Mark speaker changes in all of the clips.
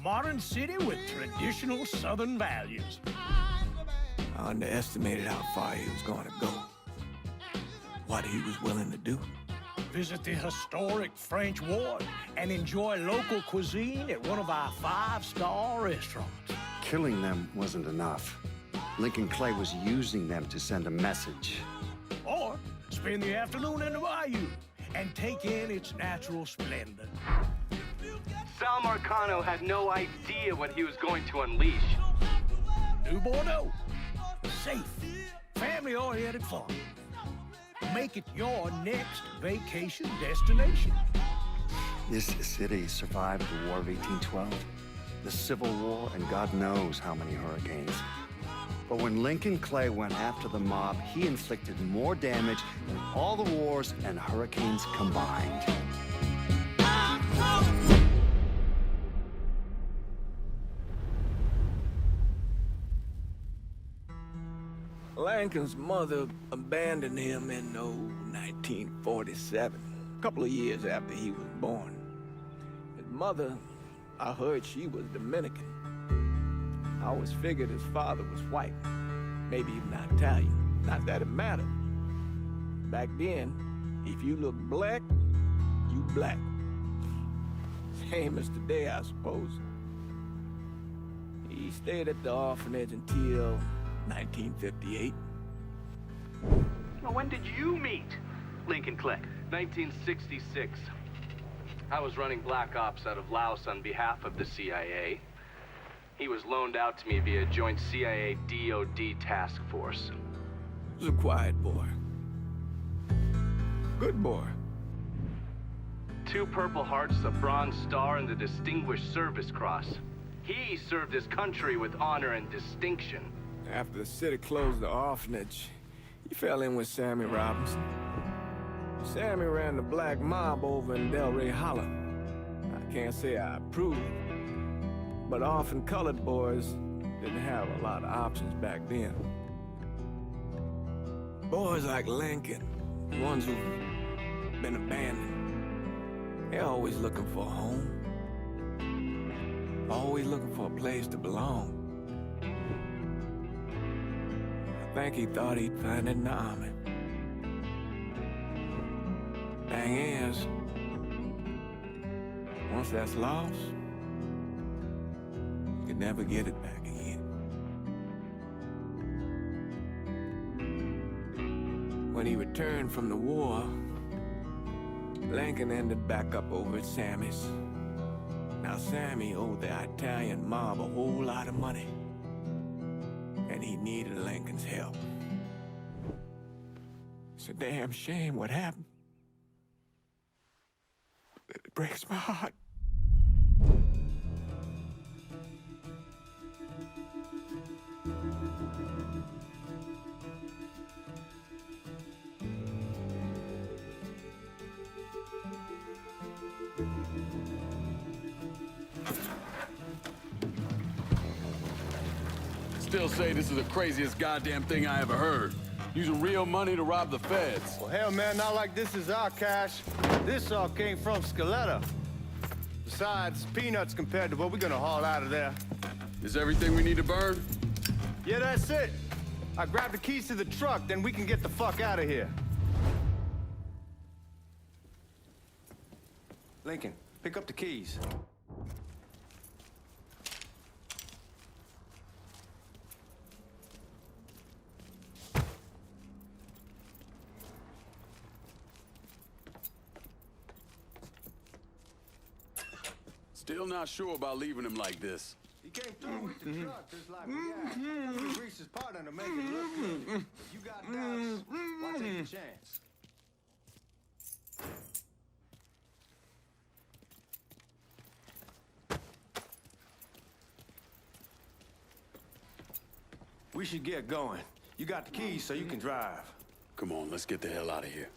Speaker 1: modern city with traditional Southern values.
Speaker 2: I underestimated how far he was going to go. What he was willing to do.
Speaker 1: Visit the historic French Ward and enjoy local cuisine at one of our 5-star restaurants.
Speaker 3: Killing them wasn't enough. Lincoln Clay was using them to send a message.
Speaker 1: Or spend the afternoon in the bayou and take in its natural splendor.
Speaker 4: Sal Marcano had no idea what he was going to unleash.
Speaker 1: New Bordeaux. Safe, family-oriented fun. Make it your next vacation destination.
Speaker 3: This city survived the War of 1812, the Civil War, and God knows how many hurricanes. But when Lincoln Clay went after the mob, he inflicted more damage than all the wars and hurricanes combined.
Speaker 2: Lincoln's mother abandoned him in 1947, a couple of years after he was born. His mother, I heard she was Dominican. I always figured his father was white, maybe even Italian. Not that it mattered. Back then, if you looked black, you black. Same as today, I suppose. He stayed at the orphanage until 1958.
Speaker 4: Now, when did you meet Lincoln Clay? 1966. I was running Black Ops out of Laos on behalf of the CIA. He was loaned out to me via joint CIA-DOD task force.
Speaker 2: He was a quiet boy. Good boy.
Speaker 4: 2 Purple Hearts, a Bronze Star, and the Distinguished Service Cross. He served his country with honor and distinction.
Speaker 2: After the city closed the orphanage, he fell in with Sammy Robinson. Sammy ran the black mob over in Delray Hollow. I can't say I approved, but orphan colored boys didn't have a lot of options back then. Boys like Lincoln, the ones who've been abandoned, they're always looking for a home. Always looking for a place to belong. I think he thought he'd find it in the army. Thing is, once that's lost, you can never get it back again. When he returned from the war, Lincoln ended back up over at Sammy's. Now Sammy owed the Italian mob a whole lot of money, and he needed Lincoln's help. It's a damn shame what happened. It breaks my heart.
Speaker 5: Still say this is the craziest goddamn thing I ever heard. Using real money to rob the feds.
Speaker 6: Well, hell, man, not like this is our cash. This all came from Scaletta. Besides, peanuts compared to what we're gonna haul out of there.
Speaker 5: Is everything we need to burn?
Speaker 6: Yeah, that's it. I grabbed the keys to the truck, then we can get the fuck out of here. Lincoln, pick up the keys.
Speaker 5: Still not sure about leaving him like this.
Speaker 6: He came through with the truck, just like we got. We reached his partner to make it look good. If you got doubts, why take a chance? We should get going. You got the keys so you can drive.
Speaker 5: Come on, let's get the hell out of here.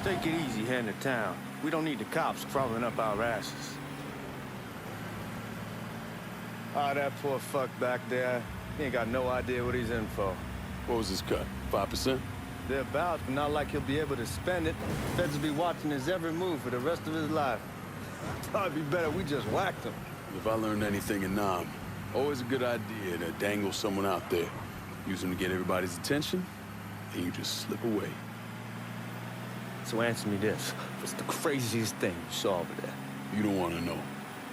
Speaker 6: Take it easy heading to town. We don't need the cops crawling up our asses. Ah, that poor fuck back there. He ain't got no idea what he's in for.
Speaker 5: What was his cut? 5%?
Speaker 6: Thereabouts, but not like he'll be able to spend it. Feds will be watching his every move for the rest of his life. Probably be better we just whacked him.
Speaker 5: If I learned anything in Nam, always a good idea to dangle someone out there. Use them to get everybody's attention, and you just slip away.
Speaker 6: So answer me this. What's the craziest thing you saw over there?
Speaker 5: You don't want to know.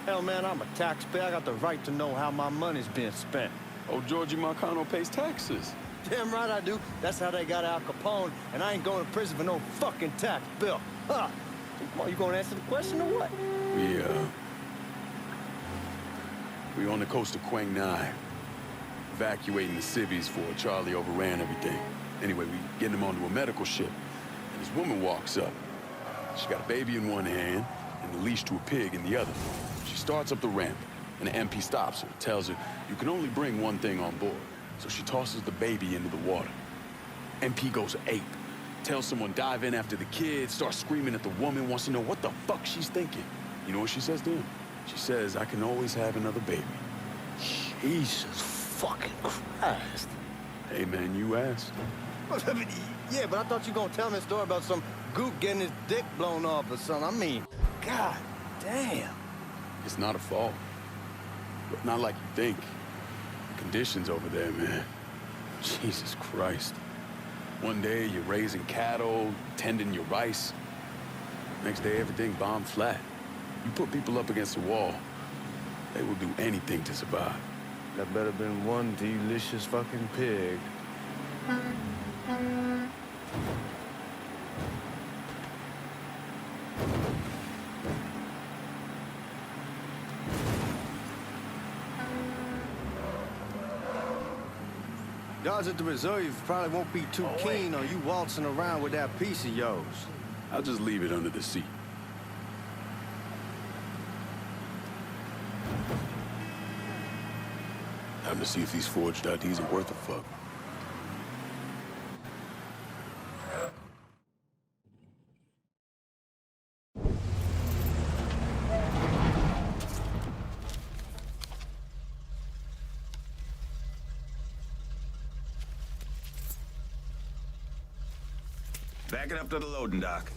Speaker 6: Hell, man, I'm a taxpayer. I got the right to know how my money's being spent.
Speaker 5: Oh, Georgie Marcano pays taxes.
Speaker 6: Damn right I do. That's how they got Al Capone, and I ain't going to prison for no fucking tax bill. Huh? Come on, you gonna answer the question or what?
Speaker 5: We on the coast of Quang Nai, evacuating the civvies for Charlie overran everything. Anyway, we getting him onto a medical ship, and this woman walks up. She got a baby in one hand and a leash to a pig in the other. She starts up the ramp, and the MP stops her, tells her, you can only bring one thing on board. So she tosses the baby into the water. MP goes ape. Tells someone dive in after the kid, starts screaming at the woman, wants to know what the fuck she's thinking. You know what she says to him? She says, I can always have another baby.
Speaker 6: Jesus fucking Christ.
Speaker 5: Hey man, you asked.
Speaker 6: Yeah, but I thought you were gonna tell me a story about some gook getting his dick blown off or something. I mean, god damn.
Speaker 5: It's not a fault. But not like you think. The conditions over there, man. Jesus Christ. One day you're raising cattle, tending your rice. Next day everything bombed flat. You put people up against the wall, they will do anything to survive.
Speaker 6: That better been one delicious fucking pig. Guards at the reserve probably won't be too keen on you waltzing around with that piece of yours.
Speaker 5: I'll just leave it under the seat. Time to see if these forged IDs are worth a fuck.
Speaker 7: Back it up to the loading dock.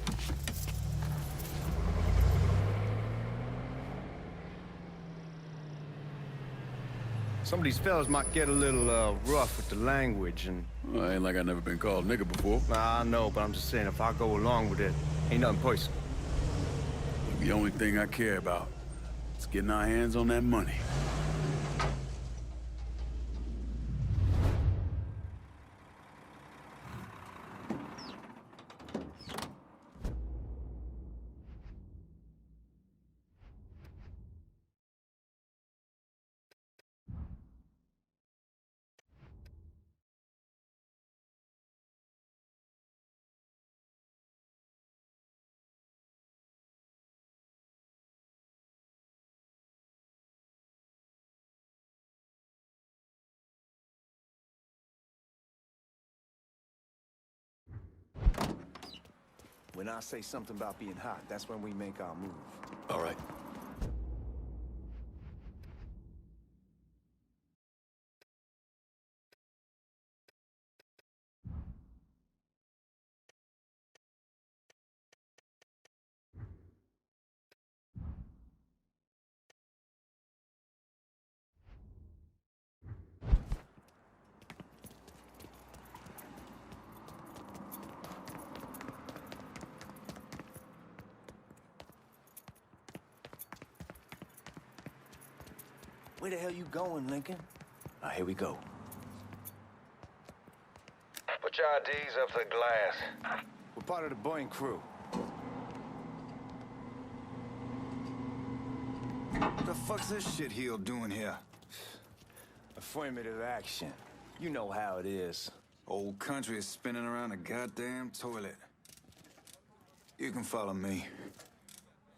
Speaker 6: Some of these fellas might get a little rough with the language and...
Speaker 5: Well, ain't like I never been called nigga before.
Speaker 6: Nah, I know, but I'm just saying if I go along with it, ain't nothing personal.
Speaker 5: The only thing I care about is getting our hands on that money.
Speaker 7: When I say something about being hot, that's when we make our move.
Speaker 5: All right.
Speaker 7: Where the hell you going, Lincoln? Here we go.
Speaker 8: Put your IDs up to the glass.
Speaker 6: We're part of the Boeing crew.
Speaker 7: What the fuck's this shitheel doing here?
Speaker 6: Affirmative action. You know how it is.
Speaker 7: Old country is spinning around a goddamn toilet. You can follow me.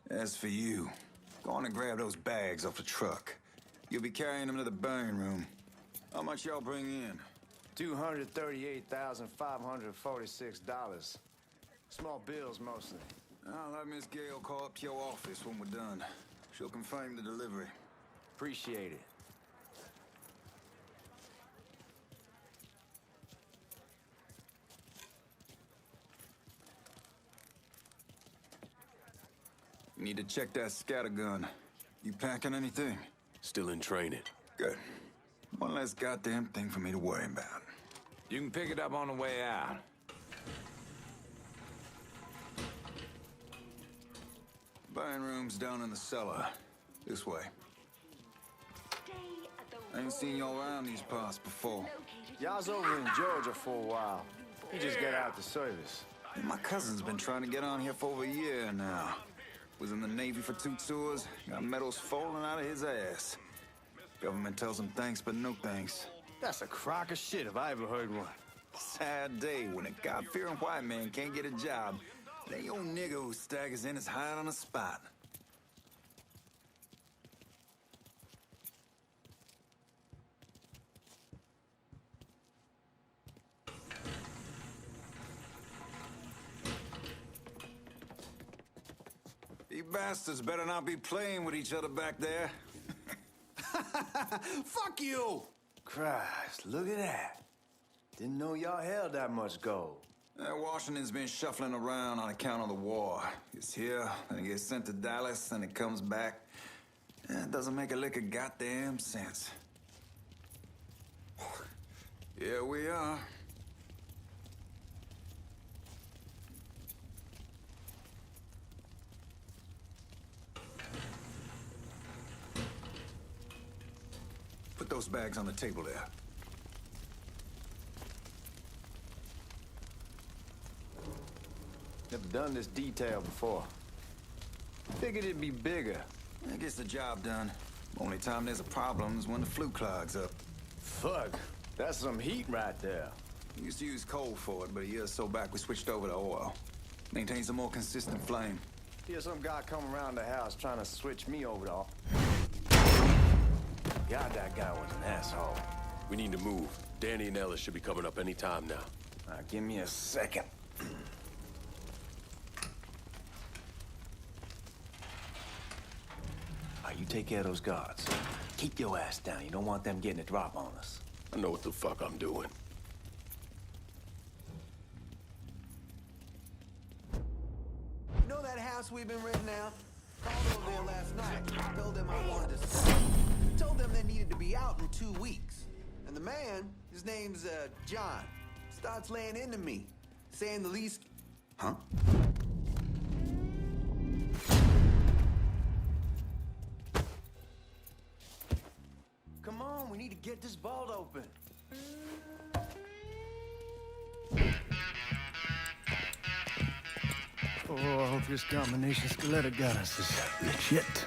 Speaker 7: As for you, go on and grab those bags off the truck. You'll be carrying them to the burn room. How much y'all bring in?
Speaker 6: $238,546. Small bills, mostly.
Speaker 7: I'll have Miss Gale call up to your office when we're done. She'll confirm the delivery.
Speaker 6: Appreciate it.
Speaker 7: You need to check that scattergun. You packing anything?
Speaker 5: Still in training.
Speaker 7: Good. One less goddamn thing for me to worry about.
Speaker 9: You can pick it up on the way out.
Speaker 7: Buying rooms down in the cellar. This way. I ain't seen y'all around these parts before.
Speaker 6: Y'all's over in Georgia for a while. He just got out the service.
Speaker 7: My cousin's been trying to get on here for over a year now. Was in the Navy for 2 tours, got medals falling out of his ass. Government tells him thanks, but no thanks.
Speaker 6: That's a crock of shit if I ever heard one.
Speaker 7: Sad day when a God-fearing white man can't get a job. That old nigga who staggers in is hired on the spot. You bastards better not be playing with each other back there.
Speaker 6: Fuck you! Christ, look at that. Didn't know y'all held that much gold.
Speaker 7: Washington's been shuffling around on account of the war. It's here, and it gets sent to Dallas, and it comes back. It doesn't make a lick of goddamn sense. Here we are. Put those bags on the table there.
Speaker 6: Never done this detail before. Figured it'd be bigger.
Speaker 7: It gets the job done. Only time there's a problem is when the flue clogs up.
Speaker 6: Fuck, that's some heat right there.
Speaker 7: We used to use coal for it, but a year or so back we switched over to oil. Maintains a more consistent flame.
Speaker 6: Here's some guy come around the house trying to switch me over to oil. God, that guy was an asshole.
Speaker 5: We need to move. Danny and Ellis should be coming up any time now.
Speaker 6: Give me a second. You take care of those guards. Keep your ass down. You don't want them getting a drop on us.
Speaker 5: I know what the fuck I'm doing.
Speaker 10: You know that house we've been renting out? Called over there last night. Told them I wanted to sell. Told them they needed to be out in 2 weeks. And the man, his name's John, starts laying into me, saying the lease...
Speaker 7: Huh?
Speaker 10: Come on, we need to get this vault open.
Speaker 1: Oh, I hope this combination Skeletor got us is legit.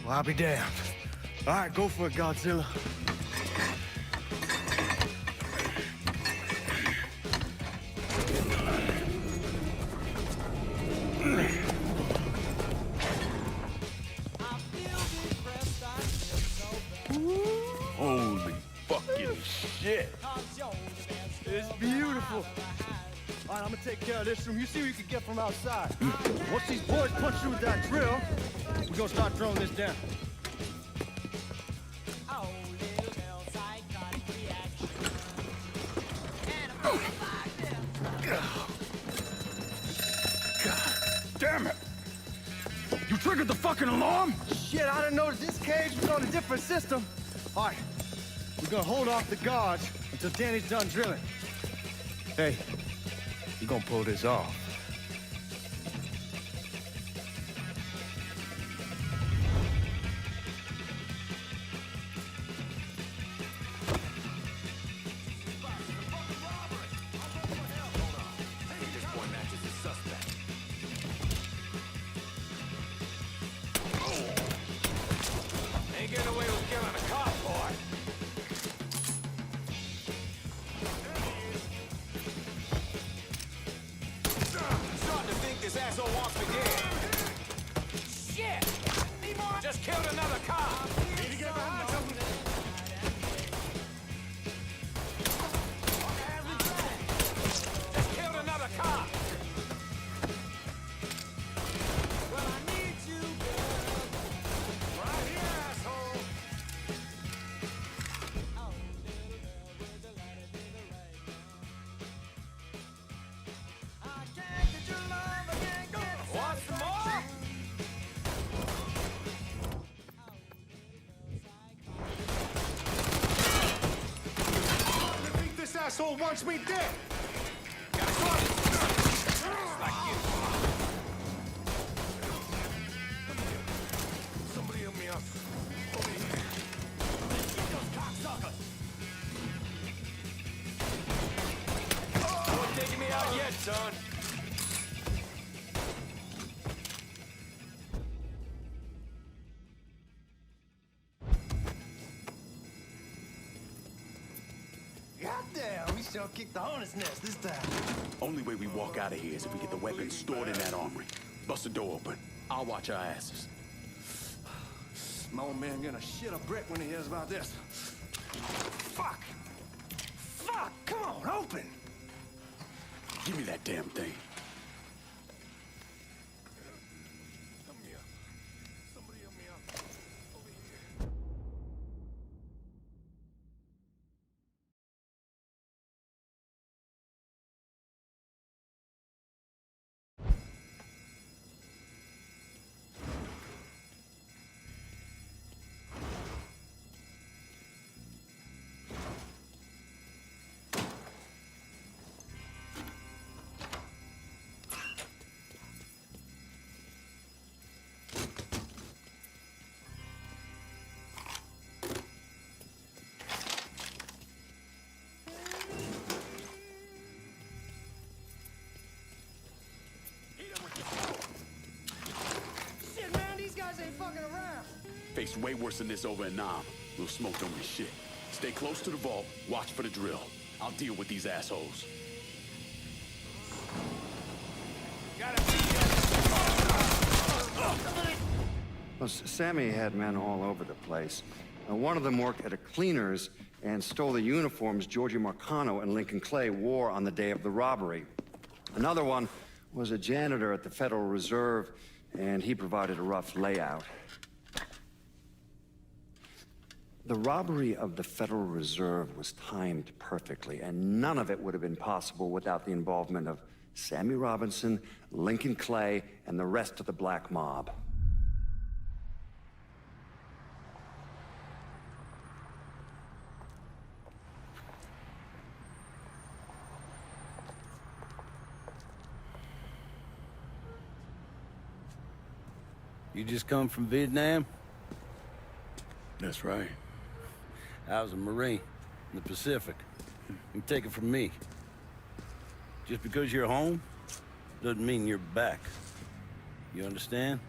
Speaker 1: Well, I'll be damned. All right, go for it, Godzilla.
Speaker 5: Holy fucking shit.
Speaker 1: It's beautiful. All right, I'm gonna take care of this room. You see what you can get from outside. Once these boys punch through with that drill, we're gonna start throwing this down.
Speaker 5: God damn it. You triggered the fucking alarm?
Speaker 1: Shit, I didn't know this cage was on a different system. All right, we're gonna hold off the guards until Danny's done drilling. Hey, you're gonna pull this off.
Speaker 9: Ain't getting away with killing a cop, boy. Starting to think this asshole wants to get. Just killed another cop!
Speaker 6: Need to get behind something.
Speaker 9: Just killed another cop!
Speaker 10: Well, I need you, girl.
Speaker 6: Right here, asshole.
Speaker 10: I can't get your love, I can't get
Speaker 9: Want some more?
Speaker 6: I think this asshole wants me dead. Somebody help me up. Over here.
Speaker 9: You ain't taking me out yet, son.
Speaker 6: Goddamn, we sure kicked the hornet's nest this time.
Speaker 5: Only way we walk out of here is if we get the weapons stored in that armory. Bust the door open. I'll watch our asses.
Speaker 6: My old man gonna shit a brick when he hears about this. Fuck! Fuck! Come on, open!
Speaker 5: Give me that damn thing.
Speaker 6: Help me up. Somebody help me up. Over here.
Speaker 10: Shit, man, these guys ain't fucking around.
Speaker 5: Faced way worse than this over in Nam. We'll smoke on this shit. Stay close to the vault. Watch for the drill. I'll deal with these assholes.
Speaker 3: Well, Sammy had men all over the place. One of them worked at a cleaner's and stole the uniforms Georgie Marcano and Lincoln Clay wore on the day of the robbery. Another one was a janitor at the Federal Reserve, and he provided a rough layout. The robbery of the Federal Reserve was timed perfectly, and none of it would have been possible without the involvement of Sammy Robinson, Lincoln Clay, and the rest of the black mob.
Speaker 11: You just come from Vietnam?
Speaker 5: That's right.
Speaker 11: I was a Marine in the Pacific. You take it from me. Just because you're home doesn't mean you're back. You understand?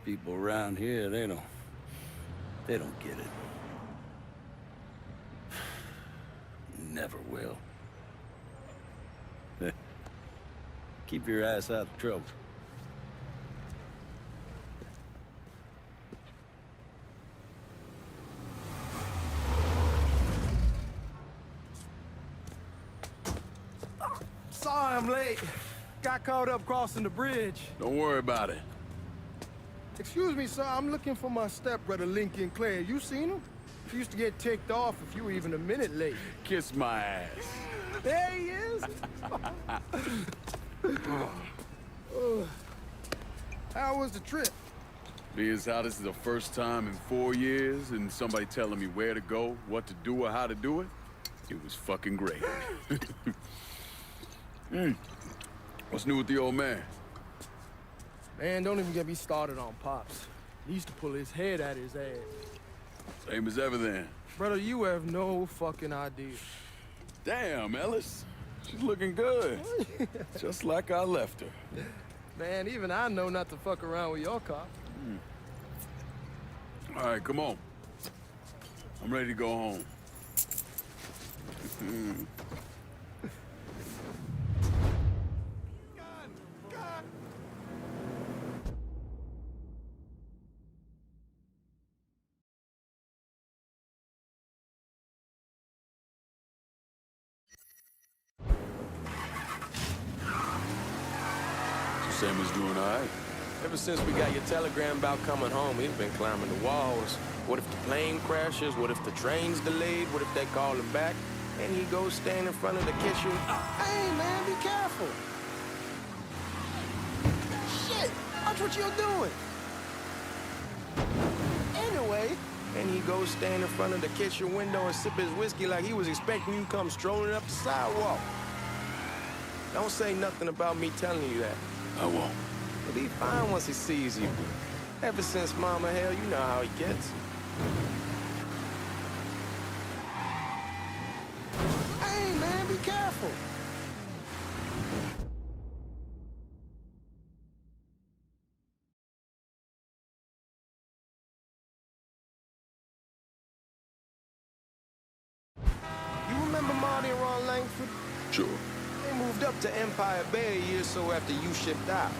Speaker 11: People around here, they don't get it. Never will. Keep your ass out of trouble.
Speaker 6: Sorry I'm late. Got caught up crossing the bridge.
Speaker 5: Don't worry about it.
Speaker 6: Excuse me, sir. I'm looking for my stepbrother, Lincoln Clay. You seen him? He used to get ticked off if you were even a minute late.
Speaker 5: Kiss my ass.
Speaker 6: There he is. How was the trip?
Speaker 5: Being as how this is the first time in 4 years and somebody telling me where to go, what to do, or how to do it, it was fucking great. What's new with the old man?
Speaker 6: Man, don't even get me started on Pops. He used to pull his head out his ass.
Speaker 5: Same as ever then.
Speaker 6: Brother, you have no fucking idea.
Speaker 5: Damn, Ellis. She's looking good. Just like I left her.
Speaker 6: Man, even I know not to fuck around with your car.
Speaker 5: All right, come on. I'm ready to go home. Sammy's doing all right.
Speaker 9: Ever since we got your telegram about coming home, he's been climbing the walls. What if the plane crashes? What if the train's delayed? What if they call him back? And he goes stand in front of the kitchen.
Speaker 10: Hey, man, be careful. Shit, watch what you're doing.
Speaker 9: Anyway, and he goes stand in front of the kitchen window and sip his whiskey like he was expecting you to come strolling up the sidewalk. Don't say nothing about me telling you that.
Speaker 5: I won't.
Speaker 9: He'll be fine once he sees you. Ever since Mama Hell, you know how he gets.
Speaker 10: Hey, man, be careful.
Speaker 9: You remember Marty and Ron Langford?
Speaker 5: Sure.
Speaker 9: They moved up to Empire Bay a year or so after you shipped out.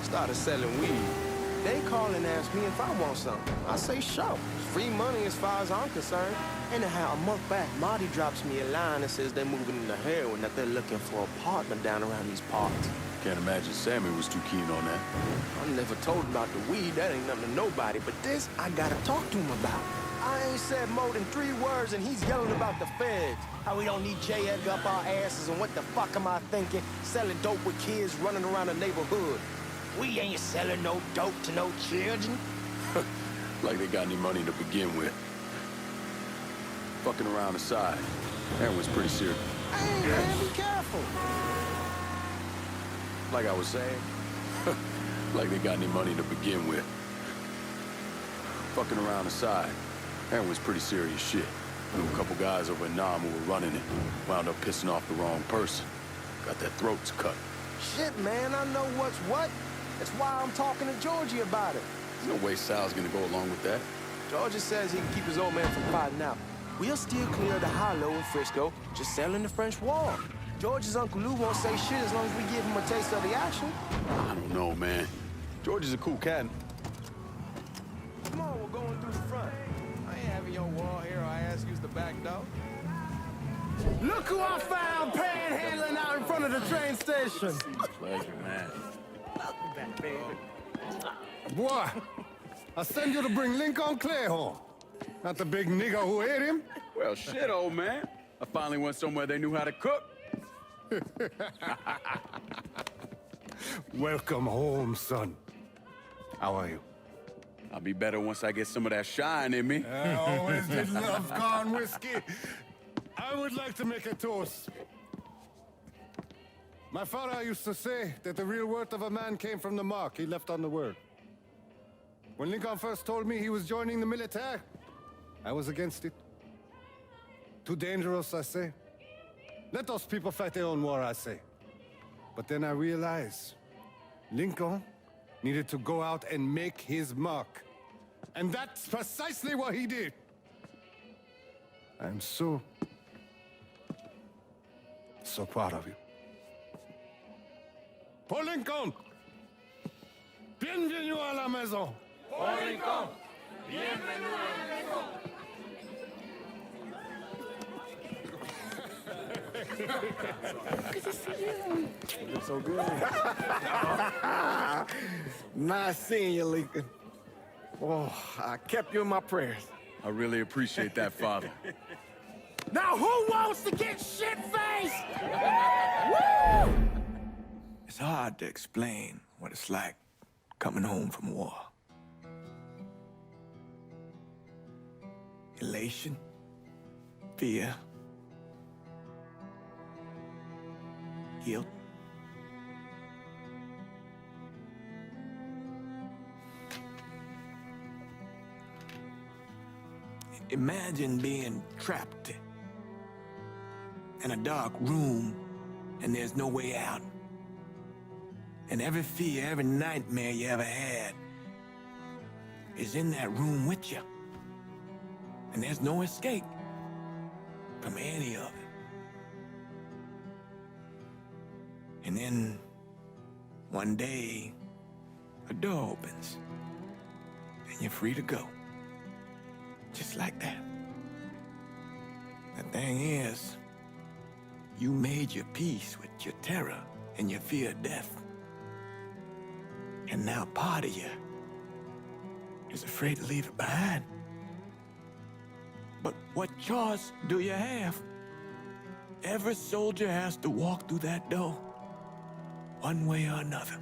Speaker 9: Started selling weed. They call and ask me if I want something. I say sure. It's free money as far as I'm concerned. Anyhow, a month back, Marty drops me a line that says they're moving into heroin, that they're looking for a partner down around these parts.
Speaker 5: Can't imagine Sammy was too keen on that.
Speaker 9: I never told him about the weed. That ain't nothing to nobody. But this, I gotta talk to him about. I ain't said more than 3 words, and he's yelling about the feds. How we don't need J.Edgar up our asses, and what the fuck am I thinking? Selling dope with kids running around the neighborhood. We ain't selling no dope to no children.
Speaker 5: Like they got any money to begin with. Fucking around the side. That was pretty serious.
Speaker 10: Hey, man, be careful.
Speaker 5: Like I was saying, like they got any money to begin with. Fucking around the side. That was pretty serious shit. Knew a couple guys over in Nam who were running it. Wound up pissing off the wrong person. Got their throats cut.
Speaker 9: Shit, man, I know what's what. That's why I'm talking to Georgie about it.
Speaker 5: There's no way Sal's gonna go along with that.
Speaker 9: Georgie says he can keep his old man from fighting out. We'll still clear the hollow in Frisco, just selling the French Wall. George's Uncle Lou won't say shit as long as we give him a taste of the action.
Speaker 5: I don't know, man. George is a cool cat.
Speaker 9: Come on, we're going through the front. I ain't having your wall here, I ask you's the back door.
Speaker 1: Look who I found panhandling out in front of the train station.
Speaker 5: Pleasure, man.
Speaker 9: Welcome back, baby.
Speaker 1: Boy, I send you to bring Lincoln Clay home. Not the big nigger who ate him.
Speaker 5: Well, shit, old man. I finally went somewhere they knew how to cook.
Speaker 1: Welcome home, son. How are you?
Speaker 5: I'll be better once I get some of that shine in me.
Speaker 1: I always did love corn whiskey. I would like to make a toast. My father used to say that the real worth of a man came from the mark he left on the world. When Lincoln first told me he was joining the military, I was against it. Too dangerous, I say. Let those people fight their own war, I say. But then I realized Lincoln needed to go out and make his mark. And that's precisely what he did. I'm so proud of you. Paul Lincoln! Bienvenue à la maison!
Speaker 9: Paul Lincoln, bienvenue à la maison.
Speaker 10: Good to see you.
Speaker 9: You look so good.
Speaker 10: Nice seeing you, Lincoln. Oh, I kept you in my prayers.
Speaker 5: I really appreciate that, Father.
Speaker 10: Now who wants to get shit-faced? Woo!
Speaker 2: It's hard to explain what it's like coming home from war. Elation, fear, guilt. Imagine being trapped in a dark room and there's no way out. And every fear, every nightmare you ever had is in that room with you. And there's no escape from any of it. And then one day, a door opens and you're free to go. Just like that. The thing is, you made your peace with your terror and your fear of death. And now part of you is afraid to leave it behind. But what choice do you have? Every soldier has to walk through that door, one way or another.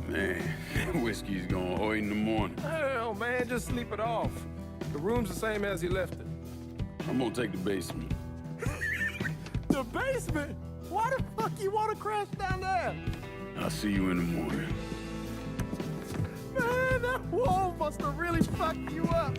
Speaker 5: Man, whiskey's going hoy in the morning.
Speaker 6: Hell, man, just sleep it off. The room's the same as you left it.
Speaker 5: I'm gonna take the basement.
Speaker 6: The basement? Why the fuck you want to crash down there?
Speaker 5: I'll see you in the morning.
Speaker 6: Man, that wall must have really fucked you up.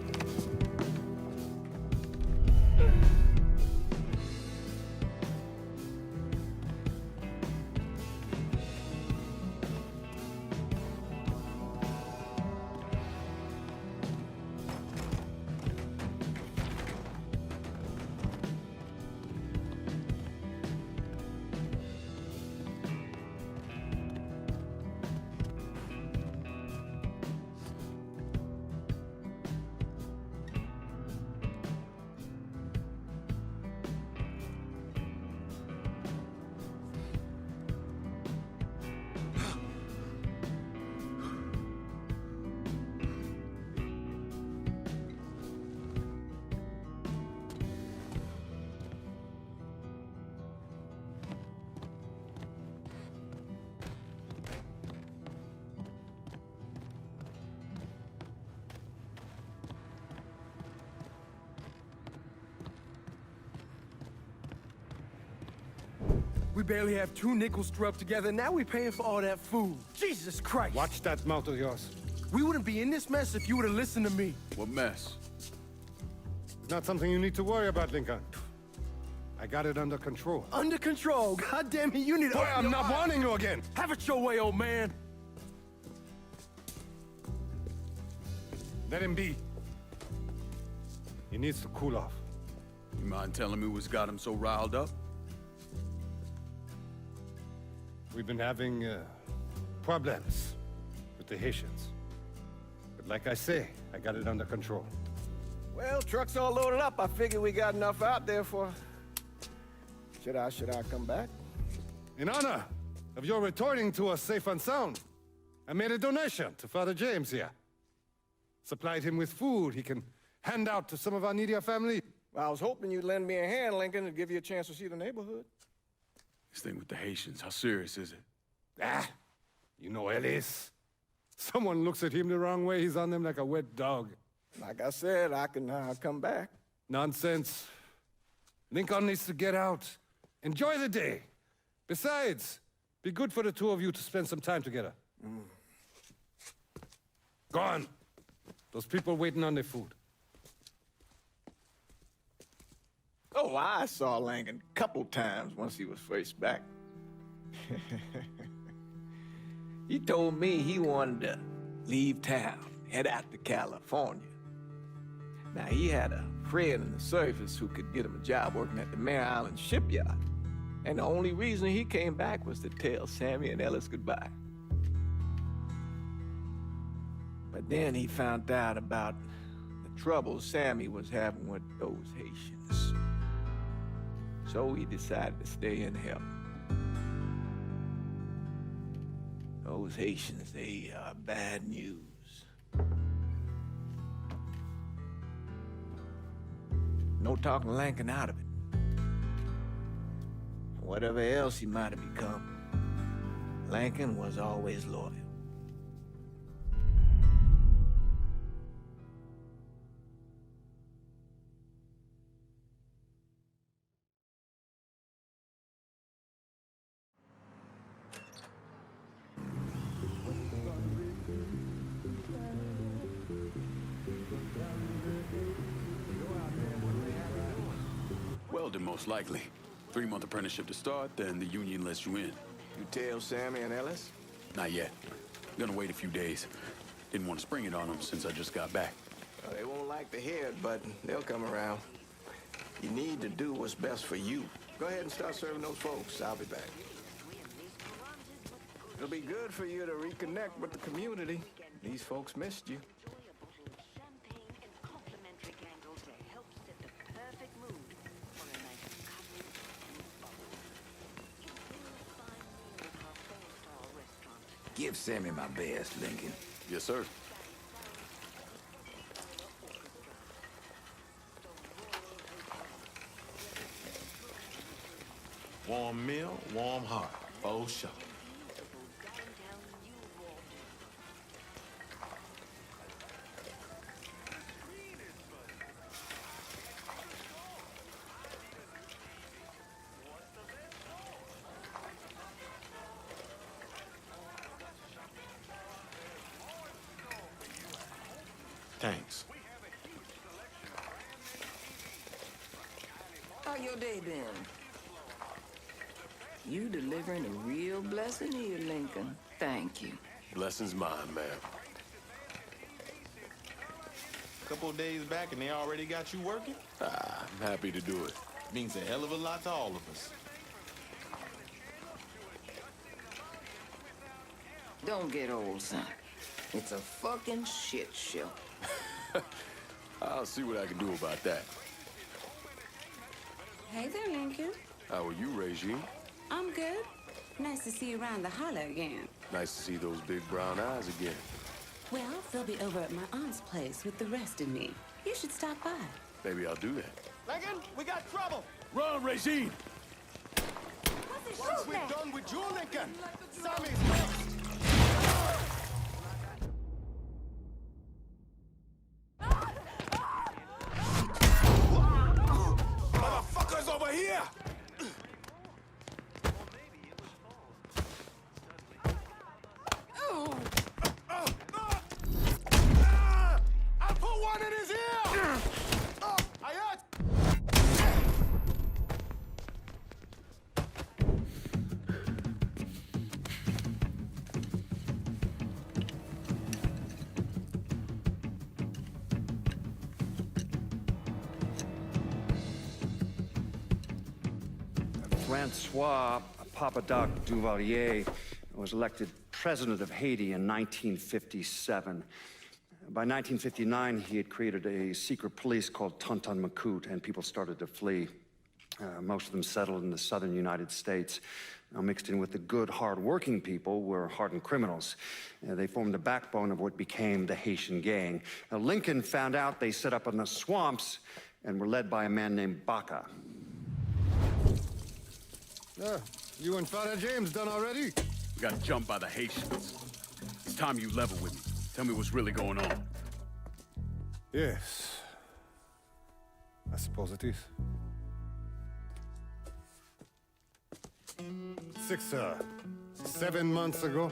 Speaker 6: We barely have 2 nickels to rub together, now we paying for all that food. Jesus Christ!
Speaker 1: Watch that mouth of yours.
Speaker 6: We wouldn't be in this mess if you would have listened to me.
Speaker 5: What mess?
Speaker 1: It's not something you need to worry about, Lincoln. I got it under control.
Speaker 6: Under control? God damn it, you need to...
Speaker 1: Boy, I'm not warning you again!
Speaker 6: Have it your way, old man.
Speaker 1: Let him be. He needs to cool off.
Speaker 5: You mind telling me what's got him so riled up?
Speaker 1: We've been having problems with the Haitians. But like I say, I got it under control.
Speaker 9: Well, truck's all loaded up. I figure we got enough out there for... Should I come back?
Speaker 1: In honor of your returning to us safe and sound, I made a donation to Father James here. Supplied him with food he can hand out to some of our needier family.
Speaker 9: Well, I was hoping you'd lend me a hand, Lincoln, and give you a chance to see the neighborhood.
Speaker 5: This thing with the Haitians, how serious is it?
Speaker 1: Ah, you know Ellis. Someone looks at him the wrong way, he's on them like a wet dog.
Speaker 9: Like I said, I can come back.
Speaker 1: Nonsense. Lincoln needs to get out. Enjoy the day. Besides, be good for the two of you to spend some time together. Go on. Those people waiting on their food.
Speaker 2: Oh, I saw Langan a couple times once he was first back. He told me he wanted to leave town, head out to California. Now, he had a friend in the service who could get him a job working at the Mare Island shipyard. And the only reason he came back was to tell Sammy and Ellis goodbye. But then he found out about the trouble Sammy was having with those Haitians. So he decided to stay and help. Those Haitians, they are bad news. No talking Lankin out of it. Whatever else he might have become, Lankin was always loyal.
Speaker 5: Welding, most likely. 3-month apprenticeship to start, then the union lets you in.
Speaker 9: You tell Sammy and Ellis?
Speaker 5: Not yet. Gonna wait a few days. Didn't want to spring it on them since I just got back.
Speaker 9: Well, they won't like to hear it, but they'll come around. You need to do what's best for you. Go ahead and start serving those folks. I'll be back. It'll be good for you to reconnect with the community. These folks missed you.
Speaker 7: Give Sammy my best, Lincoln.
Speaker 5: Yes, sir.
Speaker 6: Warm meal, warm heart. Oh, sure. Thanks.
Speaker 12: How your day been? You delivering a real blessing here, Lincoln. Thank you.
Speaker 5: Blessings mine, ma'am.
Speaker 6: Couple of days back and they already got you working?
Speaker 5: I'm happy to do it.
Speaker 6: Means a hell of a lot to all of us.
Speaker 12: Don't get old, son. It's a fucking shit show.
Speaker 5: I'll see what I can do about that.
Speaker 13: Hey there, Lincoln.
Speaker 5: How are you, Regine?
Speaker 13: I'm good. Nice to see you around the holler again.
Speaker 5: Nice to see those big brown eyes again.
Speaker 13: Well, they'll be over at my aunt's place with the rest of me. You should stop by.
Speaker 5: Maybe I'll do that.
Speaker 9: Lincoln, we got trouble.
Speaker 5: Run, Regine!
Speaker 9: Once we're done with you, Lincoln, Sammy's next.
Speaker 6: Motherfuckers over here!
Speaker 9: I put one in his ear! I heard.
Speaker 3: Francois Papadoc Duvalier was elected president of Haiti in 1957. By 1959, he had created a secret police called Tonton Macoute, and people started to flee. Most of them settled in the southern United States. Now, mixed in with the good, hard-working people were hardened criminals. They formed the backbone of what became the Haitian gang. Now, Lincoln found out they set up in the swamps and were led by a man named Baca.
Speaker 1: You and Father James done already?
Speaker 5: We got jumped by the Haitians. It's time you level with me. Tell me what's really going on.
Speaker 1: Yes. I suppose it is. 7 months ago,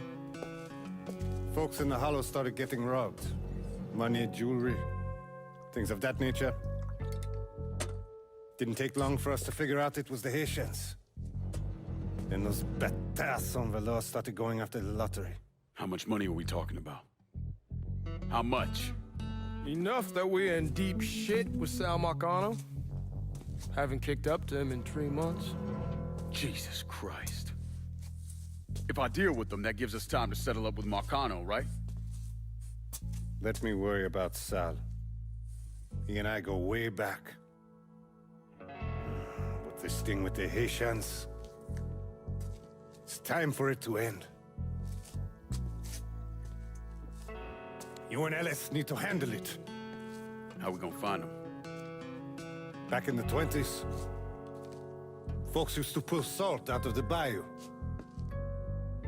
Speaker 1: folks in the Hollow started getting robbed. Money, jewelry, things of that nature. Didn't take long for us to figure out it was the Haitians. Then those bâtards on velours started going after the lottery.
Speaker 5: How much money are we talking about? How much?
Speaker 14: Enough that we're in deep shit with Sal Marcano. Haven't kicked up to him in 3 months.
Speaker 5: Jesus Christ. If I deal with them, that gives us time to settle up with Marcano, right?
Speaker 1: Let me worry about Sal. He and I go way back. But this thing with the Haitians, it's time for it to end. You and Ellis need to handle it.
Speaker 5: How we gonna find them?
Speaker 1: Back in the 20s, folks used to pull salt out of the bayou.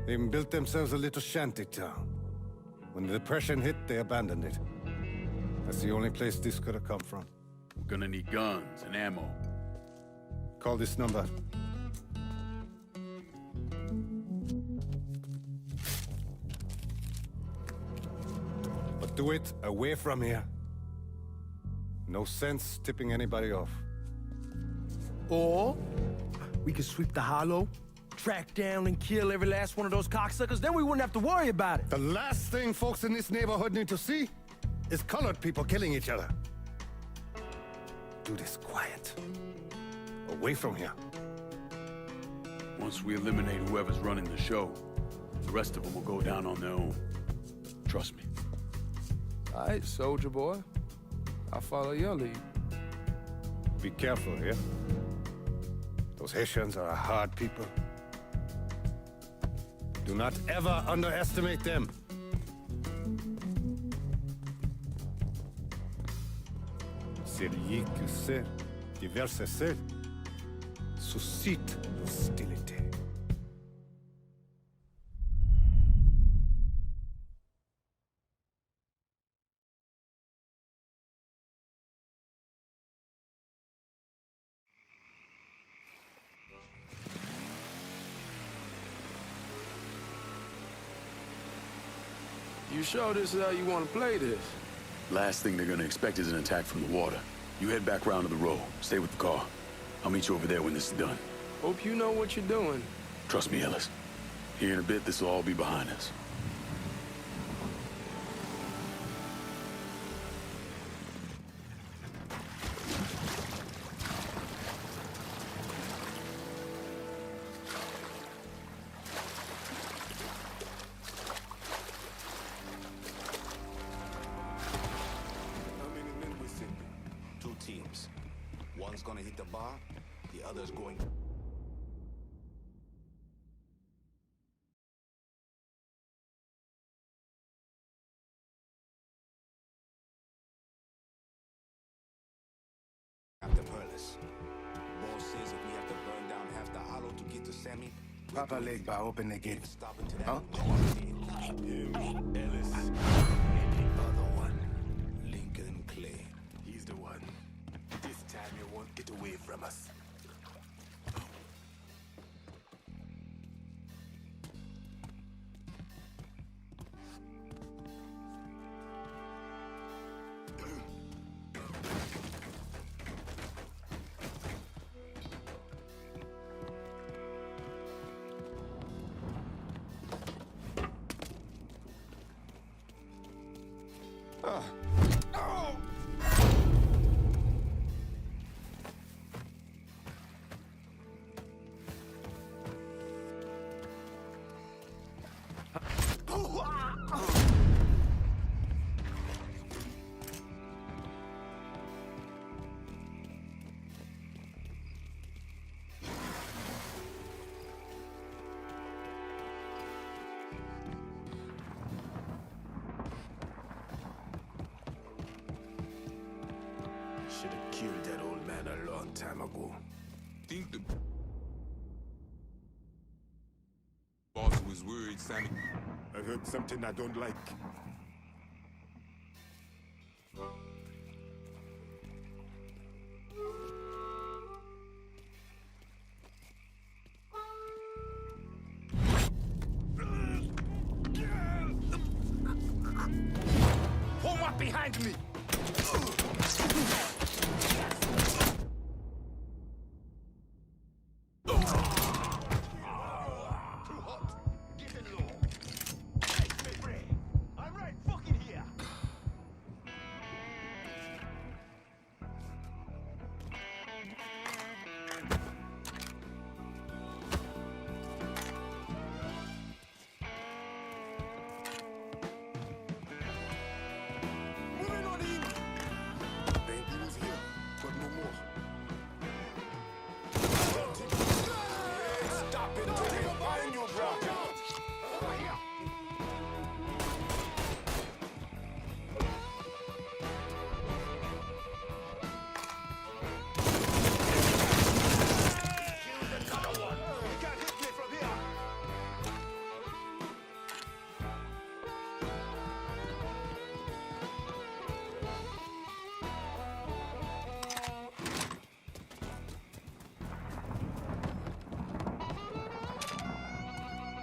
Speaker 1: They even built themselves a little shanty town. When the Depression hit, they abandoned it. That's the only place this could have come from.
Speaker 5: We're gonna need guns and ammo.
Speaker 1: Call this number. But do it away from here. No sense tipping anybody off.
Speaker 9: Or we could sweep the Hollow, track down and kill every last one of those cocksuckers, then we wouldn't have to worry about it.
Speaker 1: The last thing folks in this neighborhood need to see is colored people killing each other. Do this quiet. Away from here.
Speaker 5: Once we eliminate whoever's running the show, the rest of them will go down on their own. Trust me.
Speaker 14: All right, soldier boy. I'll follow your lead.
Speaker 1: Be careful here. Those Haitians are a hard people. Do not ever underestimate them. Celui qui sait diverser seul suscite l'hostilité.
Speaker 14: You sure this is how you want to play this?
Speaker 5: Last thing they're gonna expect is an attack from the water. You head back round to the row. Stay with the car. I'll meet you over there when this is done.
Speaker 14: Hope you know what you're doing.
Speaker 5: Trust me, Ellis. Here in a bit, this will all be behind us.
Speaker 6: One's gonna hit the bar, the other's going... After Perlis. Boss says if we have to burn down half the hollow to get to Sammy... Papa leg bar open the gate. Huh? Ellis. Other one. Lincoln Clay. He's the one. This time you won't get away from us. Should have killed that old man a long time ago.
Speaker 15: Think the boss was worried, Sammy.
Speaker 6: I heard something I don't like.
Speaker 9: Form up behind me!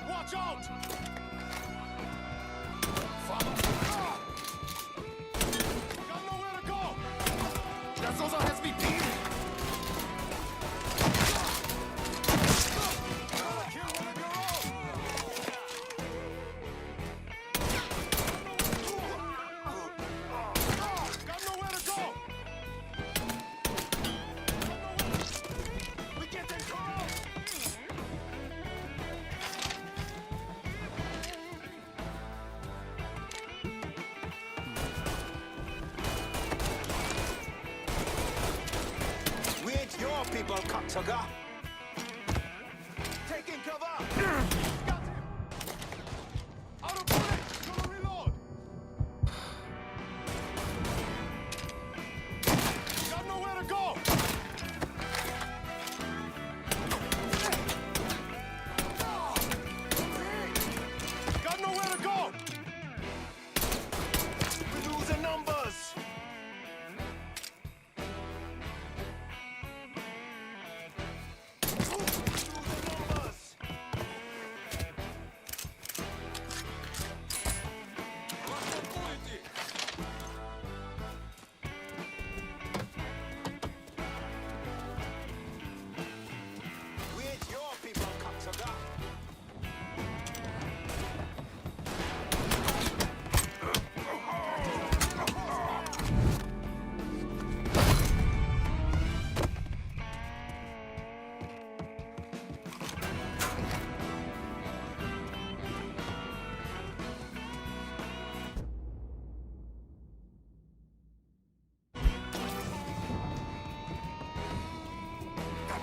Speaker 6: Watch out! Got nowhere to go! That's also has me beat! Got nowhere to go! We get them cars!
Speaker 9: Your people, cocksucker!
Speaker 6: Taking cover! Got him!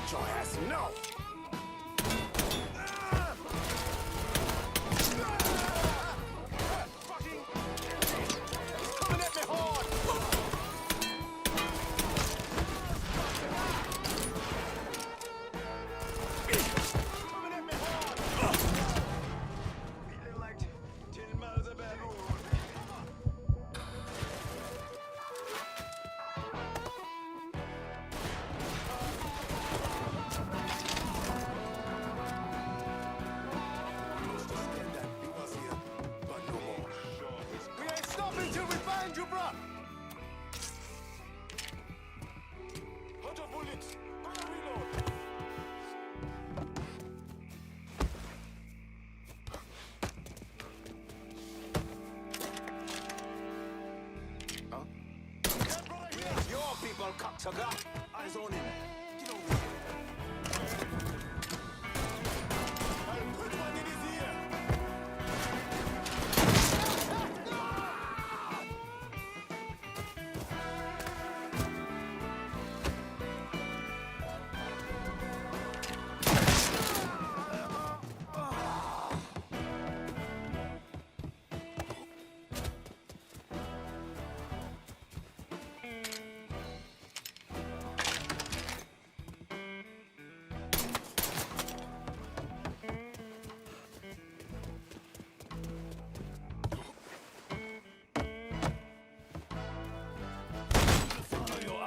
Speaker 9: Let your ass know. Coming at me hard. Coming at me hard. Feeling like 10 miles up that road. We ain't stopping till we find you, bruh! Hold your bullets. Gonna reload. Huh? Get right here! Your people, cocksucker! Eyes on him. Get over here. I'll put one in his ear.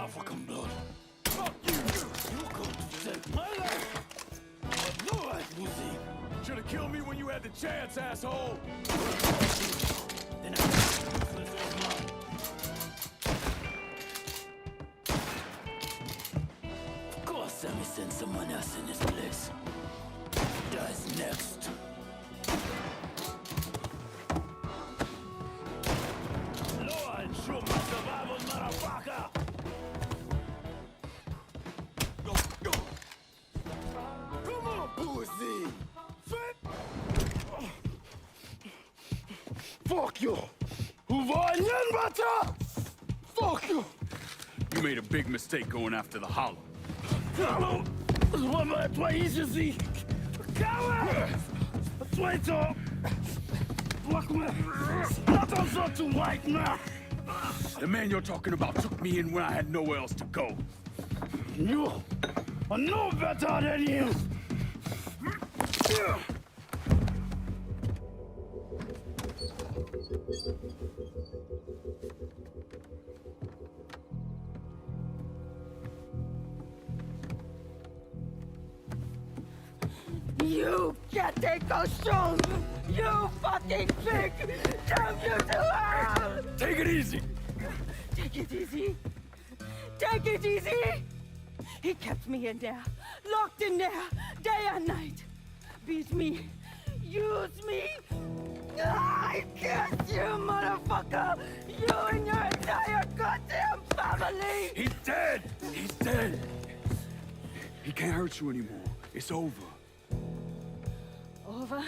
Speaker 11: African blood. Fuck you! You come to take my life! But no right, Lucy!
Speaker 5: Should've killed me when you had the chance, asshole!
Speaker 11: Then I useless old man. Of course, let me send someone else in this place. Dies next. Lord, shoot my survivors, motherfucker! Come on, pussy! Fuck you! Who var igen, butter? Fuck you!
Speaker 5: You made a big mistake going after the Hollow.
Speaker 11: Hallo! Wat maar twee is je Coward! Traitor! Fuck me! Not on so to white now!
Speaker 5: The man you're talking about took me in when I had nowhere else to go.
Speaker 11: You are no better than him!
Speaker 16: You getting costume! You fucking pig! Damn you to hell!
Speaker 5: Take it easy!
Speaker 16: Take it easy! Take it easy! He kept me in there, locked in there, day and night. Beat me, use me. I kiss you, motherfucker! You and your entire goddamn family!
Speaker 5: He's dead! He's dead! He can't hurt you anymore. It's over.
Speaker 16: Over?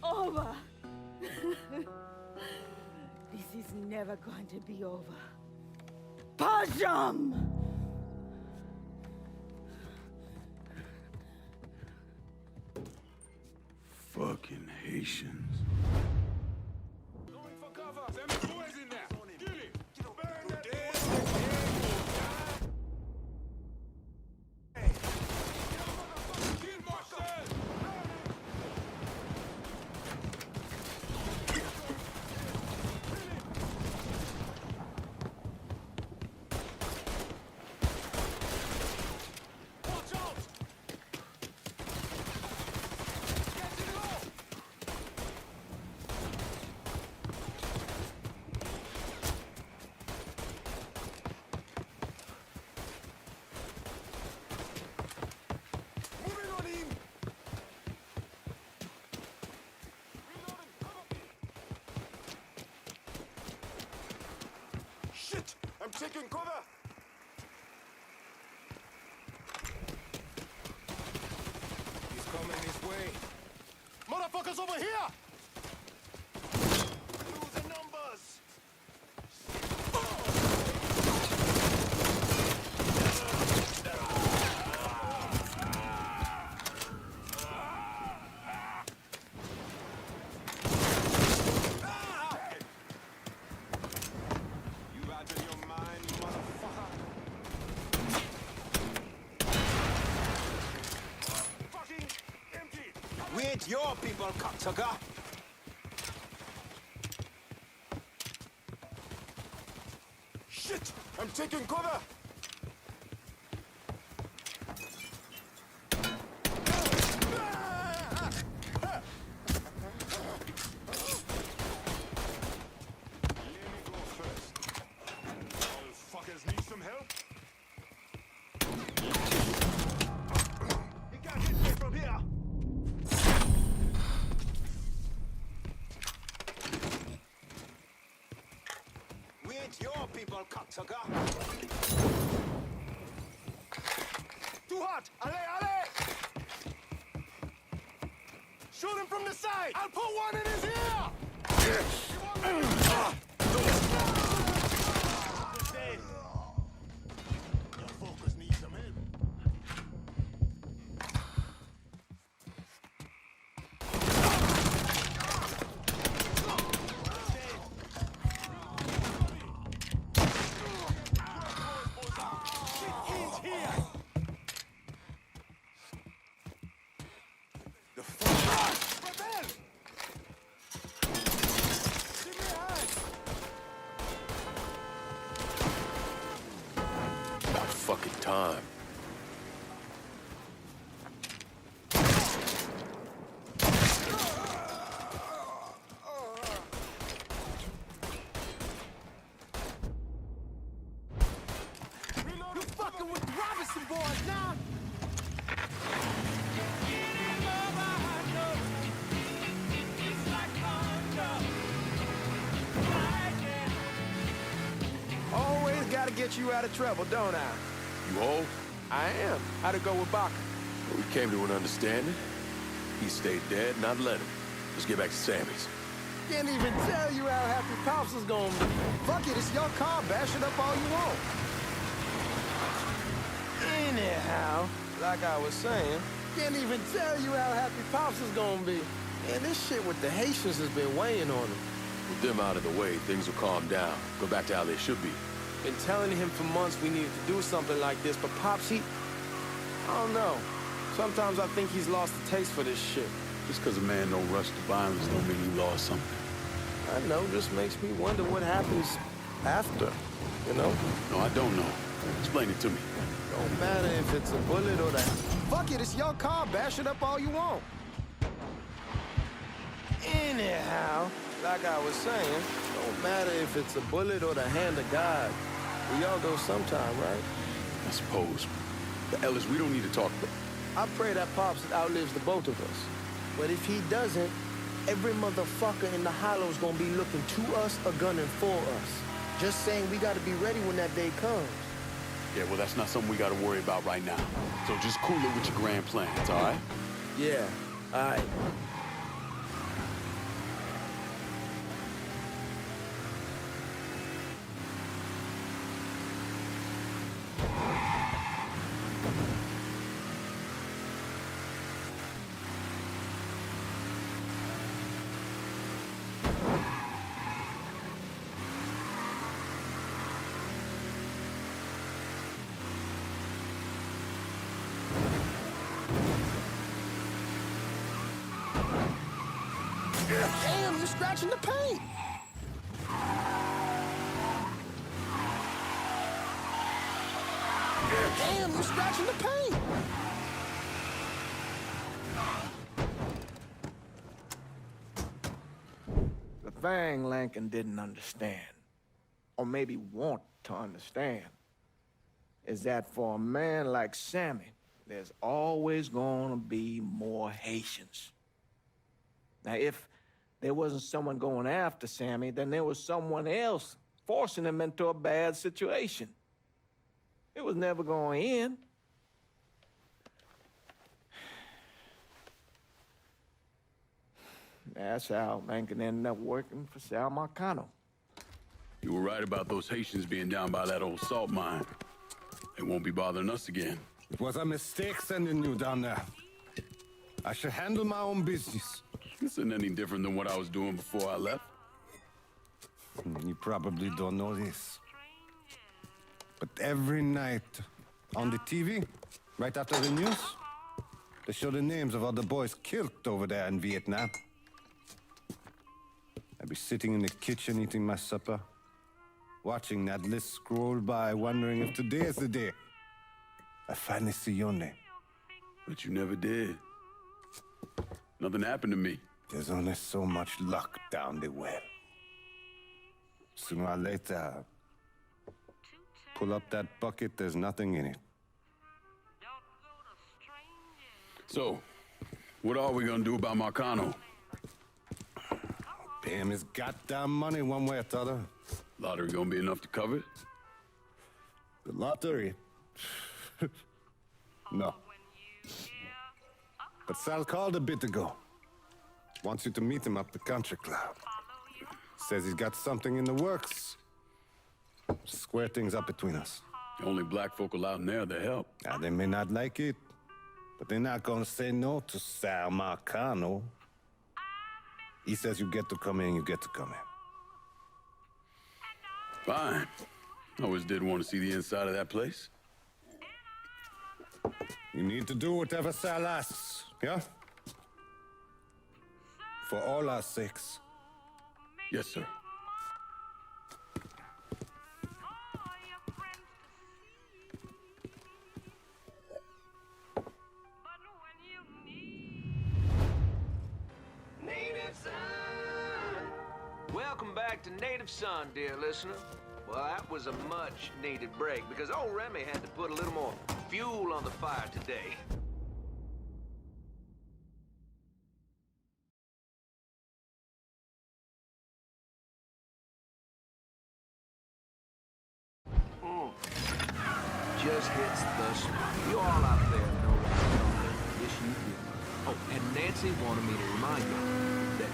Speaker 16: Over! This is never going to be over. Pajam!
Speaker 5: Fucking Haitians.
Speaker 15: Going for cover. Send me boys in there. Kill him. Burn that Kill Marshall. Watch out!
Speaker 9: Moving on him! Shit! I'm taking cover!
Speaker 6: He's coming this way. Motherfuckers over here!
Speaker 9: Losing numbers! your people, cocksucker!
Speaker 15: Shit! I'm taking cover!
Speaker 9: Your people, cocksucker!
Speaker 15: Too hot! Allez, allez! Shoot him from the side! I'll put one in his ear! Your focus needs some help.
Speaker 5: About fucking time.
Speaker 9: You fucking with the Robinson boys now! Always gotta get you out of trouble, don't I?
Speaker 5: You old?
Speaker 9: I am. How'd it go with Baca?
Speaker 5: We came to an understanding. He stayed dead, and I'd let him. Let's get back to Sammy's.
Speaker 9: Can't even tell you how happy Pops is gonna be. Fuck it, it's your car. Bash it up all you want. Anyhow, like I was saying, can't even tell you how happy Pops is gonna be. Man, this shit with the Haitians has been weighing on him.
Speaker 5: With them out of the way, things will calm down. Go back to how they should be.
Speaker 9: Been telling him for months we needed to do something like this, but Pops, I don't know. Sometimes I think he's lost the taste for this shit.
Speaker 5: Just because a man don't rush to violence don't mean he lost something.
Speaker 9: I know, just makes me wonder what happens after, you know?
Speaker 5: No, I don't know. Explain it to me.
Speaker 9: Don't matter if it's a bullet or that. Fuck it, it's your car. Bash it up all you want. Anyhow, like I was saying, don't matter if it's a bullet or the hand of God. We all go sometime, right?
Speaker 5: I suppose. But Ellis, we don't need to talk about...
Speaker 9: I pray that Pops outlives the both of us. But if he doesn't, every motherfucker in the hollow's gonna be looking to us or gunning for us. Just saying we gotta be ready when that day comes.
Speaker 5: Yeah, well, that's not something we gotta worry about right now. So just cool it with your grand plans, all right?
Speaker 9: Yeah, all right. Damn, you're scratching the paint. Damn, you're scratching the paint. The thing Lincoln didn't understand, or maybe want to understand, is that for a man like Sammy, there's always gonna be more Haitians. Now, if there wasn't someone going after Sammy, then there was someone else forcing him into a bad situation. It was never going to end. That's how Lincoln ended up working for Sal Marcano.
Speaker 5: You were right about those Haitians being down by that old salt mine. They won't be bothering us again.
Speaker 1: It was a mistake sending you down there. I should handle my own business.
Speaker 5: This isn't any different than what I was doing before I left.
Speaker 1: You probably don't know this. But every night on the TV, right after the news, They show the names of all the boys killed over there in Vietnam. I'd be sitting in the kitchen eating my supper, watching that list scroll by, wondering if today is the day I finally see your name.
Speaker 5: But you never did. Nothing happened to me.
Speaker 1: There's only so much luck down the well. Sooner or later, pull up that bucket, there's nothing in it.
Speaker 5: So, what are we gonna do about Marcano?
Speaker 1: Pay him his goddamn money one way or the other.
Speaker 5: Lottery gonna be enough to cover it?
Speaker 1: The lottery? No. But Sal called a bit ago. Wants you to meet him up the country club. Says he's got something in the works. Square things up between us.
Speaker 5: The only black folk allowed in there to help.
Speaker 1: Now, they may not like it, but they're not gonna say no to Sal Marcano. He says you get to come in, you get to come in.
Speaker 5: Fine. I always did want to see the inside of that place.
Speaker 1: You need to do whatever Sal asks, yeah? For all our sakes.
Speaker 5: Yes, sir.
Speaker 10: Welcome back to Native Son, dear listener. Well, that was a much-needed break because old Remy had to put a little more fuel on the fire today. Just hits the spot. You all out there know what's going on. Yes, you do. Oh, and Nancy wanted me to remind you that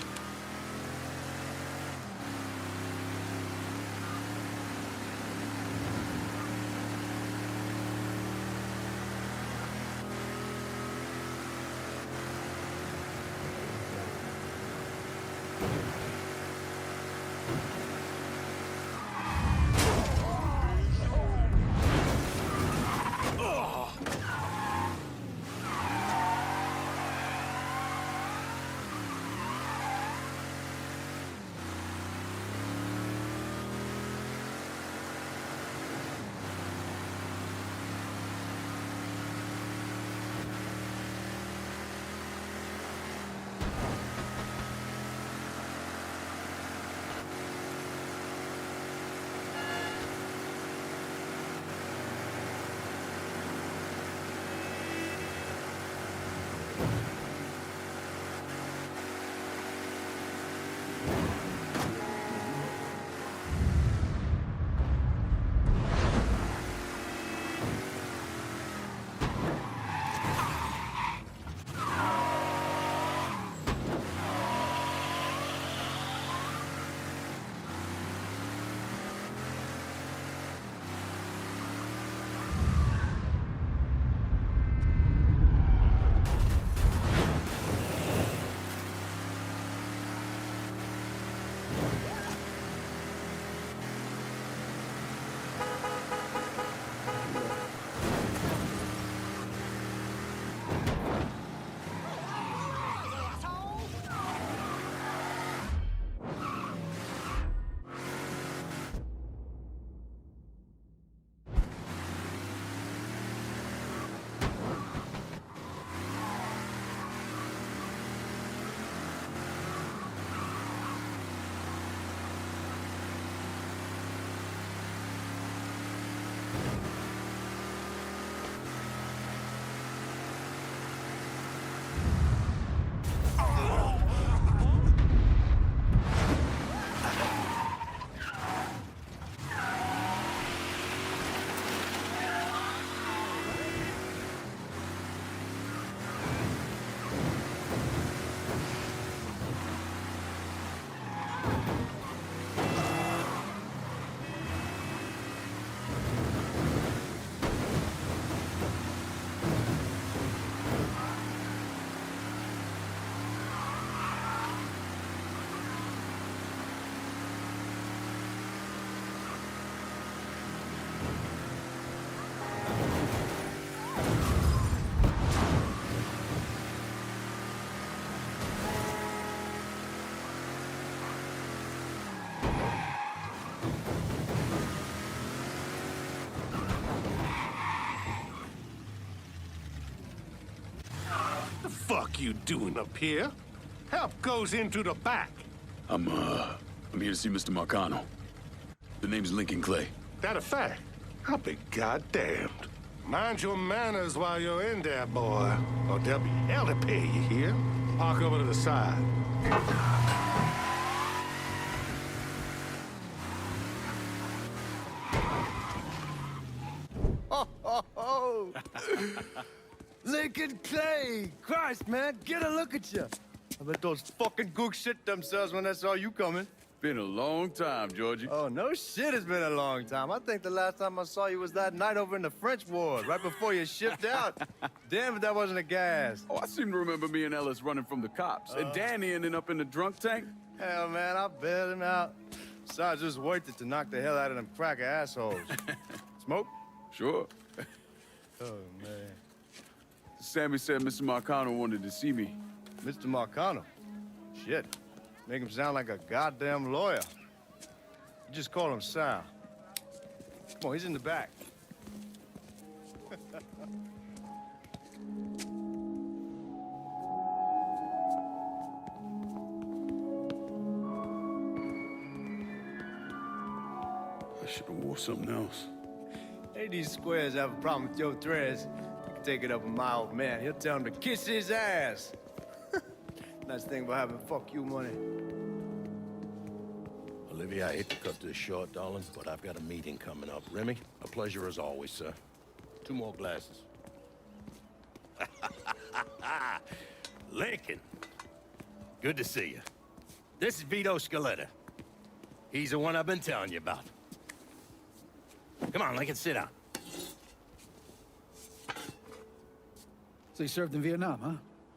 Speaker 15: fuck you doing up here? Help goes into the back.
Speaker 5: I'm here to see Mr. Marcano. The name's Lincoln Clay.
Speaker 15: That a fact? I'll be goddamned. Mind your manners while you're in there, boy. Or there'll be hell to pay, you hear? Park over to the side.
Speaker 9: Oh, Lincoln Clay! Christ, man, get a look at you. I bet those fucking gooks shit themselves when they saw you coming.
Speaker 5: Been a long time, Georgie.
Speaker 9: Oh, no shit, it's been a long time. I think the last time I saw you was that night over in the French ward, right before you shipped out. Damn if that wasn't a gas.
Speaker 5: Oh, I seem to remember me and Ellis running from the cops. And Danny ending up in the drunk tank.
Speaker 9: Hell, man, I bailed him out. Besides, just worth it to knock the hell out of them cracker assholes. Smoke?
Speaker 5: Sure.
Speaker 9: Oh, man.
Speaker 5: Sammy said Mr. Marcano wanted to see me.
Speaker 9: Mr. Marcano? Shit. Make him sound like a goddamn lawyer. You just call him Sal. Come on, he's in the back.
Speaker 5: I should have wore something else.
Speaker 9: Hey, these squares have a problem with your threads. You can take it up with my old man. He'll tell him to kiss his ass. Nice thing about having fuck you money.
Speaker 11: Olivia, I hate to cut this short, darling, but I've got a meeting coming up. Remy, a pleasure as always, sir. 2 more glasses. Lincoln. Good to see you. This is Vito Scaletta. He's the one I've been telling you about. Come on, Lincoln, sit down.
Speaker 17: So you served in Vietnam, huh?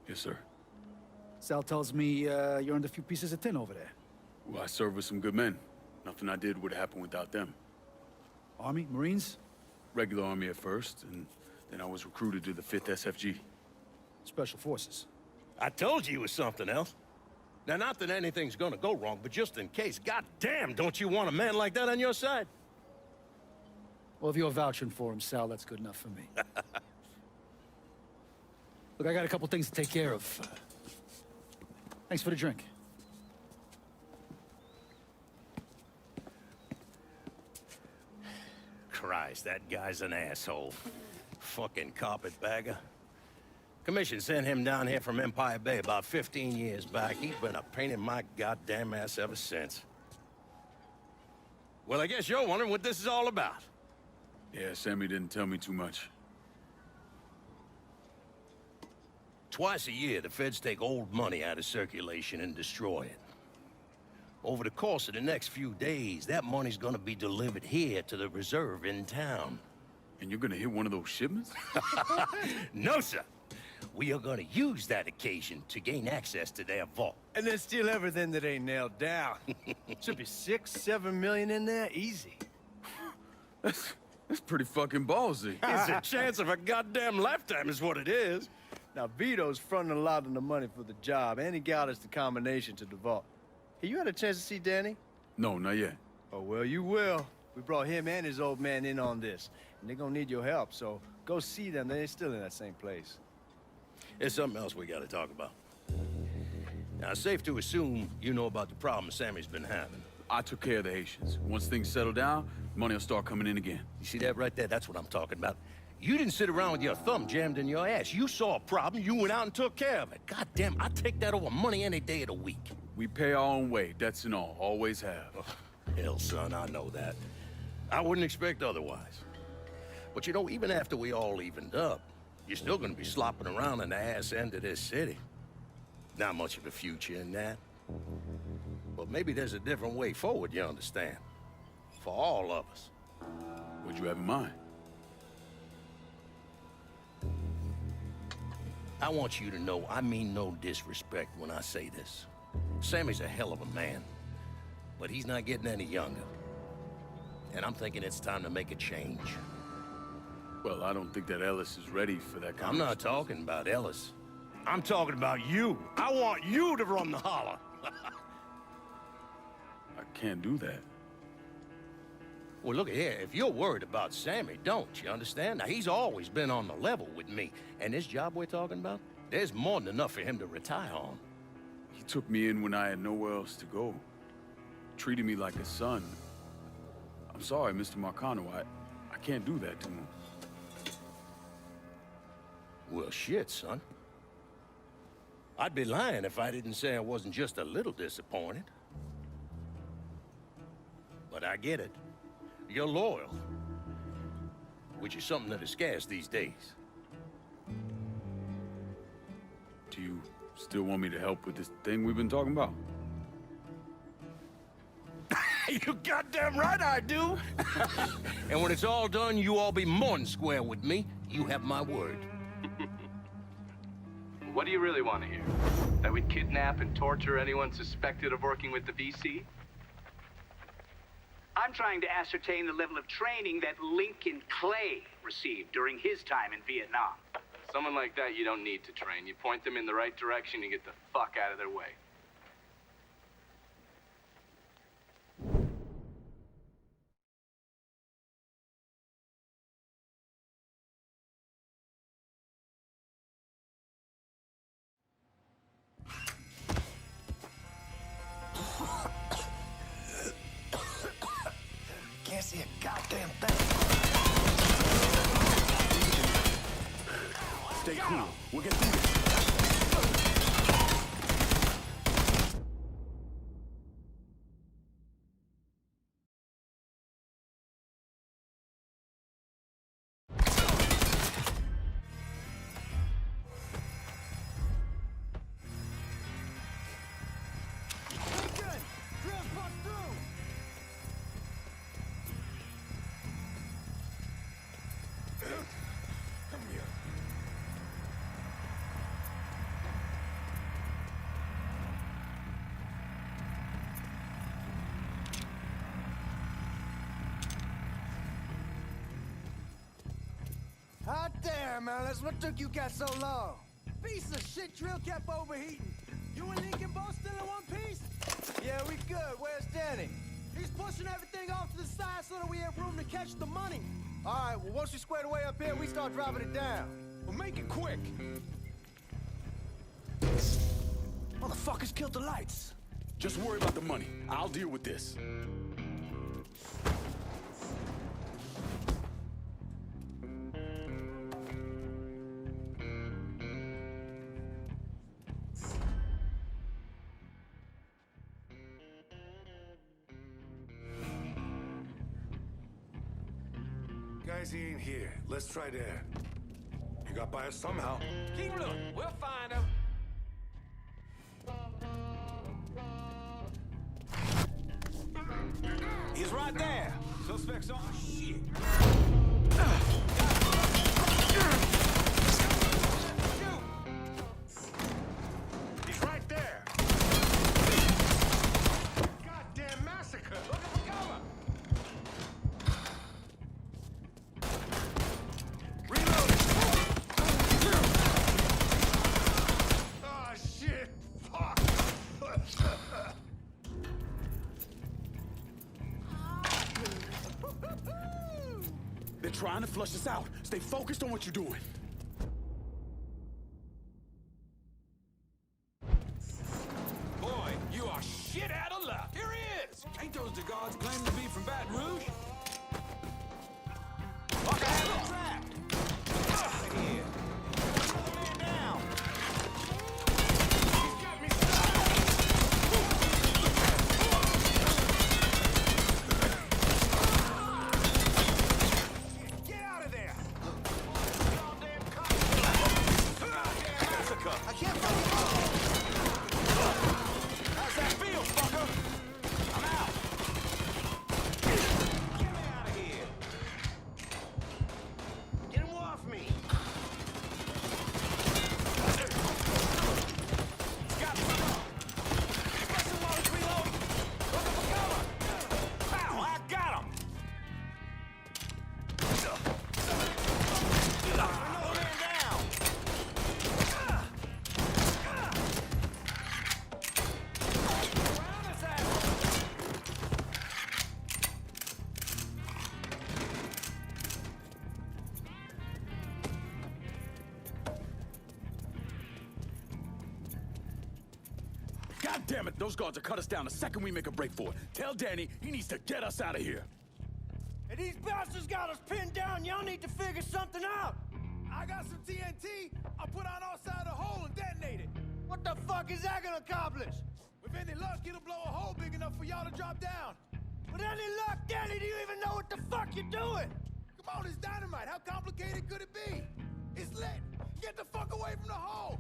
Speaker 5: Yes, sir.
Speaker 17: Sal tells me you earned a few pieces of tin over there.
Speaker 5: Well, I served with some good men. Nothing I did would have happened without them.
Speaker 17: Army? Marines?
Speaker 5: Regular Army at first, and then I was recruited to the 5th SFG.
Speaker 17: Special Forces.
Speaker 11: I told you it was something else. Now, not that anything's gonna go wrong, but just in case, goddamn, don't you want a man like that on your side?
Speaker 17: Well, if you're vouching for him, Sal, that's good enough for me. Look, I got a couple things to take care of. Thanks for the drink.
Speaker 11: Christ, that guy's an asshole. Fucking carpetbagger. Commission sent him down here from Empire Bay about 15 years back. He's been a pain in my goddamn ass ever since. Well, I guess you're wondering what this is all about.
Speaker 5: Yeah, Sammy didn't tell me too much.
Speaker 11: Twice a year, the feds take old money out of circulation and destroy it. Over the course of the next few days, that money's gonna be delivered here to the reserve in town.
Speaker 5: And you're gonna hit one of those shipments?
Speaker 11: No, sir. We are gonna use that occasion to gain access to their vault.
Speaker 9: And then steal everything that ain't nailed down. Should be 6, 7 million in there, easy.
Speaker 5: That's pretty fucking ballsy.
Speaker 11: It's a chance of a goddamn lifetime is what it is.
Speaker 9: Now, Vito's fronting a lot of the money for the job, and he got us the combination to the vault. Hey, you had a chance to see Danny?
Speaker 5: No, not yet.
Speaker 9: Oh, well, you will. We brought him and his old man in on this, and they're gonna need your help, so go see them. They're still in that same place.
Speaker 11: There's something else we gotta talk about. Now, it's safe to assume you know about the problem Sammy's been having.
Speaker 5: I took care of the Haitians. Once things settle down, money will start coming in again.
Speaker 11: You see that right there? That's what I'm talking about. You didn't sit around with your thumb jammed in your ass. You saw a problem, you went out and took care of it. Goddamn, I'd take that over money any day of the week.
Speaker 5: We pay our own way, debts and all. Always have.
Speaker 11: Oh, hell, son, I know that. I wouldn't expect otherwise. But you know, even after we all evened up, you're still gonna be slopping around in the ass end of this city. Not much of a future in that. But maybe there's a different way forward, you understand? For all of us.
Speaker 5: What'd you have in mind?
Speaker 11: I want you to know I mean no disrespect when I say this. Sammy's a hell of a man, but he's not getting any younger. And I'm thinking it's time to make a change.
Speaker 5: Well, I don't think that Ellis is ready for that kind
Speaker 11: I'm not talking about Ellis. I'm talking about you. I want you to run the holler.
Speaker 5: I can't do that.
Speaker 11: Well, look here, if you're worried about Sammy, don't, you understand? Now, he's always been on the level with me. And this job we're talking about, There's more than enough for him to retire on.
Speaker 5: He took me in when I had nowhere else to go. Treated me like a son. I'm sorry, Mr. Marcano. I can't do that to him.
Speaker 11: Well, shit, son. I'd be lying if I didn't say I wasn't just a little disappointed. But I get it. You're loyal. Which is something that is scarce these days.
Speaker 5: Do you still want me to help with this thing we've been talking about?
Speaker 11: You goddamn right I do! And when it's all done, you all be more than square with me. You have my word.
Speaker 4: What do you really want to hear? That we'd kidnap and torture anyone suspected of working with the VC?
Speaker 18: I'm trying to ascertain the level of training that Lincoln Clay received during his time in Vietnam.
Speaker 4: Someone like that you don't need to train. You point them in the right direction and get the fuck out of their way.
Speaker 9: Can't see a goddamn thing.
Speaker 5: Stay cool. We'll get through this.
Speaker 9: Hot damn, Alice, what took you guys so long? Piece of shit drill kept overheating. You and Lincoln both still in one piece? Yeah, we good. Where's Danny? He's pushing everything off to the side so that we have room to catch the money. All right, well, once we square away up here, we start driving it down. Well, make it quick.
Speaker 5: Motherfuckers killed the lights. Just worry about the money. I'll deal with this.
Speaker 15: Guys, he ain't here. Let's try there. You got by us somehow.
Speaker 6: Keep looking. We'll find him.
Speaker 9: He's right there. Suspects on. Shit.
Speaker 15: He's right there. Goddamn massacre. Looking for cover. Oh, shit. Fuck.
Speaker 5: They're trying to flush us out. Stay focused on what you're doing.
Speaker 6: Boy, you are shit out of luck. Here he is. Ain't those the guards claiming to be from Baton Rouge? Fuck, I have him trapped. Here. Another man down.
Speaker 15: He's got me stuck.
Speaker 9: Get out of there. Goddamn
Speaker 5: God damn it, those guards will cut us down the second we make a break for it. Tell Danny he needs to get us out of here.
Speaker 9: Hey, these bastards got us pinned down. Y'all need to figure something out.
Speaker 6: I got some TNT. I'll put on our side of the hole and detonate it.
Speaker 9: What the fuck is that gonna accomplish?
Speaker 6: With any luck, it'll blow a hole big enough for y'all to drop down.
Speaker 9: With any luck, Danny, do you even know what the fuck you're doing?
Speaker 6: Come on, it's dynamite. How complicated could it be? It's lit. Get the fuck away from the hole.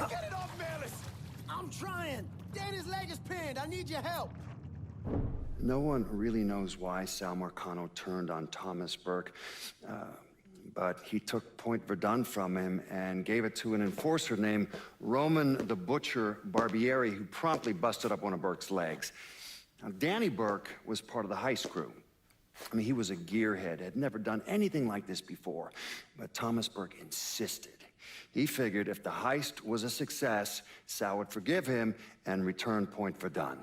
Speaker 6: Get it off, Melis!
Speaker 9: I'm trying. Danny's leg is pinned. I need your help.
Speaker 3: No one really knows why Sal Marcano turned on Thomas Burke, but he took Point Verdun from him and gave it to an enforcer named Roman the Butcher Barbieri, who promptly busted up one of Burke's legs. Now, Danny Burke was part of the heist crew. I mean, he was a gearhead, had never done anything like this before, but Thomas Burke insisted. He figured if the heist was a success, Sal would forgive him and return Point Verdun.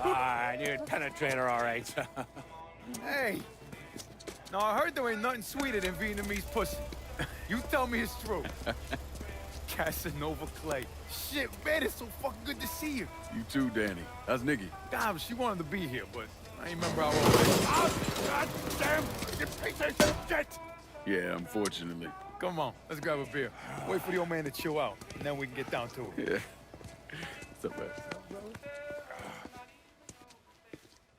Speaker 19: I knew it'd penetrate her all right.
Speaker 14: Hey! Now, I heard there ain't nothing sweeter than Vietnamese pussy. You tell me it's true. Casanova Clay. Shit, man, it's so fucking good to see you.
Speaker 5: You too, Danny. How's Nikki?
Speaker 14: God, she wanted to be here, but I ain't remember how old it is. Oh, God damn! You piece of shit!
Speaker 5: Yeah, unfortunately.
Speaker 14: Come on, let's grab a beer. Wait for the old man to chill out, and then we can get down to it.
Speaker 5: Yeah. What's up, man?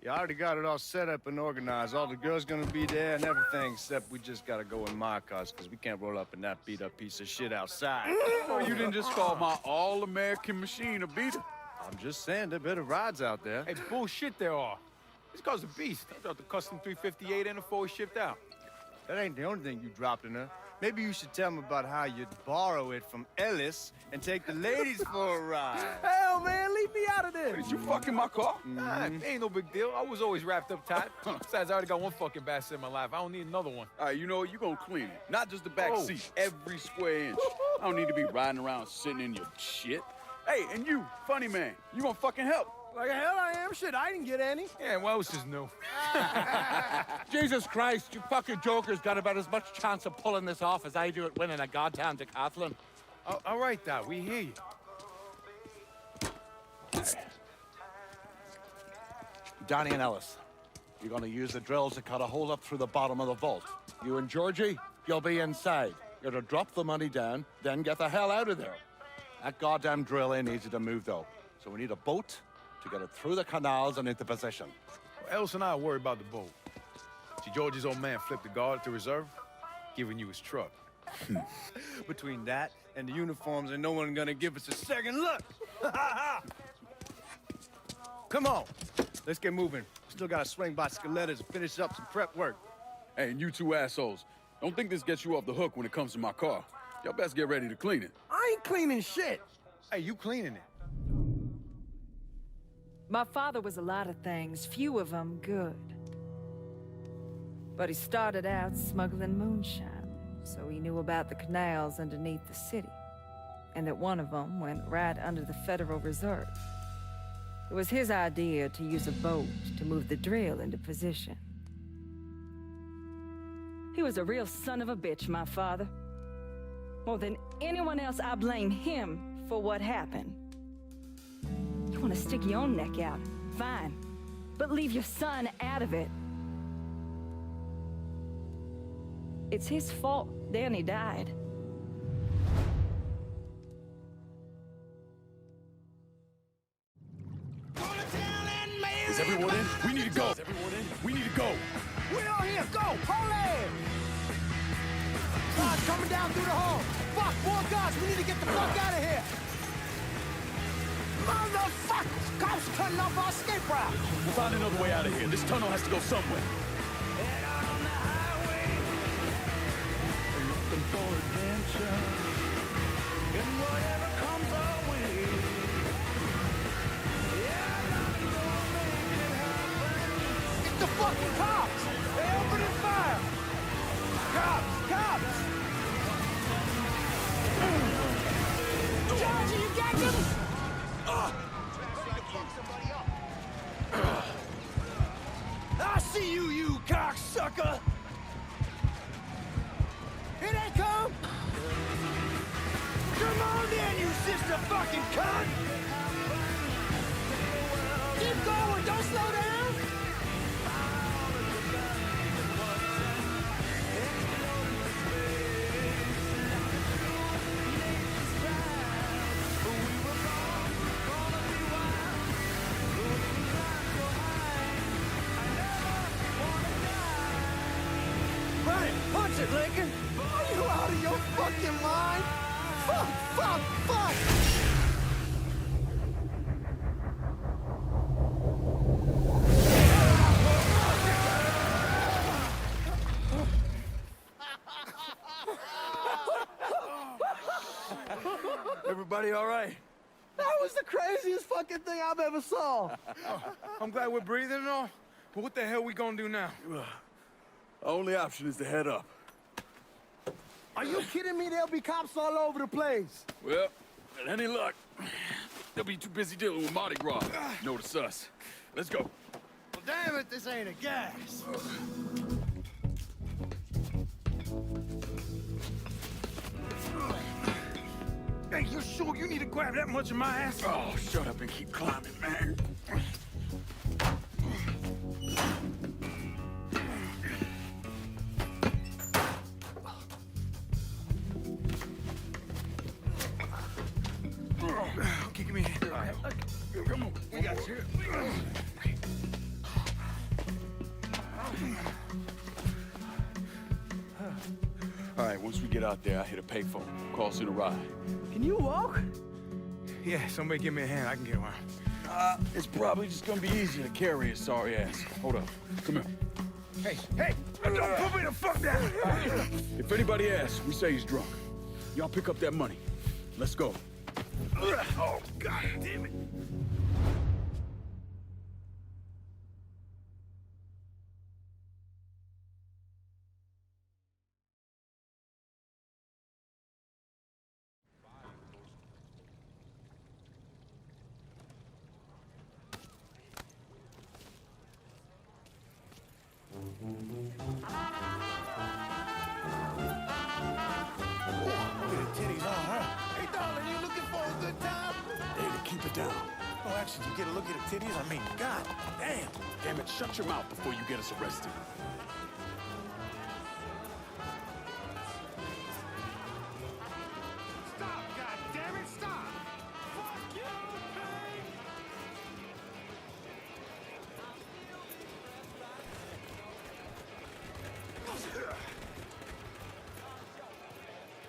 Speaker 20: You already got it all set up and organized. All the girls gonna be there and everything, except we just gotta go in my cars, because we can't roll up in that beat-up piece of shit outside.
Speaker 5: Oh, you didn't just call my all-American machine a beater.
Speaker 20: I'm just saying, there are better rides out there.
Speaker 14: Hey, bullshit there are. This car's a beast. I dropped the custom 358 and before we shipped out.
Speaker 20: That ain't the only thing you dropped in her. Maybe you should tell them about how you'd borrow it from Ellis and take the ladies for a ride.
Speaker 14: Hell, man, leave me out of this.
Speaker 5: Did you fuck in my car?
Speaker 14: Nah, ain't no big deal. I was always wrapped up tight. Besides, I already got one fucking bastard in my life. I don't need another one.
Speaker 5: All right, you know what? You gonna clean it. Not just the back seat, every square inch. I don't need to be riding around sitting in your shit. Hey, and you, funny man, you gonna fucking help.
Speaker 9: Like hell I am. Shit, I didn't get any.
Speaker 14: Yeah, what else is new?
Speaker 19: Jesus Christ, you fucking jokers got about as much chance of pulling this off as I do at winning a goddamn decathlon.
Speaker 20: All right, Doc, we hear you.
Speaker 19: Donnie and Ellis, you're gonna use the drills to cut a hole up through the bottom of the vault. You and Georgie, you'll be inside. You're to drop the money down, then get the hell out of there. That goddamn drill in needs you to move, though. So we need a boat to get it through the canals and into position.
Speaker 14: Well, Ellis and I are worried about the boat. See, Georgie's old man flipped the guard to reserve, giving you his truck.
Speaker 20: Between that and the uniforms, ain't no one gonna give us a second look. Come on, let's get moving. Still gotta swing by Skelettas and finish up some prep work.
Speaker 5: Hey, and you two assholes, don't think this gets you off the hook when it comes to my car. Y'all best get ready to clean it.
Speaker 9: I ain't cleaning shit.
Speaker 20: Hey, you cleaning it.
Speaker 16: My father was a lot of things, few of them good. But he started out smuggling moonshine, so he knew about the canals underneath the city, and that one of them went right under the Federal Reserve. It was his idea to use a boat to move the drill into position. He was a real son of a bitch, my father. More than anyone else, I blame him for what happened. You want to stick your own neck out, fine. But leave your son out of it. It's his fault Danny died.
Speaker 5: Is everyone in? We need to go. Is everyone in? We need to go.
Speaker 9: We all here. Go. Hold it. Guards coming down through the hall. Fuck, more guards. We need to get the fuck out of here. Motherfuckers! Cops cutting off our escape route!
Speaker 5: We'll find another way out of here. This tunnel has to go somewhere.
Speaker 9: Looking for adventure, and whatever comes our way. It's the fucking cops! They opening fire! Cops! Cops! Georgie, you got them? I see you, you cocksucker! Here they come! Come on then, you sister fucking cunt! Keep going, don't slow down! Punch it, Lincoln! Are you out of your fucking mind? Fuck, fuck, fuck!
Speaker 19: Everybody all right?
Speaker 9: That was the craziest fucking thing I've ever saw!
Speaker 14: I'm glad we're breathing and all, but what the hell we gonna do now?
Speaker 5: Only option is to head up.
Speaker 9: Are you kidding me? There'll be cops all over the place.
Speaker 5: Well, with any luck, they'll be too busy dealing with Mardi Gras. Notice us. Let's go.
Speaker 20: Well, damn it, this ain't a gas.
Speaker 14: Hey, you sure you need to grab that much of my ass?
Speaker 5: Oh, shut up and keep climbing, man.
Speaker 14: Okay, give me a hand. Come on, we got you.
Speaker 5: All right, once we get out there, I hit a payphone. Cost it a ride.
Speaker 9: Can you walk?
Speaker 14: Yeah, somebody give me a hand. I can get around.
Speaker 5: It's probably just gonna be easier to carry his sorry ass. Hold up. Come here.
Speaker 14: Hey, hey! Don't put me the fuck down!
Speaker 5: If anybody asks, we say he's drunk. Y'all pick up that money. Let's go.
Speaker 14: Oh, God damn it.
Speaker 9: Hey, darling, you looking for a good time?
Speaker 5: Hey, to keep it down.
Speaker 9: Oh, actually, you get a look at the titties? I mean, god damn.
Speaker 5: Damn it, shut your mouth before you get us arrested.
Speaker 15: Stop, goddammit, stop!
Speaker 9: Fuck you,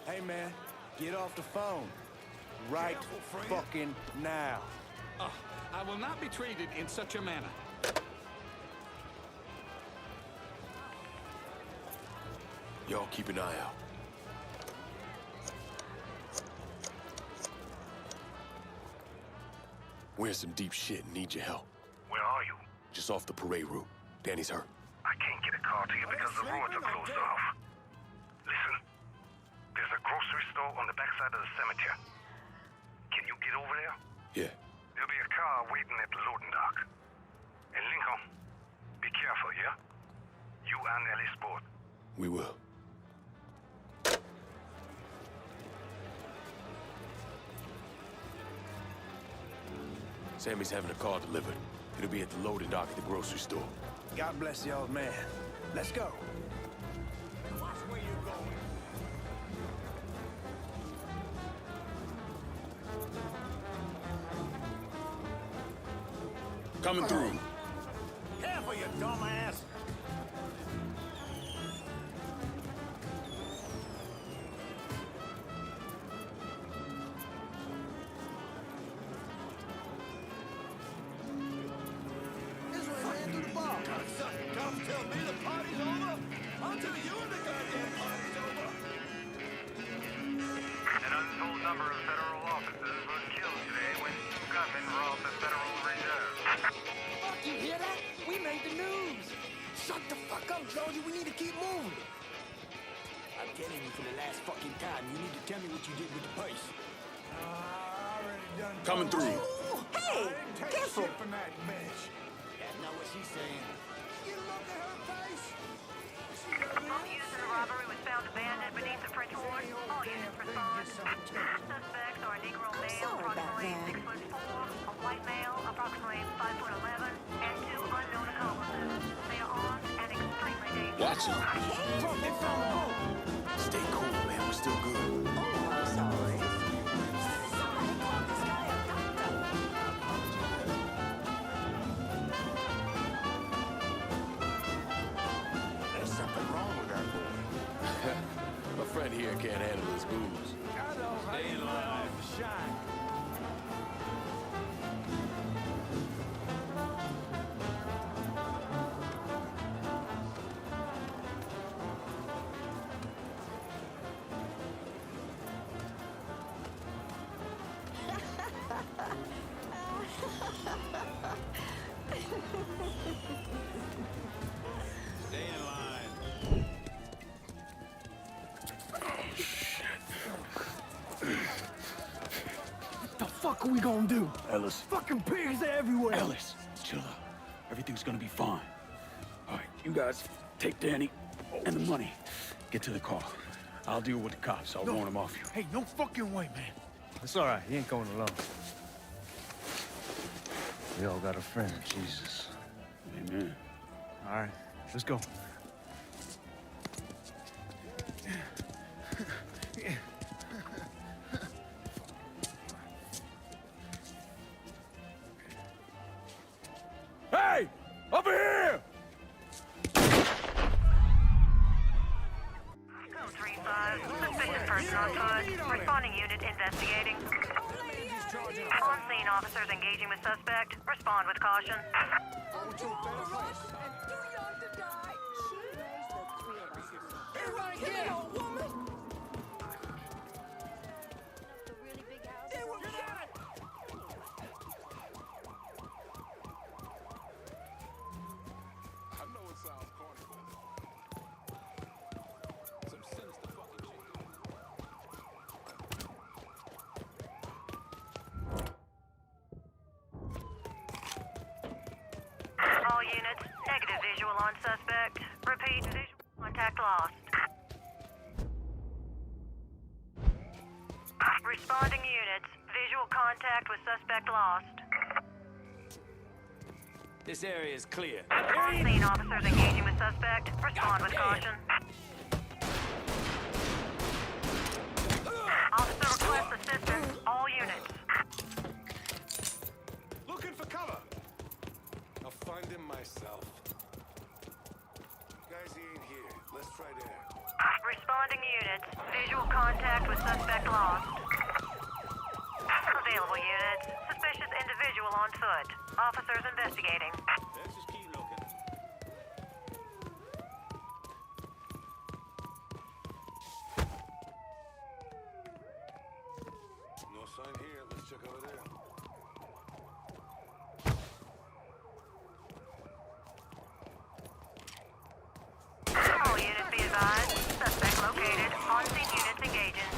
Speaker 9: Hey, man, get off the phone. Right fucking now.
Speaker 18: I will not be treated in such a manner.
Speaker 5: Y'all keep an eye out. We're in some deep shit and need your help.
Speaker 15: Where are you?
Speaker 5: Just off the parade route. Danny's hurt.
Speaker 15: I can't get a car to you because the roads are closed off. Listen, there's a grocery store on the backside of the cemetery. Can you get over there?
Speaker 5: Yeah.
Speaker 15: There'll be a car waiting at the loading dock. And Lincoln, be careful, yeah? You and Ellie Sport.
Speaker 5: We will. Sammy's having a car delivered. It'll be at the loading dock at the grocery store.
Speaker 9: God bless the old man. Let's go. Watch where you're going.
Speaker 5: Coming through.
Speaker 9: Careful, you dumbass.
Speaker 8: An untold number of federal officers was killed today when gunmen robbed the Federal Reserve.
Speaker 9: Fuck, you hear that? We made the news. Shut the fuck up, Georgie. We need to keep moving. I'm telling you for the last fucking time, you need to tell me what you did with the purse.
Speaker 5: Coming through.
Speaker 9: Ooh, hey, careful.
Speaker 6: From that bitch.
Speaker 9: That's not what she's saying.
Speaker 6: You look at her face.
Speaker 21: All units in the robbery was found abandoned beneath the French Ward. All units respond. Suspects are a Negro male, approximately 6'4", a white male, approximately 5'11", and 2 unknown accomplices. They are armed and extremely dangerous.
Speaker 5: Watch it.
Speaker 9: Fuck, they found the boat.
Speaker 5: Stay cool, man. We're still good.
Speaker 9: Oh, I'm sorry.
Speaker 5: There's something wrong with that boy. My friend here can't handle his booze.
Speaker 6: Stay in line. Shine. Stay in line.
Speaker 14: What the fuck are we gonna do?
Speaker 19: Ellis.
Speaker 14: Fucking pigs everywhere.
Speaker 19: Ellis, chill out. Everything's gonna be fine. All right, you guys take Danny and the money. Get to the car. I'll deal with the cops. I'll warn them off you.
Speaker 14: Hey, no fucking way, man.
Speaker 20: It's all right. He ain't going alone. We all got a friend, Jesus.
Speaker 19: Amen.
Speaker 20: All right, let's go.
Speaker 19: Hey! Over here!
Speaker 21: Code 3-5, suspicious person on foot. Responding unit investigating. On-scene officers engaging with suspect. Respond with caution.
Speaker 5: I know it sounds corny, but some sinister fucking shit.
Speaker 21: All units, negative visual on suspect. Repeat, visual contact lost. Responding units, visual contact with suspect lost.
Speaker 9: This area is clear.
Speaker 21: On-scene officers engaging with suspect. Respond with caution. Officer requests assistance. All units.
Speaker 15: Looking for cover. I'll find him myself. Guys, he ain't here. Let's try there.
Speaker 21: Responding units. Visual contact with suspect lost. Available units. Suspicious individual on foot. Officers investigating.
Speaker 15: Let's just keep looking. No sign here. Let's check over there.
Speaker 21: All units be advised. Suspect located. On-scene units engaging.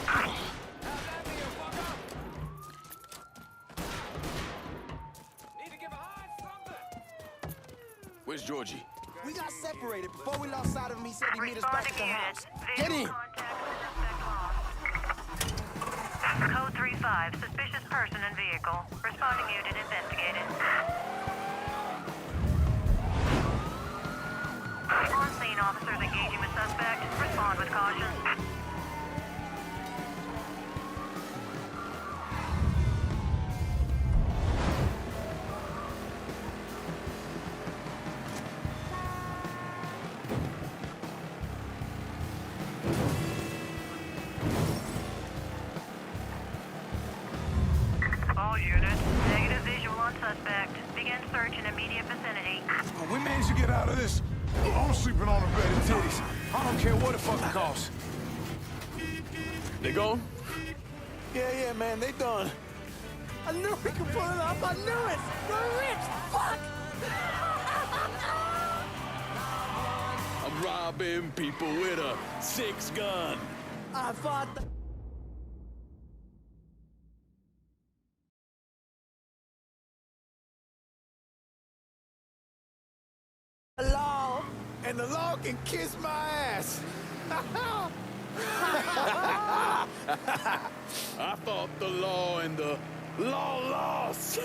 Speaker 5: Where's Georgie?
Speaker 9: We got separated. Before we lost sight of him, he said he'd meet us back at the house. Get in!
Speaker 21: Code 3-5, suspicious person and vehicle. Responding unit investigated. On-scene officers engaging with suspect. Respond with caution. All units, negative visual on suspect. Begin search in immediate vicinity.
Speaker 6: We managed to get out of this. I'm sleeping on a bed of titties.
Speaker 20: don't care what the fuck it costs.
Speaker 5: They gone?
Speaker 9: Yeah, man, they done. I knew we could pull it off. I knew it. We're rich. Fuck.
Speaker 5: I'm robbing people with a 6-gun.
Speaker 9: I fought the law, and the law can kiss my ass.
Speaker 5: I fought the law and the law lost.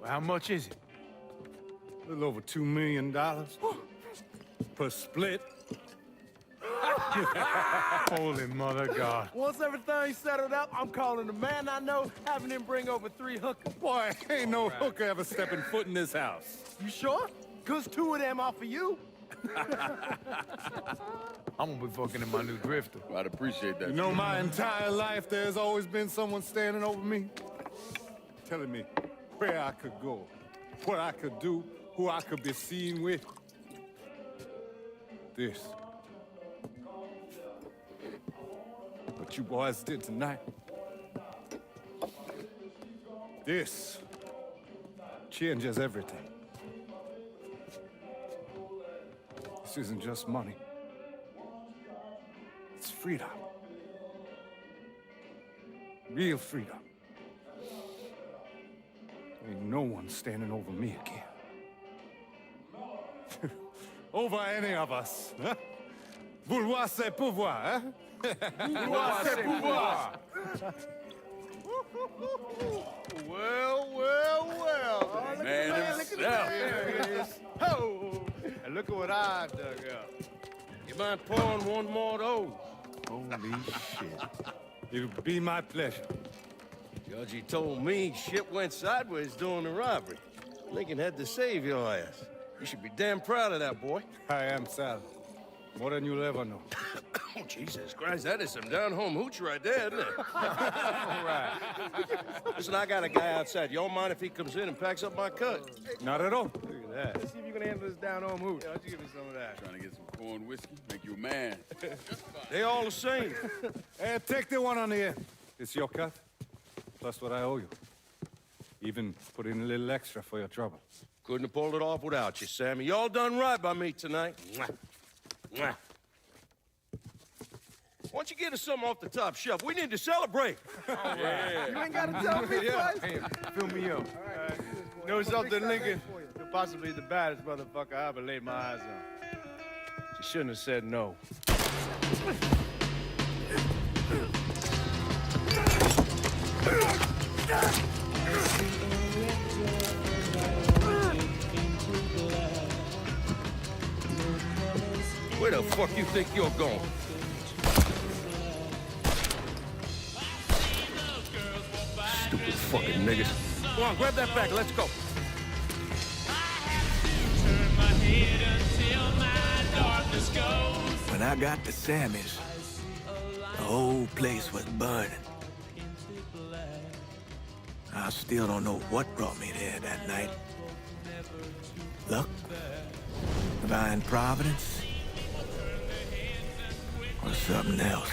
Speaker 20: Well, how much is it?
Speaker 1: A little over $2 million per split.
Speaker 20: Holy mother God.
Speaker 9: Once everything's settled up, I'm calling the man I know, having him bring over 3 hookers.
Speaker 1: Boy, ain't no hooker ever stepping foot in this house.
Speaker 9: You sure? 'Cause 2 of them are for you.
Speaker 20: I'm gonna be fucking in my new drifter.
Speaker 5: Well, I'd appreciate that.
Speaker 1: You know, my entire life, there's always been someone standing over me, telling me where I could go, what I could do, who I could be seen with. This. What you boys did tonight. This changes everything. This isn't just money. It's freedom. Real freedom. Ain't no one standing over me again. Over any of us, huh? Vouloir c'est pouvoir, huh?
Speaker 20: Vouloir c'est pouvoir. Well.
Speaker 5: Man himself.
Speaker 20: There it is. Oh, and look at what I dug up.
Speaker 11: You mind pouring one more of those?
Speaker 1: Holy shit. It'll be my pleasure.
Speaker 11: Judge, told me shit went sideways during the robbery. Lincoln had to save your ass. You should be damn proud of that, boy.
Speaker 1: I am, Sal. More than you'll ever know.
Speaker 11: Oh, Jesus Christ, that is some down-home hooch right there, isn't it?
Speaker 20: All right.
Speaker 11: Listen, I got a guy outside. You don't mind if he comes in and packs up my cut?
Speaker 1: Not at all.
Speaker 20: Look at that. Let's see if you can handle this down-home hoot. Yeah, why don't you give me some of that?
Speaker 5: Trying to get some corn whiskey, make you a man.
Speaker 11: They all the same.
Speaker 1: Hey, take the one on the end. It's your cut, plus what I owe you. Even put in a little extra for your trouble.
Speaker 11: Couldn't have pulled it off without you, Sammy. You all done right by me tonight. Mwah. Mwah. Why don't you get us something off the top shelf? We need to celebrate.
Speaker 20: All right.
Speaker 11: Yeah.
Speaker 9: You ain't got to tell me twice.
Speaker 20: Hey, fill me up. All right. You know something, Lincoln? You're possibly the baddest motherfucker I ever laid my eyes on. She shouldn't have said no.
Speaker 11: Where the fuck you think you're going? Stupid fucking niggas. Go on, grab that bag. Let's go.
Speaker 9: When I got to Sammy's, the whole place was burning. I still don't know what brought me there that night. Luck? Divine providence? Or something else?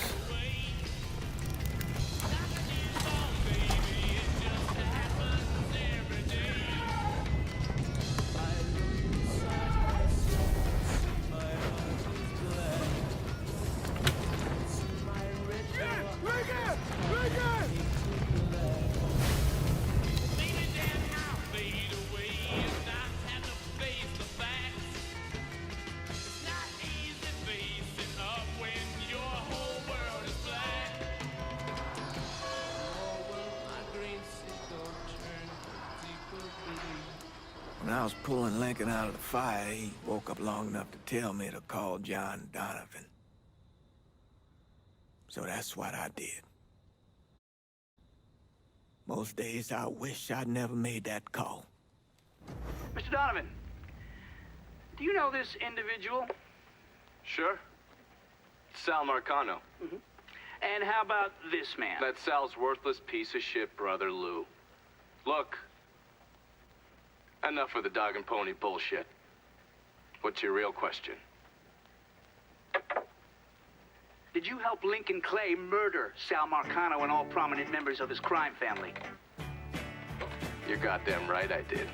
Speaker 9: When I was pulling Lincoln out of the fire, he woke up long enough to tell me to call John Donovan. So that's what I did. Most days I wish I'd never made that call.
Speaker 18: Mr. Donovan, do you know this individual?
Speaker 4: Sure. Sal Marcano.
Speaker 18: And how about this man?
Speaker 4: That Sal's worthless piece of shit brother Lou. Look, enough of the dog and pony bullshit. What's your real question?
Speaker 18: Did you help Lincoln Clay murder Sal Marcano and all prominent members of his crime family?
Speaker 4: You're goddamn right I did.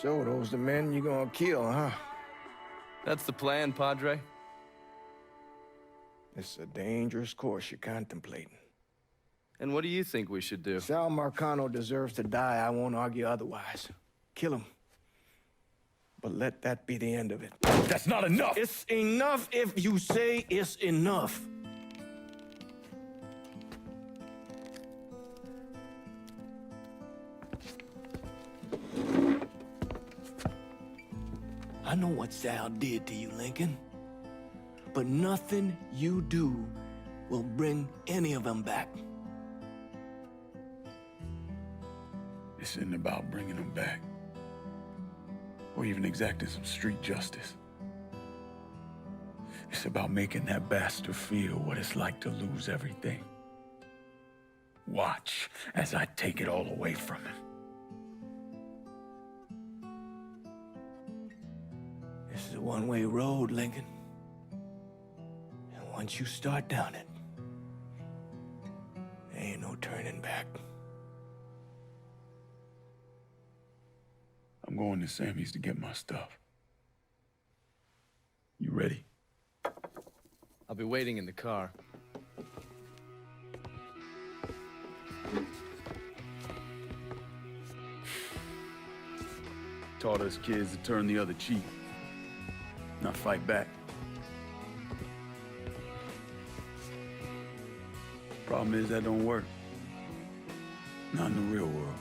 Speaker 6: So those the men you gonna kill, huh?
Speaker 4: That's the plan, Padre.
Speaker 6: It's a dangerous course you're contemplating.
Speaker 4: And what do you think we should do?
Speaker 6: Sal Marcano deserves to die. I won't argue otherwise. Kill him. But let that be the end of it.
Speaker 19: That's not enough!
Speaker 6: It's enough if you say it's enough. I know what Sal did to you, Lincoln. But nothing you do will bring any of them back.
Speaker 5: This isn't about bringing them back. Or even exacting some street justice. It's about making that bastard feel what it's like to lose everything. Watch as I take it all away from him.
Speaker 6: This is a one-way road, Lincoln. And once you start down it, there ain't no turning back.
Speaker 5: I'm going to Sammy's to get my stuff. You ready?
Speaker 4: I'll be waiting in the car.
Speaker 5: Taught us kids to turn the other cheek, not fight back. Problem is that don't work. Not in the real world.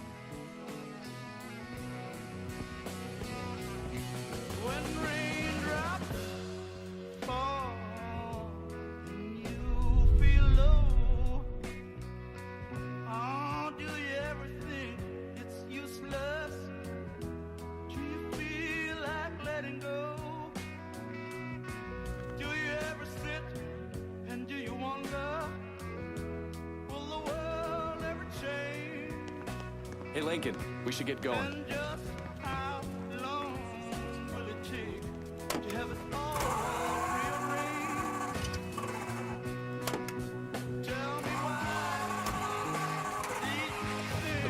Speaker 4: Hey, Lincoln, we should get going. The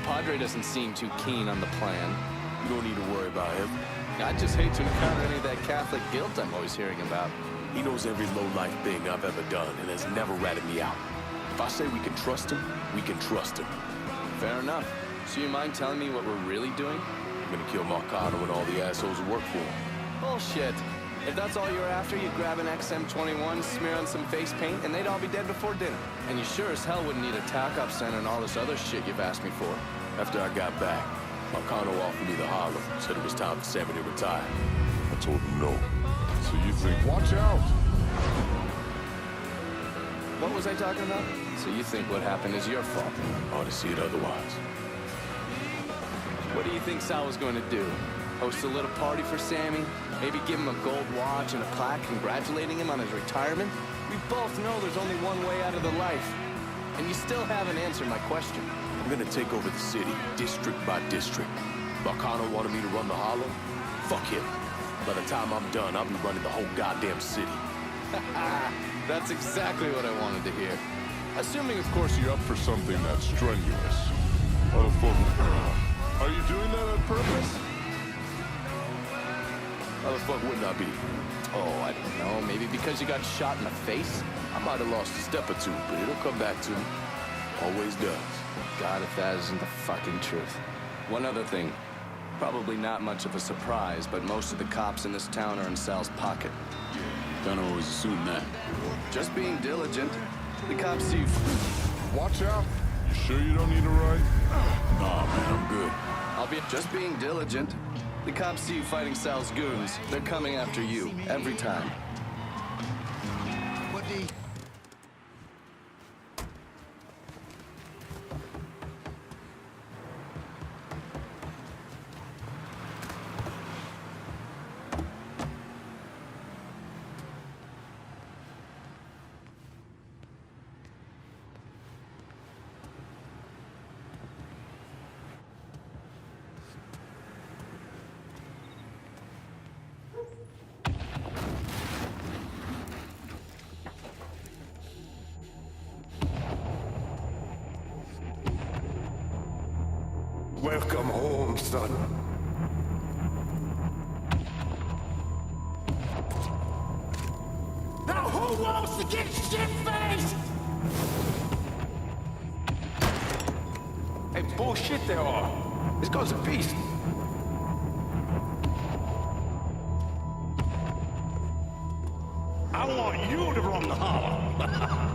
Speaker 4: Padre doesn't seem too keen on the plan.
Speaker 5: You don't need to worry about him.
Speaker 4: I just hate to encounter any of that Catholic guilt I'm always hearing about.
Speaker 5: He knows every low-life thing I've ever done and has never ratted me out. If I say we can trust him, we can trust him.
Speaker 4: Fair enough. So you mind telling me what we're really doing?
Speaker 5: I'm gonna kill Marcano and all the assholes who work for him.
Speaker 4: Bullshit. If that's all you're after, you'd grab an XM21, smear on some face paint, and they'd all be dead before dinner. And you sure as hell wouldn't need a tack-up center and all this other shit you've asked me for.
Speaker 5: After I got back, Marcano offered me the Harlem, said it was time for Sammy to retire. I told him no.
Speaker 15: So you think, watch out!
Speaker 4: What was I talking about? So you think what happened is your fault?
Speaker 5: Hard to see it otherwise.
Speaker 4: What do you think Sal was going to do? Host a little party for Sammy? Maybe give him a gold watch and a plaque congratulating him on his retirement? We both know there's only one way out of the life. And you still haven't answered my question.
Speaker 5: I'm gonna take over the city, district by district. Marcano wanted me to run the Harlem? Fuck him. By the time I'm done, I'll be running the whole goddamn city.
Speaker 4: That's exactly what I wanted to hear.
Speaker 5: Assuming, of course, you're up for something that's strenuous. Are you doing that on purpose? How the fuck wouldn't I be?
Speaker 4: Oh, I don't know. Maybe because you got shot in the face?
Speaker 5: I might have lost a step or two, but it'll come back to me. Always does.
Speaker 4: God, if that isn't the fucking truth. One other thing. Probably not much of a surprise, but most of the cops in this town are in Sal's pocket.
Speaker 5: Yeah, kinda always assume that.
Speaker 4: Just being diligent. The cops see you.
Speaker 5: Watch out. You sure you don't need a ride? Nah, man, I'm good.
Speaker 4: I'll be just being diligent. The cops see you fighting Sal's goons. They're coming after you, every time.
Speaker 10: What the...
Speaker 15: Welcome home, son.
Speaker 9: Now who wants to get shit-faced?
Speaker 14: Hey, bullshit they are. This guy's a beast.
Speaker 9: I want you to run the holler.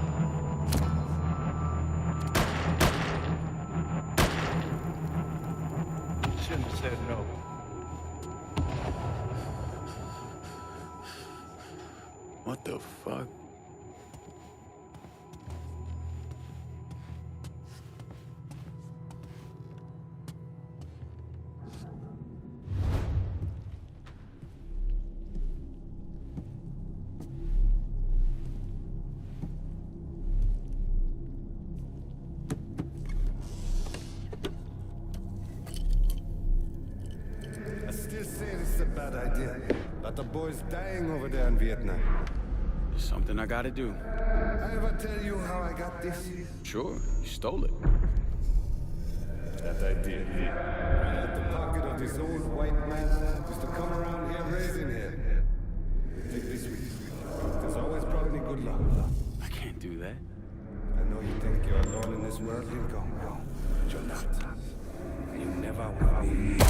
Speaker 14: Shouldn't have said no.
Speaker 5: What the fuck?
Speaker 1: I still say this is a bad idea, but the boy's dying over there in Vietnam.
Speaker 20: It's something I gotta do.
Speaker 1: I ever tell you how I got this?
Speaker 20: Sure, you stole it.
Speaker 1: That I did. I had the pocket of this old white man used to come around here raising hell. Take this with you. It has always brought me good luck.
Speaker 20: I can't do that.
Speaker 1: I know you think you're alone in this world, Lincoln, but you're not. You never will be.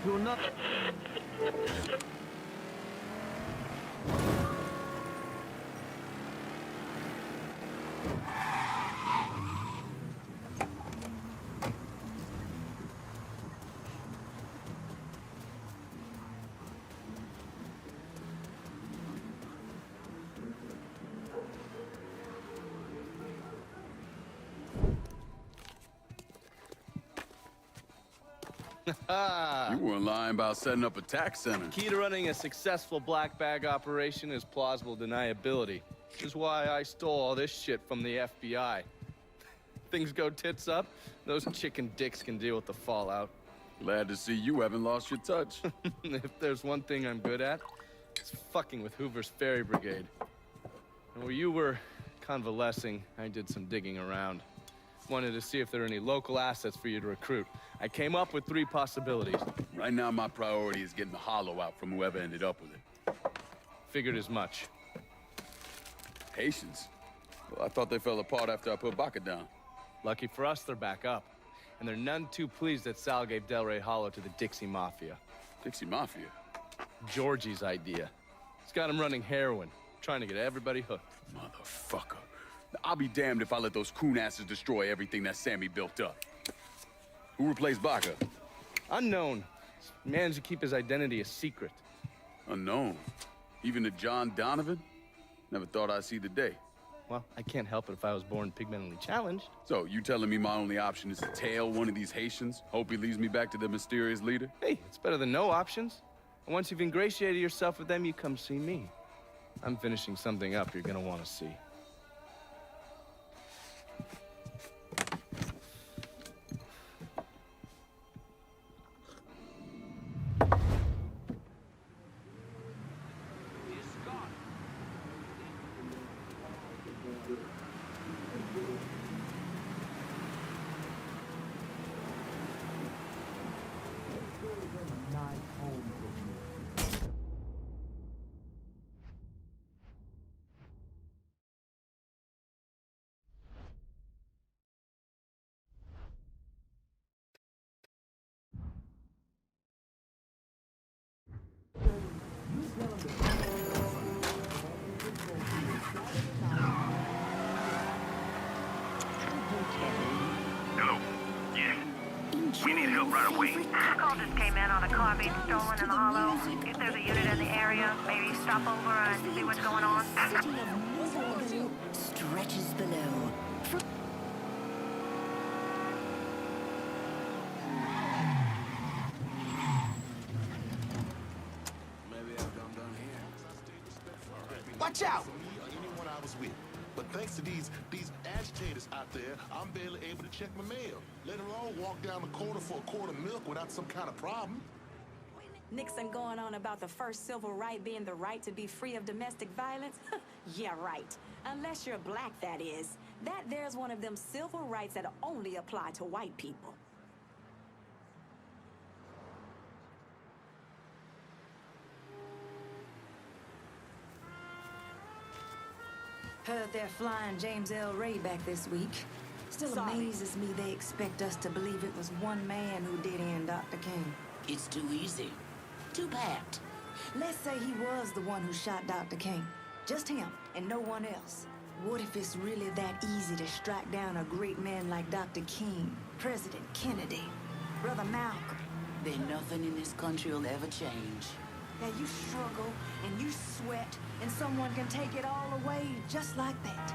Speaker 9: Do nothing.
Speaker 5: You weren't lying about setting up a tax center.
Speaker 4: Key to running a successful black bag operation is plausible deniability, which is why I stole all this shit from the FBI. Things go tits up, those chicken dicks can deal with the fallout.
Speaker 5: Glad to see you haven't lost your touch.
Speaker 4: If there's one thing I'm good at, it's fucking with Hoover's Ferry Brigade. And where you were convalescing, I did some digging around. Wanted to see if there are any local assets for you to recruit. I came up with 3 possibilities.
Speaker 5: Right now, my priority is getting the hollow out from whoever ended up with it.
Speaker 4: Figured as much.
Speaker 5: Haitians? Well, I thought they fell apart after I put Baca down.
Speaker 4: Lucky for us, they're back up. And they're none too pleased that Sal gave Delray Hollow to the Dixie Mafia.
Speaker 5: Dixie Mafia?
Speaker 4: Georgie's idea. He's got him running heroin, trying to get everybody hooked.
Speaker 5: Motherfucker. I'll be damned if I let those coon asses destroy everything that Sammy built up. Who replaced Baca?
Speaker 4: Unknown. Managed to keep his identity a secret.
Speaker 5: Unknown? Even to John Donovan? Never thought I'd see the day.
Speaker 4: Well, I can't help it if I was born pigmentally challenged.
Speaker 5: So, you telling me my only option is to tail one of these Haitians? Hope he leads me back to the mysterious leader?
Speaker 4: Hey, it's better than no options. And once you've ingratiated yourself with them, you come see me. I'm finishing something up you're gonna want to see.
Speaker 8: Hello. Yeah. We need help right away.
Speaker 21: A call just came in on a car being stolen in the hollow. If there's a unit in the area, maybe stop over and see what's going on.
Speaker 13: Stretches below.
Speaker 2: Watch out! Anyone I was with. But thanks to these agitators out there, I'm barely able to check my mail. Let alone walk down the corner for a quart of milk without some kind of problem.
Speaker 22: Nixon going on about the first civil right being the right to be free of domestic violence? Yeah, right. Unless you're black, that is. That there's one of them civil rights that only apply to white people.
Speaker 23: Heard they're flying James L. Ray back this week. Still amazes me they expect us to believe it was one man who did end Dr. King.
Speaker 13: It's too easy. Too pat.
Speaker 23: Let's say he was the one who shot Dr. King. Just him and no one else. What if it's really that easy to strike down a great man like Dr. King, President Kennedy, Brother Malcolm?
Speaker 13: Then nothing in this country will ever change.
Speaker 23: Yeah, you struggle and you sweat and someone can take it all away just like that.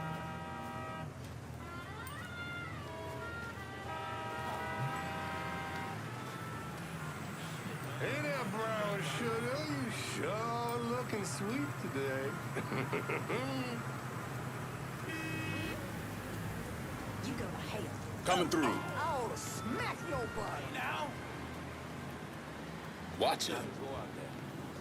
Speaker 15: Hey there, brown sugar. You sure looking sweet today.
Speaker 23: You go to hell.
Speaker 5: Coming through.
Speaker 23: Oh, smack your butt now.
Speaker 5: Watch it.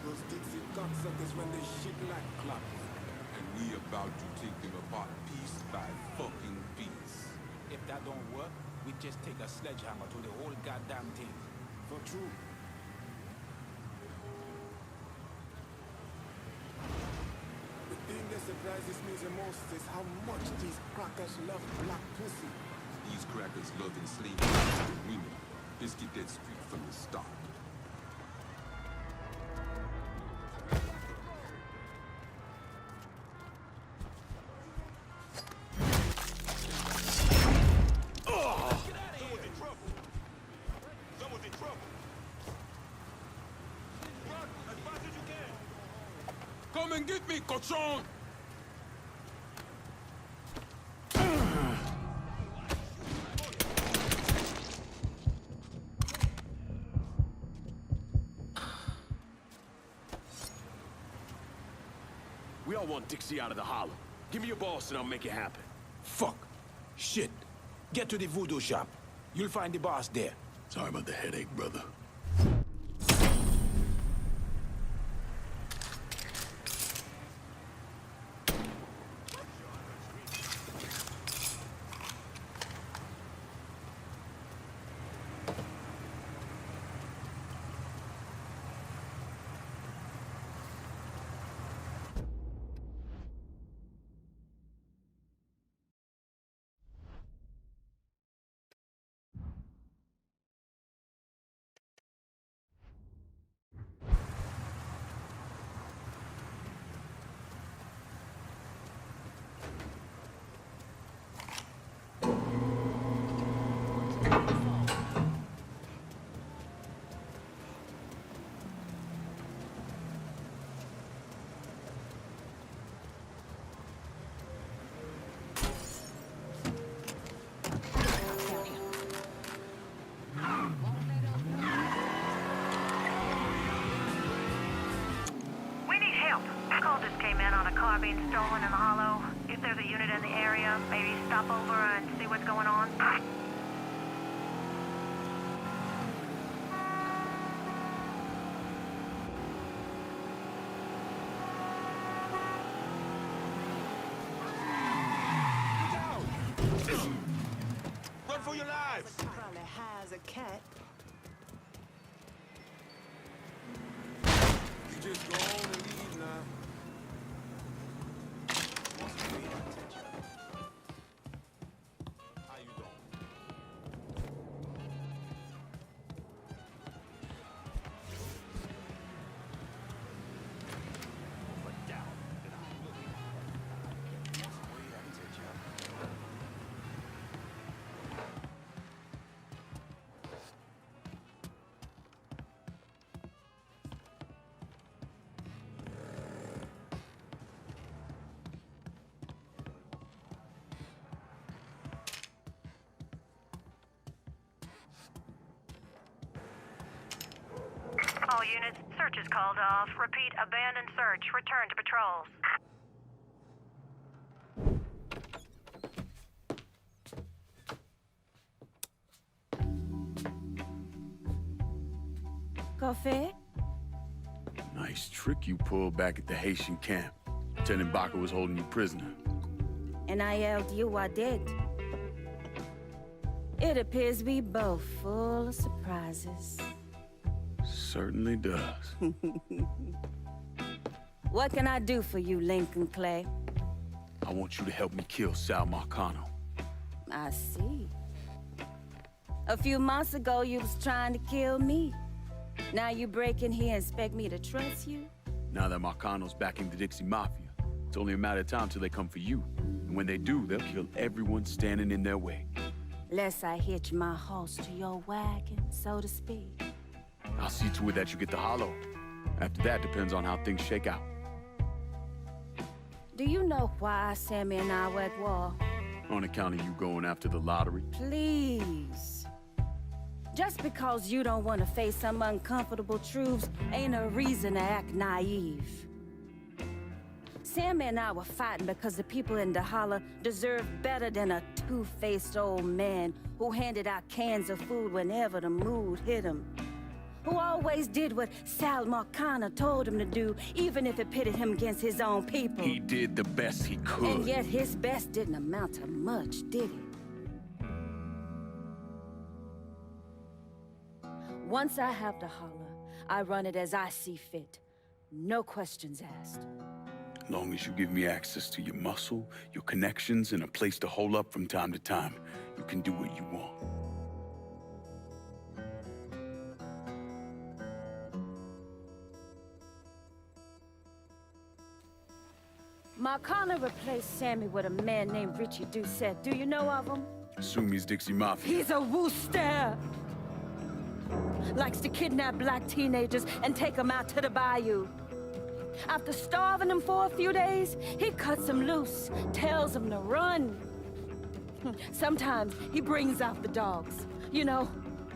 Speaker 6: Those Dixie cocksuckers run this shit like clockwork.
Speaker 24: And we about to take them apart piece by fucking piece.
Speaker 6: If that don't work, we just take a sledgehammer to the whole goddamn thing. For true. The thing that surprises me the most is how much these crackers love black pussy.
Speaker 24: These crackers love enslaving the women. Let's get that straight from the start.
Speaker 5: Come and get me, cochon! We all want Dixie out of the hollow. Give me your boss and I'll make it happen.
Speaker 3: Fuck. Shit. Get to the voodoo shop. You'll find the boss there.
Speaker 5: Sorry about the headache, brother.
Speaker 21: Being stolen in the hollow. If there's a unit in the area, maybe stop over and see what's going on.
Speaker 3: Run for your lives!
Speaker 23: Probably has a cat.
Speaker 3: You just go on and leave now.
Speaker 21: All units, search is called off. Repeat, abandoned search. Return to patrols.
Speaker 16: Coffee?
Speaker 5: Nice trick you pulled back at the Haitian camp. Lieutenant Baca was holding you prisoner.
Speaker 16: And I yelled you I did. It appears we both full of surprises.
Speaker 5: Certainly does.
Speaker 16: What can I do for you, Lincoln Clay?
Speaker 5: I want you to help me kill Sal Marcano.
Speaker 16: I see. A few months ago, you was trying to kill me. Now you break in here and expect me to trust you?
Speaker 5: Now that Marcano's backing the Dixie Mafia, it's only a matter of time till they come for you. And when they do, they'll kill everyone standing in their way.
Speaker 16: Lest I hitch my horse to your wagon, so to speak.
Speaker 5: I'll see to it that you get the hollow. After that, depends on how things shake out.
Speaker 16: Do you know why Sammy and I were at war?
Speaker 5: On account of you going after the lottery?
Speaker 16: Please. Just because you don't want to face some uncomfortable truths ain't a reason to act naive. Sammy and I were fighting because the people in the holler deserved better than a two-faced old man who handed out cans of food whenever the mood hit him. Who always did what Sal Marcano told him to do, even if it pitted him against his own people.
Speaker 5: He did the best he could.
Speaker 16: And yet his best didn't amount to much, did it? Once I have the holler, I run it as I see fit. No questions asked.
Speaker 5: As long as you give me access to your muscle, your connections, and a place to hole up from time to time, you can do what you want.
Speaker 16: Marcano replaced Sammy with a man named Richie Doucette. Do you know of him?
Speaker 5: Assume he's Dixie Mafia.
Speaker 16: He's a wooster! Likes to kidnap black teenagers and take them out to the bayou. After starving them for a few days, he cuts them loose, tells them to run. Sometimes he brings out the dogs, you know,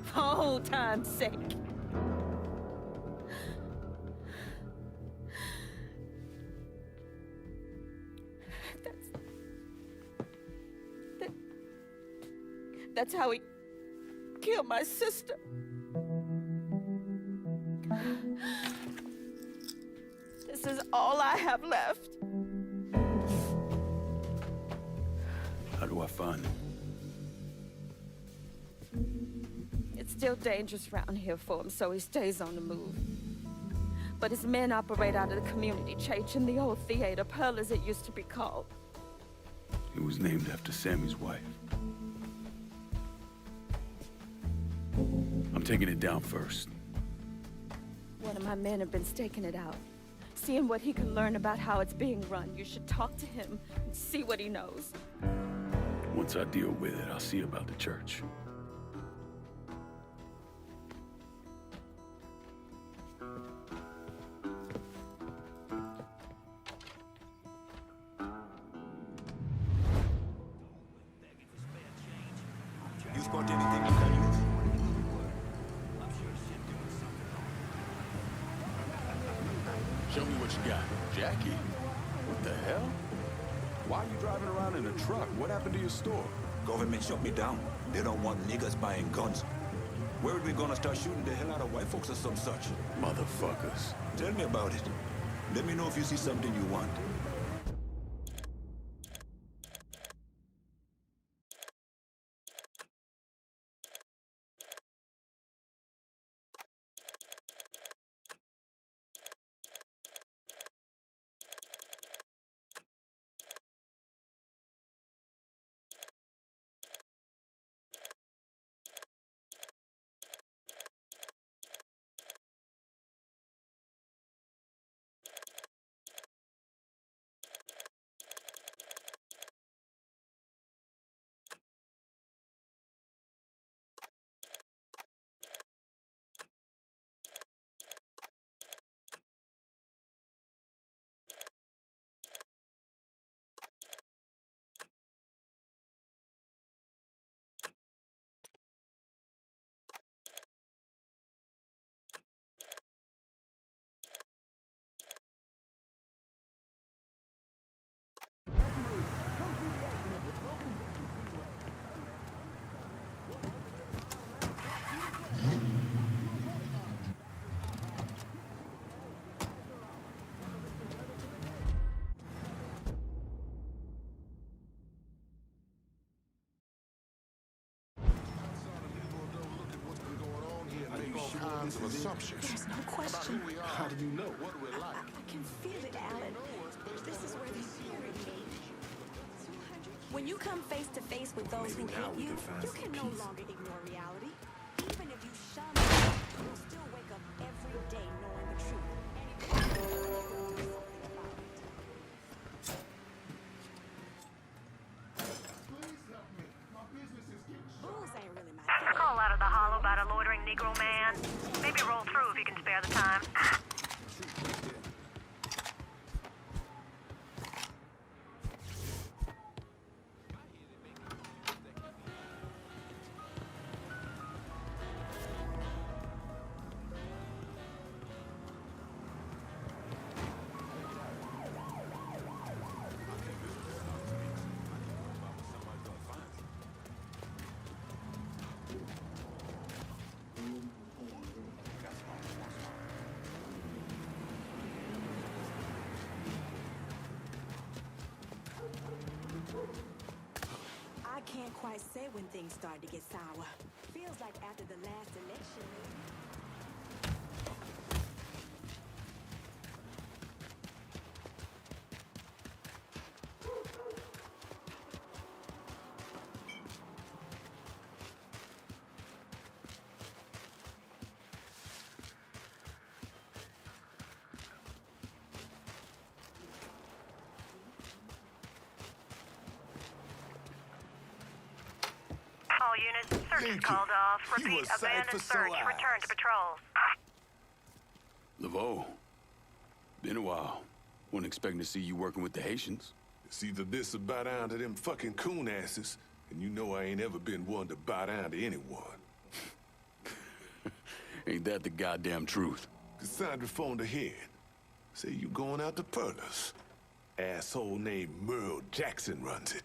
Speaker 16: for old time's sake. That's how he killed my sister. This is all I have left.
Speaker 5: How do I find him?
Speaker 16: It's still dangerous around here for him, so he stays on the move. But his men operate out of the community church in the old theater, Pearl as it used to be called.
Speaker 5: It was named after Sammy's wife. I'm taking it down first.
Speaker 16: One of my men have been staking it out, seeing what he can learn about how it's being run. You should talk to him and see what he knows.
Speaker 5: Once I deal with it, I'll see about the church.
Speaker 3: You spot anything you can use?
Speaker 5: Show me what you got. Jackie? What the hell? Why are you driving around in a truck? What happened to your store?
Speaker 3: Government shut me down. They don't want niggas buying guns. Where are we gonna start shooting the hell out of white folks or some such?
Speaker 5: Motherfuckers.
Speaker 3: Tell me about it. Let me know if you see something you want.
Speaker 2: Kinds of assumptions.
Speaker 22: There's no question.
Speaker 2: How do you know? What we're like?
Speaker 22: I can feel it, Alan. This is where they buried me. When you come face to face with those who hate you, you can no longer ignore reality. Even if you shun them, you'll still wake up every day knowing the truth. Bulls ain't really my thing.
Speaker 21: Call out of the hollow about a loitering Negro man. Maybe roll through if you can spare the time.
Speaker 22: I can't quite say when things start to get sour. Feels like after the last election.
Speaker 21: All units, search is called off. Repeat, abandoned search. Return to patrols.
Speaker 5: Laveau. Been a while. Wasn't expecting to see you working with the Haitians.
Speaker 15: It's either this or bow down to them fucking coon asses, and you know I ain't ever been one to bow down to anyone.
Speaker 5: Ain't that the goddamn truth?
Speaker 15: Cassandra phoned ahead. Say you going out to Perlas.
Speaker 2: Asshole named Merle Jackson runs it.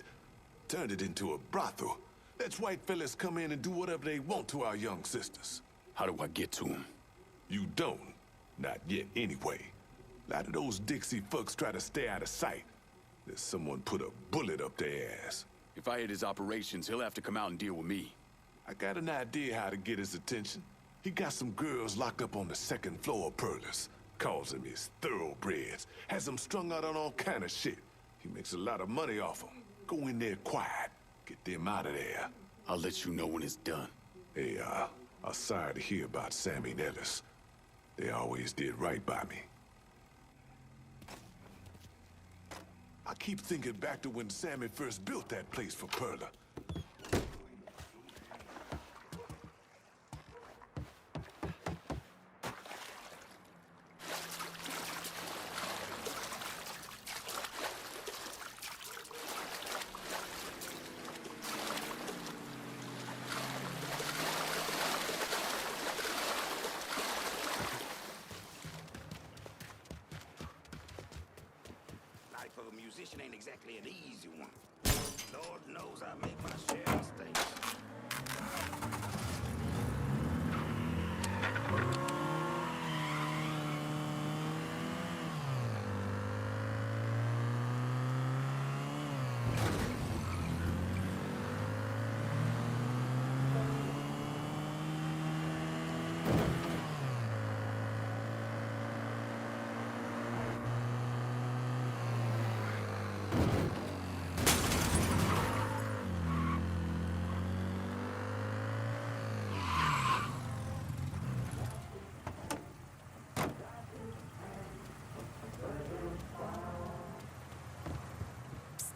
Speaker 2: Turned it into a brothel. Lets white fellas come in and do whatever they want to our young sisters.
Speaker 5: How do I get to him?
Speaker 2: You don't. Not yet, anyway. A lot of those Dixie fucks try to stay out of sight. There's someone put a bullet up their ass.
Speaker 5: If I hit his operations, he'll have to come out and deal with me.
Speaker 2: I got an idea how to get his attention. He got some girls locked up on the second floor of Perlis. Calls them his thoroughbreds. Has them strung out on all kind of shit. He makes a lot of money off them. Go in there quiet. Get them out of there.
Speaker 5: I'll let you know when it's done.
Speaker 2: Hey, I'm sorry to hear about Sammy and Ellis. They always did right by me. I keep thinking back to when Sammy first built that place for Perla.
Speaker 7: Life of a musician ain't exactly an easy one. Lord knows I make my share of mistakes.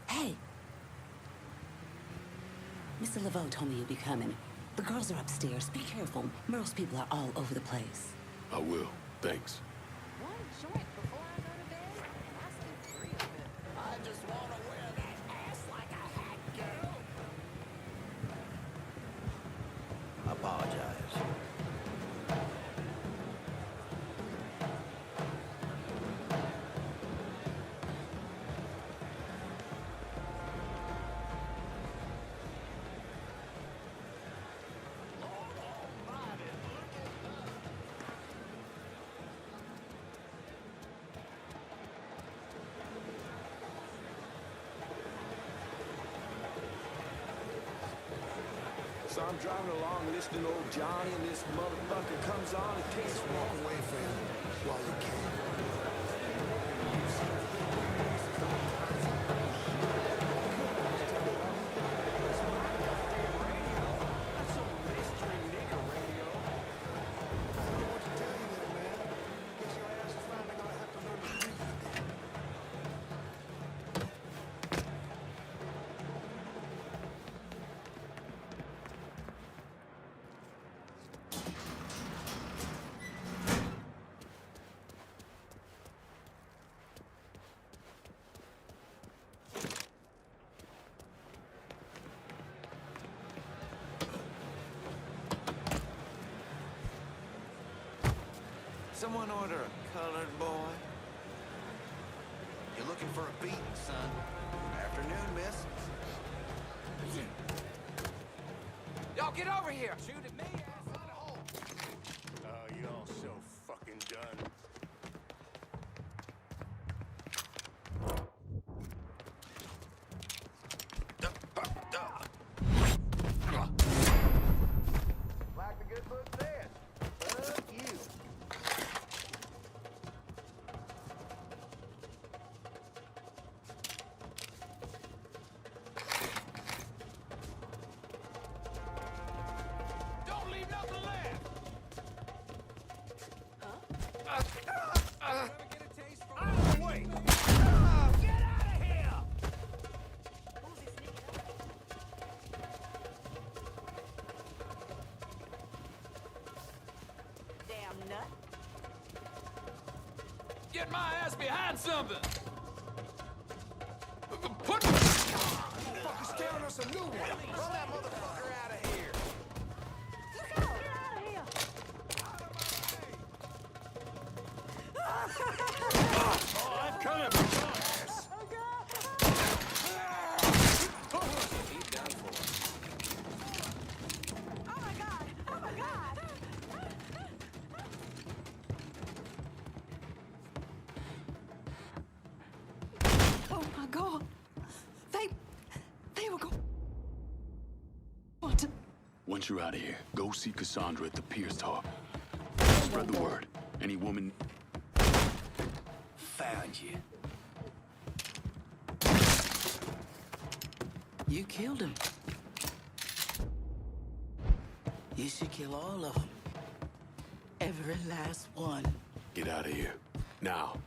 Speaker 13: Hey! Mr. Laveau told me you'd be coming. The girls are upstairs. Be careful. Merle's people are all over the place.
Speaker 5: I will. Thanks.
Speaker 7: One joint before I go to bed, and I sleep 3 of it. I just want to wear that ass like a hat, girl. I apologize.
Speaker 9: So I'm driving along listening to old Johnny, and this motherfucker comes on and takes
Speaker 10: Walk away from him while you can. Someone order a colored boy? You're looking for a beating, son. Afternoon, miss.
Speaker 14: Y'all get over here! Shoot at me, asshole!
Speaker 15: Oh, you all so fucking done.
Speaker 10: Like the good book says, fuck you.
Speaker 14: Don't leave nothing left! Out of the way! Get out of here!
Speaker 22: Damn nut.
Speaker 14: Get my ass behind something! Put...
Speaker 10: Fucker's tearing us a new one. Throw that motherfucker out of here.
Speaker 16: Look out! Get out of here!
Speaker 15: Oh, I'm coming for your ass.
Speaker 23: gone. They were gone.
Speaker 5: Once you're out of here, go see Cassandra at the Pierce Talk. Spread the word. Any woman...
Speaker 11: Found you. You killed him. You should kill all of them. Every last one.
Speaker 5: Get out of here. Now.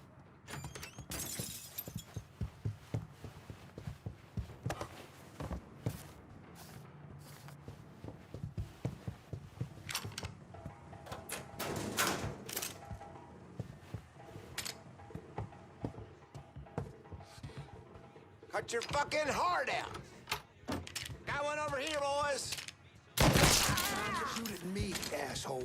Speaker 9: Cut your fucking heart out! Got one over here, boys! Shoot at me, asshole.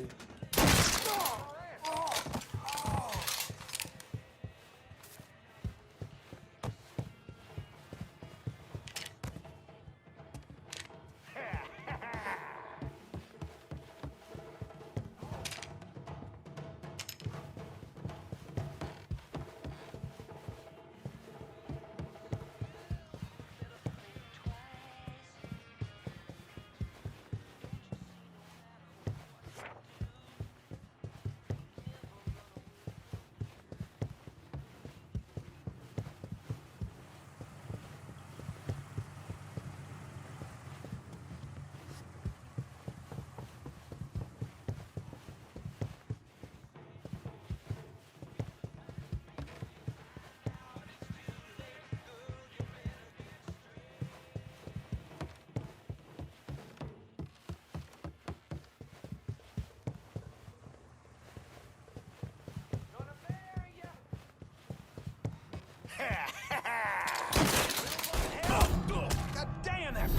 Speaker 6: God damn that!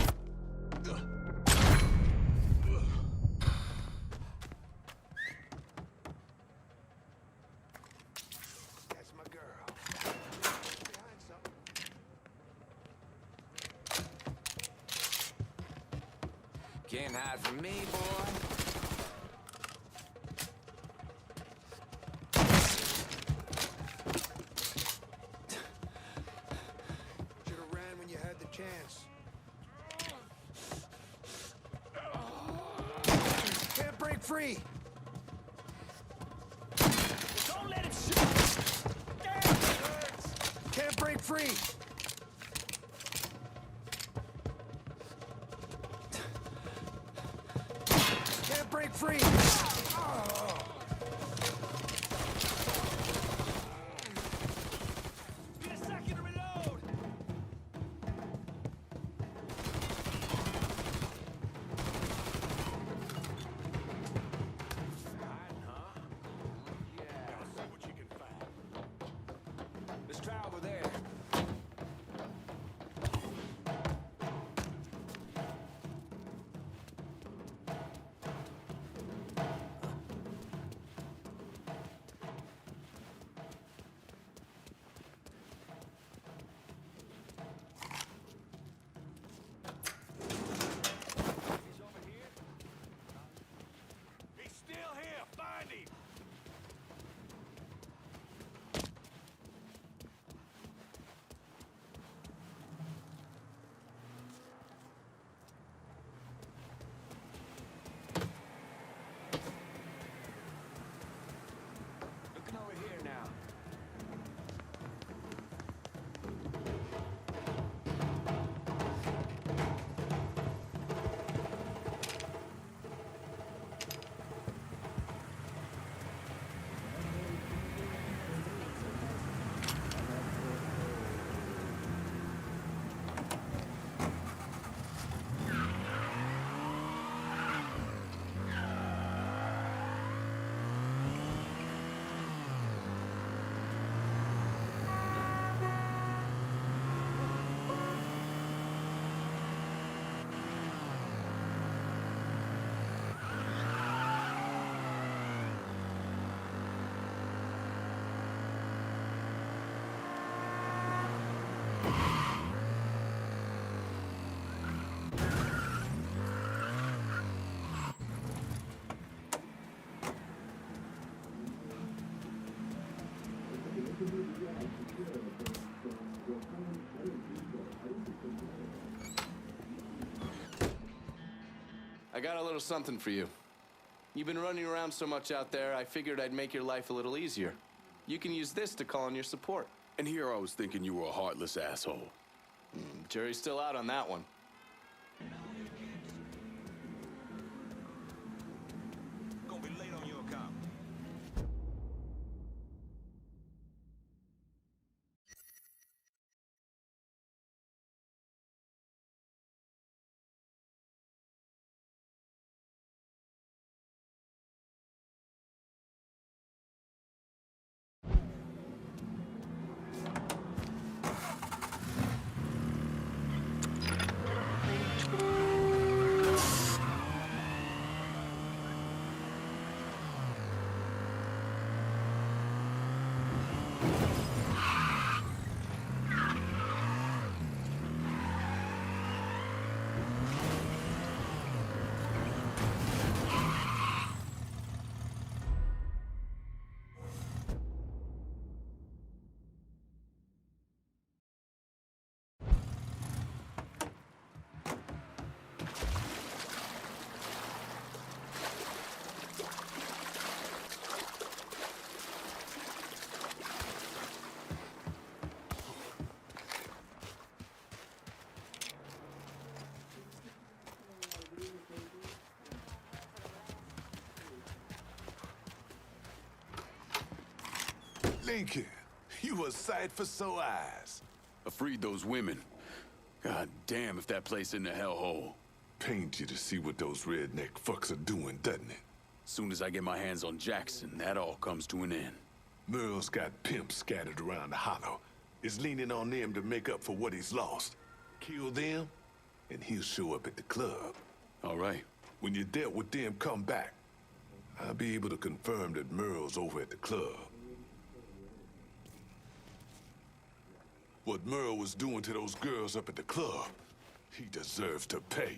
Speaker 9: That's my girl. Behind something.
Speaker 11: Can't hide from me, boy.
Speaker 9: Should've ran when you had the chance. Can't break free!
Speaker 6: Don't let him shoot! Damn, it hurts!
Speaker 9: Can't break free! Can't break free!
Speaker 6: Get a second to reload!
Speaker 9: Let's try over there.
Speaker 6: He's still here! Find him!
Speaker 9: Looking over here now.
Speaker 4: I got a little something for you. You've been running around so much out there, I figured I'd make your life a little easier. You can use this to call on your support.
Speaker 5: And here I was thinking you were a heartless asshole.
Speaker 4: Jury's still out on that one.
Speaker 3: Gonna be late on your account.
Speaker 2: Lincoln, you a sight for sore eyes.
Speaker 5: I freed those women. God damn if that place in the hellhole.
Speaker 2: Pains you to see what those redneck fucks are doing, doesn't it?
Speaker 5: Soon as I get my hands on Jackson, that all comes to an end.
Speaker 2: Merle's got pimps scattered around the hollow. Is leaning on them to make up for what he's lost. Kill them, and he'll show up at the club.
Speaker 5: All right.
Speaker 2: When you're dealt with them, come back. I'll be able to confirm that Merle's over at the club. What Merle was doing to those girls up at the club, he deserves to pay.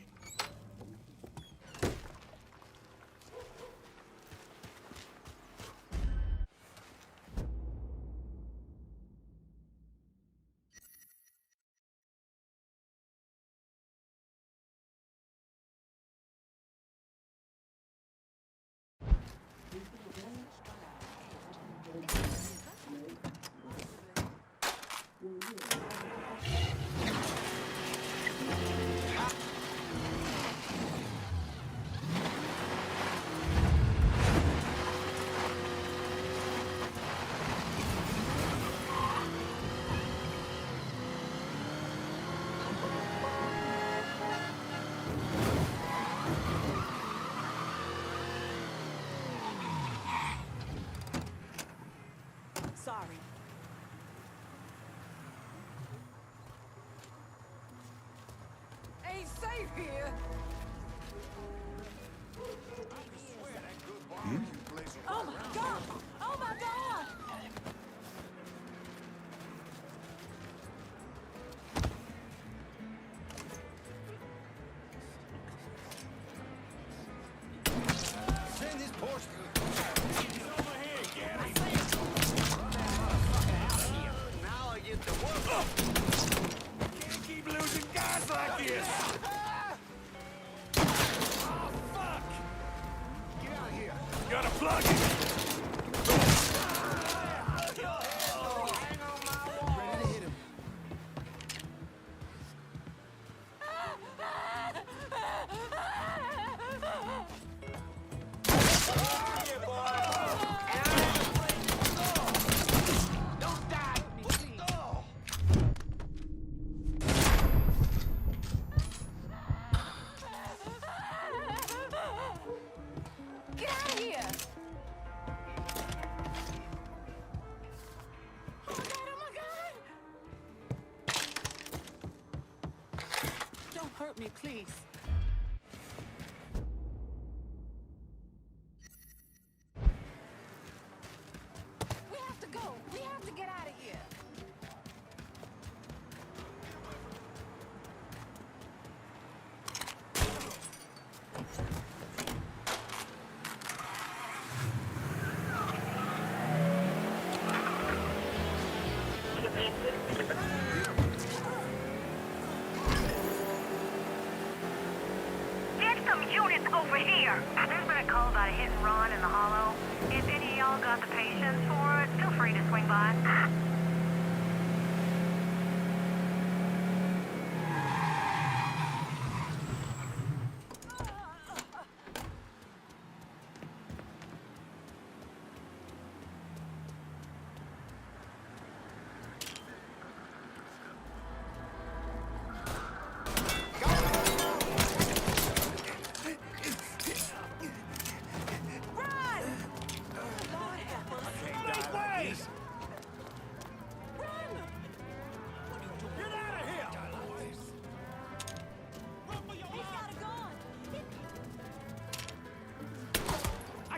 Speaker 22: Sorry.
Speaker 7: Ain't safe here.
Speaker 22: Oh my God! Oh my God!
Speaker 6: Send this Porsche.
Speaker 14: Now I get to work. Can't keep losing guys like this. Oh, fuck! Get out of here. Gotta plug it.
Speaker 6: Ready to hit him.
Speaker 7: Don't die, please. Get out of here. Oh my God.
Speaker 11: Don't hurt me, please.
Speaker 7: We have to go. We have to get out of here.
Speaker 21: units over here. There's been a call about a hit and run in the hollow. If any of y'all got the patience for it, feel free to swing by.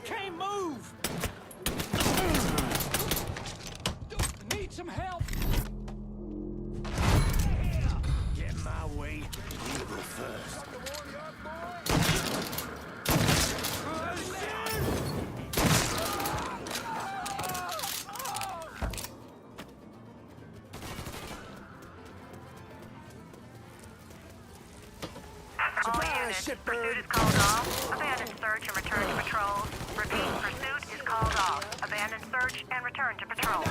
Speaker 6: Can't move! Need some help! Get in my way. You go first.
Speaker 21: All units, pursuit is called off. Abandon search and return to patrols. Repeat, pursuit is called off. Abandon search and return to patrol.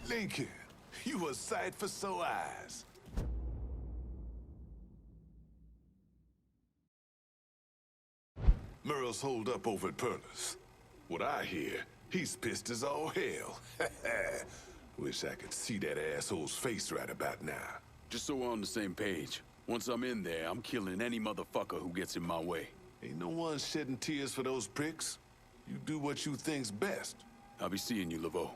Speaker 2: Lincoln, you a sight for sore eyes. Merle's holed up over at Perla's. What I hear, he's pissed as all hell. Wish I could see that asshole's face right about now.
Speaker 5: Just so we're on the same page. Once I'm in there, I'm killing any motherfucker who gets in my way.
Speaker 2: Ain't no one shedding tears for those pricks. You do what you think's best.
Speaker 5: I'll be seeing you, Laveau.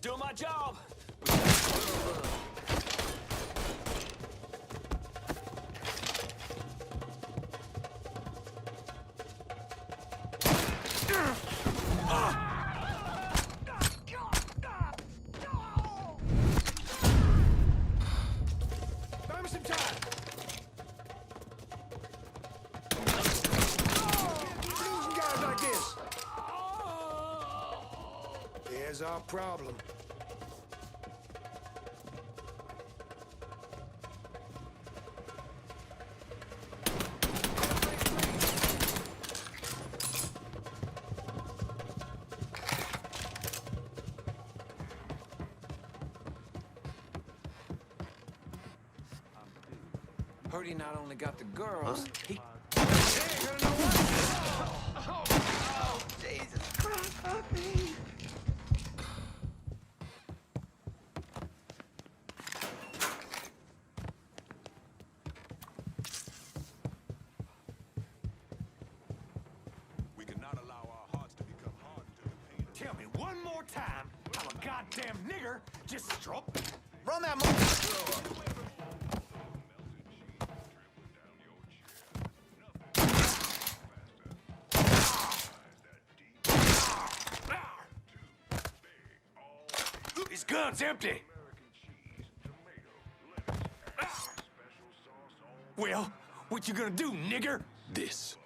Speaker 12: Still my job.
Speaker 6: Buy me some time. Losing guys like this. There's our problem.
Speaker 10: Heard he not only got the girls, he...
Speaker 11: Oh, Jesus Christ, help me.
Speaker 3: We cannot allow our hearts to become hardened to the pain.
Speaker 6: Tell me one more time how a goddamn nigger just stroke. Run that motor. His gun's empty. Well, what you gonna do, nigger?
Speaker 3: This.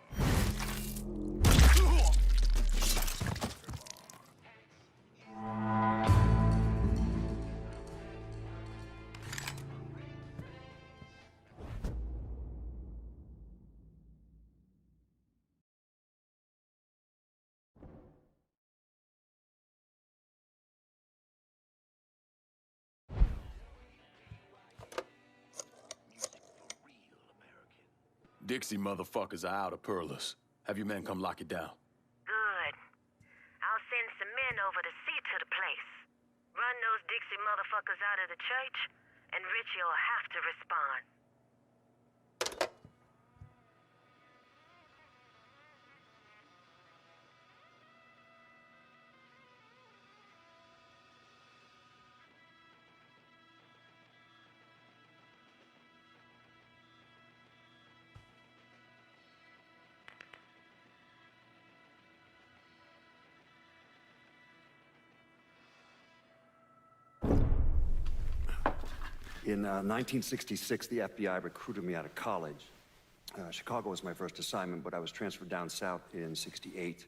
Speaker 5: Dixie motherfuckers are out of Perlas. Have your men come lock it down.
Speaker 21: Good. I'll send some men over to see to the place. Run those Dixie motherfuckers out of the church, and Richie will have to respond.
Speaker 17: In 1966, the FBI recruited me out of college. Chicago was my first assignment, but I was transferred down south in '68.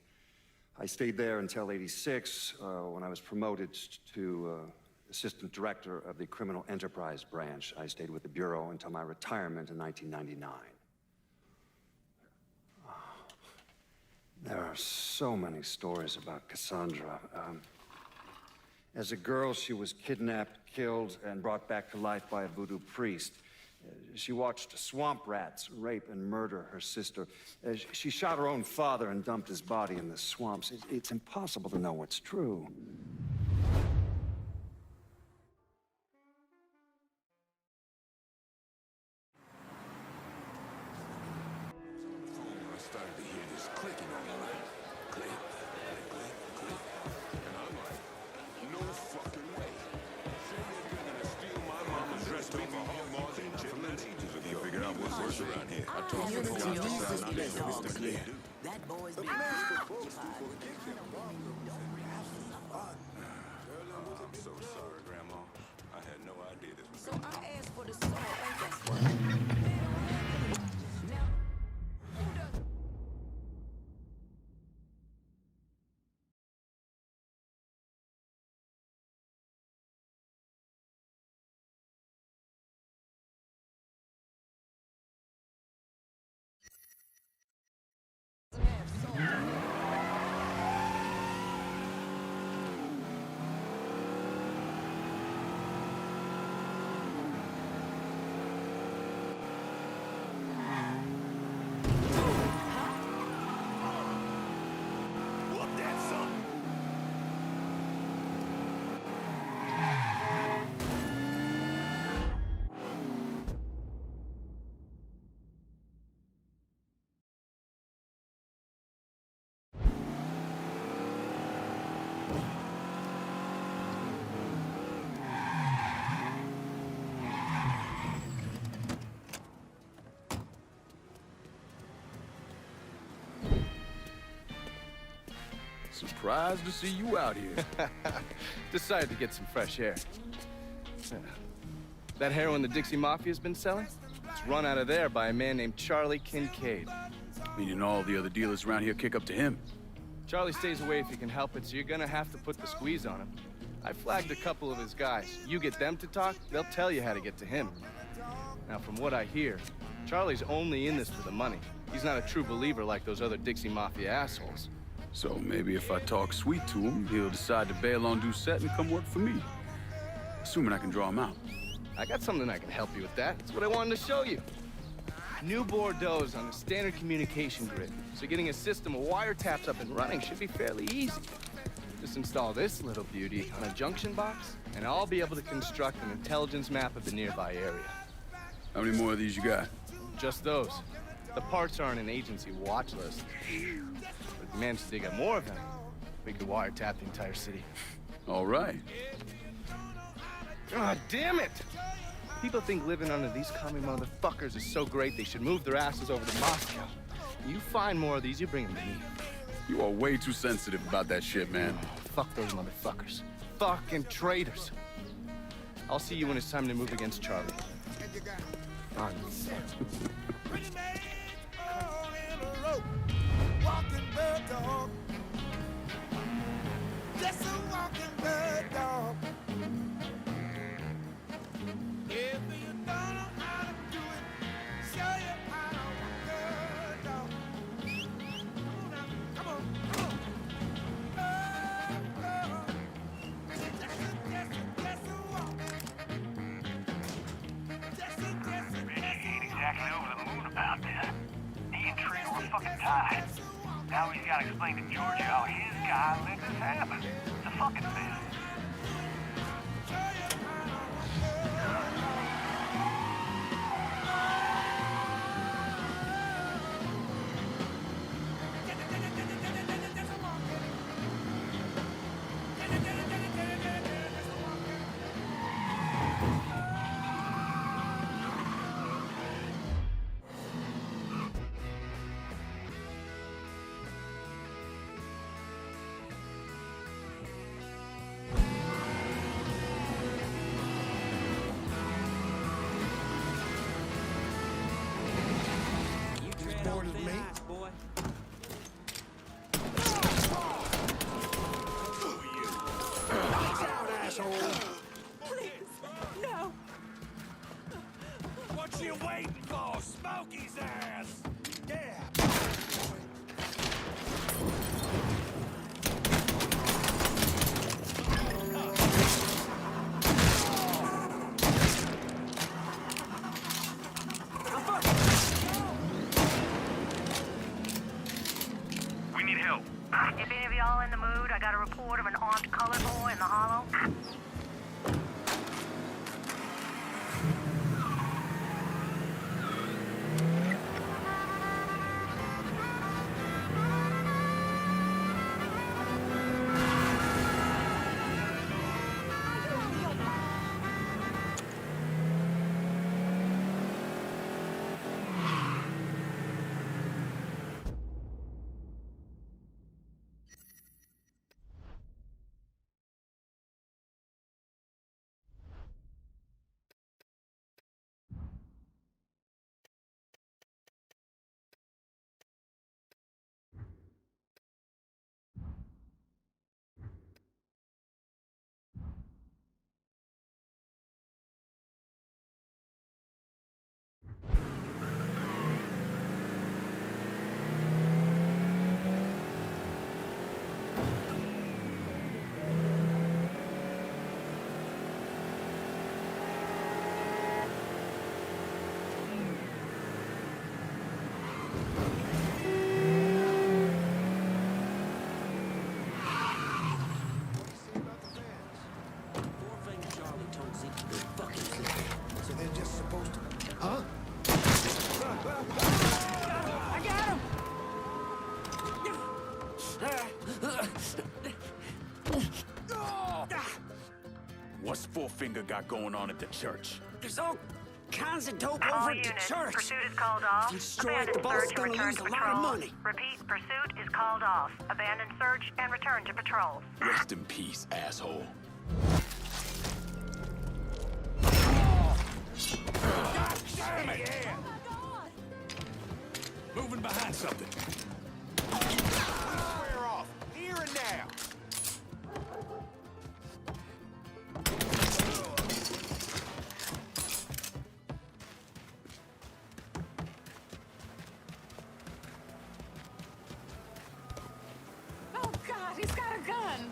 Speaker 17: I stayed there until '86, when I was promoted to assistant director of the criminal enterprise branch. I stayed with the Bureau until my retirement in 1999. There are so many stories about Cassandra. As a girl, she was kidnapped, killed, and brought back to life by a voodoo priest. She watched swamp rats rape and murder her sister. She shot her own father and dumped his body in the swamps. It's impossible to know what's true.
Speaker 3: I started to hear this clicking on the line. Click, click, click, click. And I'm like, no fucking way. Say you're gonna steal my mama's dress to me and more than from that ages ago. You figure out what's worse around here. I told you to go outside and Mr. Clear.
Speaker 11: That boy's been
Speaker 3: I'm so sorry, Grandma. I had no idea this was
Speaker 11: So
Speaker 3: going on.
Speaker 11: I asked for the song, and guess what?
Speaker 5: Surprised to see you out here.
Speaker 4: Decided to get some fresh air. That heroin the Dixie Mafia's been selling? It's run out of there by a man named Charlie Kincaid.
Speaker 5: Meaning all the other dealers around here kick up to him.
Speaker 4: Charlie stays away if you can help it, so you're gonna have to put the squeeze on him. I flagged a couple of his guys. You get them to talk, they'll tell you how to get to him. Now, from what I hear, Charlie's only in this for the money. He's not a true believer like those other Dixie Mafia assholes.
Speaker 5: So maybe if I talk sweet to him, he'll decide to bail on Doucette and come work for me. Assuming I can draw him out.
Speaker 4: I got something I can help you with that. That's what I wanted to show you. New Bordeaux's on the standard communication grid, so getting a system of wiretaps up and running should be fairly easy. Just install this little beauty on a junction box, and I'll be able to construct an intelligence map of the nearby area.
Speaker 5: How many more of these you got?
Speaker 4: Just those. The parts are on an agency watch list. But if we manage to dig up more of them, we could wiretap the entire city.
Speaker 5: All right.
Speaker 4: God damn it! People think living under these commie motherfuckers is so great they should move their asses over to Moscow. You find more of these, you bring them to me.
Speaker 5: You are way too sensitive about that shit, man.
Speaker 4: Oh, fuck those motherfuckers. Fucking traitors. I'll see you when it's time to move against Charlie. On.
Speaker 12: Walking bird dog. Just a walking bird dog. If you don't know how to do it, show you how to walk bird dog. Come on, come on.
Speaker 8: He ain't exactly over the moon about that. He and Trina were fucking tied. Now he's got to explain to Georgia how his guy let this happen. It's a fucking mess.
Speaker 12: Please, no. What you waiting for? Smoke his ass! Yeah.
Speaker 8: We need help.
Speaker 21: If any of y'all in the mood, I got a report of an armed colored boy in the hollow.
Speaker 5: What's Four Finger got going on at the church?
Speaker 6: There's all
Speaker 11: tons of dope
Speaker 21: All
Speaker 11: over at the
Speaker 21: units,
Speaker 11: church.
Speaker 21: pursuit is called off.
Speaker 11: If you destroy it,
Speaker 21: Abandon
Speaker 11: the boss
Speaker 21: search
Speaker 11: is
Speaker 21: and
Speaker 11: gonna
Speaker 21: return
Speaker 11: lose
Speaker 21: to
Speaker 11: a lot of
Speaker 21: patrol.
Speaker 11: money.
Speaker 21: Repeat, pursuit is called off. Abandon search and return to patrol.
Speaker 5: Rest in peace, asshole.
Speaker 3: Moving behind something.
Speaker 6: Square off, here and now.
Speaker 7: Oh, God, he's got a gun.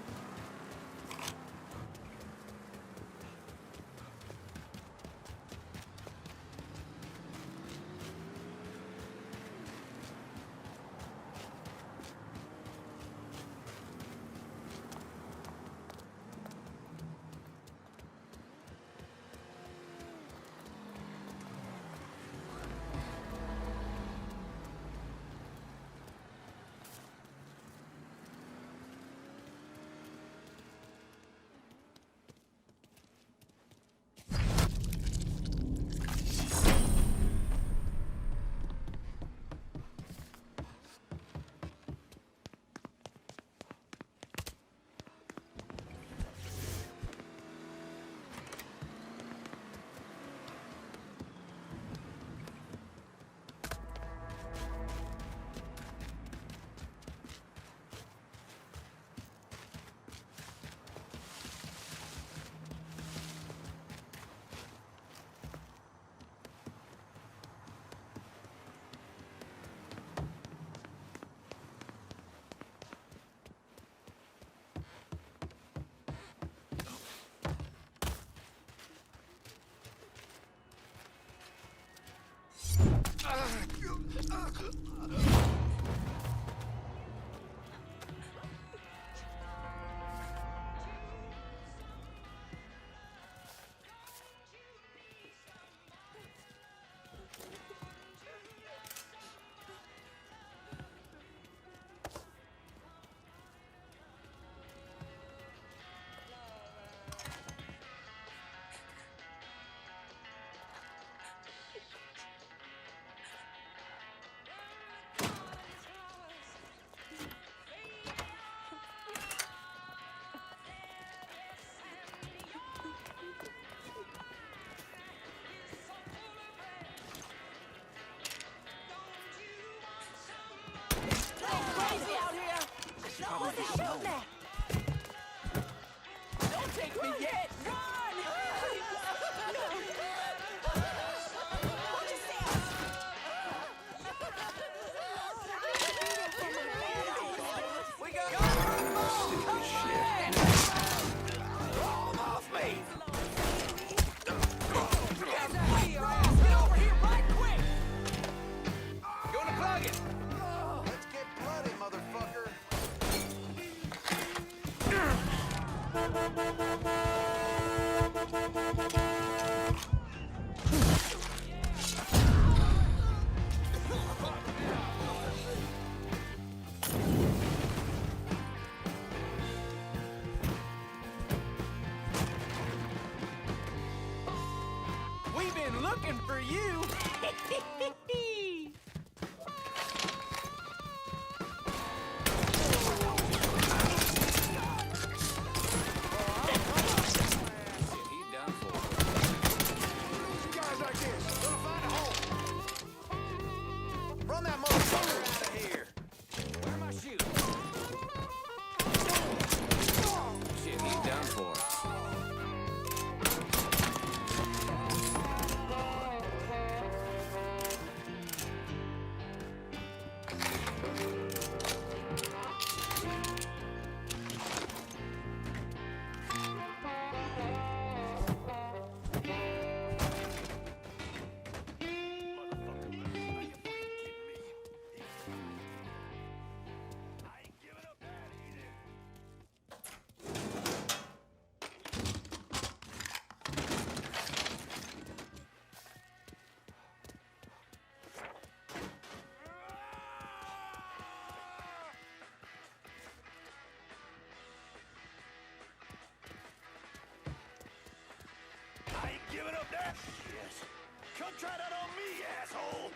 Speaker 16: Crazy out here! No, who's he shooting at? Don't take me yet! Run! Watch yourself! We got
Speaker 3: Stupid shit.
Speaker 16: roll them off me! Get over here right quick! Gonna plug it!
Speaker 10: Let's get bloody, motherfucker.
Speaker 6: We've been looking for you.
Speaker 16: He done for.
Speaker 6: Come try that on me, asshole!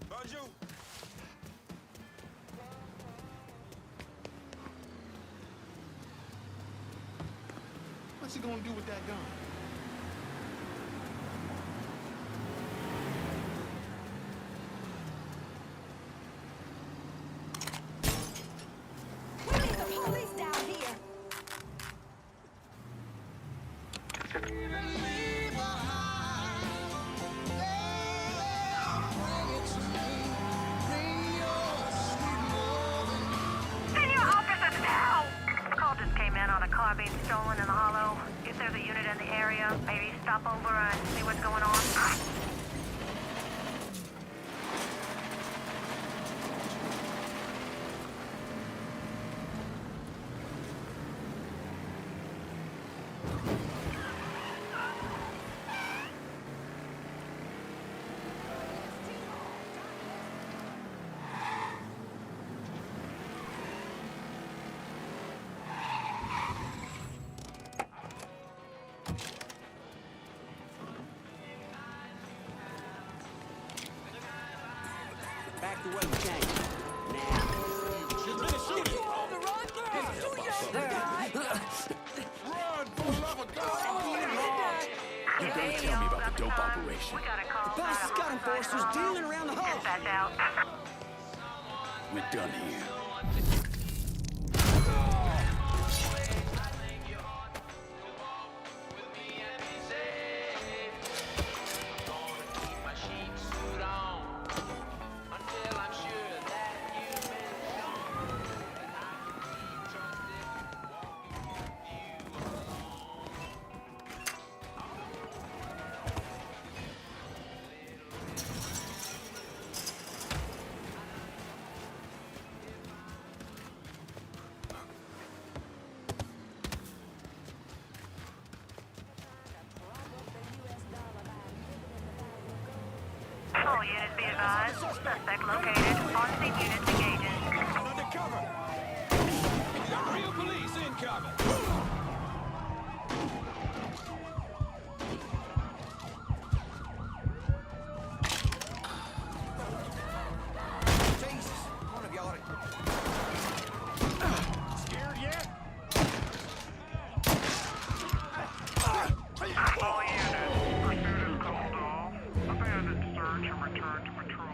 Speaker 6: Bonjour!
Speaker 2: What's he gonna do with that gun?
Speaker 22: The police down here.
Speaker 21: Senior officers now! Call just came in on a car being stolen in the hollow. If there's a unit in the area, maybe stop over and see what's going on.
Speaker 11: Back the way you came. Now.
Speaker 12: On the run, girl! Too young to die!
Speaker 2: Run, for the love of God!
Speaker 5: You better tell me about the dope operation.
Speaker 21: We got a call.
Speaker 11: The boss has got enforcers dealing around the hall.
Speaker 21: Dispatch out.
Speaker 5: We're done here.
Speaker 21: All units be advised. Suspect located. On-scene units engaging.
Speaker 6: Undercover! Got real police incoming!
Speaker 10: Jesus, one of y'all.
Speaker 6: Scared yet?
Speaker 21: All units. Pursuit is called off. Abandon search and return to patrols.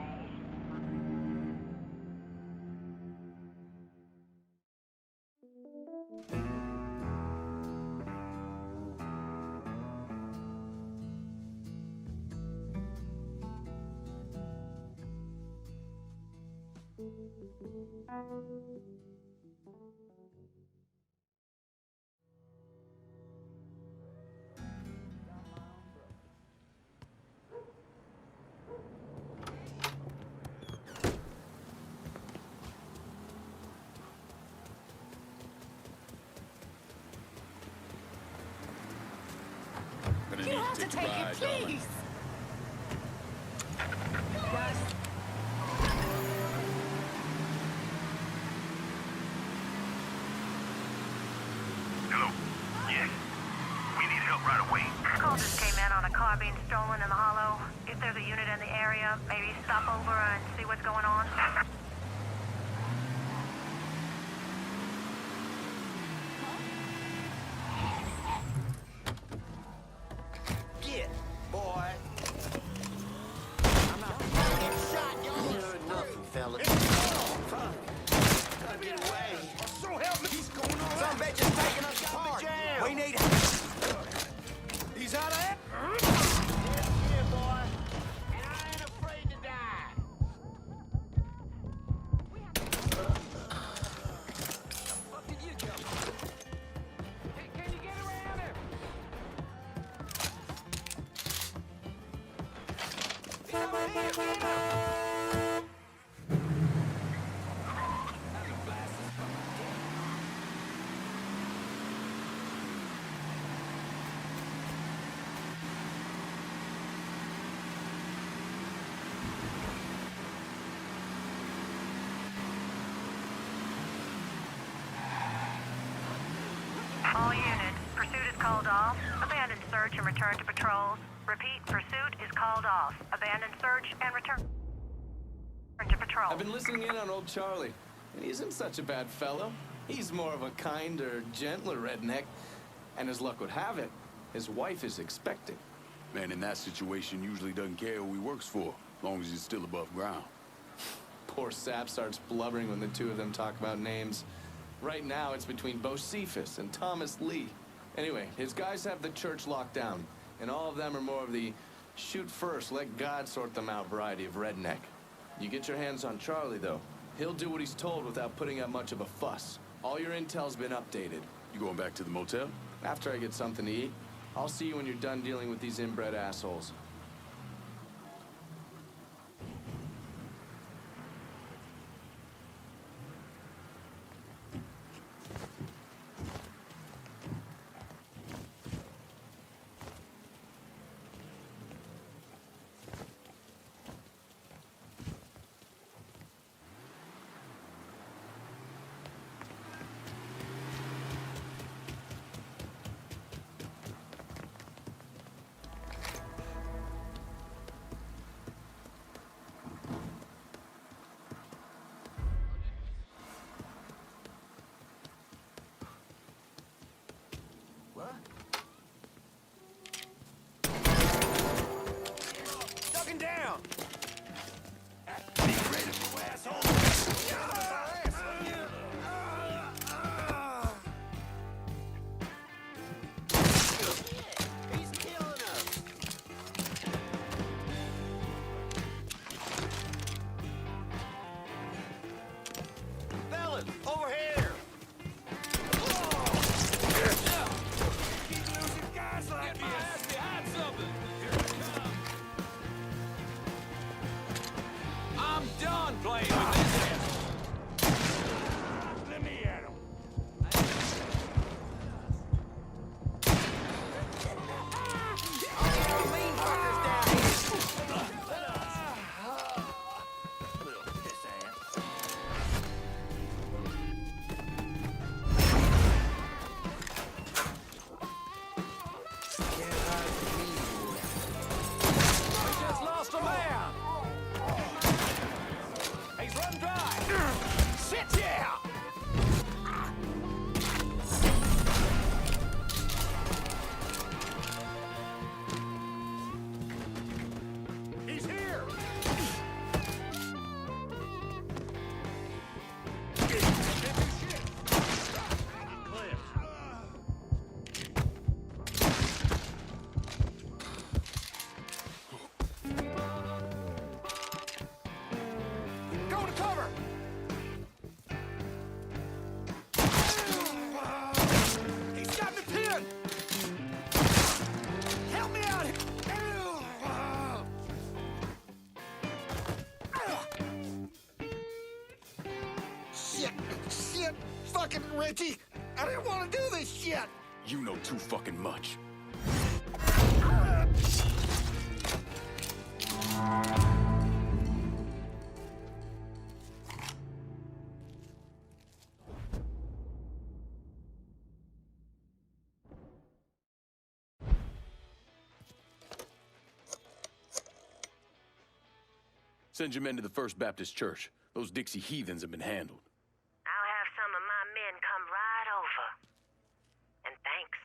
Speaker 5: Gonna
Speaker 22: You
Speaker 5: need
Speaker 22: have
Speaker 5: to
Speaker 22: to
Speaker 5: take a
Speaker 22: take
Speaker 5: ride,
Speaker 22: it,
Speaker 5: darling.
Speaker 22: please.
Speaker 8: Hello? Yes. We need help right away.
Speaker 21: Call just came in on a car being stolen in the hollow. If there's a unit in the area, maybe stop over and see what's going on.
Speaker 9: Get, boy. I'm not gonna get shot, y'all. Heard nothing, fella. Fuck. Gotta get away.
Speaker 6: So help me! He's going on!
Speaker 9: Some bitch is taking us apart. We need
Speaker 6: He's out of it?
Speaker 9: Yeah, boy. And I ain't afraid to die. What did you come? Hey, can you get around him?
Speaker 21: All units, pursuit is called off. Abandon search and return to patrols. Repeat, pursuit is called off. Abandon search and return to patrol.
Speaker 4: I've been listening in on old Charlie, and he isn't such a bad fellow. He's more of a kinder, gentler redneck. And as luck would have it, his wife is expecting.
Speaker 5: Man in that situation usually doesn't care who he works for, as long as he's still above ground.
Speaker 4: Poor Sap starts blubbering when the two of them talk about names. Right now, it's between Bocephus and Thomas Lee. Anyway, his guys have the church locked down, and all of them are more of the shoot first, let God sort them out variety of redneck. You get your hands on Charlie, though. He'll do what he's told without putting up much of a fuss. All your intel's been updated.
Speaker 5: You going back to the motel?
Speaker 4: After I get something to eat. I'll see you when you're done dealing with these inbred assholes.
Speaker 6: Down!
Speaker 9: He's killing us. Fellas, over here.
Speaker 6: Keep losing guys like this.
Speaker 12: Behind something. Here it comes. I'm done playing with this.
Speaker 6: Let me at him.
Speaker 9: Lean fuckers down here.
Speaker 6: We just lost a man. He's run dry. Shit, yeah! He's here! Go to cover! He's got me pinned! Help me out!
Speaker 15: Shit! Fucking Richie! I didn't want to do this shit!
Speaker 5: You know too fucking much. Send your men to the First Baptist Church. Those Dixie heathens have been handled.
Speaker 21: I'll have some of my men come right over. And thanks.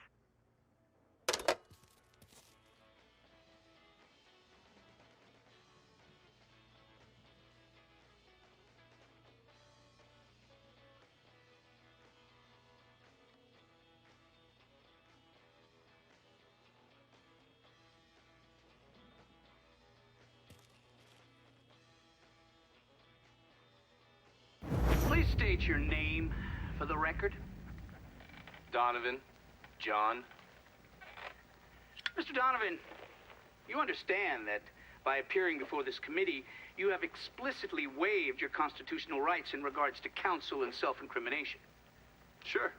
Speaker 1: Please state your name for the record.
Speaker 4: Donovan, John.
Speaker 1: Mr. Donovan, you understand that by appearing before this committee, you have explicitly waived your constitutional rights in regards to counsel and self-incrimination.
Speaker 4: Sure.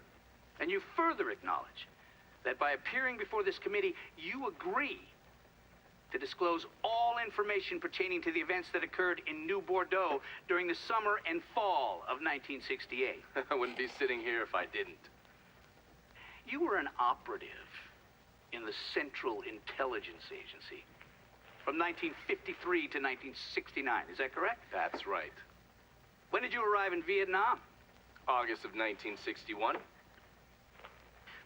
Speaker 1: And you further acknowledge that by appearing before this committee, you agree to disclose all information pertaining to the events that occurred in New Bordeaux during the summer and fall of 1968.
Speaker 4: I wouldn't be sitting here if I didn't.
Speaker 1: You were an operative in the Central Intelligence Agency from 1953 to 1969. Is that correct?
Speaker 4: That's right.
Speaker 1: When did you arrive in Vietnam?
Speaker 4: August of 1961.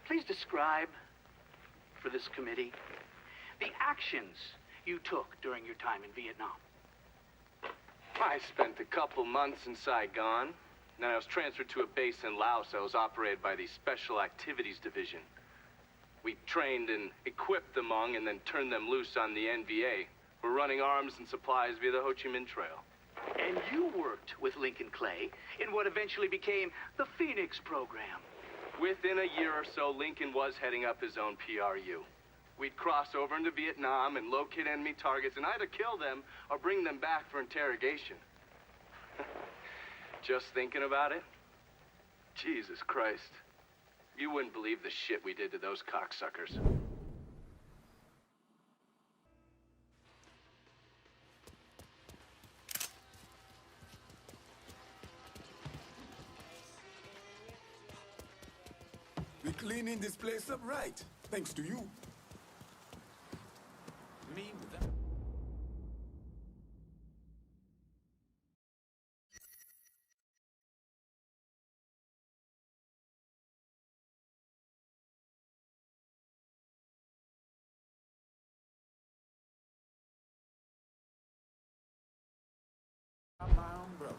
Speaker 1: Please describe for this committee the actions you took during your time in Vietnam.
Speaker 4: I spent a couple months in Saigon. Then I was transferred to a base in Laos that was operated by the Special Activities Division. We trained and equipped the Hmong and then turned them loose on the NVA. We're running arms and supplies via the Ho Chi Minh Trail.
Speaker 1: And you worked with Lincoln Clay in what eventually became the Phoenix program.
Speaker 4: Within a year or so, Lincoln was heading up his own PRU. We'd cross over into Vietnam and locate enemy targets and either kill them or bring them back for interrogation. Just thinking about it? Jesus Christ. You wouldn't believe the shit we did to those cocksuckers.
Speaker 3: We're cleaning this place up right, thanks to you. Me with that. My umbrella.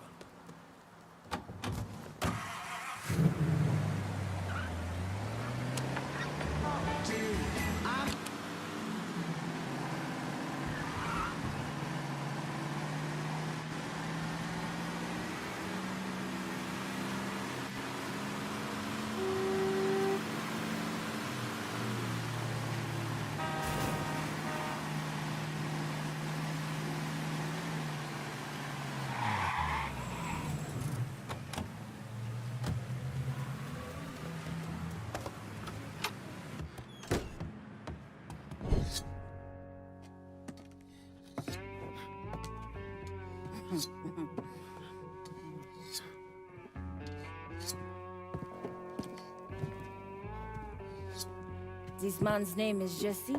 Speaker 16: This man's name is Jesse.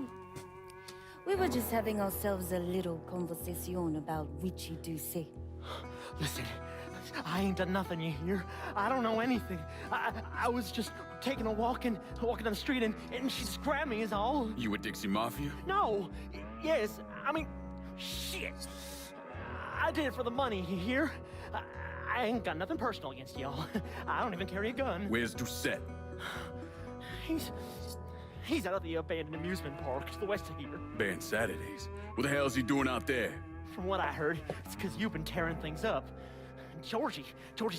Speaker 16: We were just having ourselves a little conversation about Richie Doucet.
Speaker 18: Listen, I ain't done nothing, you hear? I don't know anything. I was just taking a walking down the street and she just grabbed me is all.
Speaker 5: You with Dixie Mafia?
Speaker 18: No. Yes, I mean, shit. I did it for the money, you hear? I ain't got nothing personal against y'all. I don't even carry a gun.
Speaker 5: Where's Doucet?
Speaker 18: He's out at the abandoned amusement park to the west of here.
Speaker 5: Banned Saturdays. What the hell's he doing out there?
Speaker 18: From what I heard, it's because you've been tearing things up. Georgie's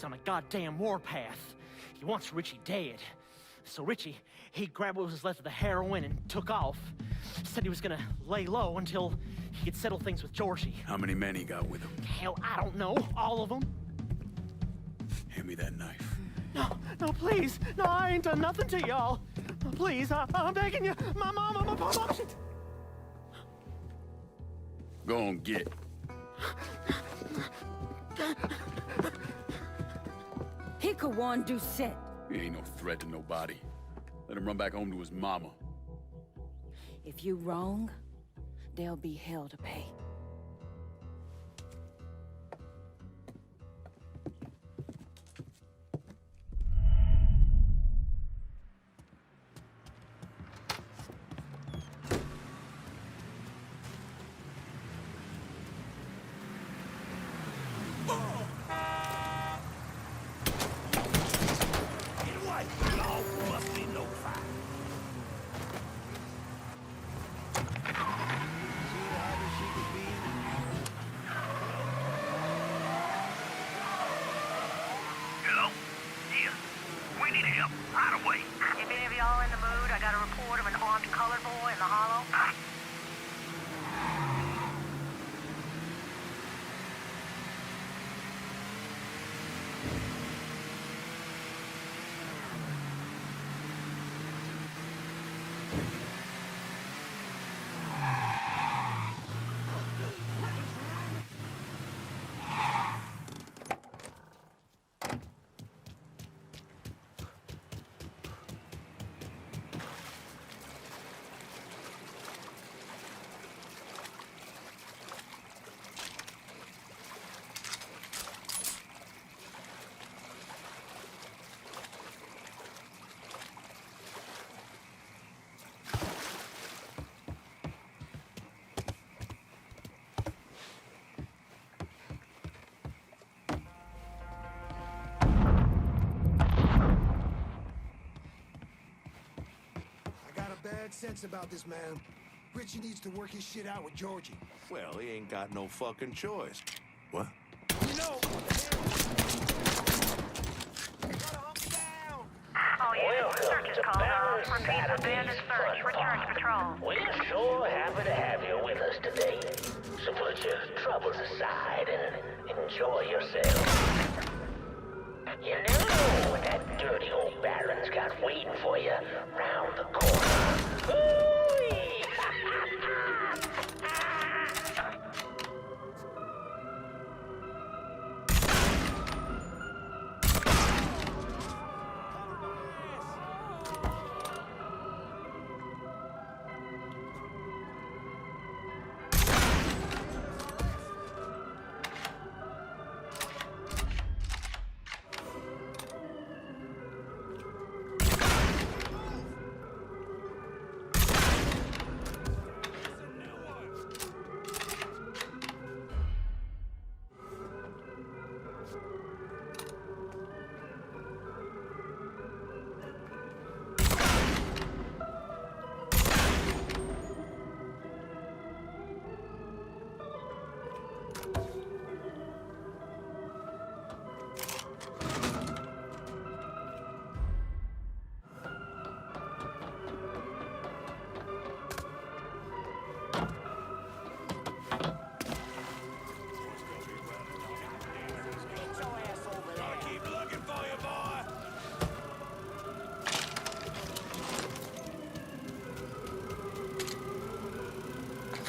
Speaker 18: on a goddamn warpath. He wants Richie dead. So Richie, he grabbed what was left of the heroin and took off. Said he was gonna lay low until he could settle things with Georgie.
Speaker 5: How many men he got with him?
Speaker 18: Hell, I don't know. All of them.
Speaker 5: Hand me that knife.
Speaker 18: No, please. No, I ain't done nothing to y'all. Please, I'm begging you. My mom, shit.
Speaker 5: Go on, get.
Speaker 16: He could warn Doucet.
Speaker 5: He ain't no threat to nobody. Let him run back home to his mama.
Speaker 16: If you wrong, there'll be hell to pay.
Speaker 13: bad sense about this, man. Richie needs to work his shit out with Georgie.
Speaker 2: Well, he ain't got no fucking choice. What?
Speaker 13: You know...
Speaker 21: Oh, yeah. Search is called off. Repeat, abandoned search. Return to patrol.
Speaker 19: We're sure happy to have you with us today. So put your troubles aside and enjoy yourself. You never know what that dirty old Baron's got waiting for you round the corner. Ooh-wee.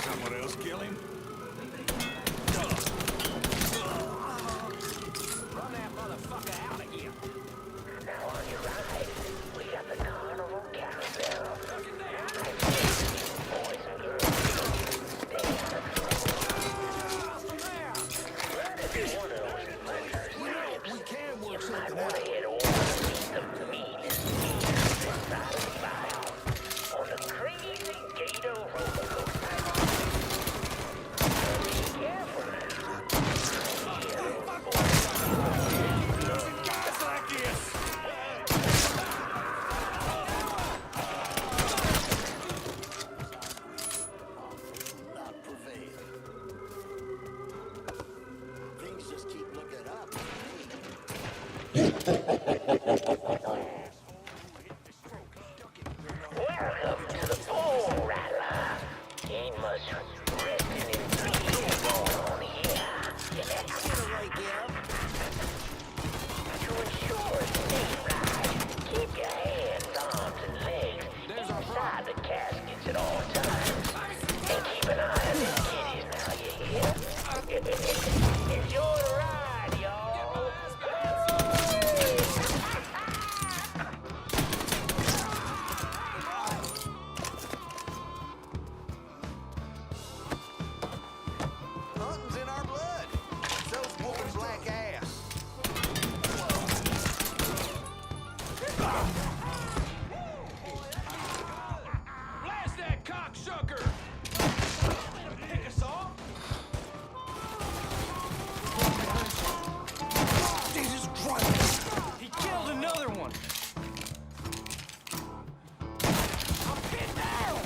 Speaker 6: Someone else kill him?
Speaker 19: Run that motherfucker out of here. Now on your right, we got the carnival carousel. Boys and girls. That is one of those pleasures.
Speaker 13: We can work
Speaker 19: You might
Speaker 13: something
Speaker 19: want
Speaker 13: out.
Speaker 19: to head over to meet the meanest inside of the file on the crazy Gator roller coaster. Be careful now.
Speaker 6: Guys like this!
Speaker 10: Not prevail. Things just keep looking up.
Speaker 19: Welcome to the Bull Rattler. Ain't much resting in peace going on here. To ensure a safe ride, keep your hands, arms, and legs inside the caskets at all times. And keep an eye on the kiddies now, you hear? Enjoy the ride, y'all.
Speaker 10: Hunting's in our blood. So's whooping black ass.
Speaker 6: Blast that cocksucker! Pick us off!
Speaker 13: Jesus Christ!
Speaker 6: He killed another one! I'm pinned down!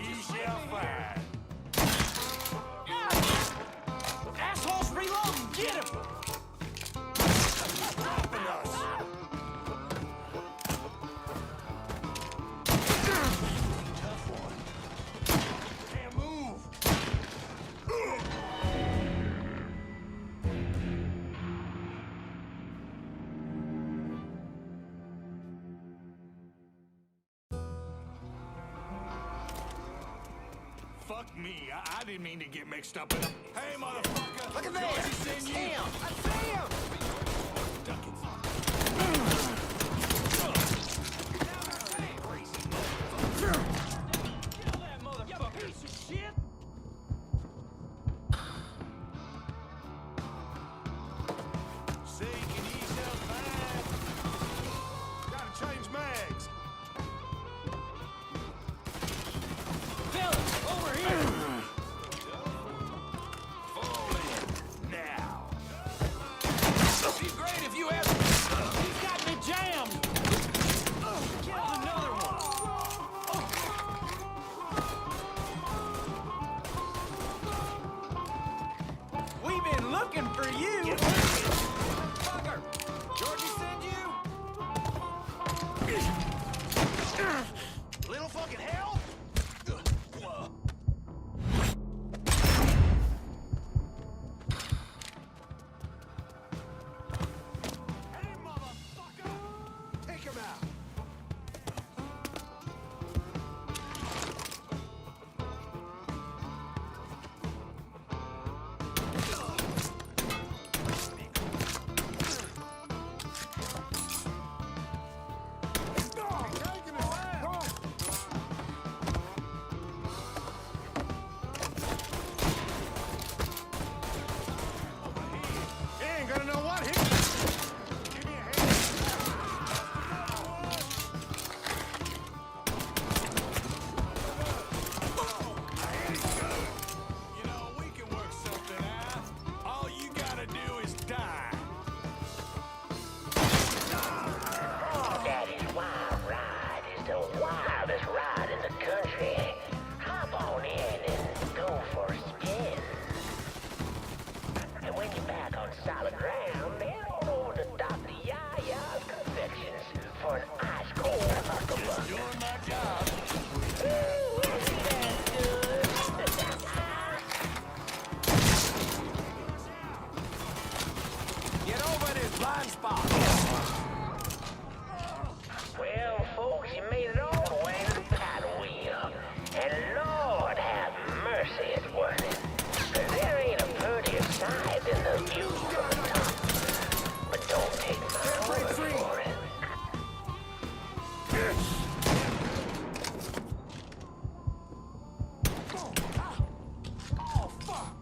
Speaker 6: Ye shall find. Assholes reload! Get him! Dropping us! Tough one. Can't move! Fuck me. I didn't mean to get mixed up in them. Hey, motherfucker!
Speaker 10: Look at
Speaker 6: Georgie
Speaker 10: this!
Speaker 6: sent
Speaker 10: It's
Speaker 6: you.
Speaker 10: him! I see him!
Speaker 6: Duck it. Kill that motherfucker! Piece of shit! Say, can you sell fine? Gotta change mags. Fellas, over here! Fall in now.
Speaker 10: looking for you. Fucker! Georgie send you? Little fucking hell?
Speaker 13: Hey, motherfucker! Take him out.
Speaker 15: He ain't gonna know what hit.
Speaker 12: You know, we can work something out. All you gotta do is die.
Speaker 19: Oh, Daddy's wild ride is the wildest ride in the country. Hop on in and go for a spin. And when you're back on solid ground, head on over to Dr. Yaya's Confections for an ice cold hucklebuck.
Speaker 12: Doing my job.
Speaker 19: Ooh, isn't that good?
Speaker 10: Get over this blind spot.
Speaker 19: Well, folks, you made it all the way to the paddle wheel. And Lord have mercy, it's worth it. 'Cause there ain't a prettier sight than the view from the top. But don't take my word for it.
Speaker 10: Oh, fuck!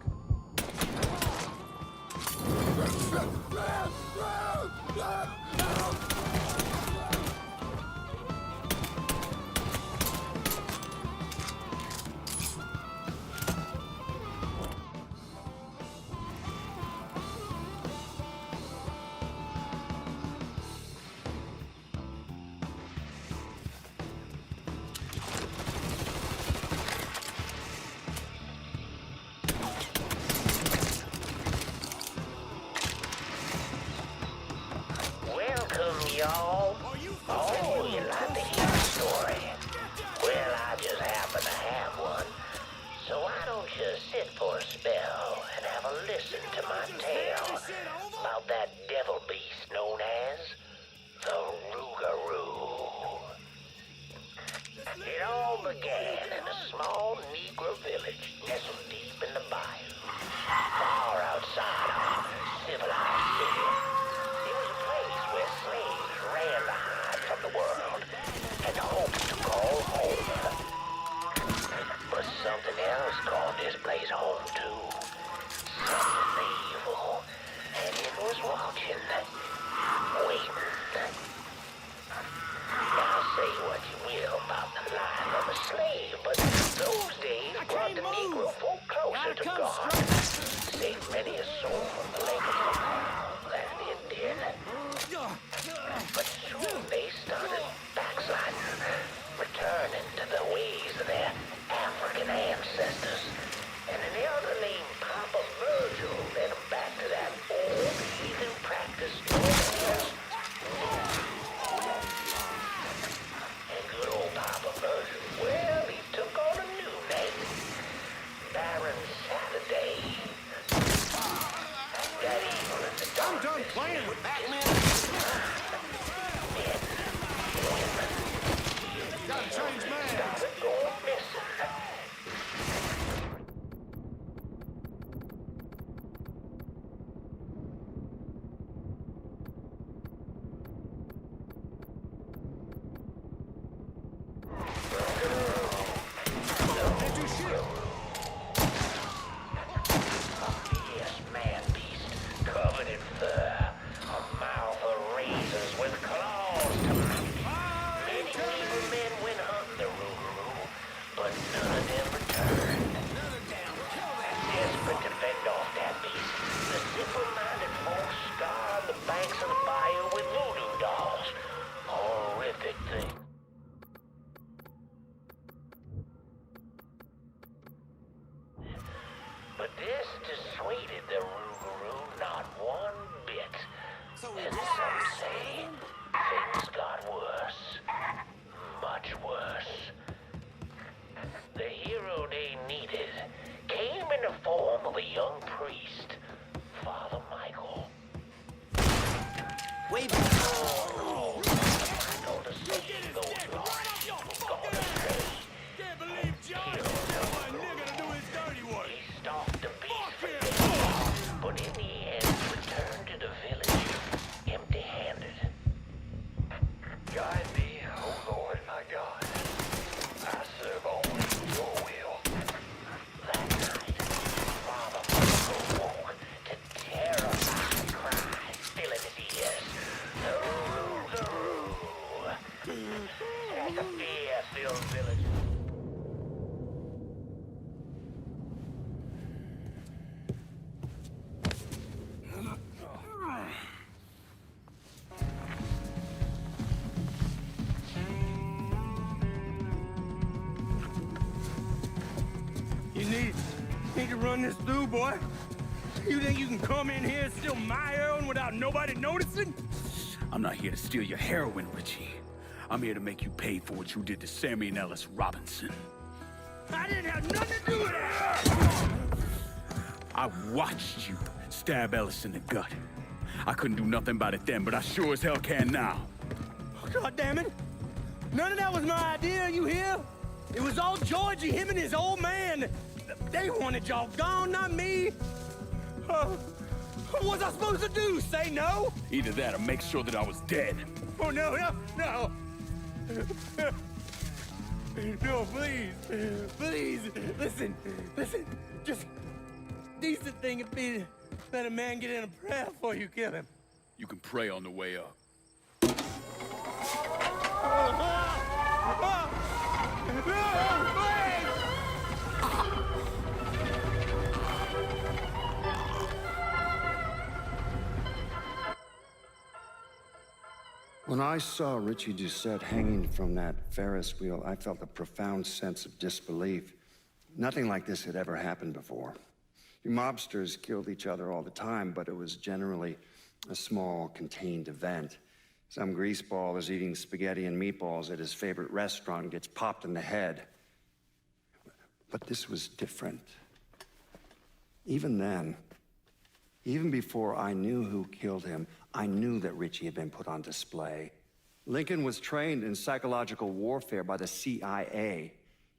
Speaker 19: Welcome, y'all. Oh, you like to hear a story? Well, I just happen to have one. So why don't you sit for a spell and have a listen to my tale about that devil beast known as the Rougarou. It all began in a small Negro village nestled deep in the bayou, far outside our civilized city. It was a place where slaves ran to hide from the world and hoped to call home. But something else called this place home too. Something evil. And it was watching, waiting. Now say what you will about the life of a slave, but those days brought the Negro folk closer to God. Saved many a soul from the lake of fire that it did. But soon they started backsliding, returning to the ways of their African ancestors. And an elder named Papa Virgil led them back to that old heathen practice known as and good old Papa Virgil, well, he took on a new name, Baron Saturday. That evil in the darkness.
Speaker 15: I'm done playing with Batman. Gotta change man.
Speaker 19: Started going missing. Yes, man beast, covered in fur, a mouth of razors with way before go to see those lost people gone astray.
Speaker 12: Can't believe John didn't tell my nigga to do his dirty work.
Speaker 19: He stalked the beast for days, but in the end returned to the village empty-handed. Guide me, O Lord my God. I serve only your will. That night, Father Bordeaux woke to terrifying cries filling his ears. The as the fear filled village.
Speaker 6: You need to run this through, boy. You think you can come in here and steal my heroin without nobody noticing?
Speaker 5: I'm not here to steal your heroin, Richie. I'm here to make you pay for what you did to Sammy and Ellis Robinson.
Speaker 6: I didn't have nothing to do with it!
Speaker 5: I watched you stab Ellis in the gut. I couldn't do nothing about it then, but I sure as hell can now.
Speaker 6: God damn it! None of that was my idea, you hear? It was all Georgie, him and his old man. They wanted y'all gone, not me. What was I supposed to do? Say no?
Speaker 5: Either that or make sure that I was dead.
Speaker 6: Oh, no. No, please. Please, listen. Just decent thing would be to let a man get in a prayer before you kill him.
Speaker 5: You can pray on the way up.
Speaker 17: When I saw Richie Doucette hanging from that Ferris wheel, I felt a profound sense of disbelief. Nothing like this had ever happened before. You mobsters killed each other all the time, but it was generally a small, contained event. Some greaseball is eating spaghetti and meatballs at his favorite restaurant and gets popped in the head. But this was different. Even then, even before I knew who killed him, I knew that Richie had been put on display. Lincoln was trained in psychological warfare by the CIA.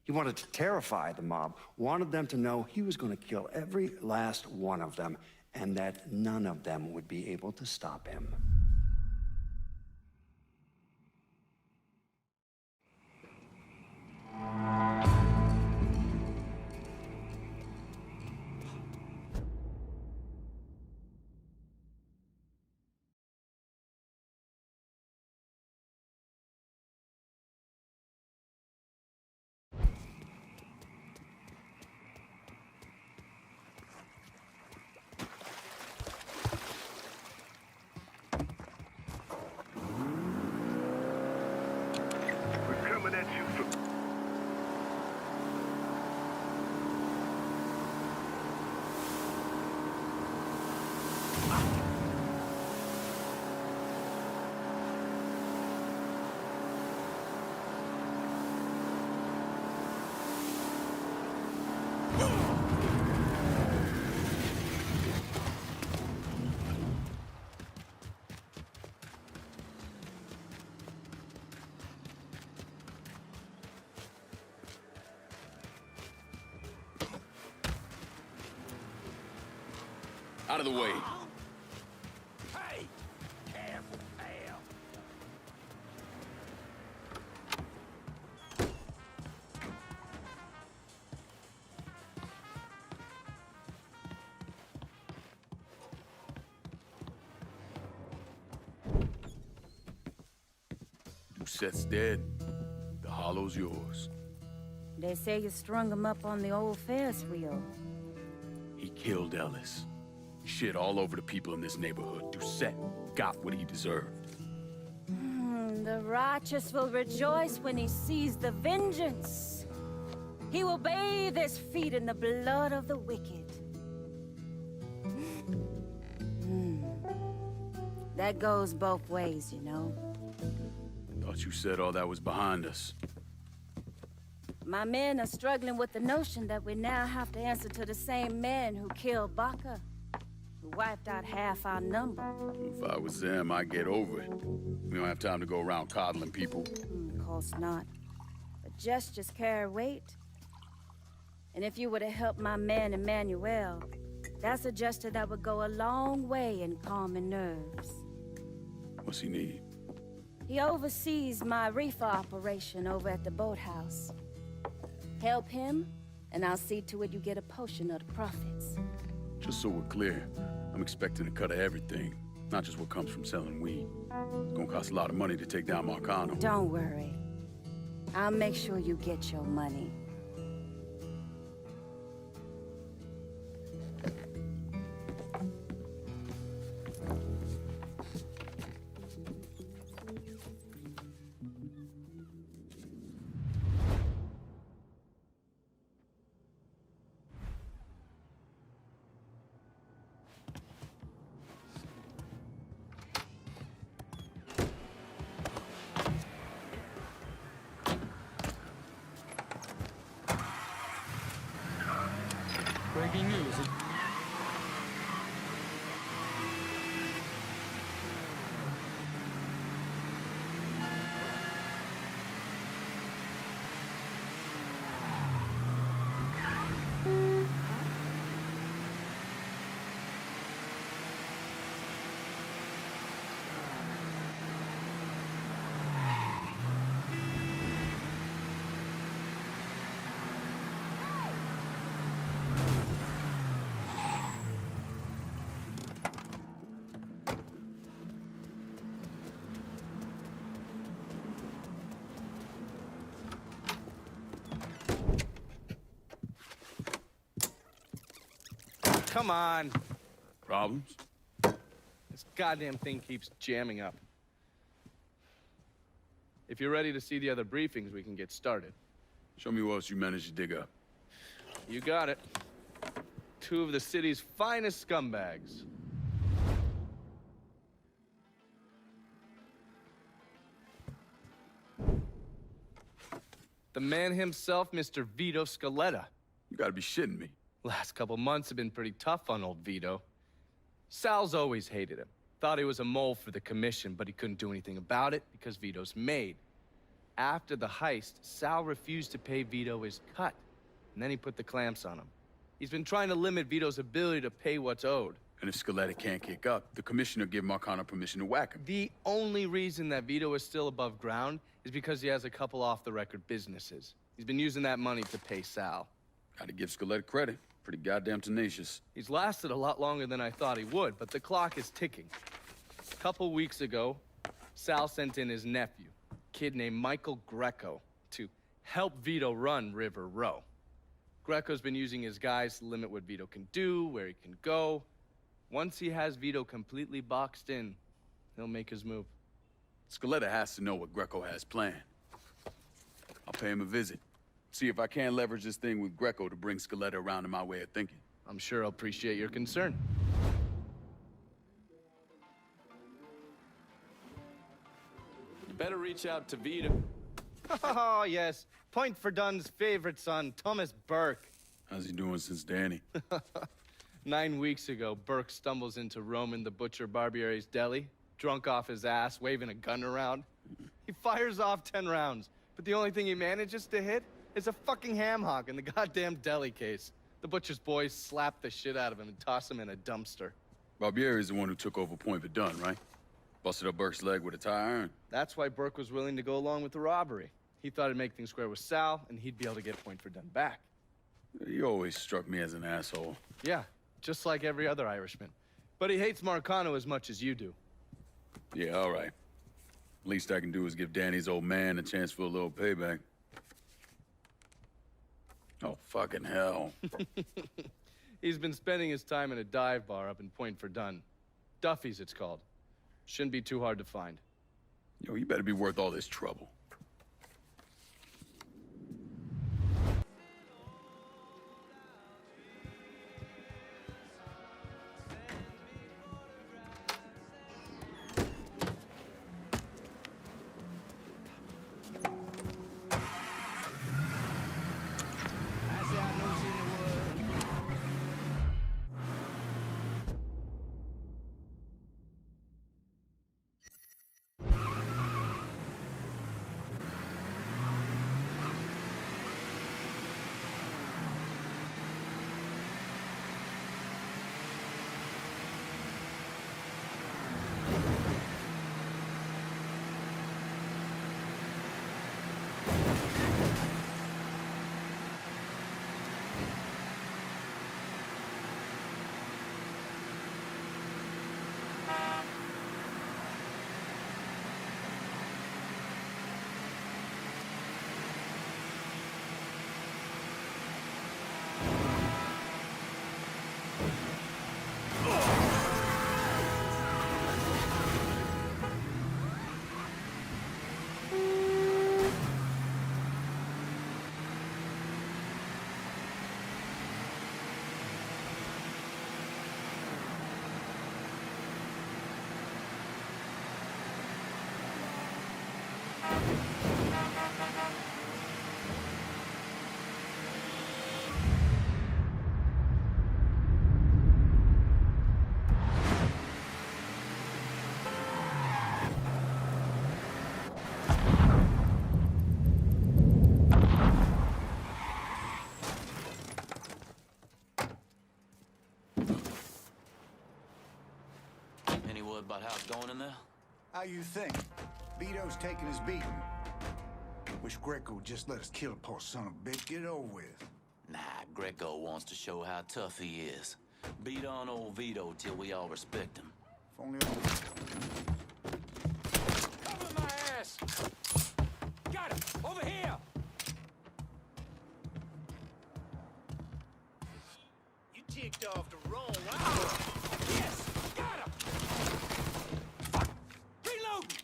Speaker 17: He wanted to terrify the mob, wanted them to know he was going to kill every last one of them, and that none of them would be able to stop him.
Speaker 5: Out of the way.
Speaker 12: Hey, careful, pal.
Speaker 5: Doucette's dead. The hollow's yours.
Speaker 16: They say you strung him up on the old Ferris wheel.
Speaker 5: He killed Ellis. Shit all over the people in this neighborhood. Doucette got what he deserved.
Speaker 16: The righteous will rejoice when he sees the vengeance. He will bathe his feet in the blood of the wicked. That goes both ways, you know.
Speaker 5: Thought you said all that was behind us.
Speaker 16: My men are struggling with the notion that we now have to answer to the same men who killed Baca, who wiped out half our number.
Speaker 5: If I was them, I'd get over it. We don't have time to go around coddling people.
Speaker 16: Of course not. But gestures carry weight. And if you were to help my man Emmanuel, that's a gesture that would go a long way in calming nerves.
Speaker 5: What's he need?
Speaker 16: He oversees my reefer operation over at the boathouse. Help him, and I'll see to it you get a portion of the profits.
Speaker 5: Just so we're clear, I'm expecting a cut of everything, not just what comes from selling weed. It's gonna cost a lot of money to take down Marcano.
Speaker 16: Don't worry. I'll make sure you get your money.
Speaker 14: Breaking news.
Speaker 4: Come on.
Speaker 5: Problems?
Speaker 4: This goddamn thing keeps jamming up. If you're ready to see the other briefings, we can get started.
Speaker 5: Show me what else you managed to dig up.
Speaker 4: You got it. 2 of the city's finest scumbags. The man himself, Mr. Vito Scaletta.
Speaker 5: You gotta be shitting me.
Speaker 4: Last couple months have been pretty tough on old Vito. Sal's always hated him. Thought he was a mole for the commission, but he couldn't do anything about it because Vito's made. After the heist, Sal refused to pay Vito his cut, and then he put the clamps on him. He's been trying to limit Vito's ability to pay what's owed.
Speaker 5: And if Scaletta can't kick up, the commissioner give Marcano permission to whack him.
Speaker 4: The only reason that Vito is still above ground is because he has a couple off-the-record businesses. He's been using that money to pay Sal.
Speaker 5: Gotta give Scaletta credit. Pretty goddamn tenacious.
Speaker 4: He's lasted a lot longer than I thought he would, but the clock is ticking. A couple weeks ago, Sal sent in his nephew, a kid named Michael Greco, to help Vito run River Row. Greco's been using his guys to limit what Vito can do, where he can go. Once he has Vito completely boxed in, he'll make his move.
Speaker 5: Scaletta has to know what Greco has planned. I'll pay him a visit. See if I can't leverage this thing with Greco to bring Scaletta around to my way of thinking.
Speaker 4: I'm sure he'll appreciate your concern.
Speaker 20: You better reach out to Vito.
Speaker 4: Oh, yes. Point for Dunn's favorite son, Thomas Burke.
Speaker 5: How's he doing since Danny?
Speaker 4: 9 weeks ago, Burke stumbles into Roman the Butcher Barbiere's deli, drunk off his ass, waving a gun around. He fires off 10 rounds, but the only thing he manages to hit is a fucking ham hock in the goddamn deli case. The butcher's boys slap the shit out of him and toss him in a dumpster.
Speaker 5: Barbieri is the one who took over Point Verdun, right? Busted up Burke's leg with a tire iron.
Speaker 4: That's why Burke was willing to go along with the robbery. He thought it'd make things square with Sal, and he'd be able to get Point Verdun back.
Speaker 5: You always struck me as an asshole.
Speaker 4: Yeah, just like every other Irishman. But he hates Marcano as much as you do.
Speaker 5: Yeah, all right. Least I can do is give Danny's old man a chance for a little payback. Oh, fucking hell.
Speaker 4: He's been spending his time in a dive bar up in Point Verdun. Duffy's, it's called. Shouldn't be too hard to find.
Speaker 5: Yo, you better be worth all this trouble.
Speaker 7: word about how it's going in there?
Speaker 13: How you think? Vito's taking his beating. Wish Greco would just let us kill the poor son of a bitch. Get it over with.
Speaker 7: Nah, Greco wants to show how tough he is. Beat on old Vito till we all respect him.
Speaker 13: If only
Speaker 12: Cover my ass! Got him! Over here! You ticked off the wrong one. Yes! Got him! Fuck! Reloading!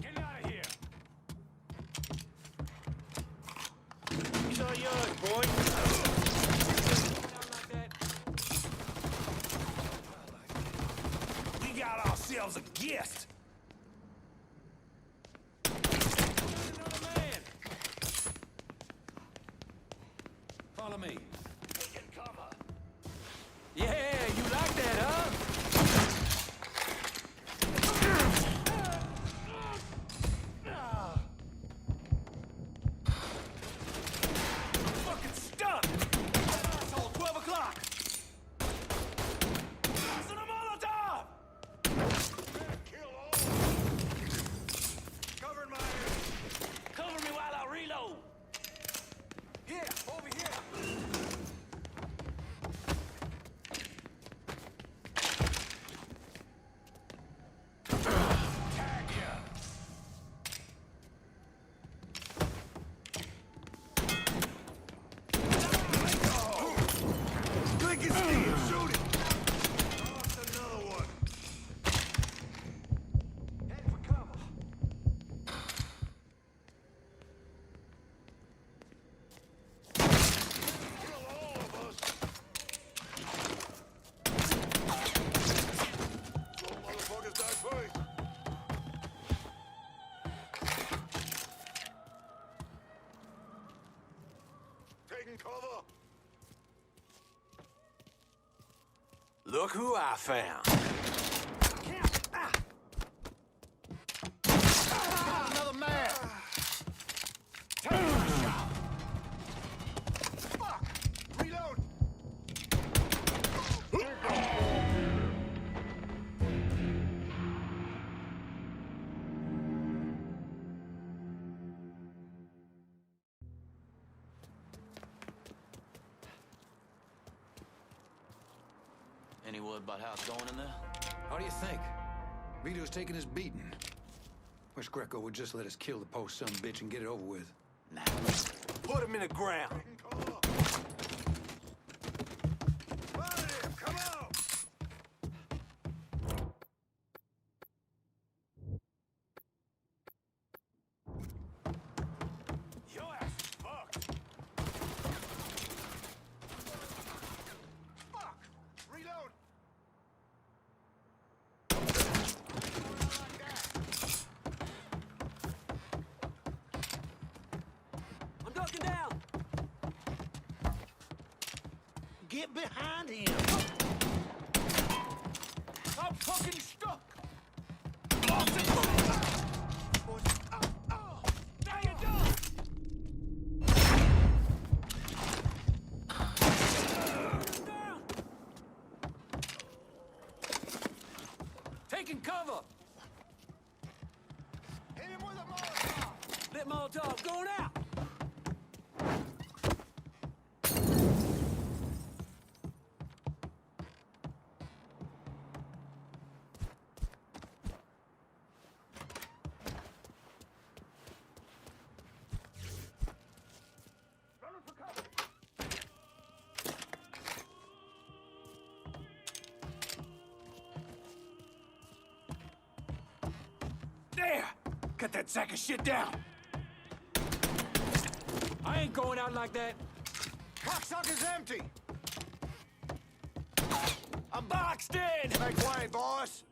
Speaker 12: Get out of here! He's all yours, boy. We got ourselves a guest. Another man. Follow me. Taking cover. Yeah, you like that, huh? Fucking stuck! That asshole, 12 o'clock! Tossing a Molotov! Covering my ears. Cover me while I reload. Here, over here. Tag ya. Click his steel, shoot it! Lost another one. Head for cover. Kill all of us. Those motherfuckers die first. Taking cover. Look who I found. Another man. Take a shot. Fuck. Reload.
Speaker 7: Any word about how it's going in there?
Speaker 10: How do you think? Vito's taking his beating. Wish Greco would just let us kill the poor son of a bitch and get it over with.
Speaker 7: Nah.
Speaker 12: Put him in the ground. Come on! Your ass is fucked.
Speaker 13: Fuck! Reload!
Speaker 12: I'm ducking down. Get behind him. I'm fucking stuck. Lost it. Now you're done. Down. Taking cover.
Speaker 13: Hit him with a Molotov!
Speaker 12: Lit Molotov going out. There! Cut that sack of shit down! I ain't going out like that.
Speaker 13: Cocksucker's empty!
Speaker 12: I'm boxed in!
Speaker 13: Make way, boss!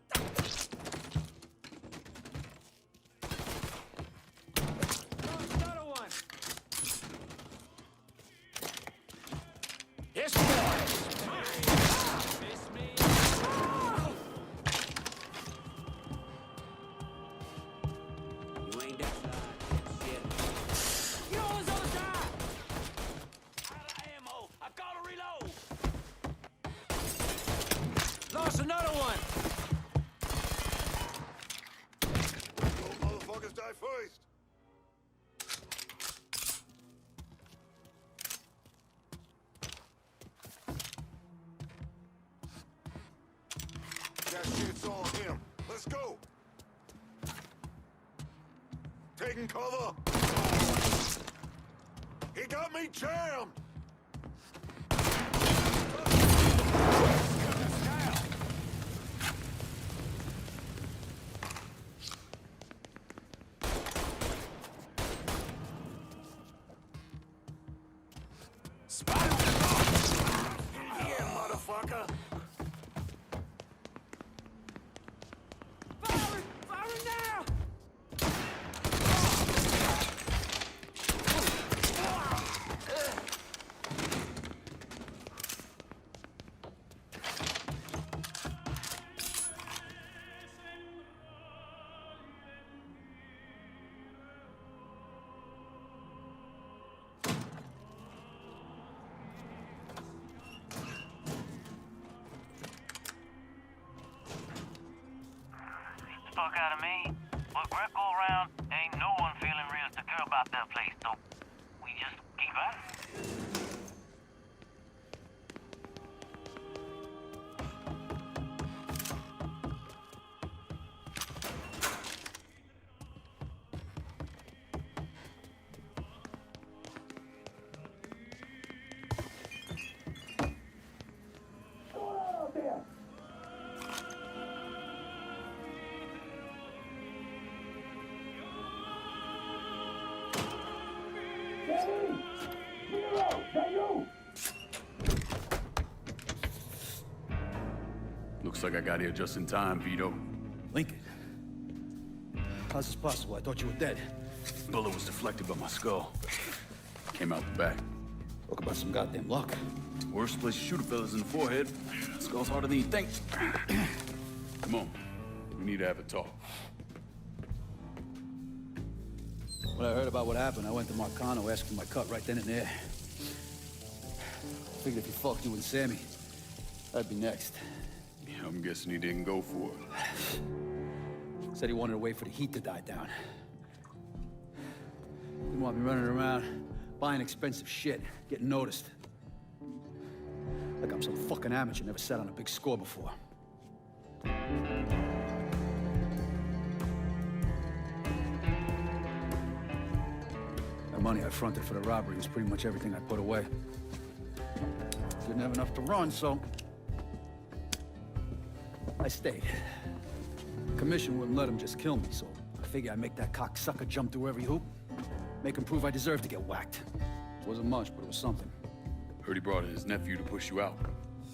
Speaker 12: Another one!
Speaker 13: Yes, boy!
Speaker 12: Miss me! You ain't that side.
Speaker 15: first. That shit's on him. Let's go. Taking cover. He got me jammed.
Speaker 3: Yeah, motherfucker.
Speaker 12: Firing now!
Speaker 8: Fuck out of me. With Greco around, ain't no one feeling real secure about that place, so we just keep at it.
Speaker 5: Looks like I got here just in time, Vito.
Speaker 11: Lincoln. How's this possible? I thought you were dead.
Speaker 5: Bullet was deflected by my skull. Came out the back.
Speaker 11: Talk about some goddamn luck.
Speaker 5: Worst place to shoot a fella's in the forehead. Skull's harder than you think. Come on. We need to have a talk.
Speaker 11: When I heard about what happened, I went to Marcano asking my cut right then and there. Figured if he fucked you and Sammy, I'd be next.
Speaker 5: Yeah, I'm guessing he didn't go for it.
Speaker 11: Said he wanted to wait for the heat to die down. Didn't want me running around, buying expensive shit, getting noticed. Like I'm some fucking amateur, never sat on a big score before. The money I fronted for the robbery was pretty much everything I put away. Didn't have enough to run, so I stayed. Commission wouldn't let him just kill me, so I figured I'd make that cocksucker jump through every hoop. Make him prove I deserve to get whacked. Wasn't much, but it was something.
Speaker 5: Heard he brought in his nephew to push you out.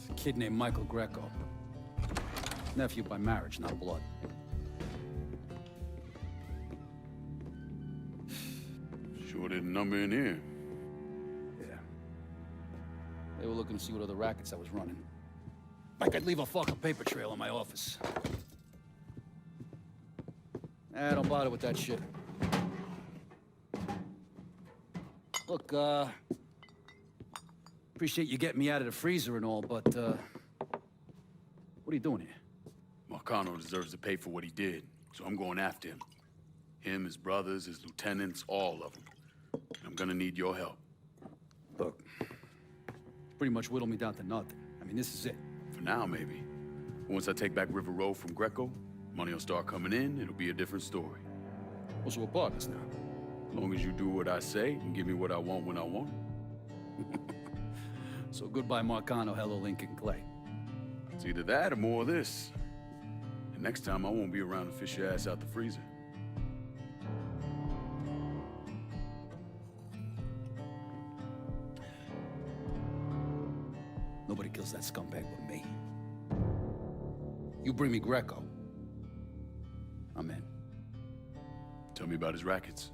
Speaker 11: A kid named Michael Greco. Nephew by marriage, not blood.
Speaker 5: Sure didn't number in here.
Speaker 11: Yeah. They were looking to see what other rackets I was running. Like I'd leave a fucking paper trail in my office. Don't bother with that shit. Look, appreciate you getting me out of the freezer and all, but, what are you doing here?
Speaker 5: Marcano deserves to pay for what he did, so I'm going after him. Him, his brothers, his lieutenants, all of them. I'm gonna need your help.
Speaker 11: Look, pretty much whittled me down to nothing. I mean, this is it.
Speaker 5: For now, maybe. Once I take back River Road from Greco, money will start coming in, it'll be a different story.
Speaker 11: Well, so we're partners now.
Speaker 5: As long as you do what I say and give me what I want when I want it.
Speaker 11: So goodbye, Marcano, hello, Lincoln Clay.
Speaker 5: It's either that or more of this. And next time, I won't be around to fish your ass out the freezer.
Speaker 11: Nobody kills that scumbag but me. You bring me Greco, I'm in.
Speaker 5: Tell me about his rackets.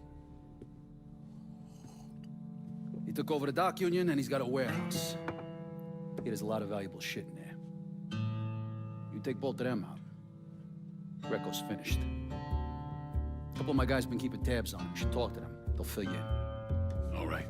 Speaker 11: He took over the dock union and he's got a warehouse. There's a lot of valuable shit in there. You take both of them out, Greco's finished. A couple of my guys been keeping tabs on him. You should talk to them. They'll fill you in.
Speaker 5: All right.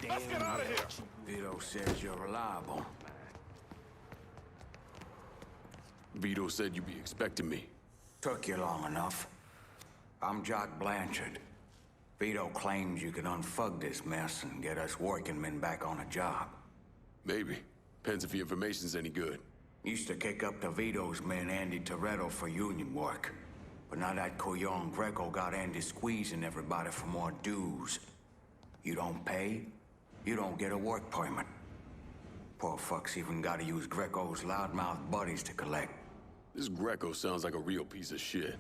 Speaker 3: Let's get out of here!
Speaker 9: Vito says you're reliable.
Speaker 5: Vito said you'd be expecting me.
Speaker 9: Took you long enough. I'm Jock Blanchard. Vito claims you can unfug this mess and get us working men back on a job.
Speaker 5: Maybe. Depends if the information's any good.
Speaker 9: Used to kick up to Vito's men Andy Toretto for union work. But now that Couillon Greco got Andy squeezing everybody for more dues. You don't pay, you don't get a work permit. Poor fuck's even gotta use Greco's loudmouth buddies to collect.
Speaker 5: This Greco sounds like a real piece of shit.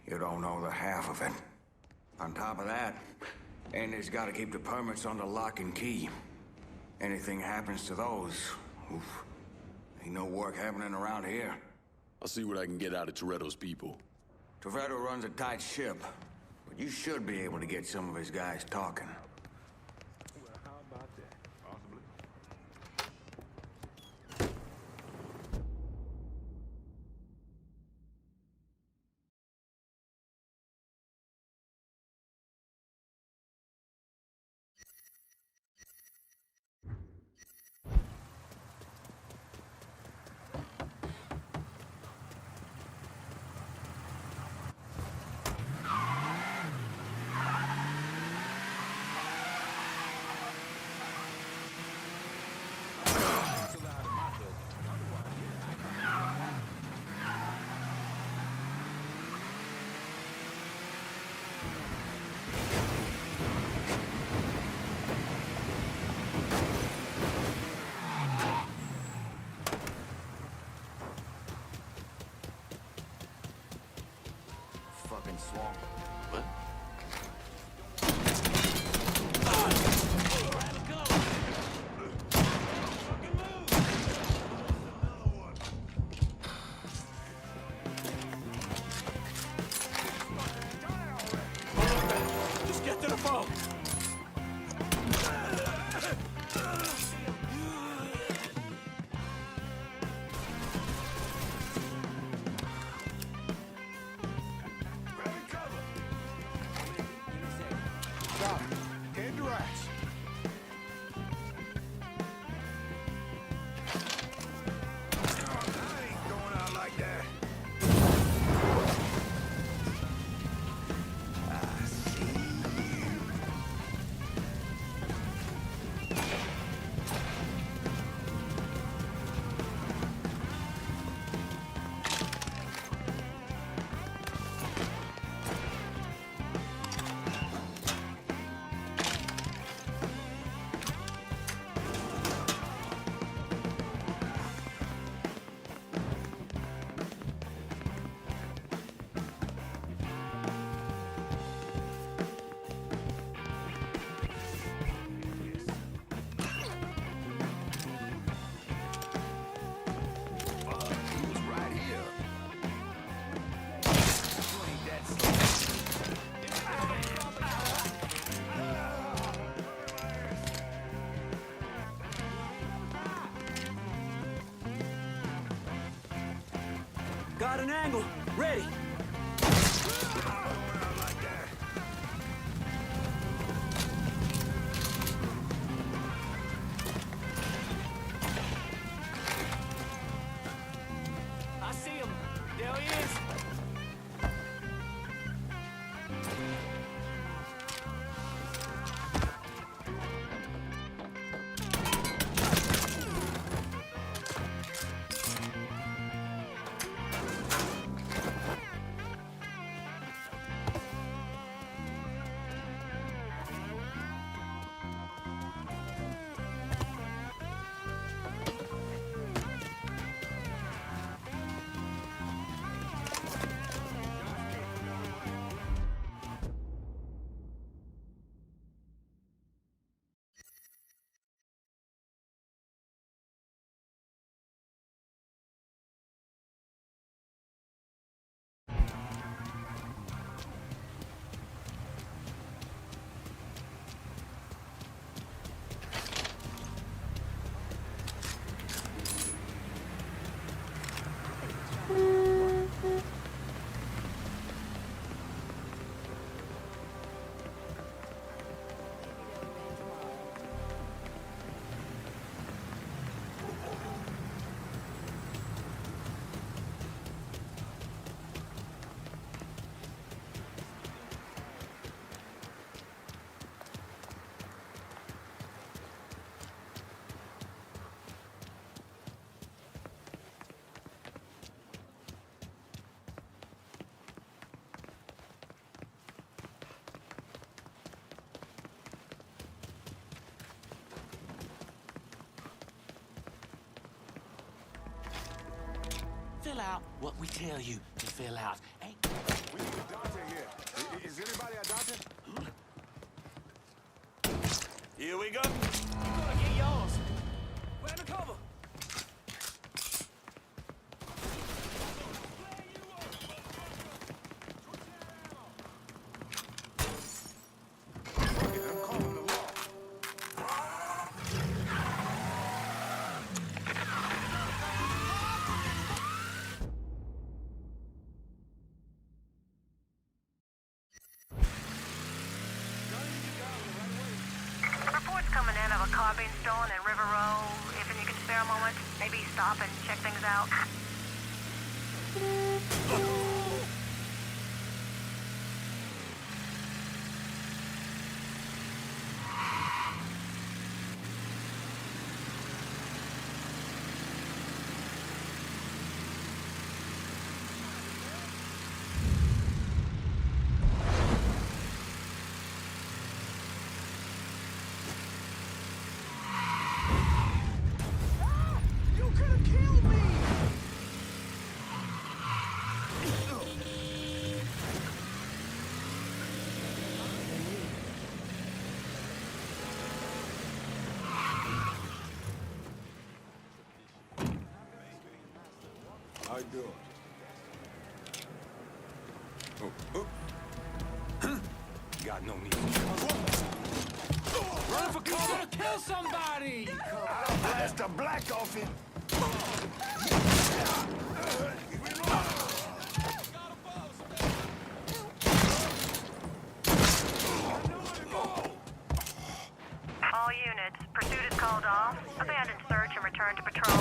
Speaker 9: You don't know the half of it. On top of that, Andy's gotta keep the permits under lock and key. Anything happens to those, oof, ain't no work happening around here.
Speaker 5: I'll see what I can get out of Toretto's people.
Speaker 9: Toretto runs a tight ship, but you should be able to get some of his guys talking.
Speaker 3: Well, how about that? Possibly.
Speaker 9: Fucking swamp.
Speaker 5: What?
Speaker 12: Just get to the phone.
Speaker 3: Doc, get your ass. I ain't going out like that. I see you.
Speaker 12: Got an angle. Ready. I see him. There he is.
Speaker 7: fill out what we tell you to fill out. Ain't
Speaker 3: We need a doctor here. Is anybody a doctor?
Speaker 20: Here we go.
Speaker 12: You gotta get yours. Grab the cover.
Speaker 21: Reports coming in of a car being stolen in River Row. If you can spare a moment, maybe stop and check things out.
Speaker 10: You could have killed me!
Speaker 3: How you doing?
Speaker 12: Got no need. Run for cover! Kill somebody!
Speaker 13: I'll blast the black off him.
Speaker 21: All units, pursuit is called off. Abandon search and return to patrol.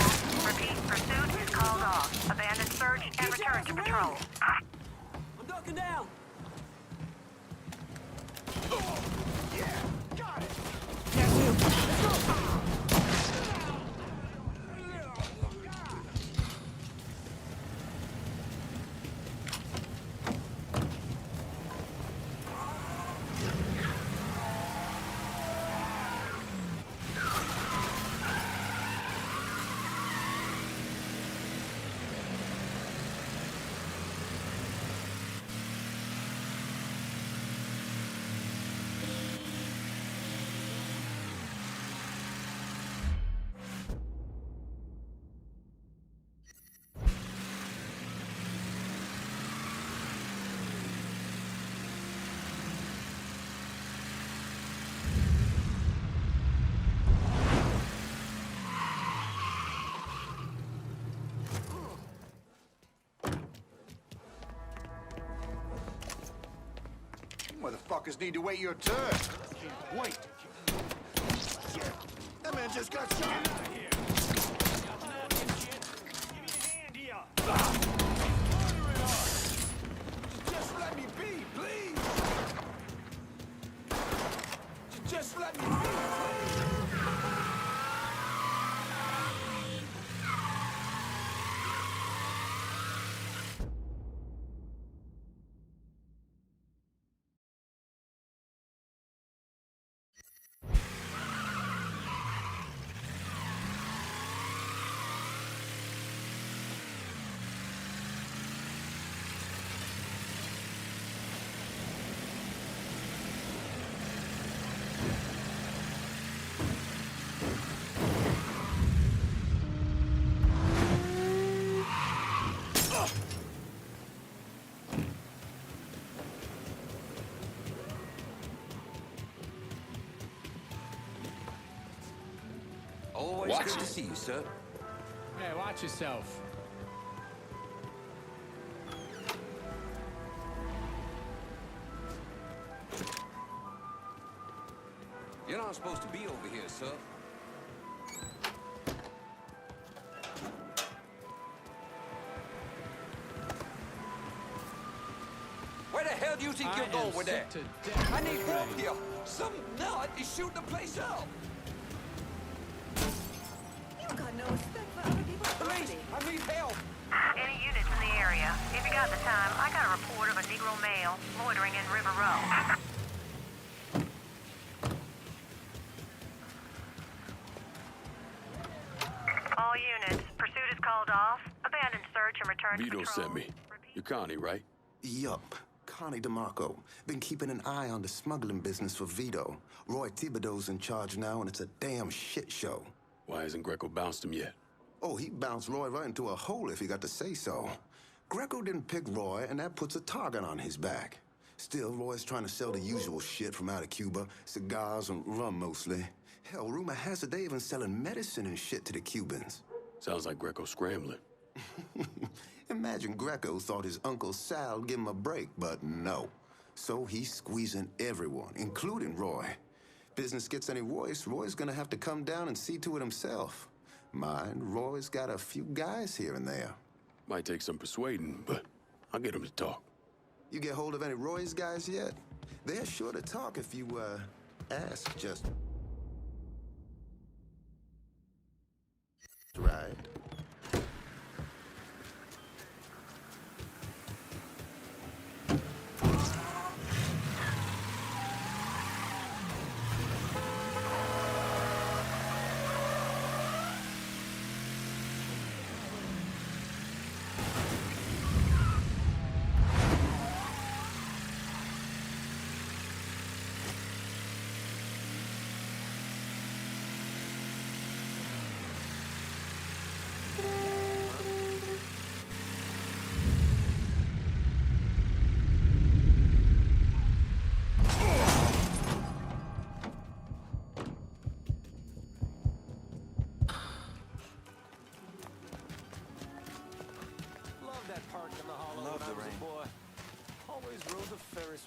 Speaker 21: Repeat, pursuit is called off. Abandon search and return to patrol.
Speaker 12: I'm ducking down.
Speaker 13: Motherfuckers need to wait your turn. Wait. Shit. That man just got shot.
Speaker 3: Just let me be, please. Just let me be, please.
Speaker 12: Always
Speaker 1: Watch
Speaker 12: good
Speaker 1: it.
Speaker 12: to see you, sir.
Speaker 14: Hey, watch yourself.
Speaker 12: You're not supposed to be over here, sir. Where the hell do you think you're going with that? I need help here. Some nut is shooting the place up.
Speaker 21: You got no respect for other people's
Speaker 12: Police, I need help.
Speaker 21: Any units in the area? If you got the time, I got a report of a Negro male loitering in River Row. All units, pursuit is called off. Abandon search search and return to
Speaker 5: Vito
Speaker 21: patrol.
Speaker 5: sent me. You're Connie, right?
Speaker 1: Yup. Connie DeMarco. Been keeping an eye on the smuggling business for Vito. Roy Thibodeau's in charge now, and it's a damn shit show.
Speaker 5: Why hasn't Greco bounced him yet?
Speaker 1: Oh, he bounced Roy right into a hole if he got to say so. Greco didn't pick Roy, and that puts a target on his back. Still, Roy's trying to sell the usual shit from out of Cuba. Cigars and rum, mostly. Hell, rumor has it they even selling medicine and shit to the Cubans.
Speaker 5: Sounds like Greco's scrambling.
Speaker 1: Imagine Greco thought his Uncle Sal would give him a break, but no. So he's squeezing everyone, including Roy. Business gets any worse, Roy's gonna have to come down and see to it himself. Mind, Roy's got a few guys here and there.
Speaker 5: Might take some persuading, but I'll get him to talk.
Speaker 1: You get hold of any Roy's guys yet? They're sure to talk if you, ask just... Right.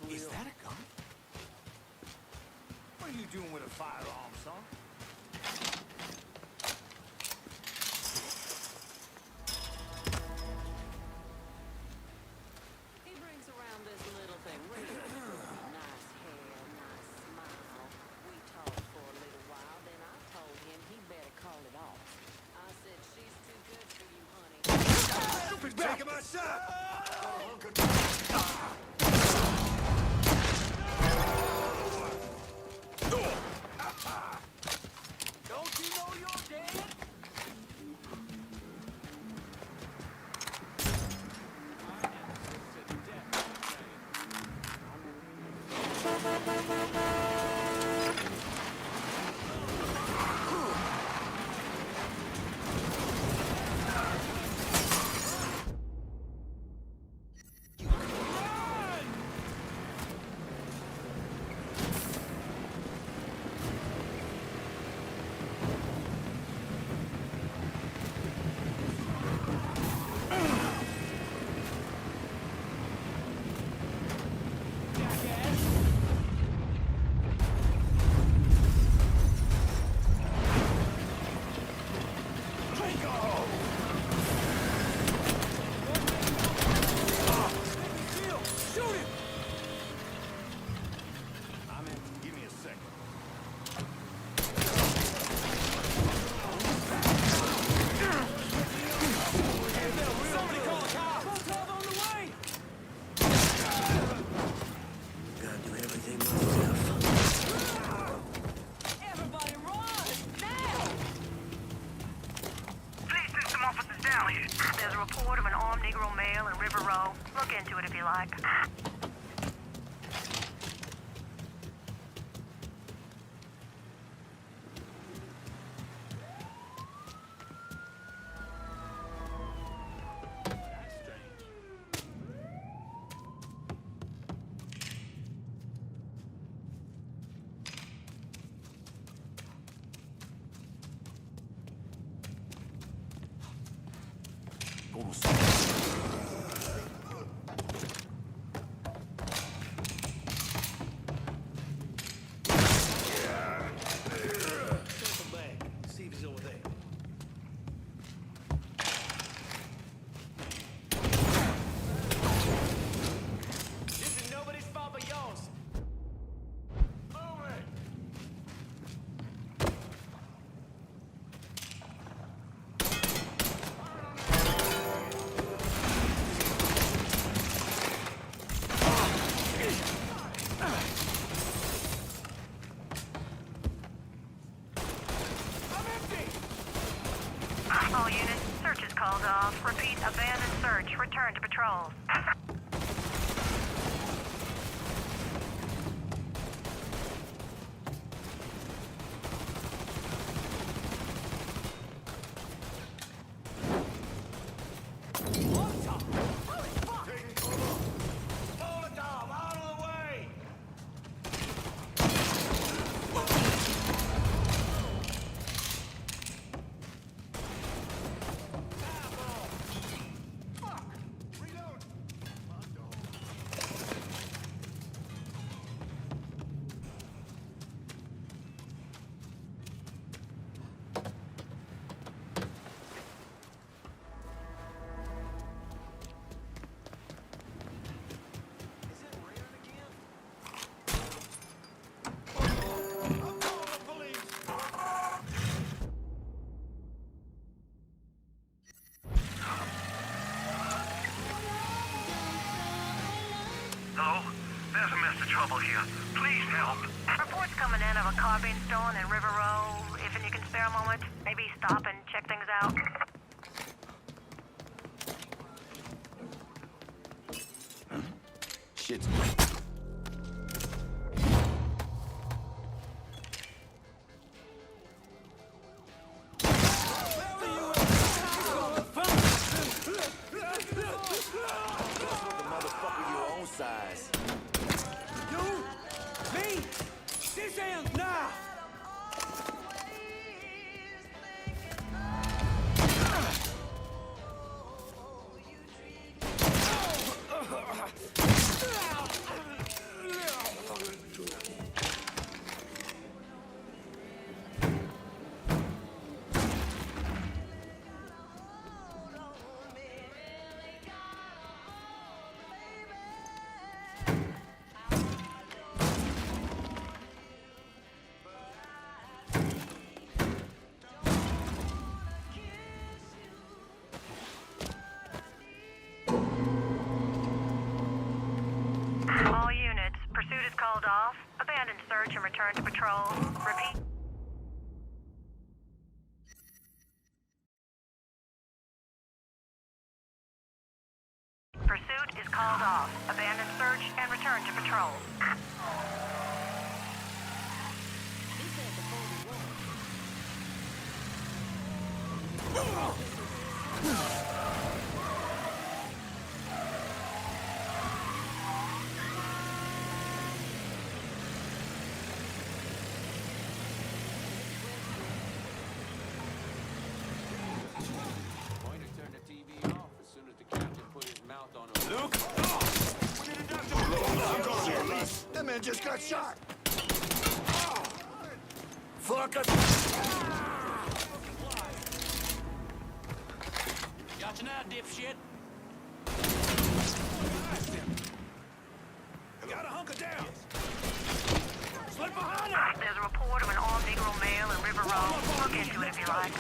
Speaker 12: Is that a gun? What are you doing with a firearm, son?
Speaker 22: He brings around this little thing real good. Nice hair, nice smile. We talked for a little while, then I told him he better call it off. I said, she's too good for you, honey.
Speaker 12: Stupid taking my shot!
Speaker 22: Don't you know you're dead?
Speaker 21: There's a report of an armed Negro male in River Row. Look into it if you like.
Speaker 12: See if he's over there.
Speaker 22: This is nobody's fault but yours.
Speaker 21: All units, Search is called off. Repeat, abandoned search. Return to patrols.
Speaker 8: Hello? There's a mess of trouble here. Please help.
Speaker 21: Reports coming in of a car being stolen in River Row. If you can spare a moment, maybe stop and check things out.
Speaker 7: Shit's... Size.
Speaker 12: You? Me? This ends now!
Speaker 21: All units, pursuit is called off. Abandon search and return to patrol. Repeat. Pursuit is called off. Abandon search and return to patrol.
Speaker 20: Going to turn the TV off as soon as the captain put his mouth on him.
Speaker 15: Luke!
Speaker 13: That man just got shot!
Speaker 15: Fuck it!
Speaker 7: Got you now, dipshit.
Speaker 12: Gotta hunker down! Slip behind her!
Speaker 21: There's a report of an armed Negro male in River Row. Look into it if you like.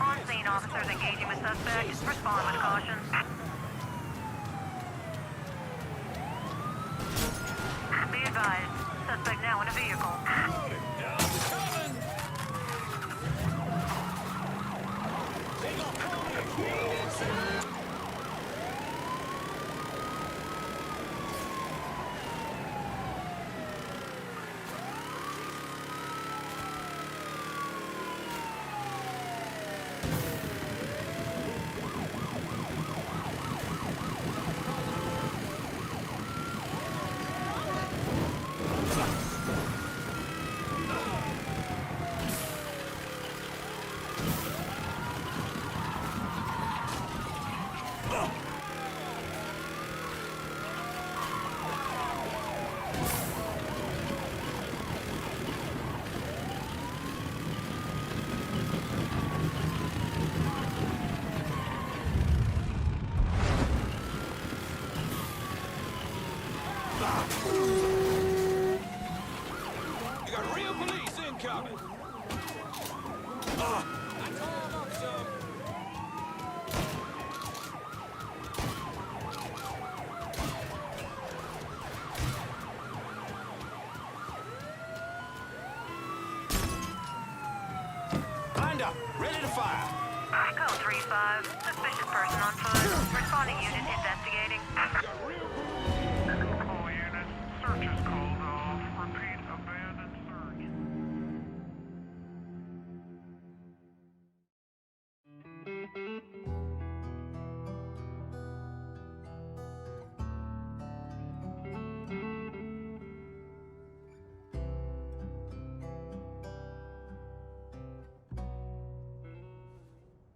Speaker 21: On-scene officers engaging with suspect. Respond with caution. Be advised. Suspect now in a vehicle.
Speaker 12: Drop it. That's all up, son.
Speaker 10: Lined up, ready to fire.
Speaker 21: Code 3-5. Suspicious person on foot. Responding unit investigating.
Speaker 8: All units, search is called off. Repeat, abandoned search.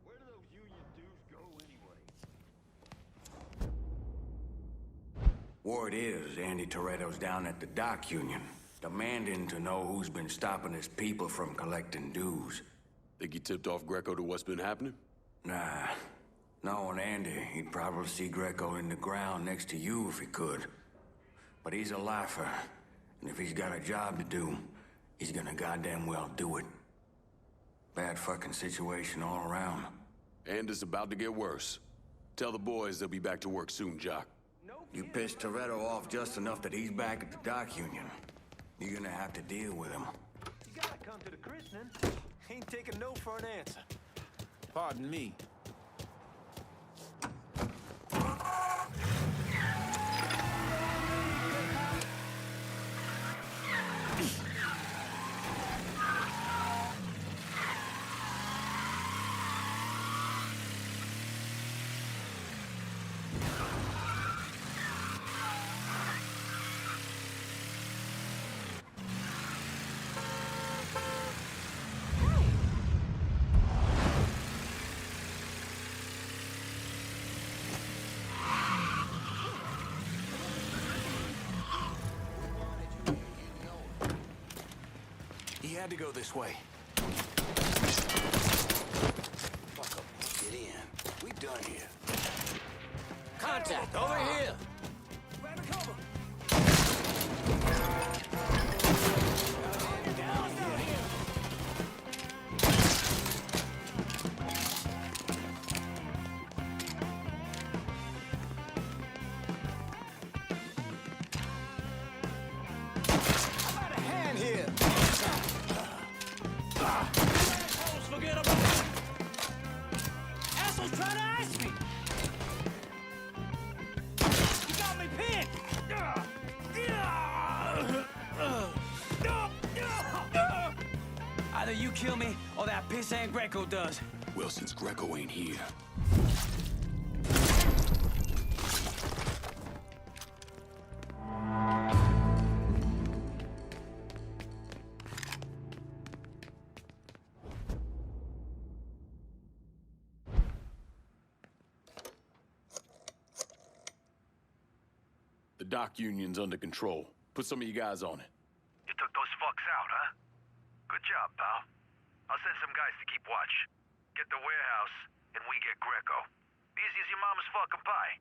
Speaker 13: Where do those union dues go anyway?
Speaker 9: Word is Andy Toretto's down at the dock union, demanding to know who's been stopping his people from collecting dues.
Speaker 5: Think he tipped off Greco to what's been happening?
Speaker 9: Nah. Knowing Andy, he'd probably see Greco in the ground next to you if he could. But he's a lifer, and if he's got a job to do, he's gonna goddamn well do it. Bad fucking situation all around.
Speaker 5: And it's about to get worse. Tell the boys they'll be back to work soon, Jock.
Speaker 9: You pissed Toretto off just enough that he's back at the dock union. You're gonna have to deal with him.
Speaker 12: You gotta come to the christening. Ain't taking no for an answer. Pardon me.
Speaker 10: He had to go this way.
Speaker 12: Fuck up. Get in. We done here. Contact, over here. Grab a cover.
Speaker 6: Either you kill me, or that pissant Greco does.
Speaker 5: Well, since Greco ain't here. The dock union's under control. Put some of you guys on it.
Speaker 8: You took those fucks out, huh? Good job, pal. I'll send some guys to keep watch. Get the warehouse, and we get Greco. Easy as your mama's fucking pie.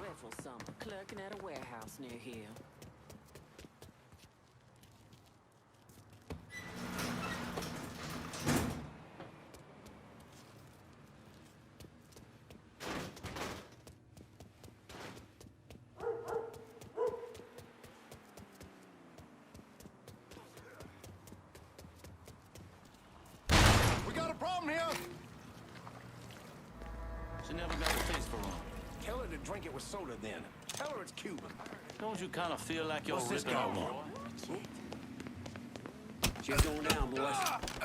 Speaker 22: dreadful summer, clerking at a warehouse near here.
Speaker 15: We got a problem here.
Speaker 7: She never got a taste for rum.
Speaker 3: Tell her to drink it with soda then. Tell her it's Cuban.
Speaker 7: Don't you kind of feel like you're
Speaker 3: What's this
Speaker 7: ripping
Speaker 3: guy
Speaker 7: off?
Speaker 3: want?
Speaker 6: Shit's going down, boys.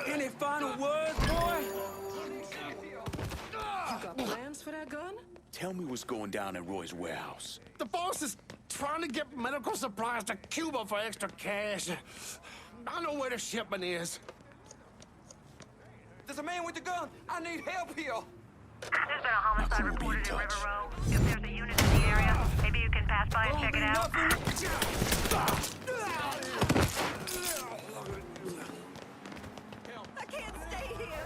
Speaker 6: Any final words, boy?
Speaker 22: You got plans for that gun?
Speaker 5: Tell me what's going down at Roy's warehouse.
Speaker 15: The boss is trying to get medical supplies to Cuba for extra cash. I know where the shipment is.
Speaker 6: There's a man with the gun. I need help here.
Speaker 21: There's been a homicide reported in River Row. If there's a unit in the area, maybe you can pass by and check it out.
Speaker 16: I can't stay here.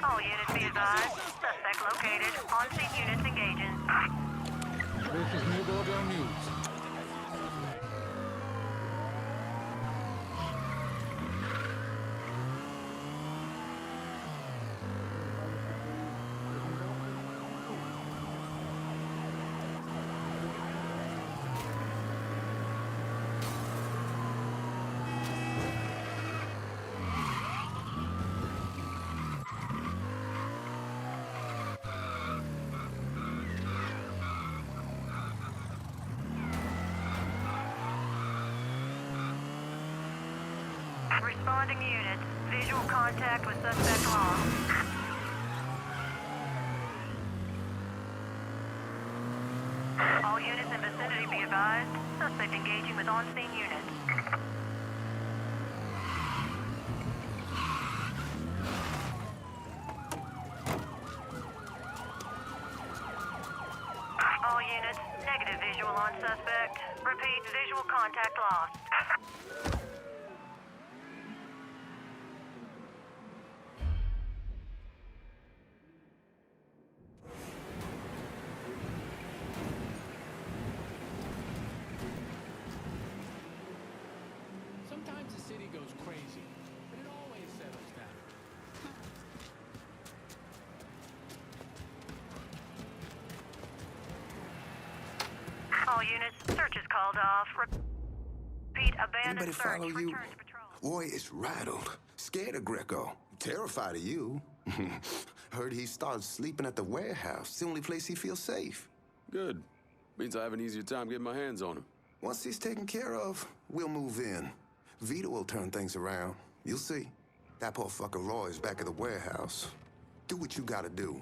Speaker 21: All units be advised. Suspect located. On-scene units engaging.
Speaker 14: This is New Bordeaux News.
Speaker 21: Responding units. Visual contact with suspect lost. All units in vicinity be advised. Suspect engaging with on-scene units. All units, negative visual on suspect. Repeat, visual contact lost.
Speaker 14: Sometimes the city goes crazy, but it always settles down.
Speaker 21: All units, search is called off. Repeat, abandoned
Speaker 1: Anybody
Speaker 21: search.
Speaker 1: follow you?
Speaker 21: Return to patrol.
Speaker 1: Roy is rattled, scared of Greco, terrified of you. Heard he started sleeping at the warehouse. The only place he feels safe.
Speaker 5: Good. Means I have an easier time getting my hands on him.
Speaker 1: Once he's taken care of, we'll move in. Vito will turn things around. You'll see. That poor fucker Roy's back at the warehouse. Do what you gotta do.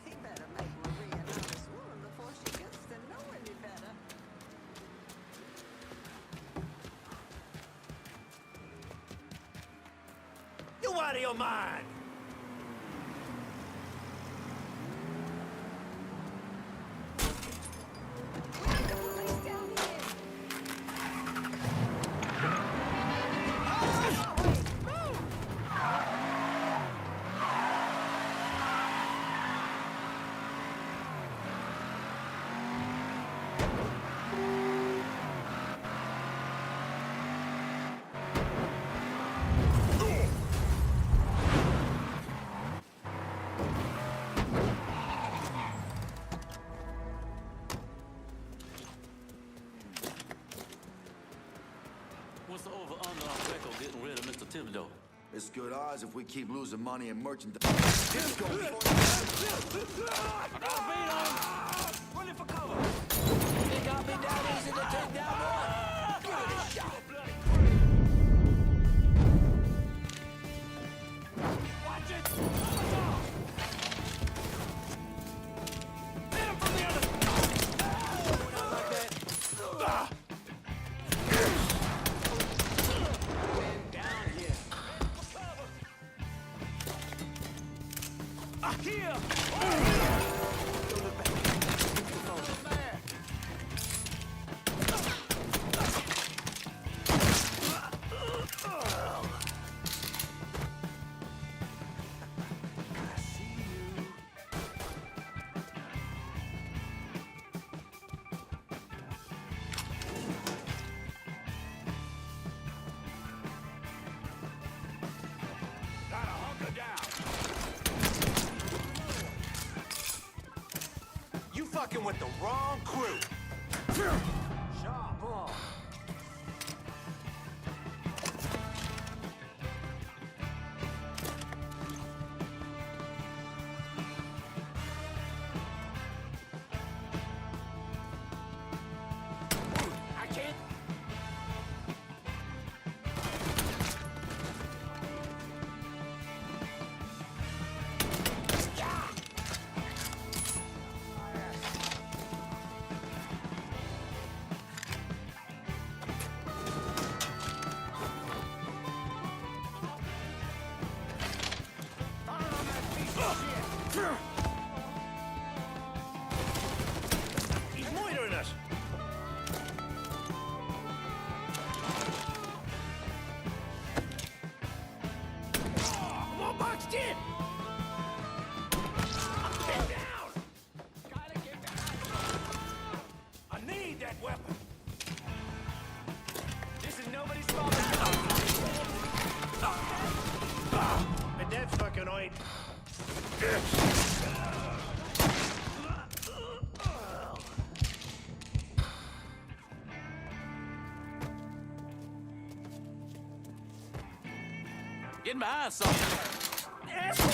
Speaker 16: He better make Maria an honest woman before she gets to know any better.
Speaker 6: You out of your mind.
Speaker 7: What's the over-under on Greco getting rid of Mr. Thibodeau?
Speaker 2: It's good odds if we keep losing money in merchandise. Let's go before
Speaker 6: Running for cover. Think I'll be that easy to take down, boy? Give it a shot. Watch it!
Speaker 12: Here! You fucking with the wrong crew. Sharp on. I can't. He's loitering us. I'm all boxed in. Get down. Gotta get behind. I need that weapon. This is nobody's fault. And that's fucking oid.
Speaker 7: Getting behind something.
Speaker 12: Asshole,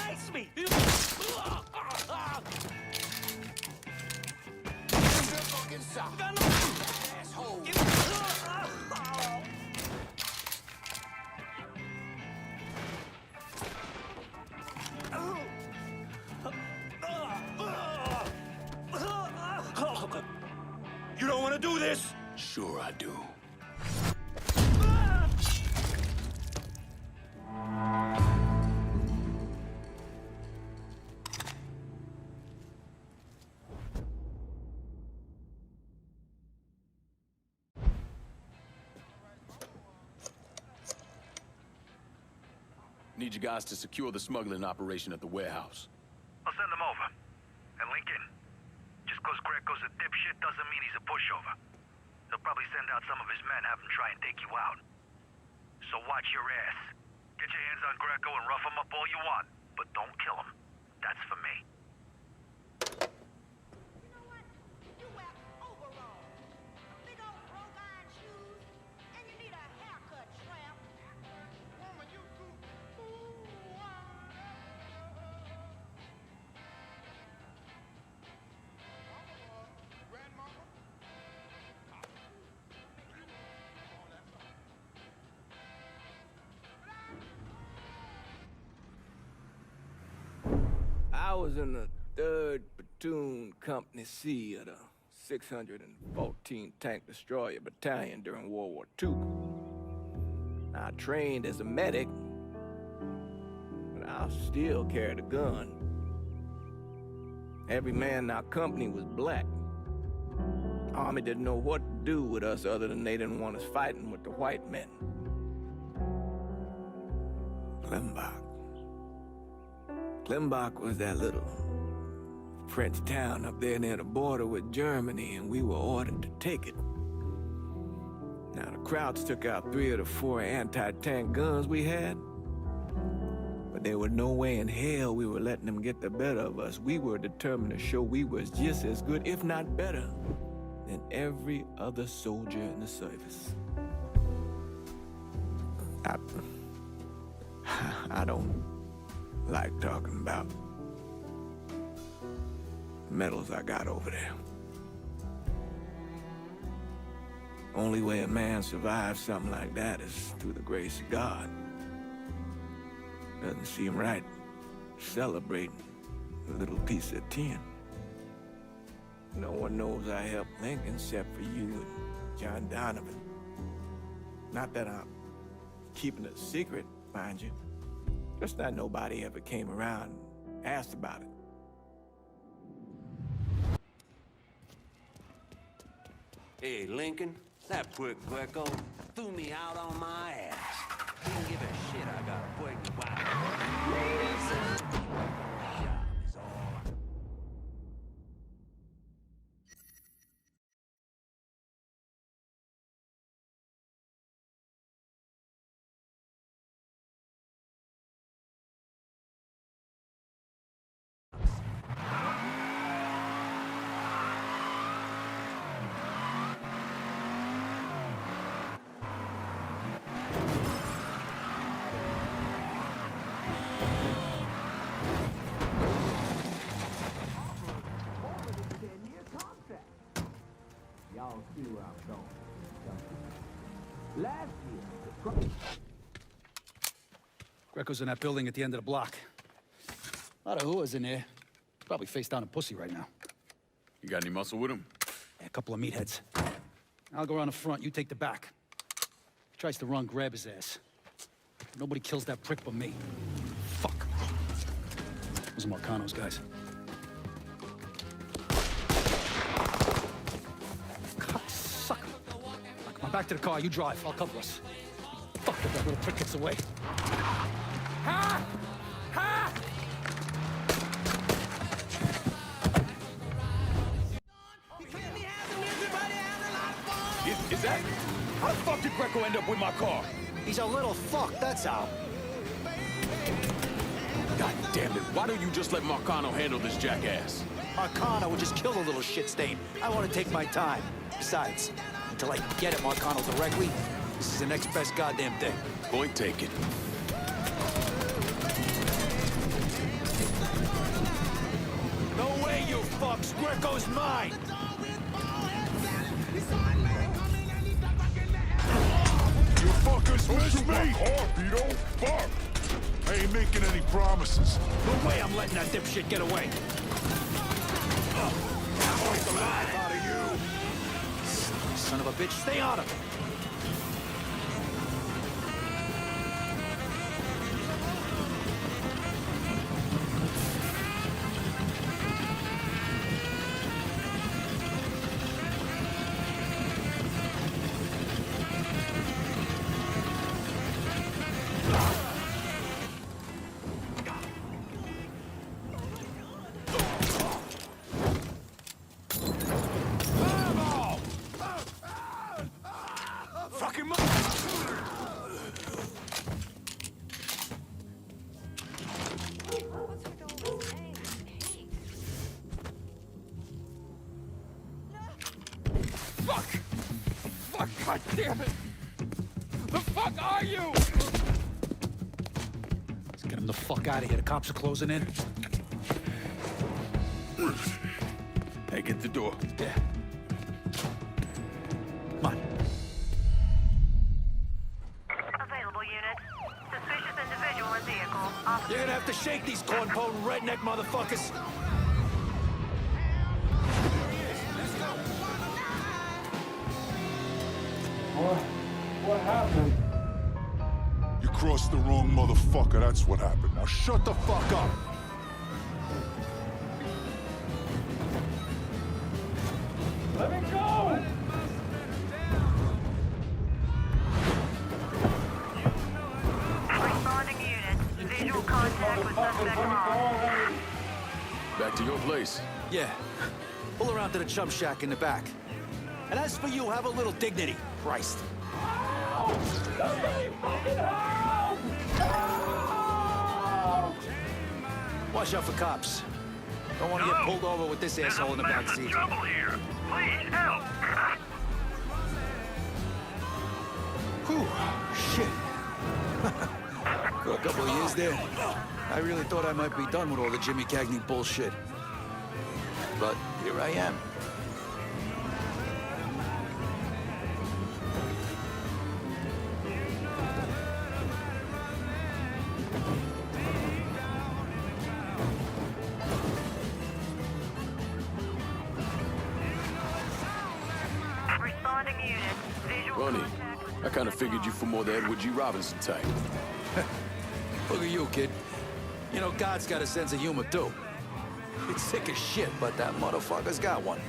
Speaker 12: nice me.
Speaker 13: Fucking sock. Asshole.
Speaker 12: You don't want to do this?
Speaker 5: Sure I do. Need you guys to secure the smuggling operation at the warehouse.
Speaker 8: I'll send them over. And Lincoln, just cause Greco's a dipshit doesn't mean he's a pushover. He'll probably send out some of his men, have him try and take you out. So watch your ass. Get your hands on Greco and rough him up all you want, but don't kill him. That's for me.
Speaker 6: I was in the 3rd Platoon Company C of the 614 Tank Destroyer Battalion during World War II. I trained as a medic, but I still carried a gun. Every man in our company was black. Army didn't know what to do with us other than they didn't want us fighting with the white men. Klimbach was that little French town up there near the border with Germany, and we were ordered to take it. Now, the Krauts took out 3 of the 4 anti-tank guns we had, but there was no way in hell we were letting them get the better of us. We were determined to show we was just as good, if not better, than every other soldier in the service. I don't like talking about medals I got over there. Only way a man survives something like that is through the grace of God. Doesn't seem right celebrating a little piece of tin. No one knows I helped Lincoln except for you and John Donovan. Not that I'm keeping it a secret, mind you. Just that nobody ever came around and Asked about it.
Speaker 20: Hey, Lincoln, that prick Greco threw me out on my ass. Didn't give a shit I got a pregnant wife. Job is all.
Speaker 12: Y'all see where I'm going. Last year,
Speaker 11: Greco's in that building at the end of the block. A lot of whoas in there. Probably face down a pussy right now.
Speaker 5: You got any muscle with him?
Speaker 11: Yeah, a couple of meatheads. I'll go around the front, you take the back. If he tries to run, grab his ass. Nobody kills that prick but me. Fuck. Those are Marcano's guys. Sucker. Now, come on, back to the car. You drive. I'll cover us. Fuck if that little prick gets away. Ha! Ha!
Speaker 5: Is that? How the fuck did Greco end up with my car?
Speaker 18: He's a little fuck, that's how.
Speaker 5: God damn it, why don't you just let Marcano handle this jackass?
Speaker 18: Marcano would just kill the little shit stain. I want to take my time. Besides, until I can get at Marcano directly, this is the next best goddamn thing.
Speaker 5: Point taken.
Speaker 18: No way, you fucks! Greco's mine!
Speaker 3: You fuckers missed me! Oh, Vito, fuck! I ain't making any promises.
Speaker 18: No way I'm letting that dipshit get away!
Speaker 3: I'll take the life out of you!
Speaker 18: Son of a bitch, stay on him!
Speaker 11: God damn it! The fuck are you? Let's get him the fuck out of here. The cops are closing in.
Speaker 5: Hey, get the door.
Speaker 11: Yeah. Come on.
Speaker 21: Available unit. Suspicious individual in vehicle. Officer.
Speaker 18: You're gonna have to shake these corn-pone redneck motherfuckers.
Speaker 3: What happened? You crossed the wrong motherfucker, that's what happened. Now shut the fuck up!
Speaker 12: Let me go!
Speaker 21: Responding unit. Visual contact with suspect lost.
Speaker 5: Back to your place.
Speaker 18: Yeah. Pull around to the chum shack in the back. And as for you, have a little dignity. Christ.
Speaker 12: Somebody fucking help! Help!
Speaker 18: Watch out for cops. Don't want to get pulled over with this asshole in the back seat.
Speaker 8: Trouble here. Please help.
Speaker 18: Whew, shit. For a couple of years there, I really thought I might be done with all the Jimmy Cagney bullshit. But here I am.
Speaker 21: Responding unit. Visual
Speaker 5: Ronnie,
Speaker 21: contact.
Speaker 5: I kind of figured you for more the Edward G. Robinson type.
Speaker 18: Look at you, kid. You know, God's got a sense of humor, too. It's sick as shit, but that motherfucker's got one.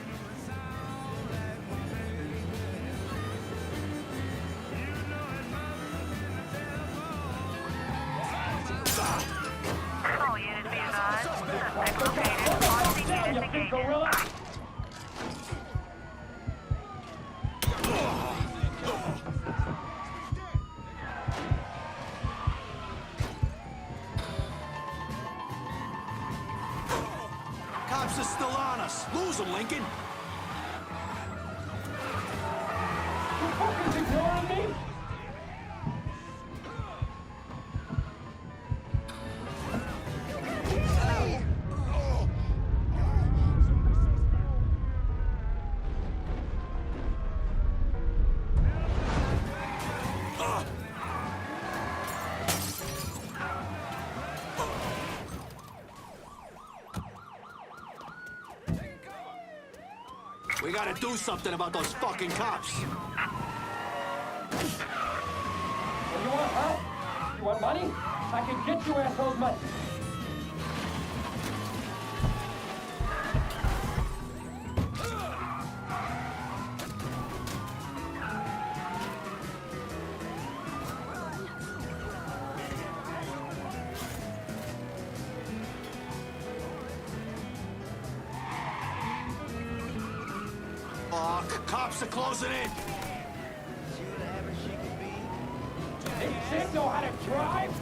Speaker 21: All units be advised. Suspect located. On scene units engaged.
Speaker 18: Cops are still on us. Lose them, Lincoln.
Speaker 14: You fucking ignoring me?
Speaker 18: We gotta do something about those fucking cops.
Speaker 14: You want help? You want money? I can get you assholes money.
Speaker 18: Cops are closing in.
Speaker 14: This chick know how to drive?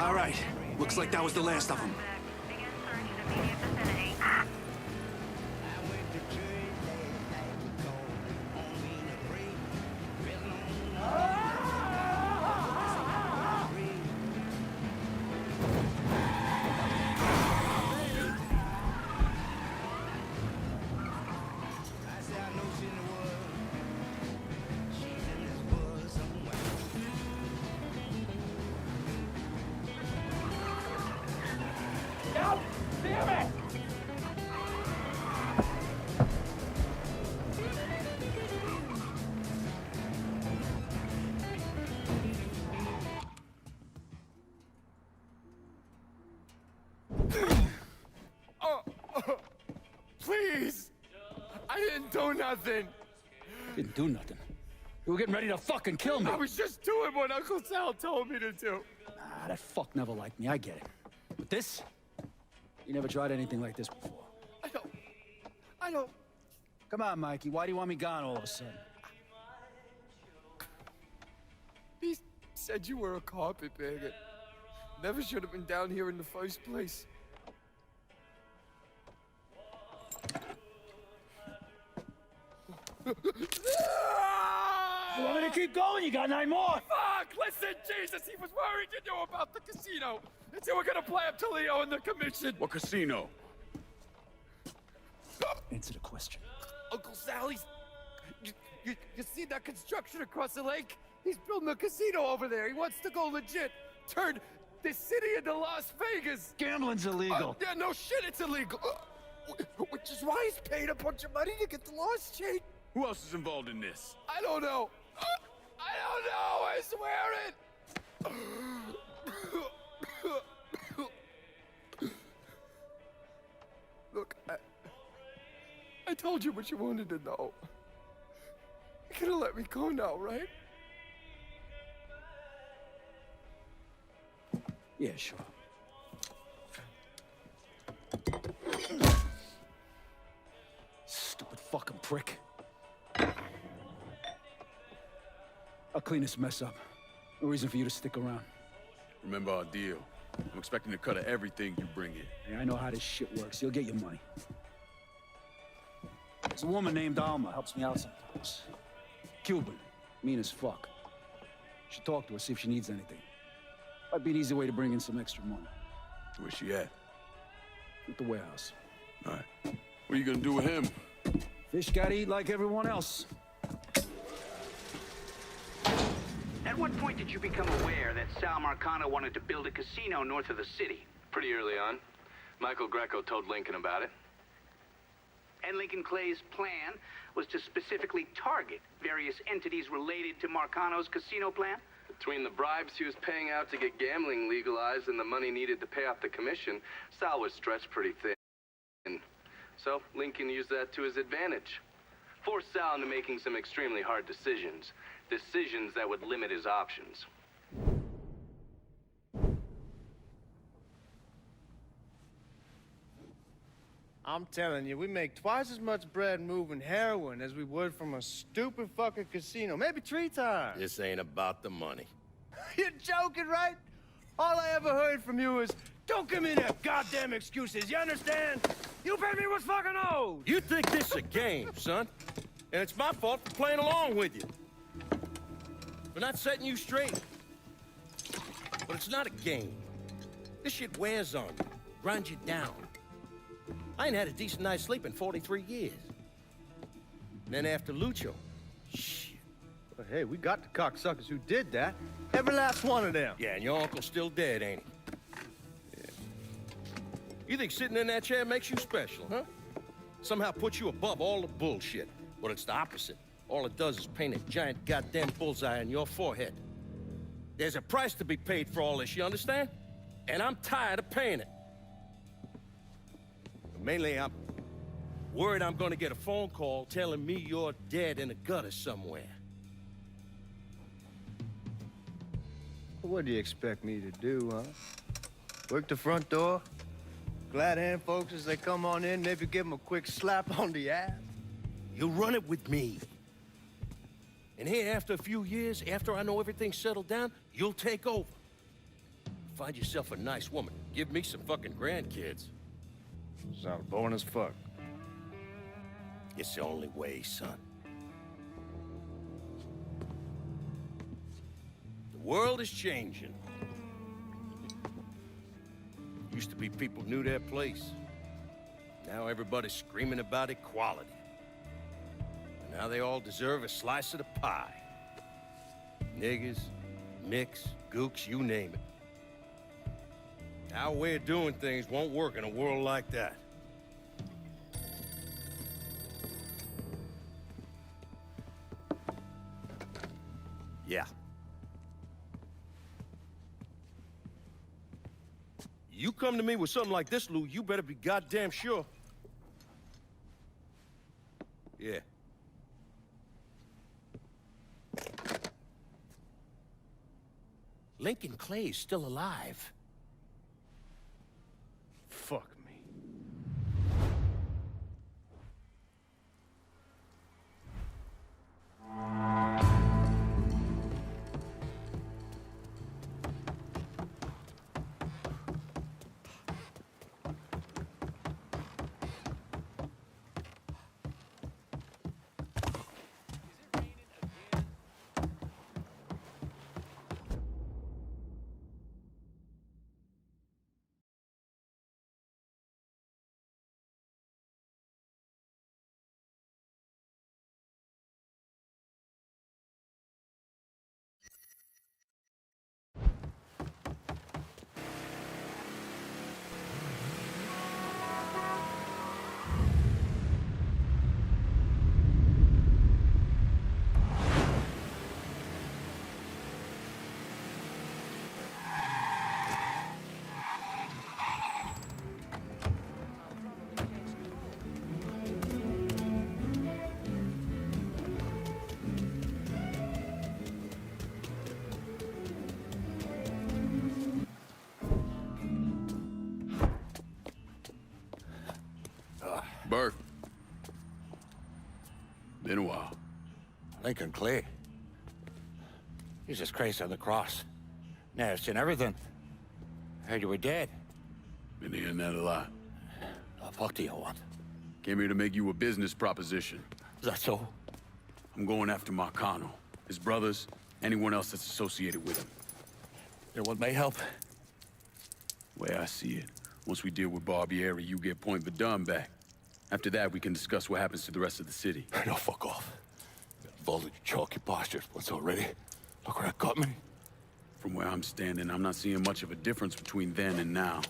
Speaker 18: All right. Looks like that was the last of them.
Speaker 21: Begin search in immediate vicinity.
Speaker 14: God damn it!
Speaker 3: Please! I didn't do nothing.
Speaker 11: Didn't do nothing. You were getting ready to fucking kill me.
Speaker 3: I was just doing what Uncle Sal told me to do.
Speaker 11: Ah, that fuck never liked me. I get it. But this? You never tried anything like this before.
Speaker 3: I don't...
Speaker 11: Come on, Mikey. Why do you want me gone all of a sudden?
Speaker 3: He said you were a carpetbagger. Never should have been down here in the first place.
Speaker 11: You want me to keep going? You got 9 more.
Speaker 3: Fuck! Listen, Jesus, he was worried you knew about the casino. And so we're gonna play up to Leo and the commission.
Speaker 5: What casino?
Speaker 11: Answer the question.
Speaker 3: Uncle Sally's... You see that construction across the lake? He's building a casino over there. He wants to go legit. Turn this city into Las Vegas.
Speaker 11: Gambling's illegal.
Speaker 3: Yeah, no shit, it's illegal. Which is why he's paid a bunch of money to get the lost chain.
Speaker 5: Who else is involved in this?
Speaker 3: I don't know. I don't know, I swear it. Look, I told you what you wanted to know. You're gonna let me go now, right?
Speaker 11: Yeah, sure. Stupid fucking prick. I'll clean this mess up. No reason for you to stick around.
Speaker 5: Remember our deal. I'm expecting a cut of everything you bring in.
Speaker 11: Hey, I know how this shit works. You'll get your money. There's a woman named Alma, helps me out sometimes. Cuban, mean as fuck. Should talk to her, see if she needs anything. Might be an easy way to bring in some extra money.
Speaker 5: Where's she at?
Speaker 11: At the warehouse.
Speaker 5: All right. What are you gonna do with him?
Speaker 11: Fish gotta eat like everyone else.
Speaker 17: At what point did you become aware that Sal Marcano wanted to build a casino north of the city?
Speaker 4: Pretty early on. Michael Greco told Lincoln about it.
Speaker 17: And Lincoln Clay's plan was to specifically target various entities related to Marcano's casino plan?
Speaker 4: Between the bribes he was paying out to get gambling legalized and the money needed to pay off the commission, Sal was stretched pretty thin. So Lincoln used that to his advantage. Forced Sal into making some extremely hard decisions. Decisions that would limit his options.
Speaker 9: I'm telling you, we make twice as much bread moving heroin as we would from a stupid fucking casino. Maybe 3 times.
Speaker 19: This ain't about the money.
Speaker 9: You're joking, right? All I ever heard from you is, don't give me that goddamn excuses, you understand? You pay me what's fucking owed!
Speaker 19: You think this is a game, son? And it's my fault for playing along with you. For not setting you straight. But it's not a game. This shit wears on you, grinds you down. I ain't had a decent night's sleep in 43 years. And then after Lucho, shit.
Speaker 9: But hey, we got the cocksuckers who did that. Every last one of them.
Speaker 19: Yeah, and your uncle's still dead, ain't he? Yeah. You think sitting in that chair makes you special, huh? Somehow puts you above all the bullshit. But it's the opposite. All it does is paint a giant goddamn bullseye on your forehead. There's a price to be paid for all this, you understand? And I'm tired of paying it. Mainly, I'm worried I'm gonna get a phone call telling me you're dead in a gutter somewhere.
Speaker 9: What do you expect me to do, huh? Work the front door? Glad hand folks as they come on in, maybe give them a quick slap on the ass?
Speaker 19: You run it with me. And here, after a few years, after I know everything's settled down, you'll take over. Find yourself a nice woman. Give me some fucking grandkids.
Speaker 9: Sounds boring as fuck.
Speaker 19: It's the only way, son. The world is changing. Used to be people knew their place. Now everybody's screaming about equality. And now they all deserve a slice of the pie. Niggas, micks, gooks, you name it. Our way of doing things won't work in a world like that. Yeah. You come to me with something like this, Lou, you better be goddamn sure. Yeah. Lincoln Clay is still alive.
Speaker 9: Fuck.
Speaker 5: Bert. Been a while.
Speaker 18: Lincoln Clay. Jesus Christ on the cross. Now I've seen everything. Heard you were dead.
Speaker 5: Been hearing that a lot.
Speaker 18: The fuck do you want?
Speaker 5: Came here to make you a business proposition.
Speaker 18: Is that so?
Speaker 5: I'm going after Marcano, his brothers, anyone else that's associated with him.
Speaker 18: You want my help?
Speaker 5: Way I see it, once we deal with Barbieri, you get Point Verdun back. After that, we can discuss what happens to the rest of the city.
Speaker 18: No, fuck off. Involved in your chalky postures once already. Look where that got me.
Speaker 5: From where I'm standing, I'm not seeing much of a difference between then and now.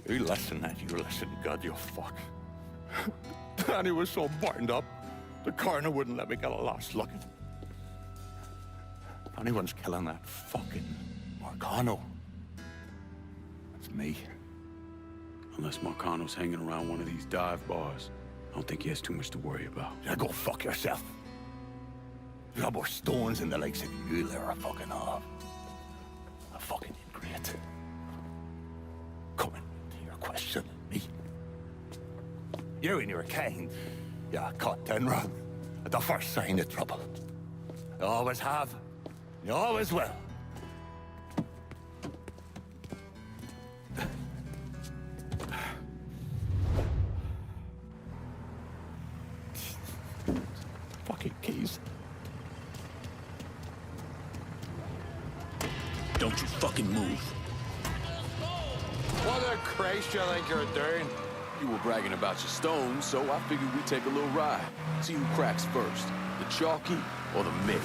Speaker 3: You listen, and you listen, God, you fuck. Danny was so burned up, the coroner wouldn't let me get a last look at him. If anyone's killing that fucking Marcano, it's me.
Speaker 5: Unless Marcano's hanging around one of these dive bars, I don't think he has too much to worry about.
Speaker 3: Yeah, go fuck yourself. There's got more stones in the lakes than you'll ever fucking have. A fucking ingrate. Coming to your question, me. You and your kind, you caught and run at the first sign of trouble. You always have, you always will. Fucking keys.
Speaker 10: Don't you fucking move.
Speaker 3: What the Christ you think you're doing?
Speaker 5: You were bragging about your stones, so I figured we'd take a little ride. See who cracks first, the chalky or the Mick.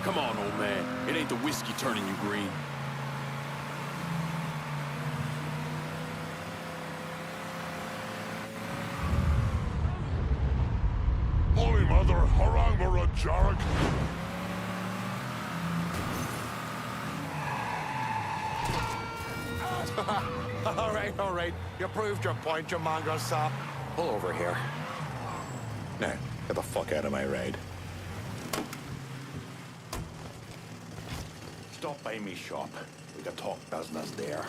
Speaker 5: Come on, old man. It ain't the whiskey turning you green.
Speaker 3: Holy Mother, Harangmara Jarek. All right. You proved your point, you mongrel sap. Pull over here. Now, get the fuck out of my ride. Stop by me shop. We can talk business there.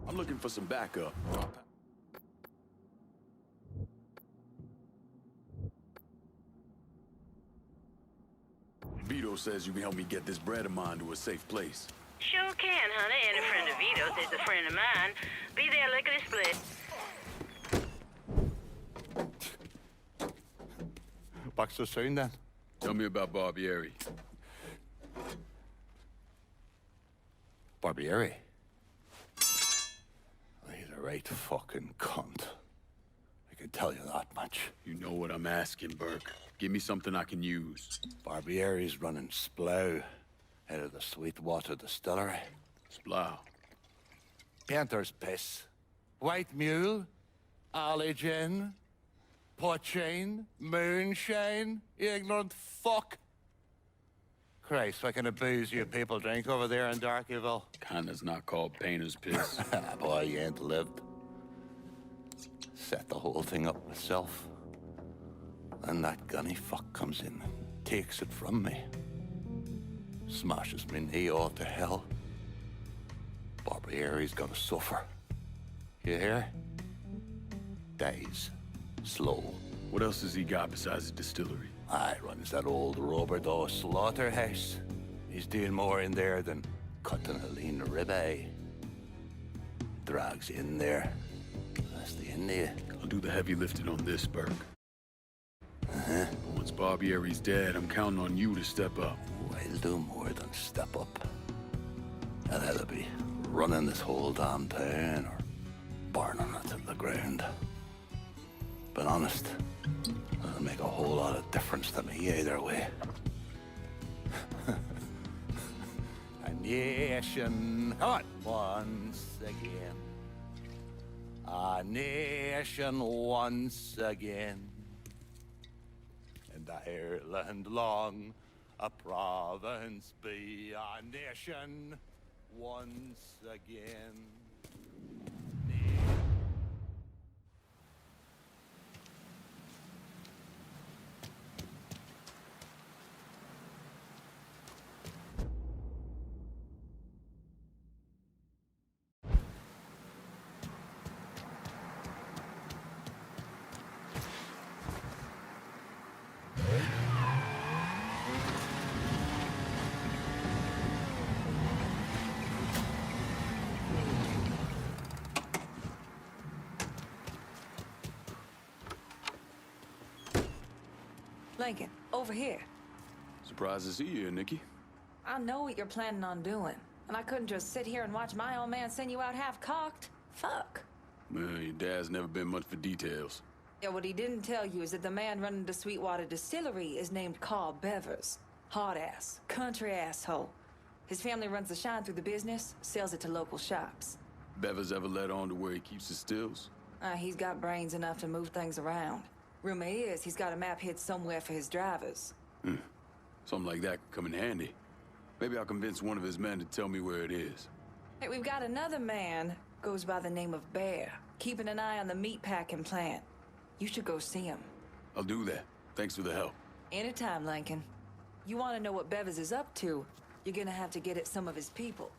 Speaker 5: I'm looking for some backup. Vito says you can help me get this bread of mine to a safe place.
Speaker 16: Sure can, honey. And a friend of Vito's is a friend of mine. Be there lickety split.
Speaker 3: Back so soon, then?
Speaker 5: Tell me about Barbieri.
Speaker 3: Barbieri? He's a right fucking cunt. I can tell you that much.
Speaker 5: You know what I'm asking, Burke. Give me something I can use.
Speaker 3: Barbieri's running Splow out of the Sweetwater Distillery.
Speaker 5: Splow?
Speaker 3: Painter's piss. White mule. Alley gin. Poachine. Moonshine. You ignorant fuck. Christ, what kind of booze you people drink over there in Darkyville?
Speaker 5: Kinda's not called painter's piss.
Speaker 3: Boy, you ain't lived. Set the whole thing up myself. And that gunny fuck comes in and takes it from me. Smashes me knee all to hell. Barbieri's gonna suffer. You hear? Dies. Slow.
Speaker 5: What else has he got besides the distillery?
Speaker 3: I runs that old Bordeaux slaughterhouse. He's doing more in there than cutting a lean ribeye. Drags in there. That's the India.
Speaker 5: I'll do the heavy lifting on this, Burke.
Speaker 3: Uh-huh.
Speaker 5: Once Barbieri's dead, I'm counting on you to step up.
Speaker 3: I'll do more than step up. I'll either be running this whole damn town or burning it to the ground. But honest, it'll make a whole lot of difference to me either way. I
Speaker 10: nation hot once again. Our nation once again. And Ireland long a province be, our nation once again.
Speaker 22: Lincoln, over here.
Speaker 5: Surprised to see you here, Nikki.
Speaker 22: I know what you're planning on doing, and I couldn't just sit here and watch my old man send you out half-cocked. Fuck.
Speaker 5: Well, your dad's never been much for details.
Speaker 22: Yeah, what he didn't tell you is that the man running the Sweetwater Distillery is named Carl Bevers. Hard-ass, country asshole. His family runs the shine through the business, sells it to local shops.
Speaker 5: Bevers ever let on to where he keeps his stills?
Speaker 22: He's got brains enough to move things around. Rumor is he's got a map hid somewhere for his drivers.
Speaker 5: Something like that could come in handy. Maybe I'll convince one of his men to tell me where it is.
Speaker 22: Hey, we've got another man, goes by the name of Bear, keeping an eye on the meatpacking plant. You should go see him.
Speaker 5: I'll do that. Thanks for the help.
Speaker 22: Anytime, Lincoln. You want to know what Bevers is up to, you're gonna have to get at some of his people.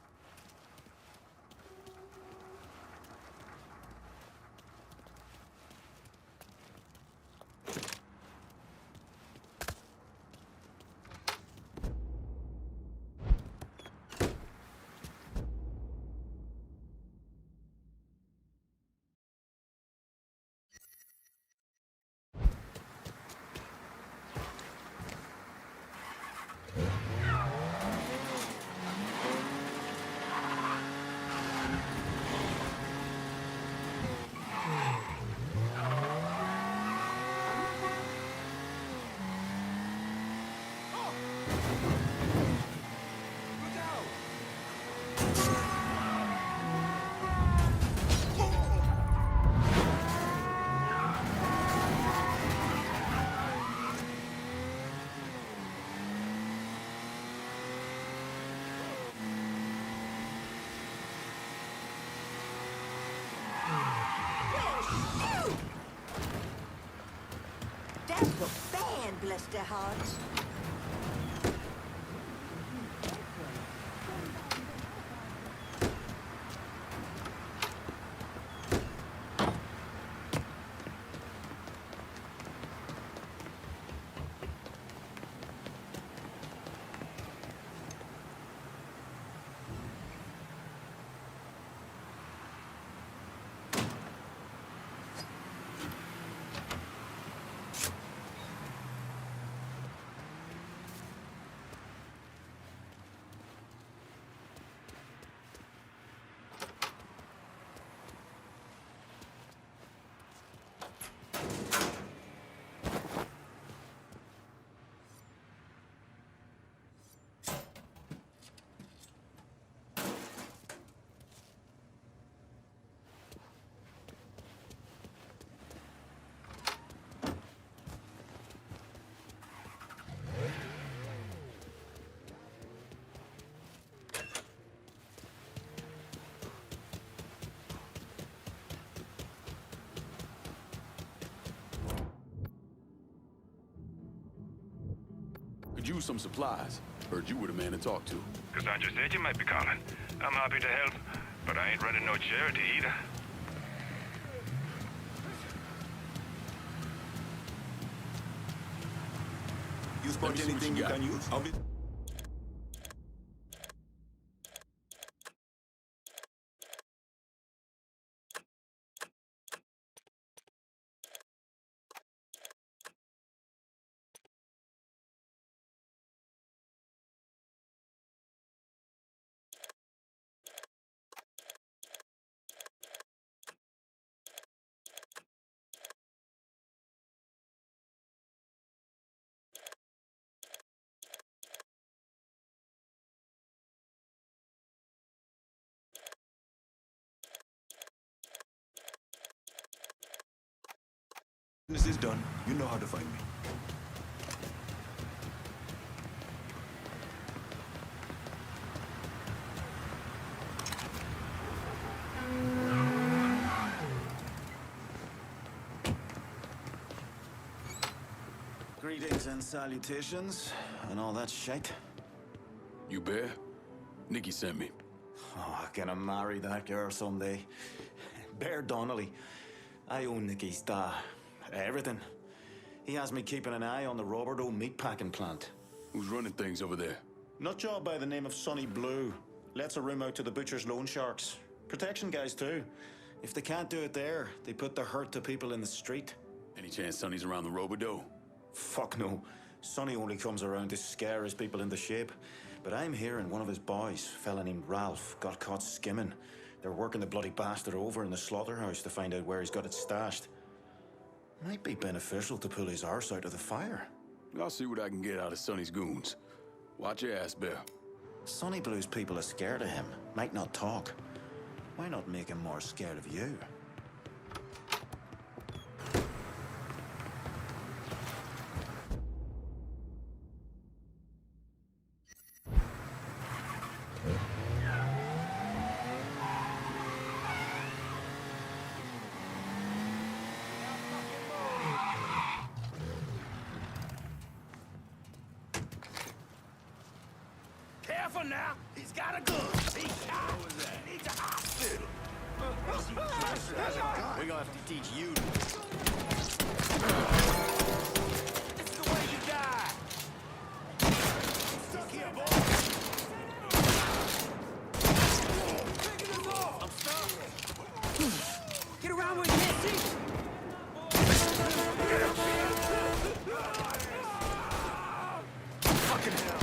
Speaker 21: That was a band, bless their hearts.
Speaker 5: Could use some supplies. Heard you were the man to talk to.
Speaker 23: Cassandra said you might be calling. I'm happy to help, but I ain't running no charity either.
Speaker 5: You spot anything you can use? I'll be...
Speaker 3: business is done, you know how to find me.
Speaker 1: Greetings and salutations, and all that shite.
Speaker 5: You Bear? Nikki sent me.
Speaker 1: Oh, gonna marry that girl someday. Bear Donnelly. I own Nicky's everything. He has me keeping an eye on the Bordeaux meatpacking plant.
Speaker 5: Who's running things over there?
Speaker 1: Nutjob by the name of Sonny Blue. Lets a room out to the butcher's loan sharks. Protection guys too. If they can't do it there, they put the hurt to people in the street.
Speaker 5: Any chance Sonny's around the Bordeaux?
Speaker 1: Fuck no. Sonny only comes around to scare his people into shape. But I'm hearing one of his boys, a fella named Ralph, got caught skimming. They're working the bloody bastard over in the slaughterhouse to find out where he's got it stashed. Might be beneficial to pull his arse out of the fire.
Speaker 5: I'll see what I can get out of Sonny's goons. Watch your ass, Bear.
Speaker 1: Sonny Blue's people are scared of him. Might not talk. Why not make him more scared of you?
Speaker 12: Careful now. He's got a gun. He's shot. He needs a hospital.
Speaker 1: We're gonna have to teach you.
Speaker 12: This is the way you die. Stuck here, boy. I'm stuck.
Speaker 16: Get around where you can't see.
Speaker 12: Fucking hell.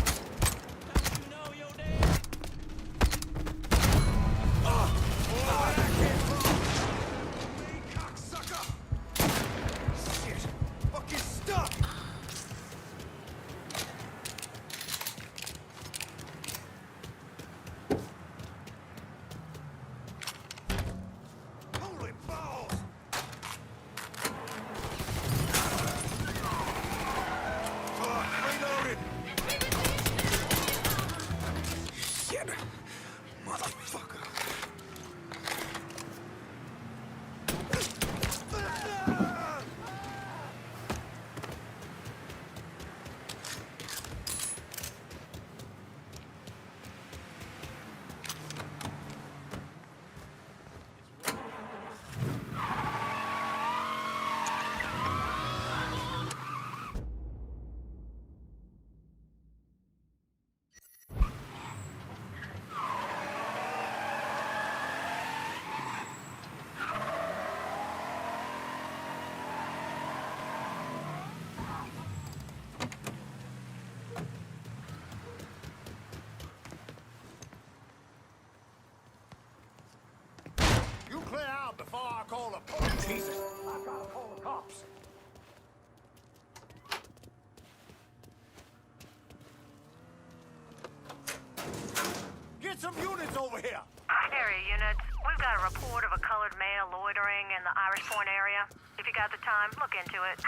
Speaker 10: You clear out before I call the police. Jesus, I gotta call the cops. Get some units over here.
Speaker 21: Area units, we've got a report of a colored male loitering in the Irish Point area. If you got the time, look into it.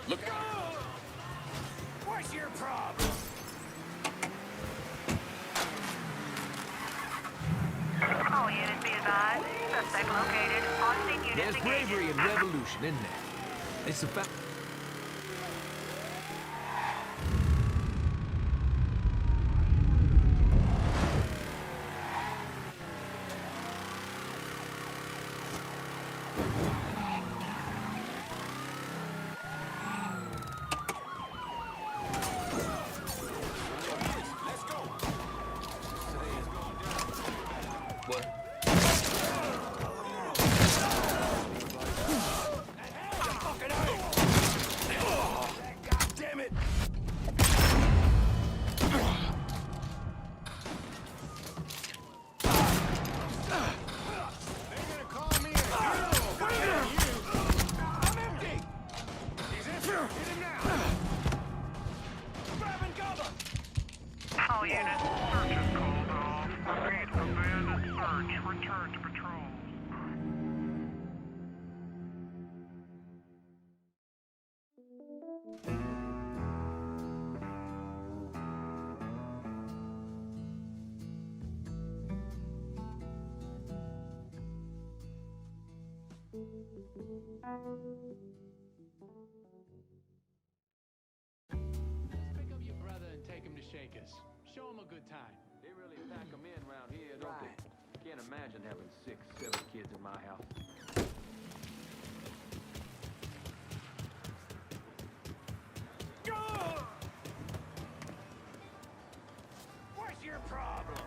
Speaker 5: Look.
Speaker 12: What's your problem?
Speaker 21: All units be advised. Suspect located. On-scene units
Speaker 6: There's
Speaker 21: engaged.
Speaker 6: bravery and revolution in there. It's a fact.
Speaker 10: return to patrol.
Speaker 2: Pick up your brother and take him to Shakers. Show him a good time.
Speaker 7: They really pack them in around here, don't they? Can't imagine having 6, 7 kids in my house.
Speaker 10: What's your problem?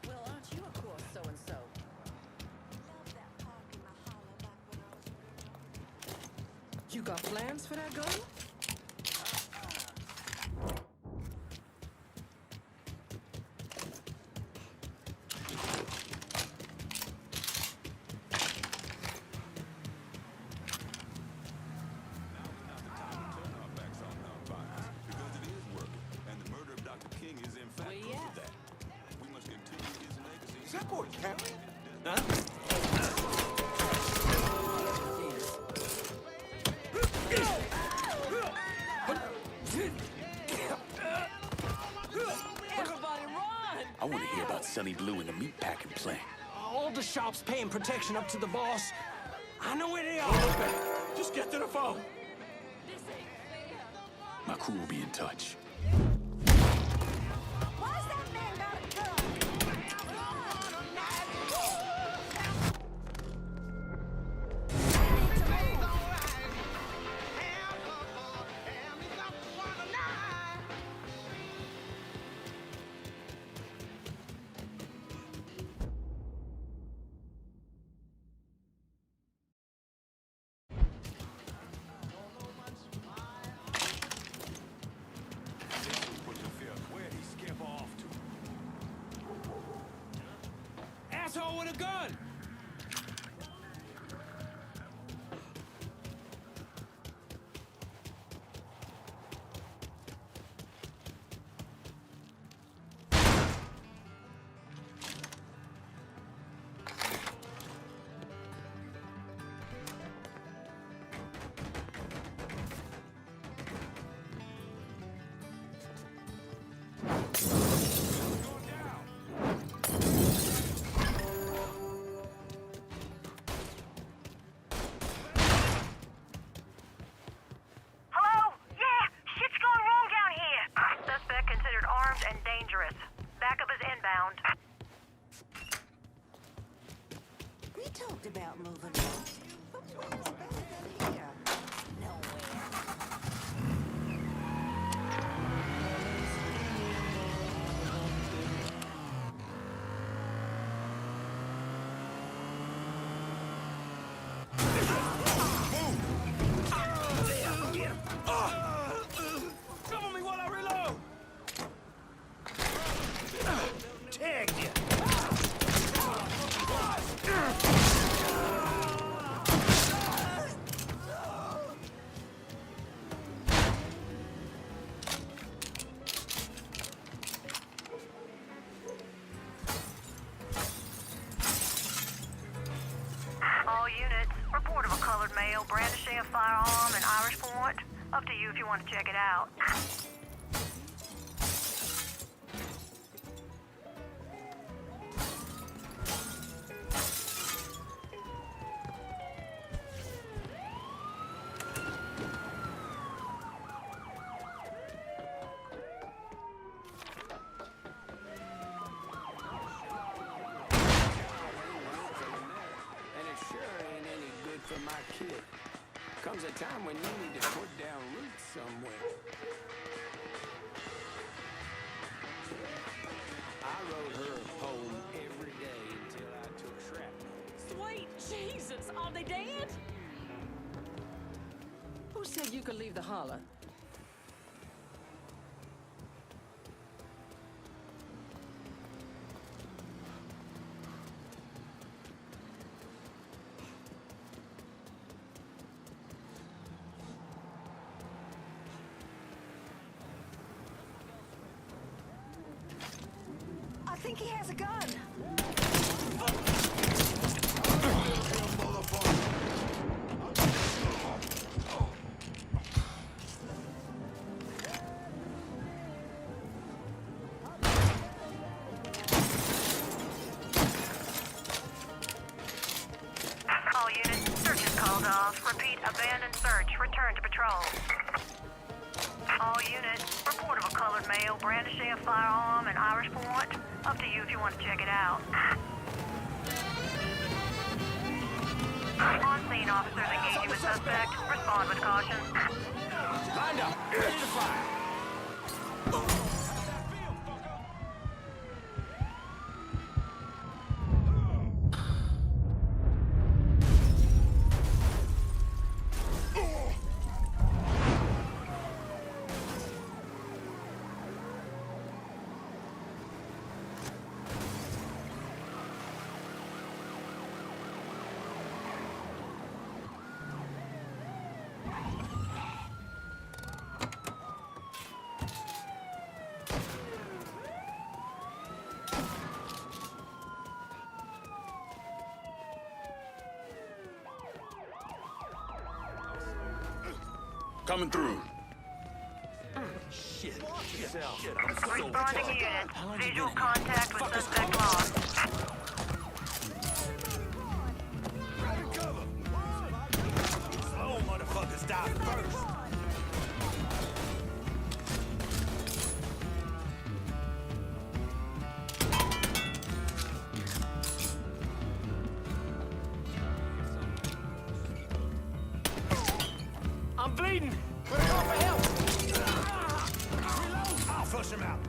Speaker 22: Well, aren't you, of course, so-and-so? You got plans for that girl?
Speaker 10: Is that boy carrying? Huh?
Speaker 22: Everybody run!
Speaker 5: I want to hear about Sonny Blue and the meatpacking plant.
Speaker 12: All the shops paying protection up to the boss. I know where they are. Just get to the phone.
Speaker 5: My crew will be in touch.
Speaker 12: Asshole with a gun!
Speaker 21: Hello? Yeah! Shit's going wrong down here! Suspect considered armed and dangerous. Backup is inbound.
Speaker 15: We talked about moving on, but where's better than here?
Speaker 12: Cover me while I reload! Tagged you!
Speaker 21: All units, report of a colored male brandishing a firearm in Irish Point. Up to you if you want to check it out.
Speaker 7: And it sure ain't any good for my kid. Comes a time when you need to put down roots somewhere. I wrote her a poem every day until I took shred.
Speaker 22: Jesus, are they dead? Who said you could leave the holler?
Speaker 15: I think he has a gun.
Speaker 21: All units, search is called off. Repeat, abandoned search. Return to patrol. All units, report of a colored male brandishing a firearm in Irish Point. Up to you if you want to check it out. On-scene officers engaging with suspect. Respond with caution.
Speaker 19: Lined up. Ready to fire.
Speaker 5: Coming through.
Speaker 19: Shit.
Speaker 21: Responding units. Visual contact with suspect lost.
Speaker 19: Slow motherfuckers die first. I'm bleeding. We're going for help. Reload. I'll flush him out.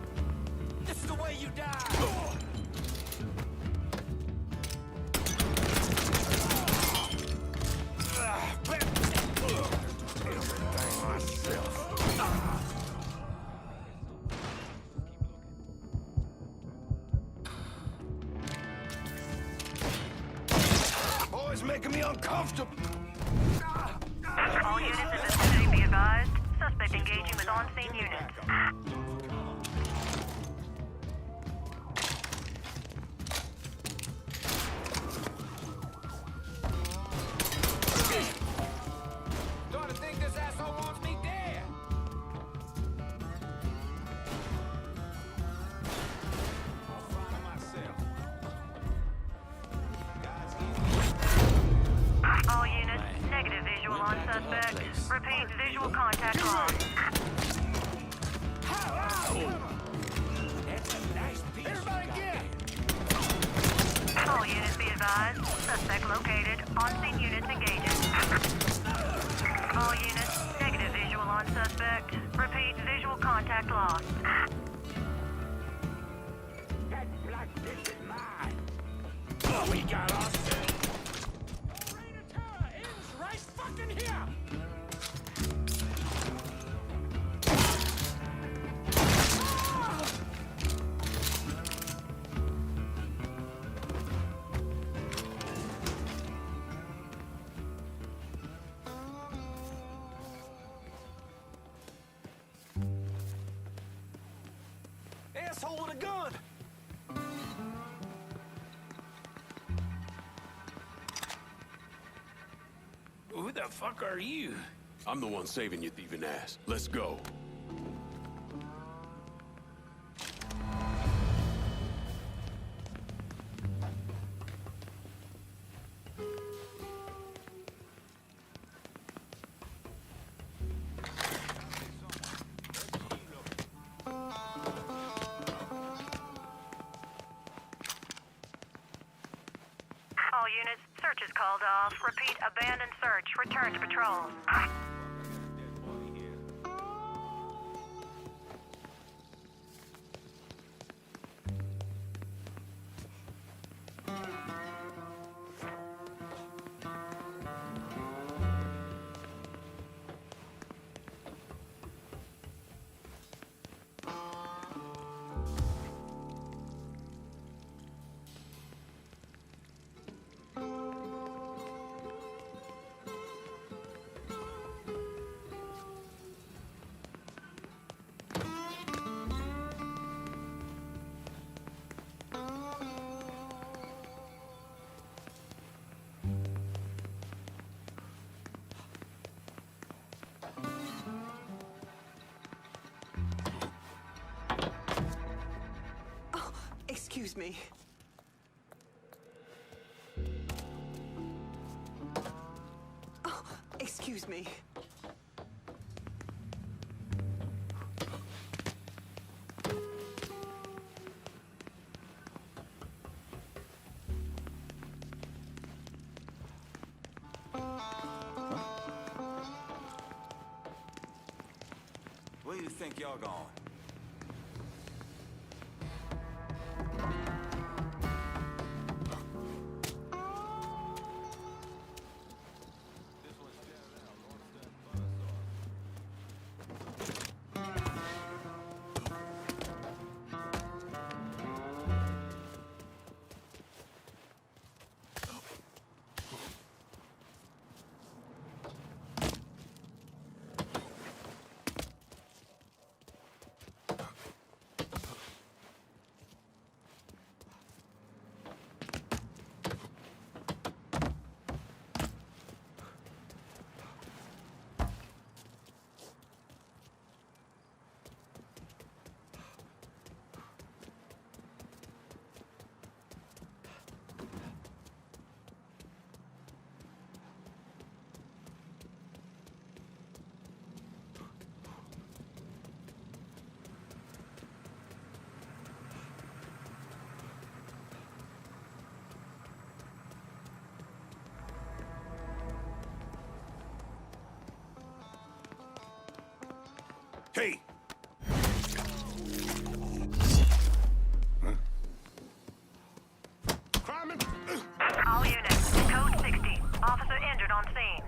Speaker 19: This is the way you die. Boys making me uncomfortable.
Speaker 21: All units in this vicinity be advised. Suspect engaging with on-scene units.
Speaker 12: Starting to think this asshole wants me dead. I'll find myself.
Speaker 21: All units, negative visual on suspect. Repeat, visual contact lost.
Speaker 12: That's a nice piece. Everybody get!
Speaker 21: All units be advised. Suspect located. On-scene units engaging. All units, negative visual on suspect. Repeat, visual contact lost.
Speaker 12: That black bitch is mine. Oh, we got ourselves. Reign of terror ends right fucking here.
Speaker 19: Asshole with a gun.
Speaker 12: Who the fuck are you?
Speaker 5: I'm the one saving your thieving ass. Let's go.
Speaker 21: All units, search is called off. Repeat, abandoned search. Return to patrol.
Speaker 8: Excuse me. Oh, excuse me.
Speaker 10: Where do you think y'all going?
Speaker 3: Hey!
Speaker 21: All units, code 60. Officer injured on scene.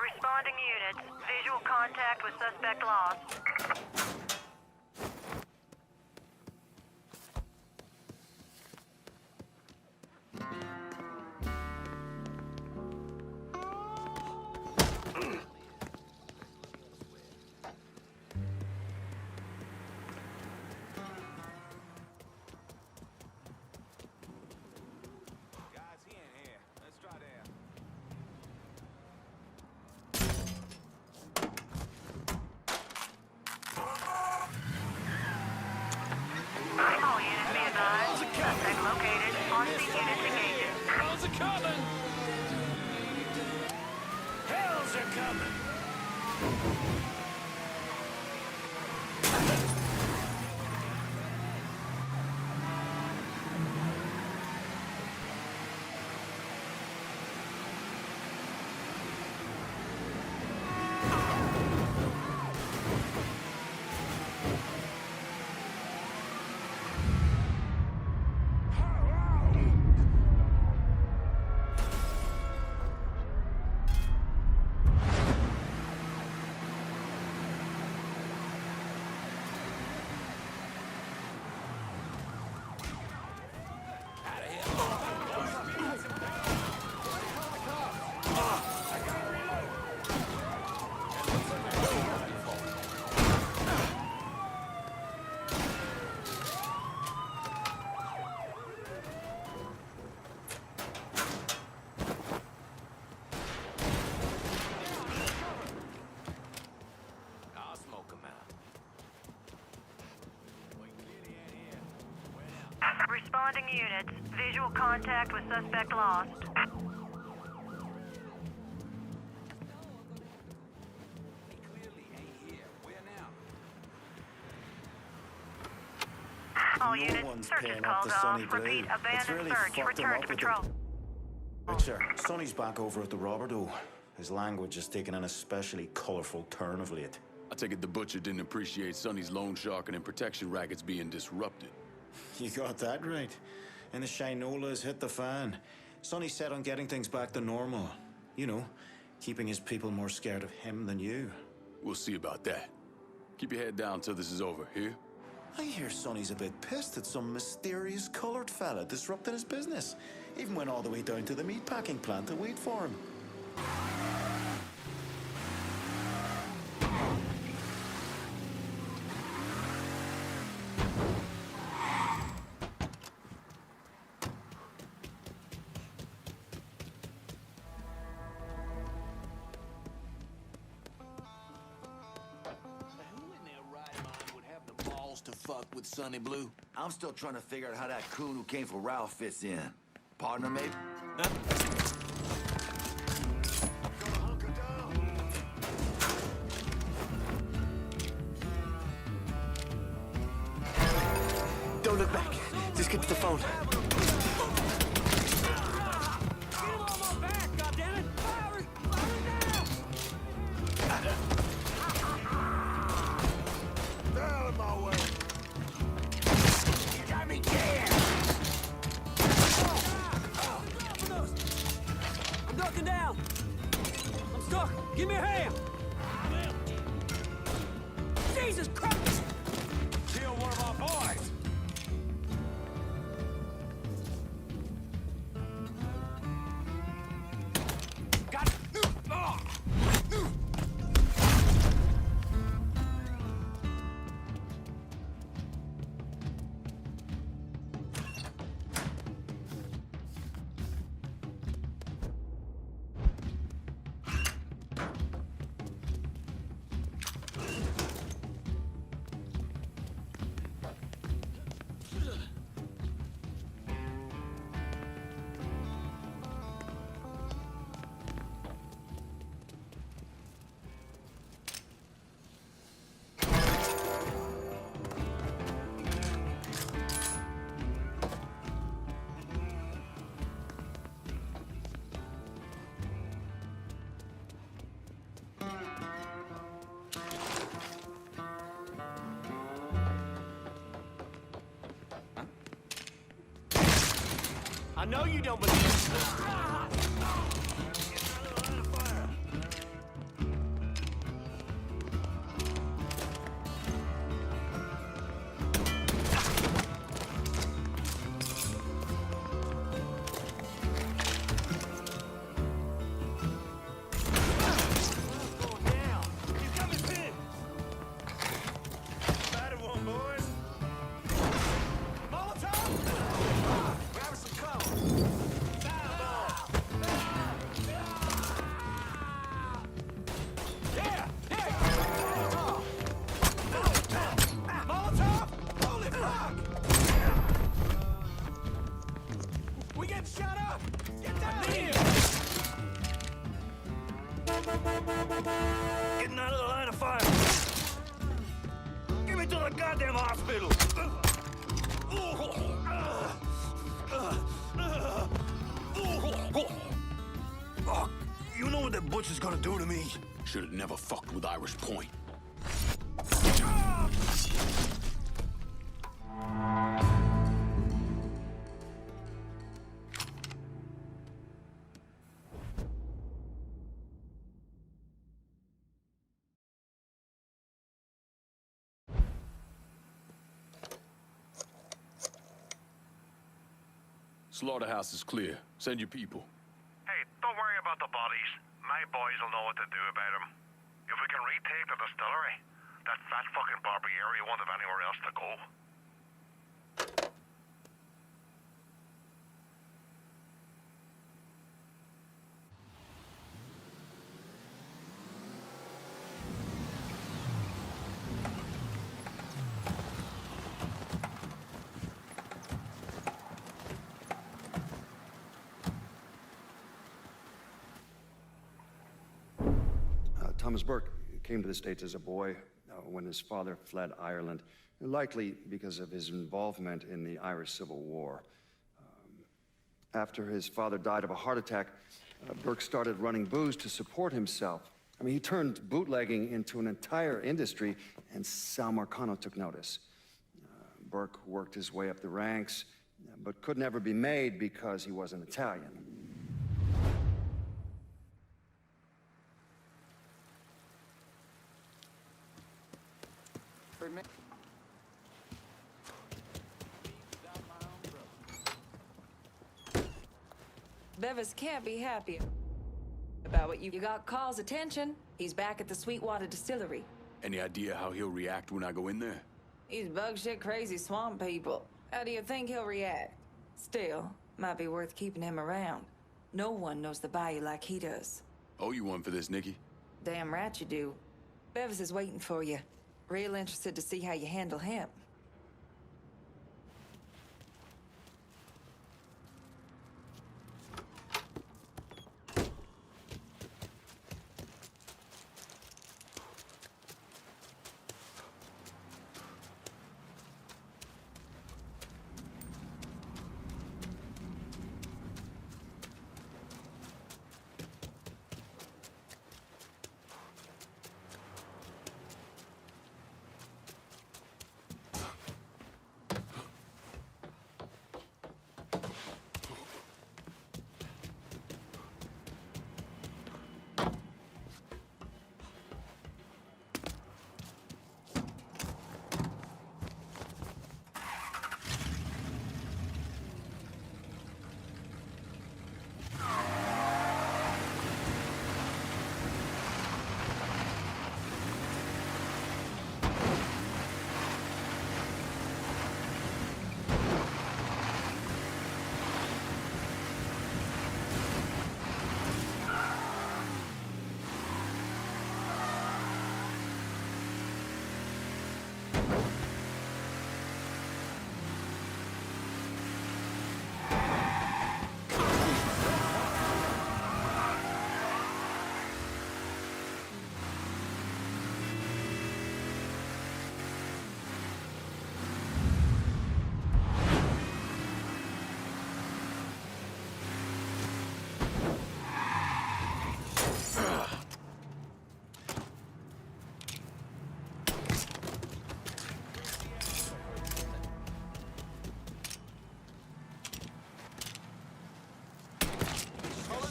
Speaker 21: Responding units, visual contact with suspect lost. All units be advised. Suspect located. On-scene units engaging.
Speaker 12: Hell's a coming! Hell's a coming!
Speaker 21: Responding units, visual contact with suspect lost. All
Speaker 1: No
Speaker 21: units,
Speaker 1: one's
Speaker 21: search is
Speaker 1: paying up
Speaker 21: called
Speaker 1: to
Speaker 21: off.
Speaker 1: Sonny
Speaker 21: Repeat,
Speaker 1: Blue. It's
Speaker 21: abandoned
Speaker 1: really
Speaker 21: search.
Speaker 1: fucked him
Speaker 21: Return
Speaker 1: up
Speaker 21: to
Speaker 1: with
Speaker 21: patrol.
Speaker 1: Right, sir. Sonny's back over at the Bordeaux. His language has taken an especially colorful turn of late.
Speaker 5: I take it the butcher didn't appreciate Sonny's loan sharking and protection rackets being disrupted.
Speaker 1: You got that right. And the Shinola has hit the fan. Sonny's set on getting things back to normal. You know, keeping his people more scared of him than you.
Speaker 5: We'll see about that. Keep your head down till this is over, here?
Speaker 1: I hear Sonny's a bit pissed at some mysterious colored fella disrupting his business. Even went all the way down to the meatpacking plant to wait for him.
Speaker 13: to fuck with Sonny Blue?
Speaker 14: I'm still trying to figure out how that coon who came for Ralph fits in. Partner, maybe?
Speaker 9: Don't look back. Just get to the phone.
Speaker 12: Give me a hand! Jesus Christ!
Speaker 3: Kill one of our boys!
Speaker 12: Got it!
Speaker 9: I know you don't believe it. Getting out of the line of fire. Get me to the goddamn hospital. Fuck. You know what that butcher's gonna do to me?
Speaker 5: Should have never fucked with Irish Point. Slaughterhouse is clear. Send your people.
Speaker 23: Hey, don't worry about the bodies. My boys will know what to do about them. If we can retake the distillery, that fat fucking Barbieri won't have anywhere else to go.
Speaker 20: Thomas Burke came to the States as a boy when his father fled Ireland, likely because of his involvement in the Irish Civil War. After his father died of a heart attack, Burke started running booze to support himself. I mean, he turned bootlegging into an entire industry, and Sal Marcano took notice. Burke worked his way up the ranks, but could never be made because he wasn't Italian.
Speaker 22: Bevis can't be happy about what you got Carl's attention. He's back at the Sweetwater Distillery.
Speaker 5: Any idea how he'll react when I go in there?
Speaker 22: He's bug shit crazy swamp people. How do you think he'll react? Still, might be worth keeping him around. No one knows the bayou like he does.
Speaker 5: Owe you one for this, Nikki.
Speaker 22: Damn right you do. Bevis is waiting for you. Real interested to see how you handle him.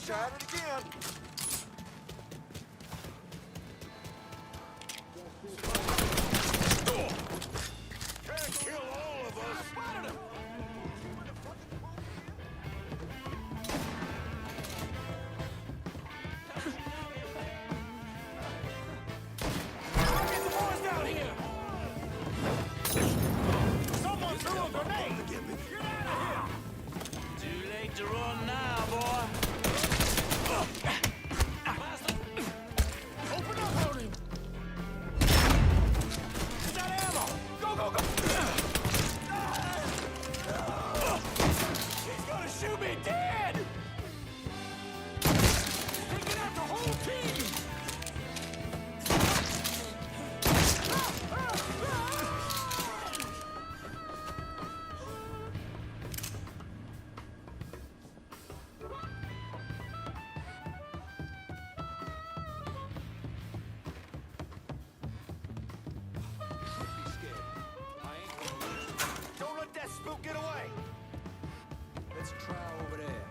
Speaker 10: Tried it again. Can't kill all of us. Spotted him. Get the boys down here. Someone threw a grenade. Get out of here.
Speaker 12: Too late to run now, boy.
Speaker 10: Open up on him. Is that ammo? Go, go, go. He's gonna shoot me dead. Taking out the whole team. Don't let that spook get away.
Speaker 7: Let's try over there.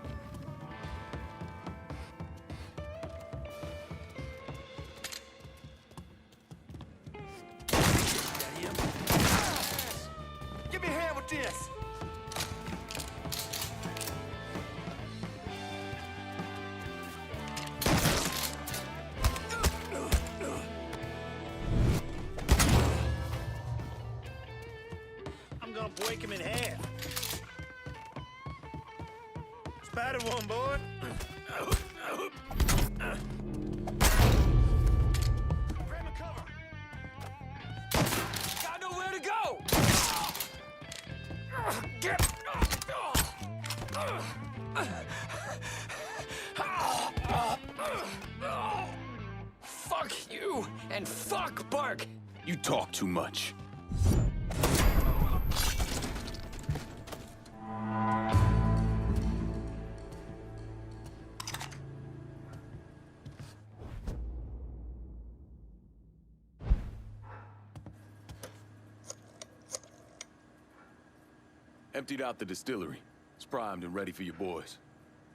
Speaker 10: Give me a hand with this.
Speaker 9: I'm gonna break him in half. Spotted one, boy.
Speaker 10: Grab a cover.
Speaker 7: Got nowhere to go!
Speaker 10: Get.
Speaker 7: Fuck you, and fuck Burke!
Speaker 5: You talk too much. Emptied out the distillery. It's primed and ready for your boys.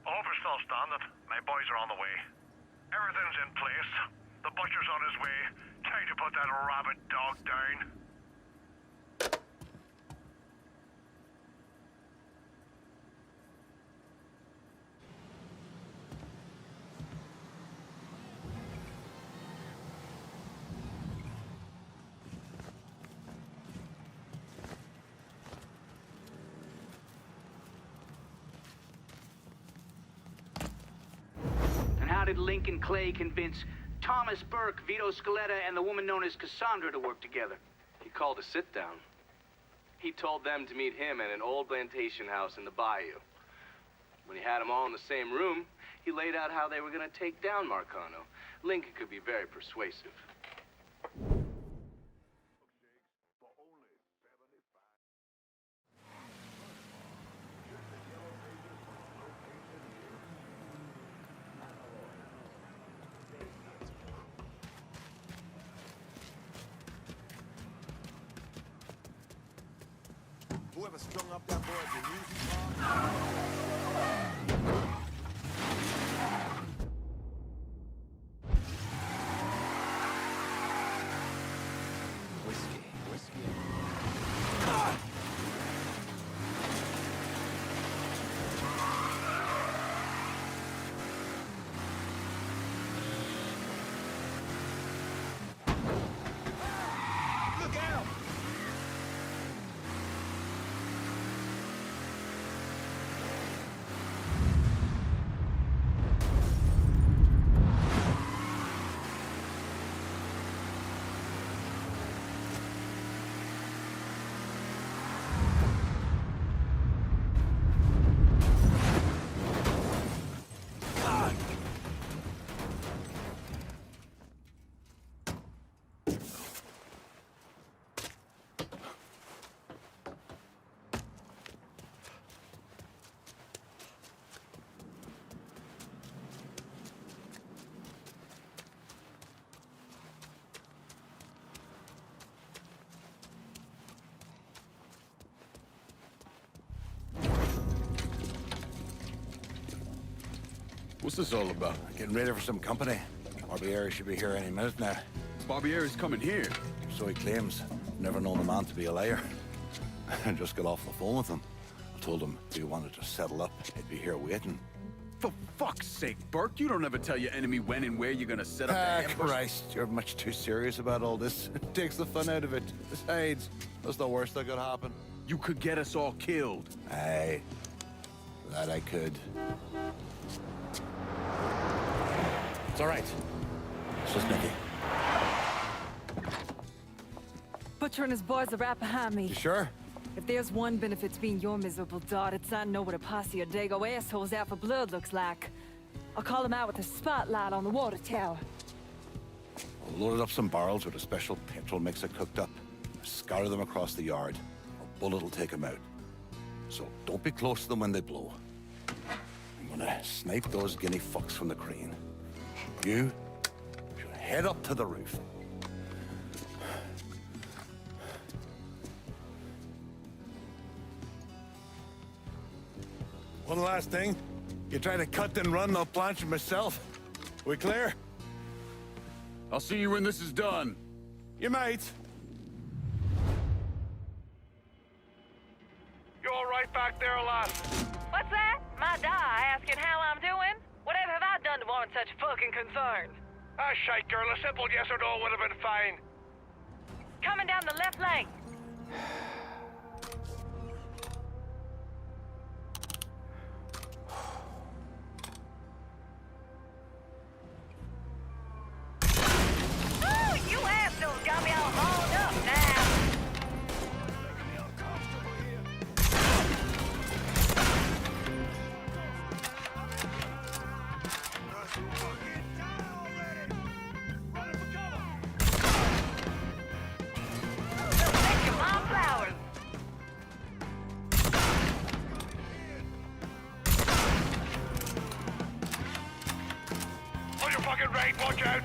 Speaker 23: Offer's still standing. My boys are on the way. Everything's in place. The butcher's on his way. Time to put that rabid dog down.
Speaker 2: And how did Lincoln Clay convince Thomas Burke, Vito Scaletta, and the woman known as Cassandra to work together?
Speaker 4: He called a sit-down. He told them to meet him at an old plantation house in the bayou. When he had them all in the same room, he laid out how they were going to take down Marcano. Lincoln could be very persuasive.
Speaker 10: Whoever strung up that boy at the music bar. Look out!
Speaker 5: What's this all about?
Speaker 10: Getting ready for some company. Barbieri should be here any minute now.
Speaker 5: Barbieri's coming here.
Speaker 10: So he claims. Never known the man to be a liar. I just got off the phone with him. I told him if he wanted to settle up, he'd be here waiting.
Speaker 5: For fuck's sake, Burke, you don't ever tell your enemy when and where you're gonna set up the ambush.
Speaker 10: Christ, you're much too serious about all this. It takes the fun out of it. Besides, that's the worst that could happen.
Speaker 5: You could get us all killed.
Speaker 10: Aye, that I could. It's all right. It's just Nicky.
Speaker 22: Butcher and his boys are right behind me.
Speaker 10: You sure?
Speaker 22: If there's one benefit to being your miserable dot, it's I know what a posse of Dago assholes out for blood looks like. I'll call them out with a spotlight on the water tower.
Speaker 10: I loaded up some barrels with a special petrol mixer cooked up. Scatter them across the yard. A bullet will take them out. So don't be close to them when they blow. I'm gonna snipe those guinea fucks from the crane. You should head up to the roof.
Speaker 9: One last thing. You try to cut and run, I'll planch myself. We clear?
Speaker 5: I'll see you when this is done.
Speaker 9: You might.
Speaker 23: You all right back there, lass?
Speaker 21: What's that? My die asking how I'm doing? Whatever have I done to warrant such fucking concern?
Speaker 23: Ah, shite, girl. A simple yes or no would have been fine.
Speaker 21: Coming down the left lane. Oh, you assholes got me all hauled up now.
Speaker 23: On your fucking right, watch out!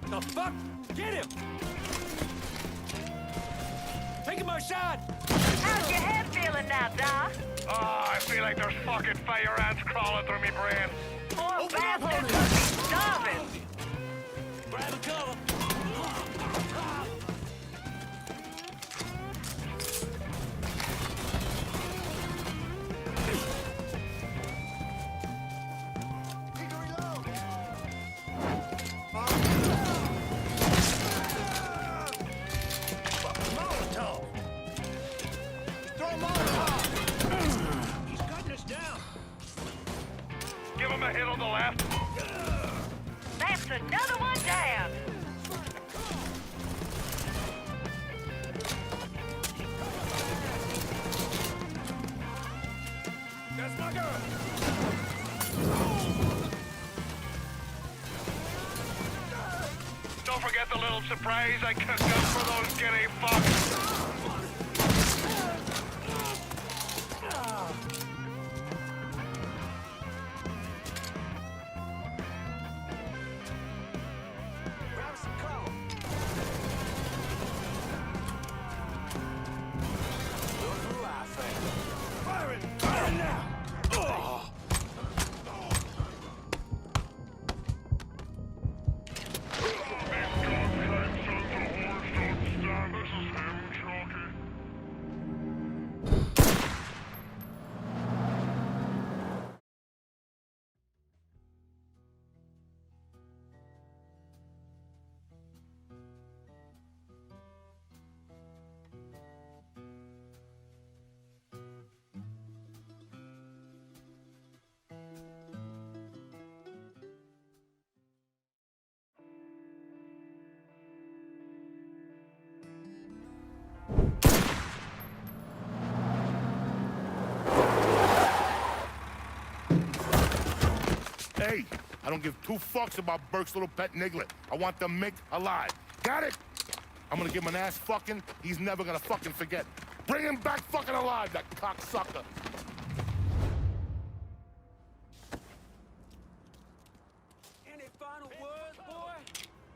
Speaker 12: The fuck? Get him! Taking my shot!
Speaker 21: How's your head feeling now, Doc?
Speaker 23: Ah, I feel like there's fucking fire ants crawling through me brain.
Speaker 21: Poor bastard must be starving.
Speaker 12: Grab a cover!
Speaker 9: He's cutting us down.
Speaker 23: Give him a hit on the left.
Speaker 21: That's another one down.
Speaker 9: That's my girl.
Speaker 23: Don't forget the little surprise I cooked up for those guinea fucks.
Speaker 7: Grab some cover. Go through our thing.
Speaker 9: Fire it! Fire it now! Hey,
Speaker 3: I don't give two fucks about Burke's little pet Niglet. I want the Mick alive. Got it? I'm gonna give him an ass fucking he's never gonna fucking forget. Bring him back fucking alive, that cocksucker.
Speaker 7: Any final words, boy?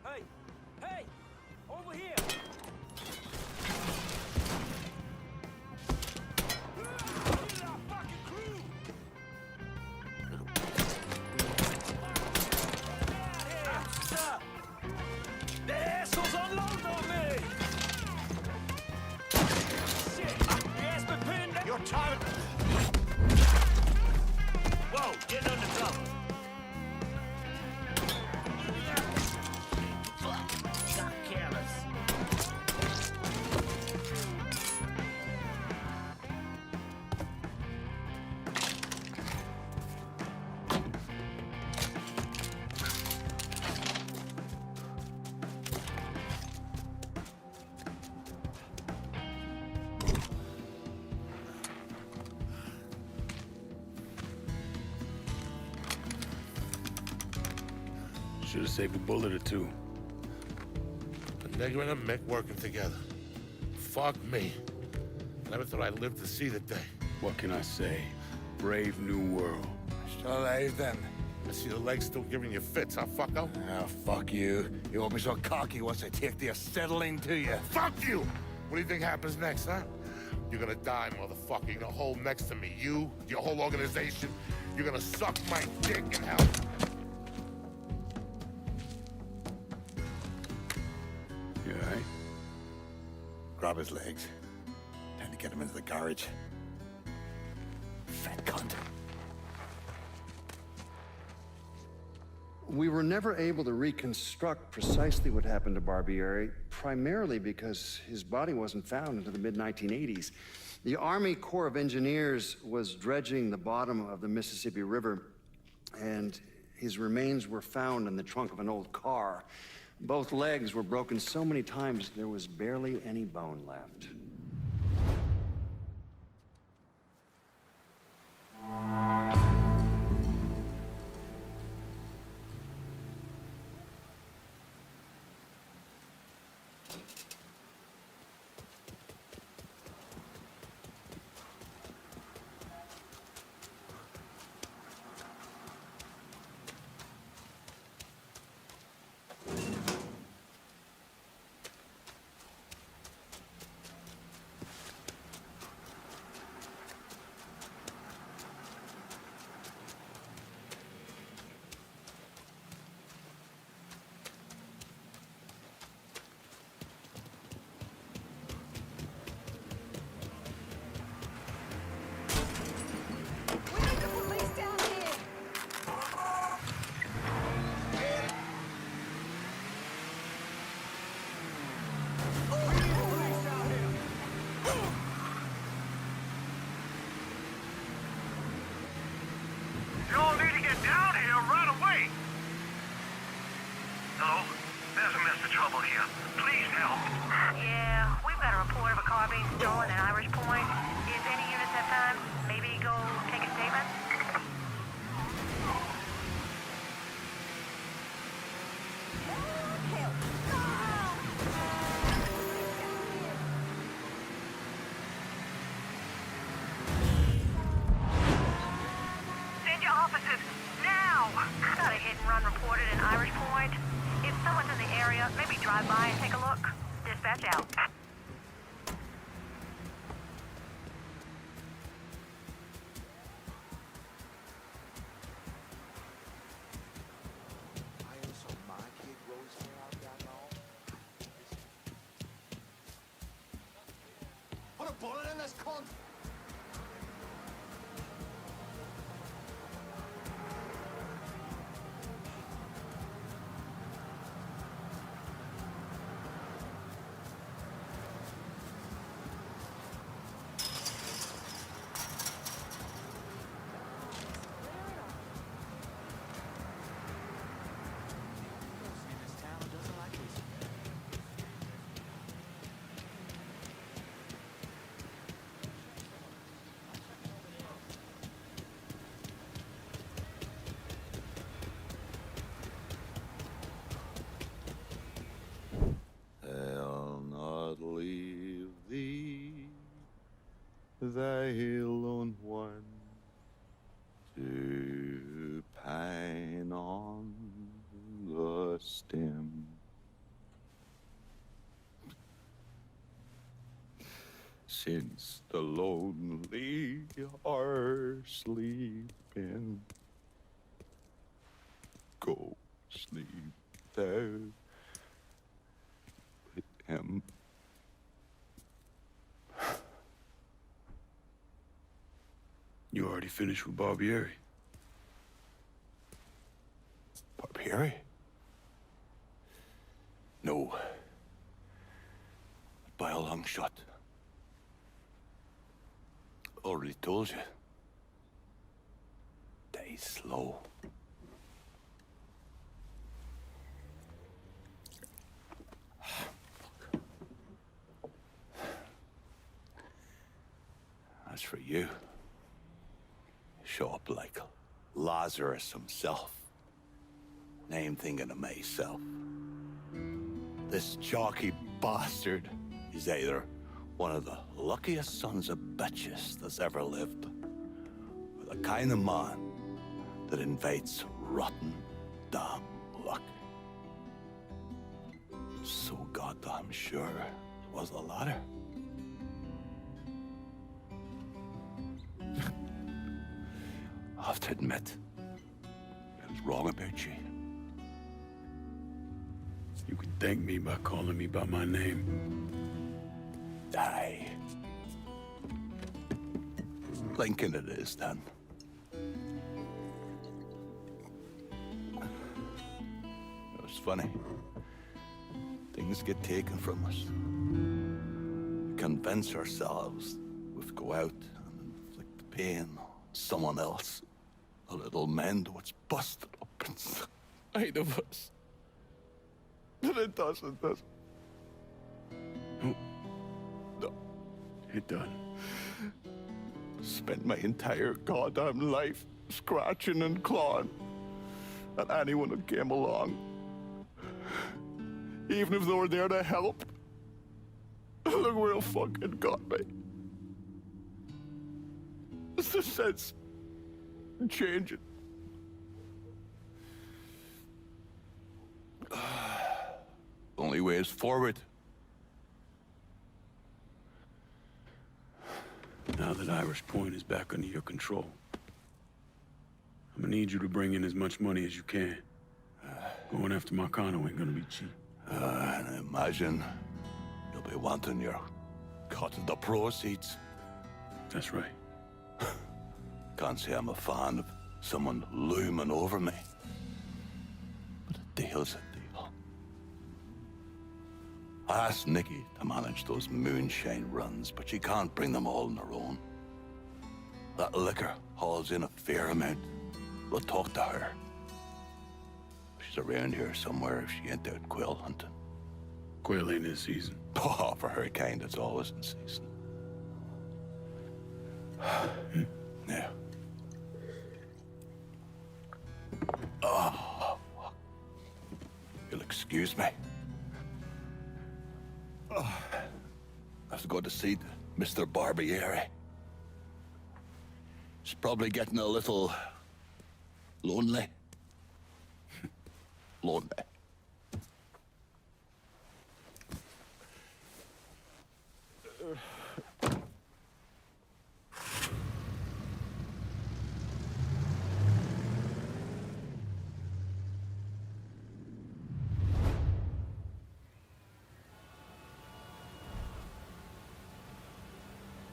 Speaker 7: Hey, hey, over here. The assholes unloaded on me! Shit! Your ass been pinned down! Your time! Whoa! Getting under trouble! Fuck! Got careless.
Speaker 5: Should have saved a bullet or two.
Speaker 3: The nigger and the Mick working together. Fuck me. Never thought I'd live to see the day.
Speaker 5: What can I say? Brave new world.
Speaker 10: Still alive then?
Speaker 3: I see the legs still giving you fits, huh, fucko?
Speaker 10: Ah, fuck you. You won't be so cocky once I take the acetylene to you.
Speaker 3: Fuck you! What do you think happens next, huh? You're gonna die, motherfucker. You're gonna hold next to me. You, your whole organization. You're gonna suck my dick in hell.
Speaker 5: You all right?
Speaker 10: Grab his legs. Time to get him into the garage. Fat cunt.
Speaker 20: We were never able to reconstruct precisely what happened to Barbieri, primarily because his body wasn't found until the mid-1980s. The Army Corps of Engineers was dredging the bottom of the Mississippi River, and his remains were found in the trunk of an old car. Both legs were broken so many times there was barely any bone left.
Speaker 23: You all need to get down here right away. Hello? There's a Mr. Trouble here. Please help.
Speaker 21: Yeah, we've got a report of a car being stolen at Irish Point. If any units have time, maybe go take a statement? Send your officers now! Got a hit and run reported in Irish Point. If someone's in the area, maybe drive by and take a look. Dispatch out.
Speaker 9: Put a bullet in this cunt!
Speaker 11: thy lone one to pine on the stem. Since the lonely are sleeping, go sleep thou with him.
Speaker 5: You already finished with Barbieri?
Speaker 11: Barbieri? No. By a long shot. Already told you. Die slow. As for you, show up like Lazarus himself. And I'm thinking of myself. This jockey bastard is either one of the luckiest sons of bitches that's ever lived, or the kind of man that invites rotten damn luck. So goddamn sure it was the latter. I have to admit, I was wrong about you.
Speaker 5: You can thank me by calling me by my name.
Speaker 11: Die. Lincoln it is, then. It's funny. Things get taken from us. We convince ourselves we have to go out and inflict the pain on someone else. A little mend what's busted up inside of us. But it doesn't, does it? No.
Speaker 5: It done.
Speaker 11: Spent my entire goddamn life scratching and clawing at anyone who came along. Even if they were there to help. Look where it fucking got me. It's the sense of changing. Only way is forward.
Speaker 5: Now that Irish Point is back under your control, I'm gonna need you to bring in as much money as you can. Going after Marcano ain't gonna be cheap.
Speaker 11: And I imagine you'll be wanting your cut of the proceeds.
Speaker 5: That's right.
Speaker 11: Can't say I'm a fan of someone looming over me. But a deal's a deal. I asked Nikki to manage those moonshine runs, but she can't bring them all on her own. That liquor hauls in a fair amount. We'll talk to her. She's around here somewhere if she ain't out quail hunting.
Speaker 5: Quail ain't in season.
Speaker 11: Oh, for her kind, it's always in season. Now. Oh. You'll excuse me. Oh. I have to go to see Mr. Barbieri. He's probably getting a little lonely. Lonely.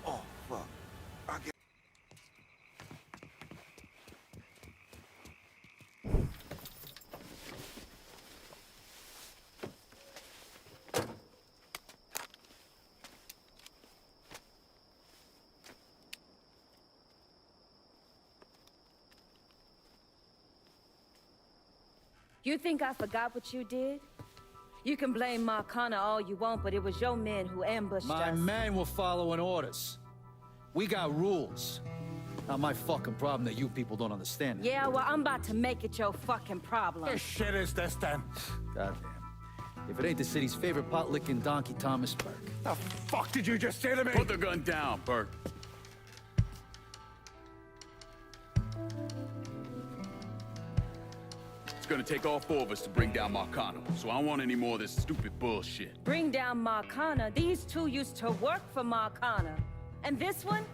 Speaker 10: Oh, fuck. I get...
Speaker 16: You think I forgot what you did? You can blame Marcana all you want, but it was your men who ambushed us.
Speaker 18: My men were following orders. We got rules. Not my fucking problem that you people don't understand it.
Speaker 16: Yeah, well, I'm about to make it your fucking problem.
Speaker 18: What shit is this, then? Goddamn. If it ain't the city's favorite pot-licking donkey, Thomas Burke.
Speaker 5: The fuck did you just say to me? Put the gun down, Burke. gonna take all 4 of us to bring down Marcano, so I don't want any more of this stupid bullshit.
Speaker 16: Bring down Marcana. These 2 used to work for Marcana. And this one?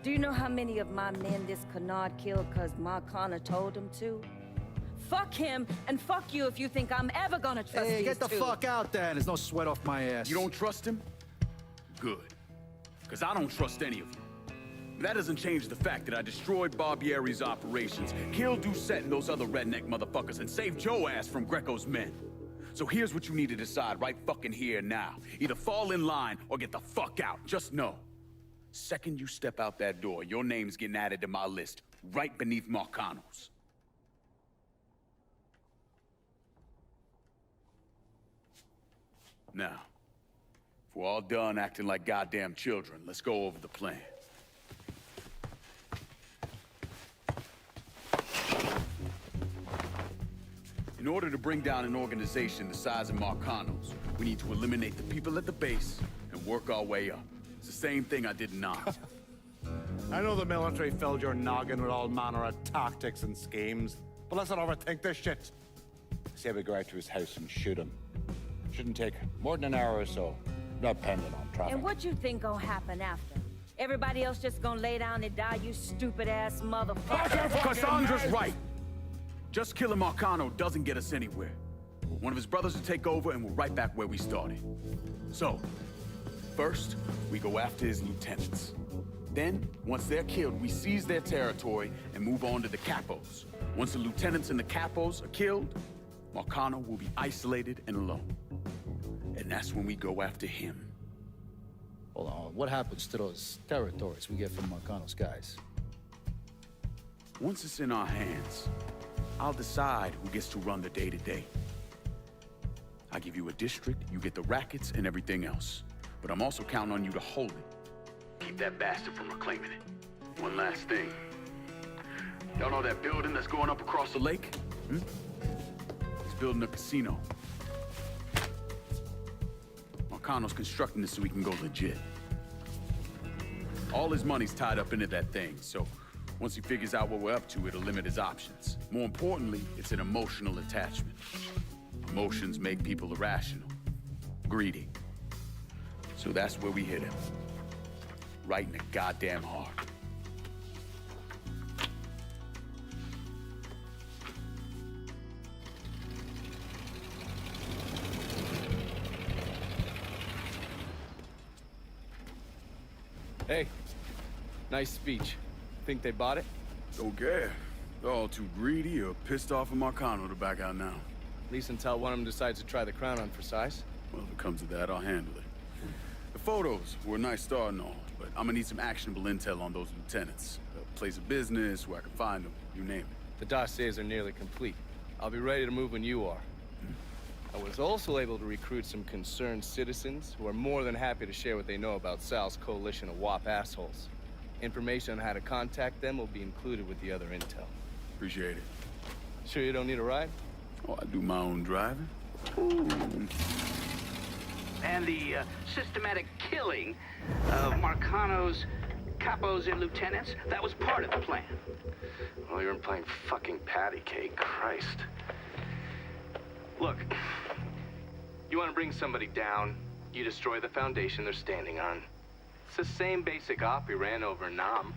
Speaker 16: Do you know how many of my men this canard killed because Marcana told him to? Fuck him, and fuck you if you think I'm ever gonna trust these 2.
Speaker 18: Hey, get the fuck out then. There's no sweat off my ass.
Speaker 5: You don't trust him? Good. Because I don't trust any of you. That doesn't change the fact that I destroyed Barbieri's operations, killed Doucette and those other redneck motherfuckers, and saved Joe ass from Greco's men. So here's what you need to decide right fucking here now. Either fall in line or get the fuck out. Just know. Second you step out that door, your name's getting added to my list, right beneath Marcano's. Now, if we're all done acting like goddamn children, let's go over the plan. In order to bring down an organization the size of Marcano's, we need to eliminate the people at the base and work our way up. It's the same thing I did in Nam.
Speaker 6: I know the military filled your noggin with all manner of tactics and schemes, but let's not overthink this shit.
Speaker 10: Say we go out to his house and shoot him. Shouldn't take more than an hour or so, depending on traffic.
Speaker 16: And what you think gonna happen after? Everybody else just gonna lay down and die, you stupid-ass motherfucker?
Speaker 5: Cassandra's right! Just killing Marcano doesn't get us anywhere. One of his brothers will take over and we're right back where we started. So, first, we go after his lieutenants. Then, once they're killed, we seize their territory and move on to the capos. Once the lieutenants and the capos are killed, Marcano will be isolated and alone. And that's when we go after him.
Speaker 18: Hold on, what happens to those territories we get from Marcano's guys?
Speaker 5: Once it's in our hands, I'll decide who gets to run the day-to-day. I give you a district, you get the rackets and everything else. But I'm also counting on you to hold it. Keep that bastard from reclaiming it. One last thing. Y'all know that building that's going up across the lake? He's building a casino. Marcano's constructing this so he can go legit. All his money's tied up into that thing, so once he figures out what we're up to, it'll limit his options. More importantly, it's an emotional attachment. Emotions make people irrational, greedy. So that's where we hit him. Right in the goddamn heart.
Speaker 13: Hey, nice speech. Think they bought it?
Speaker 5: Okay. They're all too greedy or pissed off at Marcano to back out now.
Speaker 13: At least until one of them decides to try the crown on for size.
Speaker 5: Well, if it comes to that, I'll handle it. The photos were a nice start and all, but I'm gonna need some actionable intel on those lieutenants. A place of business, where I can find them, you name it.
Speaker 13: The dossiers are nearly complete. I'll be ready to move when you are. I was also able to recruit some concerned citizens who are more than happy to share what they know about Sal's coalition of WAP assholes. Information on how to contact them will be included with the other intel.
Speaker 5: Appreciate it.
Speaker 13: Sure you don't need a ride?
Speaker 5: Oh, I do my own driving.
Speaker 2: And the systematic killing of Marcano's capos and lieutenants, that was part of the plan.
Speaker 4: Well, you're playing fucking patty cake, Christ.
Speaker 13: Look, you want to bring somebody down, you destroy the foundation they're standing on. It's the same basic op we ran over Nam.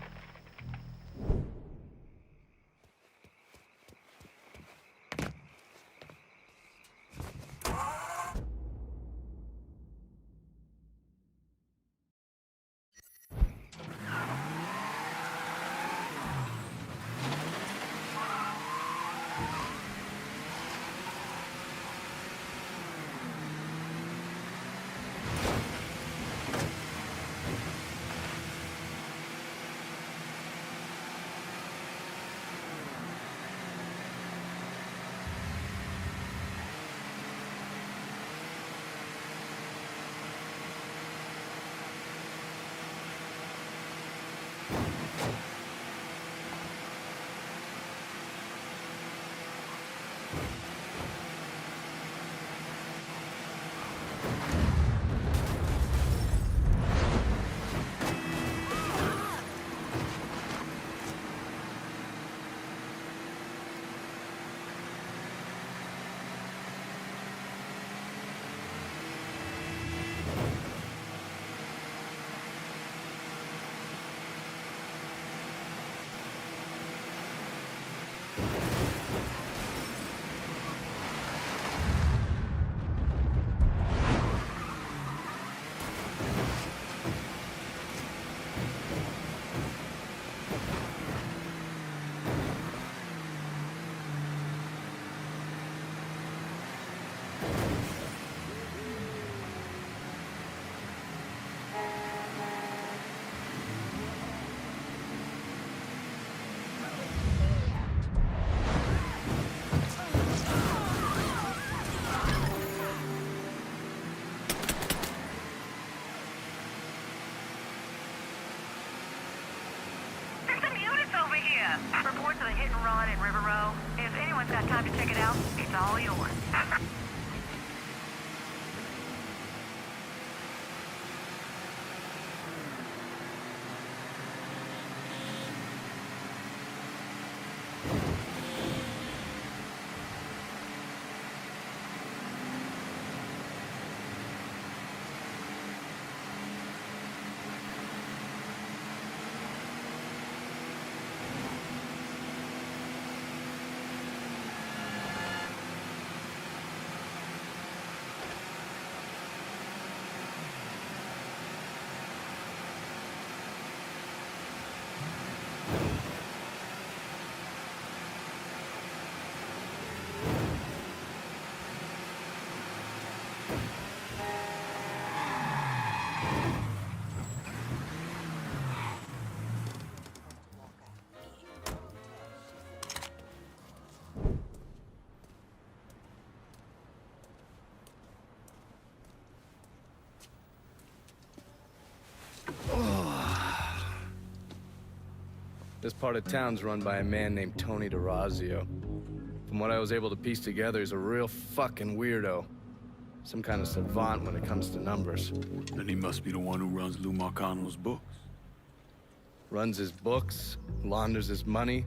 Speaker 21: time to check it out, it's all yours.
Speaker 13: This part of town's run by a man named Tony DeRazio. From what I was able to piece together, he's a real fucking weirdo. Some kind of savant when it comes to numbers.
Speaker 5: Then he must be the one who runs Lou Marcano's books.
Speaker 13: Runs his books, launders his money.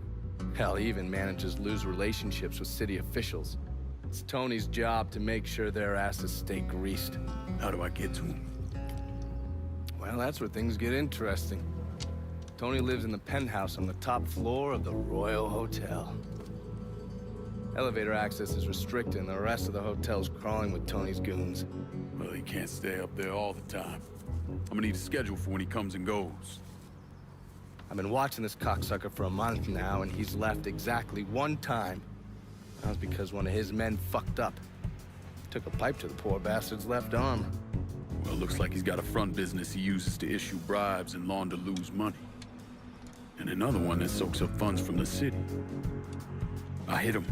Speaker 13: Hell, he even manages Lou's relationships with city officials. It's Tony's job to make sure their asses stay greased.
Speaker 5: How do I get to him?
Speaker 13: Well, that's where things get interesting. Tony lives in the penthouse on the top floor of the Royal Hotel. Elevator access is restricted and the rest of the hotel's crawling with Tony's goons.
Speaker 5: Well, he can't stay up there all the time. I'm gonna need a schedule for when he comes and goes.
Speaker 13: I've been watching this cocksucker for a month now, and he's left exactly one time. That was because one of his men fucked up. Took a pipe to the poor bastard's left arm.
Speaker 5: Well, it looks like he's got a front business he uses to issue bribes and launder Lou's money. And another one that soaks up funds from the city. I hit him.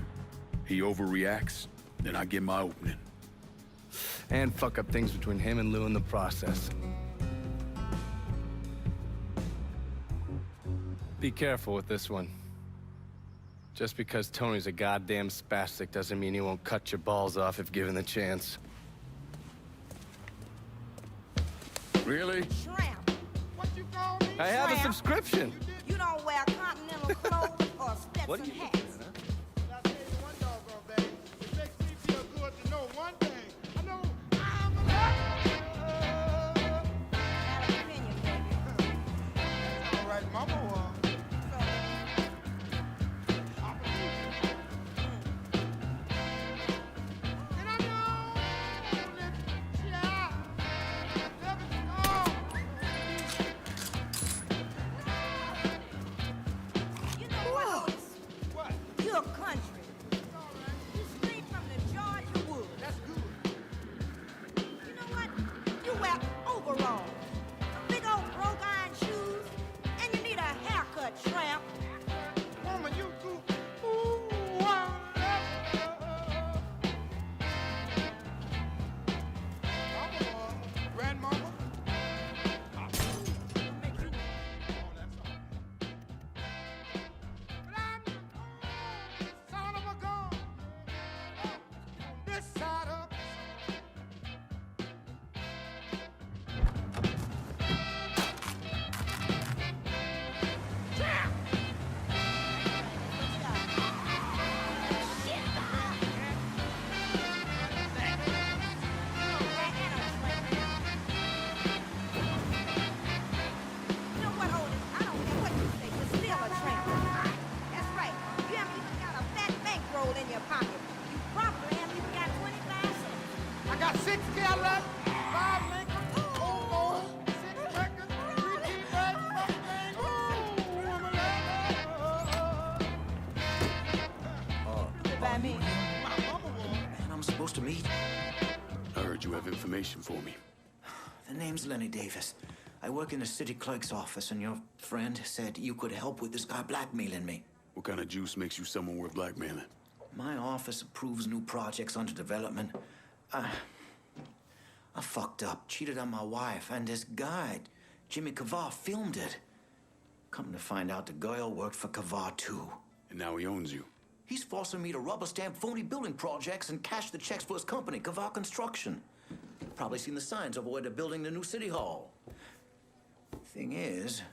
Speaker 5: He overreacts, then I get my opening.
Speaker 13: And fuck up things between him and Lou in the process. Be careful with this one. Just because Tony's a goddamn spastic doesn't mean he won't cut your balls off if given the chance.
Speaker 5: Really?
Speaker 12: Shrimp. What you call me?
Speaker 13: I have a subscription.
Speaker 12: You don't wear continental clothes or Stetson hats. I tell you one doggone thing. It makes me feel good to know one thing. I know I'm a Got an opinion, baby. That's all right, Mama was.
Speaker 14: To meet.
Speaker 5: I heard you have information for me.
Speaker 14: The name's Lenny Davis. I work in the city clerk's office, and your friend said you could help with this guy blackmailing me.
Speaker 5: What kind of juice makes you someone worth blackmailing?
Speaker 14: My office approves new projects under development. I fucked up, cheated on my wife, and this guy, Jimmy Kavar, filmed it. Come to find out, the girl worked for Kavar, too.
Speaker 5: And now he owns you.
Speaker 14: He's forcing me to rubber stamp phony building projects and cash the checks for his company, Kaval Construction. Probably seen the signs over where they're building the new city hall. Thing is,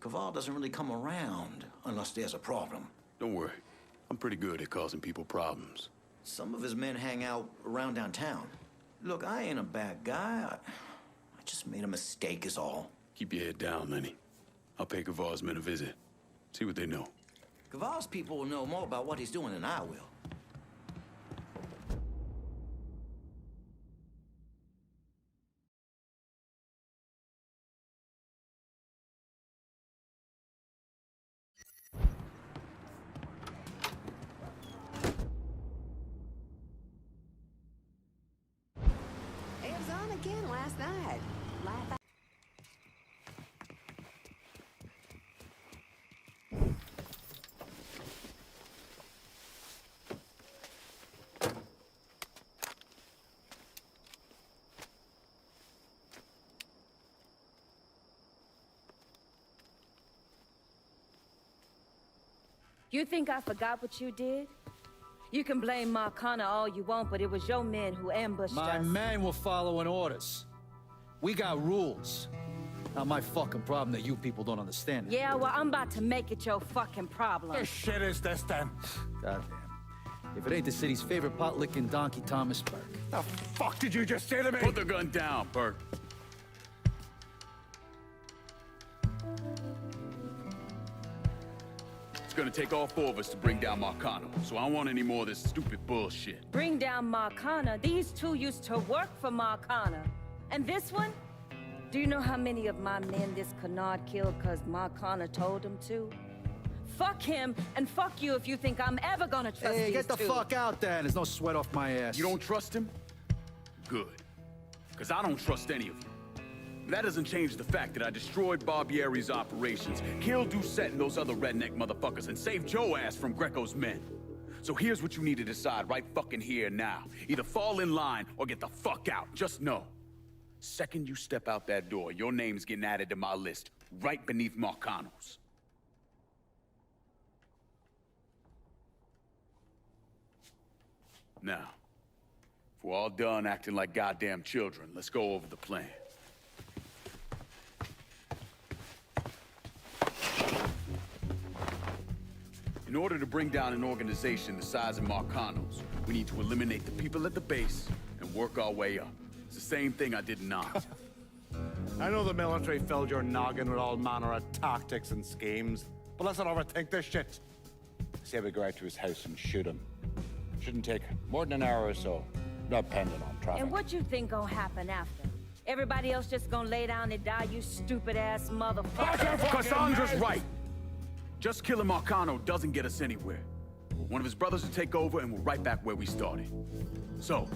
Speaker 14: Kaval doesn't really come around unless there's a problem.
Speaker 5: Don't worry. I'm pretty good at causing people problems.
Speaker 14: Some of his men hang out around downtown. Look, I ain't a bad guy. I just made a mistake is all.
Speaker 5: Keep your head down, Lenny. I'll pay Kaval's men a visit. See what they know.
Speaker 14: Kaval's people will know more about what he's doing than I will.
Speaker 8: It was on again last night. Laugh out.
Speaker 16: You think I forgot what you did? You can blame Marcana all you want, but it was your men who ambushed us.
Speaker 18: My men were following orders. We got rules. Not my fucking problem that you people don't understand.
Speaker 16: Yeah, well, I'm about to make it your fucking problem.
Speaker 6: What shit is this, then?
Speaker 18: Goddamn. If it ain't the city's favorite pot-licking donkey, Thomas Burke.
Speaker 6: The fuck did you just say to me?
Speaker 5: Put the gun down, Burke. It's gonna take all four of us to bring down Marcano, so I don't want any more of this stupid bullshit.
Speaker 16: Bring down Marcana. These two used to work for Marcana. And this one? Do you know how many of my men this canard killed because Marcana told him to? Fuck him, and fuck you if you think I'm ever gonna trust these two.
Speaker 18: Hey, get the fuck out then. There's no sweat off my ass.
Speaker 5: You don't trust him? Good. Because I don't trust any of you. That doesn't change the fact that I destroyed Barbieri's operations, killed Doucette and those other redneck motherfuckers, and saved Joe ass from Greco's men. So here's what you need to decide right fucking here now. Either fall in line or get the fuck out. Just know. Second you step out that door, your name's getting added to my list, right beneath Marcano's. Now, if we're all done acting like goddamn children, let's go over the plan. In order to bring down an organization the size of Marcano's, we need to eliminate the people at the base and work our way up. It's the same thing I did in Oz.
Speaker 6: I know the military filled your noggin with all manner of tactics and schemes, but let's not overthink this shit. Say we go out to his house and shoot him. Shouldn't take more than an hour or so, depending on traffic.
Speaker 16: And what you think gonna happen after? Everybody else just gonna lay down and die, you stupid-ass motherfucker?
Speaker 5: Cassandra's right! Just killing Marcano doesn't get us anywhere. One of his brothers will take over and we're right back where we started. So,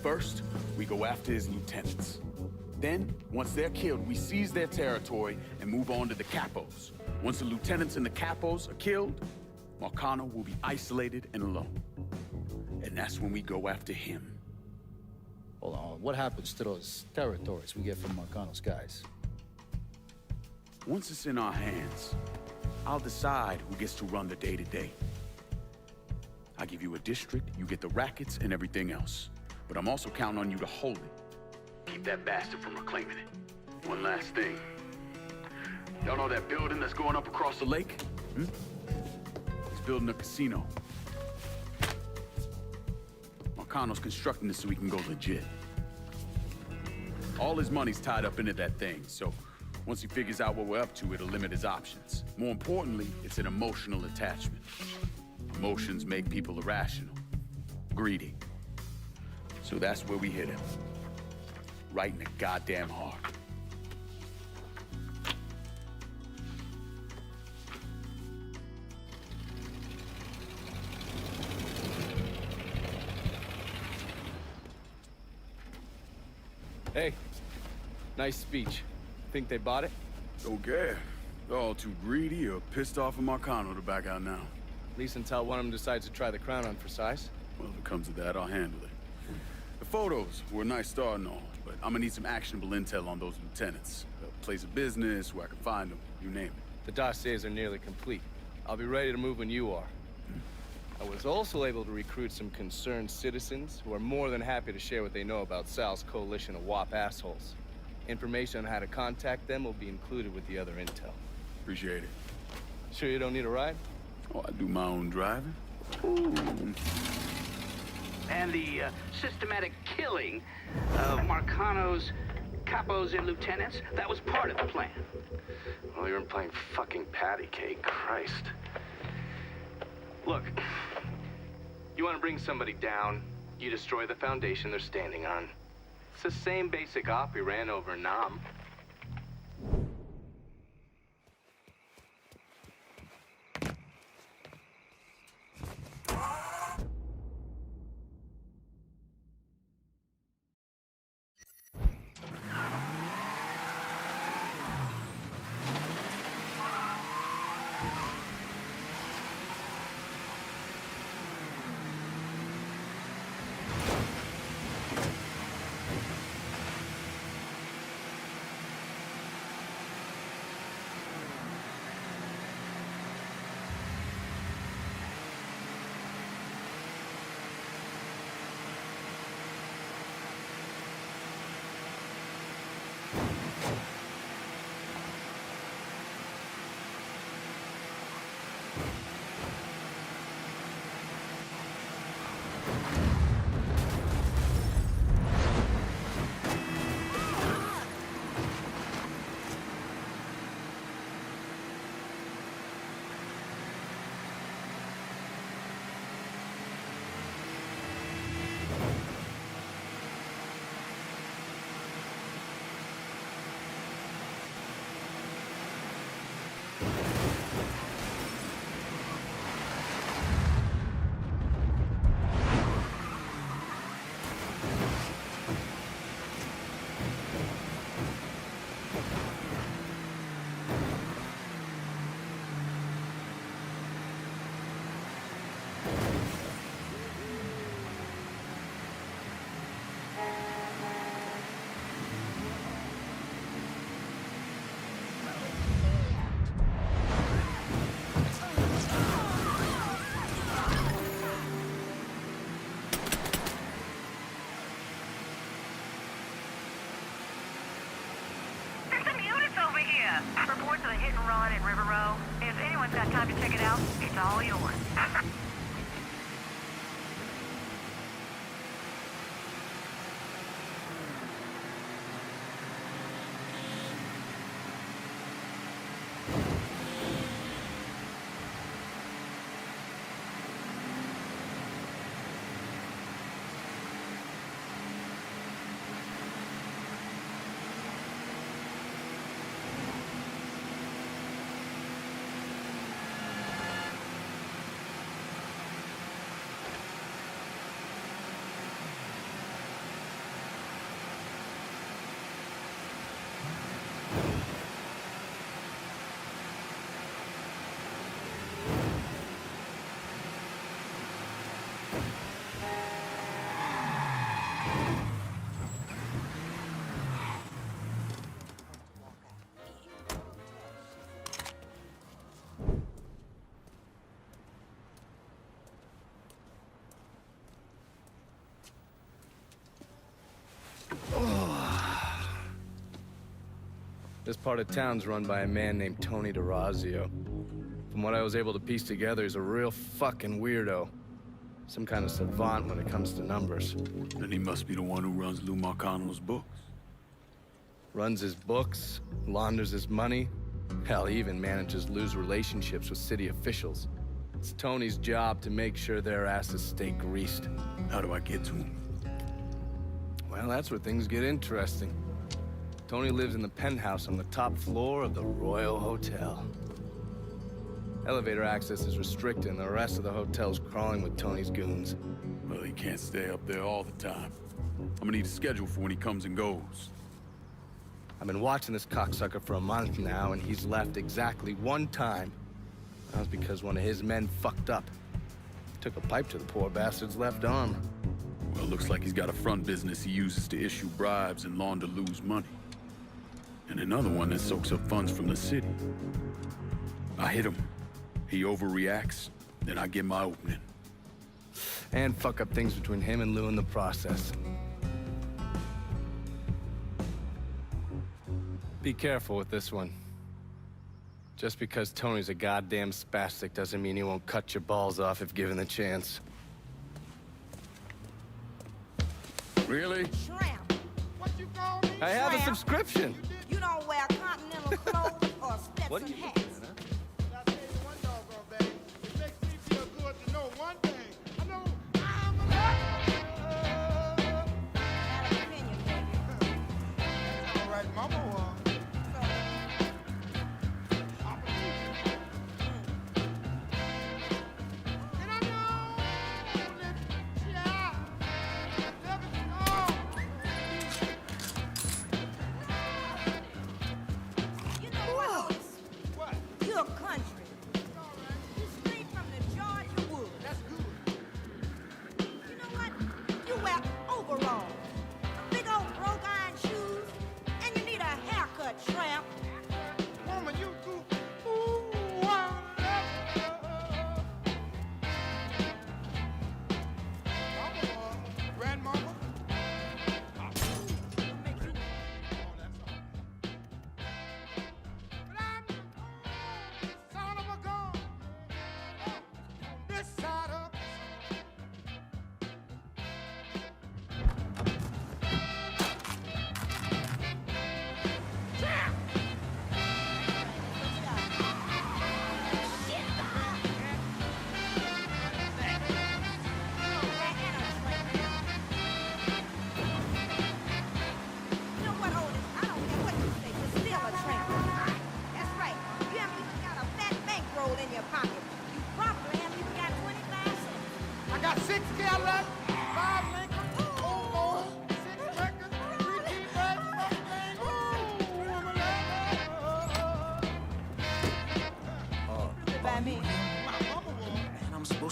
Speaker 5: first, we go after his lieutenants. Then, once they're killed, we seize their territory and move on to the capos. Once the lieutenants and the capos are killed, Marcano will be isolated and alone. And that's when we go after him.
Speaker 18: Hold on, what happens to those territories we get from Marcano's guys?
Speaker 5: Once it's in our hands, I'll decide who gets to run the day-to-day. I give you a district, you get the rackets and everything else. But I'm also counting on you to hold it. Keep that bastard from reclaiming it. One last thing. Y'all know that building that's going up across the lake? He's building a casino. Marcano's constructing this so he can go legit. All his money's tied up into that thing, so once he figures out what we're up to, it'll limit his options. More importantly, it's an emotional attachment. Emotions make people irrational, greedy. So that's where we hit him. Right in the goddamn heart.
Speaker 13: Hey, nice speech. Think they bought it?
Speaker 5: Okay. They're all too greedy or pissed off at Marcano to back out now.
Speaker 13: At least until one of them decides to try the crown on for size.
Speaker 5: Well, if it comes to that, I'll handle it. The photos were a nice start and all, but I'm gonna need some actionable intel on those lieutenants. A place of business, where I can find them, you name it.
Speaker 13: The dossiers are nearly complete. I'll be ready to move when you are. I was also able to recruit some concerned citizens who are more than happy to share what they know about Sal's coalition of WAP assholes. Information on how to contact them will be included with the other intel.
Speaker 5: Appreciate it.
Speaker 13: Sure you don't need a ride?
Speaker 5: Oh, I do my own driving. Ooh.
Speaker 2: And the systematic killing of Marcano's capos and lieutenants, that was part of the plan.
Speaker 4: Well, you're playing fucking patty cake, Christ.
Speaker 13: Look, you want to bring somebody down, you destroy the foundation they're standing on. It's the same basic op we ran over in Nam.
Speaker 21: Reports of a hit and run in River Row. If anyone's got time to check it out, it's all yours.
Speaker 13: This part of town's run by a man named Tony DeRazio. From what I was able to piece together, he's a real fucking weirdo. Some kind of savant when it comes to numbers.
Speaker 5: Then he must be the one who runs Lou Marcano's books.
Speaker 13: Runs his books, launders his money. Hell, he even manages Lou's relationships with city officials. It's Tony's job to make sure their asses stay greased.
Speaker 5: How do I get to him?
Speaker 13: Well, that's where things get interesting. Tony lives in the penthouse on the top floor of the Royal Hotel. Elevator access is restricted and the rest of the hotel's crawling with Tony's goons.
Speaker 5: Well, he can't stay up there all the time. I'm gonna need a schedule for when he comes and goes.
Speaker 13: I've been watching this cocksucker for a month now, and he's left exactly one time. That was because one of his men fucked up. Took a pipe to the poor bastard's left arm.
Speaker 5: Well, it looks like he's got a front business he uses to issue bribes and launder Lou's money. And another one that soaks up funds from the city. I hit him. He overreacts, then I get my opening.
Speaker 13: And fuck up things between him and Lou in the process. Be careful with this one. Just because Tony's a goddamn spastic doesn't mean he won't cut your balls off if given the chance.
Speaker 5: Really?
Speaker 12: Shrimp. What you call me?
Speaker 13: I have a subscription.
Speaker 12: You don't wear continental clothes or Stetson hats. I'll tell you one doggone thing. It makes me feel good to know one thing. I know I'm alive. Got an opinion, baby. That's all right, Mama.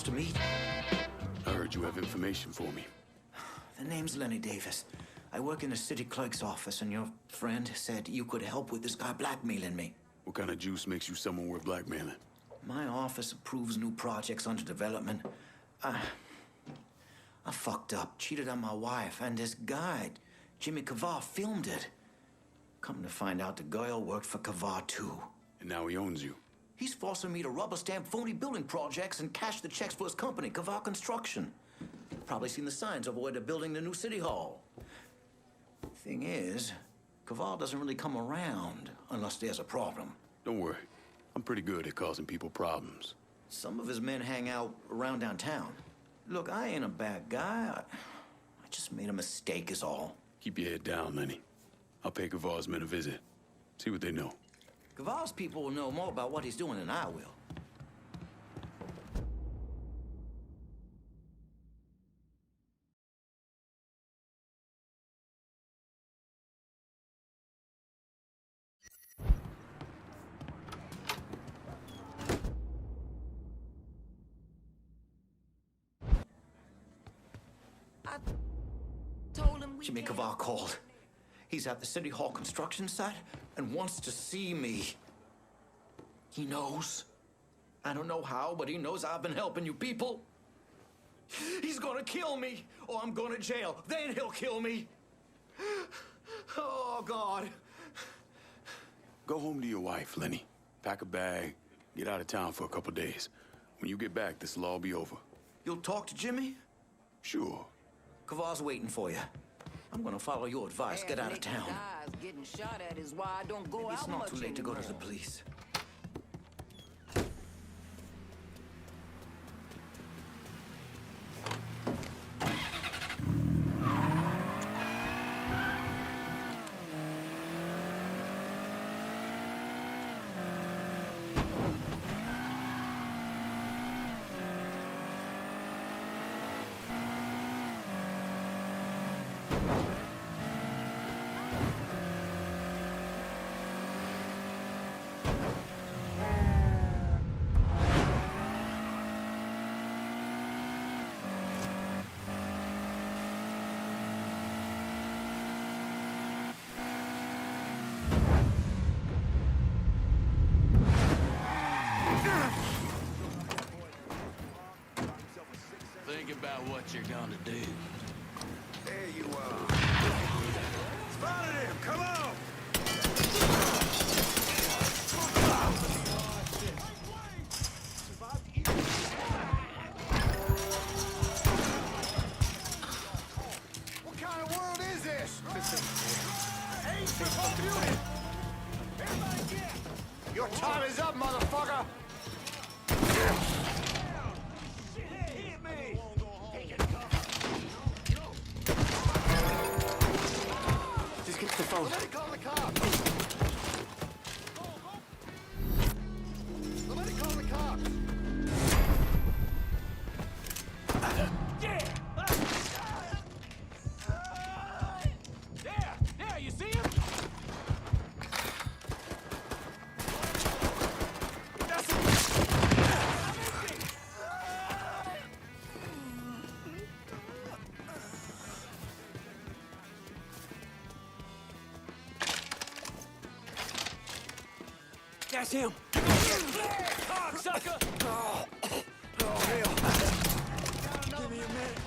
Speaker 14: To meet?
Speaker 5: I heard you have information for me.
Speaker 14: The name's Lenny Davis. I work in the city clerk's office, and your friend said you could help with this guy blackmailing me.
Speaker 5: What kind of juice makes you someone worth blackmailing?
Speaker 14: My office approves new projects under development. I fucked up, cheated on my wife, and this guy, Jimmy Kavar, filmed it. Come to find out, the girl worked for Kavar, too.
Speaker 5: And now he owns you.
Speaker 14: He's forcing me to rubber stamp phony building projects and cash the checks for his company, Kavar Construction. Probably seen the signs over where they're building the new city hall. Thing is, Kavar doesn't really come around unless there's a problem.
Speaker 5: Don't worry. I'm pretty good at causing people problems.
Speaker 14: Some of his men hang out around downtown. Look, I ain't a bad guy. I just made a mistake is all.
Speaker 5: Keep your head down, Lenny. I'll pay Kavar's men a visit. See what they know.
Speaker 14: Kavar's people will know more about what he's doing than I will.
Speaker 12: I told him we
Speaker 14: Jimmy Kavar called. He's at the City Hall construction site and wants to see me. He knows. I don't know how, but he knows I've been helping you people. He's gonna kill me, or I'm going to jail. Then he'll kill me. Oh, God.
Speaker 5: Go home to your wife, Lenny. Pack a bag, get out of town for a couple days. When you get back, this will all be over.
Speaker 14: You'll talk to Jimmy?
Speaker 5: Sure.
Speaker 14: Kavar's waiting for you. I'm gonna follow your advice. Get out of town.
Speaker 7: Getting shot at is why I don't go
Speaker 14: Maybe
Speaker 7: out
Speaker 14: it's not
Speaker 7: much
Speaker 14: too late to go to the
Speaker 7: anymore.
Speaker 14: police.
Speaker 18: about what you're gonna do.
Speaker 3: There you are. Spotted him! Come on! What kind of world is this? Aim for both units! Everybody get! Your time is up, motherfucker! Hit me!
Speaker 14: Just get to the phone.
Speaker 3: Somebody call the cops! Somebody call the cops!
Speaker 18: There, you see him? That's him. Cocksucker! Oh, hell.
Speaker 3: Give me a minute.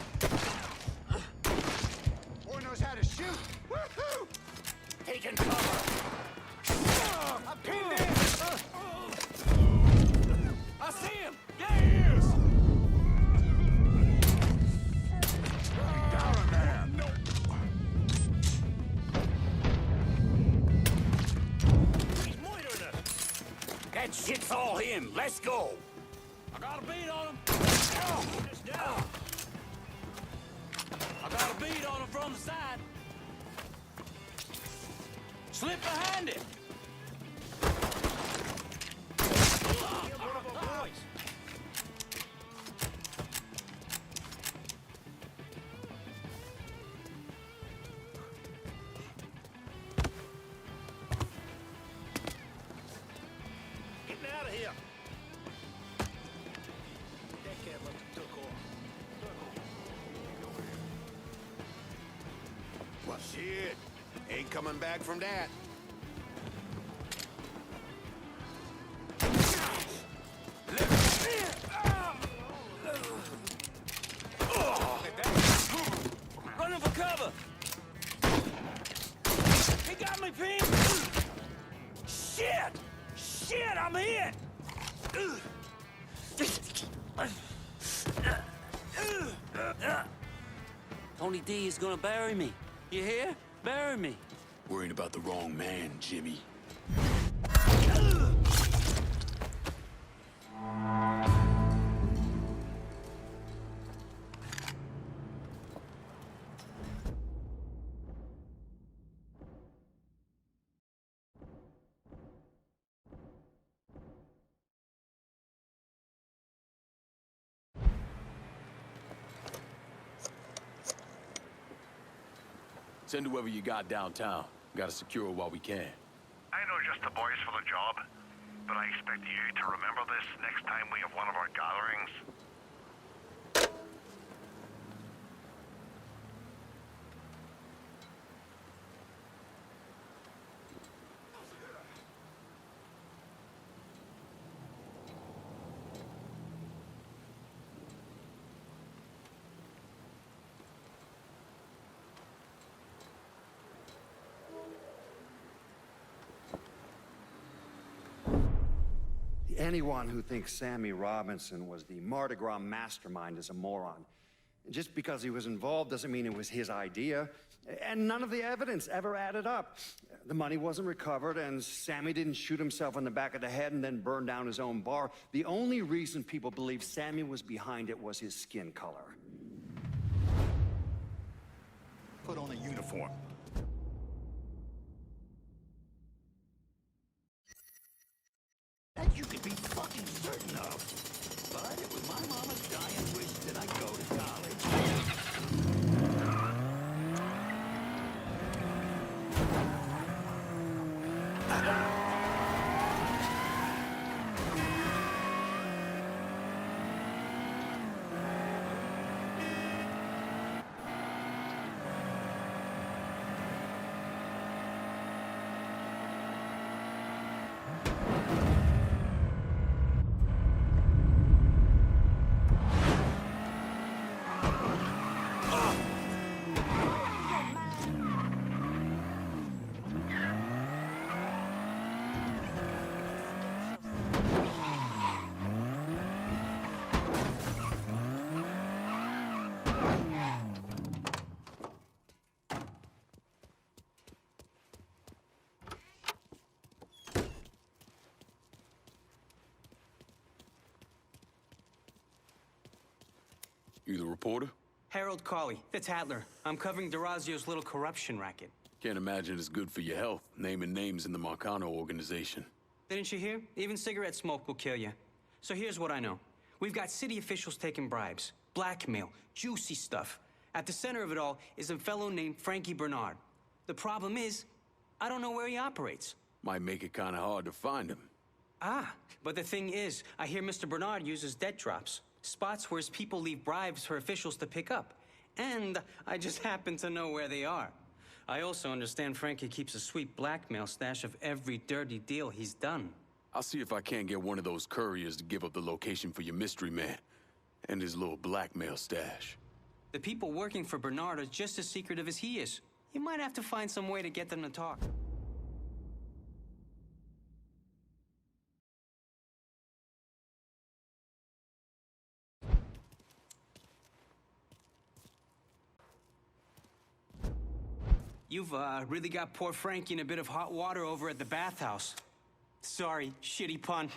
Speaker 3: Boy knows how to shoot. Woohoo!
Speaker 18: Taking cover.
Speaker 3: I'm pinned in.
Speaker 18: I see him. There he is.
Speaker 3: Down there. No.
Speaker 18: He's moitering us. That shit's all him. Let's go. I got a bead on him. Just down. I got a bead on him from the side. Slip behind him.
Speaker 3: Getting out of here. That cat must have took off. Well, shit. Ain't coming back from that.
Speaker 18: Running for cover. He got me pinned. Shit! Shit, I'm hit. Tony D is gonna bury me. You hear? Bury me.
Speaker 5: Worrying about the wrong man, Jimmy. Send whoever you got downtown. Gotta secure it while we can.
Speaker 23: I know just the boys for the job, but I expect you to remember this next time we have one of our gatherings.
Speaker 20: Anyone who thinks Sammy Robinson was the Mardi Gras mastermind is a moron. Just because he was involved doesn't mean it was his idea. And none of the evidence ever added up. The money wasn't recovered, and Sammy didn't shoot himself in the back of the head and then burn down his own bar. The only reason people believe Sammy was behind it was his skin color.
Speaker 18: Put on a uniform. That you could be fucking certain of. But it was my mama's dying wish that I go to college.
Speaker 5: You the reporter?
Speaker 15: Harold Cawley, the Tattler. I'm covering DeRazio's little corruption racket.
Speaker 5: Can't imagine it's good for your health, naming names in the Marcano organization.
Speaker 15: Didn't you hear? Even cigarette smoke will kill you. So here's what I know. We've got city officials taking bribes, blackmail, juicy stuff. At the center of it all is a fellow named Frankie Bernard. The problem is, I don't know where he operates.
Speaker 5: Might make it kind of hard to find him.
Speaker 15: Ah, but the thing is, I hear Mr. Bernard uses debt drops. Spots where his people leave bribes for officials to pick up. And I just happen to know where they are. I also understand Frankie keeps a sweet blackmail stash of every dirty deal he's done.
Speaker 5: I'll see if I can't get one of those couriers to give up the location for your mystery man and his little blackmail stash.
Speaker 15: The people working for Bernard are just as secretive as he is. You might have to find some way to get them to talk. You've really got poor Frankie in a bit of hot water over at the bathhouse. Sorry, shitty pun.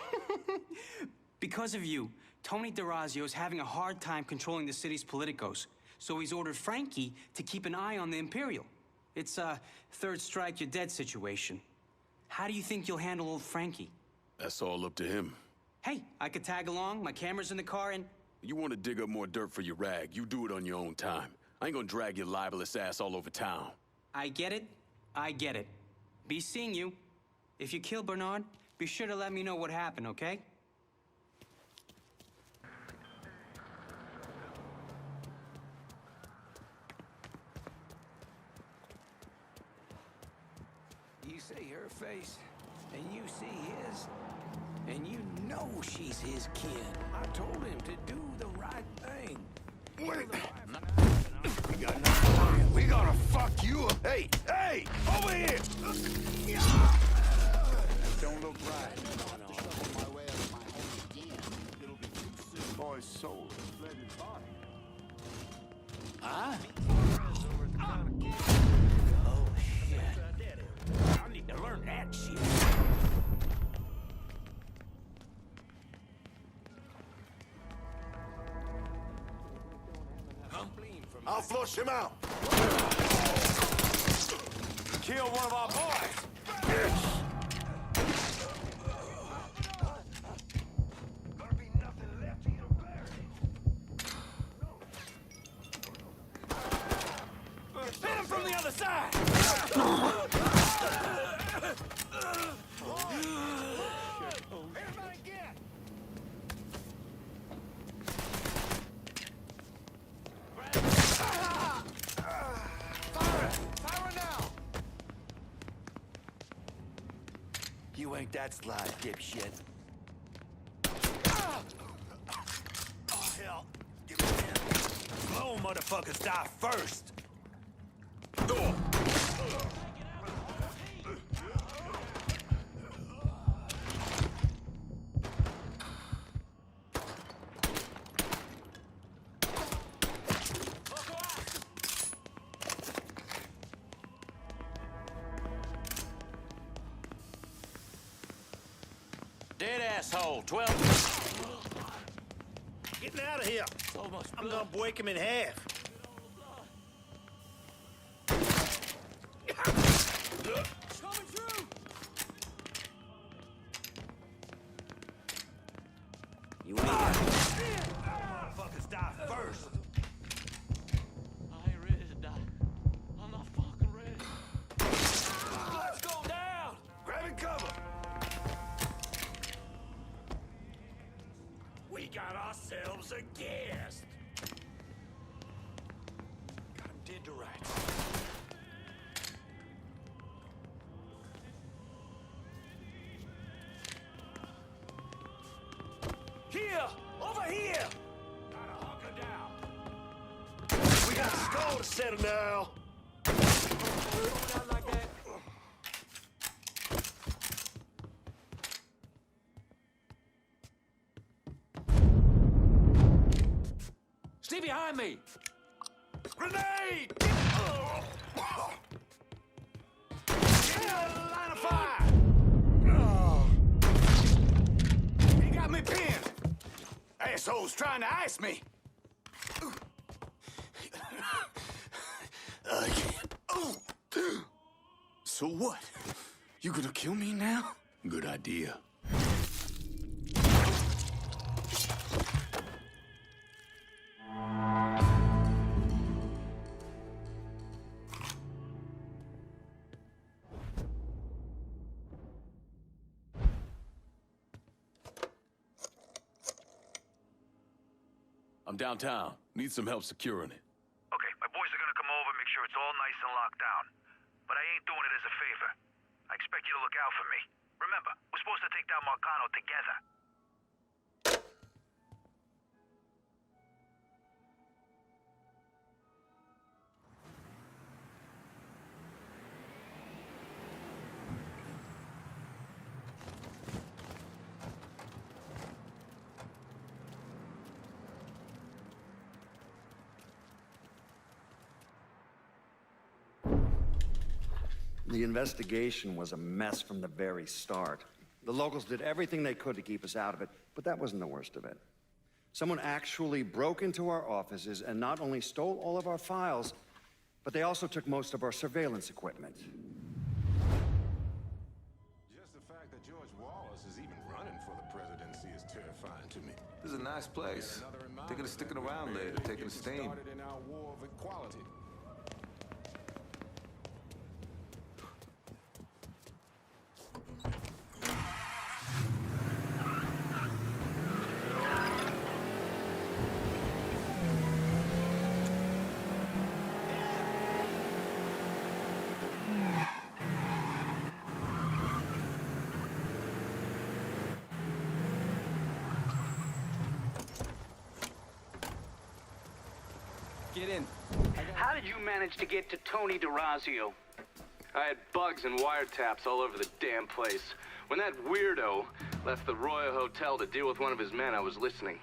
Speaker 15: Because of you, Tony DeRazio is having a hard time controlling the city's politicos, so he's ordered Frankie to keep an eye on the Imperial. It's a third strike, you're dead situation. How do you think you'll handle old Frankie?
Speaker 5: That's all up to him.
Speaker 15: Hey, I could tag along, my camera's in the car, and...
Speaker 5: You want to dig up more dirt for your rag, you do it on your own time. I ain't gonna drag your libelous ass all over town.
Speaker 15: I get it. I get it. Be seeing you. If you kill Bernard, be sure to let me know what happened, okay?
Speaker 7: You see her face, and you see his, and you know she's his kid. I told him to do the right thing.
Speaker 3: Wait! We gotta fuck you up. Hey! Hey! Over here!
Speaker 9: Don't look right.
Speaker 3: Boy's soul is fled his body.
Speaker 18: Huh?
Speaker 7: Oh, shit. I need to learn that shit.
Speaker 3: I'll flush him out. Kill one of our boys.
Speaker 7: Hit him from the other side! Everybody get! Fire now!
Speaker 3: You ain't that sly, dipshit. Oh, hell. Give me a hand. Slow motherfuckers die first.
Speaker 18: Dead asshole, 12.
Speaker 9: Getting out of here. I'm gonna break him in half.
Speaker 7: Coming through!
Speaker 3: You ain't motherfuckers die first.
Speaker 17: I ain't ready to die. I'm not fucking ready.
Speaker 3: Let's go down! Grabbing cover! We got ourselves a guest! Got him dead to rights. Here! Over here! Gotta hunker down. We got a score to settle now. Not like that.
Speaker 18: Stay behind me!
Speaker 3: Grenade! Get out of the line of fire! He got me pinned! Asshole's trying to ice me!
Speaker 5: So what? You gonna kill me now? Good idea. I'm downtown. Need some help securing it.
Speaker 23: Okay, my boys are gonna come over, make sure it's all nice and locked down. But I ain't doing it as a favor. I expect you to look out for me. Remember, we're supposed to take down Marcano together.
Speaker 20: The investigation was a mess from the very start. The locals did everything they could to keep us out of it, but that wasn't the worst of it. Someone actually broke into our offices and not only stole all of our files, but they also took most of our surveillance equipment.
Speaker 3: Just the fact that George Wallace is even running for the presidency is terrifying to me.
Speaker 1: This is a nice place. Thinking of sticking around later, taking the steam.
Speaker 3: Started in our war of equality.
Speaker 13: Get in.
Speaker 2: How did you manage to get to Tony DeRazio?
Speaker 4: I had bugs and wiretaps all over the damn place. When that weirdo left the Royal Hotel to deal with one of his men, I was listening.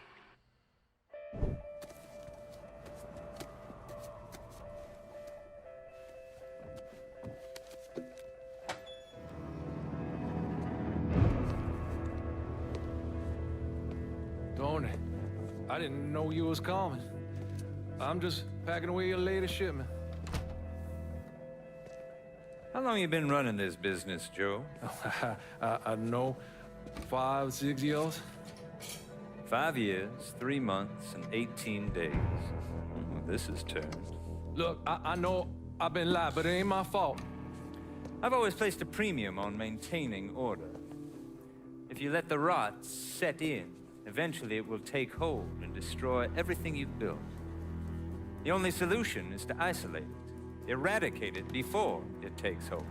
Speaker 19: Tony, I didn't know you was coming. I'm just packing away your latest shipment.
Speaker 22: How long you been running this business, Joe?
Speaker 19: I don't know, 5, 6 years?
Speaker 22: 5 years, 3 months, and 18 days. Well, this is turned.
Speaker 19: Look, I know I've been lied, but it ain't my fault.
Speaker 22: I've always placed a premium on maintaining order. If you let the rot set in, eventually it will take hold and destroy everything you've built. The only solution is to isolate it, eradicate it before it takes hold.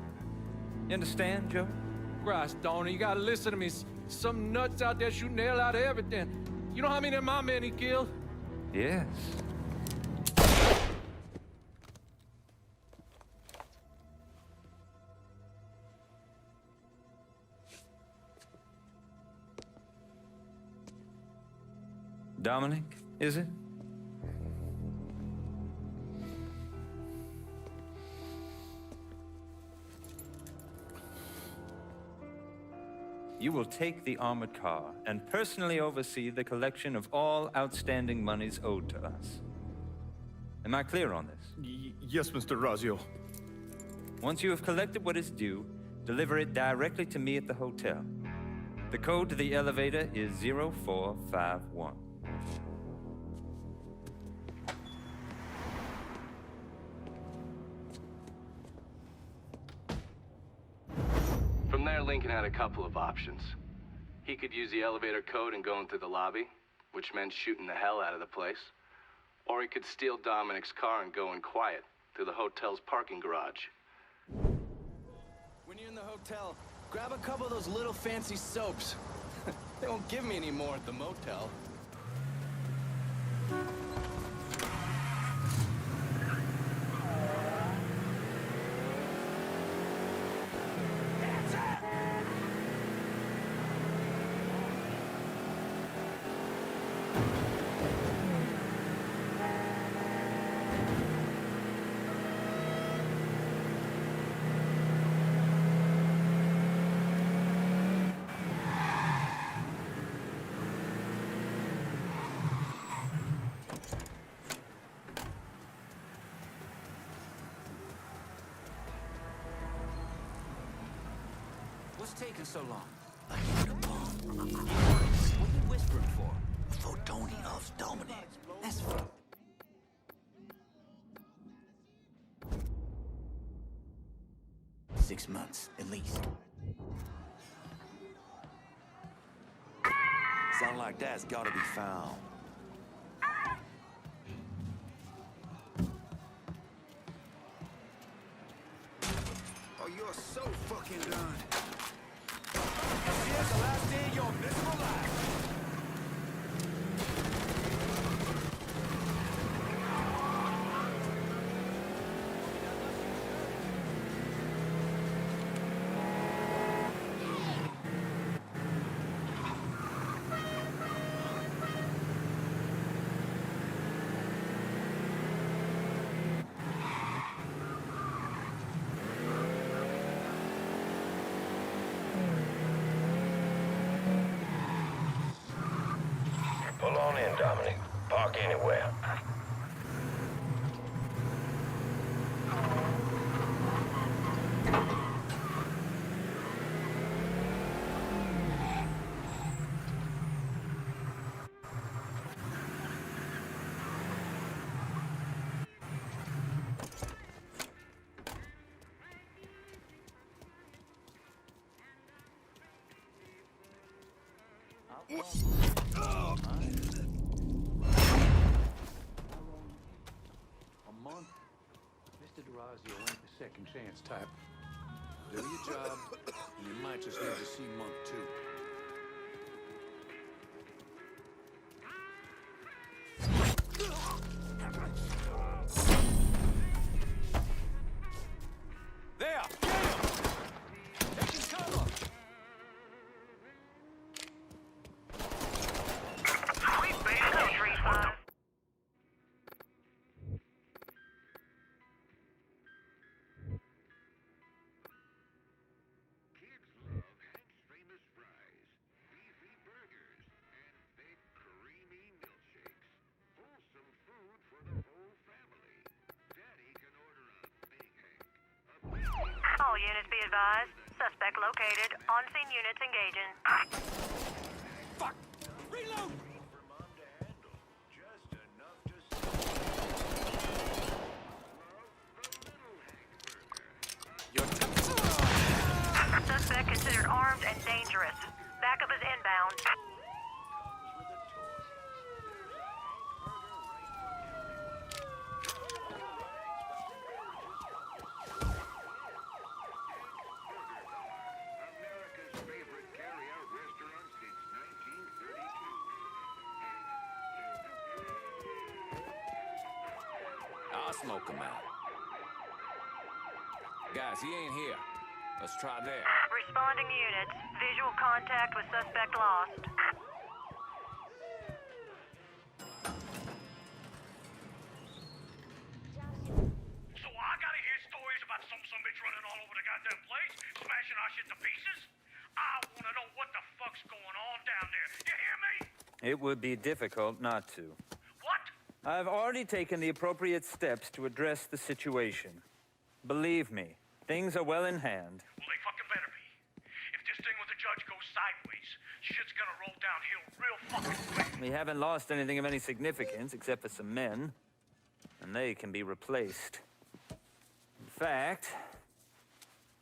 Speaker 22: You understand, Joe?
Speaker 19: Christ, Tony, you gotta listen to me. Some nuts out there shooting the hell out of everything. You know how many of my men he killed?
Speaker 22: Yes. Dominic, is it? You will take the armored car and personally oversee the collection of all outstanding monies owed to us. Am I clear on this?
Speaker 24: Yes, Mr. Razio.
Speaker 22: Once you have collected what is due, deliver it directly to me at the hotel. The code to the elevator is 0451.
Speaker 4: From there, Lincoln had a couple of options. He could use the elevator code and go into the lobby, which meant shooting the hell out of the place. Or he could steal Dominic's car and go in quiet through the hotel's parking garage.
Speaker 13: When you're in the hotel, grab a couple of those little fancy soaps. They won't give me any more at the motel.
Speaker 7: What's taking so long? I hit a bomb. What are you whispering for?
Speaker 14: For Tony loves Dominic.
Speaker 7: That's for... 6 months, at least.
Speaker 8: Sound like that's gotta be found.
Speaker 7: Oh, you're so fucking done. Here's the last day of your miserable life.
Speaker 10: Pull on in, Dominic. Park anywhere.
Speaker 11: A month? Mr. DeRazio ain't the second chance type. Do your job, and you might just live to see month 2.
Speaker 7: There! Get him! Taking cover!
Speaker 21: Sweet base no 3-5. All units be advised. Suspect located. On-scene units engaging.
Speaker 7: Fuck! Reload!
Speaker 21: Suspect considered armed and dangerous. Backup is inbound.
Speaker 8: I'll smoke him out. Guys, he ain't here. Let's try there.
Speaker 21: Responding units. Visual contact with suspect lost.
Speaker 23: So I gotta hear stories about some bitch running all over the goddamn place, smashing our shit to pieces? I wanna know what the fuck's going on down there. You hear me?
Speaker 22: It would be difficult not to.
Speaker 23: What?
Speaker 22: I've already taken the appropriate steps to address the situation. Believe me, things are well in hand.
Speaker 23: Well, they fucking better be. If this thing with the judge goes sideways, shit's gonna roll downhill real fucking quick.
Speaker 22: We haven't lost anything of any significance except for some men, and they can be replaced. In fact,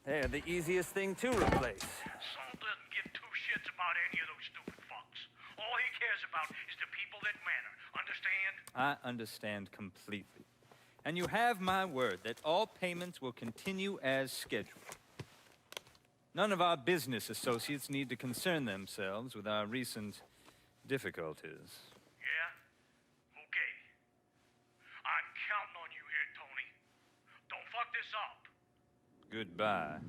Speaker 22: they're the easiest thing to replace.
Speaker 23: Saul doesn't give two shits about any of those stupid fucks. All he cares about is the people that matter. Understand?
Speaker 22: I understand completely. And you have my word that all payments will continue as scheduled. None of our business associates need to concern themselves with our recent difficulties.
Speaker 23: Yeah? Okay. I'm counting on you here, Tony. Don't fuck this up.
Speaker 22: Goodbye.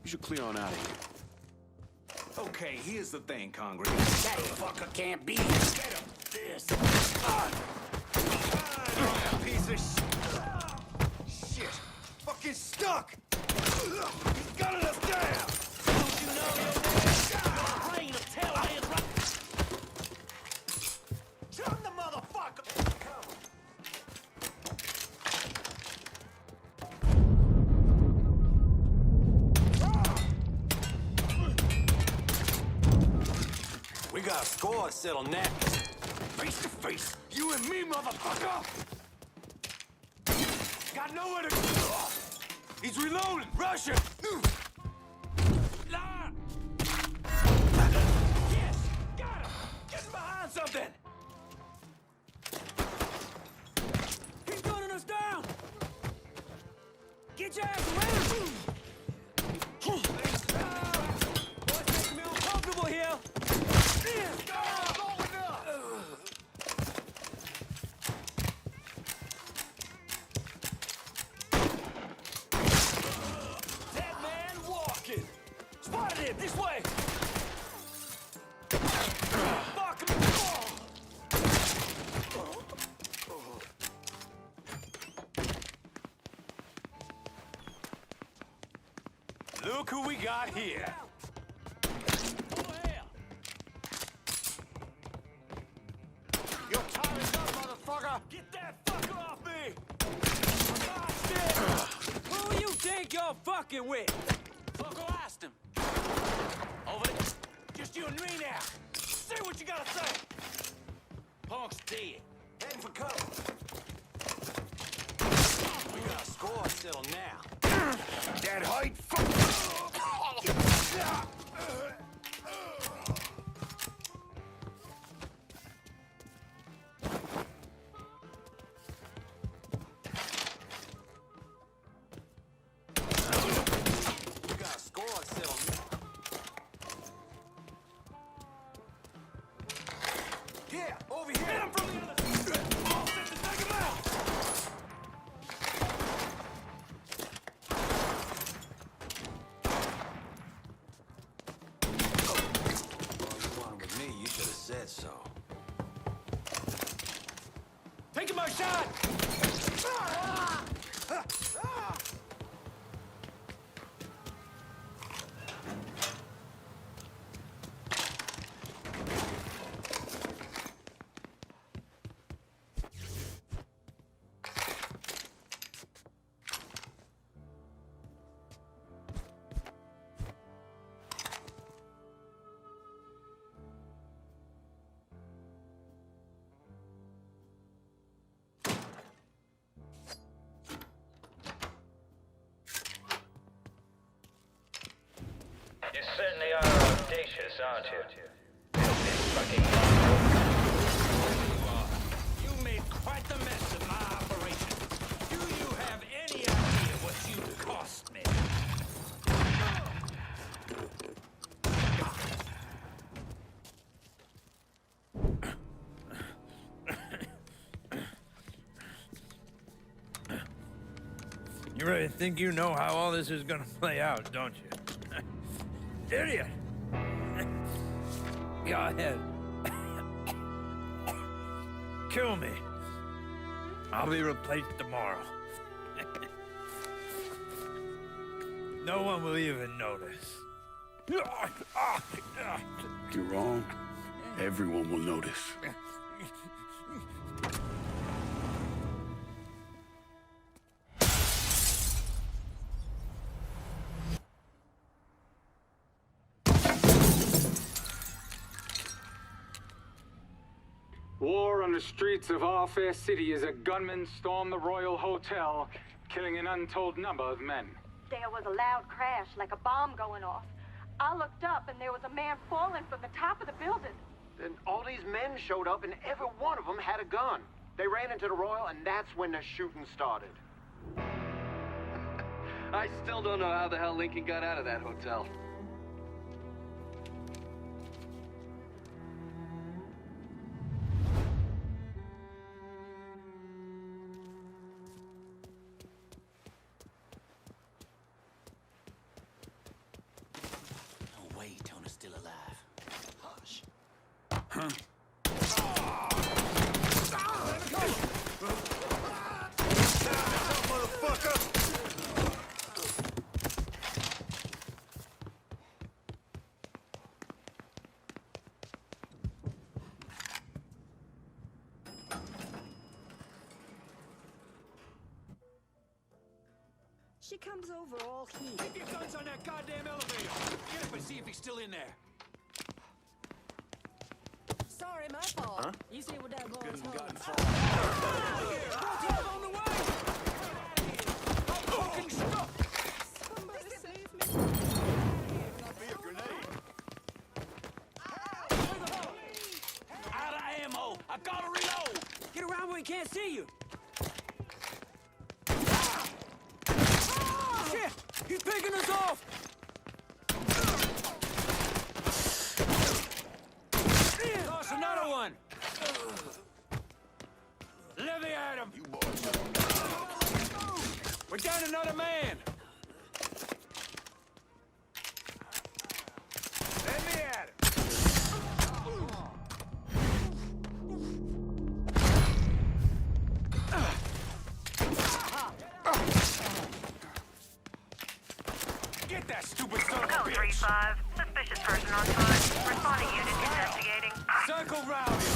Speaker 5: You should clear on out of here.
Speaker 18: Okay, here's the thing, Congress. That fucker can't be. Get him. This. Piece of shit. Fucking stuck. He's gunning us down. Don't you know your name? Brain of terror is right. Turn the motherfucker. We got a score to settle now. Face to face, you and me, motherfucker! Got nowhere to go! He's reloading! Rush him! Yes! Got him! Get behind something! He's gunning us down! Get your ass around! Boys making me uncomfortable here! Dead man walking! Spotted him! This way! Fuck him! Look who we got here! Your time is up, motherfucker! Get that fucker off me! Who you think you're fucking with? Fucker asked him. Over there. Just you and me now. Say what you gotta say. Punk's dead. Heading for cover. We got a score settled now. That height fuck. Yeah, over here! Hit him from the other side! All set to take him out! Well, you wanted with me, you should have said so. Taking my shot!
Speaker 10: You certainly are audacious, aren't you? Fucking
Speaker 18: You made quite the mess of my operation. Do you have any idea what you cost me?
Speaker 22: You really think you know how all this is gonna play out, don't you? Idiot! Go ahead. Kill me. I'll be replaced tomorrow. No one will even notice.
Speaker 5: You're wrong. Everyone will notice.
Speaker 6: War on the streets of our fair city as a gunman stormed the Royal Hotel, killing an untold number of men.
Speaker 21: There was a loud crash, like a bomb going off. I looked up and there was a man falling from the top of the building.
Speaker 9: Then all these men showed up and every one of them had a gun. They ran into the Royal and that's when the shooting started.
Speaker 4: I still don't know how the hell Lincoln got out of that hotel.
Speaker 14: No way Tony's still alive.
Speaker 12: She comes over all heat.
Speaker 11: Keep your guns on that goddamn elevator! Get up and see if he's still in there.
Speaker 12: Sorry, my fault.
Speaker 11: Huh?
Speaker 12: You see what that boy's
Speaker 11: Good
Speaker 12: holding.
Speaker 11: on the way! I'm fucking stuck!
Speaker 12: Somebody save me.
Speaker 11: Be a grenade. Out of ammo! I gotta reload!
Speaker 18: Get around where he can't see you. Shit! He's picking us off! Toss another one! Levy at him!
Speaker 3: You boys.
Speaker 18: We're down another man!
Speaker 11: Levy at him! Get that stupid son of a
Speaker 21: Code
Speaker 11: bitch!
Speaker 21: 3-5. Suspicious person on foot. Responding unit investigating.
Speaker 11: Circle round him!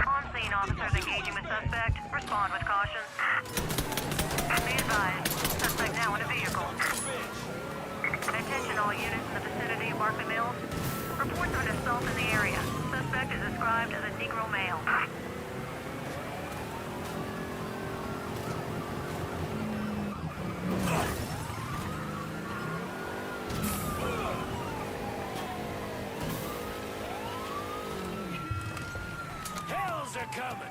Speaker 21: On-scene officers engaging with suspect. Respond with caution. Be advised. Suspect now in a vehicle. Attention all units in the vicinity of Barclay Mills. Reports of an assault in the area. Suspect is described as a Negro male.
Speaker 11: Hells are coming!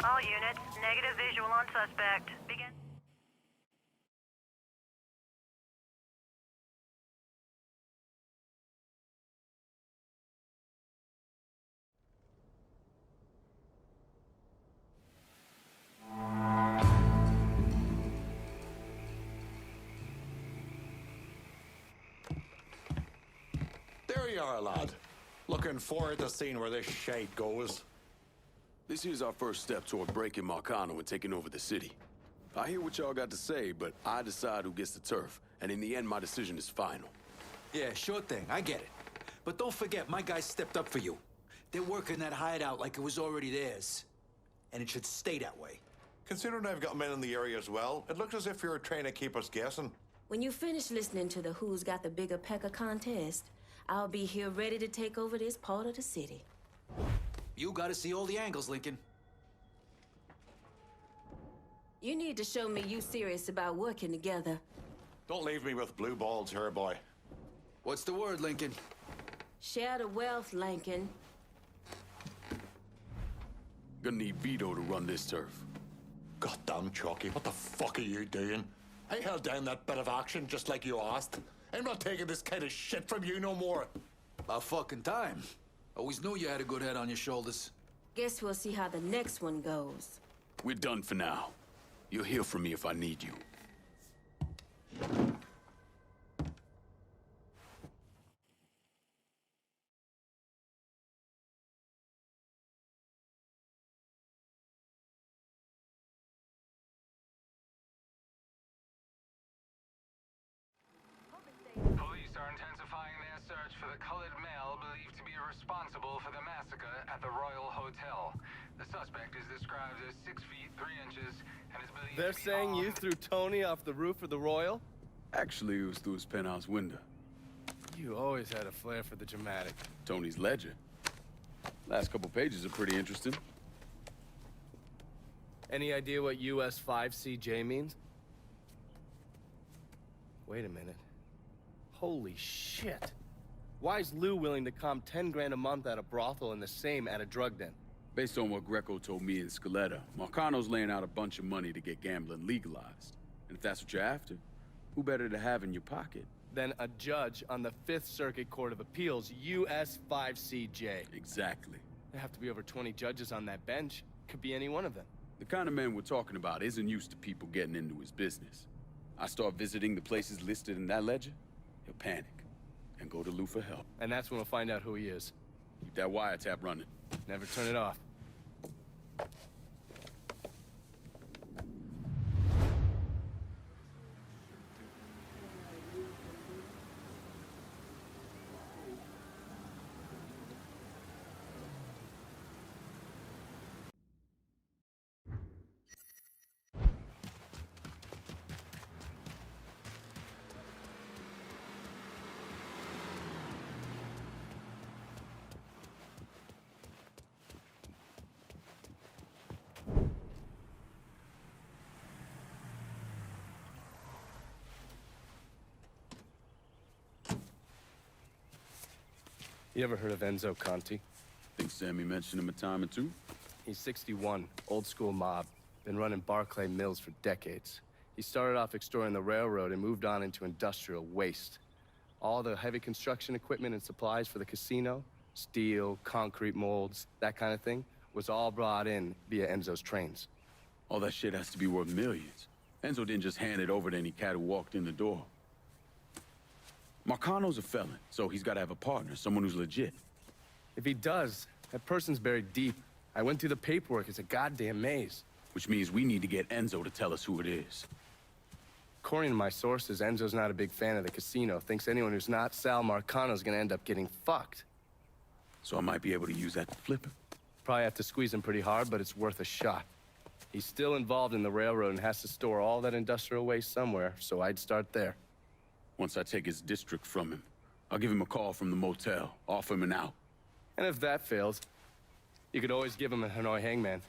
Speaker 21: All units, negative visual on suspect. Begin.
Speaker 15: There you are, lad. Looking forward to seeing where this shite goes.
Speaker 5: This here's our first step toward breaking Marcano and taking over the city. I hear what y'all got to say, but I decide who gets the turf, and in the end, my decision is final.
Speaker 11: Yeah, sure thing. I get it. But don't forget, my guys stepped up for you. They're working that hideout like it was already theirs. And it should stay that way.
Speaker 15: Considering I've got men in the area as well, it looks as if you're trying to keep us guessing.
Speaker 12: When you finish listening to the Who's Got the Bigger Pecker contest, I'll be here ready to take over this part of the city.
Speaker 11: You gotta see all the angles, Lincoln.
Speaker 12: You need to show me you serious about working together.
Speaker 15: Don't leave me with blue balls here, boy.
Speaker 11: What's the word, Lincoln?
Speaker 12: Share the wealth, Lincoln.
Speaker 5: Gonna need Vito to run this turf.
Speaker 15: Goddamn, Chucky, what the fuck are you doing? I held down that bit of action just like you asked. I'm not taking this kind of shit from you no more.
Speaker 11: About fucking time. Always knew you had a good head on your shoulders.
Speaker 12: Guess we'll see how the next one goes.
Speaker 5: We're done for now. You'll hear from me if I need you.
Speaker 16: Police are intensifying their search for the colored male believed to be responsible for the massacre at the Royal Hotel. The suspect is described as 6 feet 3 inches and is believed
Speaker 13: They're
Speaker 16: to be
Speaker 13: saying you
Speaker 16: armed.
Speaker 13: threw Tony off the roof of the Royal?
Speaker 5: Actually, it was through his penthouse window.
Speaker 13: You always had a flair for the dramatic.
Speaker 5: Tony's ledger. Last couple pages are pretty interesting.
Speaker 13: Any idea what US 5CJ means? Wait a minute. Holy shit. Why is Lou willing to comp 10 grand a month at a brothel and the same at a drug den?
Speaker 5: Based on what Greco told me in Scaletta, Marcano's laying out a bunch of money to get gambling legalized. And if that's what you're after, who better to have in your pocket?
Speaker 13: Then a judge on the 5th Circuit Court of Appeals, US 5CJ.
Speaker 5: Exactly.
Speaker 13: There have to be over 20 judges on that bench. Could be any one of them.
Speaker 5: The kind of man we're talking about isn't used to people getting into his business. I start visiting the places listed in that ledger, he'll panic and go to Lou for help.
Speaker 13: And that's when we'll find out who he is.
Speaker 5: Keep that wiretap running.
Speaker 13: Never turn it off. You ever heard of Enzo Conti?
Speaker 5: Think Sammy mentioned him a time or two?
Speaker 13: He's 61, old school mob. Been running Barclay Mills for decades. He started off extorting the railroad and moved on into industrial waste. All the heavy construction equipment and supplies for the casino, steel, concrete molds, that kind of thing, was all brought in via Enzo's trains.
Speaker 5: All that shit has to be worth millions. Enzo didn't just hand it over to any cat who walked in the door. Marcano's a felon, so he's got to have a partner, someone who's legit.
Speaker 13: If he does, that person's buried deep. I went through the paperwork. It's a goddamn maze.
Speaker 5: Which means we need to get Enzo to tell us who it is.
Speaker 13: According to my sources, Enzo's not a big fan of the casino. Thinks anyone who's not Sal Marcano's gonna end up getting fucked.
Speaker 5: So I might be able to use that to flip him?
Speaker 13: Probably have to squeeze him pretty hard, but it's worth a shot. He's still involved in the railroad and has to store all that industrial waste somewhere, so I'd start there.
Speaker 5: Once I take his district from him, I'll give him a call from the motel, offer him an out.
Speaker 13: And if that fails, you could always give him a Hanoi hangman.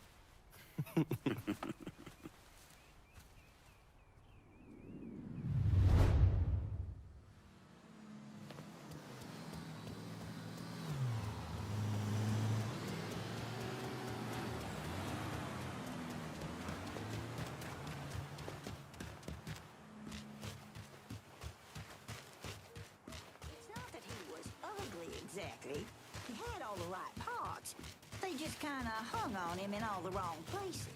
Speaker 1: Exactly. He had all the right parts. They just kind of hung on him in all the wrong places.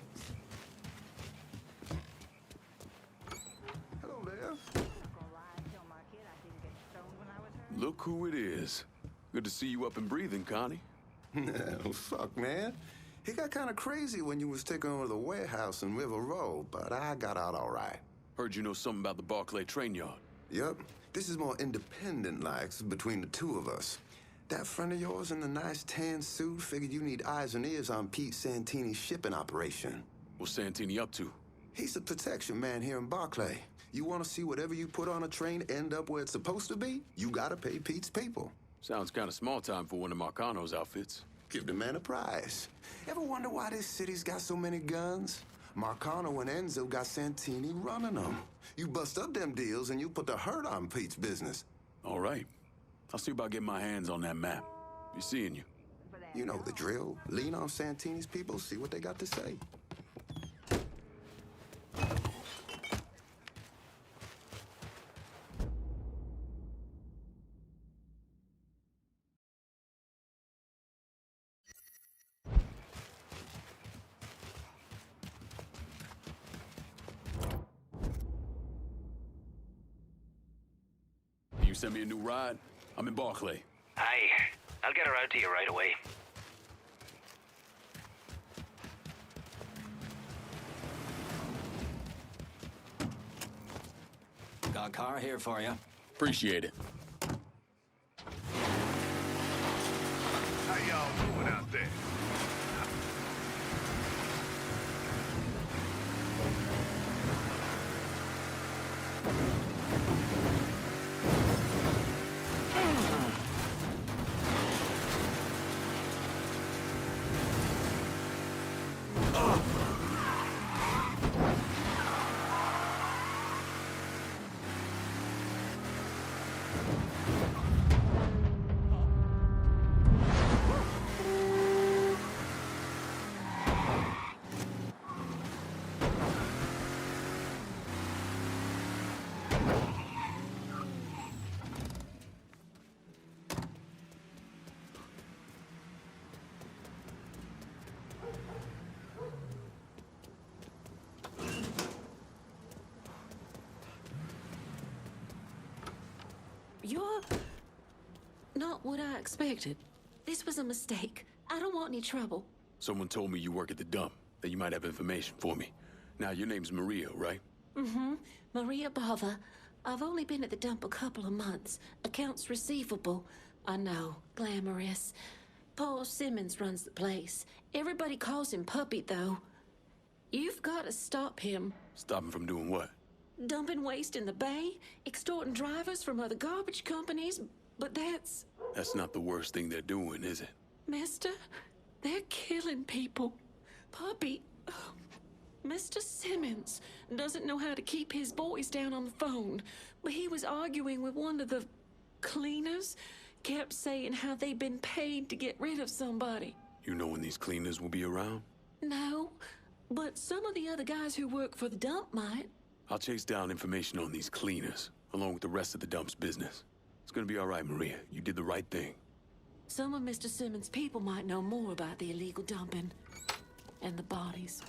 Speaker 3: Hello there.
Speaker 5: Look who it is. Good to see you up and breathing, Connie.
Speaker 3: Oh, fuck, man. He got kind of crazy when you was taking over the warehouse in River Road, but I got out all right.
Speaker 5: Heard you know something about the Barclay train yard.
Speaker 3: Yep. This is more independent-like between the two of us. That friend of yours in the nice tan suit figured you need eyes and ears on Pete Santini's shipping operation.
Speaker 5: What's Santini up to?
Speaker 3: He's the protection man here in Barclay. You want to see whatever you put on a train end up where it's supposed to be? You gotta pay Pete's people.
Speaker 5: Sounds kind of small time for one of Marcano's outfits.
Speaker 3: Give the man a prize. Ever wonder why this city's got so many guns? Marcano and Enzo got Santini running them. You bust up them deals and you put the hurt on Pete's business.
Speaker 5: All right. I'll see about getting my hands on that map. Be seeing you.
Speaker 3: You know the drill. Lean on Santini's people, see what they got to say.
Speaker 5: Can you send me a new ride? I'm in Barclay.
Speaker 2: Aye. I'll get her out to you right away.
Speaker 14: Got a car here for you.
Speaker 5: Appreciate it.
Speaker 23: How y'all doing out there?
Speaker 17: You're not what I expected. This was a mistake. I don't want any trouble.
Speaker 5: Someone told me you work at the dump, that you might have information for me. Now, your name's Maria, right?
Speaker 17: Mm-hmm. Maria Bava. I've only been at the dump a couple of months. Accounts receivable. I know. Glamorous. Paul Simmons runs the place. Everybody calls him Puppy, though. You've got to stop him.
Speaker 5: Stop him from doing what?
Speaker 17: Dumping waste in the bay, extorting drivers from other garbage companies, but that's...
Speaker 5: That's not the worst thing they're doing, is it?
Speaker 17: Mister, they're killing people. Puppy, Mr. Simmons doesn't know how to keep his boys down on the phone, but he was arguing with one of the cleaners. kept saying how they'd been paid to get rid of somebody.
Speaker 5: You know when these cleaners will be around?
Speaker 17: No, but some of the other guys who work for the dump might.
Speaker 5: I'll chase down information on these cleaners, along with the rest of the dump's business. It's gonna be all right, Maria. You did the right thing.
Speaker 17: Some of Mr. Simmons' people might know more about the illegal dumping and the bodies.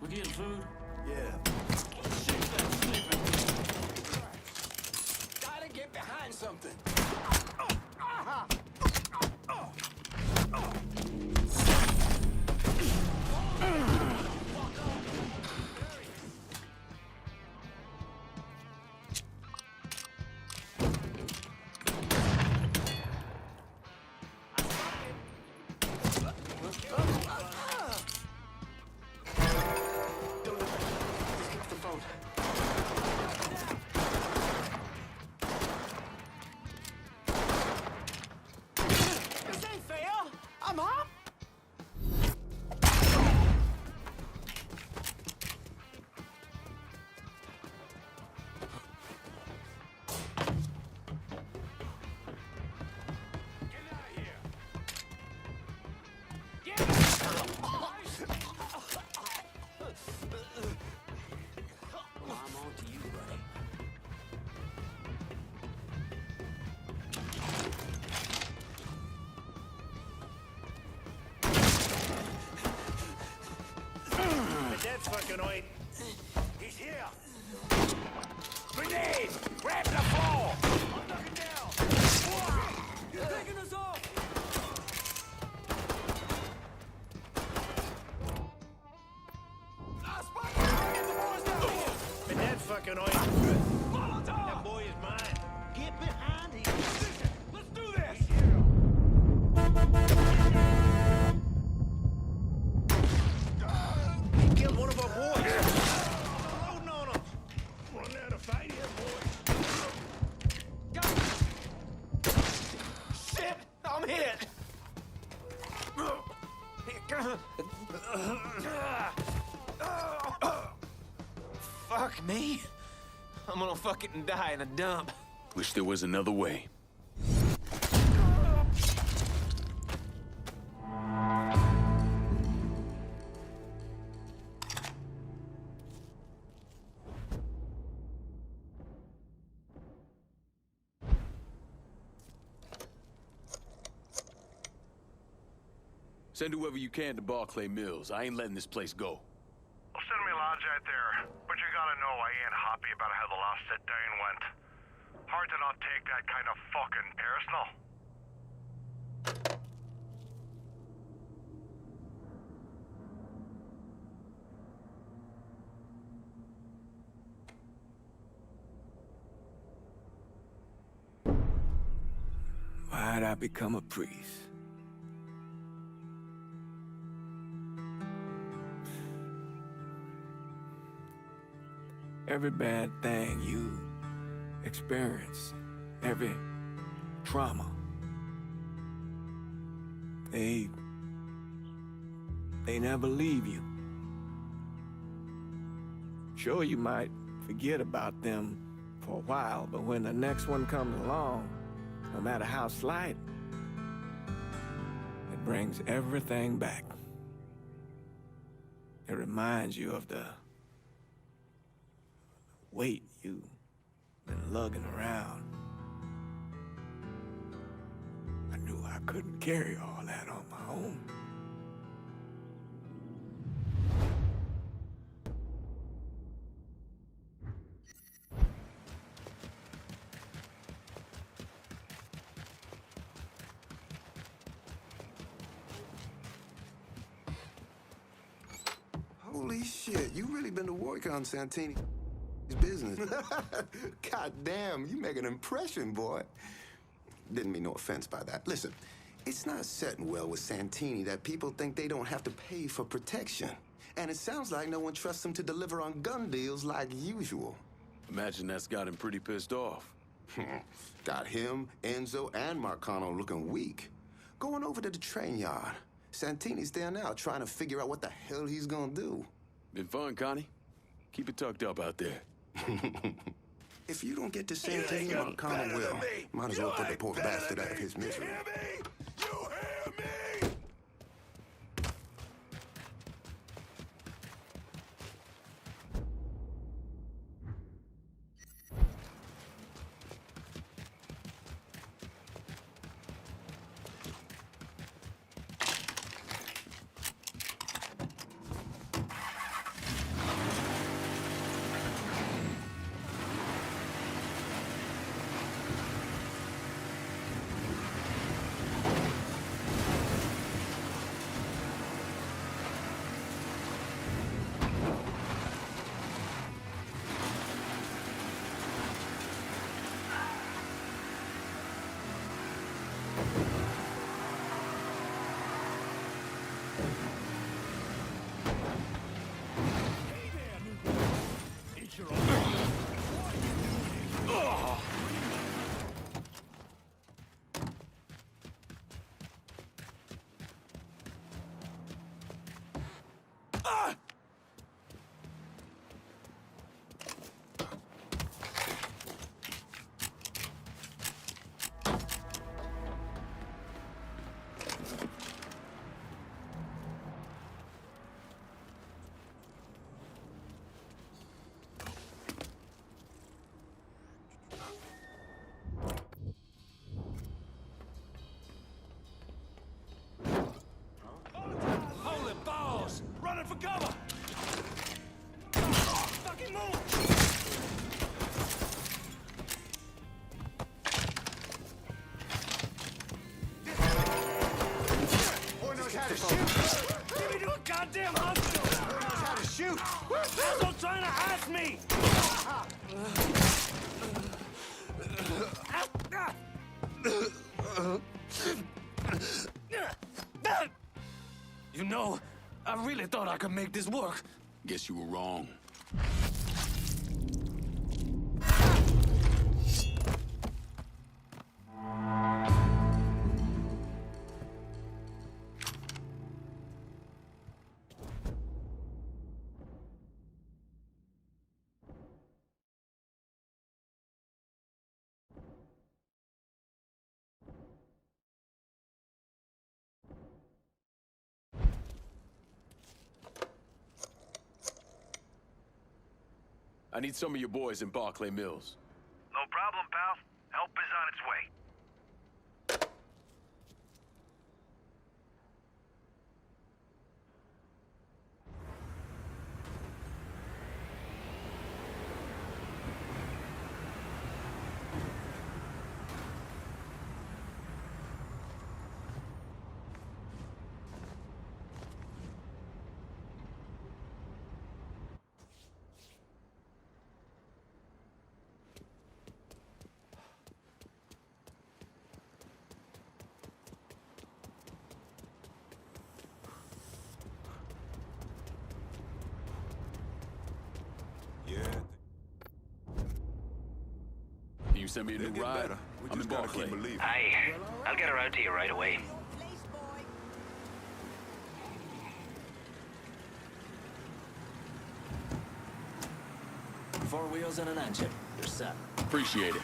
Speaker 18: We getting food?
Speaker 9: Yeah.
Speaker 18: Shit, that's sleeping.
Speaker 9: Gotta get behind something.
Speaker 23: That's fucking oid. He's here. Grenade! Grab the floor! I'm knocking down. You're taking us off. Get the boys down here. But that's fucking oid. That boy is mine. Get behind him. Let's do this. Killed one of our boys. Loading on him. Run out of fight here, boys. Shit! I'm hit.
Speaker 18: Fuck me. I'm gonna fucking die in a dump.
Speaker 5: Wish there was another way. Send whoever you can to Barclay Mills. I ain't letting this place go.
Speaker 23: Well, send me a lodge out there. But you gotta know I ain't happy about how the last sit-down went. Hard to not take that kind of fucking personal.
Speaker 11: Why'd I become a priest? Every bad thing you experience, every trauma, they never leave you. Sure, you might forget about them for a while, but when the next one comes along, no matter how slight, it brings everything back. It reminds you of the weight you've been lugging around. I knew I couldn't carry all that on my own.
Speaker 7: Holy shit, you really been to work on Santini.
Speaker 3: business. God damn, you make an impression, boy. Didn't mean no offense by that. Listen, it's not setting well with Santini that people think they don't have to pay for protection. And it sounds like no one trusts him to deliver on gun deals like usual.
Speaker 5: Imagine that's got him pretty pissed off.
Speaker 3: Got him, Enzo, and Marcano looking weak. Going over to the train yard. Santini's there now trying to figure out what the hell he's gonna do.
Speaker 5: Been fun, Connie. Keep it tucked up out there.
Speaker 3: If you don't get to Santini, Marcano will. Might as well put the poor bastard out of his misery.
Speaker 18: For cover! Fucking move!
Speaker 9: Boy knows how to shoot!
Speaker 18: Give me to a goddamn hospital!
Speaker 9: Boy knows how to shoot!
Speaker 18: Asshole trying to ask me! You know, I really thought I could make this work.
Speaker 5: Guess you were wrong. I need some of your boys in Barclay Mills.
Speaker 23: No problem, pal. Help is on its way.
Speaker 5: Can you send me a new ride? I'm in Barclay.
Speaker 2: Aye. I'll get her out to you right away.
Speaker 14: Four wheels and an engine. You're set.
Speaker 5: Appreciate it.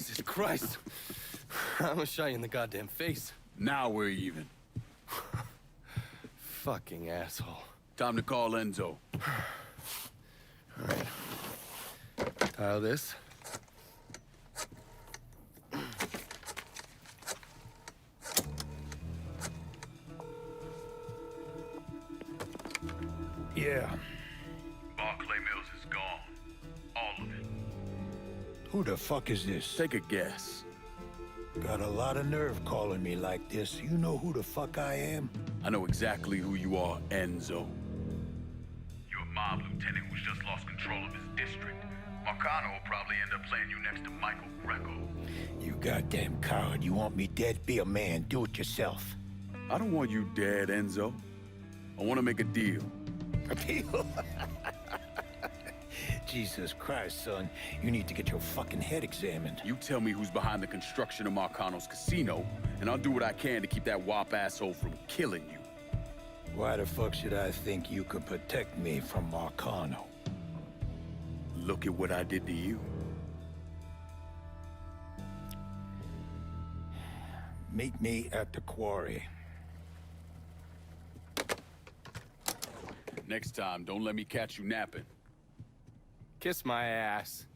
Speaker 13: Jesus Christ. I'm gonna shot you in the goddamn face.
Speaker 5: Now we're even.
Speaker 13: Fucking asshole.
Speaker 5: Time to call Enzo.
Speaker 13: All right. Dial this.
Speaker 11: Yeah.
Speaker 23: Barclay Mills is gone. All of it.
Speaker 11: Who the fuck is this?
Speaker 5: Take a guess.
Speaker 11: Got a lot of nerve calling me like this. You know who the fuck I am?
Speaker 5: I know exactly who you are, Enzo.
Speaker 23: You're a mob lieutenant who's just lost control of his district. Marcano will probably end up playing you next to Michael Greco.
Speaker 11: You goddamn coward. You want me dead? Be a man. Do it yourself.
Speaker 5: I don't want you dead, Enzo. I want to make a deal.
Speaker 11: A deal? Jesus Christ, son. You need to get your fucking head examined.
Speaker 5: You tell me who's behind the construction of Marcano's casino, and I'll do what I can to keep that wop asshole from killing you.
Speaker 11: Why the fuck should I think you could protect me from Marcano?
Speaker 5: Look at what I did to you.
Speaker 11: Meet me at the quarry.
Speaker 5: Next time, don't let me catch you napping.
Speaker 13: Kiss my ass.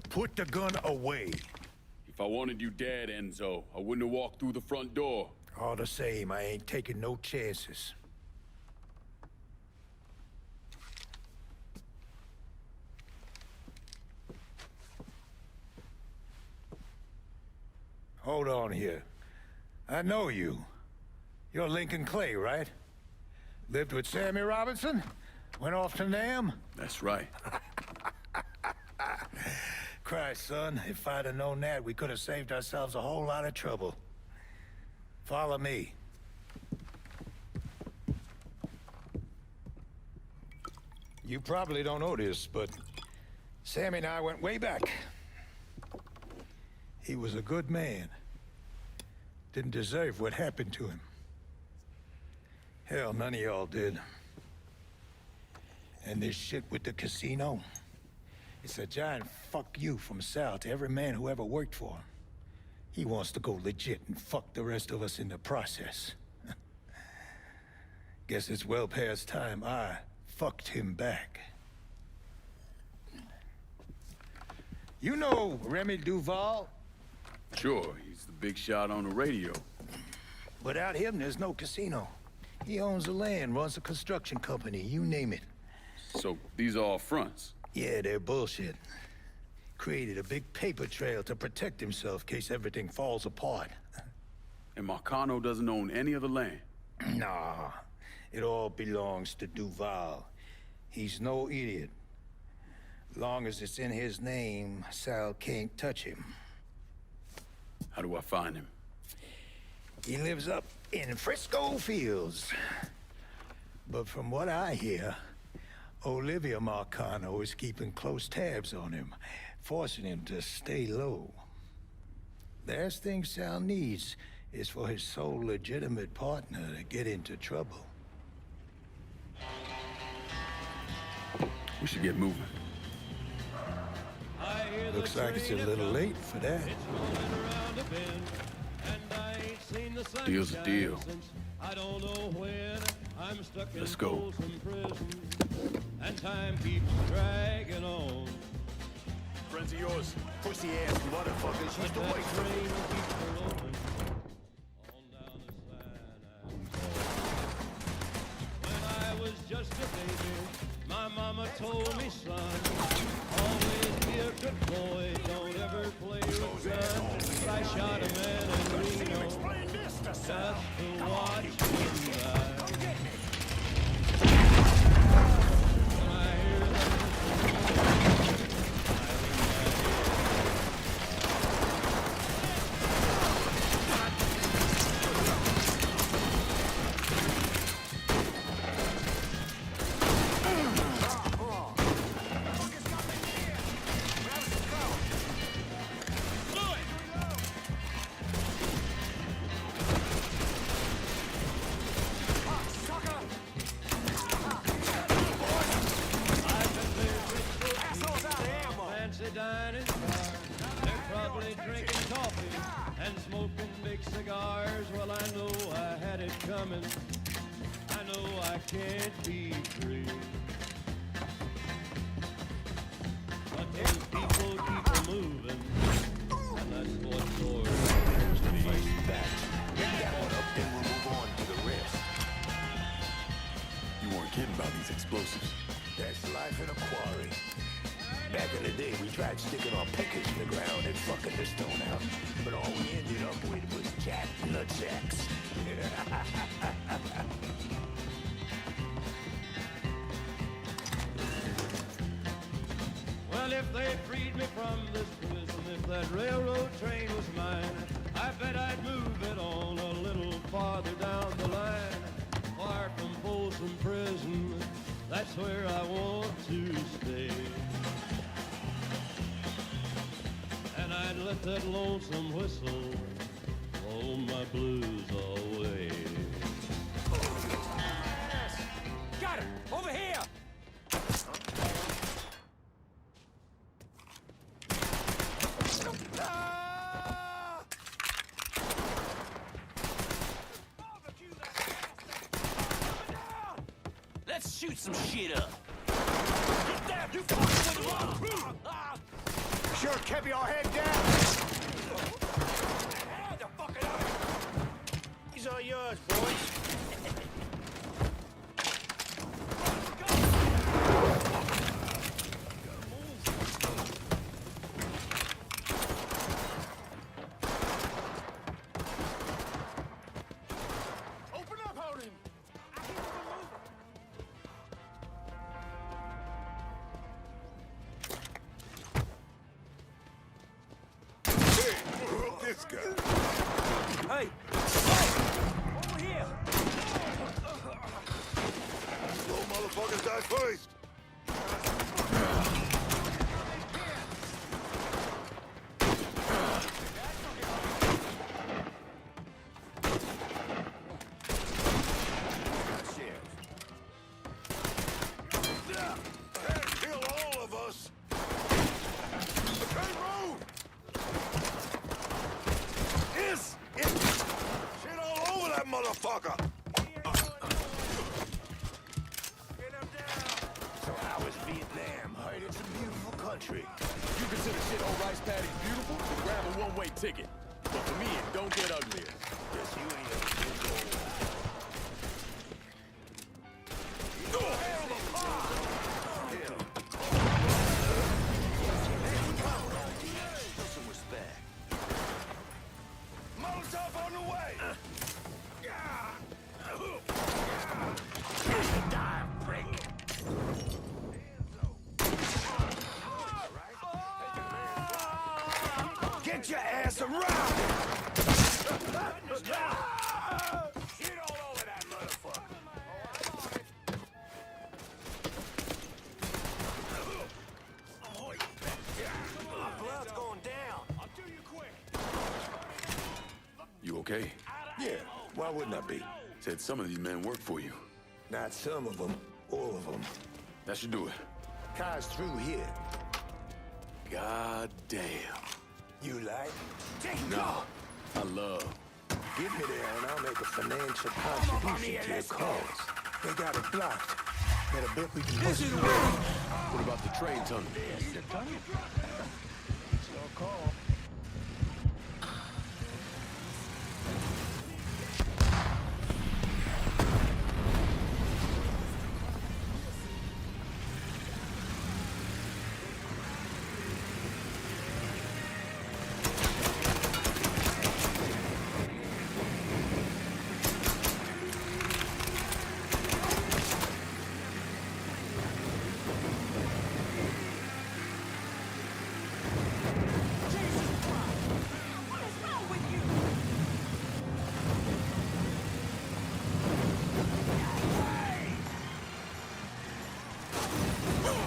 Speaker 11: Put the gun away.
Speaker 5: If I wanted you dead, Enzo, I wouldn't have walked through the front door.
Speaker 11: All the same, I ain't taking no chances. Hold on here. I know you. You're Lincoln Clay, right? Lived with Sammy Robinson? Went off to Nam?
Speaker 5: That's right.
Speaker 11: Christ, son, if I'd have known that, we could have saved ourselves a whole lot of trouble. Follow me. You probably don't know this, but Sammy and I went way back. He was a good man. didn't deserve what happened to him. Hell, none of y'all did. And this shit with the casino, it's a giant fuck you from Sal to every man who ever worked for him. He wants to go legit and fuck the rest of us in the process. Guess it's well past time I fucked him back. You know Remy Duval?
Speaker 5: Sure, he's the big shot on the radio.
Speaker 11: Without him, there's no casino. He owns the land, runs a construction company, you name it.
Speaker 5: So these are all fronts?
Speaker 11: Yeah, they're bullshit. Created a big paper trail to protect himself in case everything falls apart.
Speaker 5: And Marcano doesn't own any of the land?
Speaker 11: Nah, it all belongs to Duval. He's no idiot. Long as it's in his name, Sal can't touch him.
Speaker 5: How do I find him?
Speaker 11: He lives up in Frisco Fields. But from what I hear, Olivia Marcano is keeping close tabs on him, forcing him to stay low. The last thing Sal needs is for his sole legitimate partner to get into trouble.
Speaker 5: We should get moving.
Speaker 11: Looks like it's a little late for that.
Speaker 5: Deal's a deal. Let's go.
Speaker 7: And time keeps dragging on.
Speaker 3: Friends of yours, pussy-ass motherfuckers used to wait for me.
Speaker 7: When I was just a baby, my mama told me, son, always be a good boy, don't ever play with guns. I shot a man in Reno just to watch him die.
Speaker 11: That's life in a quarry. Back in the day, we tried sticking our pickers in the ground and fucking the stone out. But all we ended up with was jack nutsacks.
Speaker 7: Well, if they freed me from this prison, if that railroad train was mine, I bet I'd move it on a little farther down the line. Far from Folsom Prison, that's where I want to stay. And I'd let that lonesome whistle blow my blues away.
Speaker 18: Got him! Over here! Let's shoot some shit up. Get down! You fucking with the rock!
Speaker 3: Sure, keep your head down.
Speaker 9: These are yours, boys.
Speaker 3: Open up, Odin.
Speaker 9: This guy.
Speaker 18: Hey! Over here!
Speaker 11: country.
Speaker 5: You consider shithole rice patties beautiful? Then grab a one-way ticket. But for me, it don't get uglier.
Speaker 11: Guess you ain't a good old...
Speaker 18: Some respect.
Speaker 11: Molotov on the way!
Speaker 18: Dive, prick!
Speaker 11: Get your ass around!
Speaker 18: Shit all over that motherfucker! Blood's going down. I'll do you quick.
Speaker 5: You okay?
Speaker 11: Yeah, why wouldn't I be?
Speaker 5: Said some of these men work for you.
Speaker 11: Not some of them, all of them.
Speaker 5: That should do it.
Speaker 11: Car's through here.
Speaker 5: God damn.
Speaker 11: You like?
Speaker 5: No, I love.
Speaker 11: Get me there and I'll make a financial contribution to your cause. They got it blocked. Better bet we can bust it.
Speaker 5: What about the train tunnel?
Speaker 11: The tunnel? It's your call.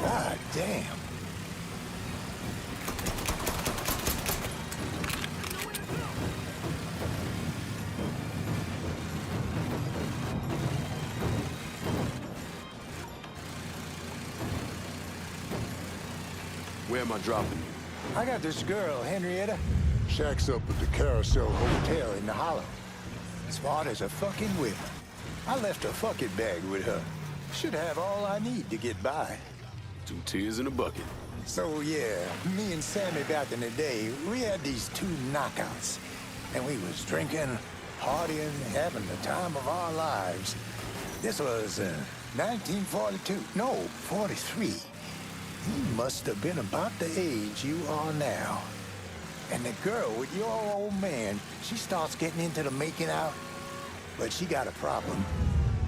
Speaker 11: God damn.
Speaker 5: Where am I dropping you?
Speaker 11: I got this girl, Henrietta. Shacks up at the Carousel Hotel in the Hollow. Smart as a fucking whip. I left a fucking bag with her. Should have all I need to get by.
Speaker 5: 2 tears in a bucket.
Speaker 11: So yeah, me and Sammy back in the day, we had these 2 knockouts. And we was drinking, partying, having the time of our lives. This was 1942. No, 43. You must have been about the age you are now. And the girl with your old man, she starts getting into the making out. But she got a problem.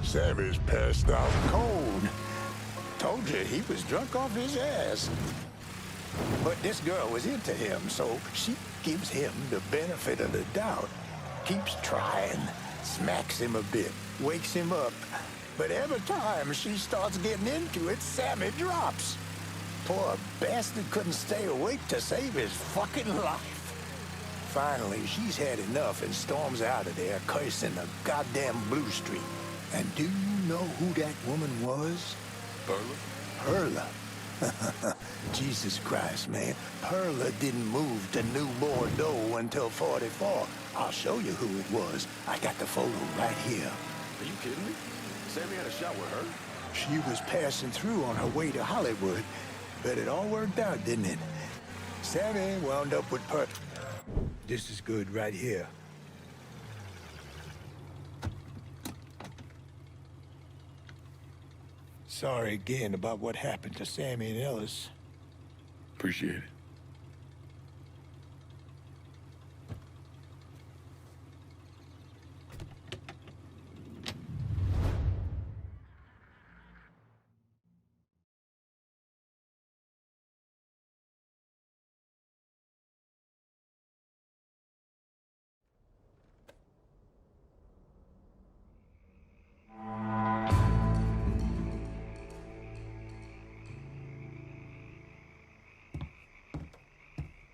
Speaker 11: Sammy's passed out cold. Told you he was drunk off his ass. But this girl was into him, so she gives him the benefit of the doubt. Keeps trying, smacks him a bit, wakes him up. But every time she starts getting into it, Sammy drops. Poor bastard couldn't stay awake to save his fucking life. Finally, she's had enough and storms out of there, cursing the goddamn Blue Street. And do you know who that woman was? Perla. Perla. Jesus Christ, man. Perla didn't move to New Bordeaux until 44. I'll show you who it was. I got the photo right here.
Speaker 5: Are you kidding me? Sammy had a shot with her?
Speaker 11: She was passing through on her way to Hollywood. But it all worked out, didn't it? Sammy wound up with Perla. This is good right here. Sorry again about what happened to Sammy and Ellis.
Speaker 5: Appreciate it.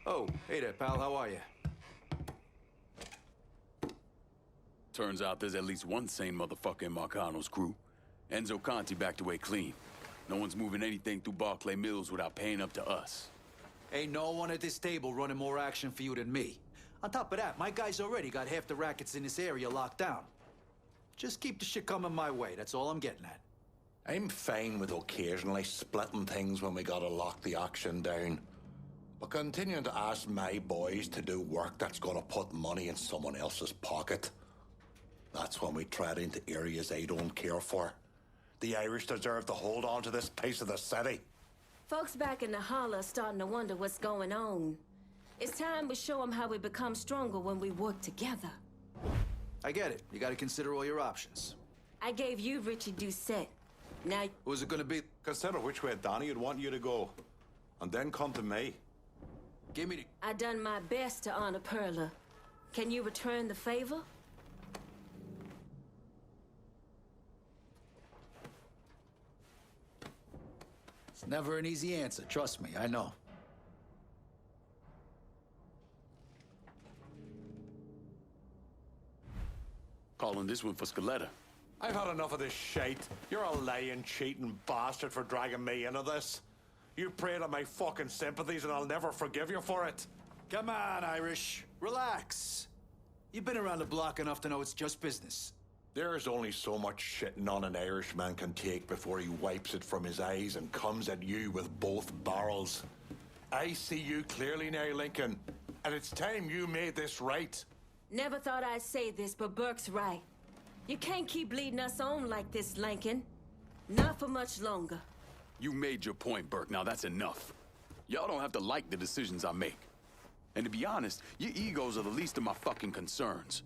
Speaker 8: Oh, hey there, pal. How are you?
Speaker 5: Turns out there's at least one sane motherfucker in Marcano's crew. Enzo Conti backed away clean. No one's moving anything through Barclay Mills without paying up to us.
Speaker 8: Ain't no one at this table running more action for you than me. On top of that, my guys already got half the rackets in this area locked down. Just keep the shit coming my way. That's all I'm getting at.
Speaker 15: I'm fine with occasionally splitting things when we gotta lock the action down. But continuing to ask my boys to do work that's gonna put money in someone else's pocket, that's when we tread into areas I don't care for. The Irish deserve to hold on to this piece of the city.
Speaker 12: Folks back in the holler are starting to wonder what's going on. It's time we show them how we become stronger when we work together.
Speaker 8: I get it. You gotta consider all your options.
Speaker 12: I gave you Richie Doucette. Now...
Speaker 8: Who's it gonna be?
Speaker 10: Consider which way Danny would want you to go. And then come to me.
Speaker 8: Give me the...
Speaker 12: I done my best to honor Perla. Can you return the favor?
Speaker 8: It's never an easy answer, trust me, I know.
Speaker 5: Calling this one for Scaletta.
Speaker 15: I've had enough of this shite. You're a lying, cheating bastard for dragging me into this. You preyed on my fucking sympathies and I'll never forgive you for it.
Speaker 8: Come on, Irish. Relax. You've been around the block enough to know it's just business.
Speaker 15: There's only so much shitting on an Irishman can take before he wipes it from his eyes and comes at you with both barrels. I see you clearly now, Lincoln, and it's time you made this right.
Speaker 12: Never thought I'd say this, but Burke's right. You can't keep leading us on like this, Lincoln. Not for much longer.
Speaker 5: You made your point, Burke. Now that's enough. Y'all don't have to like the decisions I make. And to be honest, your egos are the least of my fucking concerns.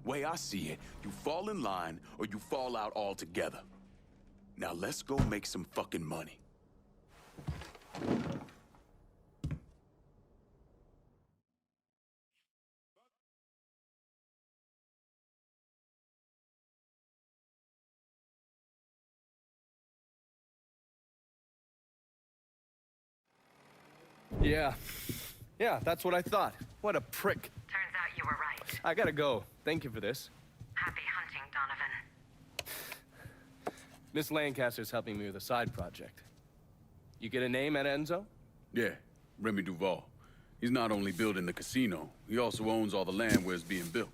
Speaker 5: Way I see it, you fall in line or you fall out altogether. Now let's go make some fucking money.
Speaker 13: Yeah, that's what I thought. What a prick.
Speaker 21: Turns out you were right.
Speaker 13: I gotta go. Thank you for this.
Speaker 21: Happy hunting, Donovan.
Speaker 13: Miss Lancaster's helping me with a side project. You get a name at Enzo?
Speaker 5: Yeah, Remy Duval. He's not only building the casino, he also owns all the land where it's being built.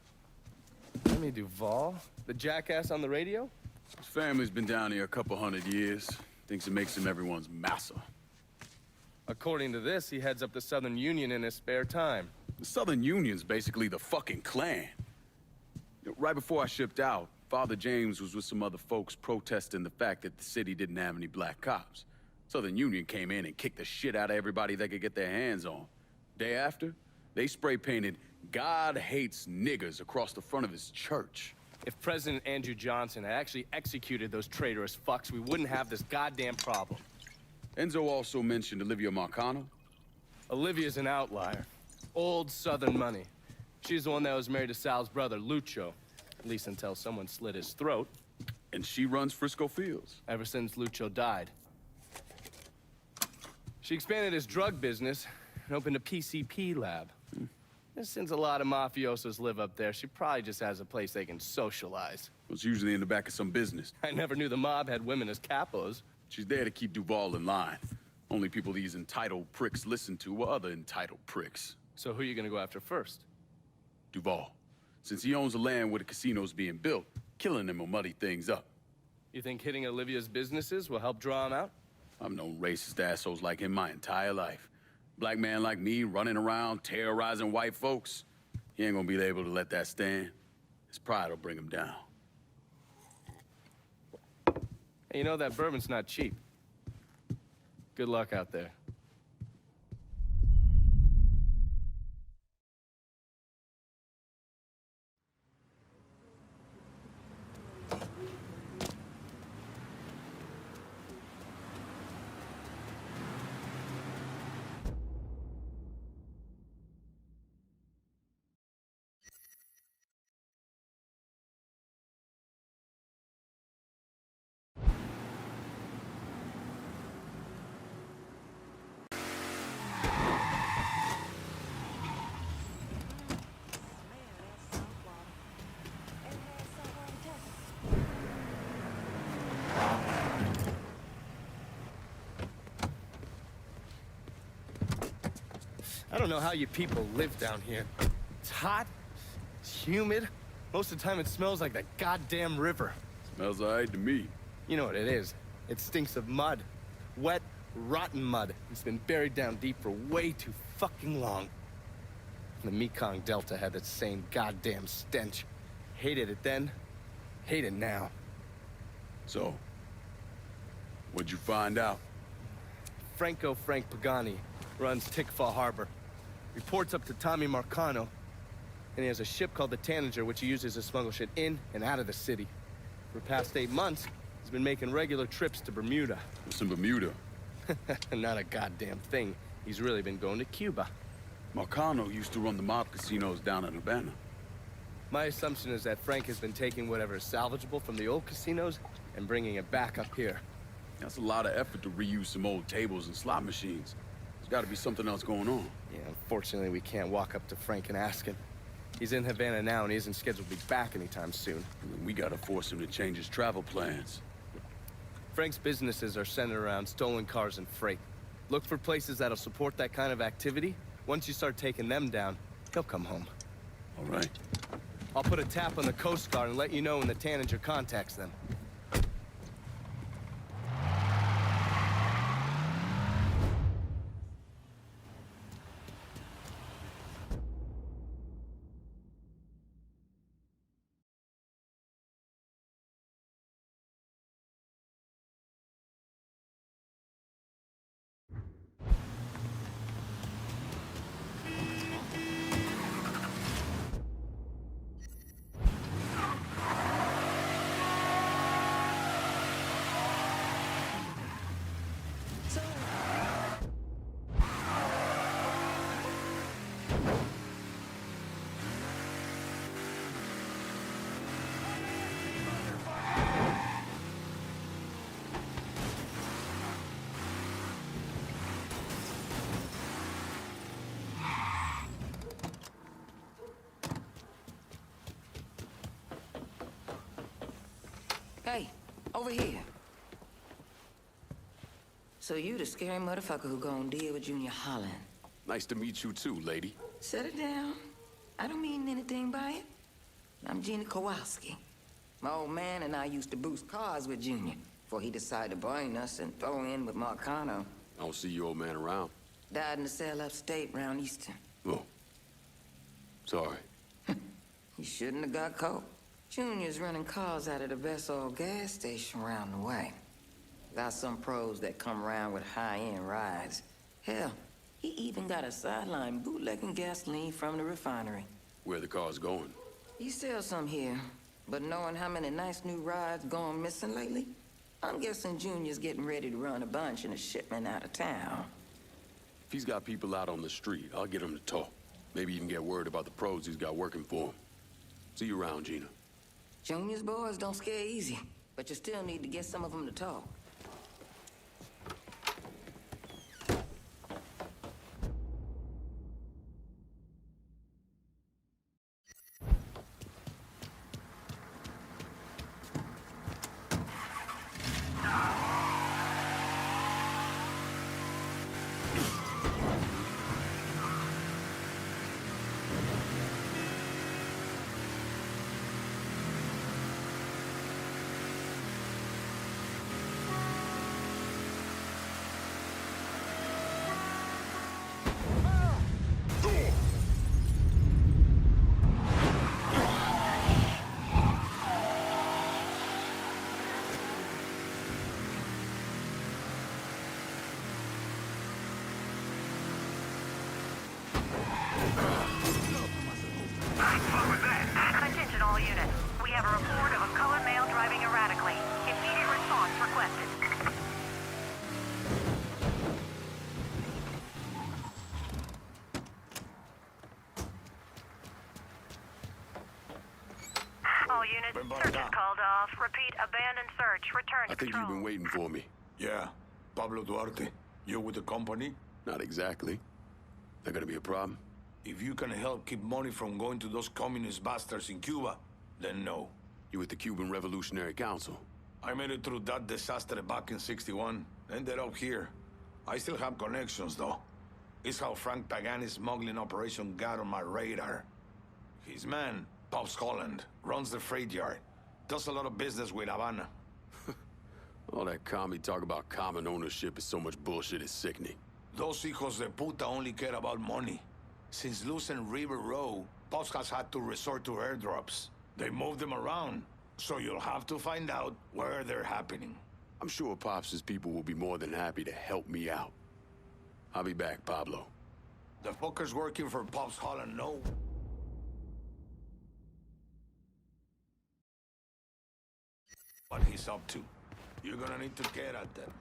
Speaker 13: Remy Duval? The jackass on the radio?
Speaker 5: His family's been down here a couple 100 years. Thinks it makes him everyone's massa.
Speaker 13: According to this, he heads up the Southern Union in his spare time.
Speaker 5: The Southern Union's basically the fucking Klan. Right before I shipped out, Father James was with some other folks protesting the fact that the city didn't have any black cops. Southern Union came in and kicked the shit out of everybody they could get their hands on. Day after, they spray painted "God hates niggers" across the front of his church.
Speaker 13: If President Andrew Johnson had actually executed those traitorous fucks, we wouldn't have this goddamn problem.
Speaker 5: Enzo also mentioned Olivia Marcano.
Speaker 13: Olivia's an outlier. Old Southern money. She's the one that was married to Sal's brother, Lucho. At least until someone slit his throat.
Speaker 5: And she runs Frisco Fields.
Speaker 13: Ever since Lucho died. She expanded his drug business and opened a PCP lab. And since a lot of mafiosos live up there, she probably just has a place they can socialize.
Speaker 5: It's usually in the back of some business.
Speaker 13: I never knew the mob had women as capos.
Speaker 5: She's there to keep Duval in line. Only people these entitled pricks listen to are other entitled pricks.
Speaker 13: So who are you gonna go after first?
Speaker 5: Duval. Since he owns the land where the casino's being built, killing him will muddy things up.
Speaker 13: You think hitting Olivia's businesses will help draw him out?
Speaker 5: I've known racist assholes like him my entire life. Black man like me running around terrorizing white folks. He ain't gonna be able to let that stand. His pride will bring him down.
Speaker 13: Hey, you know that bourbon's not cheap. Good luck out there. I don't know how you people live down here. It's hot, it's humid. Most of the time it smells like the goddamn river.
Speaker 5: Smells all right to me.
Speaker 13: You know what it is. It stinks of mud. Wet, rotten mud. It's been buried down deep for way too fucking long. The Mekong Delta had that same goddamn stench. Hated it then, hate it now.
Speaker 5: So, what'd you find out?
Speaker 13: Frank Pagani runs Tikfa Harbor. Reports up to Tommy Marcano, and he has a ship called the Tanager, which he uses to smuggle shit in and out of the city. For the past 8 months, he's been making regular trips to Bermuda.
Speaker 5: What's in Bermuda?
Speaker 13: Not a goddamn thing. He's really been going to Cuba.
Speaker 5: Marcano used to run the mob casinos down in Havana.
Speaker 13: My assumption is that Frank has been taking whatever is salvageable from the old casinos and bringing it back up here.
Speaker 5: That's a lot of effort to reuse some old tables and slot machines. There's got to be something else going on.
Speaker 13: Yeah, unfortunately, we can't walk up to Frank and ask him. He's in Havana now, and he isn't scheduled to be back anytime soon.
Speaker 5: We gotta force him to change his travel plans.
Speaker 13: Frank's businesses are centered around stolen cars and freight. Look for places that'll support that kind of activity. Once you start taking them down, he'll come home.
Speaker 5: All right.
Speaker 13: I'll put a tap on the Coast Guard and let you know when the Tanager contacts them.
Speaker 19: Hey, over here. So you the scary motherfucker who gonna deal with Junior Holland.
Speaker 5: Nice to meet you too, lady.
Speaker 19: Set it down. I don't mean anything by it. I'm Gina Kowalski. My old man and I used to boost cars with Junior before he decided to burn us and throw in with Marcano.
Speaker 5: I don't see your old man around.
Speaker 19: Died in the cell upstate around Easton.
Speaker 5: Oh. Sorry.
Speaker 19: He shouldn't have got caught. Junior's running cars out of the best old gas station around the way. Got some pros that come around with high-end rides. Hell, he even got a sideline bootlegging gasoline from the refinery.
Speaker 5: Where the car's going?
Speaker 19: He sells some here, but knowing how many nice new rides gone missing lately, I'm guessing Junior's getting ready to run a bunch in a shipment out of town.
Speaker 5: If he's got people out on the street, I'll get him to talk. Maybe even get word about the pros he's got working for him. See you around, Gina.
Speaker 19: Junior's boys don't scare easy, but you still need to get some of them to talk.
Speaker 21: Attention all units. We have a report of a colored male driving erratically. Immediate response requested. All units, search is called off. Repeat, abandoned search. Return to
Speaker 5: I think
Speaker 21: patrol.
Speaker 5: you've been waiting for me.
Speaker 10: Yeah. Pablo Duarte. You with the company?
Speaker 5: Not exactly. That gonna be a problem?
Speaker 10: If you can help keep money from going to those communist bastards in Cuba, then no.
Speaker 5: You with the Cuban Revolutionary Council?
Speaker 10: I made it through that disaster back in '61. Ended up here. I still have connections, though. It's how Frank Pagani's smuggling operation got on my radar. His man, Pops Holland, runs the freight yard. Does a lot of business with Havana.
Speaker 5: All that commie talk about common ownership is so much bullshit, it's sickening.
Speaker 10: Those hijos de puta only care about money. Since losing River Row, Pops has had to resort to airdrops. They move them around, so you'll have to find out where they're happening.
Speaker 5: I'm sure Pops' people will be more than happy to help me out. I'll be back, Pablo.
Speaker 10: The fuckers working for Pops Holland know what he's up to. You're gonna need to get at them.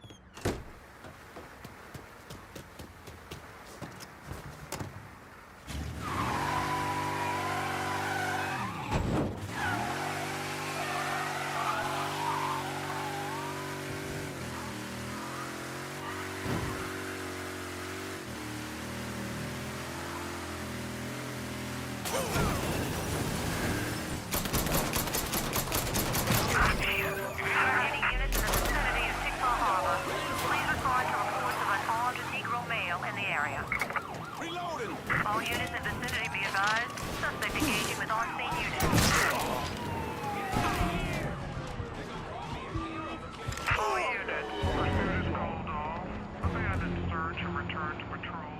Speaker 21: All units in vicinity be advised. Suspect engaging with on-scene units. All units. Pursuit is called off. Abandon search and return to patrols.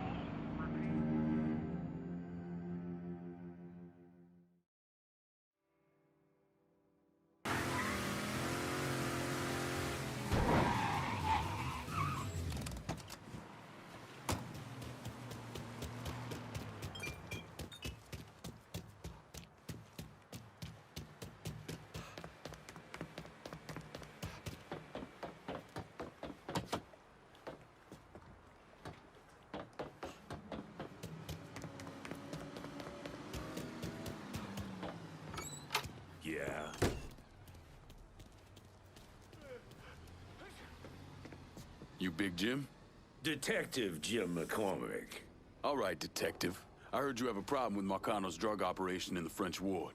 Speaker 3: Yeah.
Speaker 5: You Big Jim?
Speaker 3: Detective Jim McCormick.
Speaker 5: All right, Detective. I heard you have a problem with Marcano's drug operation in the French Ward.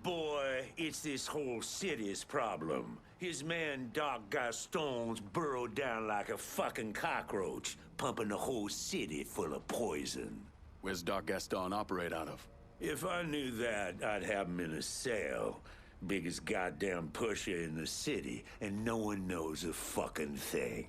Speaker 3: Boy, it's this whole city's problem. His man Doc Gaston's burrowed down like a fucking cockroach, pumping the whole city full of poison.
Speaker 5: Where's Doc Gaston operate out of?
Speaker 3: If I knew that, I'd have him in a cell. Biggest goddamn pusher in the city, and no one knows a fucking thing.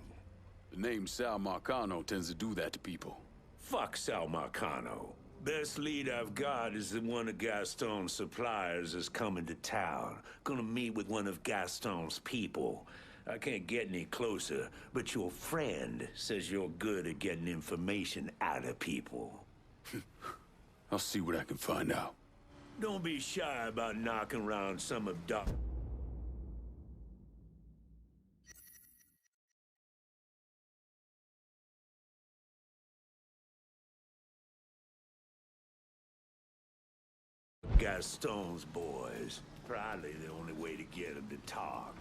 Speaker 5: The name Sal Marcano tends to do that to people.
Speaker 3: Fuck Sal Marcano. Best lead I've got is that one of Gaston's suppliers is coming to town. Gonna meet with one of Gaston's people. I can't get any closer, but your friend says you're good at getting information out of people.
Speaker 5: I'll see what I can find out.
Speaker 3: Don't be shy about knocking around some of Doc... Gaston's boys. Probably the only way to get him to talk.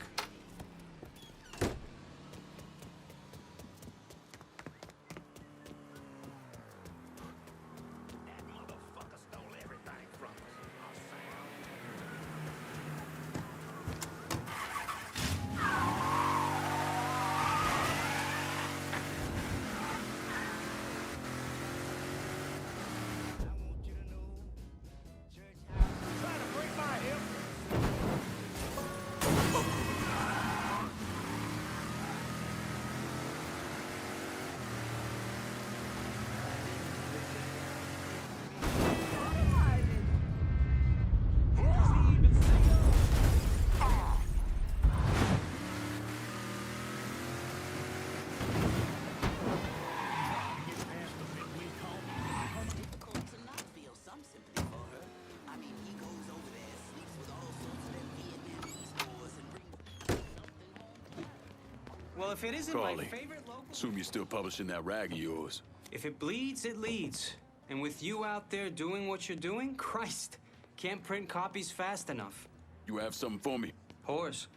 Speaker 6: Well, if it isn't
Speaker 5: Carly,
Speaker 6: my favorite local...
Speaker 5: Assume you're still publishing that rag of yours.
Speaker 6: If it bleeds, it leads. And with you out there doing what you're doing, Christ, can't print copies fast enough.
Speaker 5: You have something for me?
Speaker 6: Whores.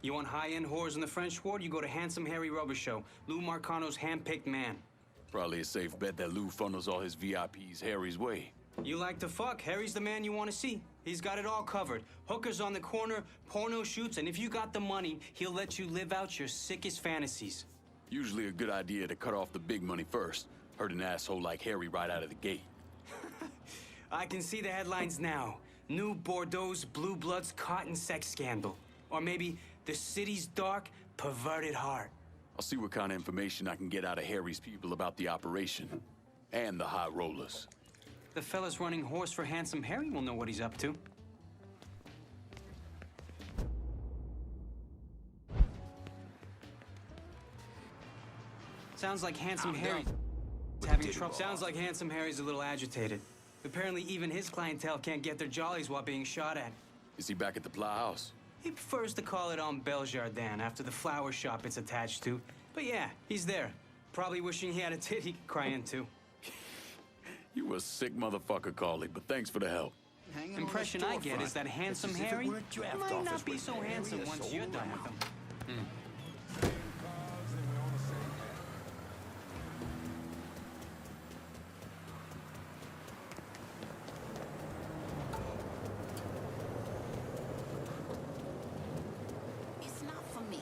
Speaker 6: You want high-end whores in the French Ward? You go to Handsome Harry Rubber Show, Lou Marcano's hand-picked man.
Speaker 5: Probably a safe bet that Lou funnels all his VIPs Harry's way.
Speaker 6: You like to fuck, Harry's the man you want to see. He's got it all covered. Hookers on the corner, porno shoots, and if you got the money, he'll let you live out your sickest fantasies.
Speaker 5: Usually a good idea to cut off the big money first. Hurt an asshole like Harry right out of the gate.
Speaker 6: I can see the headlines now. New Bordeaux's Blue Bloods cotton sex scandal. Or maybe The city's dark, perverted heart.
Speaker 5: I'll see what kind of information I can get out of Harry's people about the operation. And the high rollers.
Speaker 6: The fellas running horse for Handsome Harry will know what he's up to. Sounds like Handsome Harry's having trouble. Sounds like Handsome Harry's a little agitated. Apparently even his clientele can't get their jollies while being shot at.
Speaker 5: Is he back at the Plow House?
Speaker 6: He prefers to call it on Jardin after the flower shop it's attached to. But yeah, he's there. Probably wishing he had a tit he could cry into.
Speaker 5: You a sick motherfucker, Carly, but thanks for the help.
Speaker 6: Impression I get is that Handsome Harry might not be so handsome once you're done with him.
Speaker 4: It's not for me,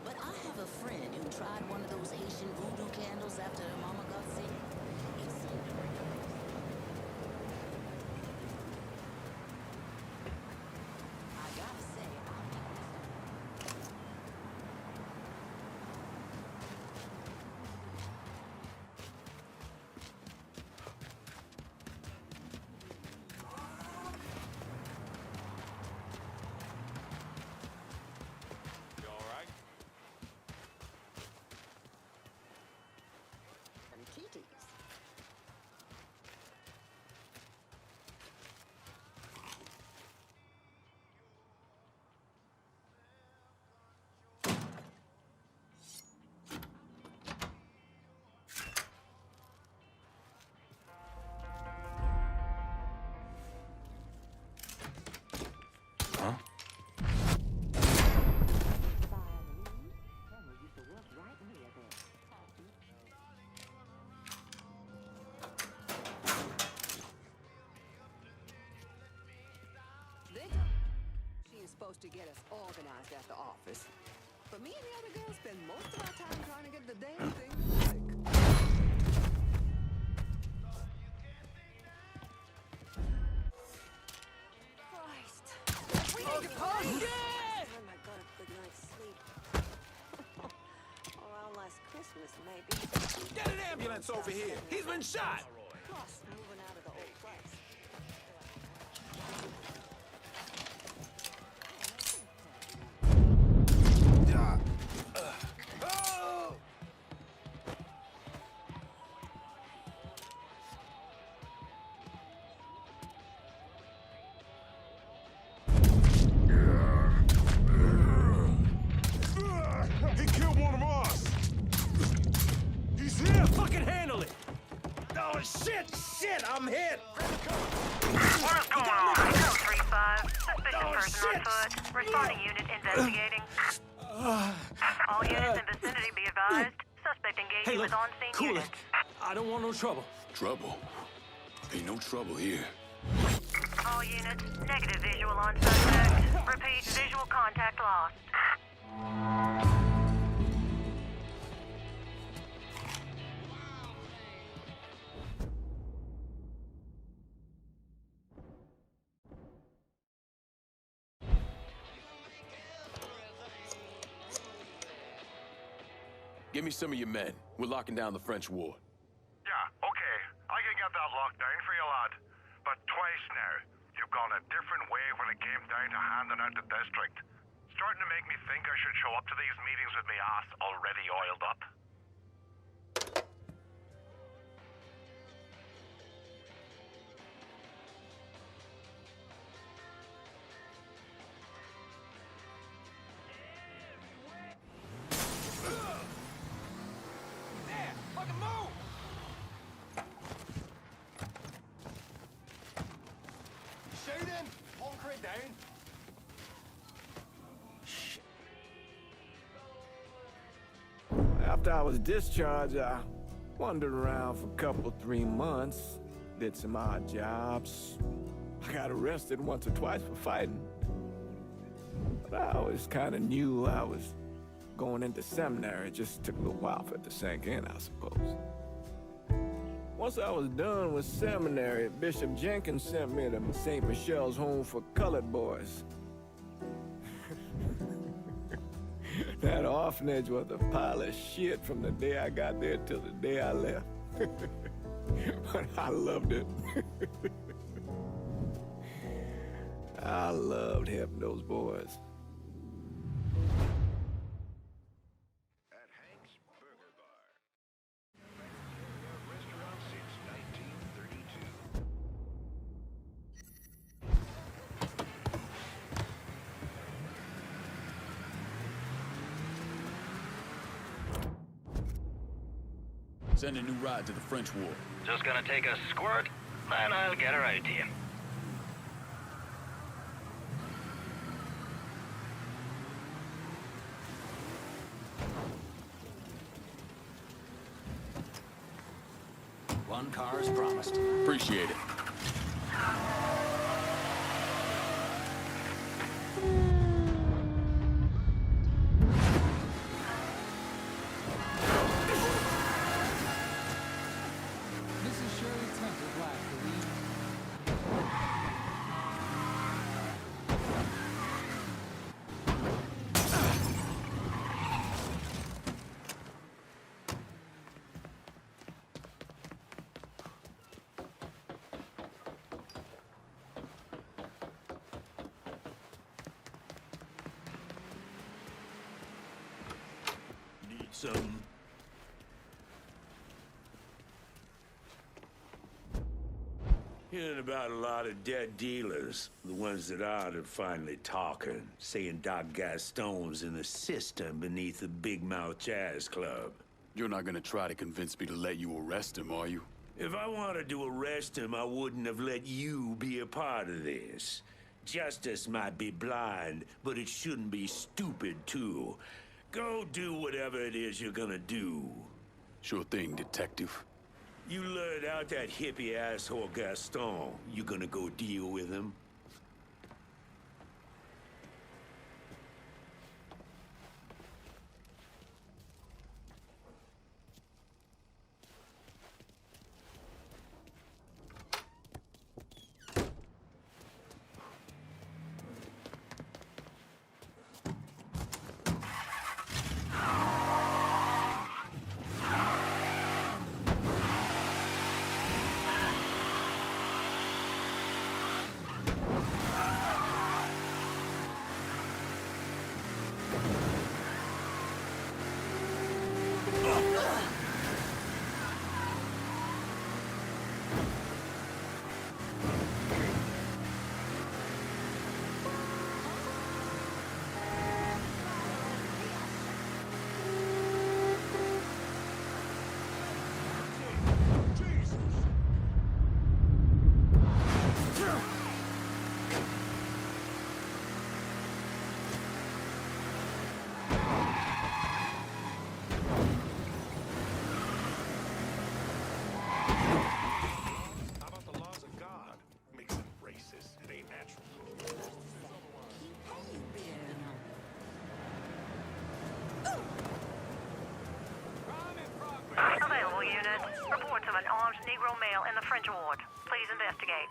Speaker 4: but I have a friend who tried one of those Haitian voodoo candles after her mama got sick. It seemed to bring her. I gotta say,
Speaker 18: You all right?
Speaker 4: Them titties.
Speaker 5: Huh?
Speaker 20: She is supposed to get us organized at the office. But me and the other girls spend most of our time trying to get the damn thing right. Christ. We need to find it!
Speaker 12: Time I got a good night's sleep. Around last Christmas, maybe.
Speaker 10: Get an ambulance over here. He's been shot.
Speaker 12: Plus, moving out of the old place.
Speaker 3: He killed one of us! He's here!
Speaker 9: Fucking handle it! Oh, shit! Shit! I'm hit!
Speaker 21: What is going on? Code 3-5. Suspicious person on foot. Responding unit investigating. All units in vicinity be advised. Suspect engaging with on-scene
Speaker 9: cool
Speaker 21: unit.
Speaker 9: it. I don't want no trouble.
Speaker 5: Trouble? Ain't no trouble here.
Speaker 21: All units, negative visual on suspect. Repeat, visual contact lost.
Speaker 5: Give me some of your men. We're locking down the French ward.
Speaker 23: Yeah, okay. I can get that locked down for you, lad. But twice now, you've gone a different way when it came down to handing out the district. Starting to make me think I should show up to these meetings with me ass already oiled up.
Speaker 9: After I was discharged, I wandered around for a couple, 3 months, did some odd jobs. I got arrested once or twice for fighting. But I always kind of knew I was going into seminary. It just took a little while for it to sink in, I suppose. Once I was done with seminary, Bishop Jenkins sent me to St. Michelle's Home for Colored Boys. That orphanage was a pile of shit from the day I got there till the day I left. But I loved it. I loved helping those boys.
Speaker 5: Send a new ride to the French Ward.
Speaker 18: Just gonna take a squirt, and I'll get her out to you.
Speaker 8: One car as promised.
Speaker 5: Appreciate it.
Speaker 3: Some. Hearing about a lot of dead dealers. The ones that aren't are finally talking, saying Doc Gaston's in the system beneath the Big Mouth Jazz Club.
Speaker 5: You're not gonna try to convince me to let you arrest him, are you?
Speaker 3: If I wanted to arrest him, I wouldn't have let you be a part of this. Justice might be blind, but it shouldn't be stupid, too. Go do whatever it is you're gonna do.
Speaker 5: Sure thing, detective.
Speaker 3: You lured out that hippie asshole Gaston. You gonna go deal with him?
Speaker 21: Available unit. Reports of an armed Negro male in the French Ward. Please investigate.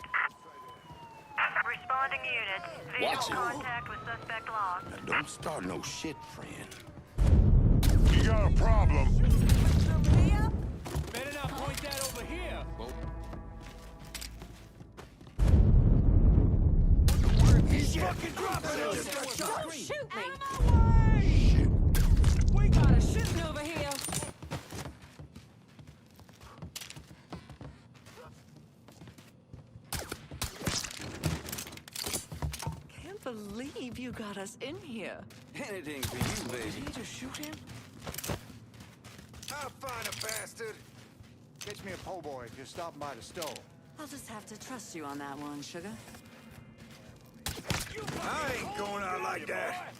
Speaker 21: Responding unit.
Speaker 15: Watch
Speaker 21: Visual
Speaker 15: it.
Speaker 21: contact with suspect lost.
Speaker 15: Now don't start no shit, friend.
Speaker 3: You got a problem.
Speaker 18: Better not point that over here.
Speaker 12: He's fucking dropping it! Don't shoot me!
Speaker 18: Out of my way!
Speaker 12: We got a shooting over here!
Speaker 20: Can't believe you got us in here.
Speaker 8: Anything for you, baby.
Speaker 20: Did he just shoot him?
Speaker 1: I'll find a bastard. Catch me a po' boy if you're stopping by the store.
Speaker 20: I'll just have to trust you on that one, sugar.
Speaker 1: I ain't going out like that.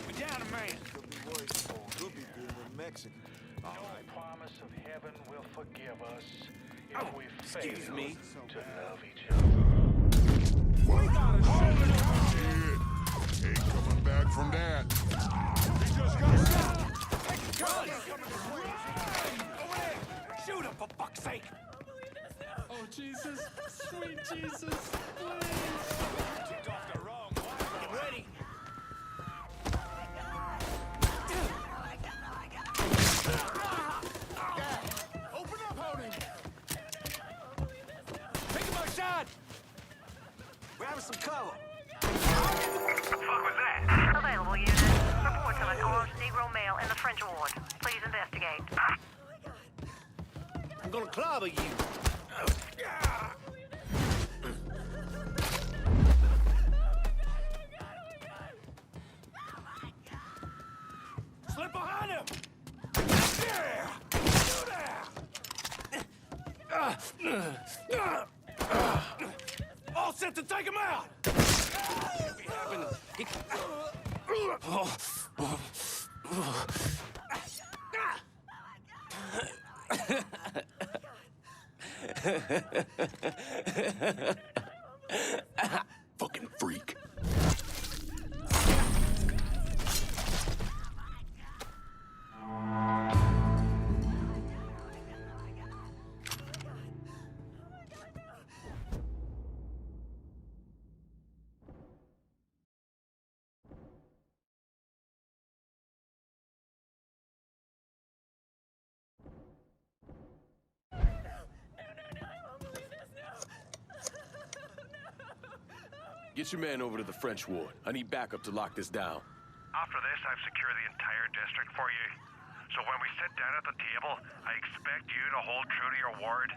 Speaker 18: We down a man.
Speaker 1: Could be worse. Could be dealing with Mexican.
Speaker 18: No promise of heaven will forgive us if we fail to love each other.
Speaker 3: We got a shit. Ain't coming back from that. He just got shot.
Speaker 18: Shoot him, for fuck's sake!
Speaker 6: Oh, Jesus. Sweet Jesus. Please.
Speaker 18: Ticked off the wrong one.
Speaker 21: investigate.
Speaker 18: I'm gonna clobber you. Slip behind him! Yeah! All set to take him out!
Speaker 5: Fucking freak. Get your man over to the French ward. I need backup to lock this down.
Speaker 23: After this, I've secured the entire district for you. So when we sit down at the table, I expect you to hold true to your word.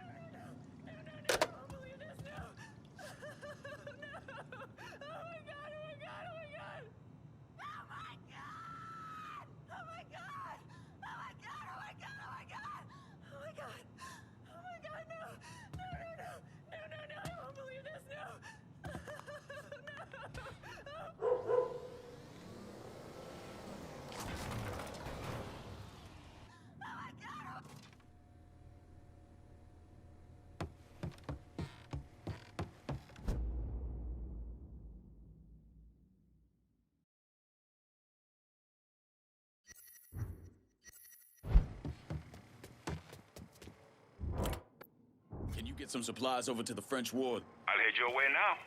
Speaker 5: Can you get some supplies over to the French ward?
Speaker 23: I'll head your way now.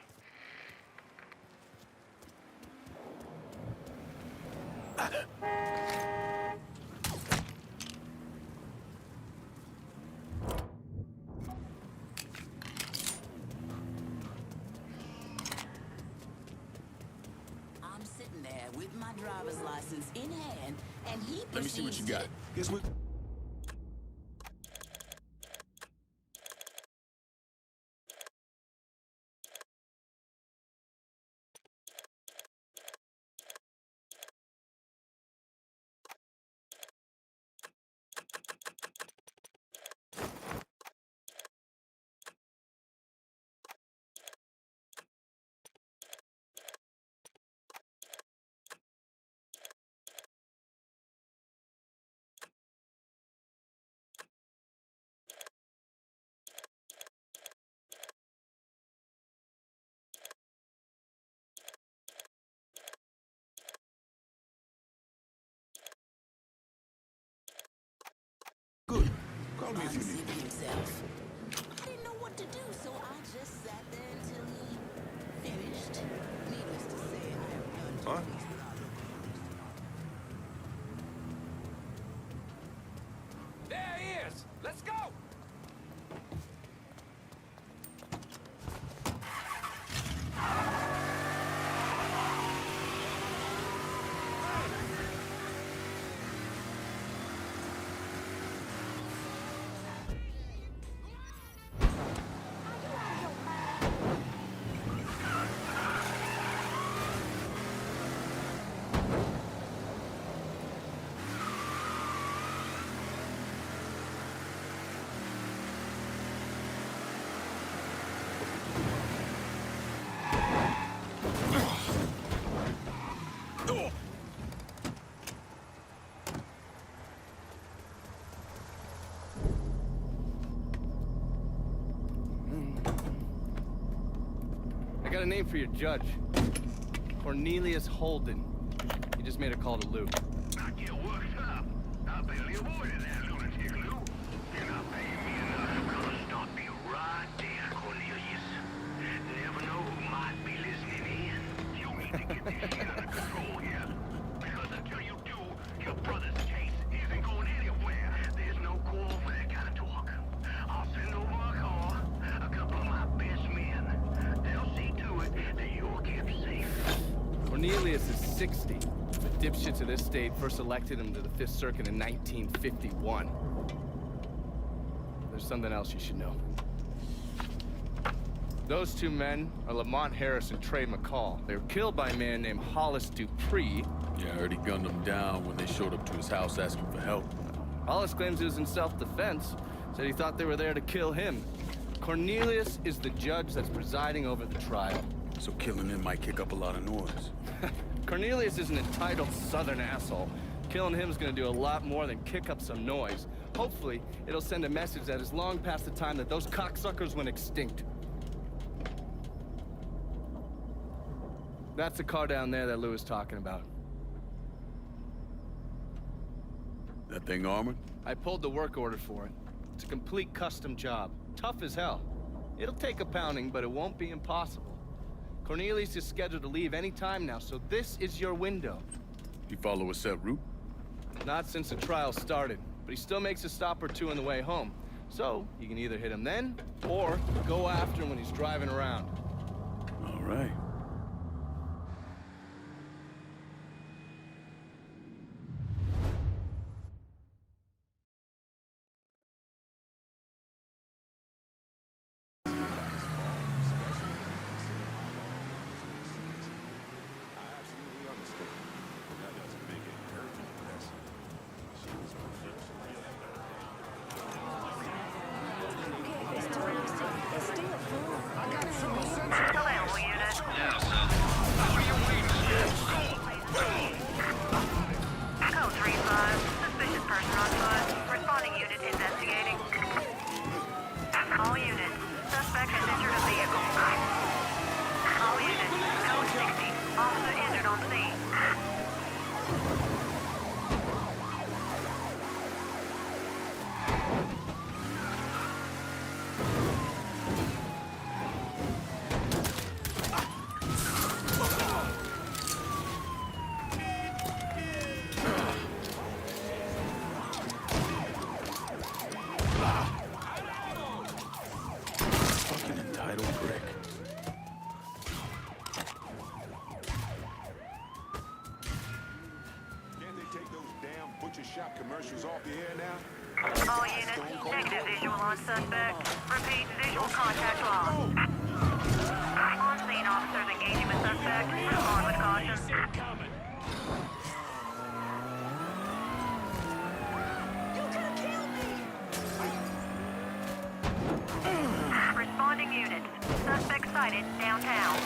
Speaker 4: I'm sitting there with my driver's license in hand, and he
Speaker 5: Let me see what you got.
Speaker 9: Guess what?
Speaker 5: Good. Call me if you need
Speaker 4: Unzipped
Speaker 5: me.
Speaker 4: himself. I didn't know what to do, so I just sat there until he finished. Needless to say, I have none to
Speaker 3: Huh?
Speaker 4: please without looking.
Speaker 18: There he is! Let's go!
Speaker 13: I got a name for your judge. Cornelius Holden. He just made a call to Lou.
Speaker 23: Not get worked up. I barely avoided that lunatic, Lou. You're not paying me enough. I'm gonna stop you right there, Cornelius. Never know who might be listening in. You need to get this shit under control here. Because until you do, your brother's case isn't going anywhere. There's no call for that kind of talk. I'll send over a car, a couple of my best men. They'll see to it that you're kept safe.
Speaker 13: Cornelius is 60. The dipshits of this state first elected him to the 5th Circuit in 1951. There's something else you should know. Those two men are Lamont Harris and Trey McCall. They were killed by a man named Hollis Dupree.
Speaker 5: Yeah, I heard he gunned them down when they showed up to his house asking for help.
Speaker 13: Hollis claims he was in self-defense. Said he thought they were there to kill him. Cornelius is the judge that's presiding over the trial.
Speaker 5: So killing him might kick up a lot of noise.
Speaker 13: Cornelius is an entitled southern asshole. Killing him is gonna do a lot more than kick up some noise. Hopefully, it'll send a message that is long past the time that those cocksuckers went extinct. That's the car down there that Lou was talking about.
Speaker 5: That thing armored?
Speaker 13: I pulled the work order for it. It's a complete custom job. Tough as hell. It'll take a pounding, but it won't be impossible. Cornelius is scheduled to leave any time now, so this is your window.
Speaker 5: You follow a set route?
Speaker 13: Not since the trial started, but he still makes a stop or two on the way home. So, you can either hit him then, or go after him when he's driving around.
Speaker 5: All right.
Speaker 3: Commercials off the air now?
Speaker 21: All units, negative visual on suspect. Repeat, visual contact lost. On scene, officers engaging with suspect. Respond with caution. Responding units. Suspect sighted downtown.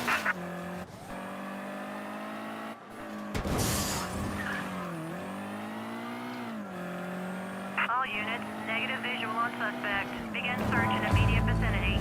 Speaker 21: All units, negative visual on suspect. Begin search in immediate vicinity.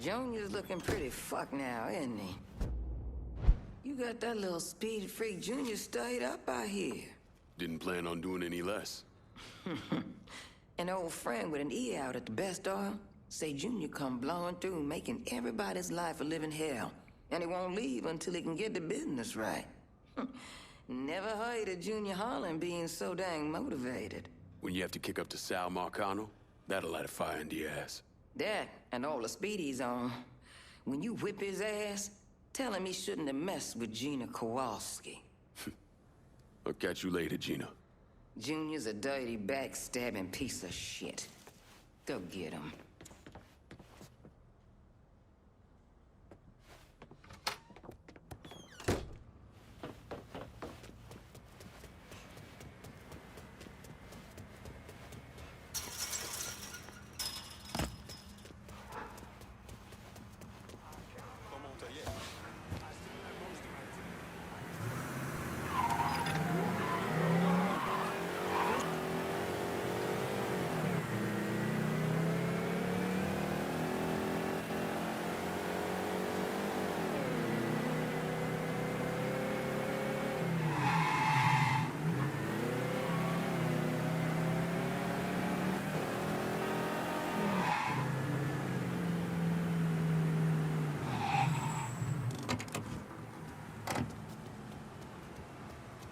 Speaker 19: Junior's looking pretty fucked now, isn't he? You got that little speed freak Junior stayed up out here.
Speaker 5: Didn't plan on doing any less.
Speaker 19: An old friend with an E out at the best oil say Junior come blowing through, making everybody's life a living hell. And he won't leave until he can get the business right. Never heard of Junior Holland being so dang motivated.
Speaker 5: When you have to kick up to Sal Marcano, that'll light a fire into your ass.
Speaker 19: That and all the speed he's on. When you whip his ass, tell him he shouldn't have messed with Gina Kowalski.
Speaker 5: I'll catch you later, Gina.
Speaker 19: Junior's a dirty, backstabbing piece of shit. Go get him.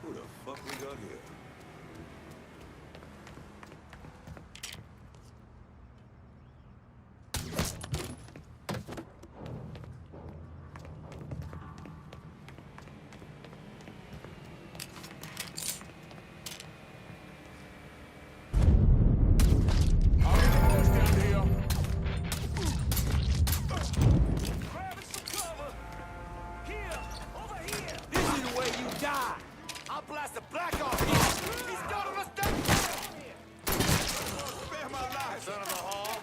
Speaker 3: Who the fuck we got here?
Speaker 18: This is the way you die. I'll blast the black off you. He's got a mistake. Spare my life, son of a hall.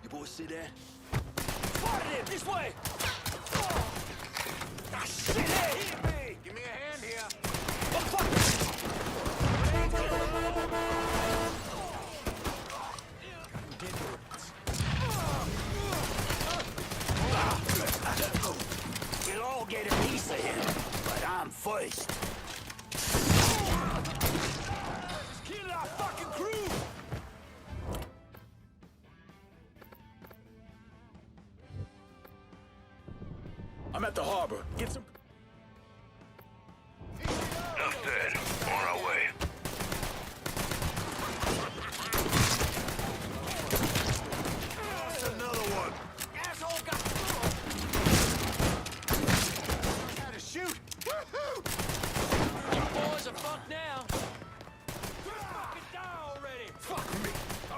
Speaker 18: You boys see that? Spotted him! This way! Ah, shit! Hey! Hit me! Give me a hand here! Oh, fuck! We'll all get a piece of him, but I'm first. Just kill our fucking crew!
Speaker 5: I'm at the harbor. Get some...
Speaker 18: Enough dead.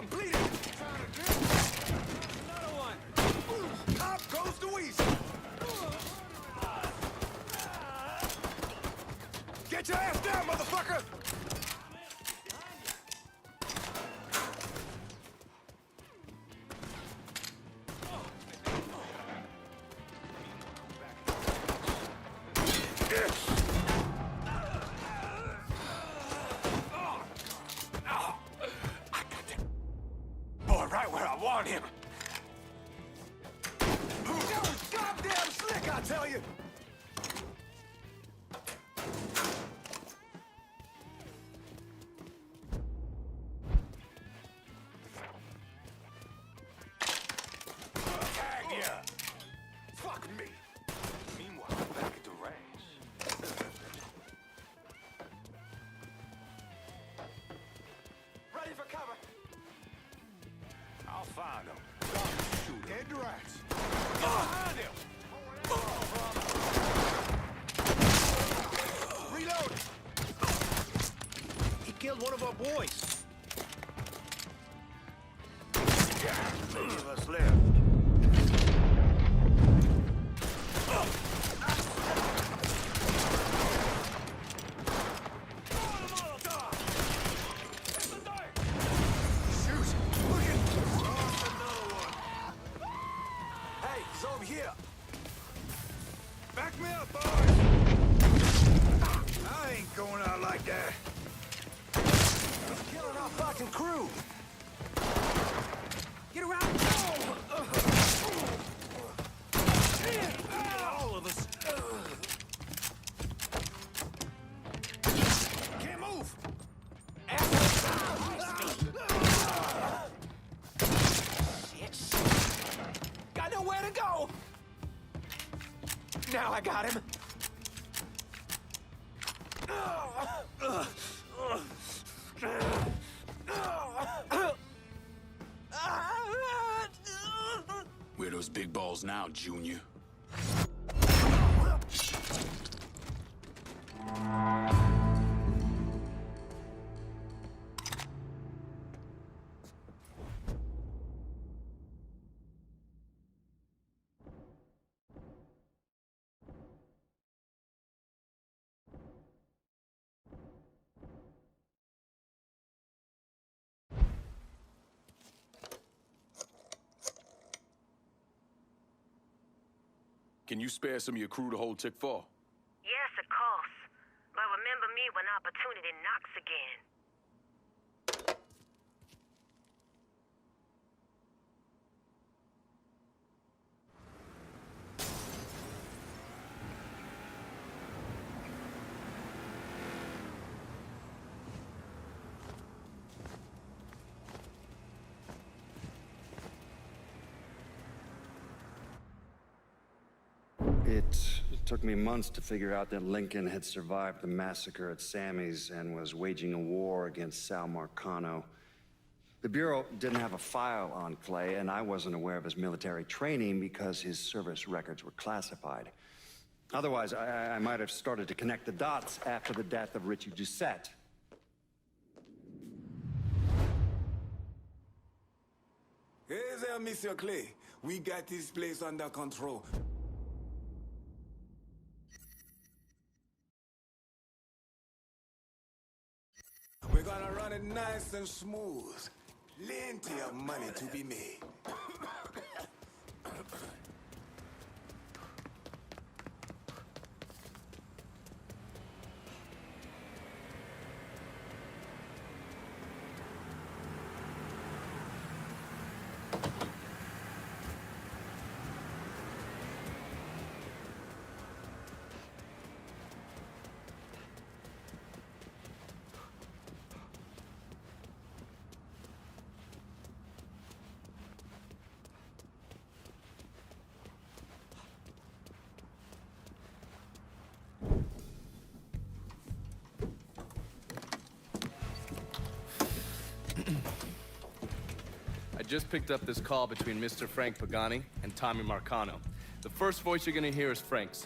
Speaker 3: I'm bleeding! Another one! Up goes the weasel! Get your ass down, motherfucker! Boy, right where I want him. That was goddamn slick, I tell you! Tag ya! Fuck me! Meanwhile, back at the ranch. Ready for cover! I'll find him. Shoot, head to rats. Get behind him! Reload!
Speaker 8: He killed one of our boys.
Speaker 3: Three of us left. Shoot! Look at another one. Hey, it's over here. Back me up, boys. I ain't going out like that. He's killing our fucking crew. Get around! All of us. Can't move. Shit. Got nowhere to go. Now I got him.
Speaker 5: Where are those big balls now, Junior? Can you spare some of your crew to hold Tick 4?
Speaker 21: Yes, of course. But remember me when opportunity knocks again.
Speaker 16: It took me months to figure out that Lincoln had survived the massacre at Sammy's and was waging a war against Sal Marcano. The Bureau didn't have a file on Clay, and I wasn't aware of his military training because his service records were classified. Otherwise, I might have started to connect the dots after the death of Richie Doucette.
Speaker 3: Hey there, Monsieur Clay. We got this place under control. We're gonna run it nice and smooth. Plenty of money to be made.
Speaker 13: I just picked up this call between Mr. Frank Pagani and Tommy Marcano. The first voice you're gonna hear is Frank's.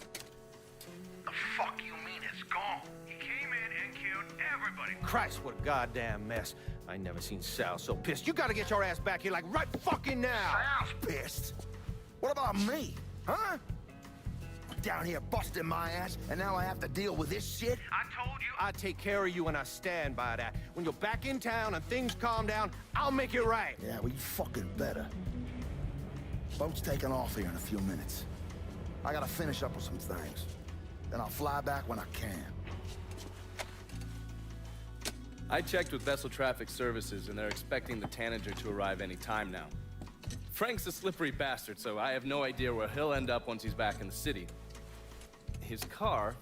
Speaker 21: The fuck you mean it's gone? He came in and killed everybody.
Speaker 2: Christ, what a goddamn mess. I ain't never seen Sal so pissed. You gotta get your ass back here, like, right fucking now!
Speaker 11: Sal's pissed? What about me? Huh? I'm down here busting my ass, and now I have to deal with this shit?
Speaker 2: I told you I'd take care of you, and I stand by that. When you're back in town and things calm down, I'll make it right.
Speaker 11: Yeah, well, you fucking better. Boat's taking off here in a few minutes. I gotta finish up with some things. Then I'll fly back when I can.
Speaker 13: I checked with Vessel Traffic Services, and they're expecting the Tanager to arrive any time now. Frank's a slippery bastard, so I have no idea where he'll end up once he's back in the city. His car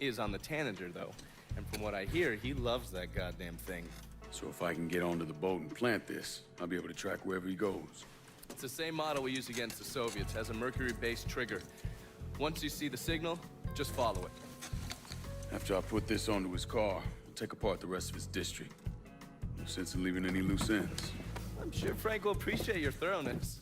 Speaker 13: is on the Tanager, though, and from what I hear, he loves that goddamn thing.
Speaker 5: So if I can get onto the boat and plant this, I'll be able to track wherever he goes.
Speaker 13: It's the same model we used against the Soviets, has a mercury-based trigger. Once you see the signal, just follow it.
Speaker 5: After I put this onto his car, I'll take apart the rest of his district. No sense in leaving any loose ends.
Speaker 13: I'm sure Frank will appreciate your thoroughness.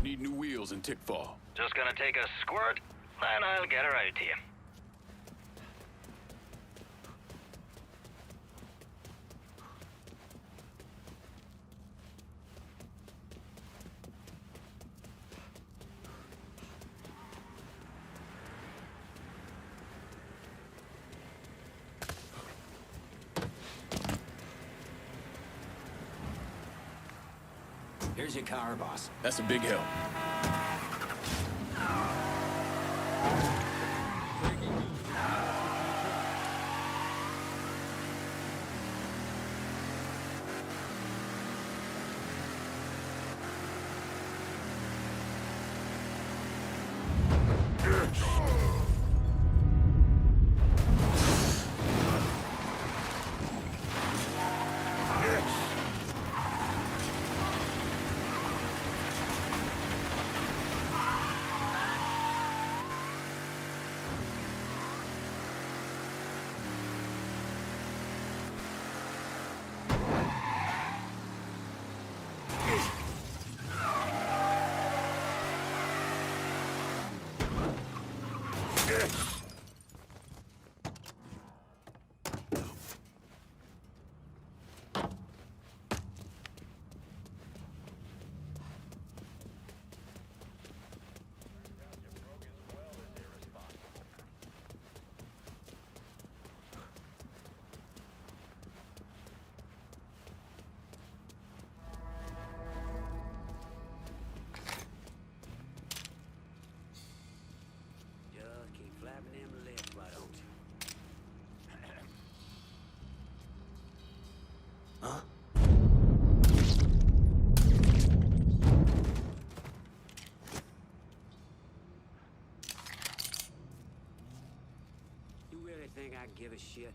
Speaker 5: Need new wheels and Tickfall.
Speaker 18: Just gonna take a squirt, and I'll get her out to you.
Speaker 14: Here's your car, boss.
Speaker 5: That's a big help.
Speaker 14: Huh?
Speaker 18: You really think I give a shit?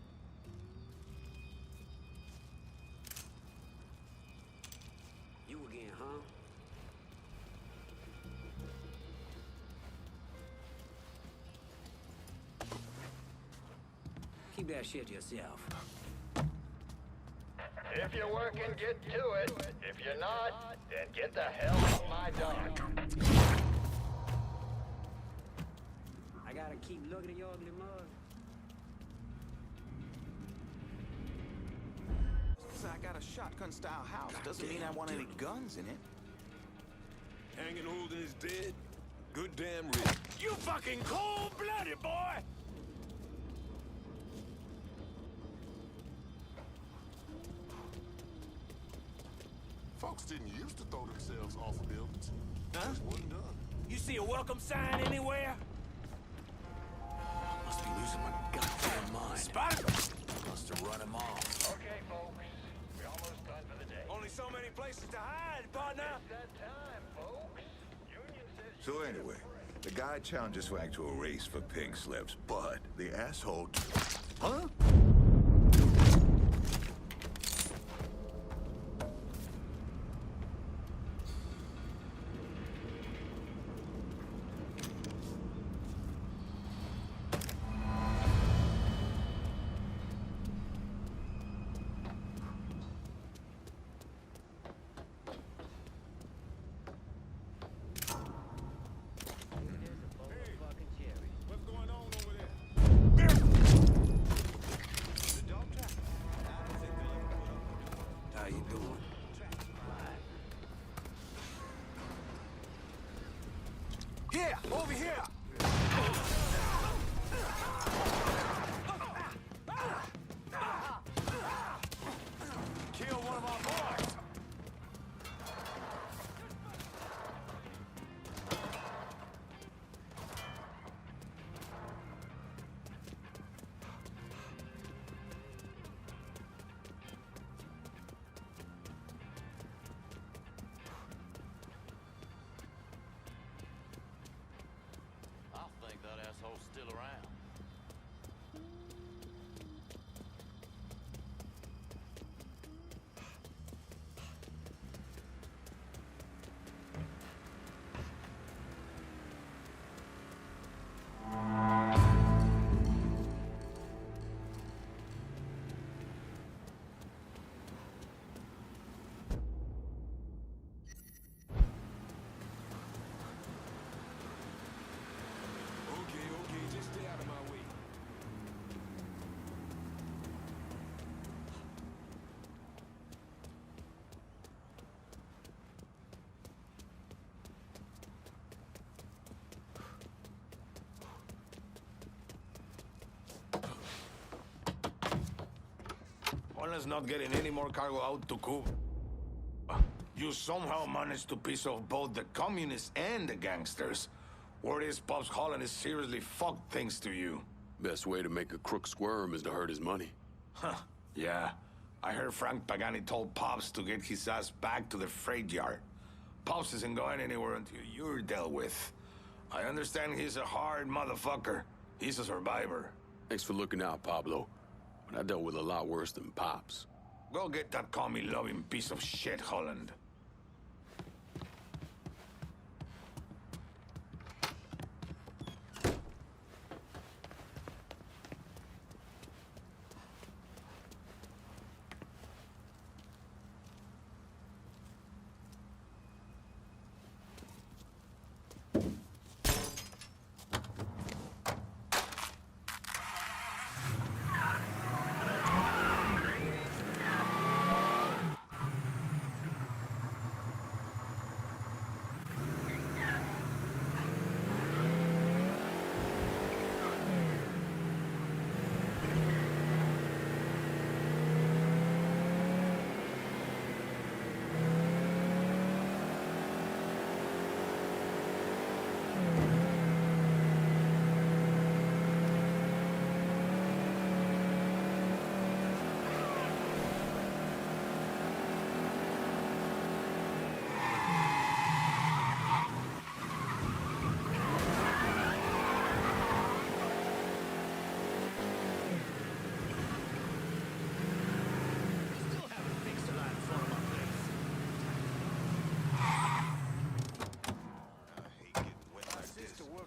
Speaker 18: You again, huh? Keep that shit to yourself.
Speaker 11: If you're working, get to it. If you're not, then get the hell off my dock.
Speaker 18: I gotta keep looking at your ugly mug.
Speaker 17: I got a shotgun-style house. Doesn't mean I want any guns in it.
Speaker 3: Hanging Holden is dead? Good damn rich.
Speaker 18: You fucking cold-blooded, boy!
Speaker 3: Folks didn't used to throw themselves off of buildings.
Speaker 18: Huh?
Speaker 3: Just wasn't done.
Speaker 18: You see a welcome sign anywhere?
Speaker 14: Must be losing my goddamn mind.
Speaker 18: Spotted!
Speaker 14: Must have run him off.
Speaker 11: Okay, folks. We're almost done for the day.
Speaker 18: Only so many places to hide, partner.
Speaker 11: It's that time, folks. Union says...
Speaker 22: So anyway, the guy challenged Swag to a race for pink slips, but the asshole... Huh?
Speaker 18: over here! Kill one of our boys! I think that asshole's still around.
Speaker 3: Okay, just stay out of my way.
Speaker 17: Holland's not getting any more cargo out to Cuba. You somehow managed to piss off both the communists and the gangsters. Word is Pops Holland is seriously fucked thanks to you.
Speaker 5: Best way to make a crook squirm is to hurt his money.
Speaker 17: Huh, yeah. I heard Frank Pagani told Pops to get his ass back to the freight yard. Pops isn't going anywhere until you're dealt with. I understand he's a hard motherfucker. He's a survivor.
Speaker 5: Thanks for looking out, Pablo. But I dealt with a lot worse than Pops.
Speaker 17: Go get that commie-loving piece of shit, Holland.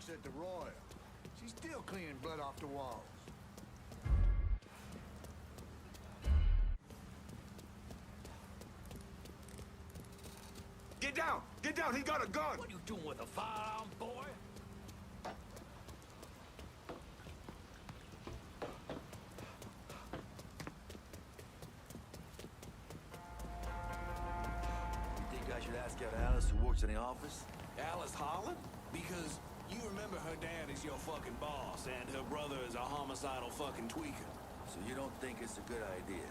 Speaker 1: At the Royal. She's still cleaning blood off the walls.
Speaker 17: Get down! Get down! He got a gun!
Speaker 18: What are you doing with a firearm, boy?
Speaker 8: You think I should ask out Alice who works in the office?
Speaker 18: Alice Holland? Because you remember her dad is your fucking boss, and her brother is a homicidal fucking tweaker.
Speaker 8: So you don't think it's a good idea?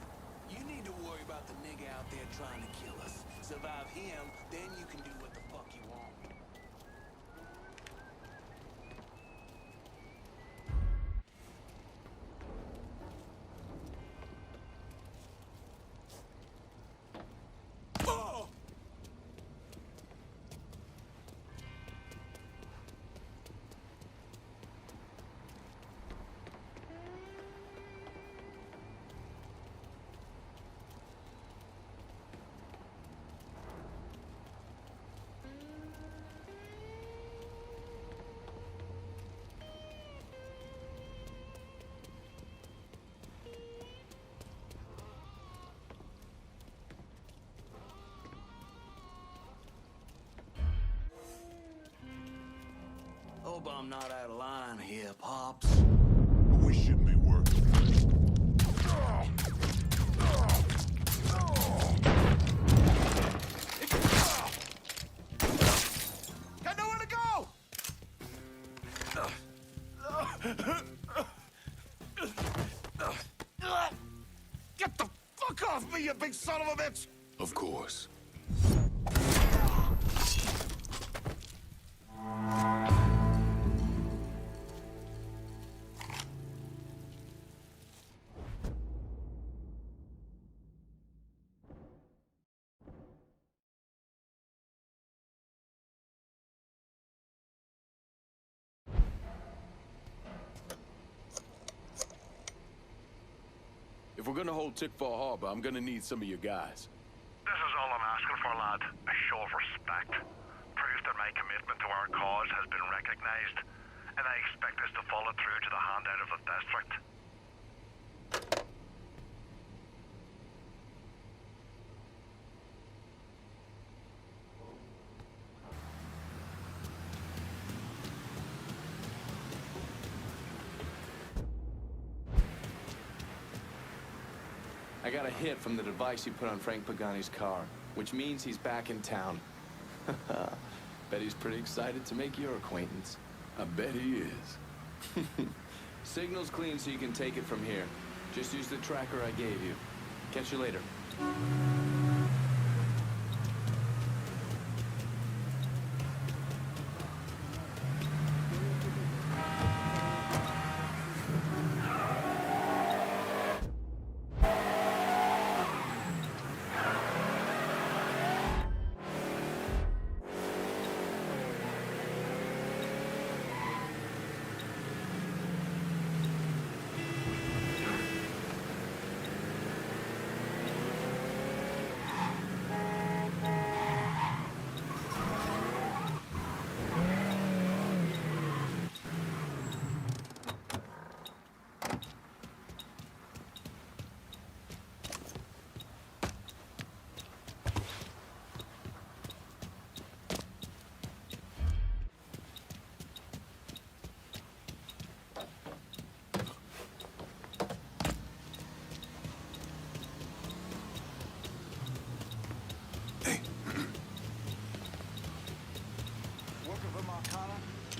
Speaker 18: You need to worry about the nigga out there trying to kill us. Survive him, then you can do what the fuck you want. Hope I'm not out of line here, Pops.
Speaker 3: We shouldn't be working.
Speaker 2: Got nowhere to go!
Speaker 17: off me, you big son of a bitch!
Speaker 5: Of course. If we're gonna hold Tickfall Harbor, I'm gonna need some of your guys.
Speaker 23: This is all I'm asking for, lad. A show of respect. Proof that my commitment to our cause has been recognized, and I expect this to follow through to the handout of the district.
Speaker 13: I got a hit from the device you put on Frank Pagani's car, which means he's back in town. Bet he's pretty excited to make your acquaintance.
Speaker 5: I bet he is.
Speaker 13: Signal's clean so you can take it from here. Just use the tracker I gave you. Catch you later.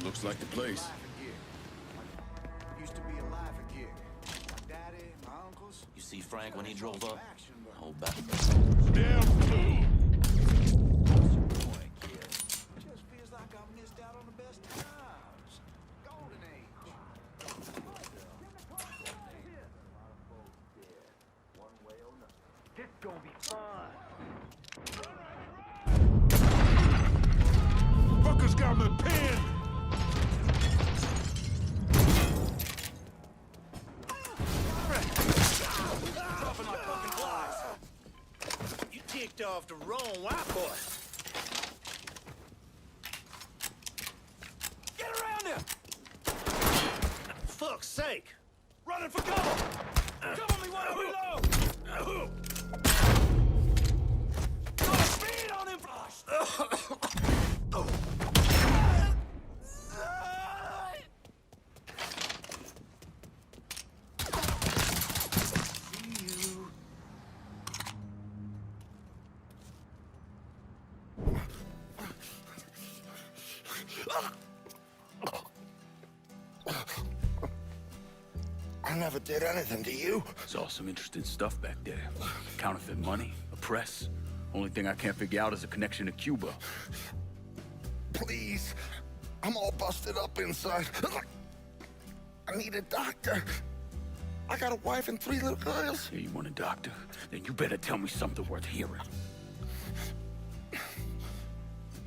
Speaker 5: Looks like the place.
Speaker 1: Used to be a life again. My daddy, my uncles.
Speaker 18: You see Frank when he drove up? Hold back.
Speaker 17: Damn fool!
Speaker 1: Just feels like I missed out on the best times. Golden age.
Speaker 18: This gonna be fun.
Speaker 17: Fuckers got me pinned!
Speaker 18: Dropping like fucking flies. You ticked off the wrong white boy. Get around him! Fuck's sake! Running for cover! Cover me while I reload! Got a speed on him!
Speaker 11: I never did anything to you.
Speaker 5: Saw some interesting stuff back there. Counterfeit money, a press. Only thing I can't figure out is a connection to Cuba.
Speaker 11: Please. I'm all busted up inside. I need a doctor. I got a wife and 3 little girls.
Speaker 5: Yeah, you want a doctor? Then you better tell me something worth hearing.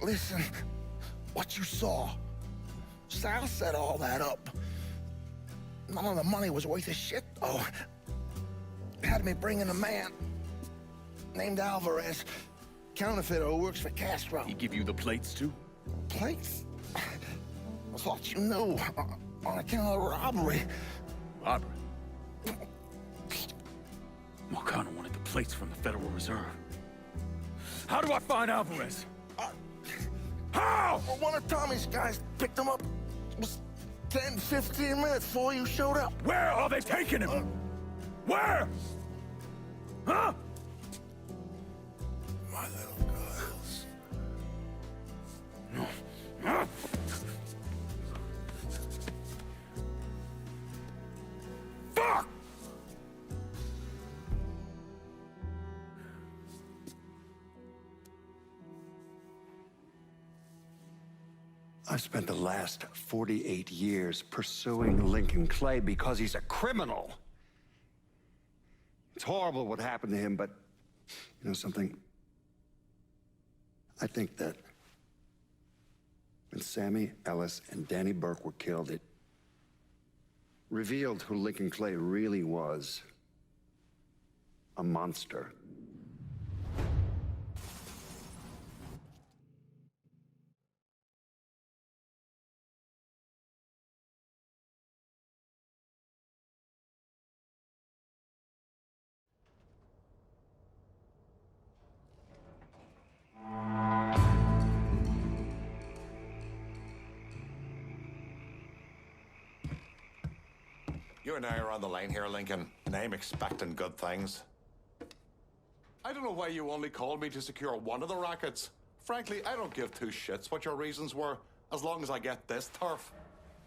Speaker 11: Listen, what you saw. Sal set all that up. None of the money was worth a shit, though. Had me bring in a man named Alvarez, counterfeiter who works for Castro.
Speaker 5: He give you the plates, too?
Speaker 11: Plates? I thought you knew. On account of robbery.
Speaker 5: Robbery? Marcano wanted the plates from the Federal Reserve. How do I find Alvarez? How?
Speaker 11: Well, one of Tommy's guys picked him up. It was 10, 15 minutes before you showed up.
Speaker 5: Where are they taking him? Where? Huh?
Speaker 11: My little girls.
Speaker 5: No. Huh? Fuck!
Speaker 16: I've spent the last 48 years pursuing Lincoln Clay because he's a criminal. It's horrible what happened to him, but you know something? I think that when Sammy Ellis and Danny Burke were killed, it revealed who Lincoln Clay really was. A monster.
Speaker 17: You and I are on the line here, Lincoln, and I'm expecting good things. I don't know why you only called me to secure one of the rackets. Frankly, I don't give two shits what your reasons were, as long as I get this turf.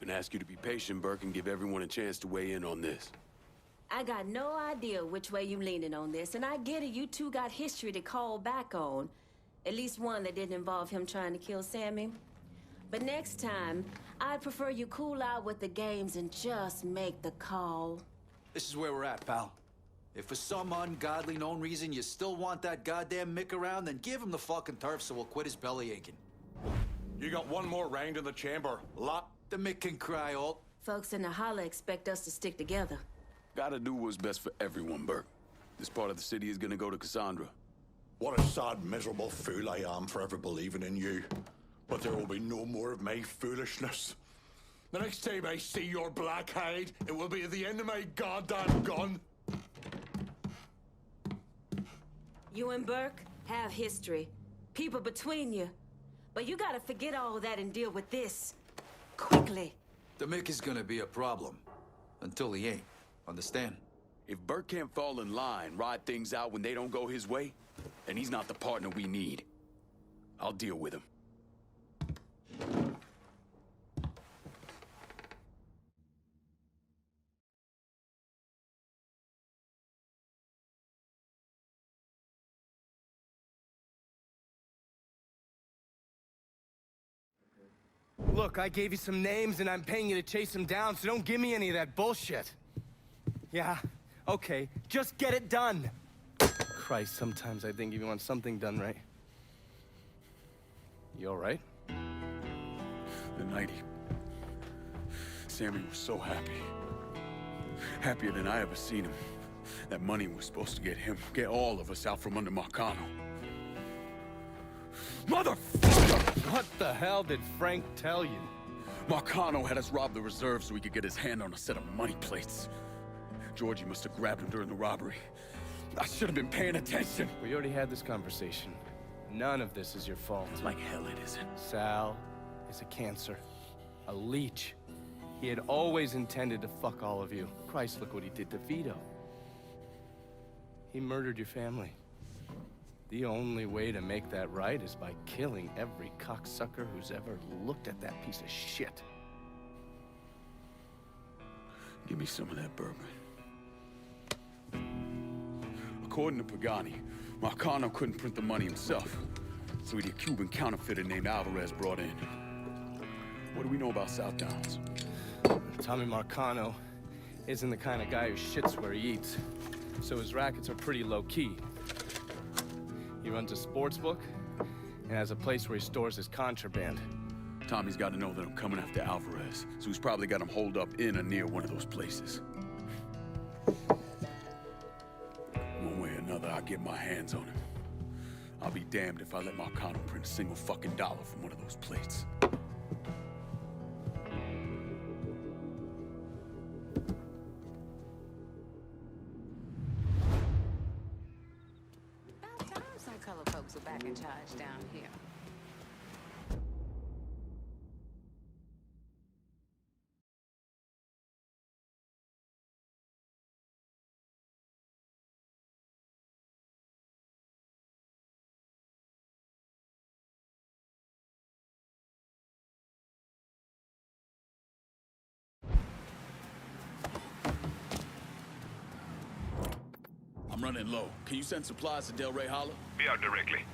Speaker 5: Gonna ask you to be patient, Burke, and give everyone a chance to weigh in on this.
Speaker 12: I got no idea which way you leaning on this, and I get it, you two got history to call back on. At least one that didn't involve him trying to kill Sammy. But next time, I'd prefer you cool out with the games and just make the call.
Speaker 8: This is where we're at, pal. If for some ungodly known reason you still want that goddamn Mick around, then give him the fucking turf so we'll quit his belly aching.
Speaker 17: You got one more round in the chamber. Lot.
Speaker 8: The Mick can cry, Alt.
Speaker 12: Folks in the holla expect us to stick together.
Speaker 5: Gotta do what's best for everyone, Burke. This part of the city is gonna go to Cassandra.
Speaker 7: What a sad, miserable fool I am for ever believing in you. But there will be no more of my foolishness. The next time I see your black hide, it will be at the end of my goddamn gun.
Speaker 12: You and Burke have history. People between you. But you gotta forget all that and deal with this. Quickly.
Speaker 8: The Mick is gonna be a problem. Until he ain't. Understand?
Speaker 5: If Burke can't fall in line, ride things out when they don't go his way, then he's not the partner we need. I'll deal with him.
Speaker 13: Look, I gave you some names and I'm paying you to chase them down, so don't give me any of that bullshit. Yeah, okay, just get it done. Christ, sometimes I think if you want something done right. You all right?
Speaker 5: The night Sammy was so happy. Happier than I ever seen him. That money was supposed to get all of us out from under Marcano. Motherfucker!
Speaker 13: What the hell did Frank tell you?
Speaker 5: Marcano had us rob the reserve so he could get his hand on a set of money plates. Georgie must have grabbed him during the robbery. I should have been paying attention.
Speaker 13: We already had this conversation. None of this is your fault.
Speaker 5: Like hell it isn't.
Speaker 13: Sal is a cancer. A leech. He had always intended to fuck all of you. Christ, look what he did to Vito. He murdered your family. The only way to make that right is by killing every cocksucker who's ever looked at that piece of shit.
Speaker 5: Give me some of that bourbon. According to Pagani, Marcano couldn't print the money himself, so he had a Cuban counterfeiter named Alvarez brought in. What do we know about South Downs?
Speaker 13: Tommy Marcano isn't the kind of guy who shits where he eats, so his rackets are pretty low-key. He runs a sports book and has a place where he stores his contraband.
Speaker 5: Tommy's got to know that I'm coming after Alvarez, so he's probably got him holed up in or near one of those places. One way or another, I'll get my hands on him. I'll be damned if I let Marcano print a single fucking dollar from one of those plates.
Speaker 19: Some color folks are back in charge down here.
Speaker 5: I'm running low. Can you send supplies to Del Rey Hollow?
Speaker 23: Be out directly.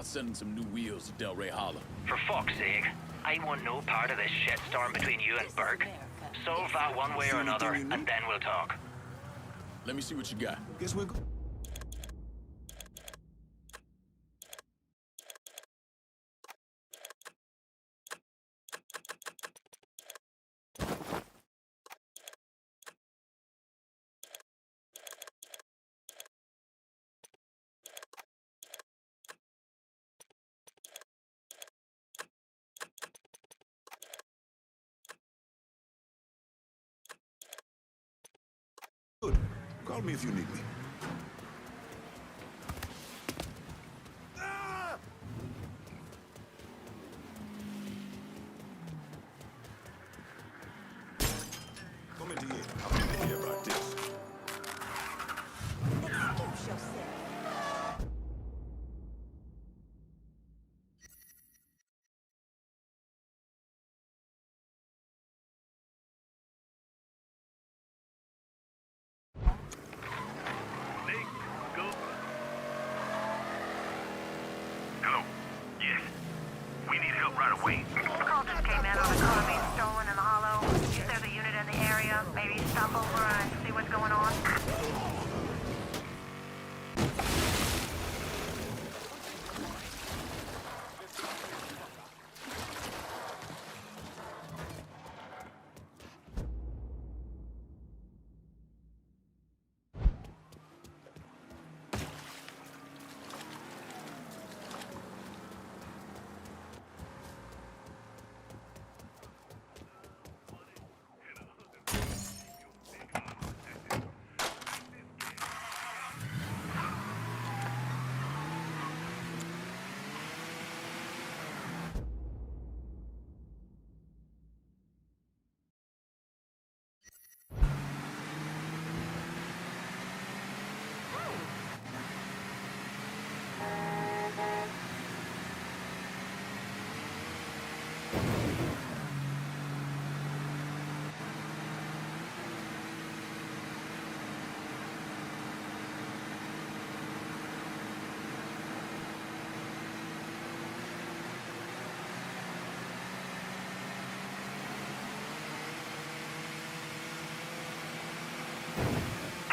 Speaker 5: sending some new wheels to Delray Hollow.
Speaker 10: For fuck's sake, I want no part of this shitstorm between you and Burke. Solve that one way or another, and then we'll talk.
Speaker 5: Let me see what you got.
Speaker 7: Guess we're... Good. Call me if you need me. Come into here. I'm gonna hear about this.
Speaker 15: Excuse yourself.
Speaker 23: Hello. Yes. We need help right away.
Speaker 21: Call just came in on a car being stolen in the hollow. If there's a unit in the area, maybe stop over and see what's going on.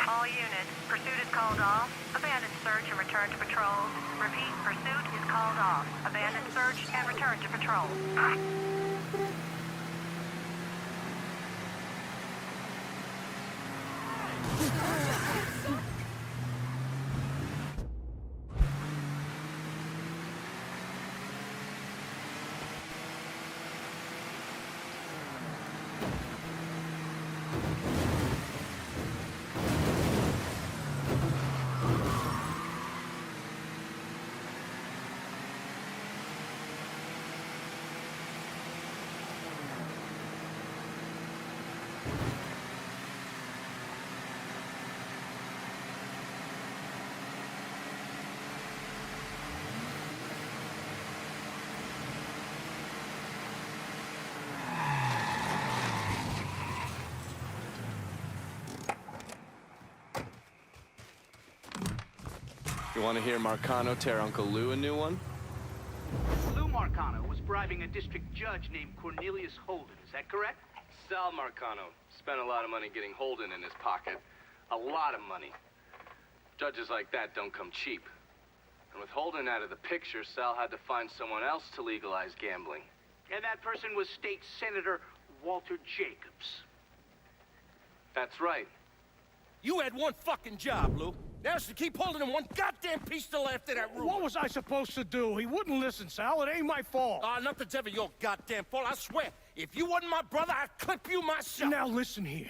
Speaker 21: All units, pursuit is called off. Abandon search and return to patrol. Repeat, pursuit is called off. Abandon search and return to patrol.
Speaker 13: You want to hear Marcano tear Uncle Lou a new one?
Speaker 20: Lou Marcano was bribing a district judge named Cornelius Holden, is that correct?
Speaker 13: Sal Marcano spent a lot of money getting Holden in his pocket. A lot of money. Judges like that don't come cheap. And with Holden out of the picture, Sal had to find someone else to legalize gambling.
Speaker 20: And that person was State Senator Walter Jacobs.
Speaker 13: That's right.
Speaker 2: You had one fucking job, Lou. Now it's to keep holding him one goddamn piece to left of that ruin.
Speaker 24: What was I supposed to do? He wouldn't listen, Sal. It ain't my fault.
Speaker 2: Nothing's ever your goddamn fault, I swear. If you wasn't my brother, I'd clip you myself.
Speaker 24: Now listen here.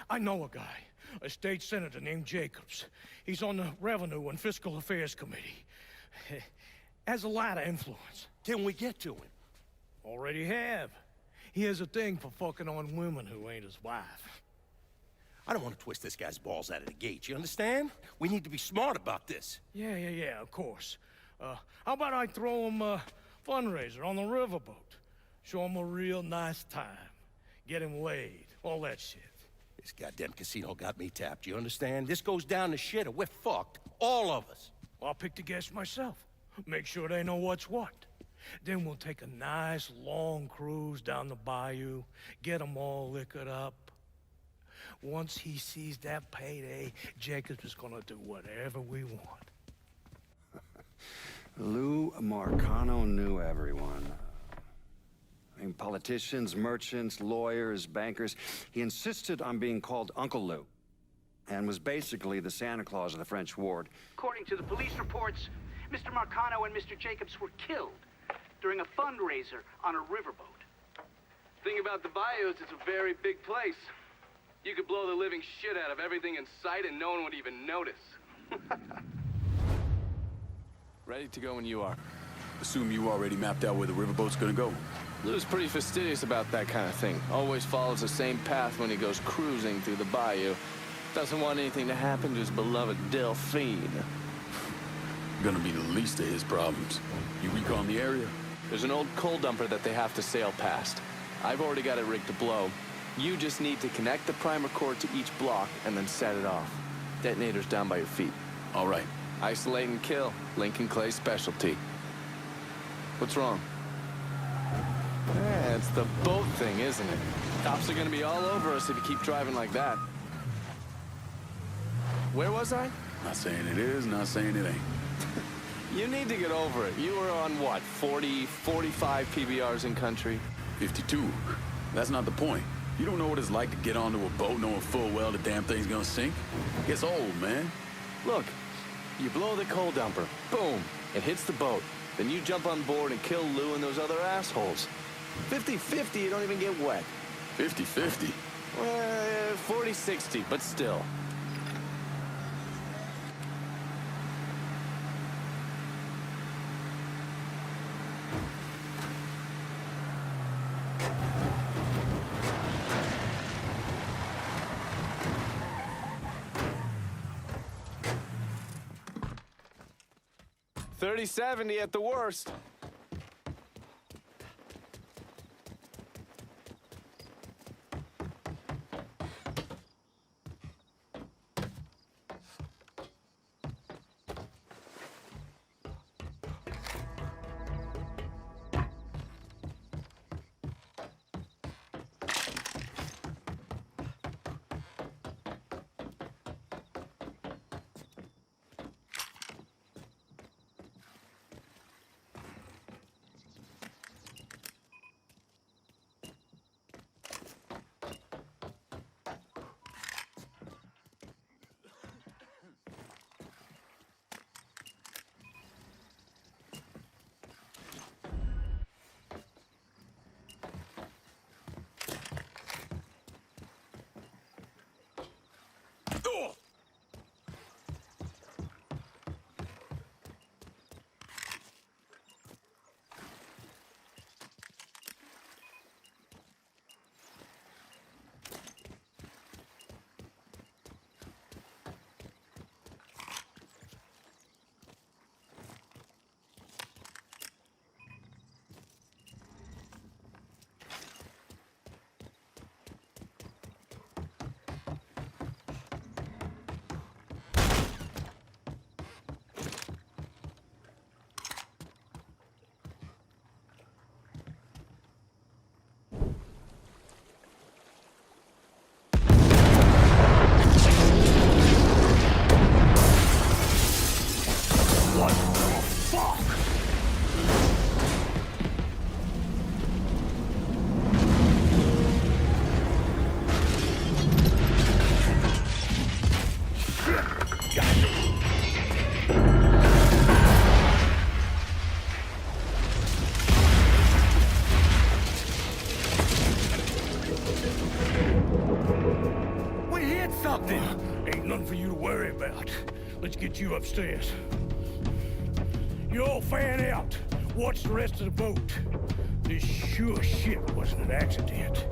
Speaker 24: I know a guy, a state senator named Jacobs. He's on the Revenue and Fiscal Affairs Committee. Has a lot of influence.
Speaker 2: Can we get to him?
Speaker 24: Already have. He has a thing for fucking on women who ain't his wife.
Speaker 2: I don't want to twist this guy's balls out of the gate, you understand? We need to be smart about this.
Speaker 24: Yeah, of course. How about I throw him a fundraiser on the riverboat? Show him a real nice time. Get him laid. All that shit.
Speaker 2: This goddamn casino got me tapped, you understand? This goes down the shitter. We're fucked. All of us.
Speaker 24: I'll pick the guests myself. make sure they know what's what. Then we'll take a nice long cruise down the bayou, get them all liquored up. Once he sees that payday, Jacobs is gonna do whatever we want.
Speaker 16: Lou Marcano knew everyone. I mean, politicians, merchants, lawyers, bankers. He insisted on being called Uncle Lou, and was basically the Santa Claus of the French ward.
Speaker 20: According to the police reports, Mr. Marcano and Mr. Jacobs were killed during a fundraiser on a riverboat.
Speaker 13: Thing about the bayous, it's a very big place. You could blow the living shit out of everything in sight and no one would even notice. Ready to go when you are.
Speaker 5: Assume you already mapped out where the riverboat's gonna go.
Speaker 13: Lou's pretty fastidious about that kind of thing. Always follows the same path when he goes cruising through the bayou. Doesn't want anything to happen to his beloved Delphine.
Speaker 5: Gonna be the least of his problems. You recon the area?
Speaker 13: There's an old coal dumper that they have to sail past. I've already got it rigged to blow. You just need to connect the primer cord to each block and then set it off. Detonator's down by your feet.
Speaker 5: All right.
Speaker 13: Isolate and kill. Lincoln Clay's specialty. What's wrong? Yeah, it's the boat thing, isn't it? Cops are gonna be all over us if you keep driving like that. Where was I?
Speaker 5: Not saying it is, not saying it ain't.
Speaker 13: You need to get over it. You were on what, 40, 45 PBRs in country?
Speaker 5: 52. That's not the point. You don't know what it's like to get onto a boat knowing full well the damn thing's gonna sink. It gets old, man.
Speaker 13: Look, you blow the coal dumper. Boom. It hits the boat. Then you jump on board and kill Lou and those other assholes. 50-50, you don't even get wet.
Speaker 5: 50-50?
Speaker 13: Well, 40-60, but still. $30-70 at the worst.
Speaker 24: Let's get you upstairs. You all fan out. Watch the rest of the boat. This sure shit wasn't an accident.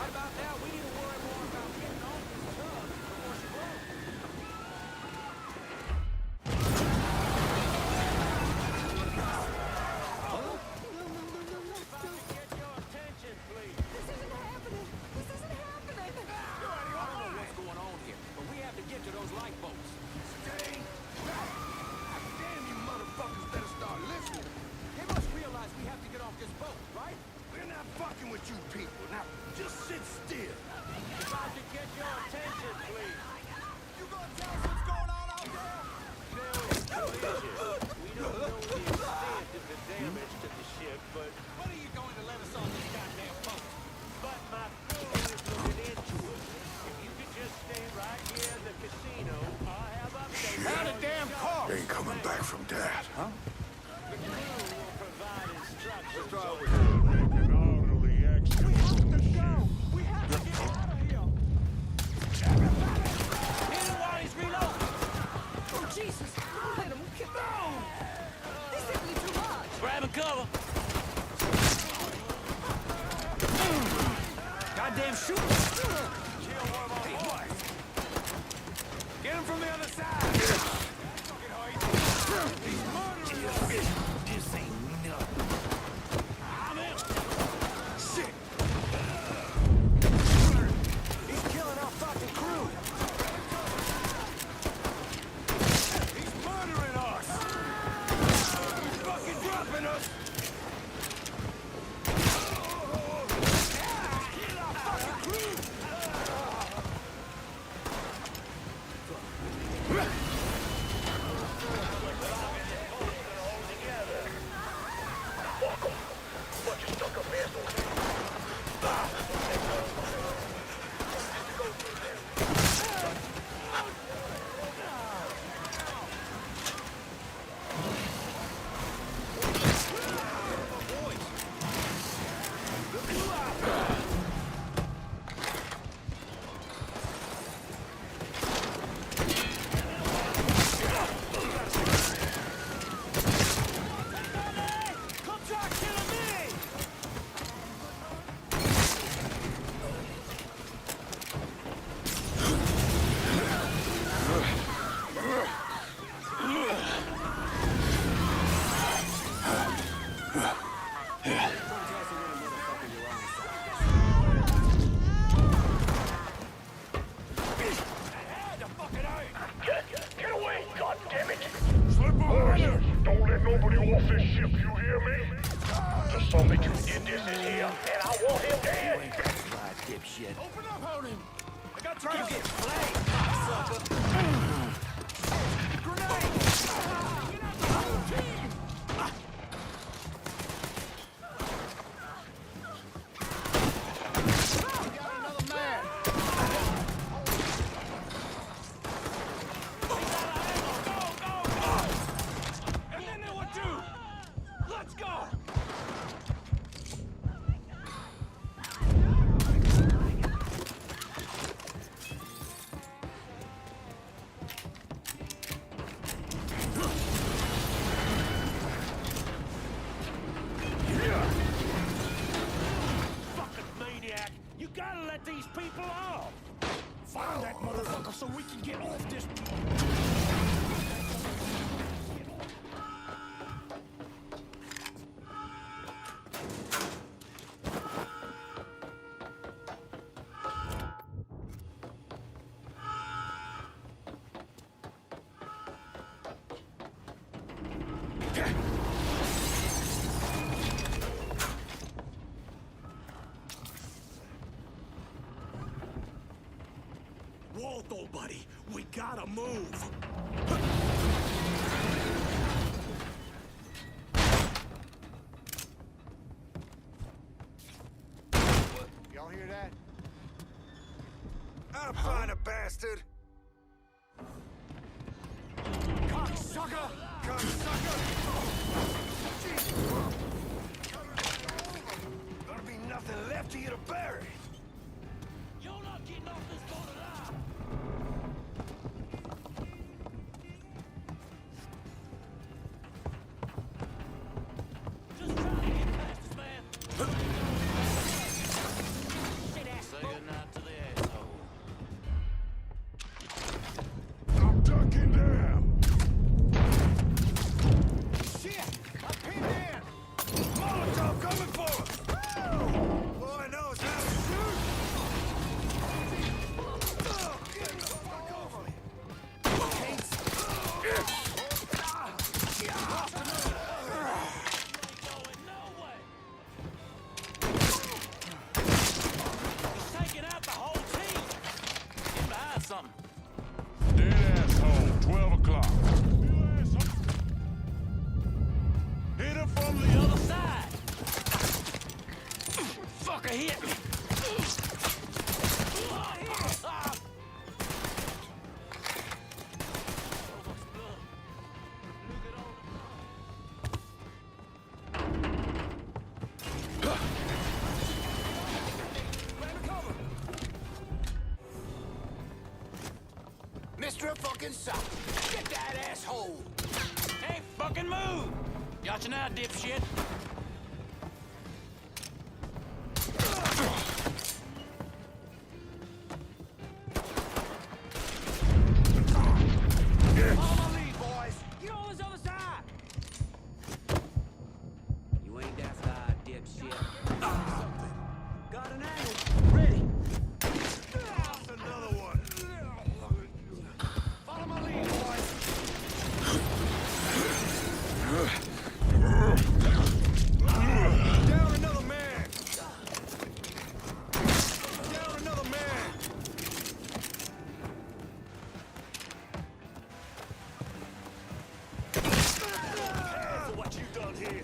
Speaker 18: Right about now, we need to worry more about getting off this tub before she blows.
Speaker 7: Ain't coming back from that. Huh?
Speaker 3: Let's try over here. An orderly exit. We have to go!
Speaker 18: We have to get out of here! Hit him while he's reloading!
Speaker 4: Oh, Jesus! Don't hit him! No! This is simply too much!
Speaker 18: Grab and cover! Goddamn shooter! Kill one of our boys! Get him from the other side!
Speaker 4: This ain't nothing.
Speaker 18: I'm in! Shit! He's killing our fucking crew! He's murdering us! He's fucking dropping us! Kill our fucking crew! These people off! Find that motherfucker so we can get off this... Waldo, buddy, we gotta move.
Speaker 2: Y'all hear that?
Speaker 3: I'll find a bastard.
Speaker 18: Cocksucker!
Speaker 3: Cocksucker! There'll be nothing left of you to bury.
Speaker 18: You're not getting off this boat alive! Just trying to get past this man. Motherfucker hit me! Mr. Fucking Sock, get that asshole! Hey, fucking move! Gotcha now, dipshit. Follow my lead, boys. Get on this other side. You ain't that side, dipshit. Got an angle. Ready. That's another one. Follow my lead, boys.
Speaker 2: Down another man! Down another man!
Speaker 18: For what you done here.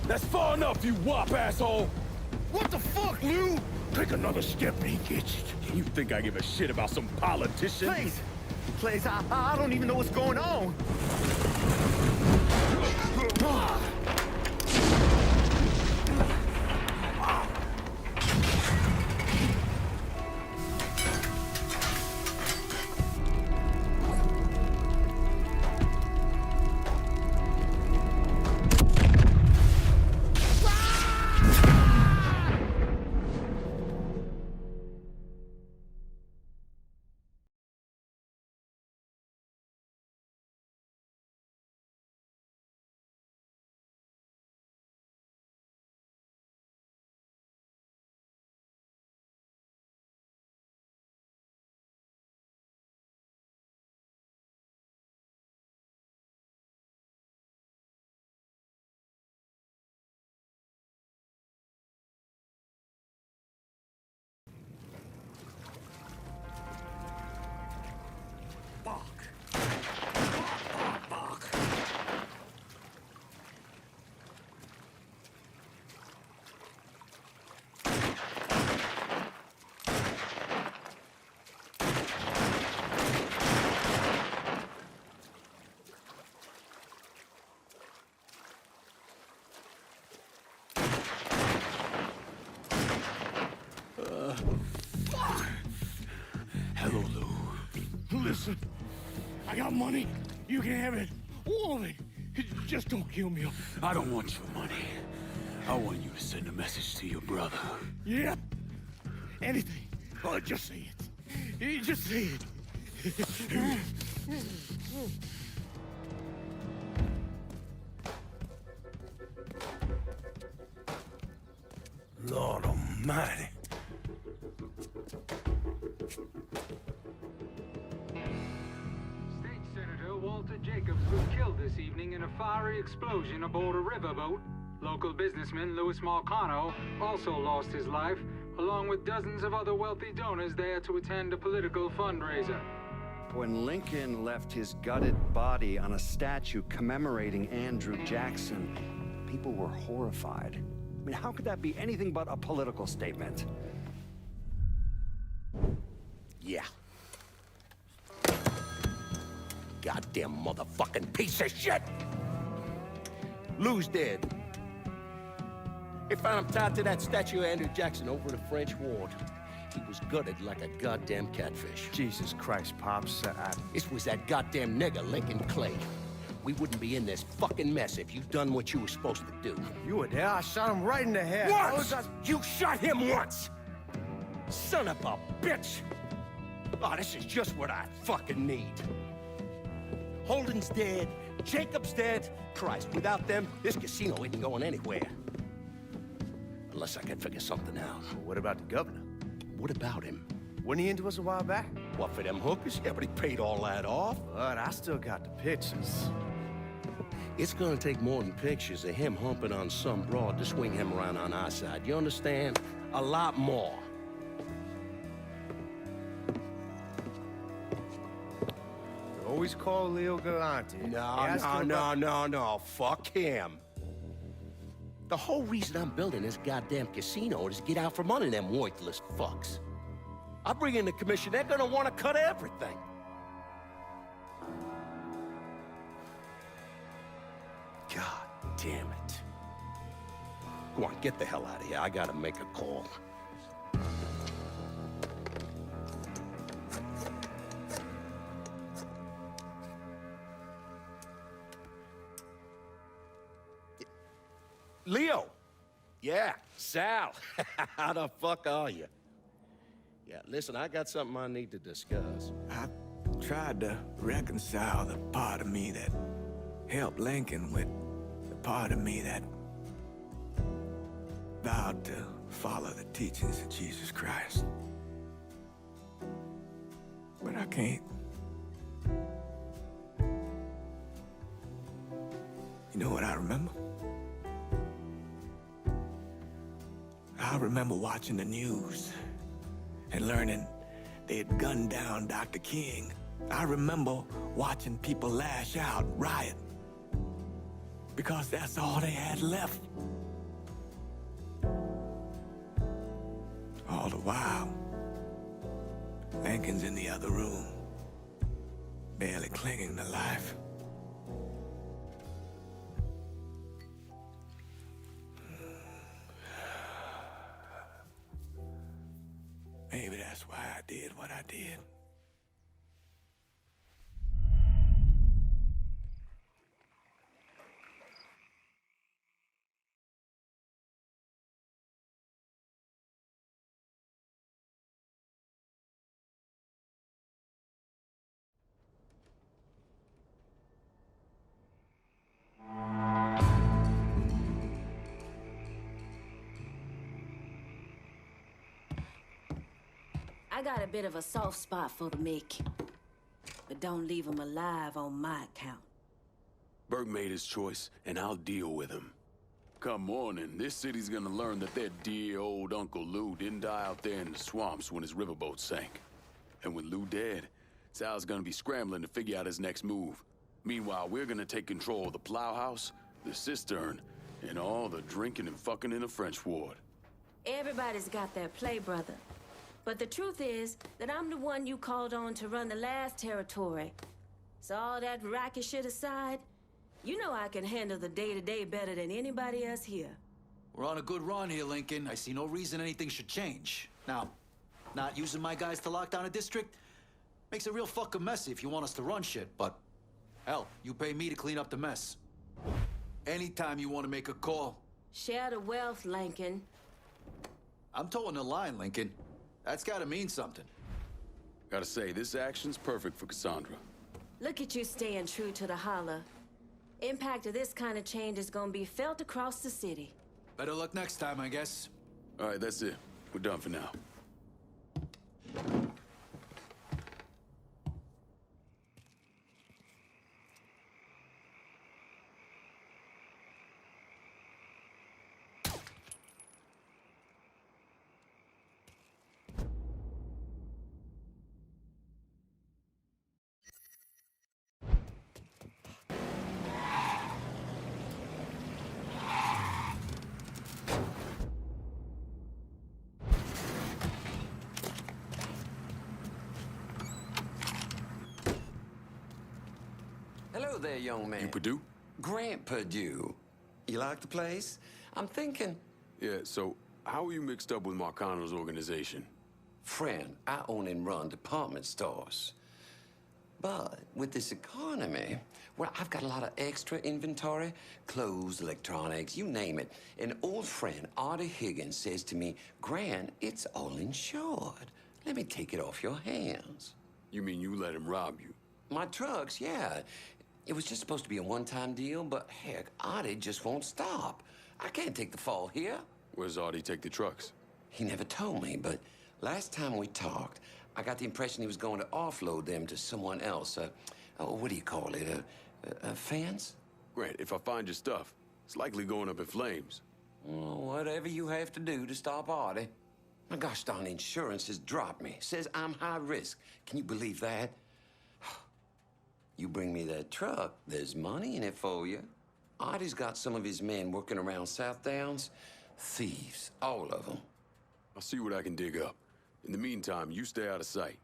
Speaker 24: That's far enough, you wop asshole!
Speaker 2: What the fuck, Lou?
Speaker 24: Take another step and he gets it.
Speaker 5: You think I give a shit about some politician?
Speaker 2: Please, I don't even know what's going on.
Speaker 24: Hello, Lou. Listen, I got money. You can have it. All of it. Just don't kill me.
Speaker 5: I don't want your money. I want you to send a message to your brother.
Speaker 24: Yeah? Anything. Oh, just say it. Just say it.
Speaker 11: Lord Almighty.
Speaker 6: State Senator Walter Jacobs was killed this evening in a fiery explosion aboard a riverboat. Local businessman Louis Marcano also lost his life, along with dozens of other wealthy donors there to attend a political fundraiser.
Speaker 16: When Lincoln left his gutted body on a statue commemorating Andrew Jackson, people were horrified. I mean, how could that be anything but a political statement?
Speaker 2: Yeah. Goddamn motherfucking piece of shit! Lou's dead. They found him tied to that statue of Andrew Jackson over the French ward. He was gutted like a goddamn catfish.
Speaker 13: Jesus Christ, Pops.
Speaker 2: This was that goddamn nigger, Lincoln Clay. We wouldn't be in this fucking mess if you'd done what you were supposed to do.
Speaker 13: You were there. I shot him right in the head.
Speaker 2: Once! You shot him once! Son of a bitch! Oh, this is just what I fucking need. Holden's dead. Jacob's dead. Christ, without them, this casino isn't going anywhere. Unless I can figure something out.
Speaker 13: What about the governor?
Speaker 2: What about him?
Speaker 13: Wasn't he into us a while back?
Speaker 2: What, for them hookers? Yeah, but he paid all that off.
Speaker 13: But I still got the pictures.
Speaker 2: It's gonna take more than pictures of him humping on some broad to swing him around on our side. You understand? A lot more.
Speaker 13: Always call Leo Galante.
Speaker 2: No. Fuck him. The whole reason I'm building this goddamn casino is to get out from under them worthless fucks. I bring in the commission, they're gonna want to cut everything. God damn it. Go on, get the hell out of here. I gotta make a call. Leo! Yeah, Sal. How the fuck are you? Yeah, listen, I got something I need to discuss.
Speaker 9: I tried to reconcile the part of me that helped Lincoln with the part of me that vowed to follow the teachings of Jesus Christ. But I can't. You know what I remember? I remember watching the news and learning they'd gunned down Dr. King. I remember watching people lash out, riot, because that's all they had left. All the while, Lincoln's in the other room, barely clinging to life. Maybe that's why I did what I did.
Speaker 12: I got a bit of a soft spot for the Mick. But don't leave him alive on my account.
Speaker 5: Burke made his choice, and I'll deal with him. Come morning, this city's gonna learn that their dear old Uncle Lou didn't die out there in the swamps when his riverboat sank. And with Lou dead, Sal's gonna be scrambling to figure out his next move. Meanwhile, we're gonna take control of the plowhouse, the cistern, and all the drinking and fucking in the French ward.
Speaker 12: Everybody's got their play, brother. But the truth is that I'm the one you called on to run the last territory. So all that racket shit aside, you know I can handle the day-to-day better than anybody else here.
Speaker 8: We're on a good run here, Lincoln. I see no reason anything should change. Now, not using my guys to lock down a district makes it real fucking messy if you want us to run shit, but hell, you pay me to clean up the mess. Anytime you want to make a call.
Speaker 12: Share the wealth, Lincoln.
Speaker 8: I'm towing the line, Lincoln. That's gotta mean something.
Speaker 5: Gotta say, this action's perfect for Cassandra.
Speaker 12: Look at you staying true to the holler. Impact of this kind of change is gonna be felt across the city.
Speaker 8: Better luck next time, I guess.
Speaker 5: All right, that's it. We're done for now.
Speaker 14: Hello there, young man.
Speaker 5: You Purdue?
Speaker 14: Grant Purdue. You like the place? I'm thinking...
Speaker 5: Yeah, so how are you mixed up with Marcano's organization?
Speaker 14: Friend, I own and run department stores. But with this economy, well, I've got a lot of extra inventory, clothes, electronics, you name it. An old friend, Artie Higgins, says to me, Grant, it's all insured. Let me take it off your hands.
Speaker 5: You mean you let him rob you?
Speaker 14: My trucks, yeah. It was just supposed to be a one-time deal, but heck, Artie just won't stop. I can't take the fall here.
Speaker 5: Where's Artie take the trucks?
Speaker 14: He never told me, but last time we talked, I got the impression he was going to offload them to someone else. What do you call it? Fans?
Speaker 5: Grant, if I find your stuff, it's likely going up in flames.
Speaker 14: Well, whatever you have to do to stop Artie. My gosh darn insurance has dropped me. Says I'm high risk. Can you believe that? You bring me that truck, there's money in it for you. Artie's got some of his men working around South Downs. Thieves, all of them.
Speaker 5: I'll see what I can dig up. In the meantime, you stay out of sight.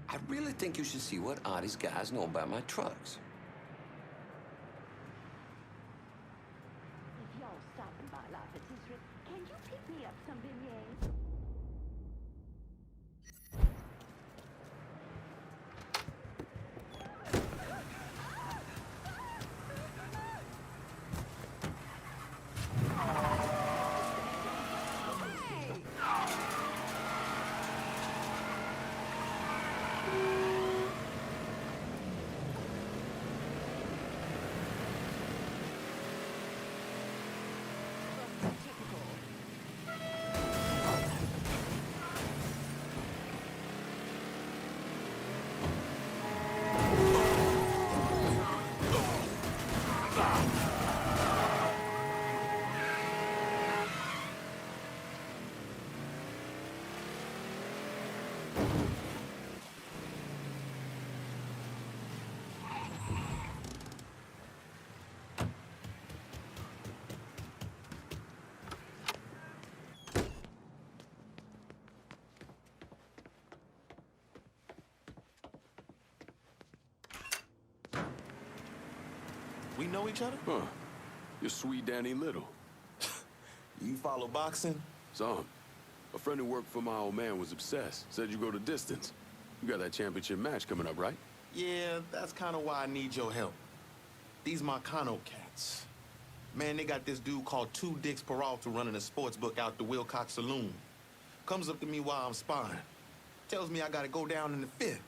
Speaker 14: I really think you should see what Artie's guys know about my trucks.
Speaker 1: If y'all stopping by La Patisserie, can you pick me up some beignets?
Speaker 15: We know each other?
Speaker 5: Huh. You're sweet Danny Little.
Speaker 15: You follow boxing?
Speaker 5: Some. A friend who worked for my old man was obsessed. Said you go the distance. You got that championship match coming up, right?
Speaker 15: Yeah, that's kind of why I need your help. These Marcano cats. Man, they got this dude called Two Dicks Peralta running a sports book out the Wilcox Saloon. Comes up to me while I'm sparring. Tells me I gotta go down in the fifth.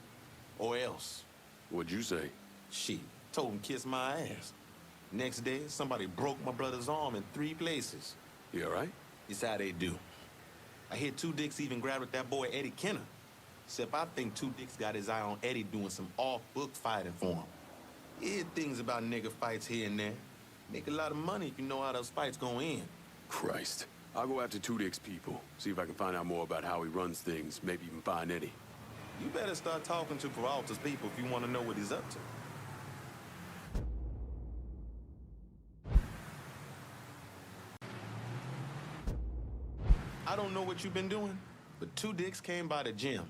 Speaker 15: Or else.
Speaker 5: What'd you say?
Speaker 15: Shit. Told him kiss my ass. Next day, somebody broke my brother's arm in 3 places.
Speaker 5: You all right?
Speaker 15: It's how they do. I hear Two Dicks even grabbed at that boy Eddie Kenner. Except I think Two Dicks got his eye on Eddie doing some off-book fighting for him. You hear things about nigga fights here and there. Make a lot of money if you know how those fights go in.
Speaker 5: Christ. I'll go after Two Dick's people. See if I can find out more about how he runs things. Maybe even find Eddie.
Speaker 15: You better start talking to Peralta's people if you want to know what he's up to. I don't know what you've been doing, but Two Dicks came by the gym.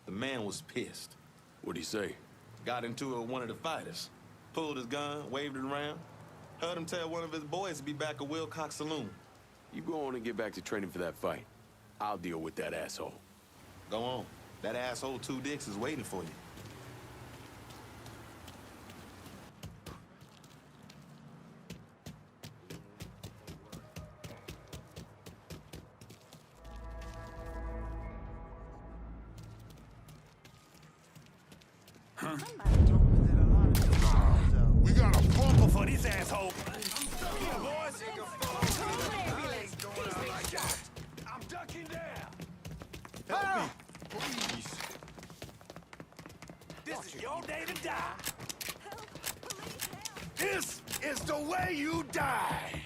Speaker 15: The man was pissed.
Speaker 5: What'd he say?
Speaker 15: Got into it with one of the fighters. Pulled his gun, waved it around. Heard him tell one of his boys to be back at Wilcox Saloon.
Speaker 5: You go on and get back to training for that fight. I'll deal with that asshole.
Speaker 15: Go on. That asshole Two Dicks is waiting for you.
Speaker 2: We got a bumper for this asshole. Here, boys. I'm ducking down. Help me, please. This is your day to die. This is the way you die.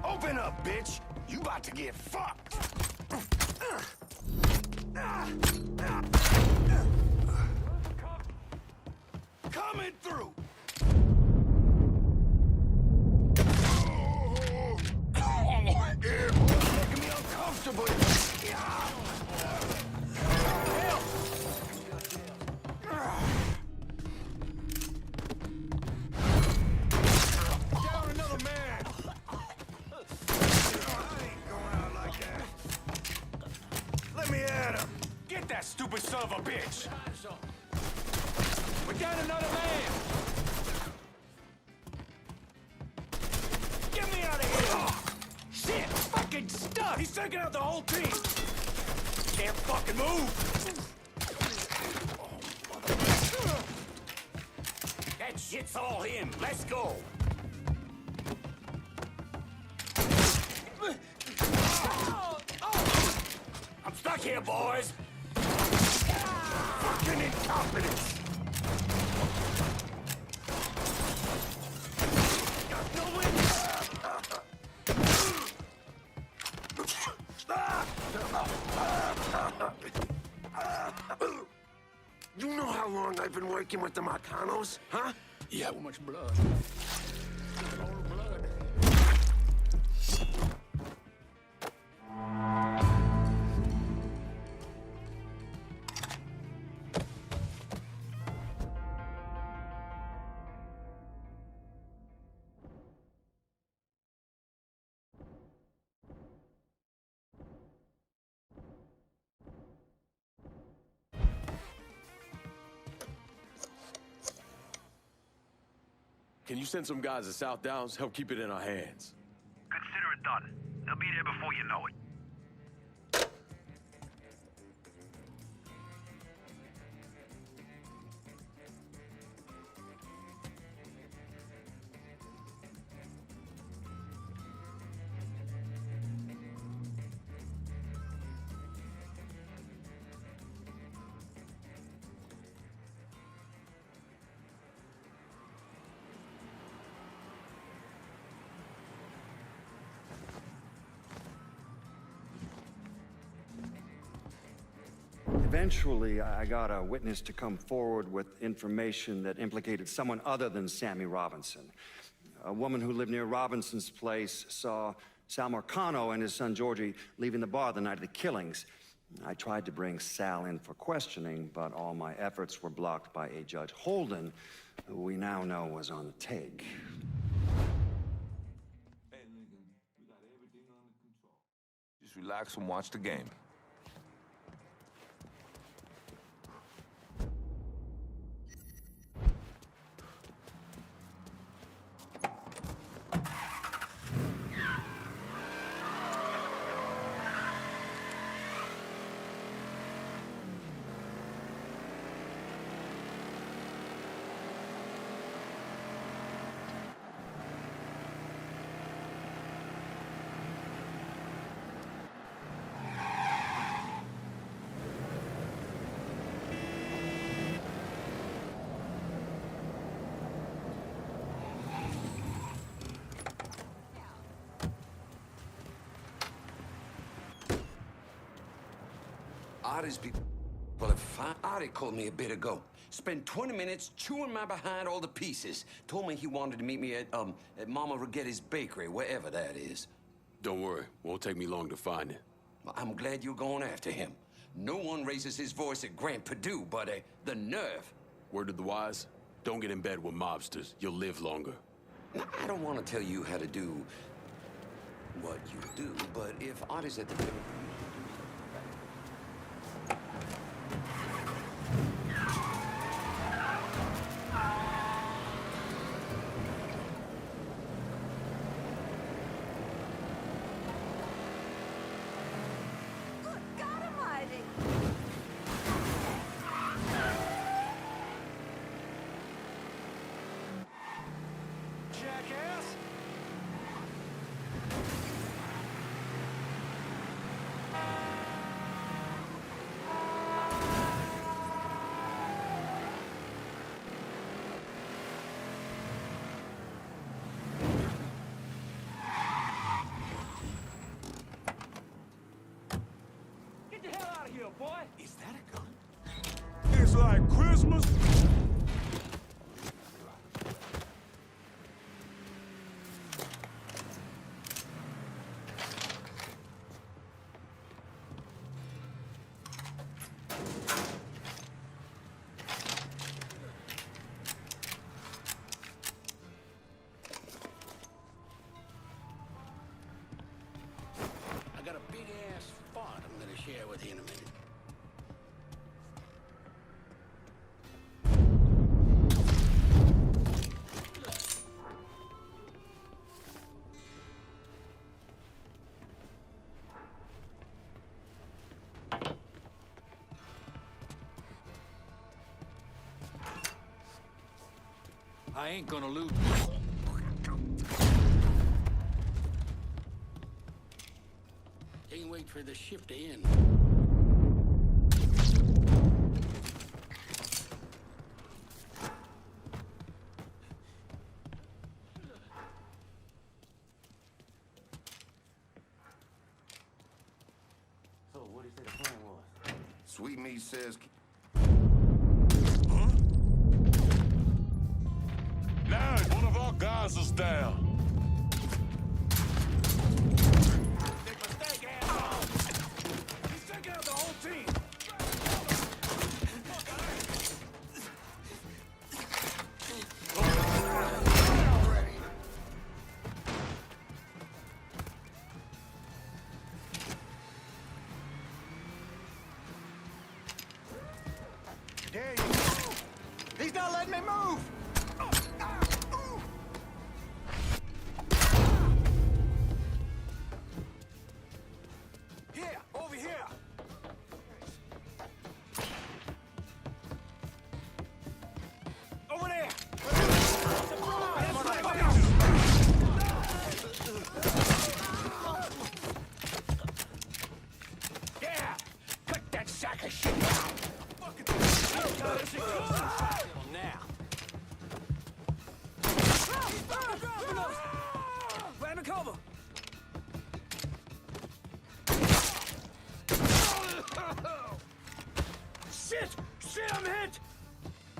Speaker 2: Open up, bitch. You about to get fucked. Coming through. Making me uncomfortable. Down another man. I ain't going out like that. Let me at him. Get that stupid son of a bitch. We got another man. Get me out of here. Oh, shit, fucking stuck. He's taking out the whole team. Can't fucking move. That shit's all him. Let's go. I'm stuck here, boys. fucking incompetence! You know how long I've been working with the Marcanos, huh?
Speaker 11: Yeah, how much blood?
Speaker 5: Can you send some guys to South Downs? Help keep it in our hands.
Speaker 23: Consider it done. They'll be there before you know it.
Speaker 16: Eventually, I got a witness to come forward with information that implicated someone other than Sammy Robinson. A woman who lived near Robinson's place saw Sal Marcano and his son Georgie leaving the bar the night of the killings. I tried to bring Sal in for questioning, but all my efforts were blocked by a Judge Holden, who we now know was on the take.
Speaker 3: Hey, Lincoln, we got everything under control. Just relax and watch the game.
Speaker 14: Artie's people have found... Artie called me a bit ago. Spent 20 minutes chewing my behind all the pieces. Told me he wanted to meet me at Mama Rigetti's bakery, wherever that is.
Speaker 5: Don't worry. Won't take me long to find it.
Speaker 14: Well, I'm glad you're going after him. No one raises his voice at Grand Purdue, but the nerve.
Speaker 5: Word to the wise, don't get in bed with mobsters. You'll live longer.
Speaker 14: Now, I don't want to tell you how to do what you do, but if Artie's at the bakery...
Speaker 18: Boy,
Speaker 11: is that a gun? It's like Christmas.
Speaker 18: I got a big-ass fart I'm gonna share with you in a minute.
Speaker 8: I ain't gonna lose.
Speaker 18: Can't wait for the shift to end.
Speaker 3: Sweet Meat says...
Speaker 23: Lad, one of our guys is down.
Speaker 18: Big mistake, asshole! He's taking out the whole team!
Speaker 4: There you go. He's not letting me move! Here, over here! Over there! Yeah! Cut that sack of shit down! Now. Grab a cover. Shit! Shit, I'm hit!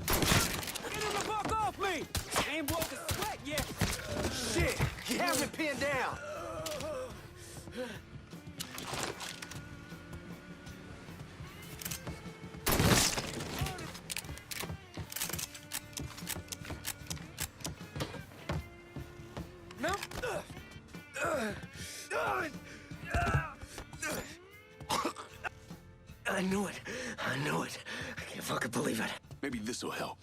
Speaker 4: Get him the fuck off me! Ain't broke a sweat yet. Shit! You have me pinned down. No.
Speaker 2: I knew it. I knew it. I can't fucking believe it.
Speaker 5: Maybe this'll help.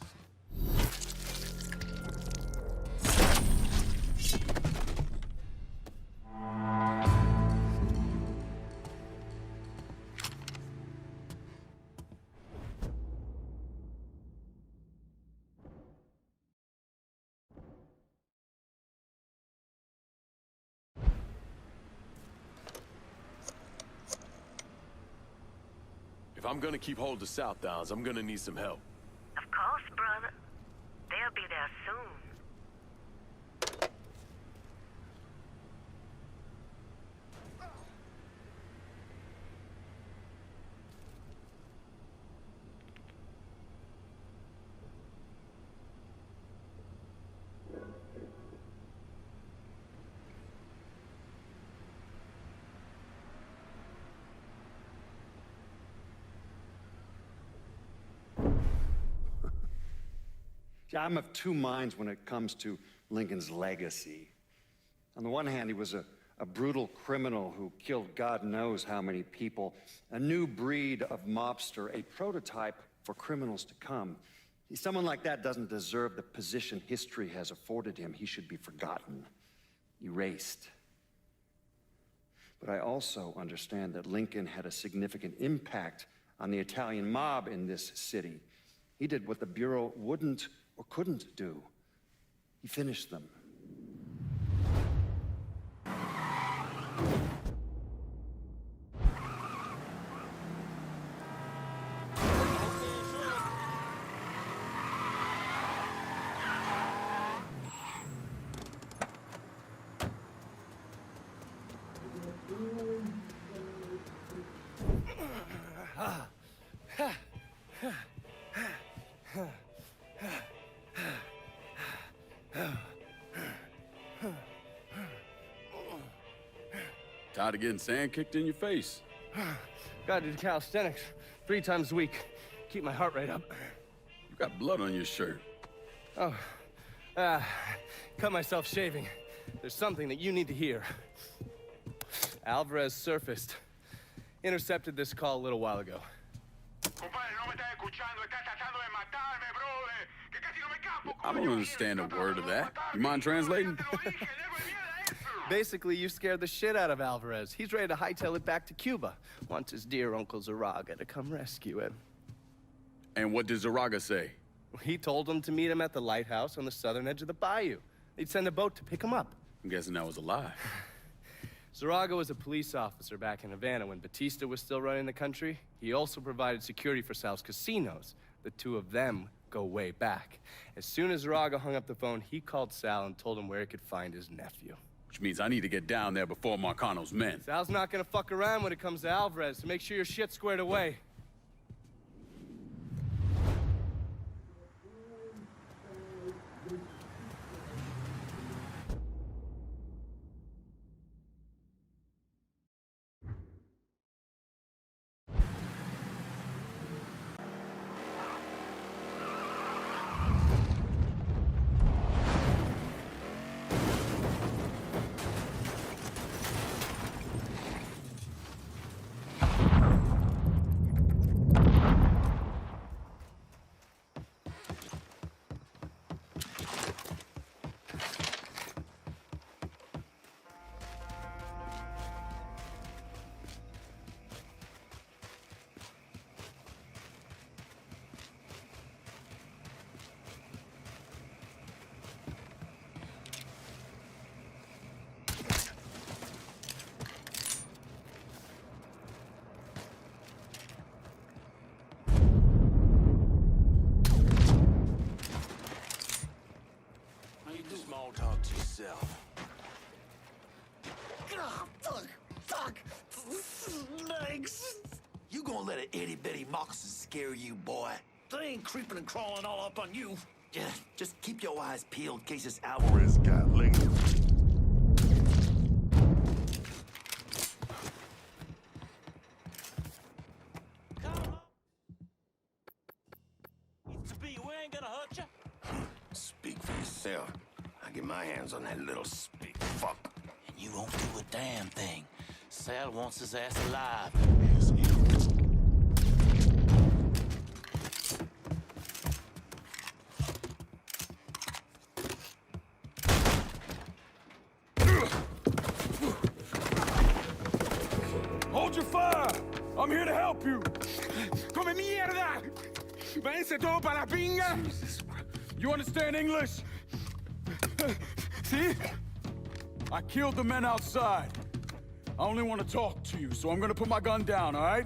Speaker 5: If I'm gonna keep hold of South Downs, I'm gonna need some help.
Speaker 21: Of course, brother. They'll be there soon.
Speaker 16: I'm of two minds when it comes to Lincoln's legacy. On the one hand, he was a brutal criminal who killed God knows how many people, a new breed of mobster, a prototype for criminals to come. Someone like that doesn't deserve the position history has afforded him. He should be forgotten, erased. But I also understand that Lincoln had a significant impact on the Italian mob in this city. He did what the Bureau wouldn't or couldn't do. He finished them.
Speaker 5: Tired of getting sand kicked in your face?
Speaker 13: Gotta do calisthenics 3 times a week. Keep my heart rate up.
Speaker 5: You got blood on your shirt.
Speaker 13: Oh, cut myself shaving. There's something that you need to hear. Alvarez surfaced. Intercepted this call a little while ago.
Speaker 5: I don't understand a word of that. You mind translating?
Speaker 13: Basically, you scared the shit out of Alvarez. He's ready to hightail it back to Cuba. Wants his dear Uncle Zaraga to come rescue him.
Speaker 5: And what did Zaraga say?
Speaker 13: He told him to meet him at the lighthouse on the southern edge of the bayou. They'd send a boat to pick him up.
Speaker 5: I'm guessing that was a lie.
Speaker 13: Zaraga was a police officer back in Havana when Batista was still running the country. He also provided security for Sal's casinos. The two of them go way back. As soon as Zaraga hung up the phone, he called Sal and told him where he could find his nephew.
Speaker 5: Which means I need to get down there before Marcano's men.
Speaker 13: Sal's not gonna fuck around when it comes to Alvarez, so make sure your shit's squared away.
Speaker 18: small talk to yourself.
Speaker 4: Fuck! Thanks! You gonna let an itty-bitty moccasin scare you, boy? They ain't creeping and crawling all up on you. Just keep your eyes peeled in case this Alvarez guy lingers.
Speaker 18: We ain't gonna hurt you.
Speaker 4: Speak for yourself. I get my hands on that little speak fuck.
Speaker 18: And you won't do a damn thing. Sal wants his ass alive.
Speaker 5: Hold your fire! I'm here to help you! Come mierda! Váyanse todo para la pinga! You understand English? See? I killed the men outside. I only want to talk to you, so I'm gonna put my gun down, all right?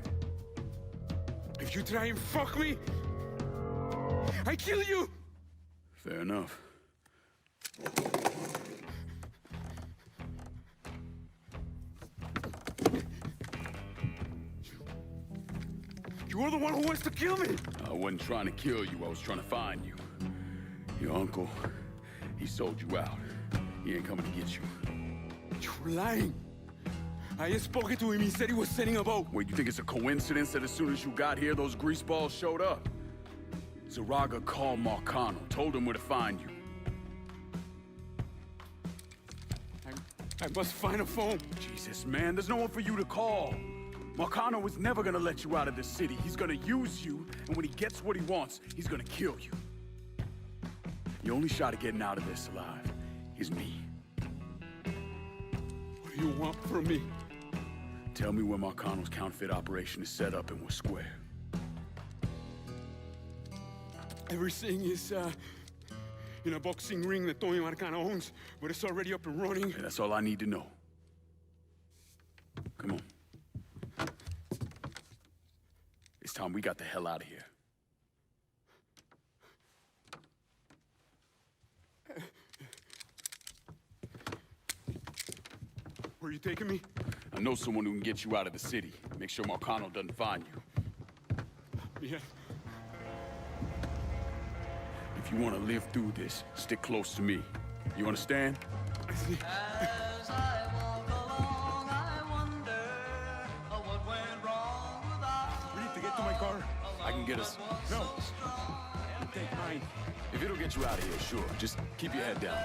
Speaker 5: If you try and fuck me, I kill you! Fair enough. You're the one who wants to kill me! I wasn't trying to kill you, I was trying to find you. Your uncle, he sold you out. He ain't coming to get you. You're lying! I just spoke to him, he said he was sending a boat. Wait, you think it's a coincidence that as soon as you got here, those greaseballs showed up? Zaraga called Marcano, told him where to find you. I must find a phone. Jesus, man, there's no one for you to call. Marcano is never gonna let you out of this city. He's gonna use you, and when he gets what he wants, he's gonna kill you. Your only shot at getting out of this alive is me. What do you want from me? Tell me where Marcano's counterfeit operation is set up and we're square. Everything is, in a boxing ring that Tony Marcano owns, but it's already up and running. Okay, that's all I need to know. Come on. It's time we got the hell out of here. Where are you taking me? I know someone who can get you out of the city. Make sure Marcano doesn't find you. Yeah. If you want to live through this, stick close to me. You understand?
Speaker 10: As I walk along, I wonder what went wrong with us.
Speaker 5: We need to get to my car. I can get us. No. Take mine. If it'll get you out of here, sure. Just keep your head down.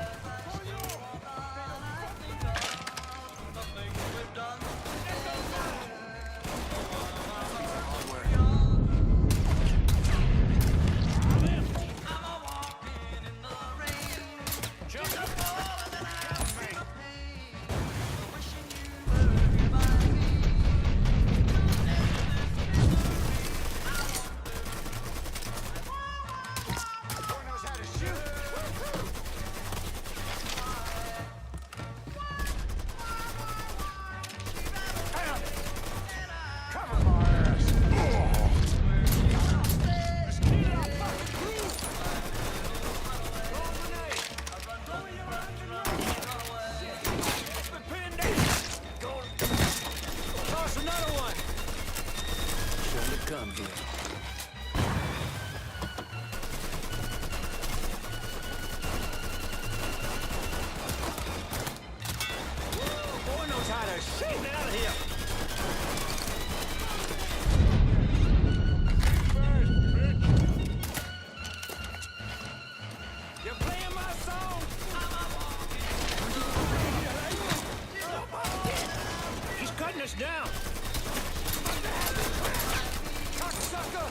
Speaker 4: Down! Cocksucker!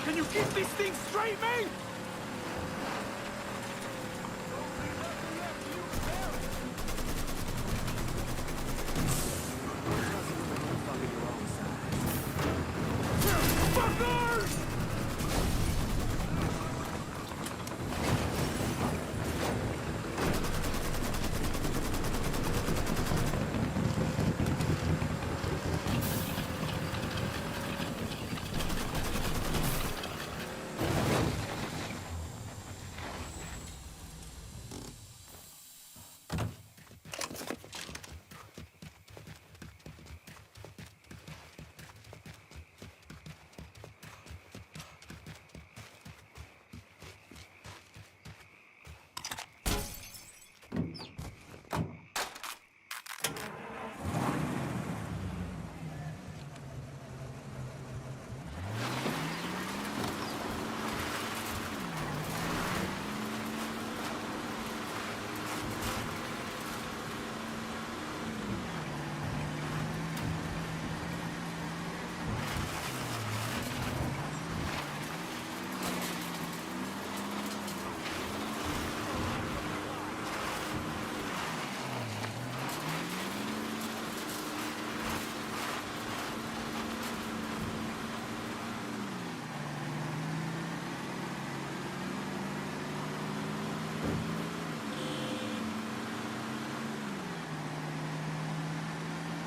Speaker 2: Can you keep this thing straight, mate?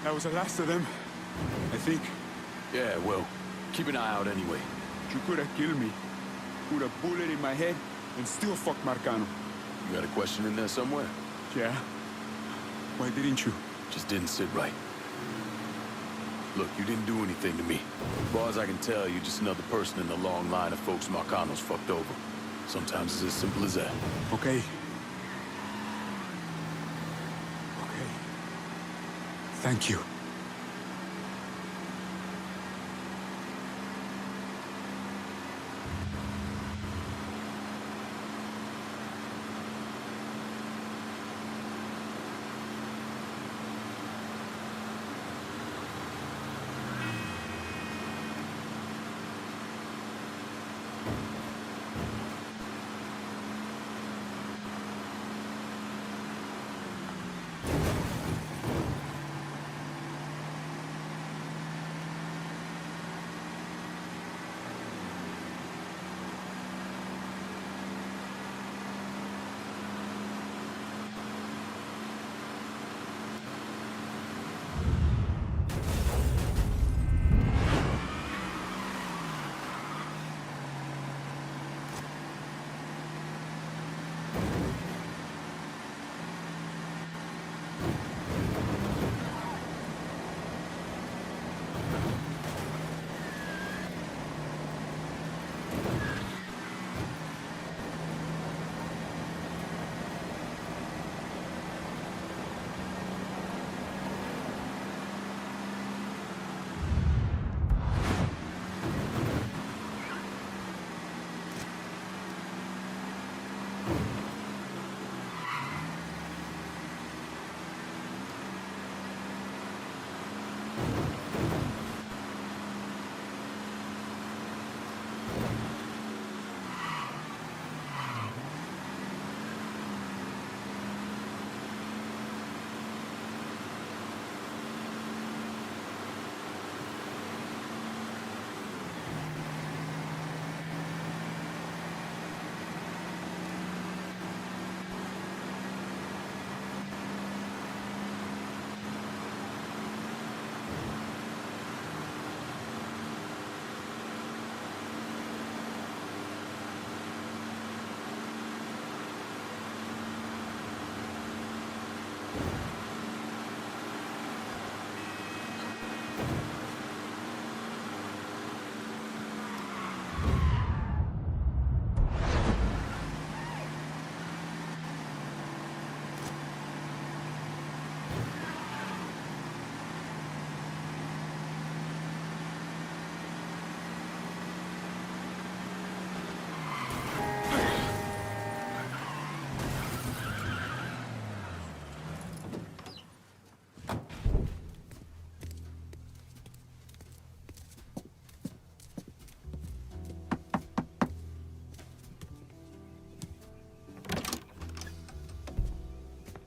Speaker 17: That was the last of them, I think.
Speaker 5: Yeah, well, keep an eye out anyway.
Speaker 17: You could have killed me. Put a bullet in my head and still fuck Marcano.
Speaker 5: You got a question in there somewhere?
Speaker 17: Yeah? Why didn't you?
Speaker 5: Just didn't sit right. Look, you didn't do anything to me. As far as I can tell, you're just another person in the long line of folks Marcano's fucked over. Sometimes it's as simple as that.
Speaker 17: Okay. Okay. Thank you.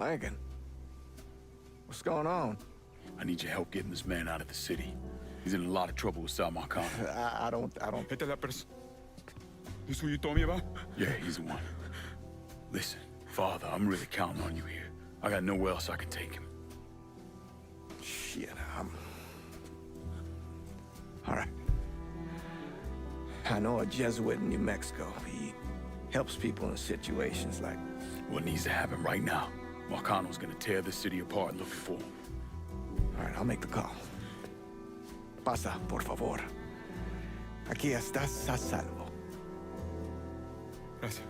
Speaker 9: Lincoln, what's going on?
Speaker 5: I need your help getting this man out of the city. He's in a lot of trouble with Sal Marcano.
Speaker 9: I don't...
Speaker 17: This who you told me about?
Speaker 5: Yeah, he's the one. Listen, Father, I'm really counting on you here. I got nowhere else I can take him.
Speaker 9: Shit, all right. I know a Jesuit in New Mexico. He helps people in situations like...
Speaker 5: What needs to happen right now? Marcano's gonna tear the city apart looking for him.
Speaker 9: All right, I'll make the call. Pasa, por favor. Aquí estás a salvo.
Speaker 17: Gracias.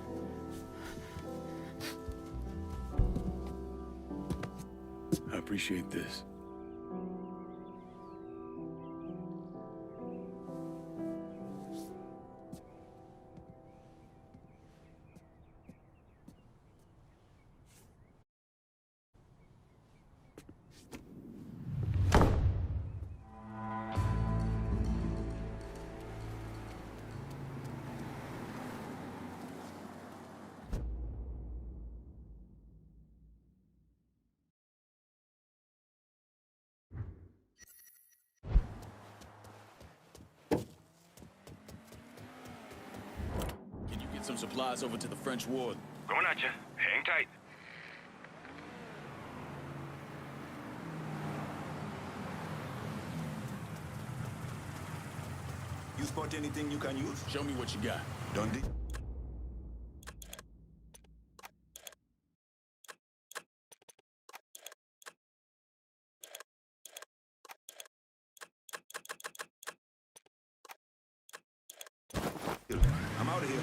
Speaker 5: I appreciate this.
Speaker 7: Some supplies over to the French ward.
Speaker 23: Going at you. Hang tight.
Speaker 7: You spot anything you can use? Show me what you got. Dundee? I'm out of here.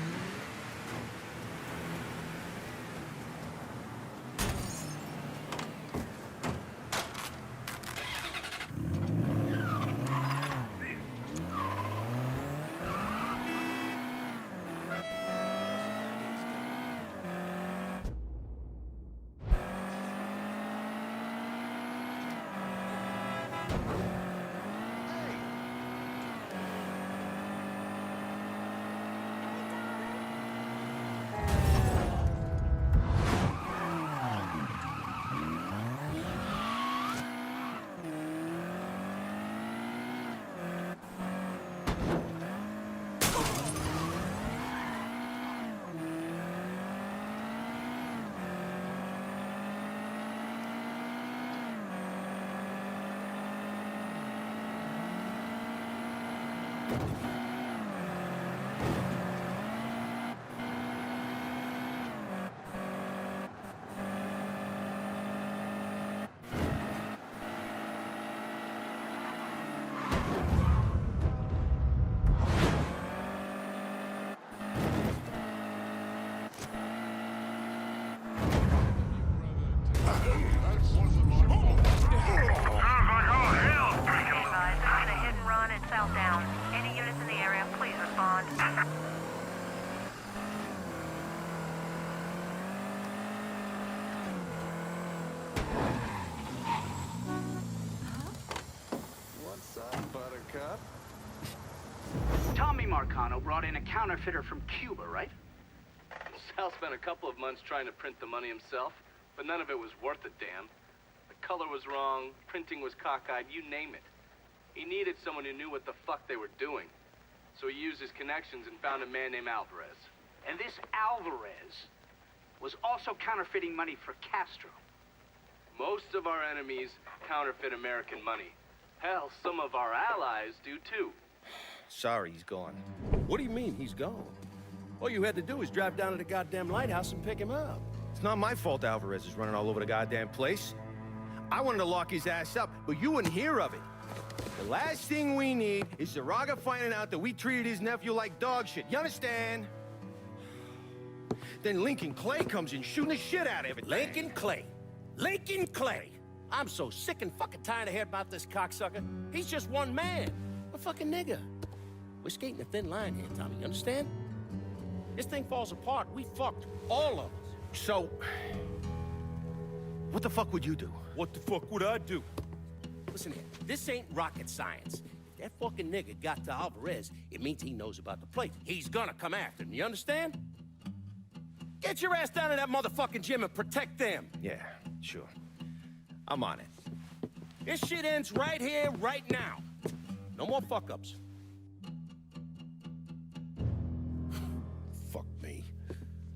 Speaker 19: Marcano brought in a counterfeiter from Cuba, right?
Speaker 13: Sal spent a couple of months trying to print the money himself, but none of it was worth a damn. The color was wrong, printing was cockeyed, you name it. He needed someone who knew what the fuck they were doing. So he used his connections and found a man named Alvarez.
Speaker 19: And this Alvarez was also counterfeiting money for Castro.
Speaker 13: Most of our enemies counterfeit American money. Hell, some of our allies do too.
Speaker 2: Sorry, he's gone. What do you mean, he's gone? All you had to do was drive down to the goddamn lighthouse and pick him up. It's not my fault Alvarez is running all over the goddamn place. I wanted to lock his ass up, but you wouldn't hear of it. The last thing we need is Zaraga finding out that we treated his nephew like dog shit. You understand? Then Lincoln Clay comes in shooting the shit out of it. Lincoln Clay? Lincoln Clay? I'm so sick and fucking tired of hearing about this cocksucker. He's just one man. A fucking nigga. We're skating a thin line here, Tommy, you understand? This thing falls apart, we fucked, all of us. So, what the fuck would you do? What the fuck would I do? Listen here, this ain't rocket science. If that fucking nigga got to Alvarez, it means he knows about the place. He's gonna come after him, you understand? Get your ass down to that motherfucking gym and protect them. Yeah, Sure. I'm on it. This shit ends right here, right now. No more fuck-ups. Fuck me.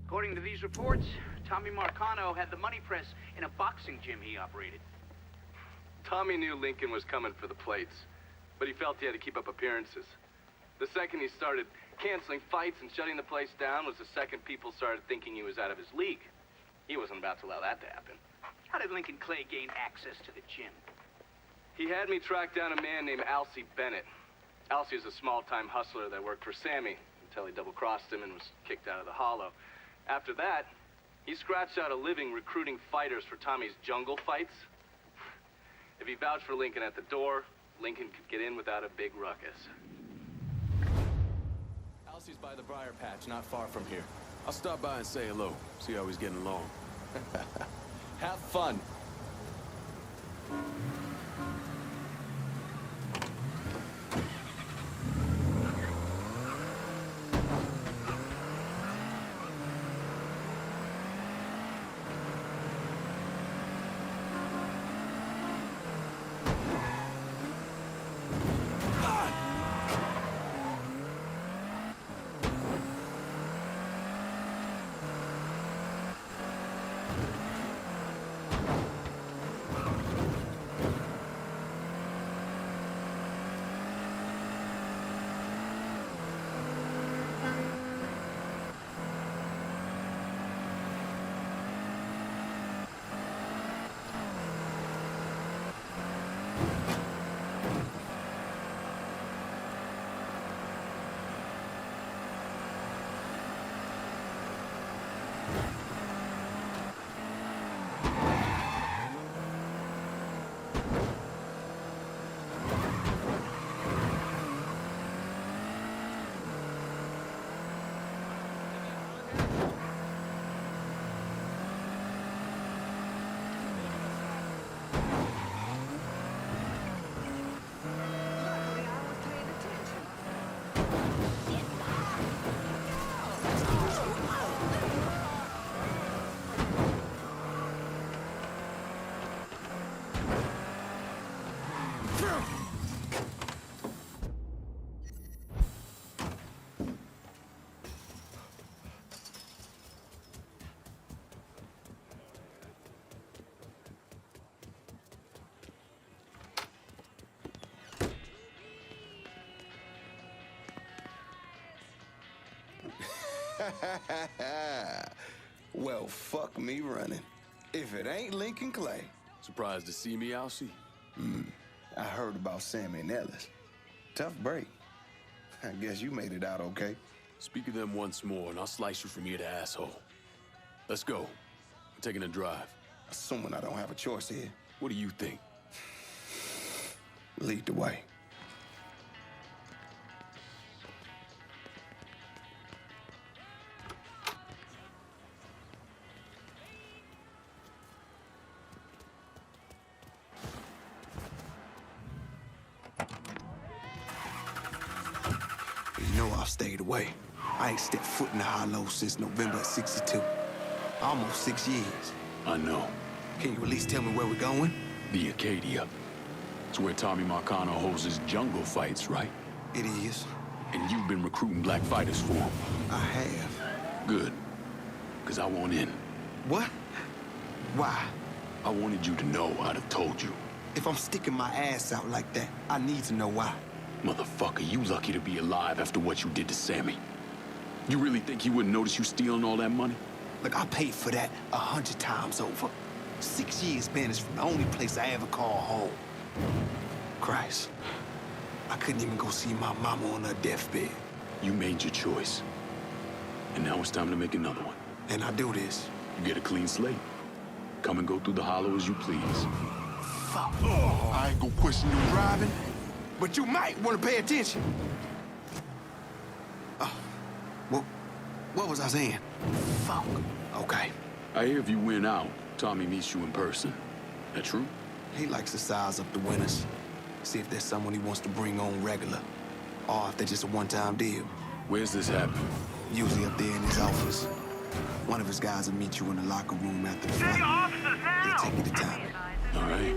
Speaker 19: According to these reports, Tommy Marcano had the money press in a boxing gym he operated.
Speaker 13: Tommy knew Lincoln was coming for the plates, but he felt he had to keep up appearances. The second he started canceling fights and shutting the place down was the second people started thinking he was out of his league. He wasn't about to allow that to happen.
Speaker 19: How did Lincoln Clay gain access to the gym?
Speaker 13: He had me track down a man named Alcee Bennett. Alcee is a small-time hustler that worked for Sammy until he double-crossed him and was kicked out of the Hollow. After that, he scratched out a living recruiting fighters for Tommy's jungle fights. If he vouched for Lincoln at the door, Lincoln could get in without a big ruckus.
Speaker 7: Alcee's by the briar patch, not far from here. I'll stop by and say hello, see how he's getting along. Have fun.
Speaker 3: Well, fuck me running. If it ain't Lincoln Clay.
Speaker 7: Surprised to see me, Alcee?
Speaker 3: I heard about Sammy and Ellis. Tough break. I guess you made it out okay.
Speaker 7: Speak of them once more, and I'll slice you from ear to asshole. Let's go. I'm taking a drive.
Speaker 3: Assuming I don't have a choice here.
Speaker 7: What do you think?
Speaker 3: Lead the way. You know I've stayed away. I ain't stepped foot in the Hollow since November of '62. Almost 6 years.
Speaker 7: I know.
Speaker 3: Can you at least tell me where we're going?
Speaker 7: The Acadia. It's where Tommy Marcano holds his jungle fights, right?
Speaker 3: It is.
Speaker 7: And you've been recruiting black fighters for him.
Speaker 3: I have.
Speaker 7: Good. Because I want in.
Speaker 3: What? Why?
Speaker 7: I wanted you to know I'd have told you.
Speaker 3: If I'm sticking my ass out like that, I need to know why.
Speaker 7: Motherfucker, you lucky to be alive after what you did to Sammy. You really think he wouldn't notice you stealing all that money?
Speaker 3: Look, I paid for that 100 times over. 6 years banished from the only place I ever call home. Christ. I couldn't even go see my mama on her deathbed.
Speaker 7: You made your choice. And now it's time to make another one.
Speaker 3: And I do this.
Speaker 7: You get a clean slate. Come and go through the Hollow as you please.
Speaker 3: Fuck. Oh, I ain't gonna question your driving, but you might want to pay attention. What was I saying? Fuck. Okay.
Speaker 7: I hear if you win out, Tommy meets you in person. That true?
Speaker 3: He likes to size up the winners. See if there's someone he wants to bring on regular. Or if they're just a one-time deal.
Speaker 7: Where's this happening?
Speaker 3: Usually up there in his office. One of his guys will meet you in the locker room after the fight.
Speaker 21: Officers now! now!
Speaker 5: Take your time. All right.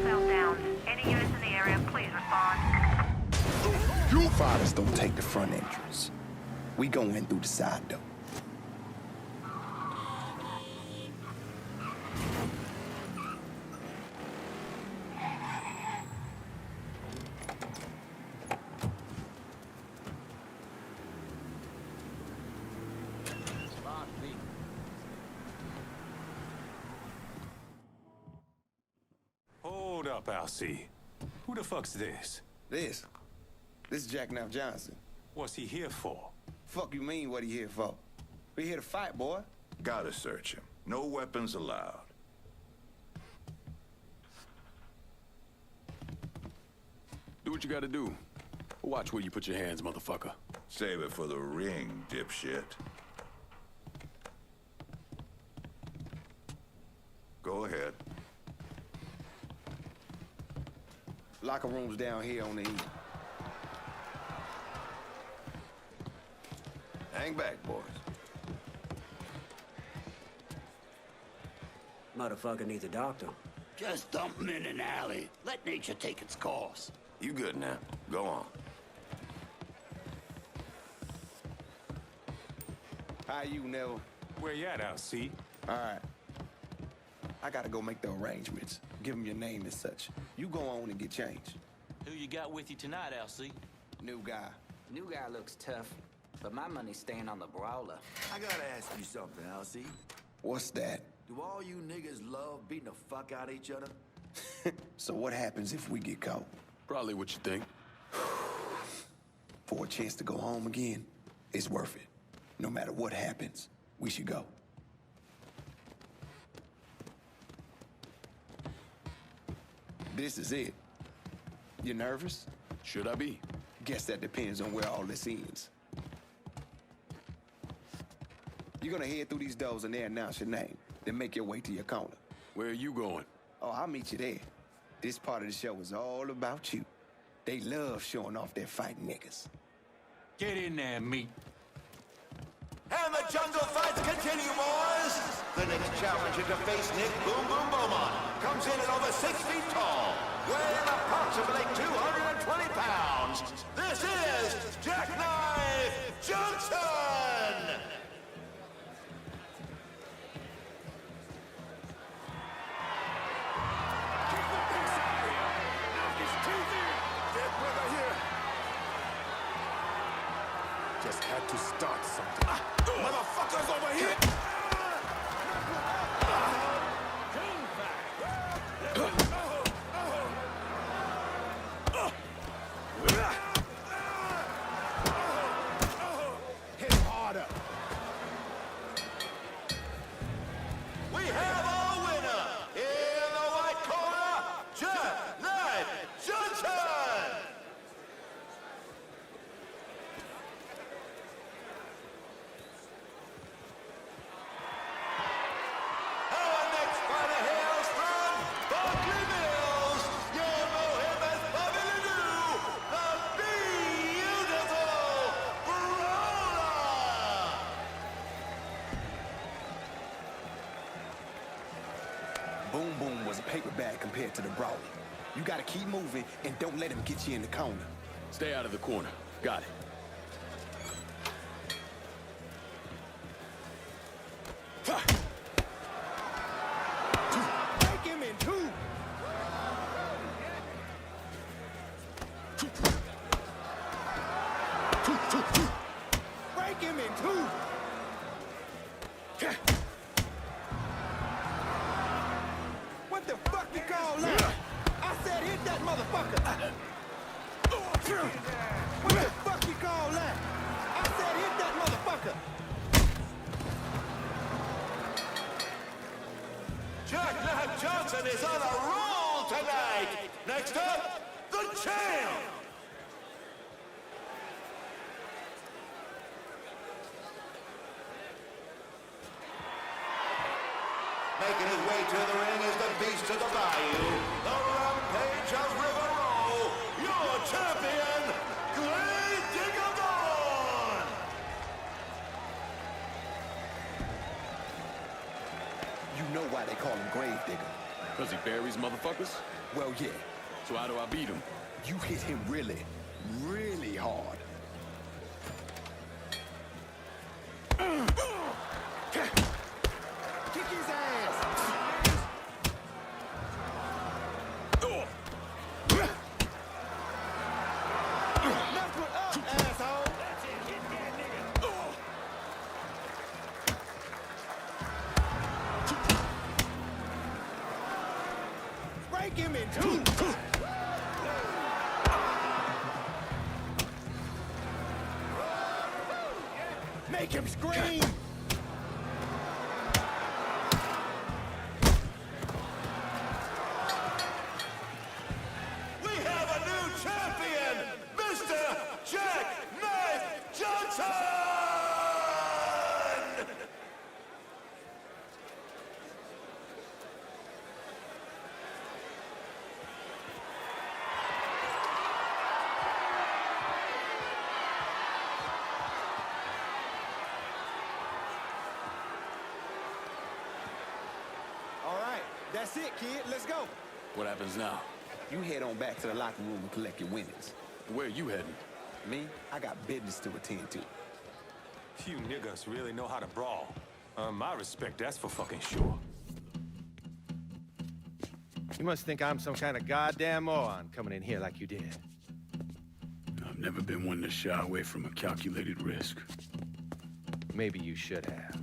Speaker 21: South Downs. Any units in the area, please respond.
Speaker 6: You fighters don't take the front entrance. We go in through the side door.
Speaker 17: Hold up, Alcee. Who the fuck's this?
Speaker 6: This is Jack Knife Johnson.
Speaker 17: What's he here for?
Speaker 6: Fuck you mean what he here for? We here to fight, boy.
Speaker 3: Gotta search him. No weapons allowed.
Speaker 5: Do what you gotta do. Watch where you put your hands, motherfucker.
Speaker 3: Save it for the ring, dipshit. Go ahead.
Speaker 6: Locker room's down here on the east.
Speaker 3: Hang back, boys.
Speaker 20: Motherfucker needs a doctor.
Speaker 4: Just dump him in an alley. Let nature take its course.
Speaker 14: You good now. Go on.
Speaker 6: How you, Neville?
Speaker 17: Where you at, Alcee?
Speaker 6: All right. I gotta go make the arrangements. Give him your name and such. You go on and get changed.
Speaker 18: Who you got with you tonight, Alcee?
Speaker 6: New guy.
Speaker 22: New guy looks tough, but my money's staying on the brawler.
Speaker 4: I gotta ask you something, Alcee.
Speaker 6: What's that?
Speaker 4: Do all you niggas love beating the fuck out of each other?
Speaker 6: So what happens if we get caught?
Speaker 5: Probably what you think.
Speaker 6: For a chance to go home again, it's worth it. No matter what happens, we should go. This is it. You nervous?
Speaker 5: Should I be?
Speaker 6: Guess that depends on where all this ends. You're gonna head through these doors and they announce your name. Then make your way to your corner.
Speaker 5: Where are you going?
Speaker 6: Oh, I'll meet you there. This part of the show is all about you. They love showing off their fighting niggas.
Speaker 18: Get in there, meat.
Speaker 4: And the jungle fights continue, boys! The next challenger to face Nick Boom Boom Beaumont comes in at over 6 feet tall, weighing approximately 220 pounds. This is Jack Knife Johnson!
Speaker 17: Just had to start something.
Speaker 4: Motherfuckers over here!
Speaker 17: Hit harder.
Speaker 4: We have our winner! In the white corner, Jack Knife Johnson!
Speaker 6: Boom Boom was a paper bag compared to the brawler. You gotta keep moving and don't let him get you in the corner.
Speaker 5: Stay out of the corner. Got it.
Speaker 17: Break him in two. Break him in two.
Speaker 6: What the fuck you call that? I said hit that motherfucker. What the fuck you call that? I said hit that motherfucker.
Speaker 4: Jack Knife Johnson is on a roll tonight! Next up, the champ! Making his way to the ring is the beast of the bayou, the rampage of Riverrow, your champion, Grave Digger Vaughn!
Speaker 6: You know why they call him Grave digger.
Speaker 5: Does he buries motherfuckers?
Speaker 6: Well, yeah.
Speaker 5: So how do I beat him?
Speaker 6: You hit him really, really hard. Kick his ass! Left foot up, asshole! That's it, hit that nigga! Break him in two! Make him scream!
Speaker 3: We have a new champion, Mr. Jack Knife Johnson!
Speaker 6: All right, that's it, kid. Let's go.
Speaker 5: What happens now?
Speaker 6: You head on back to the locker room and collect your winnings.
Speaker 5: Where are you heading?
Speaker 6: Me, I got business to attend to.
Speaker 1: Few niggas really know how to brawl. My respect, that's for fucking sure.
Speaker 12: You must think I'm some kind of goddamn moron coming in here like you did.
Speaker 5: I've never been one to shy away from a calculated risk.
Speaker 12: Maybe you should have.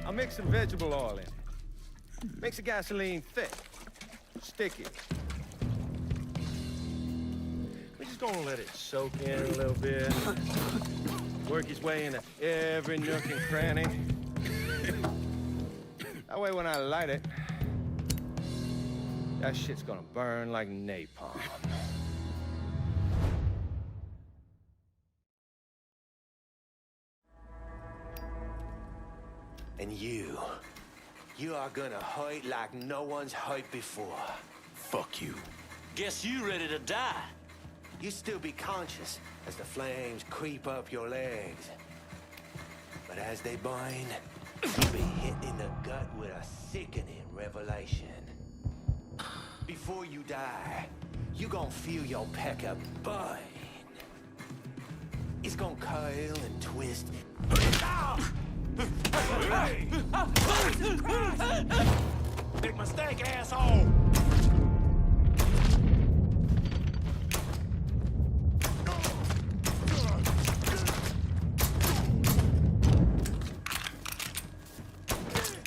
Speaker 12: I'll mix some vegetable oil in. Makes the gasoline thick, sticky. We're just gonna let it soak in a little bit. Work its way into every nook and cranny. That way when I light it, that shit's gonna burn like napalm. And you are gonna hurt like no one's hurt before.
Speaker 5: Fuck you.
Speaker 18: Guess you ready to die.
Speaker 12: You still be conscious as the flames creep up your legs. But as they burn, you'll be hit in the gut with a sickening revelation. Before you die, you gonna feel your pecker burn. It's gonna curl and twist.
Speaker 18: Big mistake, asshole!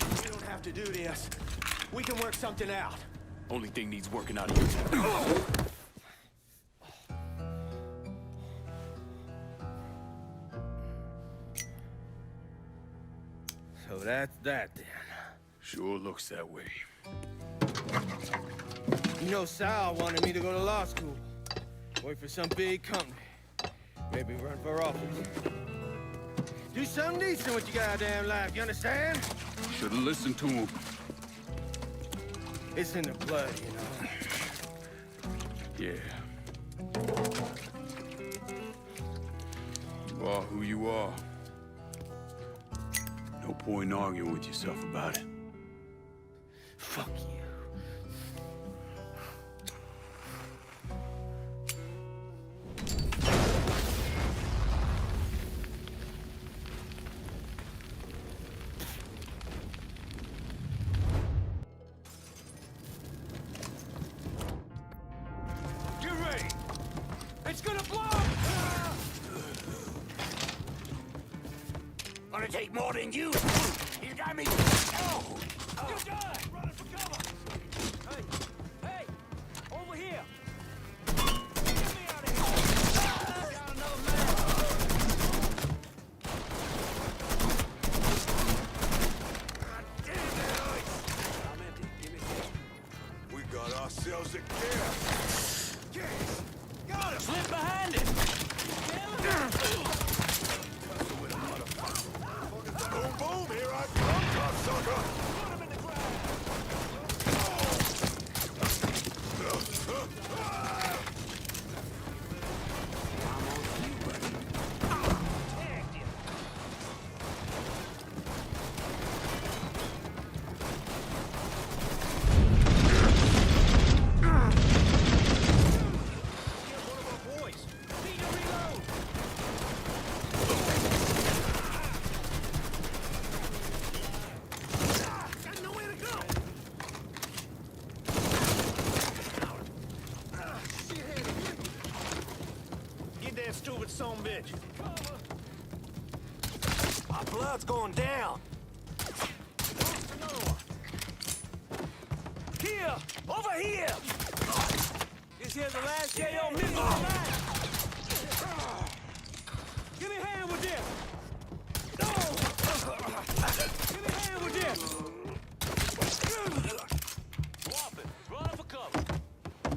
Speaker 12: We don't have to do this. We can work something out.
Speaker 5: Only thing needs working out here.
Speaker 12: So that's that then.
Speaker 5: Sure looks that way.
Speaker 12: You know, Sal wanted me to go to law school. Work for some big company. Maybe run for office. Do something decent with your goddamn life, you understand?
Speaker 5: Should've listened to him.
Speaker 12: It's in the blood, you know.
Speaker 5: Yeah. You are who you are. No point in arguing with yourself about it.
Speaker 12: Fuck you.
Speaker 18: Get ready! It's gonna blow! Gonna take more than you! You got me! Oh! Good guy! Running for cover! Hey! Hey! Over here! Get me out of here! Got another man! God damn that ice! I'm empty. Give me some.
Speaker 3: We got ourselves a gas.
Speaker 18: Gas! Got him! Slip behind him!
Speaker 3: Boom, boom, here I come, cocksucker!
Speaker 18: Put him in the ground!
Speaker 2: edge. Our blood's going down. Here! Over here! This here's the last KO mission tonight. Give me a hand with this! Give me a hand with this!
Speaker 18: Swap it. Run for cover.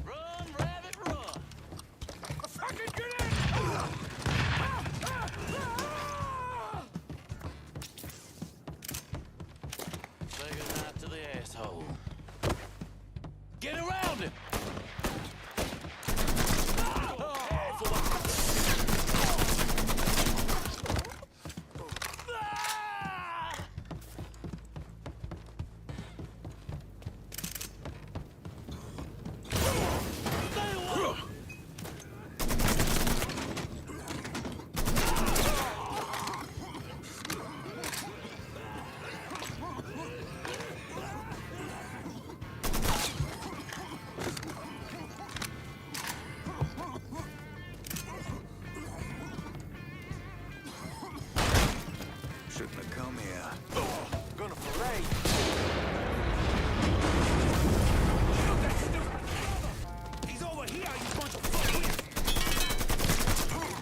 Speaker 18: Run, rabbit, run.
Speaker 2: Fucking grenade!
Speaker 18: Take a knife to the asshole. Get around him!
Speaker 2: Shouldn't have come here. Gonna fillet. Shoot that stupid! He's over here, you bunch of fucking...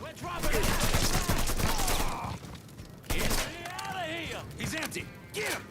Speaker 2: We're dropping it!
Speaker 18: Get me out of here!
Speaker 2: He's empty! Get him!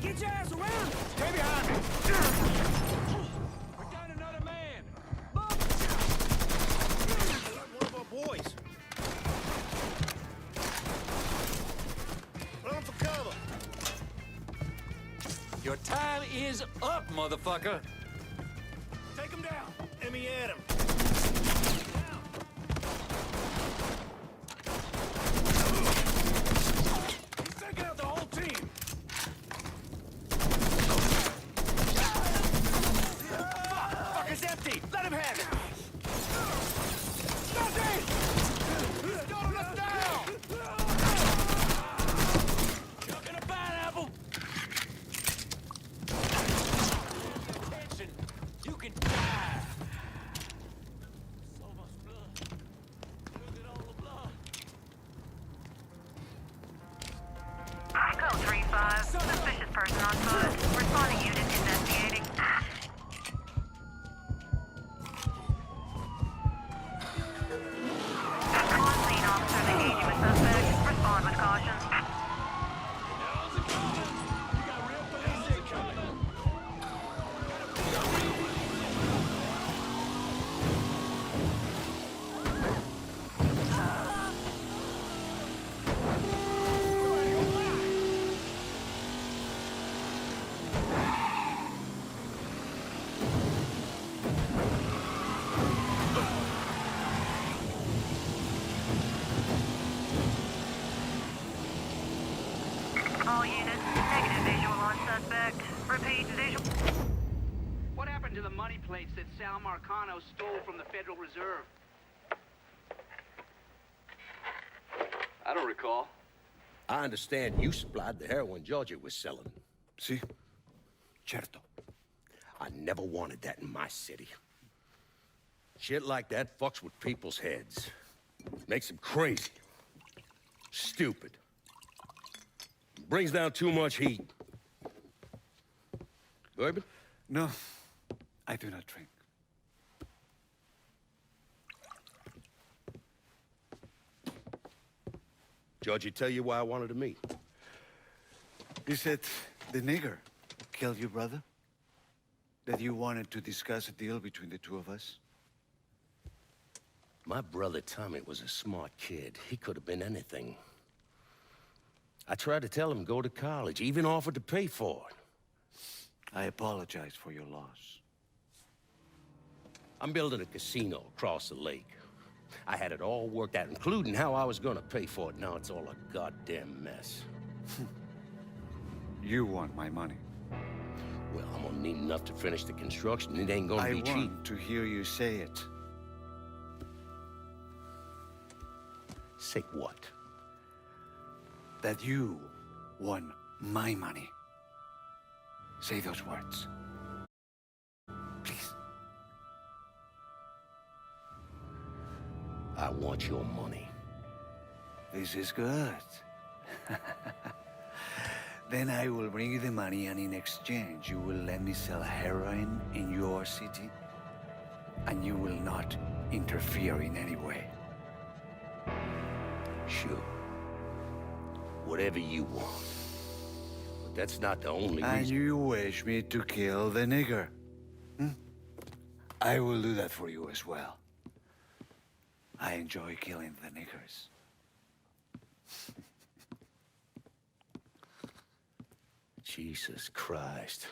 Speaker 2: Get your ass around! Stay behind me!
Speaker 18: We're down another man!
Speaker 2: One of our boys. Run for cover.
Speaker 18: Your time is up, motherfucker!
Speaker 2: Take him down. Let me at him. He's taking out the whole team. Fuck is empty. Let him have it. Nothing! He's got us down!
Speaker 18: Chucking a pineapple! Attention! You can die! So much blood. Look at all the blood.
Speaker 21: Code 3-5. Suspicious person on foot. Responding unit investigating. On scene, officers engaging with suspect. Respond with caution. All units, negative visual on suspect. Repeat, visual.
Speaker 19: What happened to the money plates that Sal Marcano stole from the Federal Reserve?
Speaker 13: I don't recall.
Speaker 2: I understand you supplied the heroin Georgie was selling.
Speaker 6: Si.
Speaker 2: Certo. I never wanted that in my city. Shit like that fucks with people's heads. Makes them crazy. Stupid. Brings down too much heat. Bourbon?
Speaker 6: No, I do not drink.
Speaker 2: Georgie tell you why I wanted to meet?
Speaker 6: You said the nigger killed your brother? That you wanted to discuss a deal between the two of us?
Speaker 2: My brother Tommy was a smart kid. He could have been anything. I tried to tell him go to college, even offered to pay for it.
Speaker 6: I apologize for your loss.
Speaker 8: I'm building a casino across the lake. I had it all worked out, including how I was gonna pay for it. Now it's all a goddamn mess.
Speaker 6: You want my money.
Speaker 8: Well, I'm gonna need enough to finish the construction. It ain't gonna be cheap.
Speaker 6: I want to hear you say it.
Speaker 8: Say what?
Speaker 6: That you want my money. Say those words. Please.
Speaker 8: I want your money.
Speaker 6: This is good. Then I will bring you the money, and in exchange, you will let me sell heroin in your city, and you will not interfere in any way.
Speaker 8: Sure. Whatever you want. But that's not the only reason.
Speaker 6: And you wish me to kill the nigger? I will do that for you as well. I enjoy killing the niggers.
Speaker 8: Jesus Christ.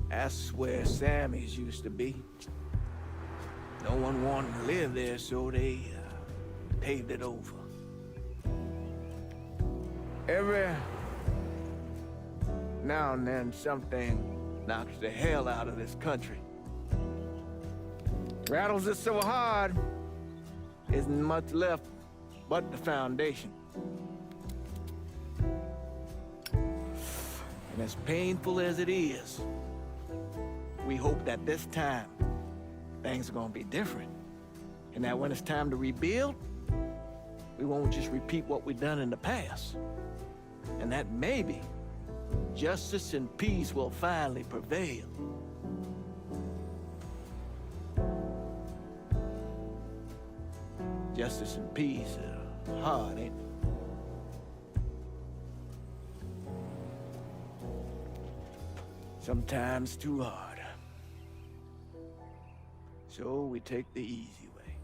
Speaker 9: That's where Sammy's used to be. No one wanted to live there, so they paved it over. Every now and then, something knocks the hell out of this country. Rattles it so hard, isn't much left but the foundation. And as painful as it is, we hope that this time, things are gonna be different. And that when it's time to rebuild, we won't just repeat what we've done in the past. And that maybe justice and peace will finally prevail. Justice and peace are hard, ain't it? Sometimes too hard. So we take the easy way.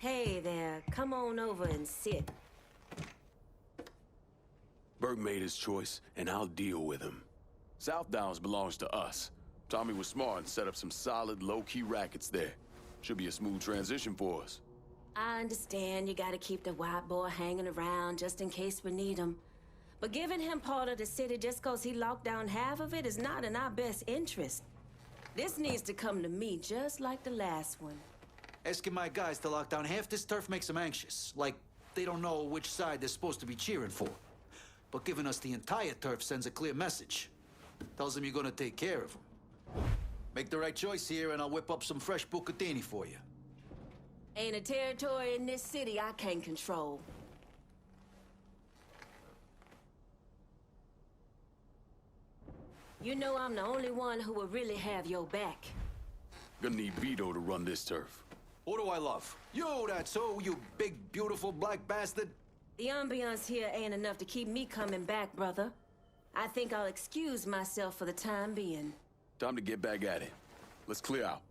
Speaker 11: Hey there, come on over and sit.
Speaker 3: Burke made his choice, and I'll deal with him. South Downs belongs to us. Tommy was smart and set up some solid, low-key rackets there. Should be a smooth transition for us.
Speaker 11: I understand you gotta keep the white boy hanging around just in case we need him. But giving him part of the city just cause he locked down half of it is not in our best interest. This needs to come to me just like the last one.
Speaker 4: Asking my guys to lock down half this turf makes them anxious. Like, they don't know which side they're supposed to be cheering for. But giving us the entire turf sends a clear message. Tells them you're gonna take care of them. Make the right choice here, and I'll whip up some fresh bucatini for you.
Speaker 11: Ain't a territory in this city I can't control. You know I'm the only one who will really have your back.
Speaker 3: Gonna need Vito to run this turf.
Speaker 4: Who do I love? You, that's who, you big, beautiful black bastard.
Speaker 11: The ambiance here ain't enough to keep me coming back, brother. I think I'll excuse myself for the time being.
Speaker 3: Time to get back at it. Let's clear out.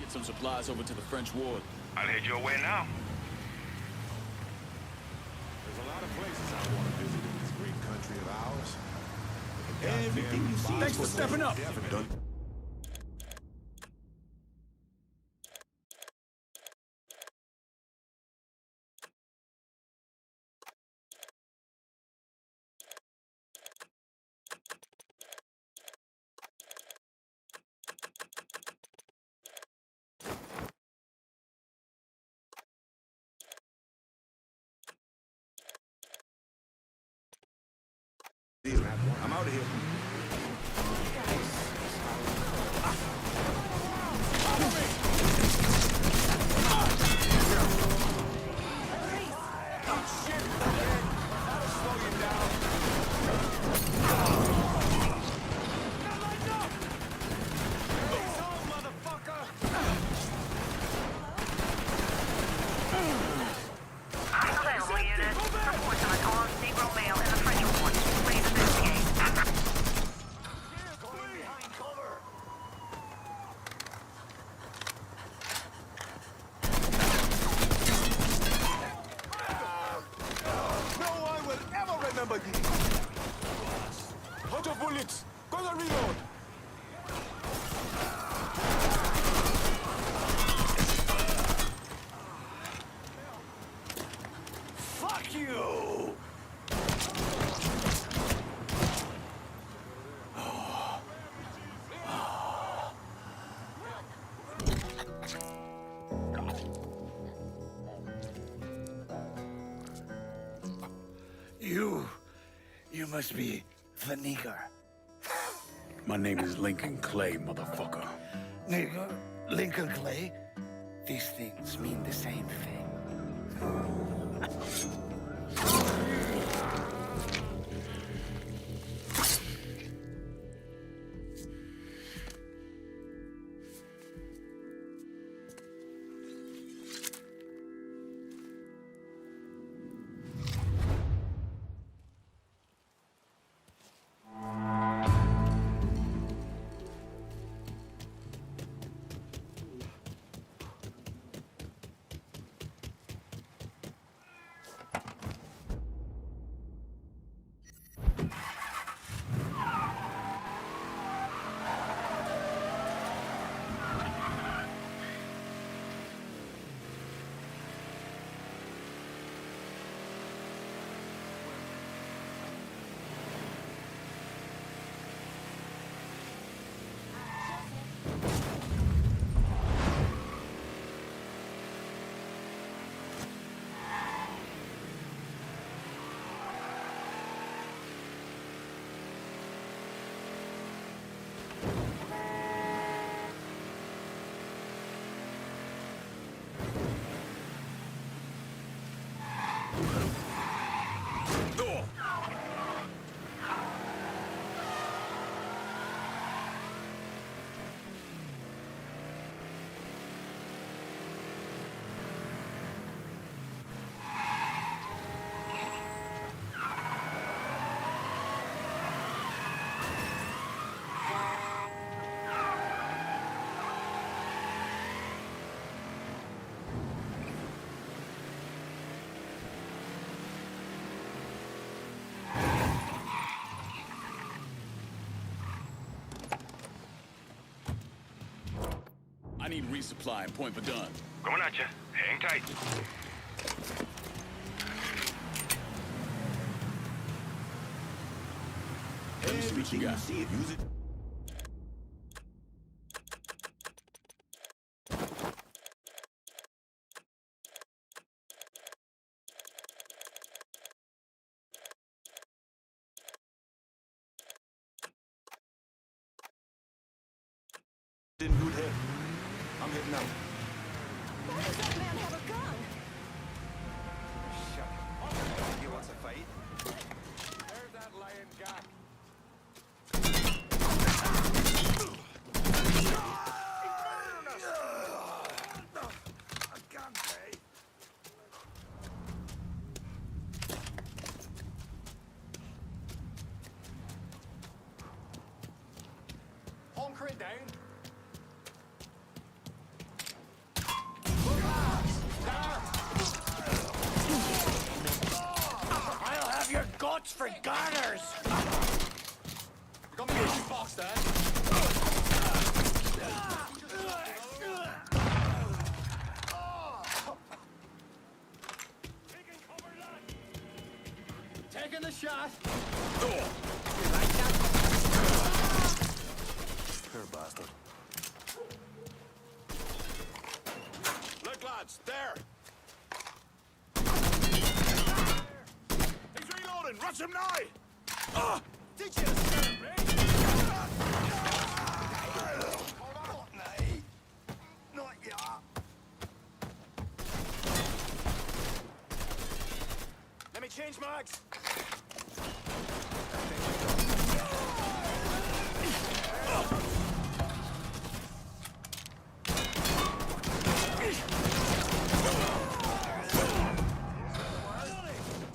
Speaker 15: Some supplies over to the French ward.
Speaker 23: I'll head your way now.
Speaker 3: There's a lot of places I want to visit in this great country of ours.
Speaker 15: Everything you see.
Speaker 3: Thanks for stepping up.
Speaker 6: must be Hangar.
Speaker 5: My name is Lincoln Clay, motherfucker.
Speaker 6: Nigger, Lincoln Clay. These things mean the same thing.
Speaker 15: I need resupply and point for done.
Speaker 23: Coming at you. Hang tight.
Speaker 15: Let me see what you got.
Speaker 2: See it, use it. In good head. I'm heading out.
Speaker 21: Why does that man have a gun?
Speaker 2: Shut up. He wants a fight?
Speaker 3: There's that lying guy.
Speaker 2: I can't pay.
Speaker 3: Honker it down.
Speaker 2: I'll have your guts for garters!
Speaker 3: You got me a shoe box, Dad.
Speaker 2: Taking the shot. Poor bastard.
Speaker 3: Look, lads, there.
Speaker 2: He's reloading. Rush him now.
Speaker 3: Did you serve me?
Speaker 2: Not yet.
Speaker 3: Let me change mags.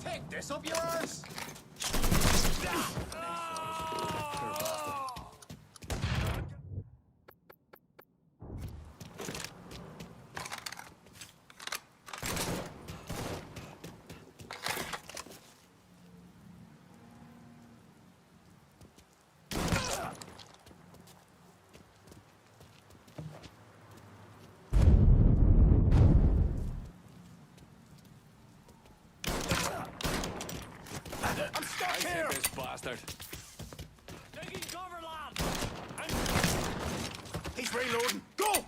Speaker 3: Take this up yours. I'm stuck here.
Speaker 15: This bastard.
Speaker 3: Taking cover, lad.
Speaker 2: He's reloading. Go!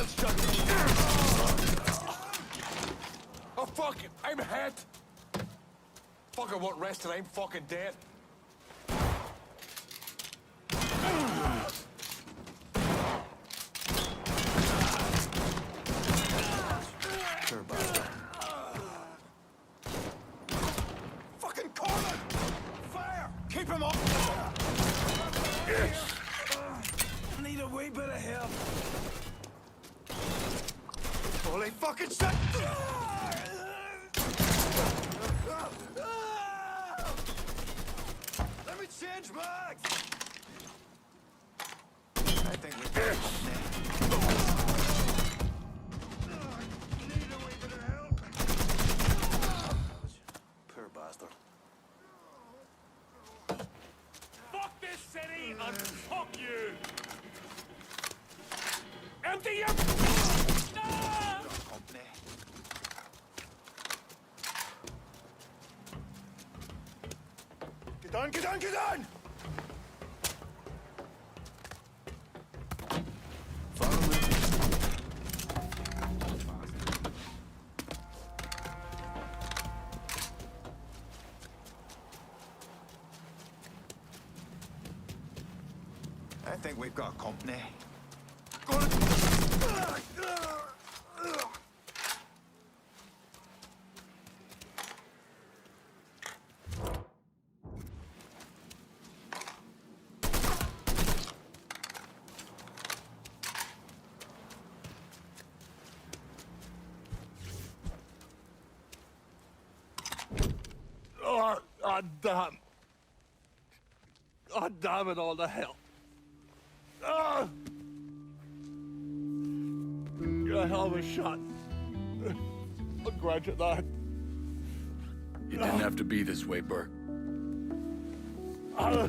Speaker 2: mouth shut. Oh, fuck it. I'm hurt. Fucker won't rest till I'm fucking dead. Fucking corner! Fire! Keep him up! Yes! I need a wee bit of help. Holy fucking shit! Let me change mags! I think we need a wee bit of help. Poor bastard.
Speaker 18: Fuck this city and fuck you! Empty your... No!
Speaker 2: Company. Get on, get on, get on! Follow me. I think we've got company. Oh, damn. Oh, damn it all to hell. Ah! You're a hell of a shot. I'll grant you that.
Speaker 5: You didn't have to be this way, Burke.
Speaker 2: I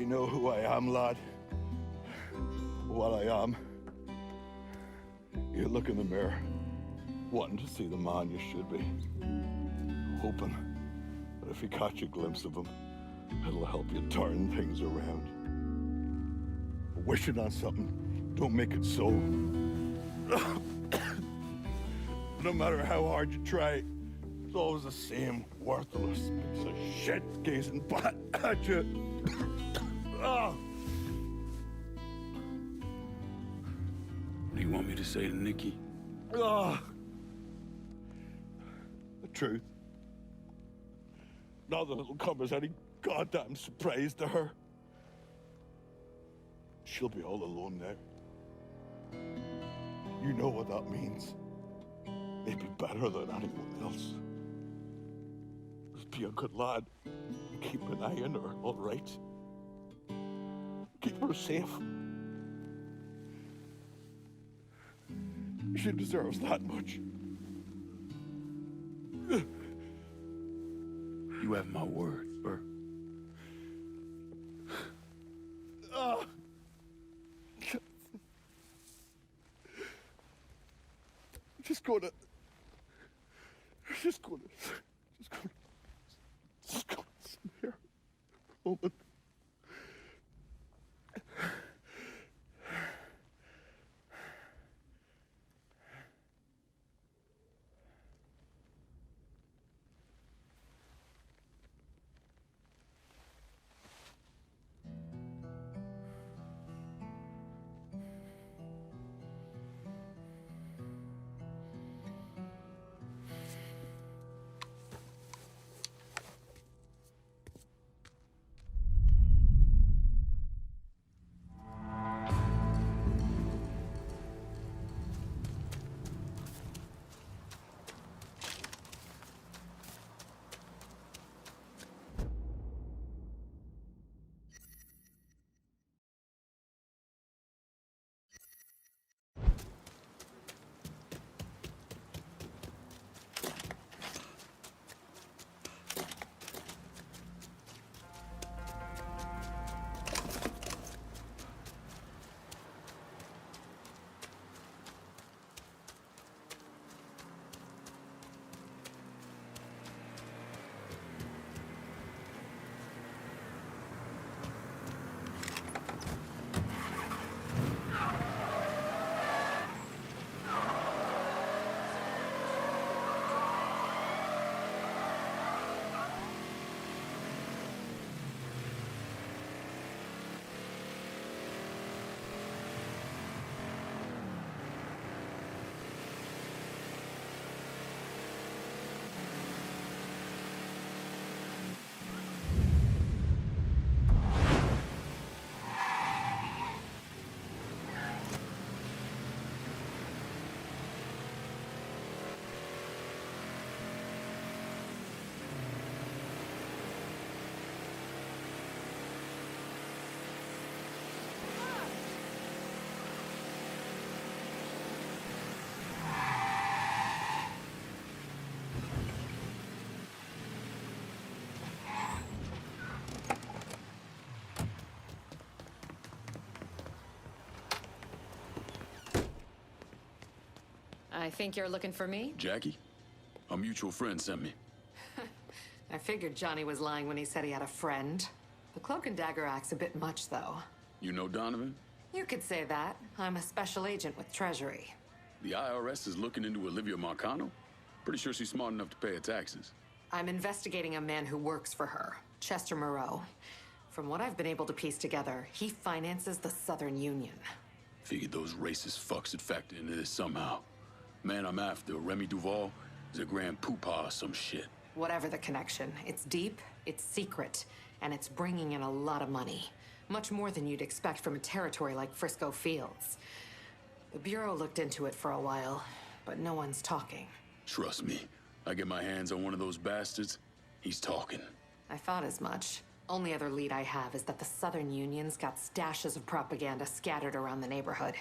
Speaker 2: know who I am, lad. What I am. You look in the mirror, wanting to see the man you should be. Hoping that if you catch a glimpse of him, it'll help you turn things around. Wishing on something, don't make it so. No matter how hard you try, it's always the same worthless piece of shit gazing back at you. Oh.
Speaker 5: What do you want me to say to Nikki?
Speaker 2: Oh. The truth. Not that it'll come as any goddamn surprise to her. She'll be all alone now. You know what that means. Maybe better than anyone else. Just be a good lad and keep an eye on her, all right? Keep her safe. She deserves that much.
Speaker 5: You have my word, Burke.
Speaker 2: Just gonna sit here for a moment.
Speaker 7: I think you're looking for me?
Speaker 5: Jackie? A mutual friend sent me.
Speaker 7: I figured Johnny was lying when he said he had a friend. The cloak and dagger act's a bit much, though.
Speaker 5: You know Donovan?
Speaker 7: You could say that. I'm a special agent with Treasury.
Speaker 5: The IRS is looking into Olivia Marcano? Pretty sure she's smart enough to pay her taxes.
Speaker 7: I'm investigating a man who works for her, Chester Moreau. From what I've been able to piece together, he finances the Southern Union.
Speaker 5: Figured those racist fucks had factored into this somehow. Man I'm after, Remy Duval, is a grand poopah or some shit.
Speaker 7: Whatever the connection, it's deep, it's secret, and it's bringing in a lot of money. Much more than you'd expect from a territory like Frisco Fields. The Bureau looked into it for a while, but no one's talking.
Speaker 5: Trust me, I get my hands on one of those bastards, he's talking.
Speaker 7: I thought as much. Only other lead I have is that the Southern Union's got stashes of propaganda scattered around the neighborhood.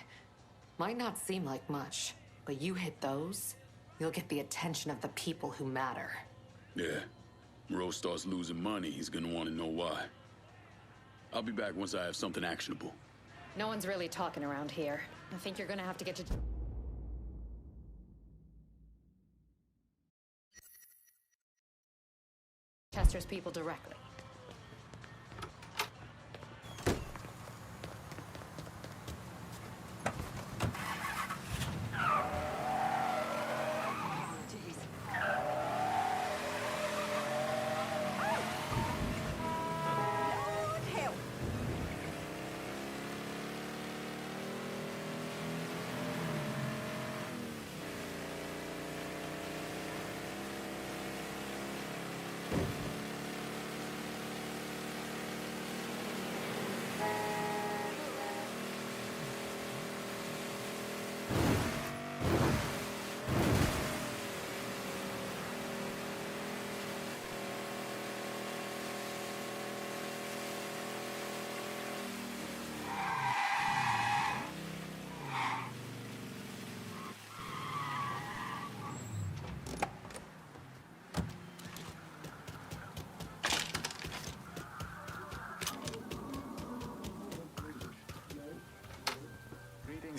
Speaker 7: Might not seem like much, but you hit those, you'll get the attention of the people who matter.
Speaker 5: Yeah. Moreau starts losing money, he's gonna want to know why. I'll be back once I have something actionable.
Speaker 7: No one's really talking around here. I think you're gonna have to get to... Chester's people directly.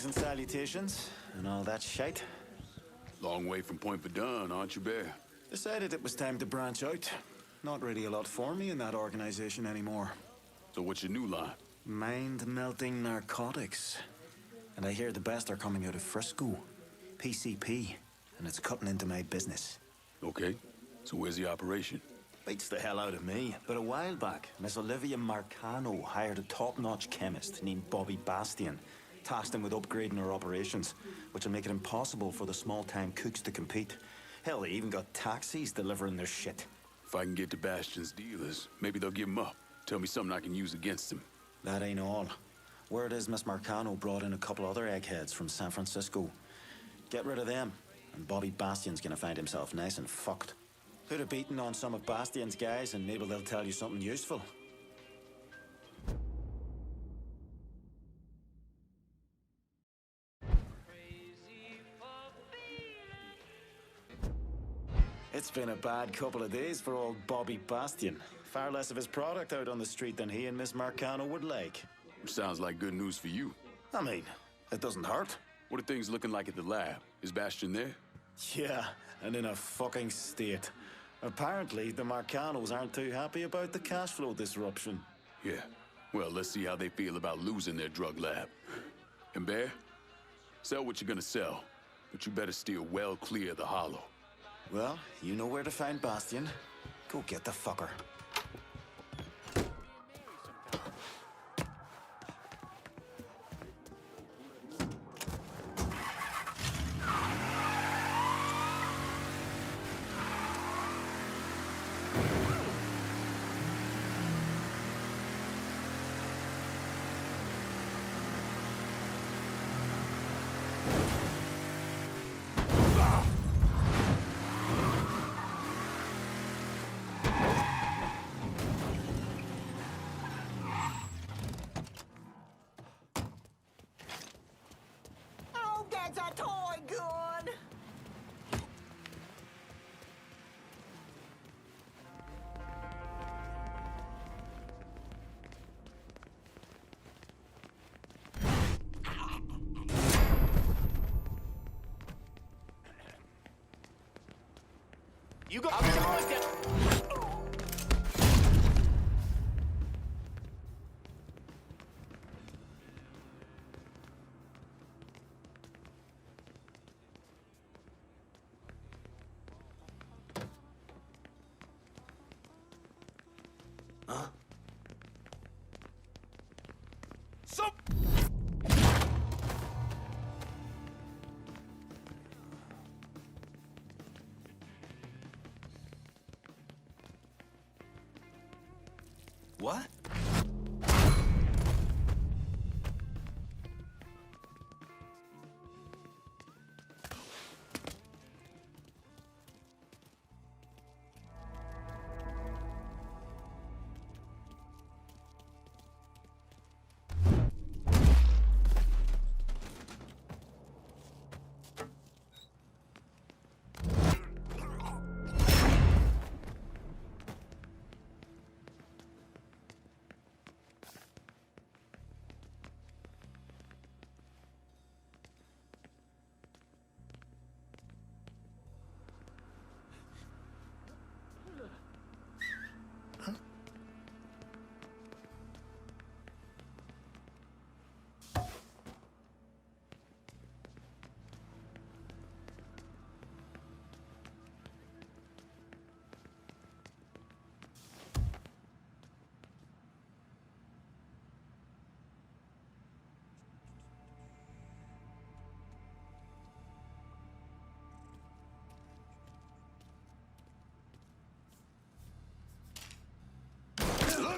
Speaker 10: And salutations, and all that shite.
Speaker 5: Long way from Point Verdun, aren't you, Bear?
Speaker 10: Decided it was time to branch out. Not really a lot for me in that organization anymore.
Speaker 5: So what's your new line?
Speaker 10: Mind-melting narcotics. And I hear the best are coming out of Frisco. PCP. And it's cutting into my business.
Speaker 5: Okay. So where's the operation?
Speaker 10: Beats the hell out of me. But a while back, Miss Olivia Marcano hired a top-notch chemist named Bobby Bastian. Tasked him with upgrading our operations, which will make it impossible for the small-time cooks to compete. Hell, they even got taxis delivering their shit.
Speaker 5: If I can get to Bastion's dealers, maybe they'll give him up. Tell me something I can use against him.
Speaker 10: That ain't all. Word is Miss Marcano brought in a couple other eggheads from San Francisco. Get rid of them, and Bobby Bastian's gonna find himself nice and fucked. Put a beating on some of Bastian's guys, and maybe they'll tell you something useful. It's been a bad couple of days for old Bobby Bastian. Far less of his product out on the street than he and Miss Marcano would like.
Speaker 5: Sounds like good news for you.
Speaker 10: I mean, it doesn't hurt.
Speaker 5: What are things looking like at the lab? Is Bastion there?
Speaker 10: Yeah, and in a fucking state. Apparently, the Marcanos aren't too happy about the cash flow disruption.
Speaker 5: Yeah. Well, let's see how they feel about losing their drug lab. And Bear, sell what you're gonna sell, but you better steer well clear of the Hollow.
Speaker 10: Well, you know where to find Bastian. Go get the fucker.
Speaker 16: That's a toy gun!
Speaker 18: You go. I always get.
Speaker 2: Huh? What?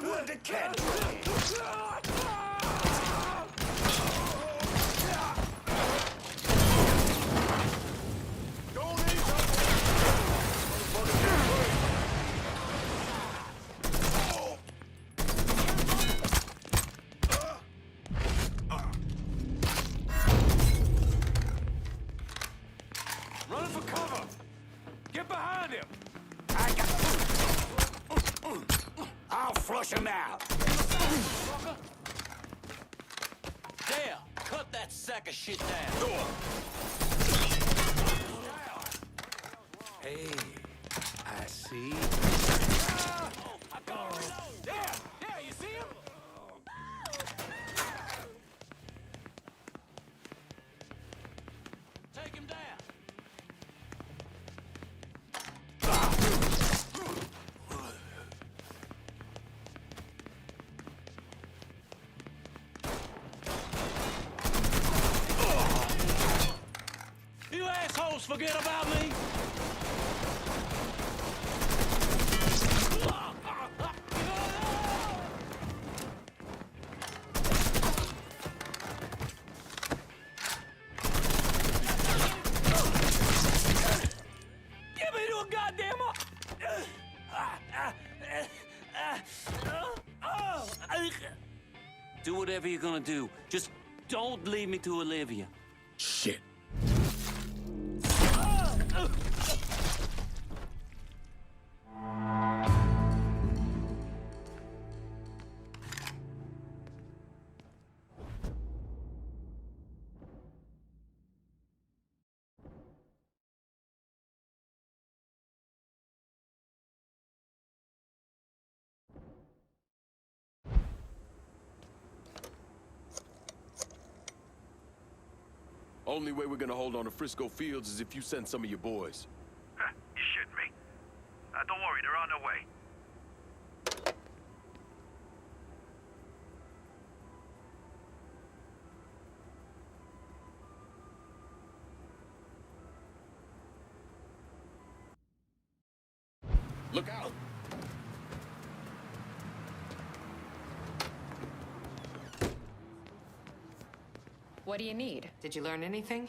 Speaker 2: What the cat?
Speaker 18: Running for cover. Get behind him.
Speaker 2: I'll flush him out.
Speaker 18: There, cut that sack of shit down.
Speaker 12: Hey, I see.
Speaker 18: There, you see him? Take him down. You assholes forget about me? Give me to a goddamn... Do whatever you're gonna do. Just don't leave me to Olivia.
Speaker 17: Shit. Only way we're gonna hold on to Frisco Fields is if you send some of your boys.
Speaker 23: You shitting me? Don't worry, they're on their way.
Speaker 17: Look out!
Speaker 7: What do you need? Did you learn anything?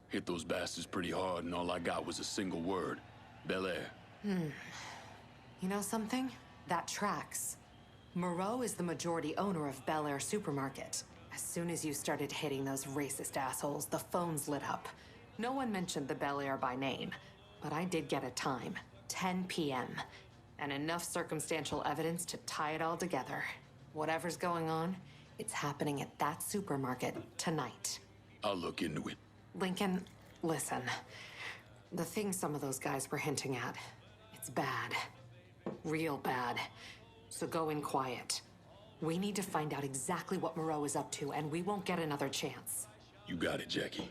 Speaker 17: Hit those bastards pretty hard, and all I got was a single word. Bel Air.
Speaker 7: You know something? That tracks. Moreau is the majority owner of Bel Air Supermarket. As soon as you started hitting those racist assholes, the phones lit up. No one mentioned the Bel Air by name, but I did get a time. 10 p.m. And enough circumstantial evidence to tie it all together. Whatever's going on, it's happening at that supermarket tonight.
Speaker 17: I'll look into it.
Speaker 7: Lincoln, listen. The thing some of those guys were hinting at, It's bad. Real bad. So go in quiet. We need to find out exactly what Moreau is up to, and we won't get another chance.
Speaker 5: You got it, Jackie.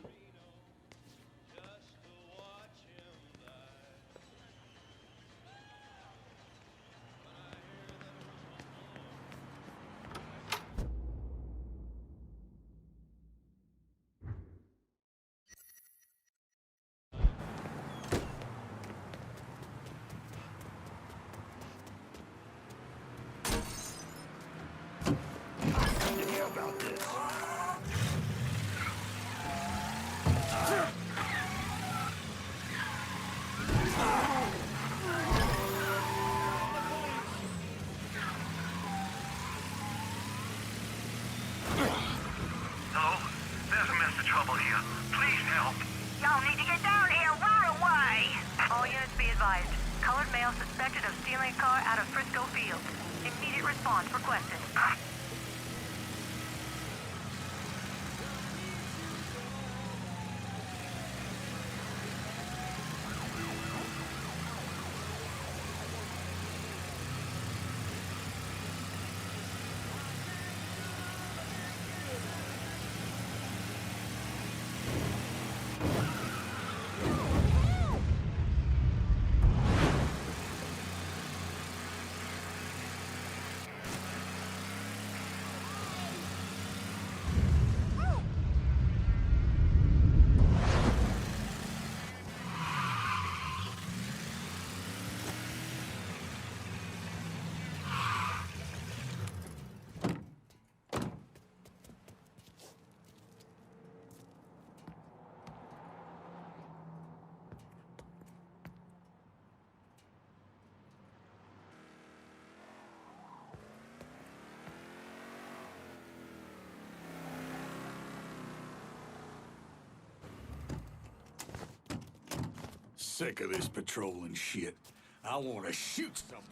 Speaker 9: Sick of this patrolling shit. I want to shoot something.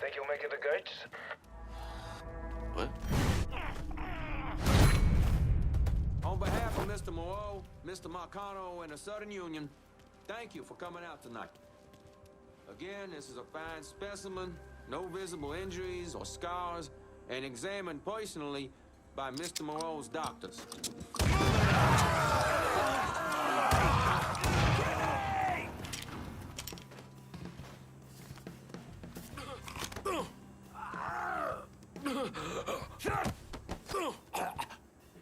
Speaker 12: Think you'll make it to Gates?
Speaker 18: What? On behalf of Mr. Moreau, Mr. Marcano, and the Southern Union, thank you for coming out tonight. Again, this is a fine specimen, no visible injuries or scars, and examined personally by Mr. Moreau's doctors.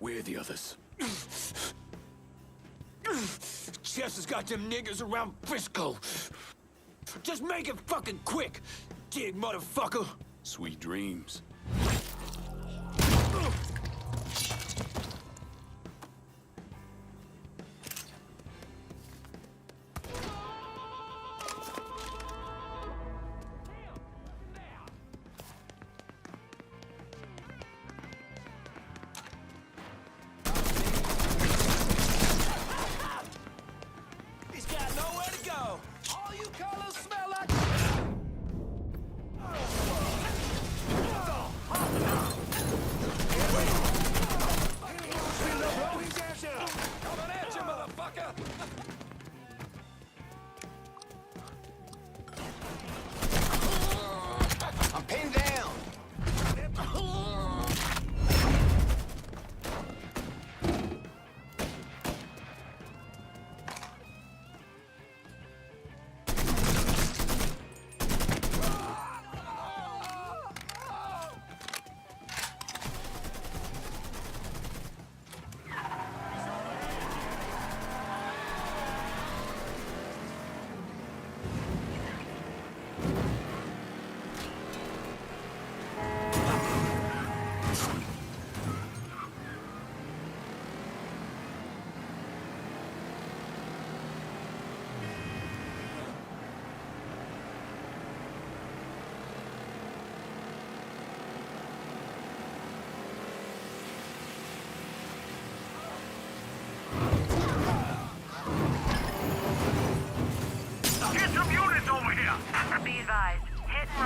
Speaker 9: Where are the others? Chess has got them niggers around Frisco. Just make it fucking quick, dig motherfucker.
Speaker 5: Sweet dreams.
Speaker 2: He's got nowhere to go. All you colors smell like...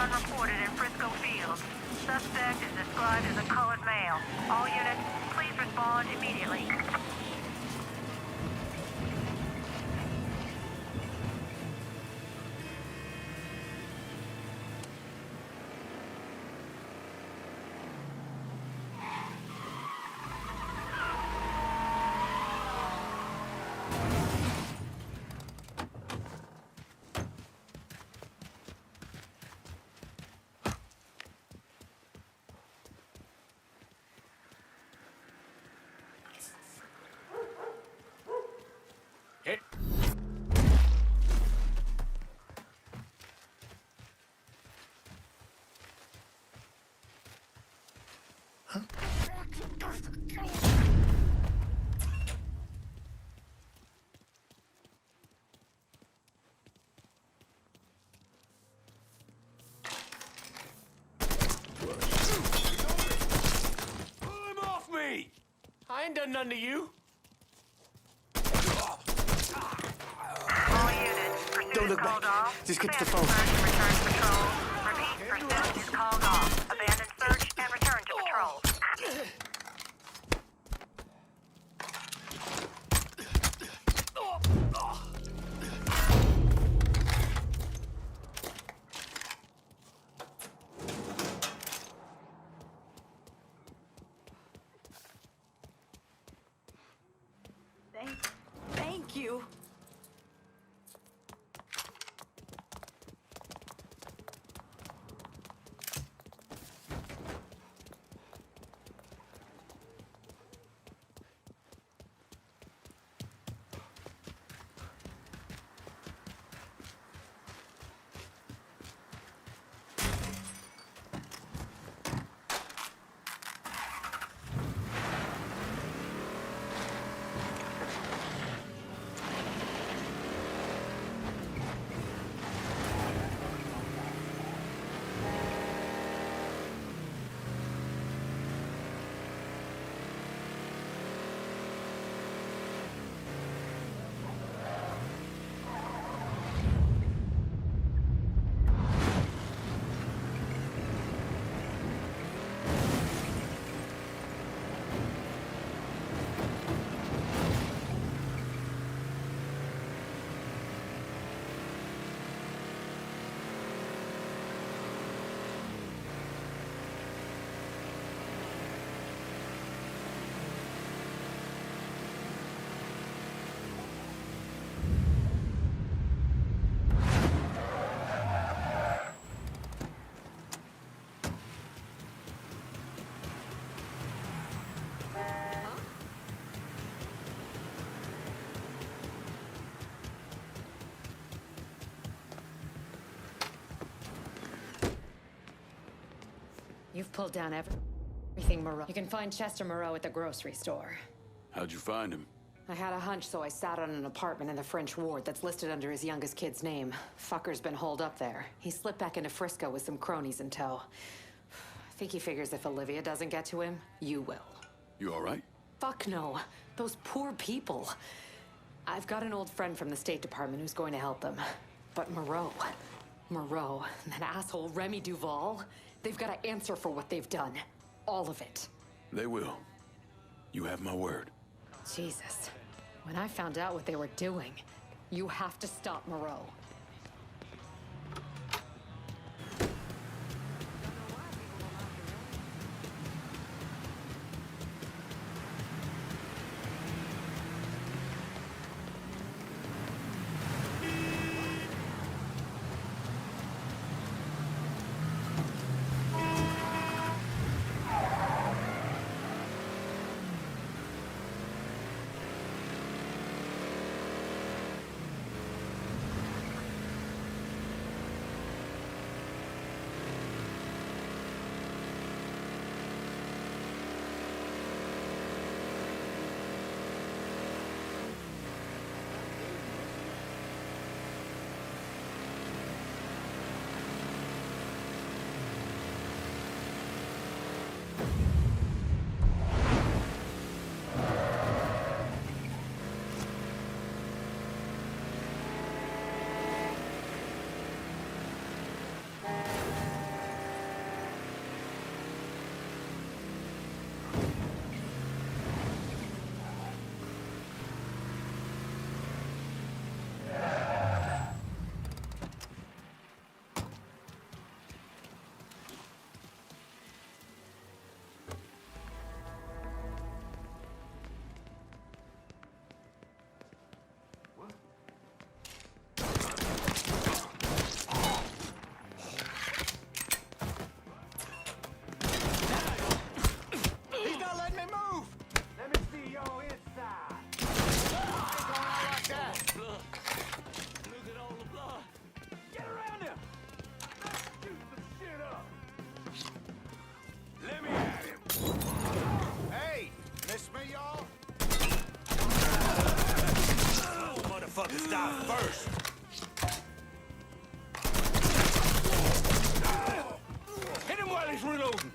Speaker 21: run reported in Frisco Fields. Suspect is described as a colored male. All units, please respond immediately.
Speaker 2: I ain't done nothing to you.
Speaker 21: All units, pursuit is called off.
Speaker 12: Just get to the
Speaker 21: Abandon
Speaker 12: phone.
Speaker 21: search and return to patrol. Repeat, pursuit is called off. Abandon search and return to patrol.
Speaker 16: Thank you.
Speaker 7: You've pulled down everything Moreau. You can find Chester Moreau at the grocery store.
Speaker 5: How'd you find him?
Speaker 7: I had a hunch, so I sat on an apartment in the French ward that's listed under his youngest kid's name. Fucker's been holed up there. He slipped back into Frisco with some cronies in tow. I think he figures if Olivia doesn't get to him, you will.
Speaker 5: You all right?
Speaker 7: Fuck no. Those poor people. I've got an old friend from the State Department who's going to help them. But Moreau, and that asshole Remy Duval, they've got to answer for what they've done. All of it.
Speaker 5: They will. You have my word.
Speaker 7: Jesus. When I found out what they were doing, you have to stop Moreau.
Speaker 2: die first. Hit him while he's reloading.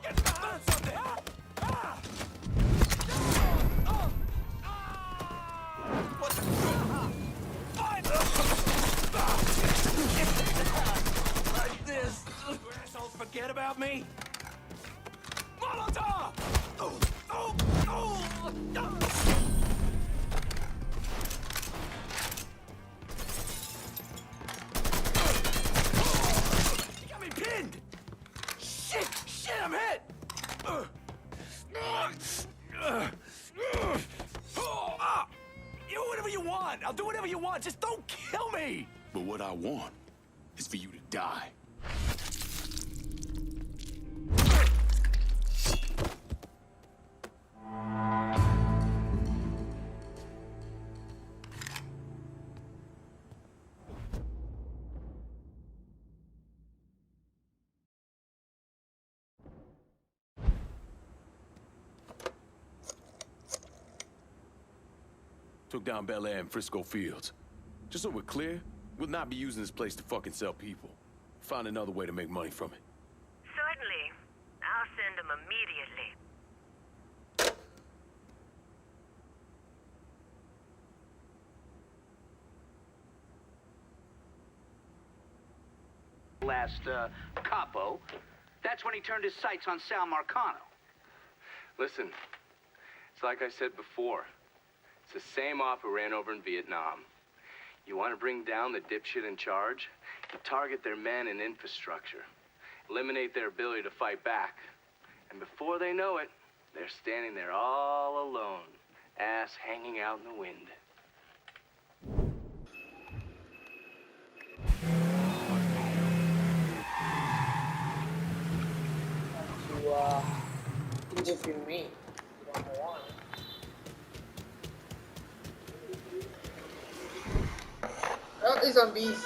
Speaker 2: Get the butts up there. What the? Like this. You assholes forget about me? Molotov! Oh, oh, oh, oh. You got me pinned! Shit! Shit, I'm hit! You whatever you want. I'll do whatever you want. Just don't kill me!
Speaker 15: But what I want is for you to die.
Speaker 5: Took down Bel Air and Frisco Fields. Just so we're clear, we'll not be using this place to fucking sell people. Find another way to make money from it.
Speaker 21: Certainly. I'll send them immediately.
Speaker 19: Last, capo. That's when he turned his sights on Sal Marcano.
Speaker 13: Listen, it's like I said before. It's the same off we ran over in Vietnam. You want to bring down the dipshit in charge? You target their men and infrastructure. Eliminate their ability to fight back. And before they know it, they're standing there all alone, ass hanging out in the wind.
Speaker 14: Interview me. Oh, these zombies.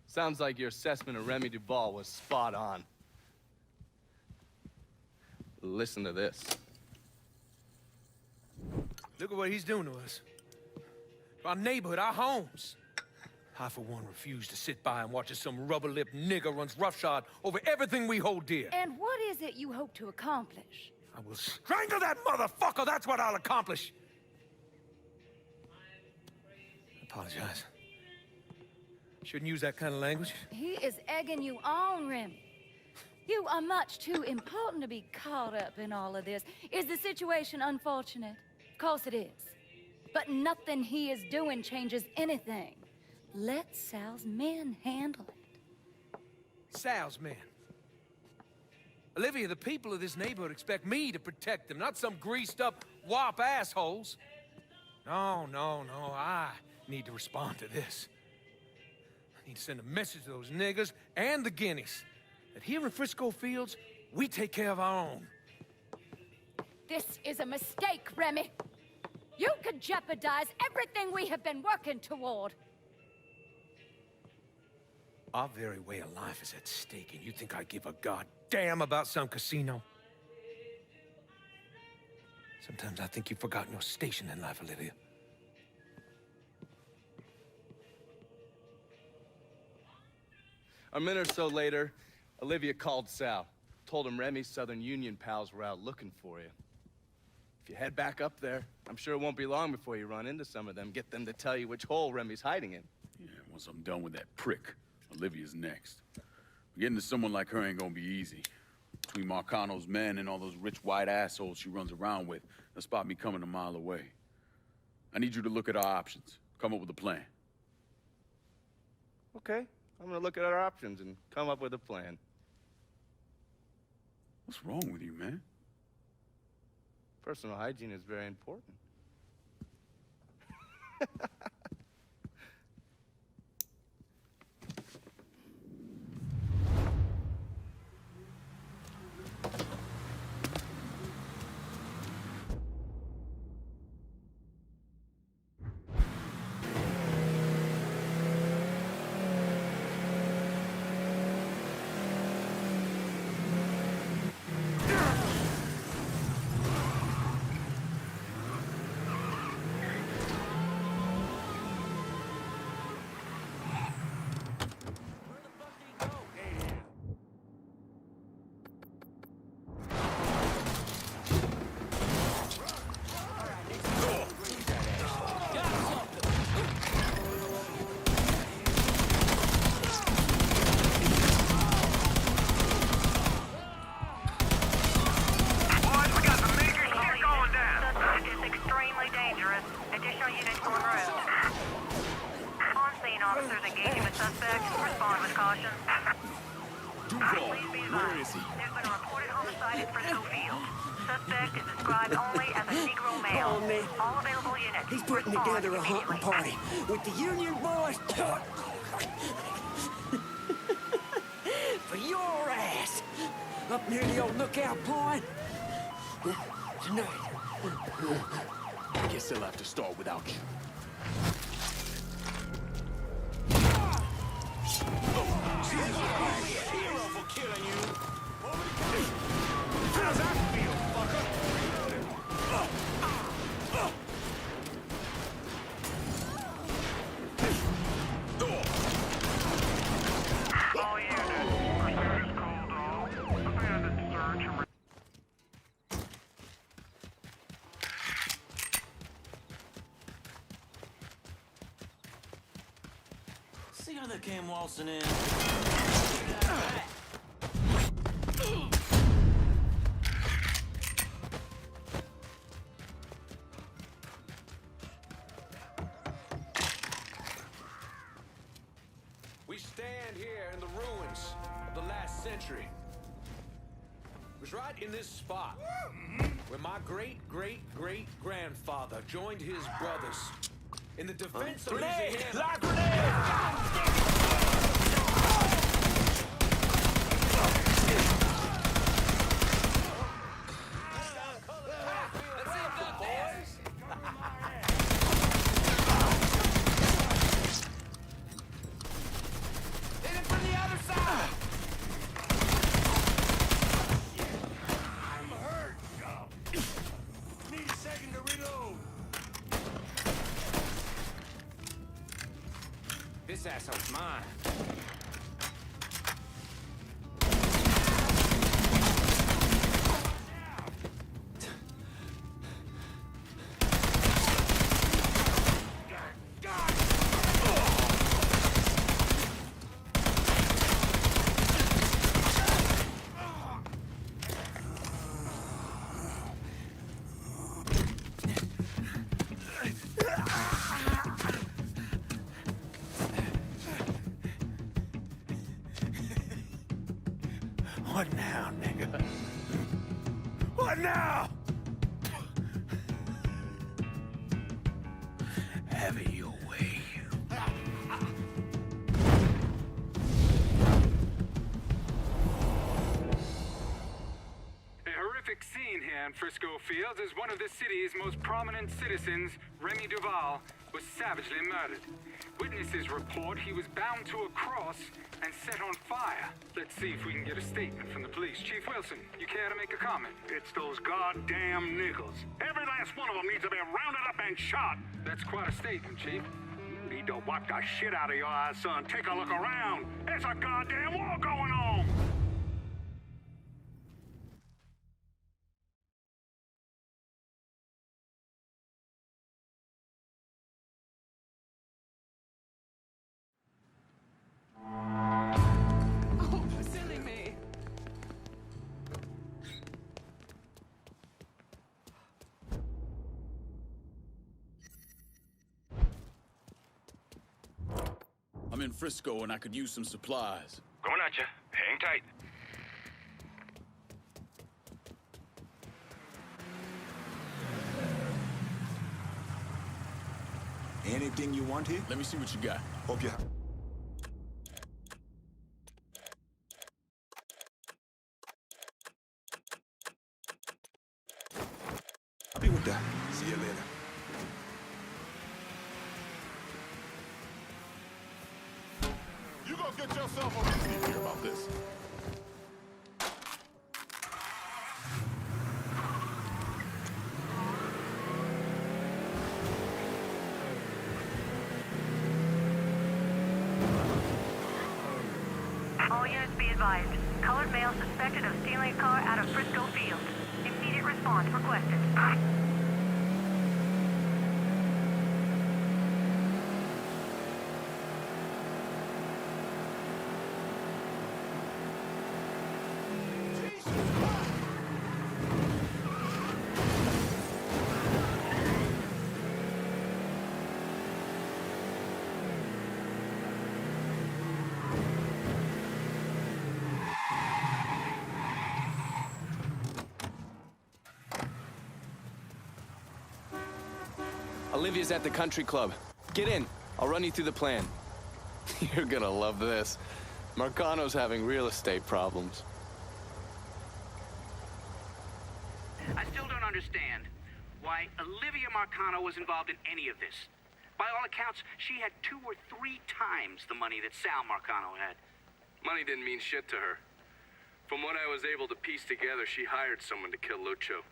Speaker 13: Sounds like your assessment of Remy Duval was spot on. Listen to this.
Speaker 2: Look at what he's doing to us. Our neighborhood, our homes. I, for one, refuse to sit by and watch as some rubber-lipped nigger runs roughshod over everything we hold dear.
Speaker 20: And what is it you hope to accomplish?
Speaker 2: I will strangle that motherfucker! That's what I'll accomplish! I apologize. Shouldn't use that kind of language.
Speaker 20: He is egging you on, Remy. You are much too important to be caught up in all of this. Is the situation unfortunate? Of course it is. But nothing he is doing changes anything. Let Sal's men handle it.
Speaker 2: Sal's men? Olivia, the people of this neighborhood expect me to protect them, not some greased-up wop assholes. No, I need to respond to this. I need to send a message to those niggers and the guineas that here in Frisco Fields, we take care of our own.
Speaker 20: This is a mistake, Remy. You could jeopardize everything we have been working toward.
Speaker 2: Our very way of life is at stake, and you think I give a goddamn about some casino? Sometimes I think you've forgotten your station in life, Olivia.
Speaker 13: A minute or so later, Olivia called Sal. Told him Remy's Southern Union pals were out looking for you. If you head back up there, I'm sure it won't be long before you run into some of them. Get them to tell you which hole Remy's hiding in.
Speaker 5: Yeah, once I'm done with that prick, Olivia's next. Getting to someone like her ain't gonna be easy. Between Marcano's men and all those rich white assholes she runs around with, they'll spot me coming a mile away. I need you to look at our options. Come up with a plan.
Speaker 13: Okay, I'm gonna look at our options and come up with a plan.
Speaker 5: What's wrong with you, man?
Speaker 13: Personal hygiene is very important.
Speaker 21: units en route. On scene, officers engaging with suspect. Respond with caution.
Speaker 15: Duval,
Speaker 21: Please be
Speaker 15: where
Speaker 21: advised.
Speaker 15: is he?
Speaker 21: There's been a reported homicide in Frisco Field. Suspect is described only as a Negro male.
Speaker 2: Oh, man.
Speaker 21: All available units.
Speaker 2: He's putting
Speaker 21: respond
Speaker 2: together a hunting
Speaker 21: immediately.
Speaker 2: party with the Union boys. For your ass. Up near the old lookout point. Tonight.
Speaker 15: I guess they'll have to start without you.
Speaker 18: Hero for killing you. How's that feel, fucker?
Speaker 21: All units. Pursuit is called off. Abandoned search and
Speaker 4: See how they came waltzing in?
Speaker 12: We stand here in the ruins of the last century. It was right in this spot where my great-great-great-grandfather joined his brothers in the defense of
Speaker 18: Grenade!
Speaker 12: Louisiana.
Speaker 18: Lock grenade!
Speaker 12: Hit it from the other side!
Speaker 18: I'm hurt, Joe. Need a second to reload.
Speaker 12: This asshole's mine.
Speaker 2: What now, nigga? What now? Have it your way.
Speaker 1: A horrific scene here in Frisco Fields as one of the city's most prominent citizens, Remy Duval, was savagely murdered. Witnesses report he was bound to a cross and set on fire. Let's see if we can get a statement from the police. Chief Wilson, you care to make a comment?
Speaker 8: It's those goddamn niggles. Every last one of them needs to be rounded up and shot.
Speaker 1: That's quite a statement, Chief.
Speaker 8: Need to wipe the shit out of your eyes, son. Take a look around. There's a goddamn war going on.
Speaker 7: Oh, silly me.
Speaker 15: I'm in Frisco and I could use some supplies.
Speaker 8: Going at you. Hang tight.
Speaker 17: Anything you want here?
Speaker 15: Let me see what you got.
Speaker 17: Hope you... I'll be with that. See you later.
Speaker 3: You gonna get yourself a reason here about this.
Speaker 21: All units be advised. Colored male suspected of stealing a car out of Frisco Field. Immediate response requested.
Speaker 13: Olivia's at the country club. Get in. I'll run you through the plan. You're gonna love this. Marcano's having real estate problems.
Speaker 19: I still don't understand why Olivia Marcano was involved in any of this. By all accounts, she had 2 or 3 times the money that Sal Marcano had.
Speaker 13: Money didn't mean shit to her. From what I was able to piece together, she hired someone to kill Lucho.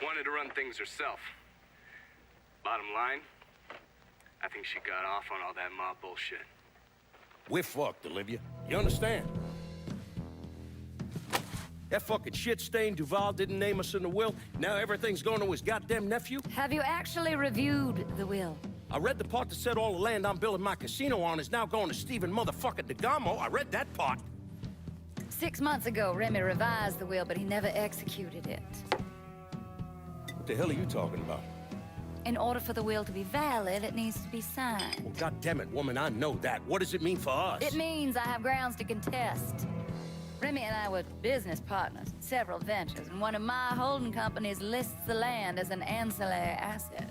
Speaker 13: Wanted to run things herself. Bottom line, I think she got off on all that mob bullshit.
Speaker 2: We're fucked, Olivia. You understand? That fucking shit-stained Duval didn't name us in the will. Now everything's going to his goddamn nephew?
Speaker 20: Have you actually reviewed the will?
Speaker 2: I read the part that said all the land I'm building my casino on is now going to Stephen motherfucking DeGamo. I read that part.
Speaker 20: 6 months ago, Remy revised the will, but he never executed it.
Speaker 2: What the hell are you talking about?
Speaker 20: In order for the will to be valid, it needs to be signed.
Speaker 2: Well, goddammit, woman, I know that. What does it mean for us?
Speaker 20: It means I have grounds to contest. Remy and I were business partners in several ventures, and one of my holding companies lists the land as an ancillary asset.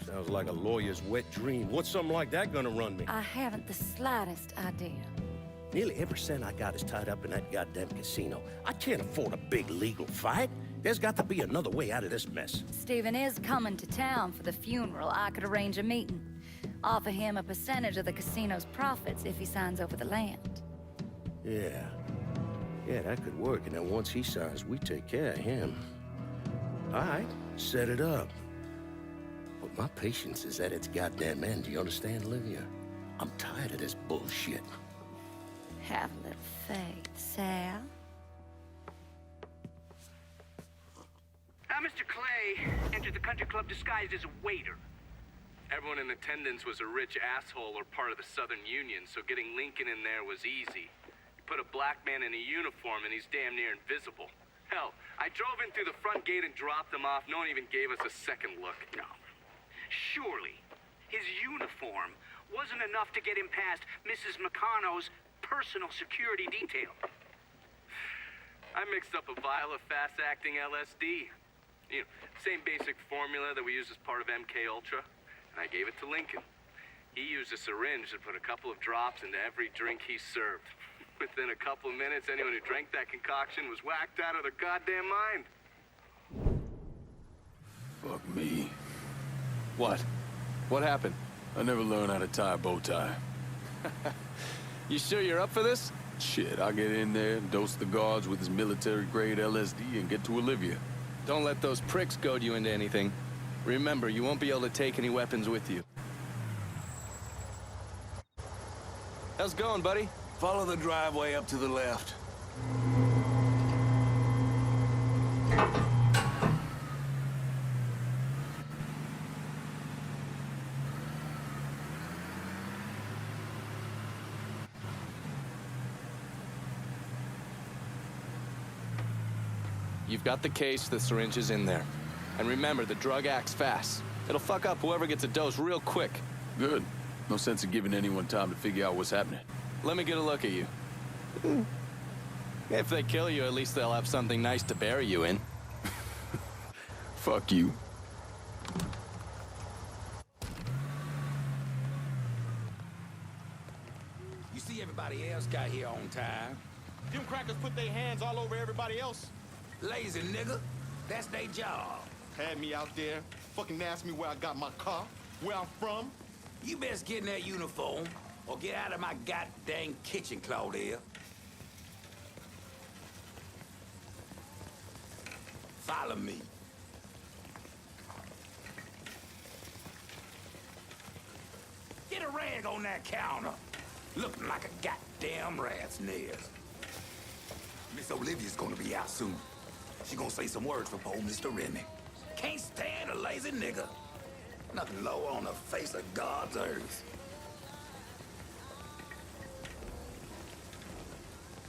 Speaker 2: Sounds like a lawyer's wet dream. What's something like that gonna run me?
Speaker 20: I haven't the slightest idea.
Speaker 2: Nearly every cent I got is tied up in that goddamn casino. I can't afford a big legal fight. There's got to be another way out of this mess.
Speaker 20: Stephen is coming to town for the funeral. I could arrange a meeting. Offer him a percentage of the casino's profits if he signs over the land.
Speaker 2: Yeah. Yeah, that could work. And then once he signs, we take care of him. All right, set it up. But my patience is at its goddamn end. Do you understand, Olivia? I'm tired of this bullshit.
Speaker 20: Have a little faith, Sal.
Speaker 19: Mr. Clay entered the country club disguised as a waiter.
Speaker 13: Everyone in attendance was a rich asshole or part of the Southern Union, so getting Lincoln in there was easy. You put a black man in a uniform and he's damn near invisible. Hell, I drove in through the front gate and dropped him off. No one even gave us a second look.
Speaker 19: No. Surely, his uniform wasn't enough to get him past Mrs. Marcano's personal security detail.
Speaker 13: I mixed up a vial of fast-acting LSD. You know, same basic formula that we use as part of MK Ultra. And I gave it to Lincoln. He used a syringe to put a couple of drops into every drink he served. Within a couple of minutes, anyone who drank that concoction was whacked out of their goddamn mind.
Speaker 5: Fuck me.
Speaker 13: What? What happened?
Speaker 5: I never learned how to tie a bow tie.
Speaker 13: You sure you're up for this?
Speaker 5: Shit, I'll get in there, dose the guards with his military-grade LSD, and get to Olivia.
Speaker 13: Don't let those pricks goad you into anything. Remember, you won't be able to take any weapons with you. How's it going, buddy?
Speaker 18: Follow the driveway up to the left.
Speaker 13: You've got the case, the syringe is in there. And remember, the drug acts fast. It'll fuck up whoever gets a dose real quick.
Speaker 5: Good. No sense in giving anyone time to figure out what's happening.
Speaker 13: Let me get a look at you. If they kill you, at least they'll have something nice to bury you in.
Speaker 5: Fuck you.
Speaker 18: You see everybody else got here on time.
Speaker 17: Them crackers put their hands all over everybody else.
Speaker 18: Lazy nigga. That's their job.
Speaker 17: Had me out there, fucking asked me where I got my car, where I'm from.
Speaker 18: You best get in that uniform, or get out of my goddamn kitchen, Claudia. Follow me. Get a rag on that counter. Looking like a goddamn rat's nest. Miss Olivia's gonna be out soon. She gonna say some words for old Mr. Remy. Can't stand a lazy nigga. Nothing low on the face of God's earth.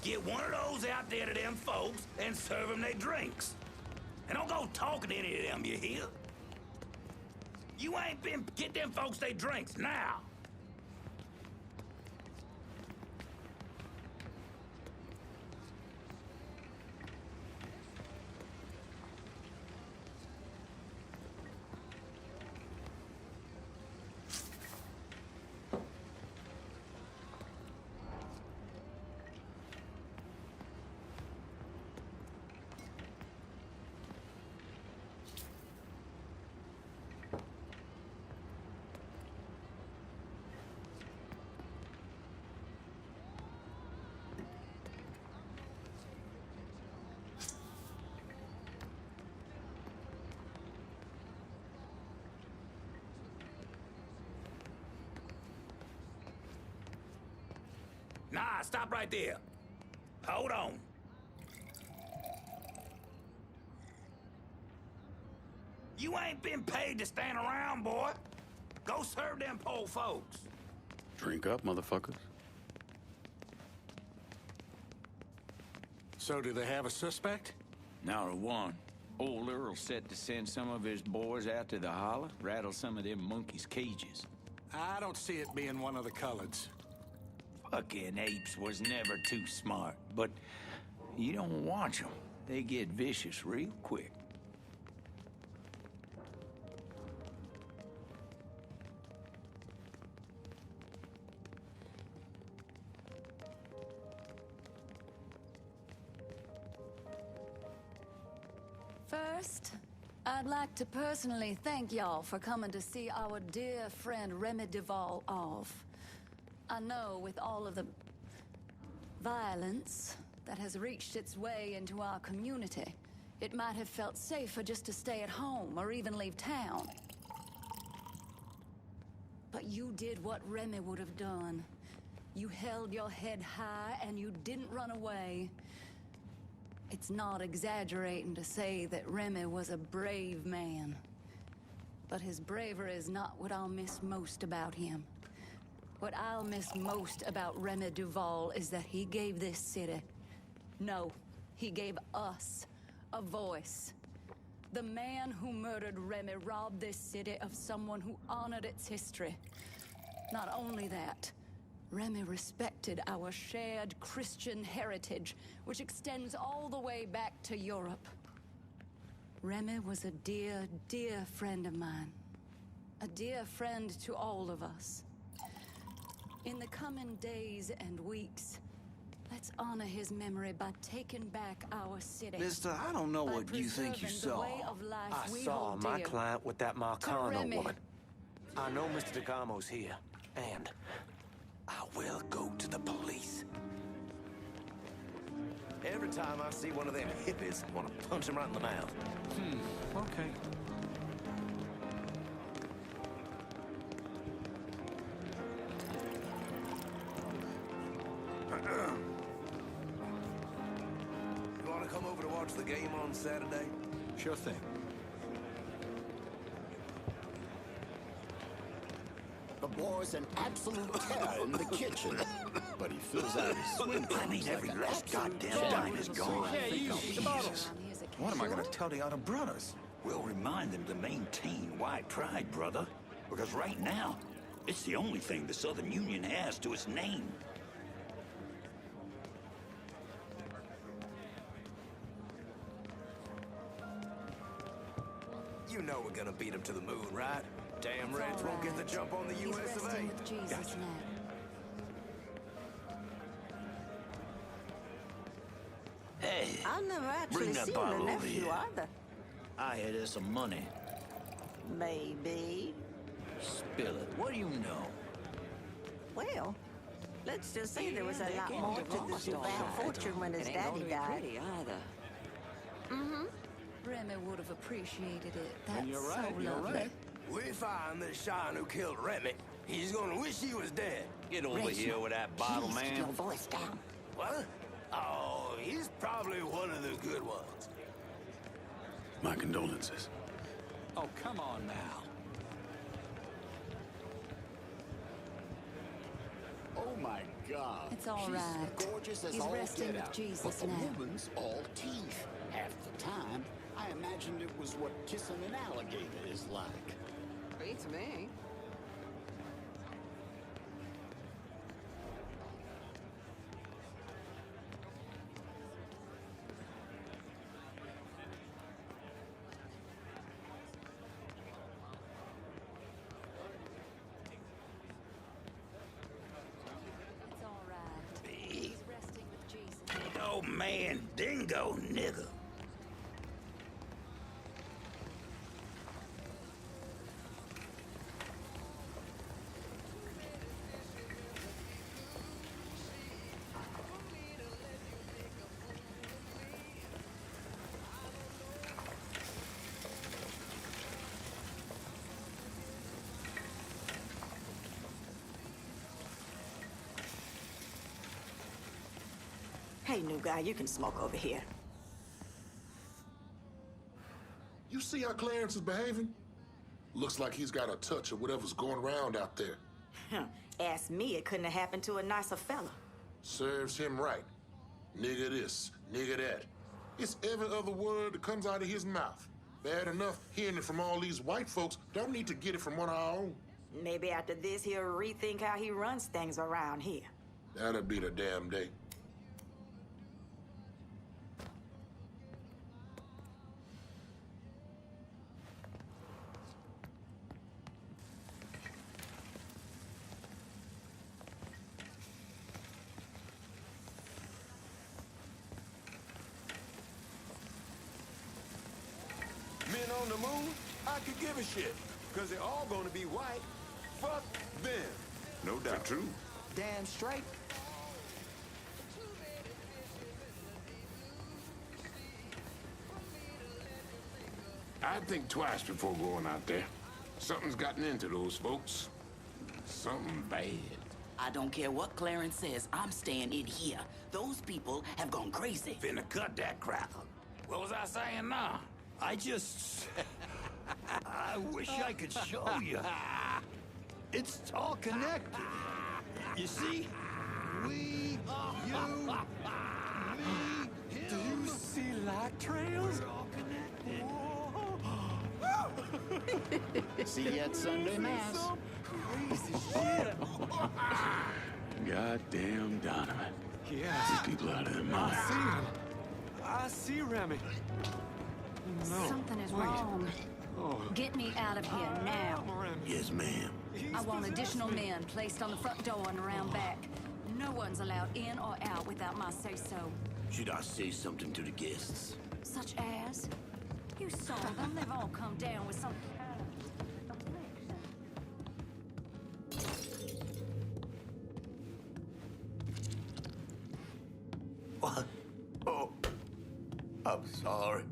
Speaker 18: Get one of those out there to them folks and serve them their drinks. And don't go talking to any of them, you hear? You ain't been... Get them folks their drinks now.
Speaker 4: Nah, stop right there. Hold on. You ain't been paid to stand around, boy. Go serve them poor folks.
Speaker 5: Drink up, motherfuckers.
Speaker 6: So do they have a suspect?
Speaker 11: Not a one. Old Earl set to send some of his boys out to the holler, rattle some of them monkeys' cages.
Speaker 6: I don't see it being one of the coloreds.
Speaker 11: Fucking apes was never too smart, but you don't watch them. They get vicious real quick.
Speaker 20: First, I'd like to personally thank y'all for coming to see our dear friend Remy Duval off. I know with all of the violence that has reached its way into our community, it might have felt safer just to stay at home or even leave town. But you did what Remy would have done. You held your head high and you didn't run away. It's not exaggerating to say that Remy was a brave man. But his bravery is not what I'll miss most about him. What I'll miss most about Remy Duval is that he gave this city, no, he gave us, a voice. The man who murdered Remy robbed this city of someone who honored its history. Not only that, Remy respected our shared Christian heritage, which extends all the way back to Europe. Remy was a dear, dear friend of mine. A dear friend to all of us. In the coming days and weeks, let's honor his memory by taking back our city.
Speaker 12: Mister, I don't know what you think you saw.
Speaker 14: I saw my client with that Marcano woman. I know Mr. DeGamo's here, and I will go to the police. Every time I see one of them hippies, I want to punch him right in the mouth.
Speaker 6: Okay.
Speaker 12: You want to come over to watch the game on Saturday?
Speaker 6: Sure thing.
Speaker 15: The boy's an absolute terror in the kitchen. But he fills out his swim.
Speaker 10: I mean, every last goddamn dime is gone. Jesus. What am I gonna tell the other brothers? We'll remind them to maintain white pride, brother. Because right now, it's the only thing the Southern Union has to its name.
Speaker 12: You know we're gonna beat him to the moon, right? Damn Reds won't get the jump on the US of A.
Speaker 20: Jesus now.
Speaker 10: Hey,
Speaker 22: I've never actually
Speaker 10: bring that
Speaker 22: seen
Speaker 10: bottle
Speaker 22: a
Speaker 10: over
Speaker 22: nephew
Speaker 10: here.
Speaker 22: either.
Speaker 10: I hear there's some money.
Speaker 22: Maybe.
Speaker 10: Spill it. What do you know?
Speaker 22: Well, let's just say there was a lot more to the Duval fortune when his daddy died.
Speaker 20: Mm-hmm. Remy would have appreciated it. That's
Speaker 12: you're
Speaker 20: so
Speaker 12: right,
Speaker 20: lovely.
Speaker 12: We find this Sean who killed Remy. He's gonna wish he was dead.
Speaker 10: Get over here with that bottle, man.
Speaker 22: Keep your voice down.
Speaker 12: What? Oh, he's probably one of the good ones.
Speaker 5: My condolences.
Speaker 6: Oh, come on now.
Speaker 15: Oh my God.
Speaker 20: It's all
Speaker 15: She's
Speaker 20: right.
Speaker 15: gorgeous as
Speaker 20: He's
Speaker 15: all
Speaker 20: resting
Speaker 15: get
Speaker 20: with
Speaker 15: out.
Speaker 20: Jesus
Speaker 15: but the
Speaker 20: now.
Speaker 15: woman's all teeth. Half the time, I imagined it was what kissing an alligator is like.
Speaker 24: Beats me.
Speaker 20: It's all right. He's resting with Jesus.
Speaker 10: Oh man, dingo nigga.
Speaker 22: Hey, new guy, you can smoke over here.
Speaker 9: You see how Clarence is behaving? Looks like he's got a touch of whatever's going around out there.
Speaker 22: Ask me, it couldn't have happened to a nicer fella.
Speaker 9: Serves him right. Nigga this, nigga that. It's every other word that comes out of his mouth. Bad enough hearing it from all these white folks. Don't need to get it from one of our own.
Speaker 22: Maybe after this, he'll rethink how he runs things around here.
Speaker 9: That'll be the damn day.
Speaker 3: Men on the moon, I could give a shit. Because they're all gonna be white. Fuck them. No doubt. True.
Speaker 4: Damn straight.
Speaker 3: I'd think twice before going out there. Something's gotten into those folks. Something bad.
Speaker 16: I don't care what Clarence says, I'm staying in here. Those people have gone crazy.
Speaker 11: Finna cut that crap. What was I saying now?
Speaker 4: I just... I wish I could show you. It's all connected. You see? We, you, me, him.
Speaker 2: Do you see light trails?
Speaker 4: We're all connected. See you at Sunday Mass.
Speaker 2: Crazy shit.
Speaker 5: Goddamn Donovan.
Speaker 2: Yeah.
Speaker 5: These people out of their mind.
Speaker 2: I see him. I see Remy. No.
Speaker 20: Something is
Speaker 2: wait.
Speaker 20: wrong.
Speaker 2: Oh.
Speaker 20: Get me out of here now.
Speaker 3: Yes, ma'am.
Speaker 20: I want additional men placed on the front door and around back. No one's allowed in or out without my say-so.
Speaker 11: Should I say something to the guests?
Speaker 20: Such as? You saw them. They've all come down with some...
Speaker 11: What? Oh, I'm sorry.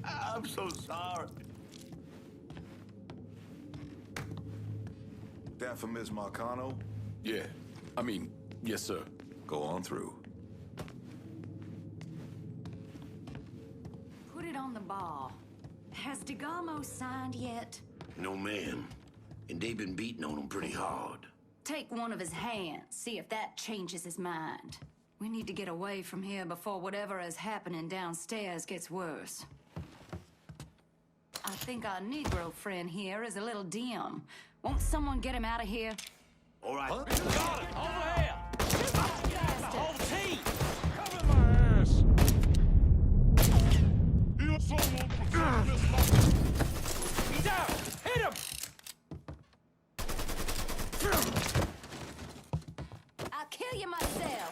Speaker 11: I'm so sorry.
Speaker 3: That for Miss Marcano?
Speaker 5: Yeah. I mean, yes, sir.
Speaker 3: Go on through.
Speaker 20: Put it on the bar. Has DeGarmo signed yet?
Speaker 11: No, ma'am. And they've been beating on him pretty hard.
Speaker 20: Take one of his hands, see if that changes his mind. We need to get away from here before whatever is happening downstairs gets worse. I think our Negro friend here is a little dim. Won't someone get him out of here?
Speaker 11: All right.
Speaker 18: Got it! Over here! The whole team!
Speaker 3: Cover my ass! You someone protect Miss Marcano.
Speaker 18: He's out! Hit him!
Speaker 20: I'll kill you myself.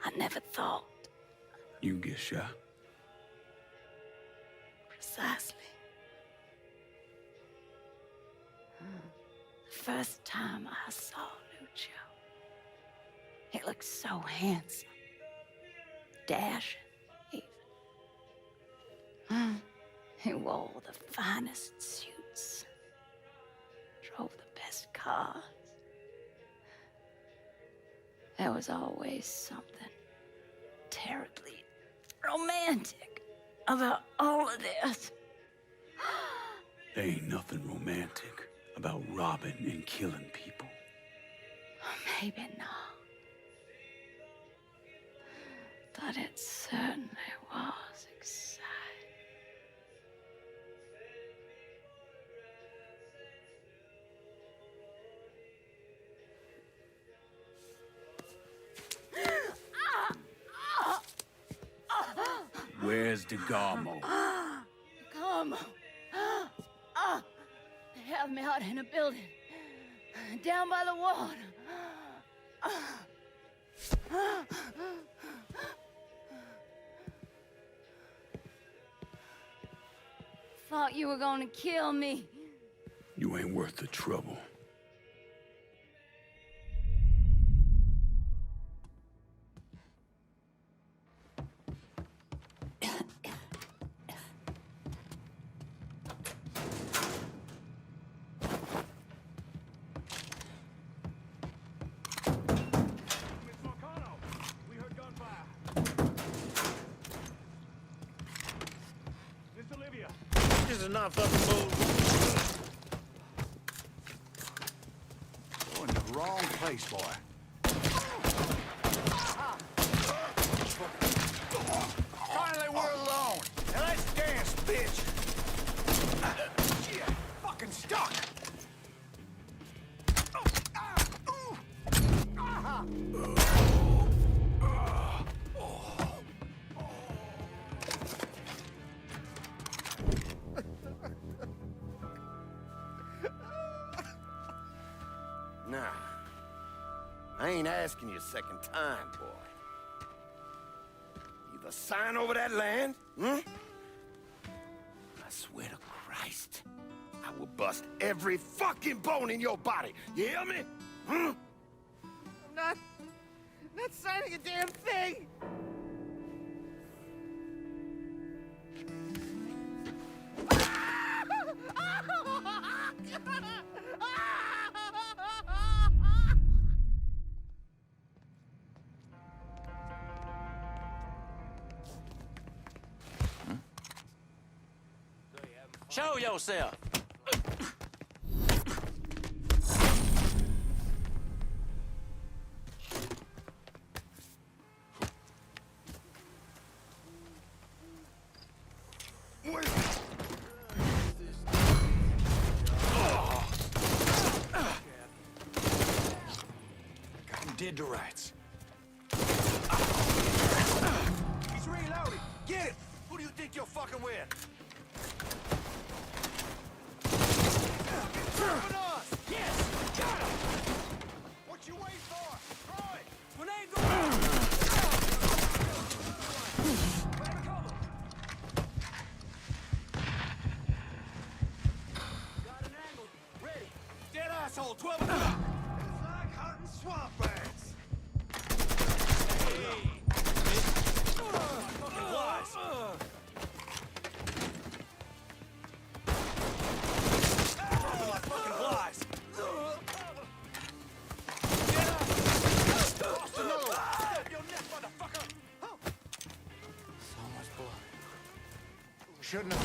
Speaker 20: I never thought.
Speaker 5: You get shot.
Speaker 20: Precisely. The first time I saw Lucio, he looked so handsome. Dashing, even. He wore the finest suits. Drove the best cars. There was always something terribly romantic about all of this.
Speaker 5: There ain't nothing romantic about robbing and killing people.
Speaker 20: Maybe not. But it certainly was exciting.
Speaker 5: Where's DeGarmo?
Speaker 20: Come. They have me out in a building. Down by the water. Thought you were gonna kill me.
Speaker 5: You ain't worth the trouble.
Speaker 4: enough of the move.
Speaker 6: You're in the wrong place, boy. Finally, we're alone. Now let's dance, bitch. Shit, fucking stuck.
Speaker 2: Nah. I ain't asking you a second time, boy. Either sign over that land, I swear to Christ, I will bust every fucking bone in your body. You hear me?
Speaker 4: I'm not signing a damn thing!
Speaker 18: Show yourself.
Speaker 6: Got him dead to rights.
Speaker 4: He's reloading! Get it! Who do you think you're fucking with?
Speaker 18: Yes! Got him!
Speaker 4: What you waiting for? Throw it!
Speaker 18: Grenade going!
Speaker 4: Got an angle. Ready. Dead asshole, 12 o'clock. It's like hunting swamp rats.
Speaker 18: Hey!
Speaker 4: Fucking flies. Dropping like fucking flies. Get up! Lost another one. Stab your neck, motherfucker.
Speaker 14: So much blood.
Speaker 4: Shouldn't have.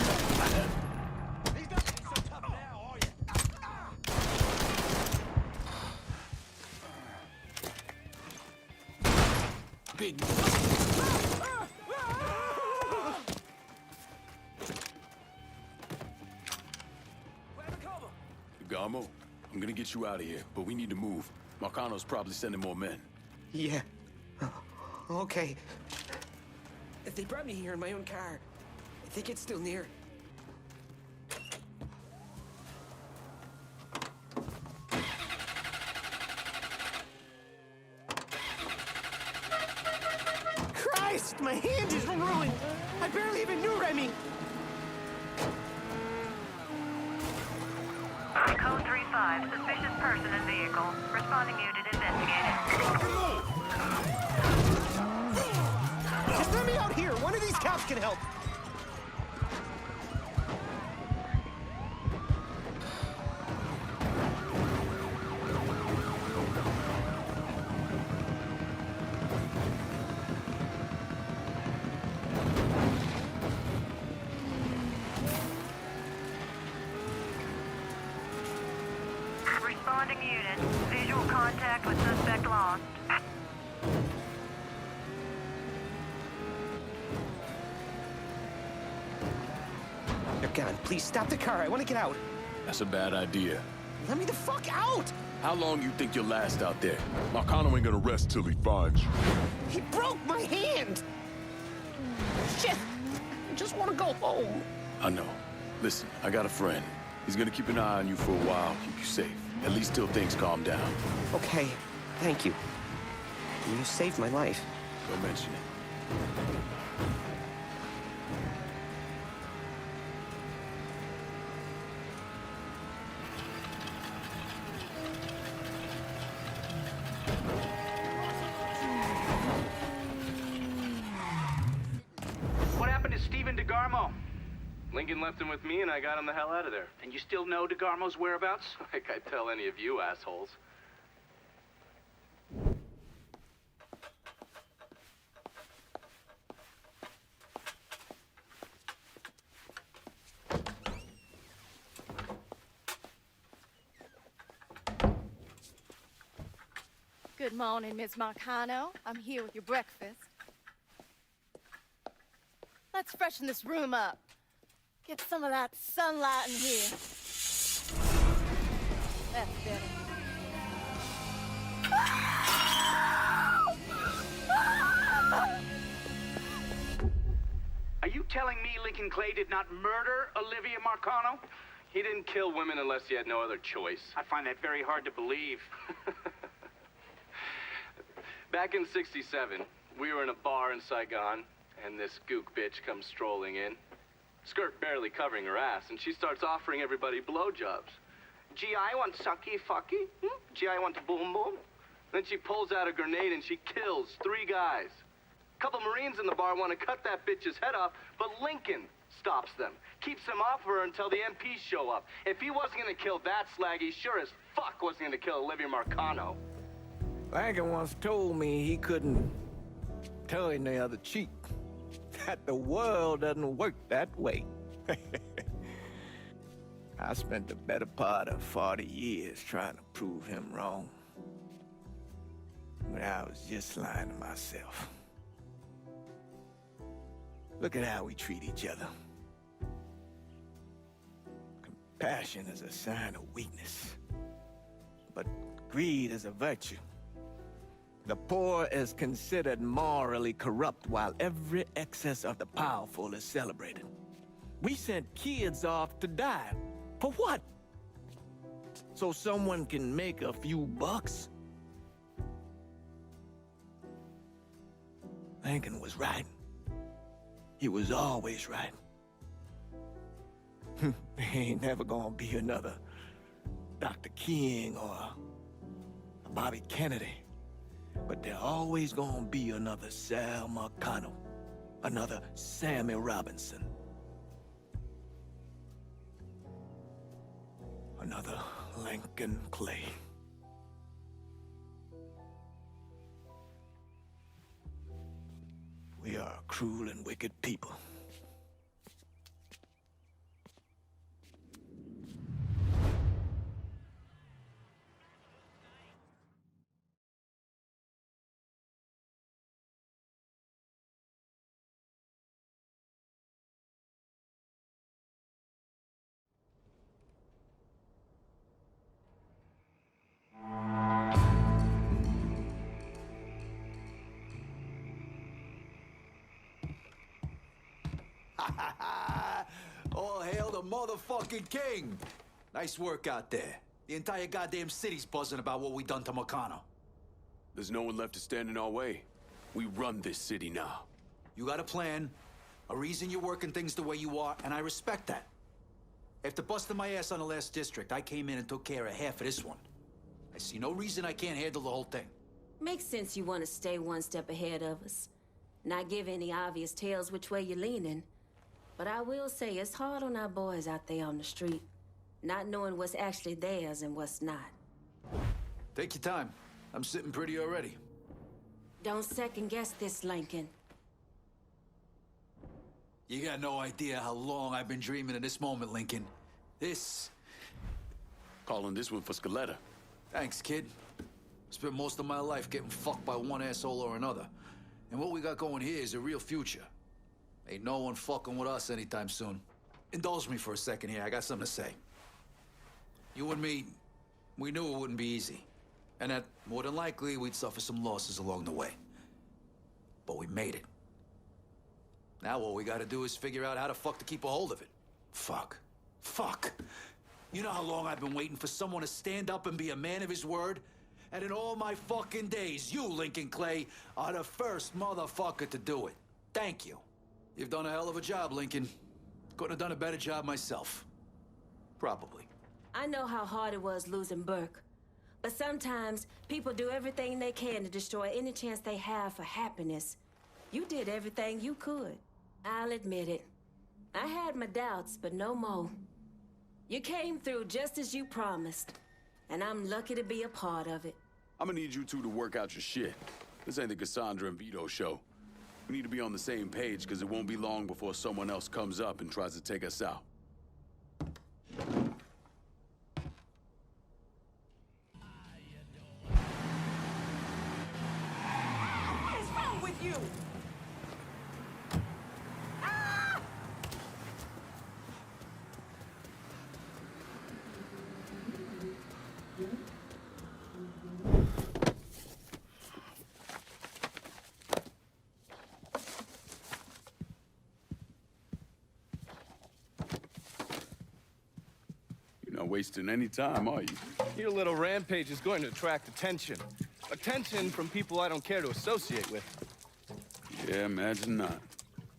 Speaker 4: He's not so tough now, are you?
Speaker 6: Big.
Speaker 5: Garmo, I'm gonna get you out of here, but we need to move. Marcano's probably sending more men.
Speaker 14: Yeah. Okay. If they brought me here in my own car, I think it's still near. Christ, my hand is ruined. I barely even knew Remy.
Speaker 21: Code 3-5, suspicious person in vehicle. Responding unit investigating.
Speaker 14: Just let me out here. One of these cops can help.
Speaker 21: Responding unit. Visual contact with suspect lost.
Speaker 14: They're gone. Please stop the car. I want to get out.
Speaker 5: That's a bad idea.
Speaker 14: Let me the fuck out!
Speaker 5: How long you think you'll last out there? Marcano ain't gonna rest till he finds you.
Speaker 14: He broke my hand! Shit! I just want to go home.
Speaker 5: I know. Listen, I got a friend. He's gonna keep an eye on you for a while, keep you safe. At least till things calm down.
Speaker 14: Okay, thank you. You saved my life.
Speaker 5: Don't mention it.
Speaker 19: What happened to Stephen DeGarmo?
Speaker 13: Lincoln left him with me, and I got him the hell out of there.
Speaker 19: And you still know DeGarmo's whereabouts?
Speaker 13: Like I tell any of you assholes.
Speaker 1: Good morning, Miss Marcano. I'm here with your breakfast. Let's freshen this room up. Get some of that sunlight in here. That's better.
Speaker 19: Are you telling me Lincoln Clay did not murder Olivia Marcano?
Speaker 13: He didn't kill women unless he had no other choice.
Speaker 19: I find that very hard to believe.
Speaker 13: Back in '67, we were in a bar in Saigon, and this gook bitch comes strolling in. Skirt barely covering her ass, and she starts offering everybody blowjobs. Gee, I want sucky fucky. Gee, I want boom boom. Then she pulls out a grenade and she kills 3 guys. A couple Marines in the bar want to cut that bitch's head off, but Lincoln stops them. Keeps them off her until the MPs show up. If he wasn't gonna kill that slag, he sure as fuck wasn't gonna kill Olivia Marcano.
Speaker 11: Lincoln once told me he couldn't turn the other cheek. That the world doesn't work that way. I spent the better part of 40 years trying to prove him wrong. But I was just lying to myself. Look at how we treat each other. Compassion is a sign of weakness, but greed is a virtue. The poor is considered morally corrupt, while every excess of the powerful is celebrated. We sent kids off to die. For what? So someone can make a few bucks? Lincoln was right. He was always right. There ain't never gonna be another Dr. King or a Bobby Kennedy. But there always gonna be another Sal Marcano, another Sammy Robinson, another Lincoln Clay. We are a cruel and wicked people.
Speaker 4: All hail the motherfucking king! Nice work out there. The entire goddamn city's buzzing about what we done to Marcano.
Speaker 5: There's no one left to stand in our way. We run this city now.
Speaker 4: You got a plan, a reason you're working things the way you are, and I respect that. After busting my ass on the last district, I came in and took care of half of this one. I see no reason I can't handle the whole thing.
Speaker 7: Makes sense you want to stay one step ahead of us. Not give any obvious tales which way you're leaning. But I will say it's hard on our boys out there on the street, not knowing what's actually theirs and what's not.
Speaker 4: Take your time. I'm sitting pretty already.
Speaker 7: Don't second guess this, Lincoln.
Speaker 4: You got no idea how long I've been dreaming of this moment, Lincoln. This...
Speaker 5: Calling this one for Scaletta.
Speaker 4: Thanks, kid. Spent most of my life getting fucked by one asshole or another. And what we got going here is a real future. Ain't no one fucking with us anytime soon. Indulge me for a second here, I got something to say. You and me, we knew it wouldn't be easy. And that, more than likely, we'd suffer some losses along the way. But we made it. Now all we gotta do is figure out how the fuck to keep a hold of it. Fuck. Fuck. You know how long I've been waiting for someone to stand up and be a man of his word? And in all my fucking days, you, Lincoln Clay, are the first motherfucker to do it. Thank you. You've done a hell of a job, Lincoln. Couldn't have done a better job myself. Probably.
Speaker 7: I know how hard it was losing Burke. But sometimes people do everything they can to destroy any chance they have for happiness. You did everything you could. I'll admit it. I had my doubts, but no more. You came through just as you promised. And I'm lucky to be a part of it.
Speaker 5: I'm gonna need you two to work out your shit. This ain't the Cassandra and Vito show. We need to be on the same page, because it won't be long before someone else comes up and tries to take us out.
Speaker 18: with you?
Speaker 5: You're not wasting any time, are you?
Speaker 13: Your little rampage is going to attract attention. Attention from people I don't care to associate with.
Speaker 5: Yeah, imagine not.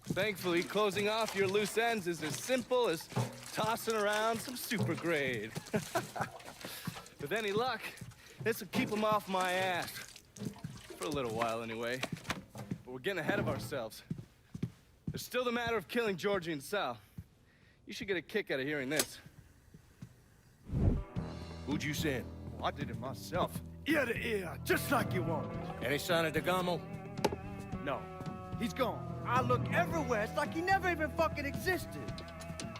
Speaker 13: Thankfully, closing off your loose ends is as simple as tossing around some super grade. With any luck, this will keep them off my ass. For a little while, anyway. But we're getting ahead of ourselves. There's still the matter of killing Georgie and Sal. You should get a kick out of hearing this.
Speaker 2: Who'd you send?
Speaker 6: Oh, I did it myself. Ear to ear, just like you wanted.
Speaker 2: Any sign of DeGamo?
Speaker 6: No, he's gone. I look everywhere. It's like he never even fucking existed.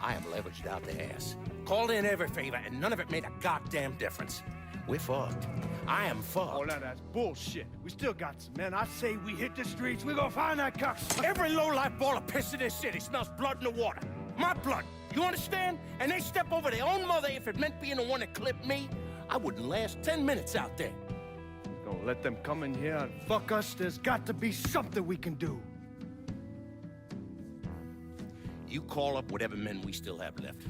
Speaker 2: I am leveraged out the ass. Called in every favor, and none of it made a goddamn difference. We're fucked. I am fucked.
Speaker 6: Oh, now that's bullshit. We still got some men. I say we hit the streets. We gonna find that cocksucker.
Speaker 2: Every low-life ball of piss in this city smells blood in the water. My blood. You understand? And they step over their own mother if it meant being the one that clipped me. I wouldn't last 10 minutes out there.
Speaker 6: We're gonna let them come in here and fuck us. There's got to be something we can do.
Speaker 2: You call up whatever men we still have left.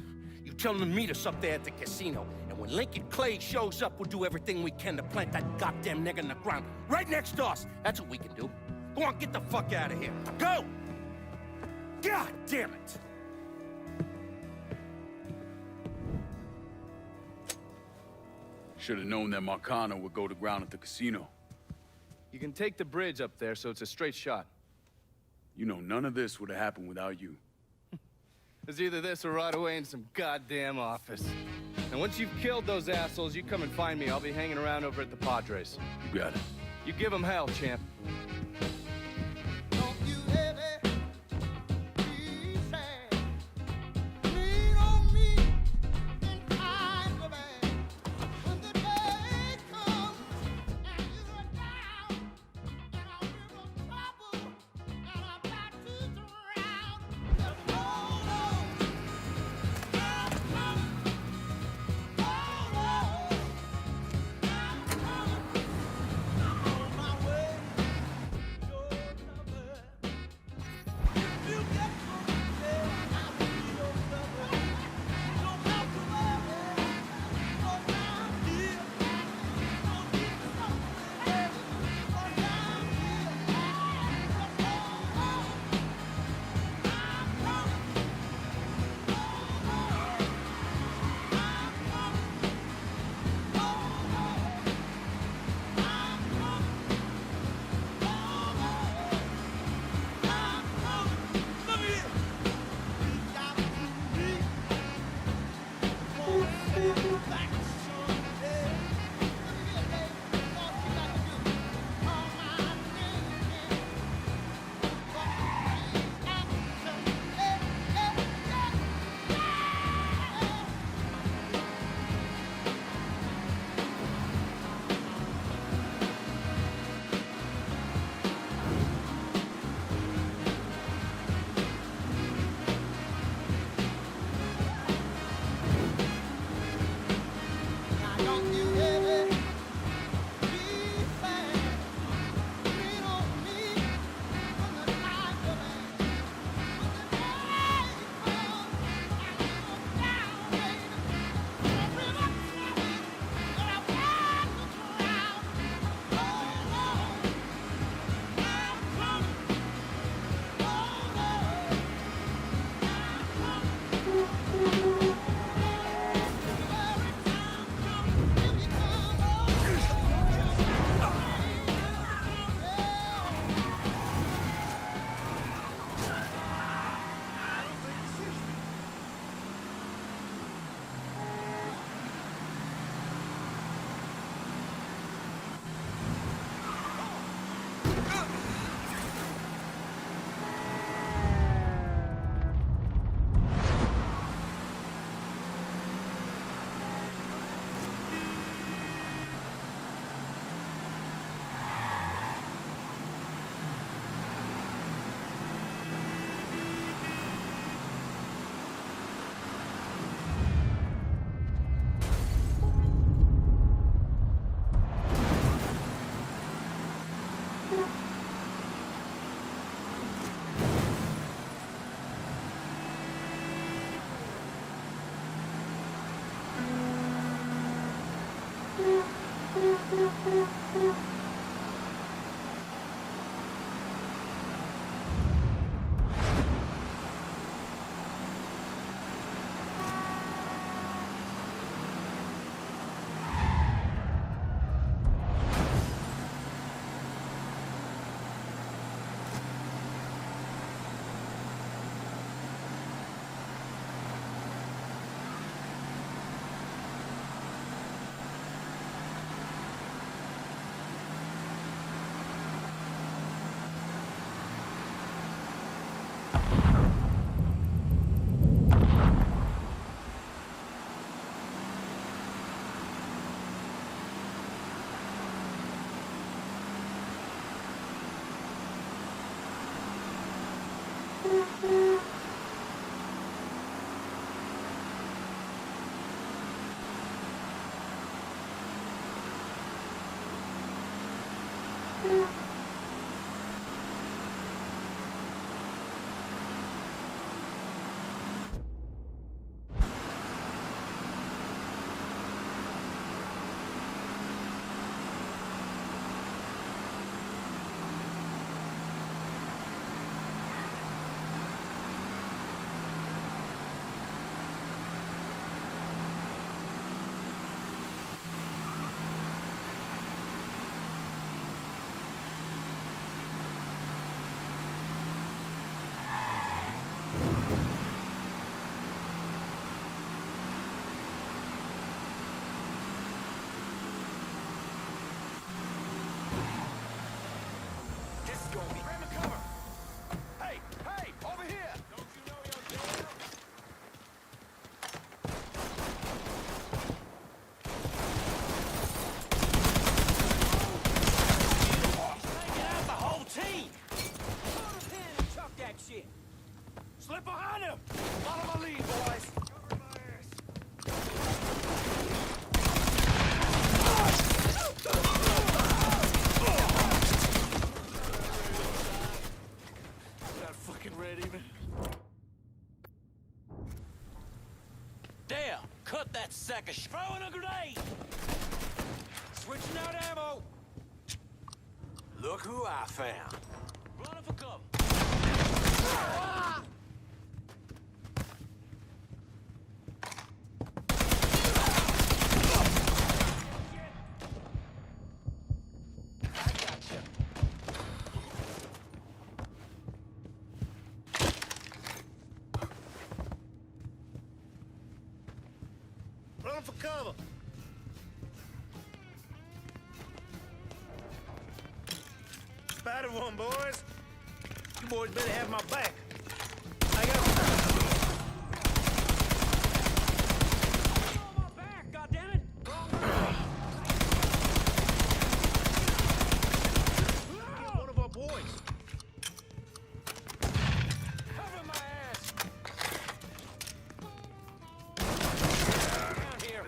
Speaker 2: You tell them to meet us up there at the casino. And when Lincoln Clay shows up, we'll do everything we can to plant that goddamn nigger in the ground. Right next to us. That's what we can do. Go on, get the fuck out of here. Go! God damn it!
Speaker 5: Should have known that Marcano would go to ground at the casino.
Speaker 13: You can take the bridge up there, so it's a straight shot.
Speaker 5: You know, none of this would have happened without you.
Speaker 13: There's either this or right away in some goddamn office. And once you've killed those assholes, you come and find me. I'll be hanging around over at the Padres.
Speaker 5: You got it.
Speaker 13: You give them hell, champ.
Speaker 18: Slip behind him! Follow my lead, boys!
Speaker 12: Not fucking ready, man.
Speaker 18: Damn! Cut that sack of throwing a grenade! Switching out ammo!
Speaker 12: Look who I found.
Speaker 18: Running for cover!
Speaker 6: Run for cover. Spotted one, boys. You boys better have my back. I got
Speaker 18: On my back, goddammit!
Speaker 6: one of our boys.
Speaker 18: Cover my ass! Down here.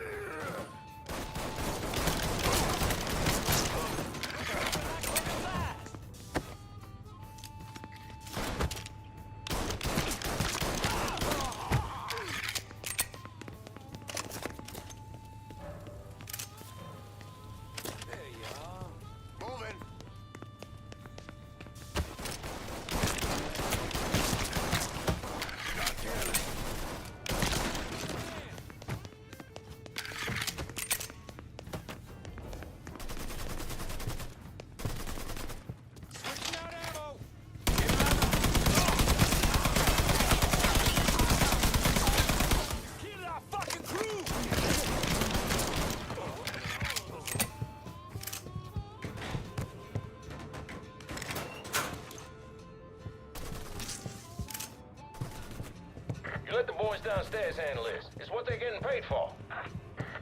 Speaker 8: You let the boys downstairs handle this. It's what they're getting paid for.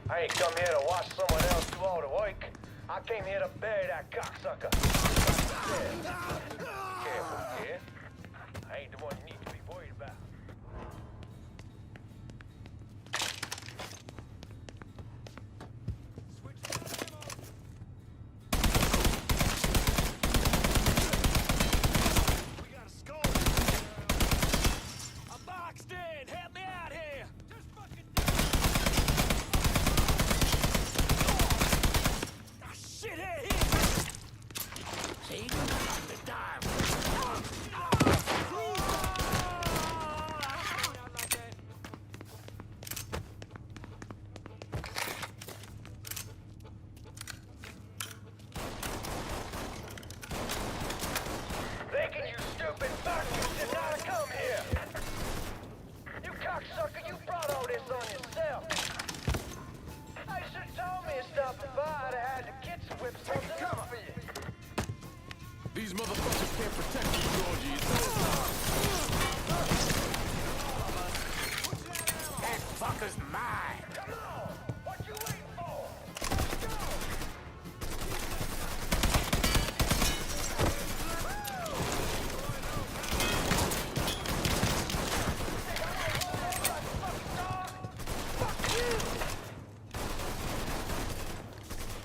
Speaker 8: I ain't come here to watch someone else do all the work. I came here to bury that cocksucker. Careful, kid. I ain't the one you need to be worried about.
Speaker 18: Help me out here! Just fucking...
Speaker 5: These motherfuckers can't protect you, Georgie.
Speaker 18: That fucker's mine.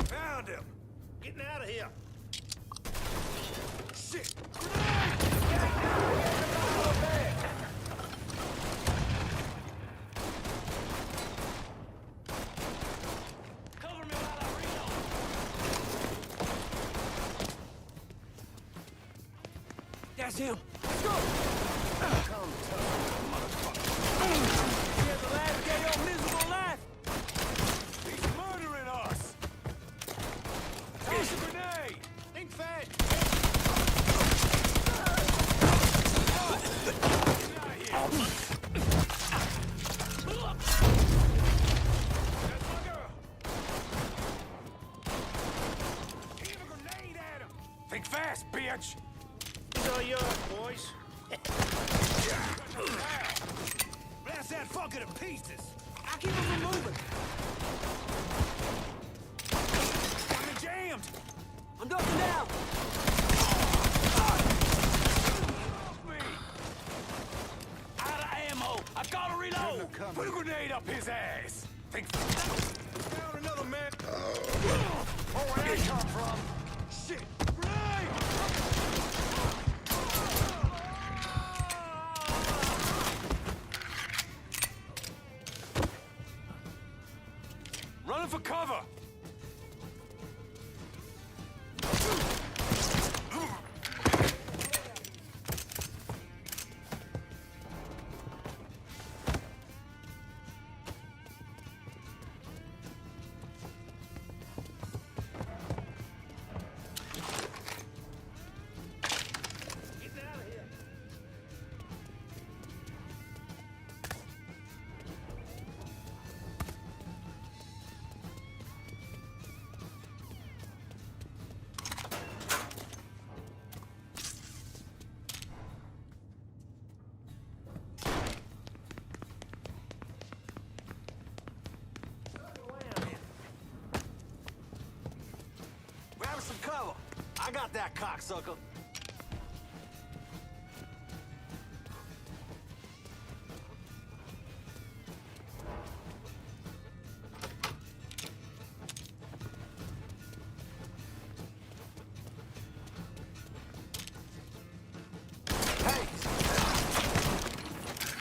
Speaker 6: Found him. Getting out of here. Shit.
Speaker 18: Cover me while I reload.
Speaker 6: That's him. Let's go. Come tough, motherfucker. Here's the last day of your miserable life.
Speaker 18: He's murdering us. Toss a grenade. Think fast. Think fast, bitch!
Speaker 6: These are yours, boys. Blast that fucker to pieces. I keep him from moving. I'm jammed. I'm ducking down.
Speaker 18: Out of ammo! I gotta reload! Put a grenade up his ass! Think
Speaker 6: Found another man.
Speaker 18: Oh, where did that come from? Shit! Grenade! Running for cover!
Speaker 6: Grab some cover. I got that cocksucker.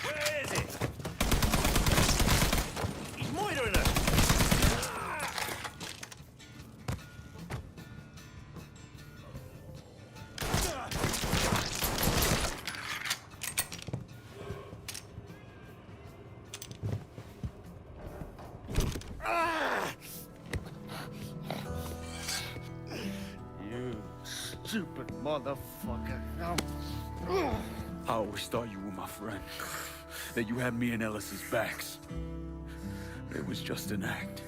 Speaker 6: Where is it? He's moitering us.
Speaker 11: You stupid motherfucker.
Speaker 5: I always thought you were my friend. That you had me and Ellis's backs. But it was just an act.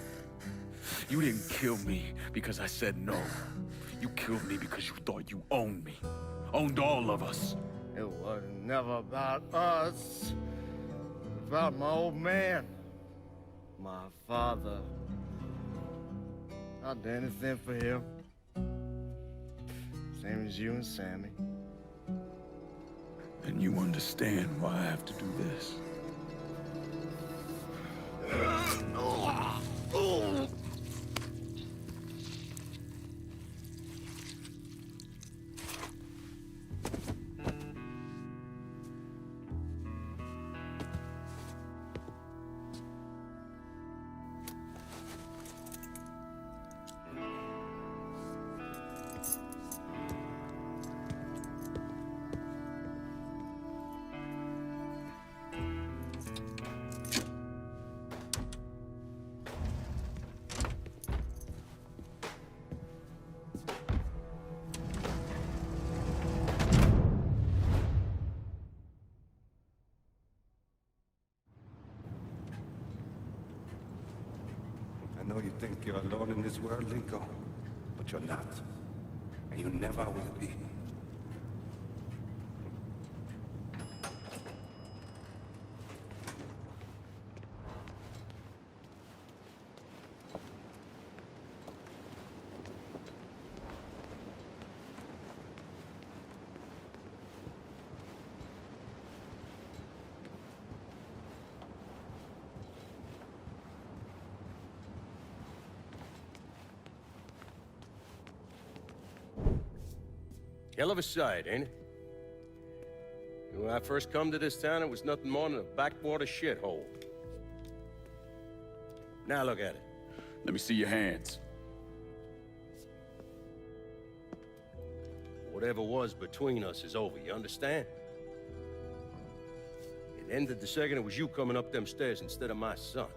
Speaker 5: You didn't kill me because I said no. You killed me because you thought you owned me. Owned all of us.
Speaker 11: It was never about us. It was about my old man. My father. I'd do anything for him. Same as you and Sammy.
Speaker 5: And you understand why I have to do this.
Speaker 12: I know you think you're alone in this world, Linko, but you're not. And you never will be.
Speaker 2: Hell of a sight, ain't it? When I first come to this town, it was nothing more than a backwater shithole. Now look at it.
Speaker 5: Let me see your hands.
Speaker 2: Whatever was between us is over, you understand? It ended the second it was you coming up them stairs instead of my son.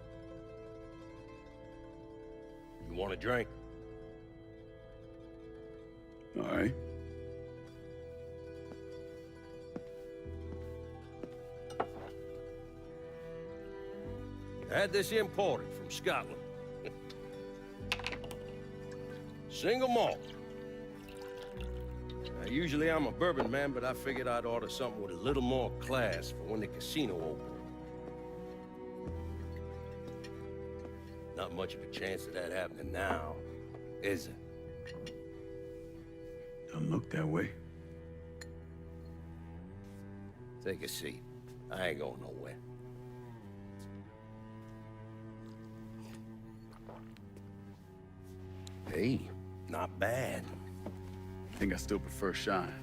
Speaker 2: You want a drink?
Speaker 5: All right.
Speaker 2: I had this imported from Scotland. Single malt. Now, usually I'm a bourbon man, but I figured I'd order something with a little more class for when the casino opened. Not much of a chance of that happening now, is it?
Speaker 5: Don't look that way.
Speaker 2: Take a seat. I ain't going nowhere. Hey, not bad.
Speaker 5: I think I still prefer Shine.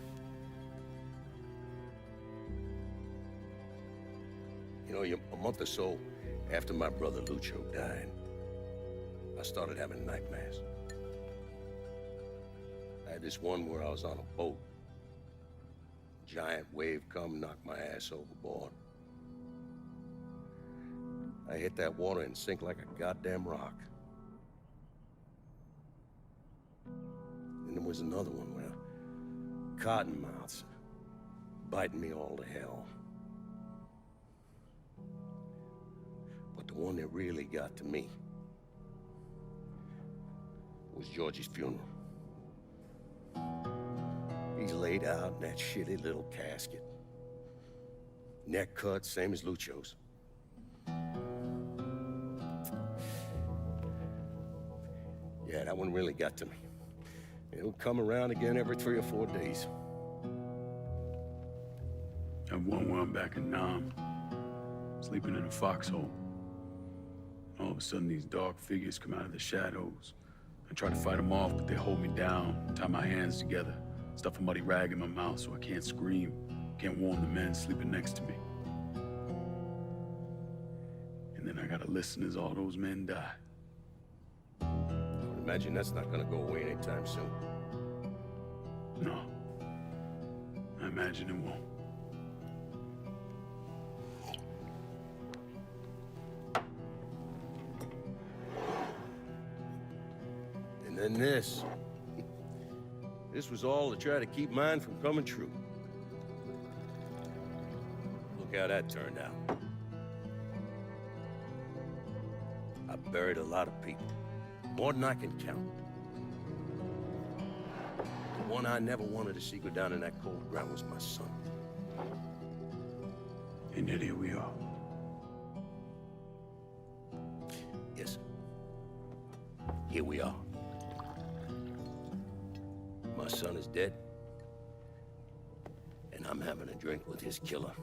Speaker 2: You know, a month or so after my brother Lucho died, I started having nightmares. I had this one where I was on a boat. Giant wave come, knocked my ass overboard. I hit that water and sink like a goddamn rock. And there was another one where cottonmouths biting me all to hell. But the one that really got to me was Georgie's funeral. He's laid out in that shitty little casket. Neck cut, same as Lucho's. Yeah, that one really got to me. It would come around again every 3 or 4 days.
Speaker 5: I have one where I'm back in Nam, sleeping in a foxhole. All of a sudden, these dark figures come out of the shadows. I try to fight them off, but they hold me down, tie my hands together, stuff a muddy rag in my mouth so I can't scream, can't warn the men sleeping next to me. And then I gotta listen as all those men die.
Speaker 2: I would imagine that's not gonna go away anytime soon.
Speaker 5: No. I imagine it won't.
Speaker 2: And then this. This was all to try to keep mine from coming true. Look how that turned out. I buried a lot of people. More than I can count. The one I never wanted to see go down in that cold ground was my son.
Speaker 5: And yet here we are.
Speaker 2: Yes. Here we are. My son is dead. And I'm having a drink with his killer.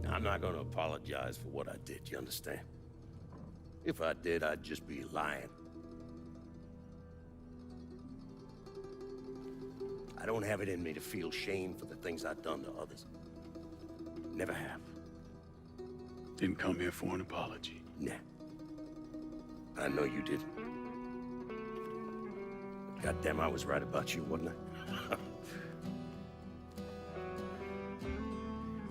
Speaker 2: I'm not gonna apologize for what I did, you understand? If I did, I'd just be lying. I don't have it in me to feel shame for the things I've done to others. Never have.
Speaker 5: Didn't come here for an apology.
Speaker 2: Nah. I know you didn't. Goddamn, I was right about you, wasn't I?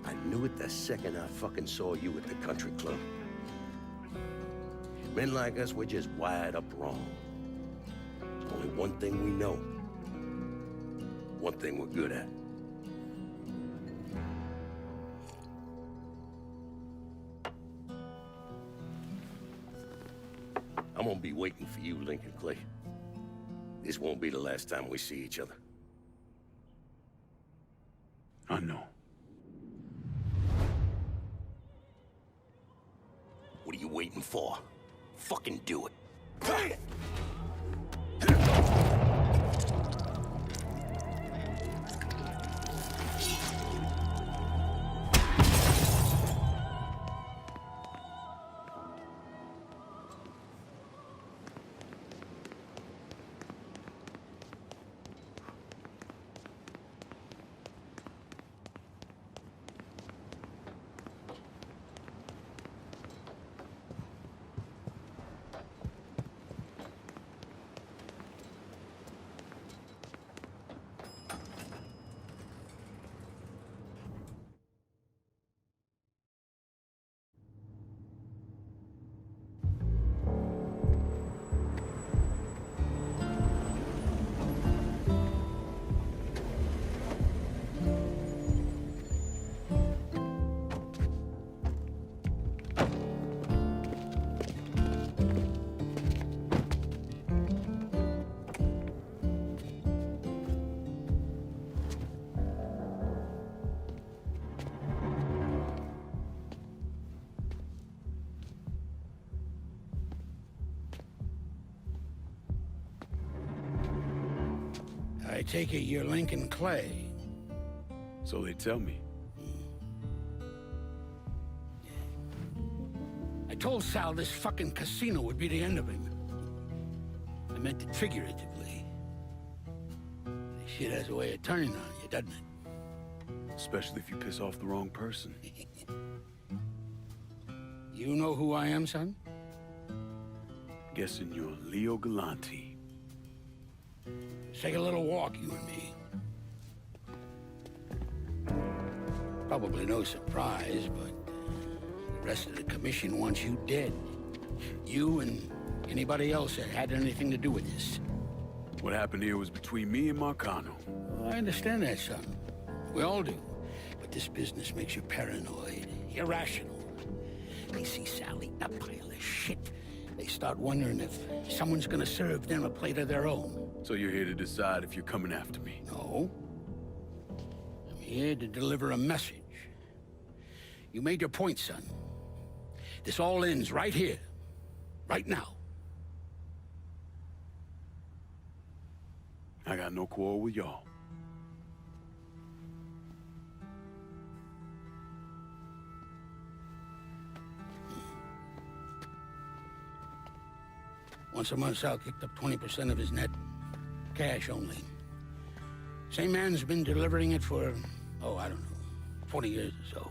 Speaker 2: I knew it the second I fucking saw you at the country club. Men like us, we're just wired up wrong. There's only one thing we know. One thing we're good at. I'm gonna be waiting for you, Lincoln Clay. This won't be the last time we see each other.
Speaker 5: I know.
Speaker 2: What are you waiting for? Fucking do it.
Speaker 15: take it you're Lincoln Clay.
Speaker 5: So they tell me.
Speaker 15: I told Sal this fucking casino would be the end of him. I meant it figuratively. This shit has a way of turning on you, doesn't it?
Speaker 5: Especially if you piss off the wrong person.
Speaker 15: You know who I am, son?
Speaker 5: Guessing you're Leo Galante.
Speaker 15: Let's take a little walk, you and me. Probably no surprise, but the rest of the commission wants you dead. You and anybody else that had anything to do with this.
Speaker 5: What happened here was between me and Marcano.
Speaker 15: Well, I understand that, son. We all do. But this business makes you paranoid, irrational. They see Sal eating a pile of shit. They start wondering if someone's gonna serve them a plate of their own.
Speaker 5: So you're here to decide if you're coming after me?
Speaker 15: No. I'm here to deliver a message. You made your point, son. This all ends right here. Right now.
Speaker 5: I got no quarrel with y'all.
Speaker 15: Once a month, Sal kicked up 20% of his net. Cash only. Same man's been delivering it for, oh, I don't know, 40 years or so.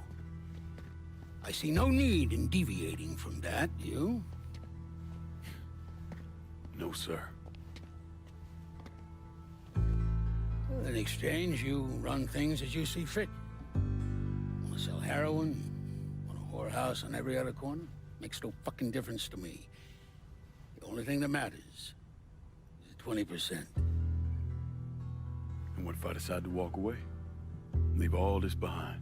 Speaker 15: I see no need in deviating from that, do you?
Speaker 5: No, sir.
Speaker 15: Well, in exchange, you run things as you see fit. Want to sell heroin? Want a whorehouse on every other corner? Makes no fucking difference to me. The only thing that matters is 20%.
Speaker 5: And what if I decide to walk away? Leave all this behind?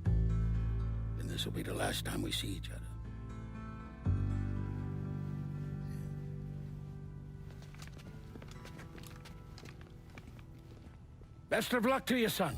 Speaker 15: Then this will be the last time we see each other. Best of luck to you, son.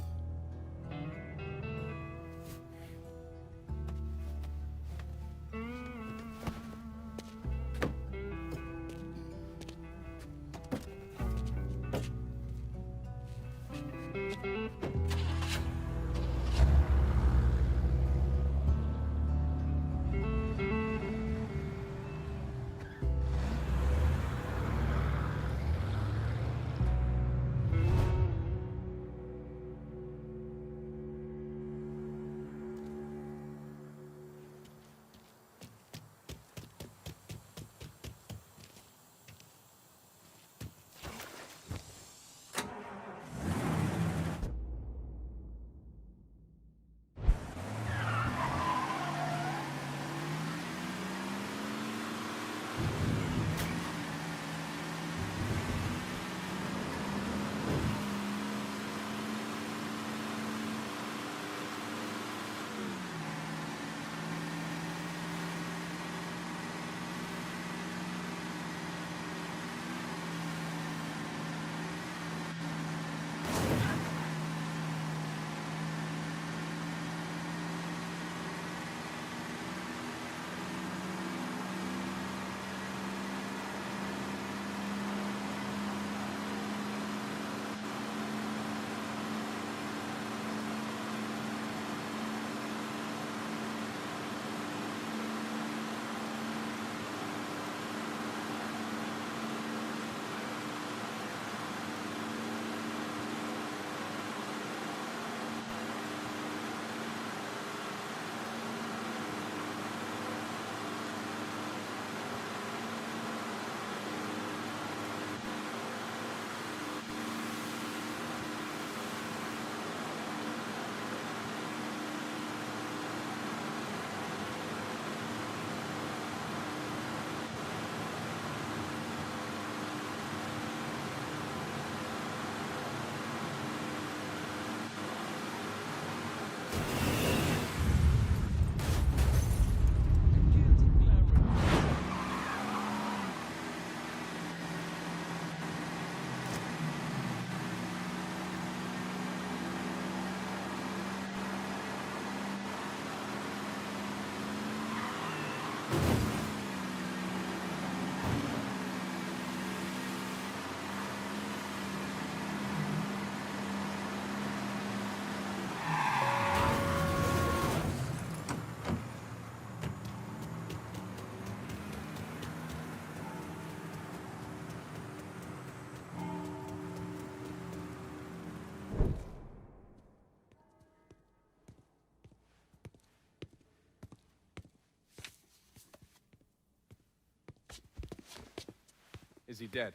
Speaker 13: Is he dead?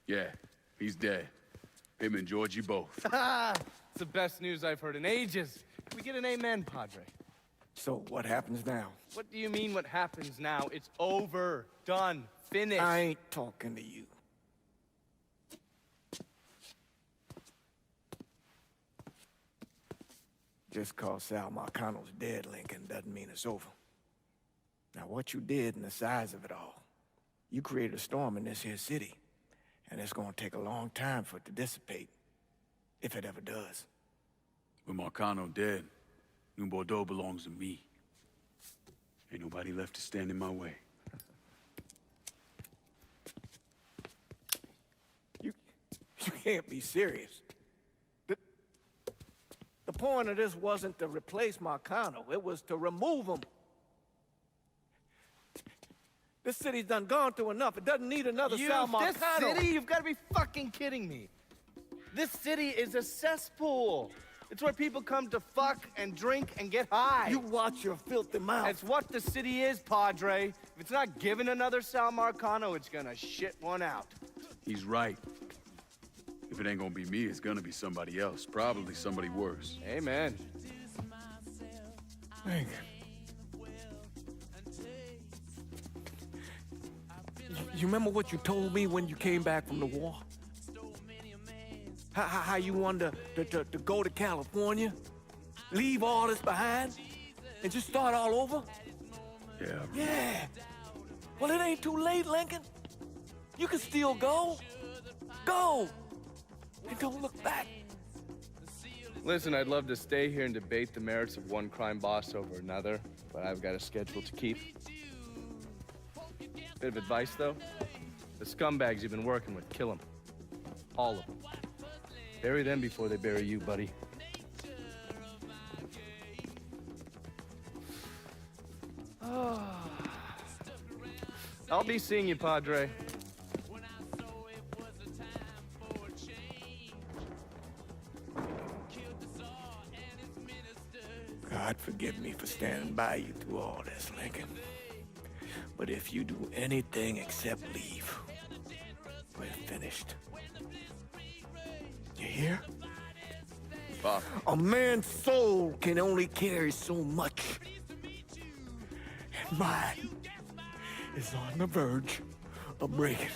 Speaker 5: Yeah, he's dead. Him and Georgie both.
Speaker 13: It's the best news I've heard in ages. Can we get an amen, Padre?
Speaker 11: So, what happens now?
Speaker 13: What do you mean what happens now? It's over. Done. Finished.
Speaker 11: I ain't talking to you. Just cause Sal Marcano's dead, Lincoln, doesn't mean it's over. Now, what you did and the size of it all, you created a storm in this here city, and it's gonna take a long time for it to dissipate, if it ever does.
Speaker 5: With Marcano dead, New Bordeaux belongs to me. Ain't nobody left to stand in my way.
Speaker 11: You can't be serious. The point of this wasn't to replace Marcano, it was to remove him. This city's done gone through enough. It doesn't need another Sal Marcano.
Speaker 13: This city? You've got to be fucking kidding me. This city is a cesspool. It's where people come to fuck and drink and get high.
Speaker 11: You watch your filthy mouth.
Speaker 13: It's what the city is, Padre. If it's not given another Sal Marcano, it's gonna shit one out.
Speaker 5: He's right. If it ain't gonna be me, it's gonna be somebody else. Probably somebody worse.
Speaker 13: Amen.
Speaker 11: Lincoln. You remember what you told me when you came back from the war? How you wanted to go to California? Leave all this behind? And just start all over?
Speaker 5: Yeah.
Speaker 11: Yeah. Well, it ain't too late, Lincoln. You can still go. Go! And don't look back.
Speaker 13: Listen, I'd love to stay here and debate the merits of one crime boss over another, but I've got a schedule to keep. Bit of advice, though. The scumbags you've been working with, kill them. All of them. Bury them before they bury you, buddy. I'll be seeing you, Padre.
Speaker 11: God forgive me for standing by you through all this, Lincoln. But if you do anything except leave, we're finished. You hear?
Speaker 5: Pop.
Speaker 11: A man's soul can only carry so much. And mine is on the verge of breaking.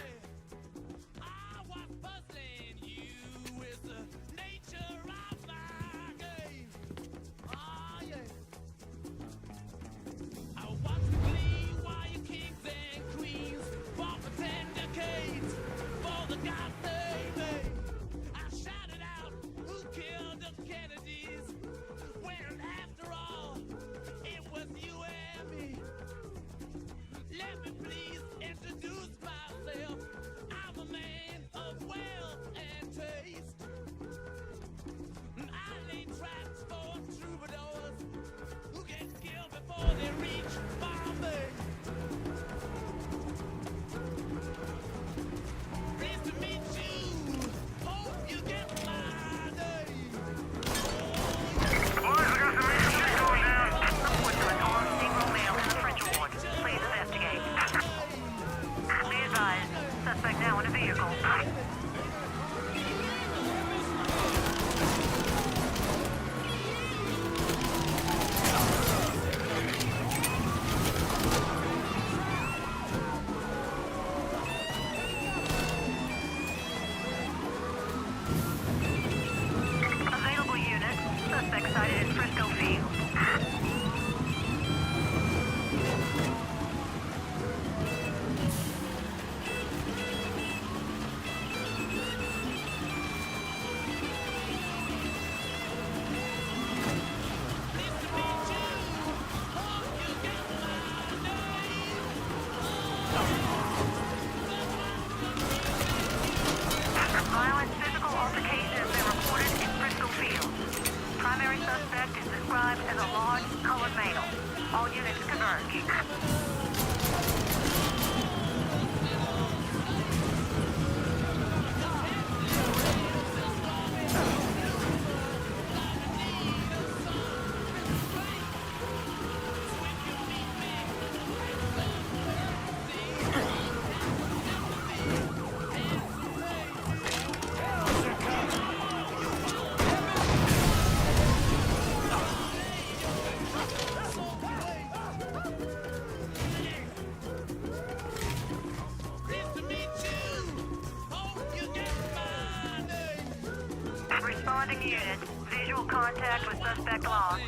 Speaker 21: contact with suspect lost.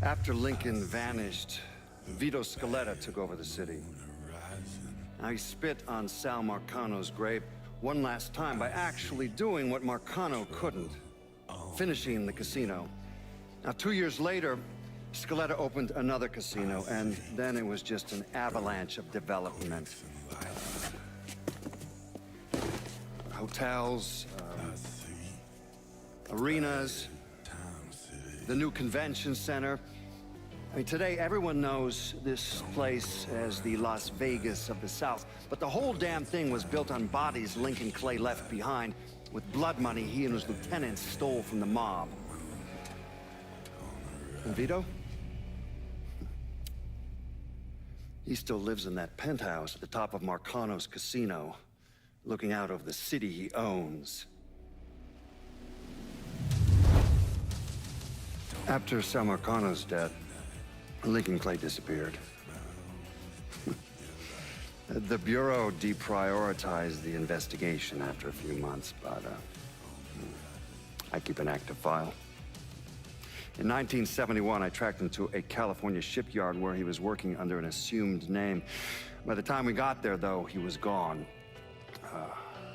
Speaker 10: After Lincoln vanished, Vito Scaletta took over the city. Now he spit on Sal Marcano's grave one last time by actually doing what Marcano couldn't, finishing the casino. Now 2 years later, Scaletta opened another casino, and then it was just an avalanche of development. Hotels, arenas, the new convention center. I mean, today everyone knows this place as the Las Vegas of the South, but the whole damn thing was built on bodies Lincoln Clay left behind with blood money he and his lieutenants stole from the mob. And Vito? He still lives in that penthouse at the top of Marcano's casino, looking out over the city he owns. After Sal Marcano's death, Lincoln Clay disappeared. The Bureau deprioritized the investigation after a few months, but I keep an active file. In 1971, I tracked him to a California shipyard where he was working under an assumed name. By the time we got there, though, he was gone.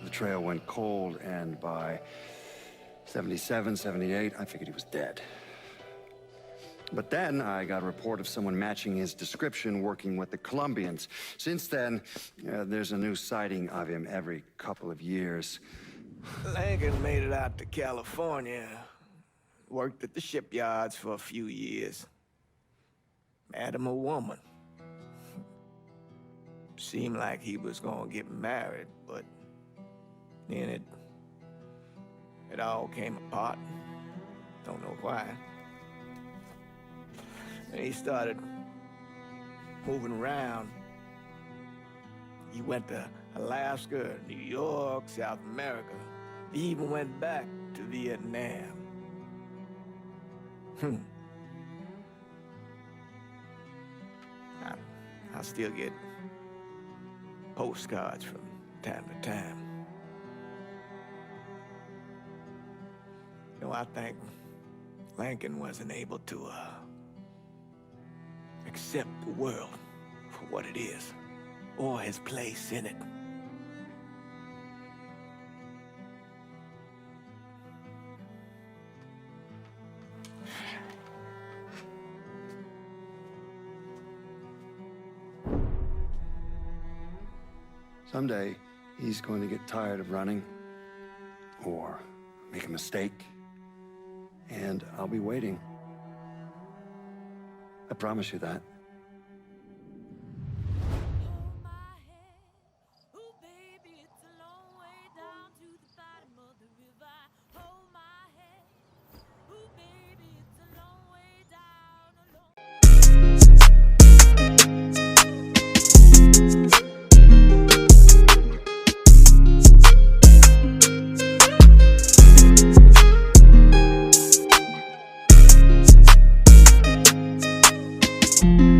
Speaker 10: The trail went cold, and by 77, 78, I figured he was dead. But then I got a report of someone matching his description working with the Colombians. Since then, there's a new sighting of him every couple of years.
Speaker 11: Lincoln made it out to California. Worked at the shipyards for a few years. Met him a woman. Seemed like he was gonna get married, but then it all came apart. Don't know why. And he started moving around. He went to Alaska, New York, South America. He even went back to Vietnam. I still get postcards from time to time. You know, I think Lincoln wasn't able to accept the world for what it is, or his place in it.
Speaker 10: Someday, he's going to get tired of running, or make a mistake, and I'll be waiting. I promise you that.
Speaker 17: you.